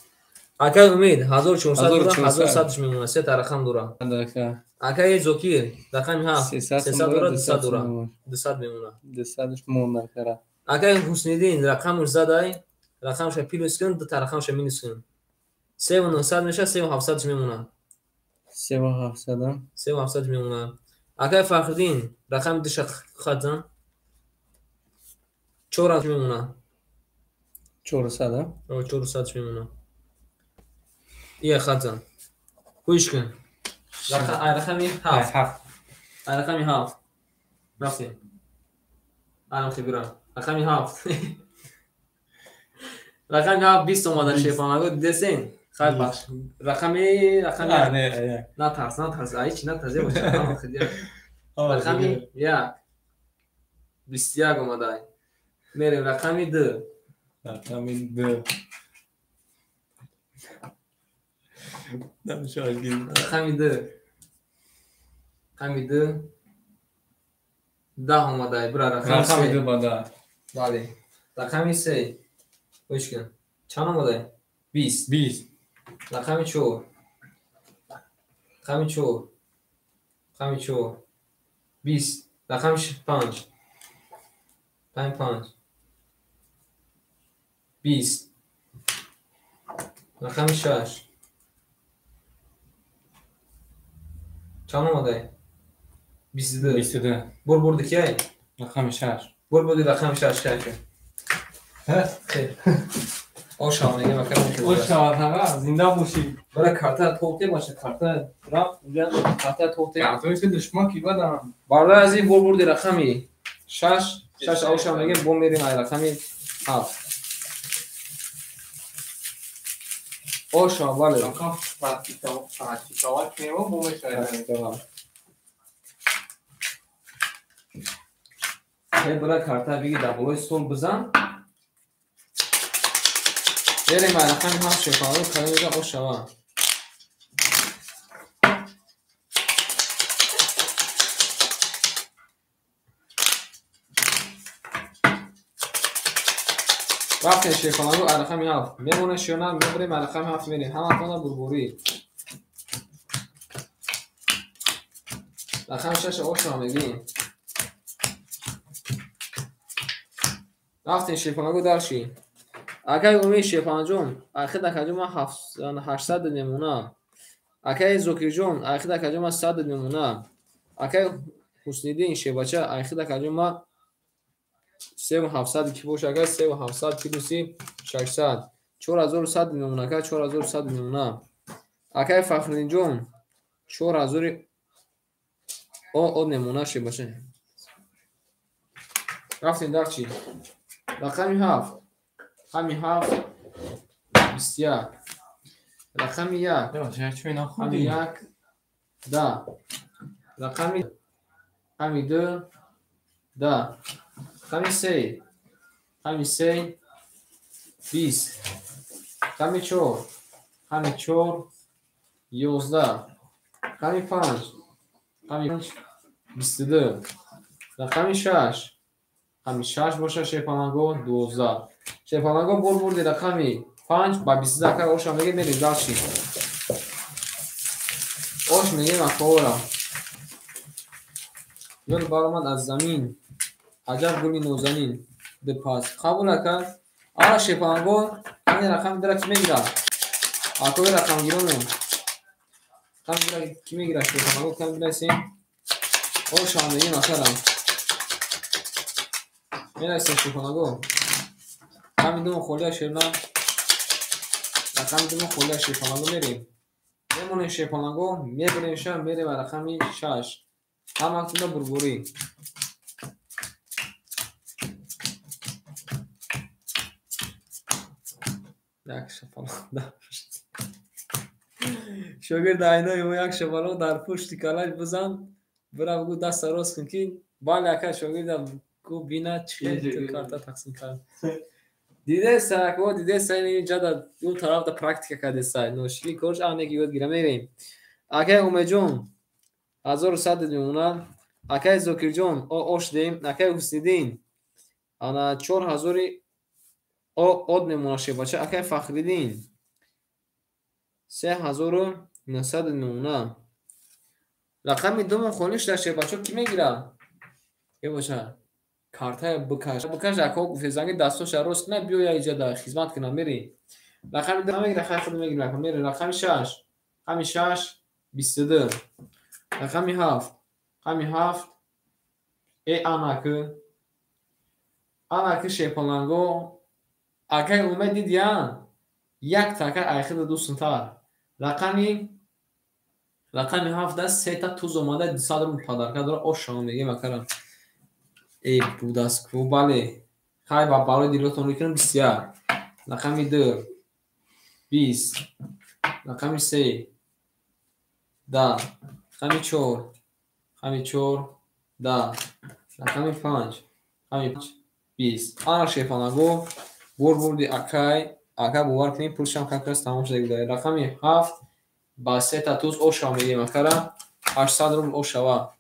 اکای امید 1400 دورا 1100 میمونه سه تا رقم دورا اکای زوکی رقم 7 300 دورا 200 دورا 200 میمونه
200 مون نکره
اکای حسینیدین رقمش زدای رقمش پلوس کن دو تا رقمش مینوس کن 3900 میشه 3700 میمونه 3700 میمونه اکای فخردین رقم دش خدن 400 میمونه 400 میمونه یه خدن خوش کن رقمی 7 رقمی 7 رفتیم الان خبرم رقمی 7 رقمی 7 20 اومدن شیفان اگه دسین خیلی باش رقمی نه ترس ایچ نه تازه باشه رقمی 21 اومدن میریم رقمی 2 رقمی 2 10 اومده برا رقمی 2
بادا
بله رقمی 3 خوش کن چند اومده 20 رقمی 4 20 رقمی 5 20 رقمی 6 چند اومده 22 برد که
رقم 6
برد رقم 6 که خیلی آشام نگه مکرم
اوه زنده باشی
برای کارت توقعه باشه کارت را اونجا کارت توقعه
توی که دشمن کی بدم
برای از این برد رقمی 6 آشام نگه بوم میریم ای رقمی 7 آشام بله
رقم پراتیکاوات میمون بومش رقم
برای کارت بگی دبلوی سول بزن بریم ای رقمی 7 شکانو کنیم میگه آشام رفتیم شیفانگو رقم 7 میمونه شیونا میبریم رقم 7 میریم همه تانا بربوری رقم 6 اوشا میگیم رفتیم شیفانگو دارشی اکای اومی شیفانجون اخیر دکجوم 800 نمونه اکای زوکیجون اخیر دکجوم 100 نمونه اکای حسنیدین شیباچه اخیر دکجوم 3700 کی باشه اگر 3700 کیلوسی 600 4100 نمونه اگر 4100 نمونه اگر فخرین جون 4000 او نمونه شی باشه رفتین در چی رقمی 7 همین 7 21 رقمی 1
چه چه اینا
همین
خوبی
1 10 رقمی همین 2 10 همین 3 همین 3 20 همین 4 همین 4 11 همین 5 همین 22 رقمی 6 همین 6 باشه شیپانگو 12 شیپانگو بردی رقمی 5 با 22 که اوش میگه میریم داشتی اوش میگه مفعولا یول برآمد از زمین عجب گلی نوزنین به پاس قبول کرد آره شیپانگو همین رقم درک میگیره آکوی رقم گیرونم کم گیره کی میگیره شیپانگو کم گیره سیم اوش میگه مثلا میرسه شیپانگو همین دوم خوله شیرنا رقم دوم خوله شیپانگو میریم میمونه شیپانگو میبریم شم میریم و رقمی 6 هم اکتونه بربوری یک شپالق شاگرد اینای و یک شپالق در پشت کلاش بزن برا بگو دست راست کن که بالا که شاگرد کو بینا چه تو کارتا تقسیم کرد دیده ساکو دیده سای اینجا در دو طرف دا پرکتیکا کرده سای نوشی کورش آنه که یاد گیره میریم اکای اومجون 1100 میمونه اکای زوکر جون او اوش دیم اکای حسیدین انا 4000 او اد میمونه باشه اکای فخریدین 3900 میمونه رقم دوم خونش داشته بچه کی میگیره یه باشه کارتای بکش اکو گفت زنگ دستوش راست نه بیو یا ایجاد خدمت کنم میری رقم دوم میگیره خیر خود میگیره رقم میره رقم 6 همین 6 22 رقم 7 همین 7 ای آنکه شیپانگو اگه اومد دیدیان یک تاکر آخر دوستن تا رقمی 7 دست سه تا توز اومده دیسادرم پادر که داره آشام میگه مکرم ای بوداس کو باله خای با بالا دیلتون میکنم بسیار رقمی 2 20 رقمی 3 10 رقمی 4 رقمی 4 10 رقمی 5 رقمی 20 آن شیپانگو بردی اکای باور کنیم پولشم کاکاس تمام شده بوده رقمی 7 با 3 تا توز اوشا میگه مکرم 800 روبل اوشاوا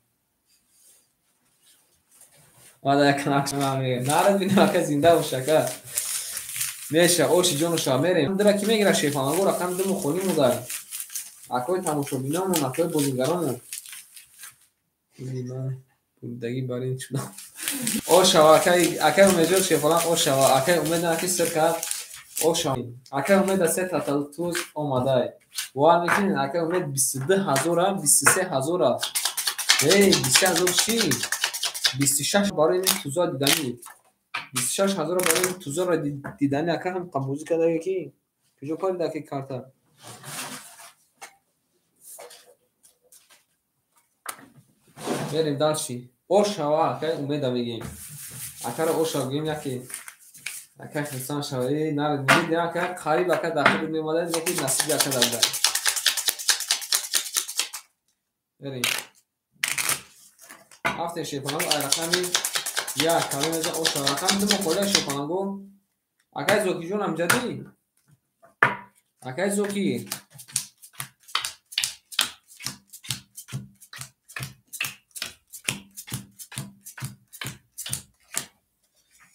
وادا کناکش میگه نارد بینه که زنده باشه که میشه اوشی جونشا میریم درا کی میگیره شیپانگو رقم دو مخونی مودای اکوی تماشا بینامون اکوی بازیگرامون دیدم بودگی برین چونا اوشاوا اکای اومجور شیپانگ اوشاوا اکای اومدن که سرکا اوشا اکای اومد 3 تا توز اومدای وان میکنین اکای اومد 22000 23000 ای 23000 چی 26 برای این توزا دیدنی 26000 برای این توزا را دیدنی اکا هم قبوزی کرده کی کجا کاری داکی کارتا بریم دارشی اوشاوا اکای اومد میگیم اکا را اوشا گیم یکی اکا خستان شوی نرد میگید اکا خریب اکا داخل میماده یکی نصیب اکا داده بریم هفته شیپانگو رقمی یا کمی میزه اوشا رقم دو مخوله شیپانگو اکای زوکی جون هم جدی اکای زوکی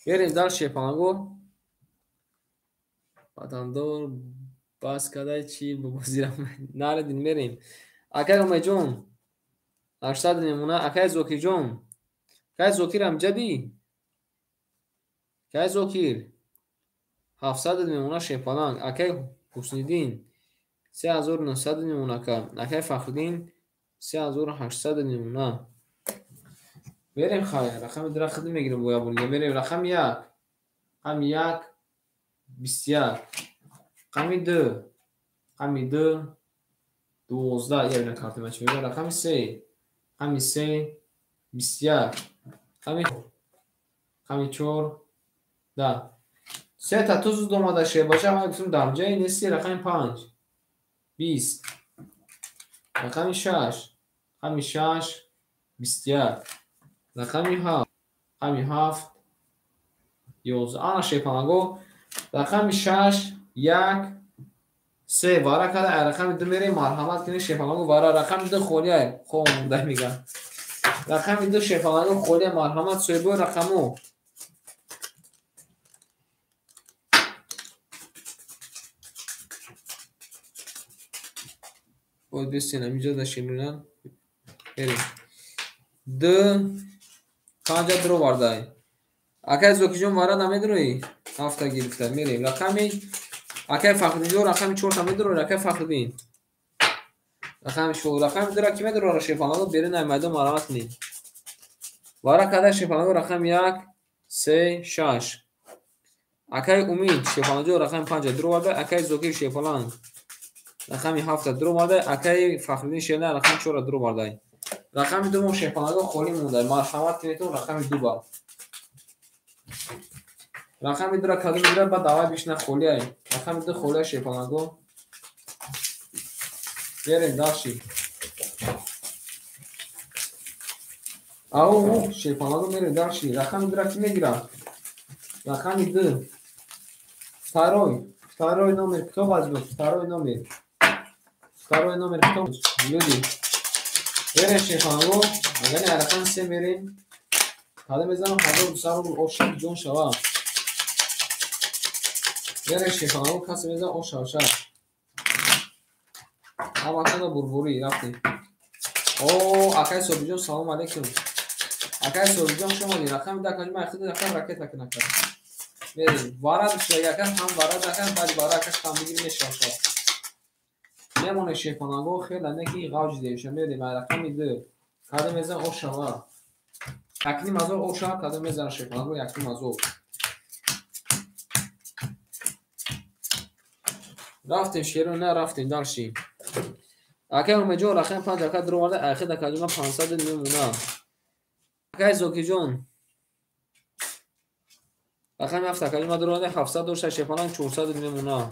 بریم در شیپانگو وطندار بس کده چی بگذیرم نردین میریم. اکای اومه جون 800 نمونه. اکای زوکی جون اکای زوکیر هم جدی اکای زوکیر 700 نمونه شیپالانگ. اکای حسنیدین 3900 نمونه کم. اکای فخردین 3800 نمونه. بریم خواهی رقم درخت میگیریم بویا بولیم. بریم رقم یک رقم یک 21 رقم دو رقم دو 12 یه بینه کارت مچ میگه. رقم سه رقم سه 21 رقم چهار 10 سه تا توز دوماده شه باشه ما گفتم در جای نیستی. رقم 5 20 رقم 6 رقم 6 21 رقم 7 رقم 7 11 آنا شیپانگو. رقم 6 1 3 وارا کده. رقم 2 میره مرحمت کنی شیپانگو وارا. رقم 2 خولیه خوب مونده میگم. رقم 2 شیپانگو خولیه مرحمت سویبو. رقمو باید بستینم اینجا داشتیم بریم. 2 پنجا درو وارده. اکای زوکی جون وارد همه دروی هفته گرفته. میریم رقمی اکای فخردین جو رقم 4 همه درو. اکای فخردین رقم شو رقم درو کیمه درو را شیپانگو بیرون نمیده مرامت نی وارا کده. شیپانگو رقم 1 3 6 اکای امید شیپانگو رقم 5 درو وارده. اکای زوکی شیپانگ رقم 7 درو وارده. اکای فخردین شیرنه رقم 4 درو وارده. رقم دوم شیپانگو خولی مونده مرحمت کنیتون. رقم 2 با رقم 2 را کدو میگیره بعد دعوی بیشنه خولی های. رقم 2 خولی شیپانگو بریم داشتی. او شیپانگو میره داشتی. رقم 2 را کی میگیره؟ رقم 2 فتاروی نومر کتاب از بود. فتاروی نومر کتاب لودی بریم شیپانگو. اگر رقم 3 میریم کدو میزنم کدو بسار رو اوشن جون شوا. بریم شیپانگو کسی میزن او شوشا اما کنه بربوری رفتیم. او اکای صوبی جون سلام علیکم. اکای صوبی جون شما دی رقم ده کجا ما خود رقم راکت نکنه. میریم وارد شو یکم هم وارد نکن بعد وارد کش کام بگیریم شوشا. نمونه شیپانگو خیلی نکی غوج دیشه. میریم رقم 2 کدو میزن او شوا. اکنی مازور او شوا کدو میزن شیپانگو یکی مازور. رفتیم شیرون نه رفتیم دارشیم. اکای اومه جو رقم 5 اکای درو وارده. اخی ده کجا 500 نمونه. اکای زوکی جون رقم 7 کجا درو وارده. 700 دوشت شیپانگ 400 نمونه.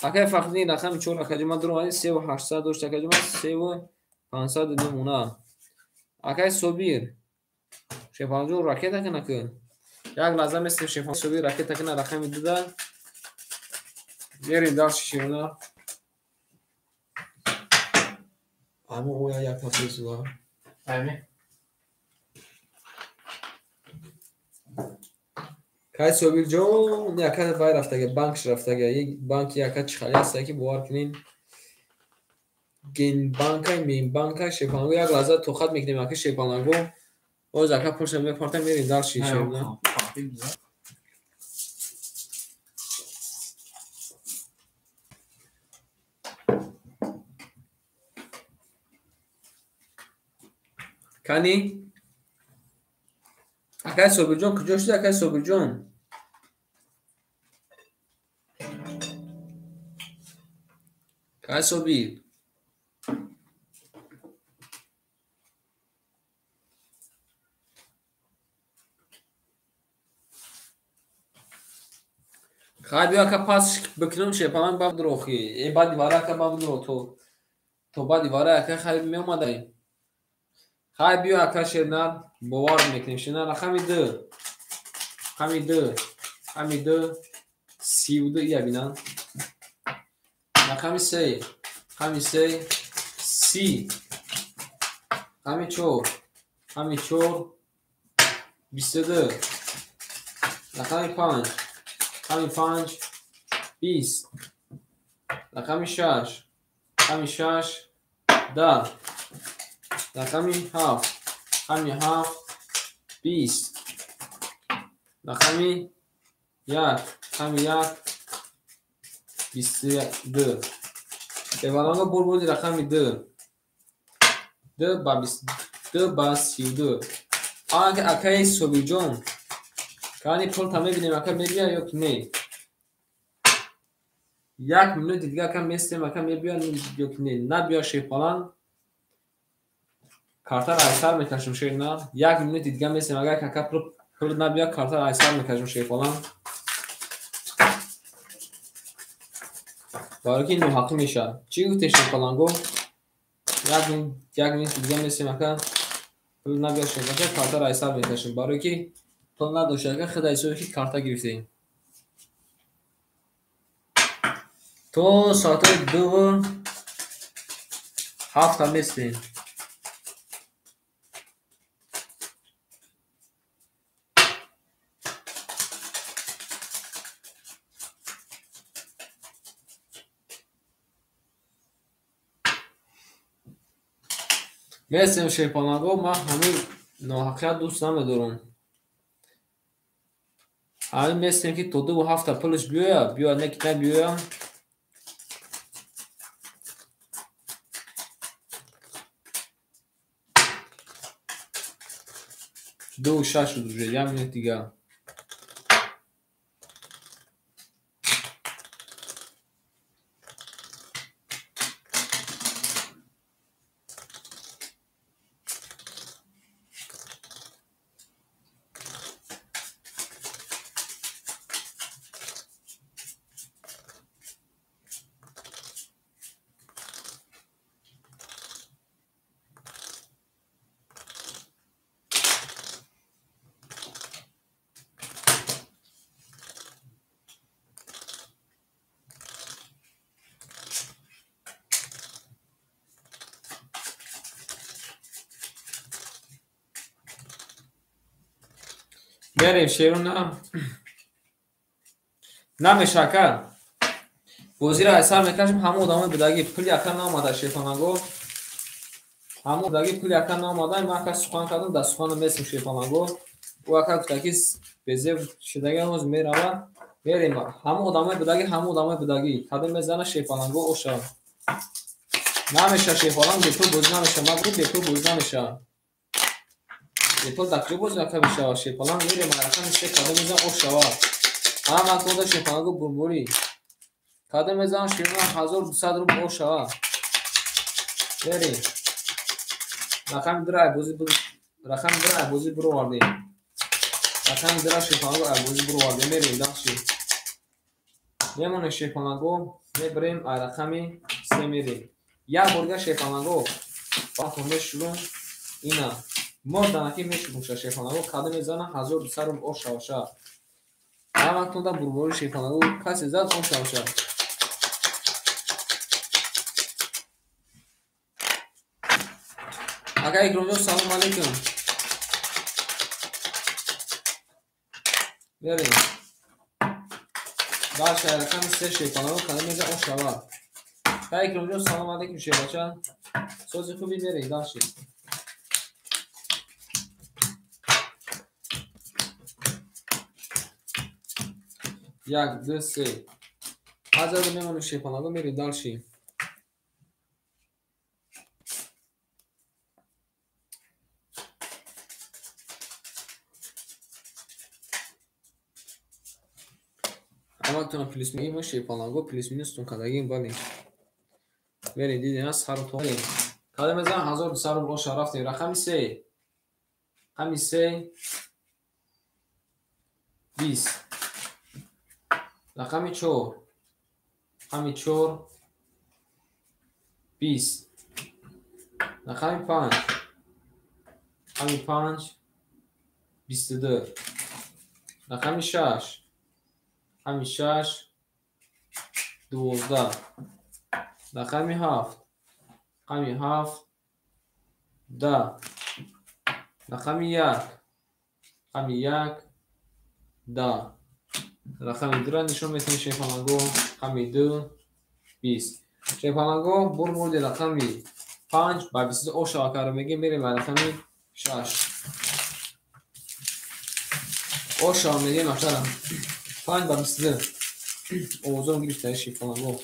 اکای فخردین رقم 4 کجا درو وارده. 3800 دوشت کجا 3500 نمونه. اکای صوبیر شیپانگ جو راکت کنه که یک لازم است شیپانگ صوبیر راکت کنه. رقم 2 ده بریم دارش شیرونه. اما او یا یک نفر سودا
همین
کای صوبیر جون یکت بای رفته که بانکش رفته که یک بانک یکت چخالی هسته که بوار کنین گین بانکای مین بانکای شیپانگو یک لحظه تو خط میکنیم اکه شیپانگو باز اکه پرشم میپارتن میرین دار شیرونه. کانی اکای صوبیر جون کجا شده؟ اکای صوبیر جون اکای صوبیر خواهد بیا که پاس بکنم شیپانگ باب دروخی این با دیواره که باب درو تو با دیواره که خواهد می اومده خواهد بیا که شیرنه بوار میکنیم. شیرنه رقم 2 رقم 2 32 یا بینن. رقم 3 رقم 3 30 رقم 4 22 رقم 5 رقم 5 20 رقم 6 رقم 6 10 رقم 7 رقم 7 20 رقم 1 رقم 1 22 شیوانگا بودی رقم 2 2 با 22 با 32 اگه اکای صبی جون کانی پول تا میبینیم اکا میبیا یا که نه 1 minut دیگه اکا میستیم اکا میبیا یا که نه بیا شیفالان کارتر ایسر میکشم شیر نه 1 minut دیگه میستیم اگه اکا پول نبیا کارتر ایسر میکشم شیفالان برای که نو حقی میشه چی گوته شیفالان گو 1 minut دیگه میستیم اکا پول نبیا شیفالان کارتر ایسر میکشم برای که پول نداشته اگه خدای سوی که کارتر گرفتیم تو ساعت 2 7 هم میستیم میستیم شیپانگو ما همین ناحقیت دوست نمیدارم همین میستیم که تو 2 و 7 پولش بیا نکت نبیا 2 و 6 شد روزه 1 minut دیگه بریم شیرون نمیشه که بازی را اثر میکشم همه ادامه بدگی پولی اکر ناماده شیفانگو همه بدگی پولی اکر ناماده ما اکر سخان کردم در سخان میسیم شیفانگو و اکر کتاکیز بزیب شدگی هموز میروه بریم همه ادامه بدگی کدام میزنه شیفانگو اوشا نمیشه شیفانگو بیپول بازی نمیشه ما بود بیپول بازی نمیشه بیپول دکری بازی اکر بشه شیفانگو میریم مرکم میشه کدام میزنه اوشا همه اکر شیفانگو برموری کدام میزنه شیرون 1200 رو اوشا بریم رقم درای بازی برو واردی رقم درای شیفانگو بازی برو واردی میریم داشتی میمونه شیفانگو میبریم رقمی 3 میریم یک برگه شیفانگو با خونده شروع اینا مردنکی میشه شیفانگو کدام میزنه 1200 رو اوشا همه تونده برموری شیفانگو کسی زد اوشا اگر اکرامجو سلام علیکم بریم باشه رقم 3 شیفانگو کدام میزنه اوشا اگر اکرامجو سلام علیکم شیفانگو سوزی خوبی بریم داشتی 1 2 3 از میمونه شیفانگو میریم داشتی اما تون پلیس میگیم شیفانگو پلیس مینستون کدagin بالی بریم دیدین از هر تو بریم کدام میزنه 1200 رو اوشا رفتیم رقم 3 رقم 3 20 رقم 4 رقم 4 20 رقم 5 رقم 5 22 رقم 6 رقم 6 12 رقم 7 رقم 7 10 رقم 1 رقم 1 10 رقم 2 را نشون میتونیم شیفالانگو. رقم 2 20. شیفالانگو برد رقم 5 با 20 او شبکه رو میگیم. میریم به رقم 6. او شبکه میگیم مثلا 5 با 22 اوزون گرفته شیفالانگو.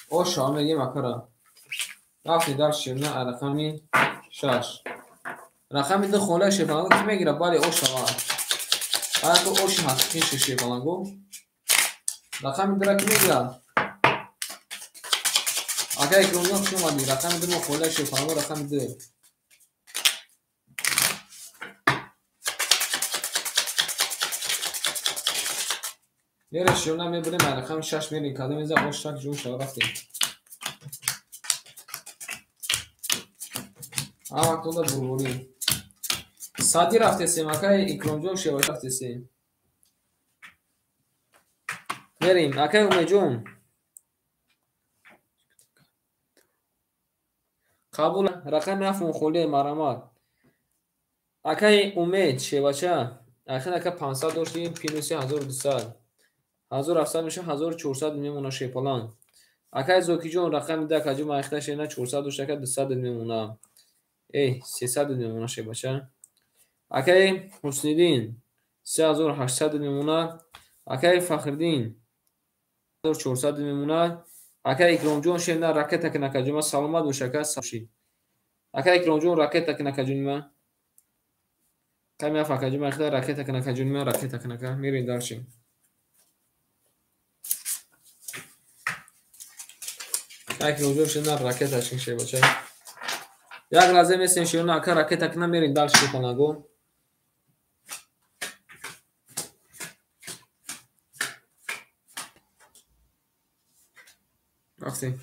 او شبکه میگیم اکرا رفتی در شیرنا رقم 6. رقم 2 خوله شیفالانگو که میگیره بالی او شبکه اگر تو اوش حقیقی شیفالانگو رقم 2 را که میگیره اگر یک رونیان شما مادی رقم 2 ما خوله شیفالانگو رقم 2 میره شیرنا میبریم رقم 6 میریم کده میزه اوش شک جون شو رفتیم وقت تو دا بروری سادی رفته سیم اکای اکرام جون شو رفته سیم میریم اکای اومه جون قبول رقم 7 مخوله مرامات اکای امید شوچه اخیر اکا 500 داشتیم پینوسی 1200 1700 میشه 1400 میمونه شیپالان اکای زوکی جون رقم 10 کجو ما اختش اینا 400 داشت اکا 200 میمونه 300 میمونه شیبچه اکای حسنیدین 3800 میمونه اکای فخردین 1400 میمونه اکای اکرام جون شینا راکت تک نکجوما سلامت و شکر ساشی اکای اکرام جون راکت تک نکجوما کمی افکا جون اختیار راکت تک نکجوما راکت تک نک میرین دارشیم اکرام جون شینا راکت تاشین شی باشه یک لازم است شینا اکا راکت تک نمیرین دارشی کنگو وقتی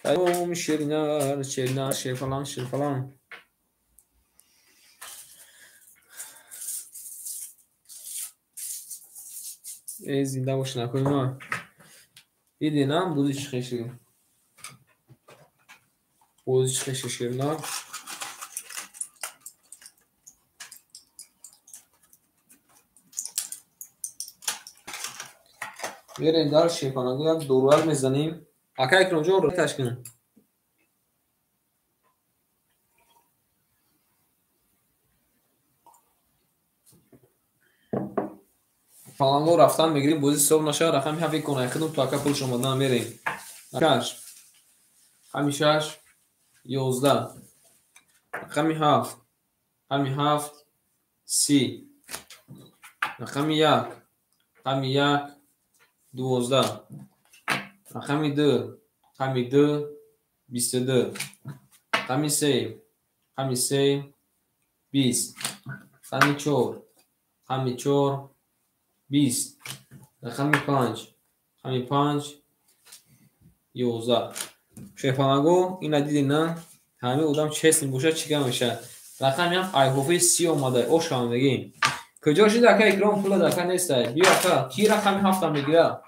کدوم شیرنا شی فلان ای زنده باش نکنیم ما دیدینم بودیش خیشی بودیش خیشی شیرنا میرین دار شیفانگو یک دورور میزنیم اکا اکرام جون رو تشکیم فلانگو رفتن میگیریم بودی صبح نشه رقم هفت کنه خدم تو اکا پول شما دادن میریم کش همی 6 11 رقم 7 همی 7 30 رقم 1 همی 1 12 رقم 2 همی 2 22 رقم 3 همی 3 20 رقم 4 همی 4 20 رقم 5 همی 5 11 شیفانگو این دیدین نه همه اودم چست میبوشه چیکار میشه رقمی هم ایهوفی 30 اومده او شام بگیم کجا شده که اکرام پول دکا نیست بیا اکا کی رقم 7 میگیره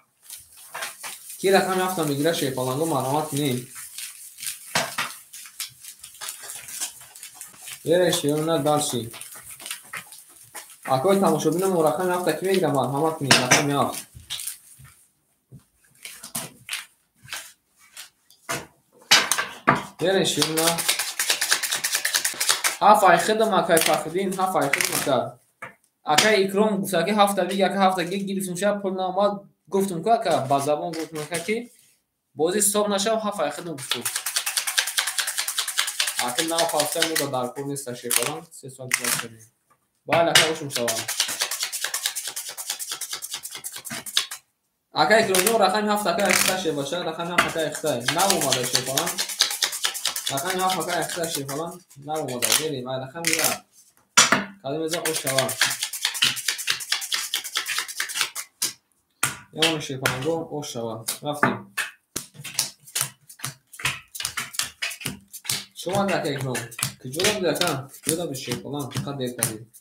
کی رقم 7 میگیره شیفانگو مرامت نیم یه شیرونه دارشی اکای تماشا بینم رقم 7 کی میگیره مرامت نیم رقم 7 یه شیرونه هفای خدم اکای فخدین هفای خدم اکای اکرام گفت که هفته دیگه که هفته گرفتیم شب پول ناماد گفتم که با زبان گفتم که بازی صبح نشب هفته خدم گفتم اکل ناو هفته میگه در کور نیست شیفالان 3 سال دیگه کنیم باید اکا باشم سوال اکای اکرام رقم هفته که اختشه باشه رقم هفته اخته نه اومده شیفالان رقم هفته که اخته شیفالان نه اومده بریم رقم میگه کدوم از او شوال یا اون شیفانگو او شوال رفتیم شما دکه اکرام که جدا بوده که جدا به شیفالان فقط دیر کردیم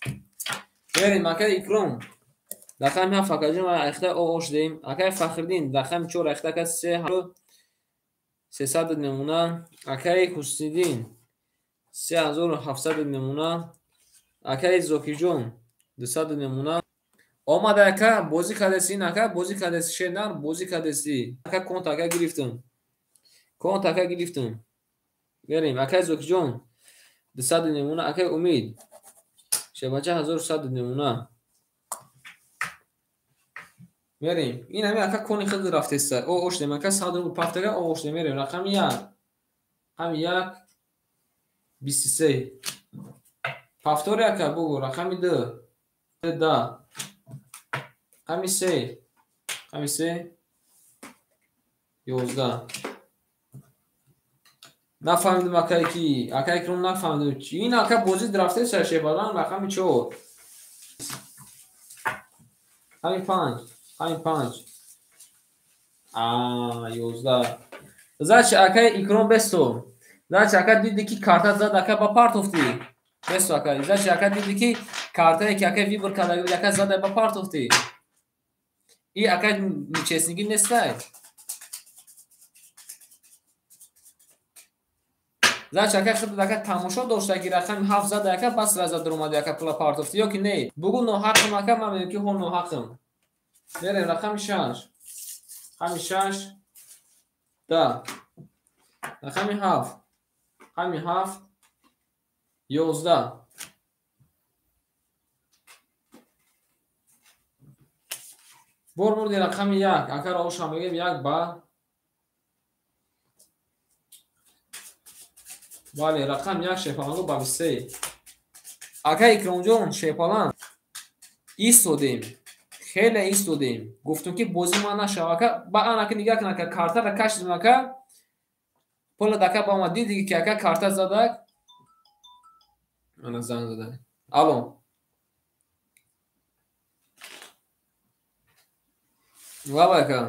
بریم اکه اکرام رقم هم فکر اخته او اوش دیم اکه فخردین رقم 4 اخته که 300 نمونه اکه حسیدین 3700 نمونه Акай Зокиҷон 200 намуна омада ака бозӣ кардеси ин ака бозӣ кардеси шенар бозӣ кардеси ака конт ака гирифтам конт ака гирифтам берем акай Зокиҷон 200 намуна акай Умид шебача 1100 намуна мерем ин ҳами ака кони худ рафтеса о оштем ака 100 рубл пафтага о оштем мерем рақами 1 ҳами 1 23 пафтори ака бугу рақами 2 10 ҳами 3 ҳами 3 11 нафаҳмидим акай ки акай киром нафаҳмидим чи ин ака бозӣ рафтеса шебалан рақами 4 ҳами 5 ҳами 5 11 зачи акай икром бесто зачи ака диди ки карта зад ака ба партофти бесто ака зачи ака диди ки картае ки ака вибр карда ака зада ба партофти и ака честниги нестай зачи ака худ ака тамошо дошта ки рақами 7 зада ака бас раза дуромади ака пула партофти ё ки не бугу ноҳақм ака ман мегӯям ки ҳо ноҳақм берем рақами 6 ҳами 6 10 рақами 7 ҳами 7 11 бор бурди рақами 1 акаро ошам мегем 1 ба бале рақам 1 шепалангу ба 23 ака икромҷон шепалан истодем хеле истодем гуфтум ки бозӣ ман нашав ака ба ан ака нигаҳ кун ака картара кашидим ака пула дака ба омад диди ки ака карта задак ана занг задаг алло вава ака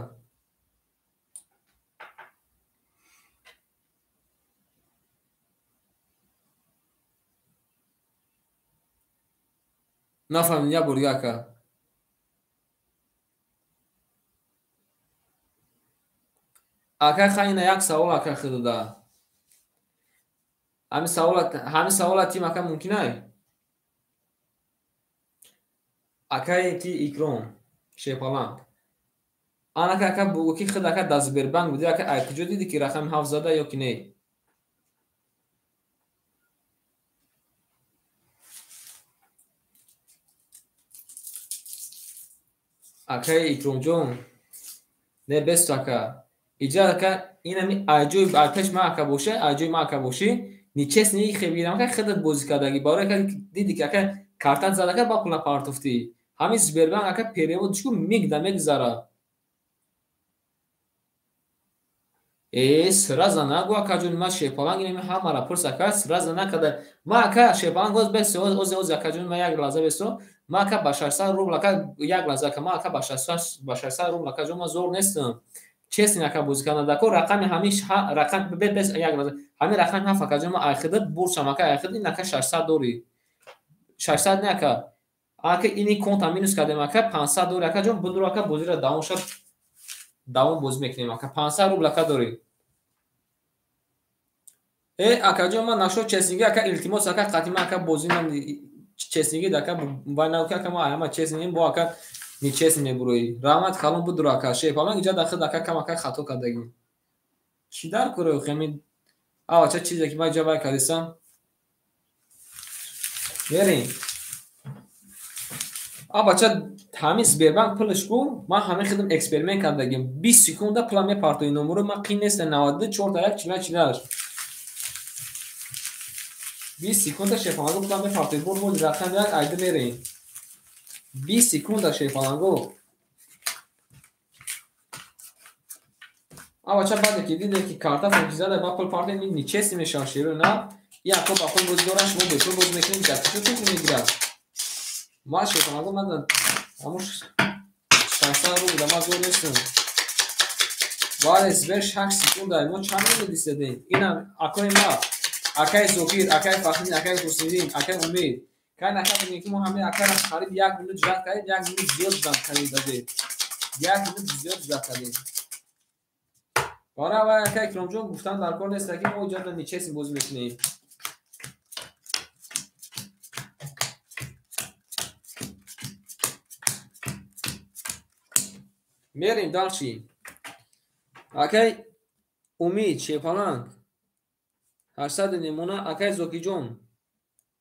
нафаҳмидим як бор дига ака ака хайна як савол ака худуда ҳами саволати ака мумкинай акае ки икром шепалан ан ака бугу ки худ ака дар Сбербанк буди ака айкуҷо диди ки рақами 7 зада ё ки не акае икромҷон не бесто ака иҷа ака инами айҷои айпеш ма ака боша айҷои ма ака боши нечестни хебирам ака худат бозӣ кардаги барои ака диди ки ака картат зад ака ба пула партофти ҳами Сбербанк ака переводшку мигда мегзара сраза нагу акаҷон ма шепаланг инами ҳамара пурс ака сраза накарда ма ака шепаланг оз бесто оз акаҷон ма як лаҳза бесто ма ака ба 600 рубл ака як лаҳза ака ма ака ба 600 рубл акаҷон ма зор нестам честни ака бозӣ кардан дако рақами ҳамиш рақам бес як лаҳза ҳами рақами 7 акаҷон ма айхидат бурсам ака айхид ин ака 600 дори 600 не ака ака ини конта минус кардем ака 500 дори акаҷон будро ака бозира давом шад давом бозӣ мекунем ака 500 рубл ака дори акаҷон ма нашо честниги ака илтимос ака қатима ака бозӣ ман честниги дака байнаки ака ма аяма честни бо ака нечестни мебурои раҳмат калон будро ака шепалан иҷа да худ ака кам ака хато кардаги чӣ дар кӯро хеми авача чизе ки ма иҷа бай кардисам берем абача ҳами Сбербанк пулашку ман ҳами худам эксперимент кардагим 20 секунда пула мепартои номеро ма қин неста 92 4 41 20 секунда шефалангу пула мепартои бор боди рақам як айда мерем 20 секунда шефалангу абача баъде ки диде ки карта фокизада ба пул партои нечестни мешавад широ на яко ба пул бозӣ дорам шумо бепул бозӣ мекунем ҷактишо то мегирад ма шефалангу ман ҳамуш 600 рубл ма зор нестам бале сбер 6 секунда мо чанд рубл дистадем инам акои ма акай Зокир акай Фахриддин акай Ҳусайниддин акай Умед кай ака бигем ки мо ҳаме акара қариб 1 минут жад кардем 1 минут зиёд жад кардем 1 минут зиёд жад кардем бара ва акай икромҷон гуфтан дар кор нест ки мо ҷада нечестни бозӣ мекунем میریم دالچی. اکی امید شیپالنگ 800 نمونه. اکی زوکی جون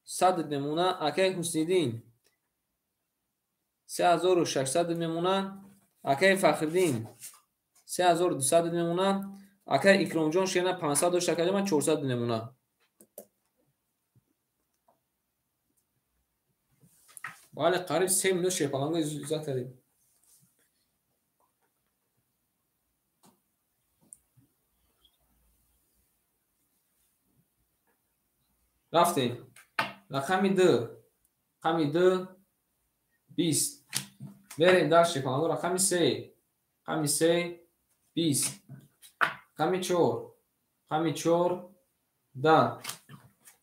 100 نمونه. اکی حسنیدین 3600 نمونه. اکی فخردین 3200 نمونه. اکی اکرام جون شینا 500 شکل 400 نمونه. ولی قریب 3 میلیون شیپالنگ ایجاد کردیم. رفتیم. رقمی 2 رقمی 2 20. بریم در شیپالنگ. رقمی 3 رقمی 3 20. رقمی 4 رقمی 4 10.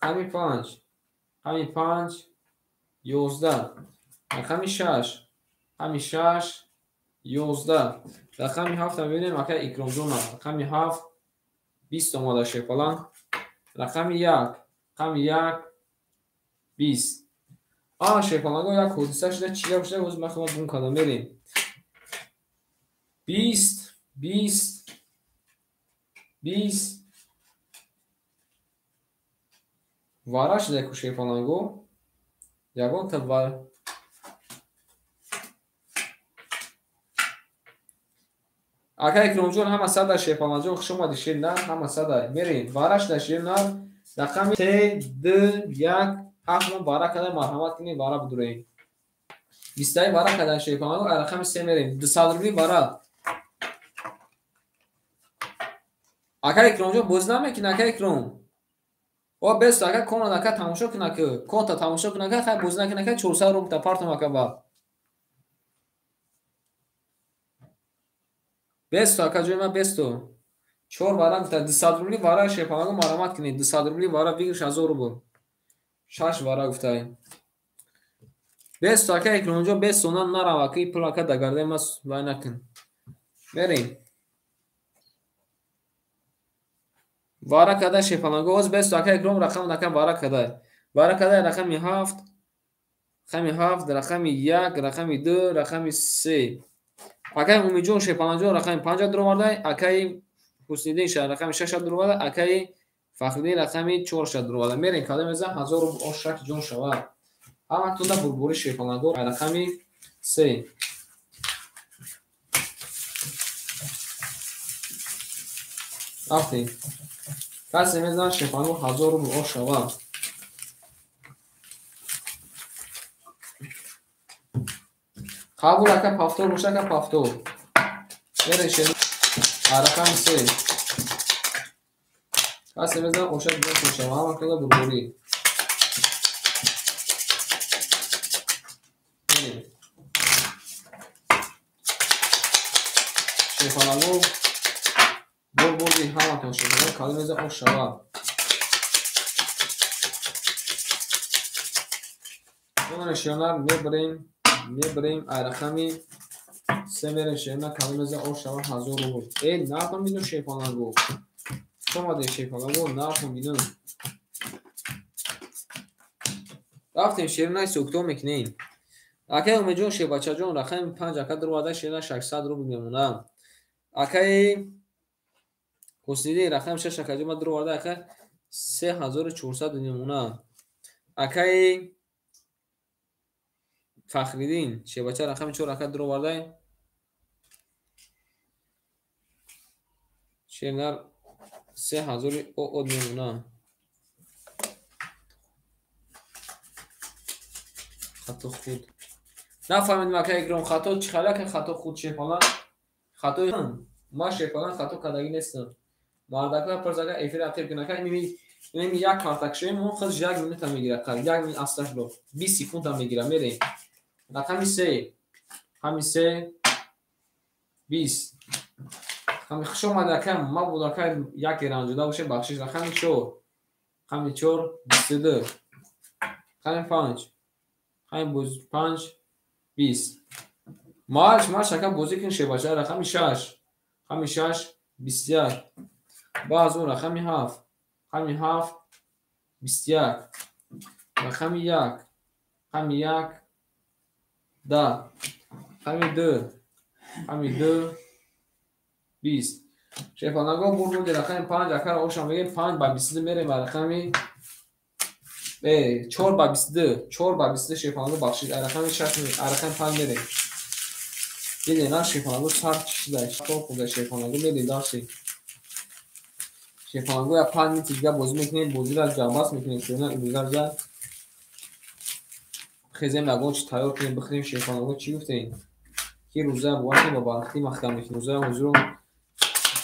رقمی 5 رقمی 5 11. رقمی 6 رقمی 6 11. رقمی 7 ببینیم اگه اکرام جون. رقمی 7 20 اومده شیپالنگ. رقمی 1 رقمی 1 20. شیپالنگ یک حدیثه شده چیه بشه روز مخواد بون کدام بریم. 20 20 20 واره شده که شیپالنگو یکون تبار اگه اکرام جون همه 100 شیپالنگ جون شما دیشیر نه همه 100 میریم واره شده شیر نه. رقمی 3 2 1 7 واره کده مرحمت کنیم واره بدوریم. 20 واره کده شیپالنگ. رقمی 3 میریم 200 روپیه واره. اگه اکرام جون باز نمیکنه اگه اکرام و بست اگه کانال اگه تماشا کنه که کانتا تماشا کنه که خیلی باز نکنه که 400 روپیه تا پارت مکه با بست اگه جوی ما بستو 4 واره تا 200 روپیه واره شیپالنگ مرحمت کنید. 200 روپیه واره بگیرش 1000 روپیه 6 واره گفتایم. بست اگه اکرام جون بست اونان نرا که پلاکه دگرده ماست وای نکن. بریم واره کده شیپالنگ از بست اگه اکرام رقم نکن واره کده رقمی 7 رقمی 7 رقمی 1 رقمی 2 رقمی 3. اگه امید جون شیپالنگ جون رقمی 5 درو ورده. اگه حسنیدین شه رقمی 6 درو ورده. اگه فخردین رقمی 4 درو ورده. میرین کده میزه 1000 روپیه شک جون شود. اما تو دا بربوری شیپالنگ رقمی 3. رفتیم کسی میزن شیپالنگ 1000 روپیه شود. قبول اکا پافتور باشه که پافتور میره شیر رقم 3 کسی میزن اوشک جون باشه همه کده بربوری. شیپالنگ بربوری همه کده شیپالنگ کده میزن او شود. اون نشیانر میبریم رقمی 3 میرین شیرنا کده میزن او شود 1000 روپیه. ای نکن بینو شیپالنگو شما ده شیپالنگو نکن بینو. رفتیم شیرنای سوکتو میکنیم. اگه امید جون شی بچه جون رقم 5 اکا درو ورده شیرنا 600 روپیه میمونه. اگه حسنیدین رقم 6 اکا جون درو ورده اگه 3400 میمونه. اگه فخریدین شی بچه رقم 4 اکا درو ورده شیرنا 3000 او میمونه. خطا خود نفهمیدم اگه اکرام خطا چی خلا که خطا خود شیپالنگ خطا ما شیپالنگ خطا کدایی نیستم. مردکا پرزاگه ایفیر اتر کنه که اینمی یک کارتکشه مون خود 1 مینوت هم میگیره که 1 مینوت اصلاش رو 20 سکوند هم میگیره. میریم رقمی 3 رقمی 3 20. رقمی شما دکم ما بودا که یکی رنج جدا باشه بخشش. رقمی 4 رقمی 4 22. رقمی 5 رقمی 5 20. ما شکم بازی کن شه باشه. رقمی 6 رقمی 6 21. باز اون رقمی 7 رقمی 7 21. رقمی 1 رقمی 1 10. رقمی 2 همی دو 20 شیفانگو برگردی رقم 5 اکر اوشان میگه 5 با 22 میریم رقمی 4 با 22 4 با 22 شیفانگو بخشید رقم 6 میره رقم 5 میره دیگه نه شیفانگو سر چیزه تو خود شیفانگو میری داشتی شیفانگو یا 5 میتی دیگه بازی میکنید بازی را جاباس میکنید که نه روزا زد خیزم نگو چی تیار کنیم بخریم شیفانگو چی گفتین کی روزا بوقتی با وقتی مختم میکنید روزا حضور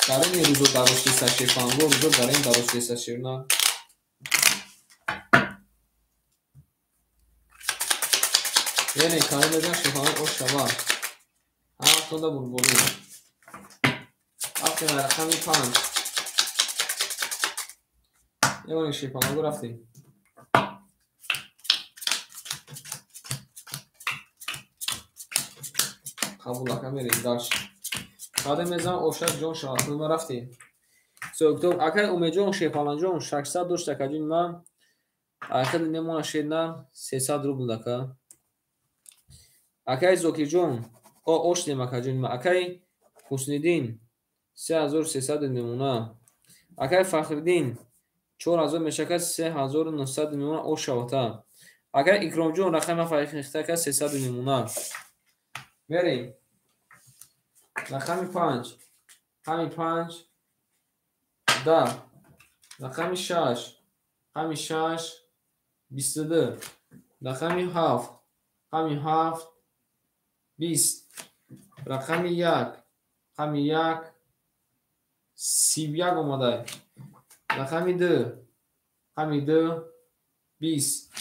برای روزو درستی شیفانگو روزو برای درستی شیرنا یعنی کاری بزن شیفانگو شبا هم تونده برگوری وقتی رقمی 5 یه بار شیفانگو رفتیم قبول کنم میریم داشت بعد میزنم اوشک جون شما ما رفتیم سوکتوب اگر اومجون شیفانان جون 600 دوش تکاجین من اگر نمونه شدن 300 روبل دکا اگر زوکی جون او اوش نمکاجین من اگر حسندین 3300 نمونه اگر فخردین 4000 میشه 3900 نمونه او شوتا اگر اکرام جون رقم فایخته که 300 نمونه بریم رقم 5 همین 5 10 رقم 6 همین 6 22 رقم 7 همین 7 20 رقم 1 همین 1 31 اومده رقم 2 همین 2 20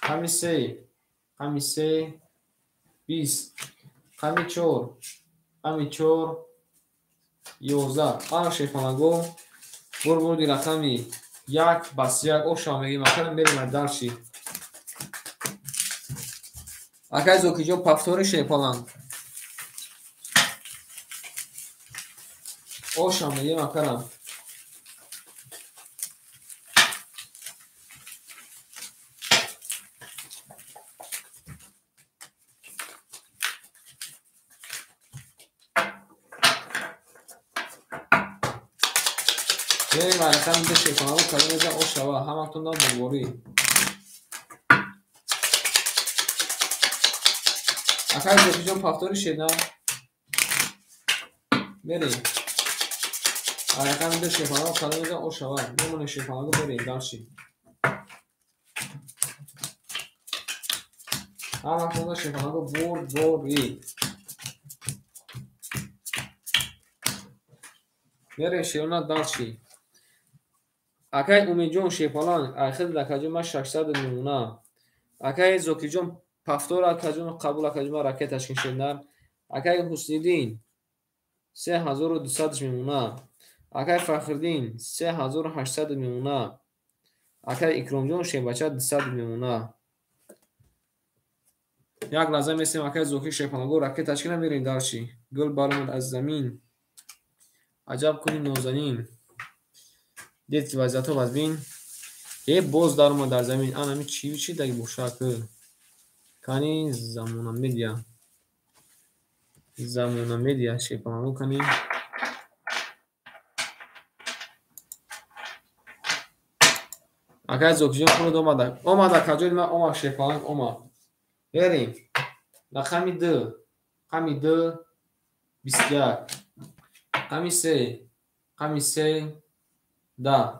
همین 3 همین 3 20 همین 4 همین 4 11 آن شیفانگو بردی رقمی 1 بس 1 او شامگی مثلا بریم درشی اگر زوکی جو پفتور شیفانگ او شامگی مثلا بریم رقم ده شیفانگو کاری میزن او شوا همتون داد برگوری اگر زوکی جو پفتور شیدن بریم رقم ده شیفانگو کاری میزن او شوا نمونه شیفانگو بریم داشتی همتون داد شیفانگو برگوری بریم شیرنا داشتی اگر اومیجون شیفالان اخیر دکاجون ما 600 نمونه اگر زوکی جون پفتور اکاجون قبول اکاجون راکت تشکیل شدن اگر حسنیدین 3200 میمونه اگر فخردین 3800 میمونه اگر اکرام جون شیبچه 200 میمونه یک لحظه میسیم اگر زوکی شیفالانگو راکت تشکیل نمیرین دارشی گل بارمون از زمین عجب کنی نوزنین دید که وضعیت ها بین یه باز دارم در زمین آن همی چی دیگه بوشاکه کنی زمونه میدیا شیپانگو کنی اگر زوکیجون خود اومده کجایی من اومد شیپانگ اومد بریم رقمی 2 همی 2 21 همی 3 همی 3 10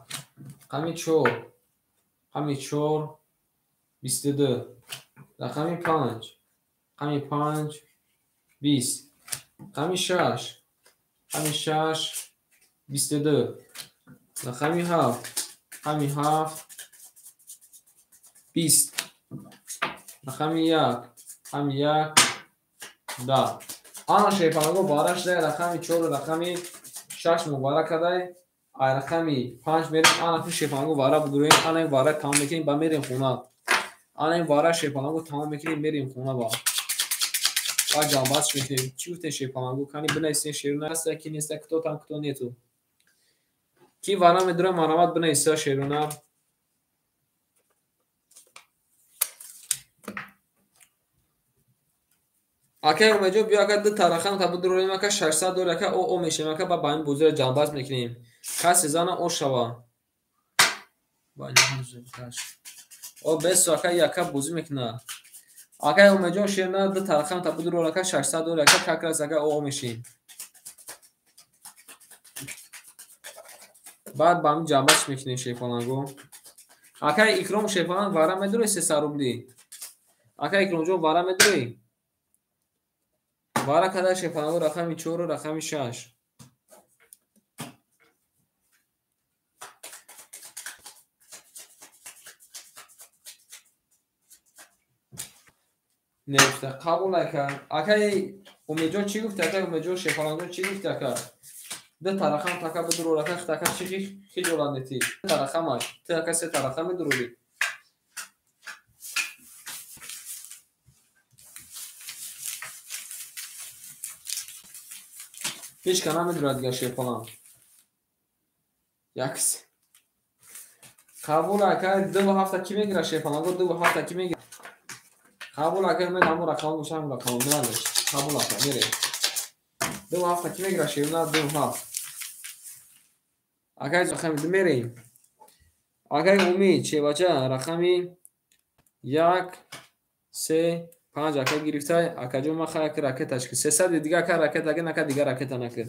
همی 4 همی 4 22 رقمی 5 همی 5 20 همی 6 همی 6 22 رقمی 7 همی 7 20 رقمی 1 همی 1 10 آن شیفانگو بارش ده رقمی 4 رقمی 6 مبارک ده رقمی 5 میریم آن اپی شیفانگو باره بگرویم آن این باره تمام میکنیم با میریم خونه آن این باره شیفانگو تمام میکنیم میریم خونه با جانباز میکنیم چی بوده شیفانگو کنی بنایسته شیرونه هست که نیسته کتو تام کتو نیتو کی وانا میدره مرامت بنایسته شیرونه акай умеҷо биё ака ду тарахам таби дурорим ака 600 дор ака о мешем ака ба баин бузира ҷанбаз мекунем каси зана о шава о бесо ака яка бузи мекуна акай умеҷо ширна ду тарахам таби дурор ака 600 дор ака какрас ака о мешем баъд ба ҳамин ҷанба чӣ мекунем шефалангу акай икром шефаланг вара медури 300 рубли акай икромҷон вара медури вара кадар шефалангу рақами 4 рақами 6 нефта қабул ака акай умеҷон чӣ гуфта акай умеҷон шефалангу чӣ гуфта ака ду тарахам така бидурур ака хитака чӣ хиҷолат нети тарахамаш ти ака се тарахам медурури ҳеҷ ка намедурад дига шефаланг якс қабул ака 2 ҳафта ки мегира шефалангу 2 ҳафта ки мегира қабул ака мен ҳамун рақаму гӯшам рақаму меалеш қабул ака мере 2 ҳафта ки мегира шефна 2 ҳафт акай рақами 2 мерем акай умид шевача рақами 1 3 5 ака гирифтай акаҷон ма хая ки ракеташ ки 300 дига ака ракета ген ака дига ракета накрд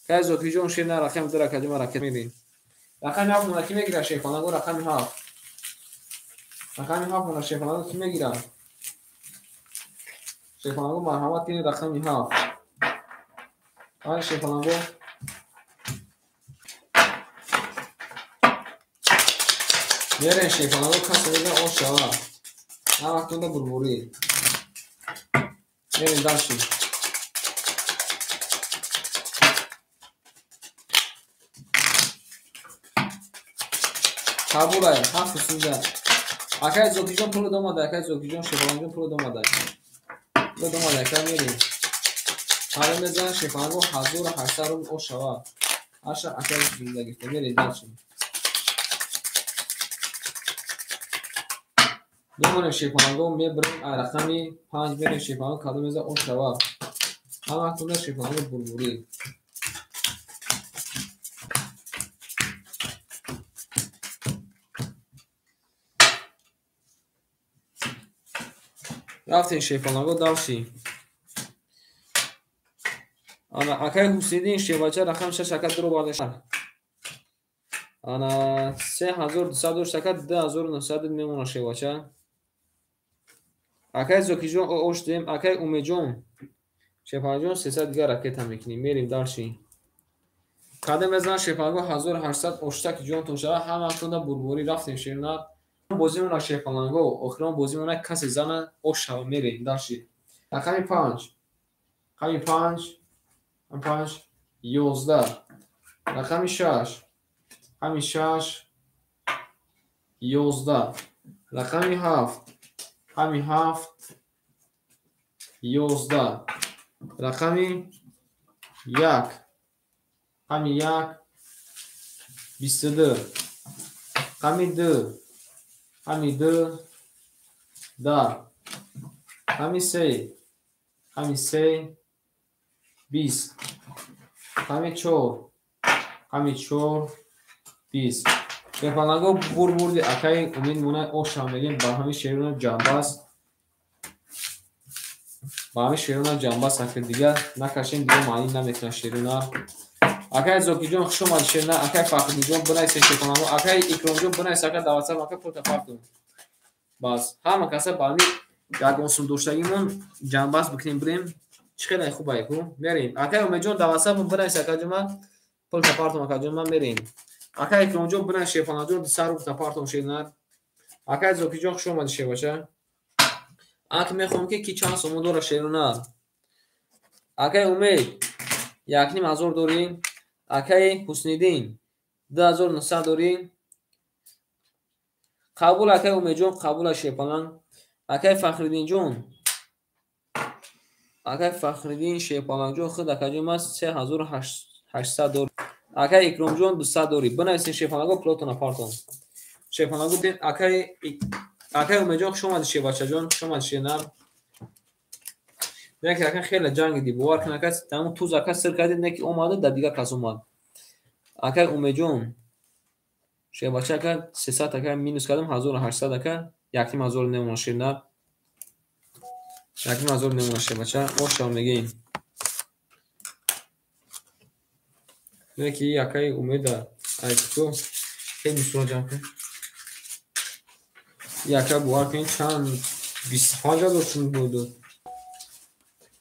кай зокиҷон шевна рақами 2 акаҷон ма ракет мерем рақами 7 мона ки мегира шефалангу рақами 7 рақами 7 мона шефалангу ки мегира шефалангу марҳамат кини рақами 7 ай шефалангу мерен шефалангу касе мегира он шава ҳамактунда бурбурӣ мерен даши қабулай 7 акай зокиҷон пули домада акай зокиҷон шефалангҷон пули домада пули домада акай мерем ҳара мезан шефалангу 1800 рубл о шава аша акай зинда гирифта мерем даши мемонем шефалангу мебирем рақами 5 мерем шефалангу кадо мезан о шава ҳамактунда шефалангу бурбурӣ рафтем шефалангу давши ана акай ҳусидин шевача рақам 6 ака дуро бардаш ана 3200 дошт ака 2900 мемона шевача акай зокиҷон оштем акай умеҷон шефалангҷон 300 дига ракета мекунем мерем дарши каде мезан шефалангу 1800 оштаки ҷон тошава ҳамактунда бурбурӣ рафтем шевна бозимона шефалангу охирон бозимона каси зана ошава мерем даши рақами 5 рақами 5 11 рақами 6 рақами 6 11 рақами 7 рақами 7 11 рақами 1 рақами 1 22 рақами 2 рақами 2 10 рақами 3 рақами 3 20 рақами 4 рақами 4 20 шефалангу бурбурди акай умид мона оша мегем ба ҳами шеруна ҷанбас ба ҳами шеруна ҷанбас ака дига накашем дига маъни наметуна шеруна акай зокиҷон хуш омади шеруна акай фахридиҷон бинайсе шефалангу акай икромҷон бинайсе ака даватсам ака пурта фактум бас ҳама каса ба ҳами ягон сум доштагимон ҷанбас бикунем бирем чӣ хеле хубае ку мерем акай умеҷон даватсам бинайсе акаҷома пурта партум акаҷома мерем акай икромҷон бинай шефалангҷон 200 рубл партум шеруна акай зокиҷон хуш омади шевача ак мехоҳам ки чанд сомон дора шеруна акай умед 1500 дорем акай ҳусниддин 2900 дорем қабул акай умеҷон қабула шефаланг акай фахриддинҷон акай фахриддин шефалангҷон худ акаҷома 3800 дорем акай икромҷон 200 дорем бинависем шефалангу плотона партон шефалангу акай умеҷон хуш омади шевачаҷон хуш омади шена یک اکا خیلی جنگ دی باور کن اکا تمام توز اکا سر کردید نکی اومده در دیگه کس اومد اکا اومجون شه بچه اکا 300 اکا مینوس کردم 1800 اکا یکیم 1000 نمونه شیرنر یکیم 1000 نمونه شه بچه او شامگیم نکی اکای اومده ایتو خیلی سوال جمع کن یکا باور کن چند 25 داشتون بود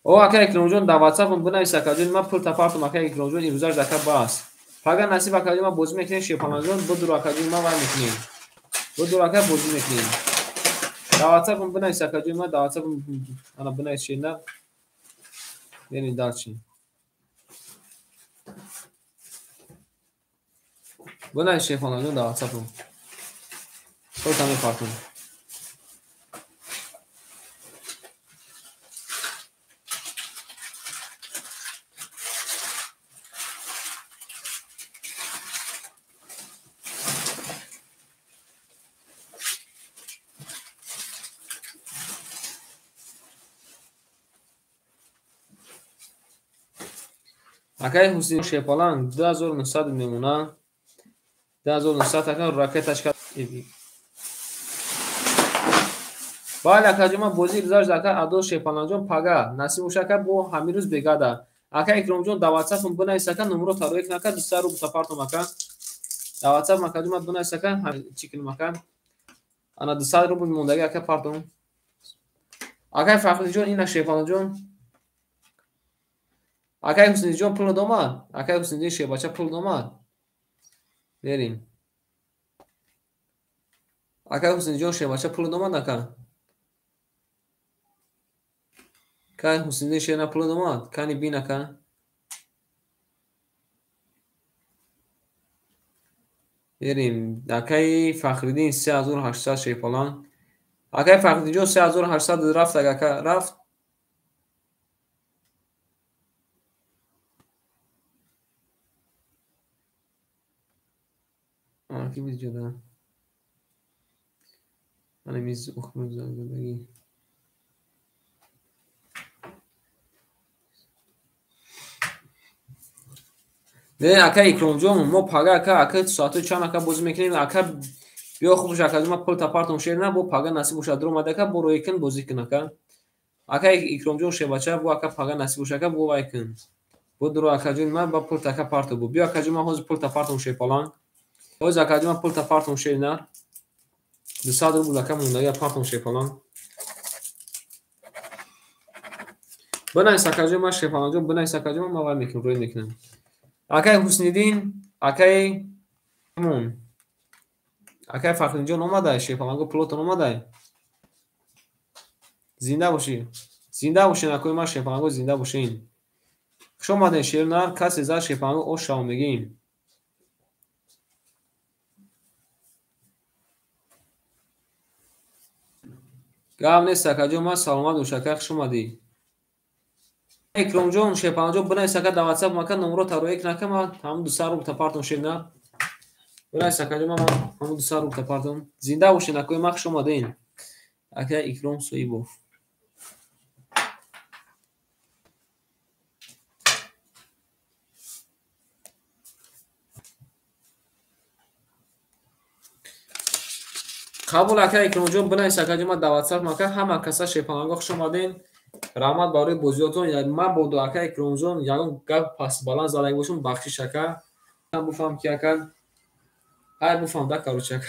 او اکا اکرامجون در واتساپ بنویس اکاجون ما پول تپارتم اکا اکرامجون این روزاش دکا باس اگر نصیب اکاجون ما بازی میکنیم شیپانجون بدو اکاجون ما وای میکنیم بدو اکا بازی میکنیم در واتساپ بنویس اکاجون ما در واتساپ انا بنویس شینا یعنی دالچین بنویس شیپانجون در واتساپ پول تپارتم اکای حسین شیپالان 2900 نمونه 2900 اکا راکتش کرد بله اکاجون ما بازی رزاش دکا ادو شیپالان پاگا نصیب وشکا بو همین روز بگادا اکا اکرامجون در واتساپ بنویس اکا نمرو تارو یک نکا 200 رو تپارتم اکا در واتساپ اکاجون ما بنویس اکا چیکن اکا انا 200 رو موندگی اکا پارتم اکا فخری جون این شیپالان جون اکای حسین جون پول دوماد اکای حسین شه بچه پول دوماد بریم اکای حسین جون شه بچه پول دوماد اکا کای حسین شه نه پول دوماد کانی بین اکا بریم اکای فخریدین 3800 شه پلان اکای فخریدین جون 3800 رفت اکا رفت کی بیت جدا انا میز اخمر زندگی نه اکا اکرامجون ما پاگا اکا ساعت چند اکا بازی میکنیم اکا بیا خوبش اکا ما پول تپارتم شیر نه بو پاگا نصیب وش درو مده اکا برو یکن بازی کن اکا اکا اکرامجون شه بچه بو اکا پاگا نصیب وش اکا بو وایکن بو درو اکا جون ما با پول تکا پارت بو بیا اکا جون ما هوز پول تپارتم شیر پلان هوز اکا جون ما پول تپارتم شیر نه 200 رو اکا مونده پارتم شیر پلان بنویس اکا جون ما شیر پلان جون بنویس اکا جون ما وای میکنم روی میکنم اکای حسنیدین اکای مون اکای فخری جون اومده شیپالانگو پلوتون اومده زنده باشین اکای ما شیپالانگو زنده باشین خوش اومدین شیرنار کسی زد شیپالانگو او شاو میگیم گام نیست اکا جون ما سلامت و شکر خوش اومدی اکرام جون شیپالانگو بنویس اکا در واتساپ ما نمرو تارو یک نکم هم 200 رو تپارتم شیرنار بنویس اکا جون ما هم 200 رو تپارتم زنده باشین اکای ما خوش اومدین اکا اکرام سویبوف قبول اکا اکرامجون بنویس اکا جون ما در واتساپ ما همه کسا شیپالانگو خوش اومدین رحمت برای بازیاتون یعنی من با دو اکا اکرامجون یگان گپ پس بالان زدن باشم بخشش اکا هم بفهم که اکا هر بفهم دا کارو چک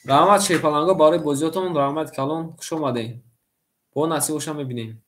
رحمت شیپالانگو برای بازیاتون رحمت کلان خوش اومدین با نصیب باشم میبینیم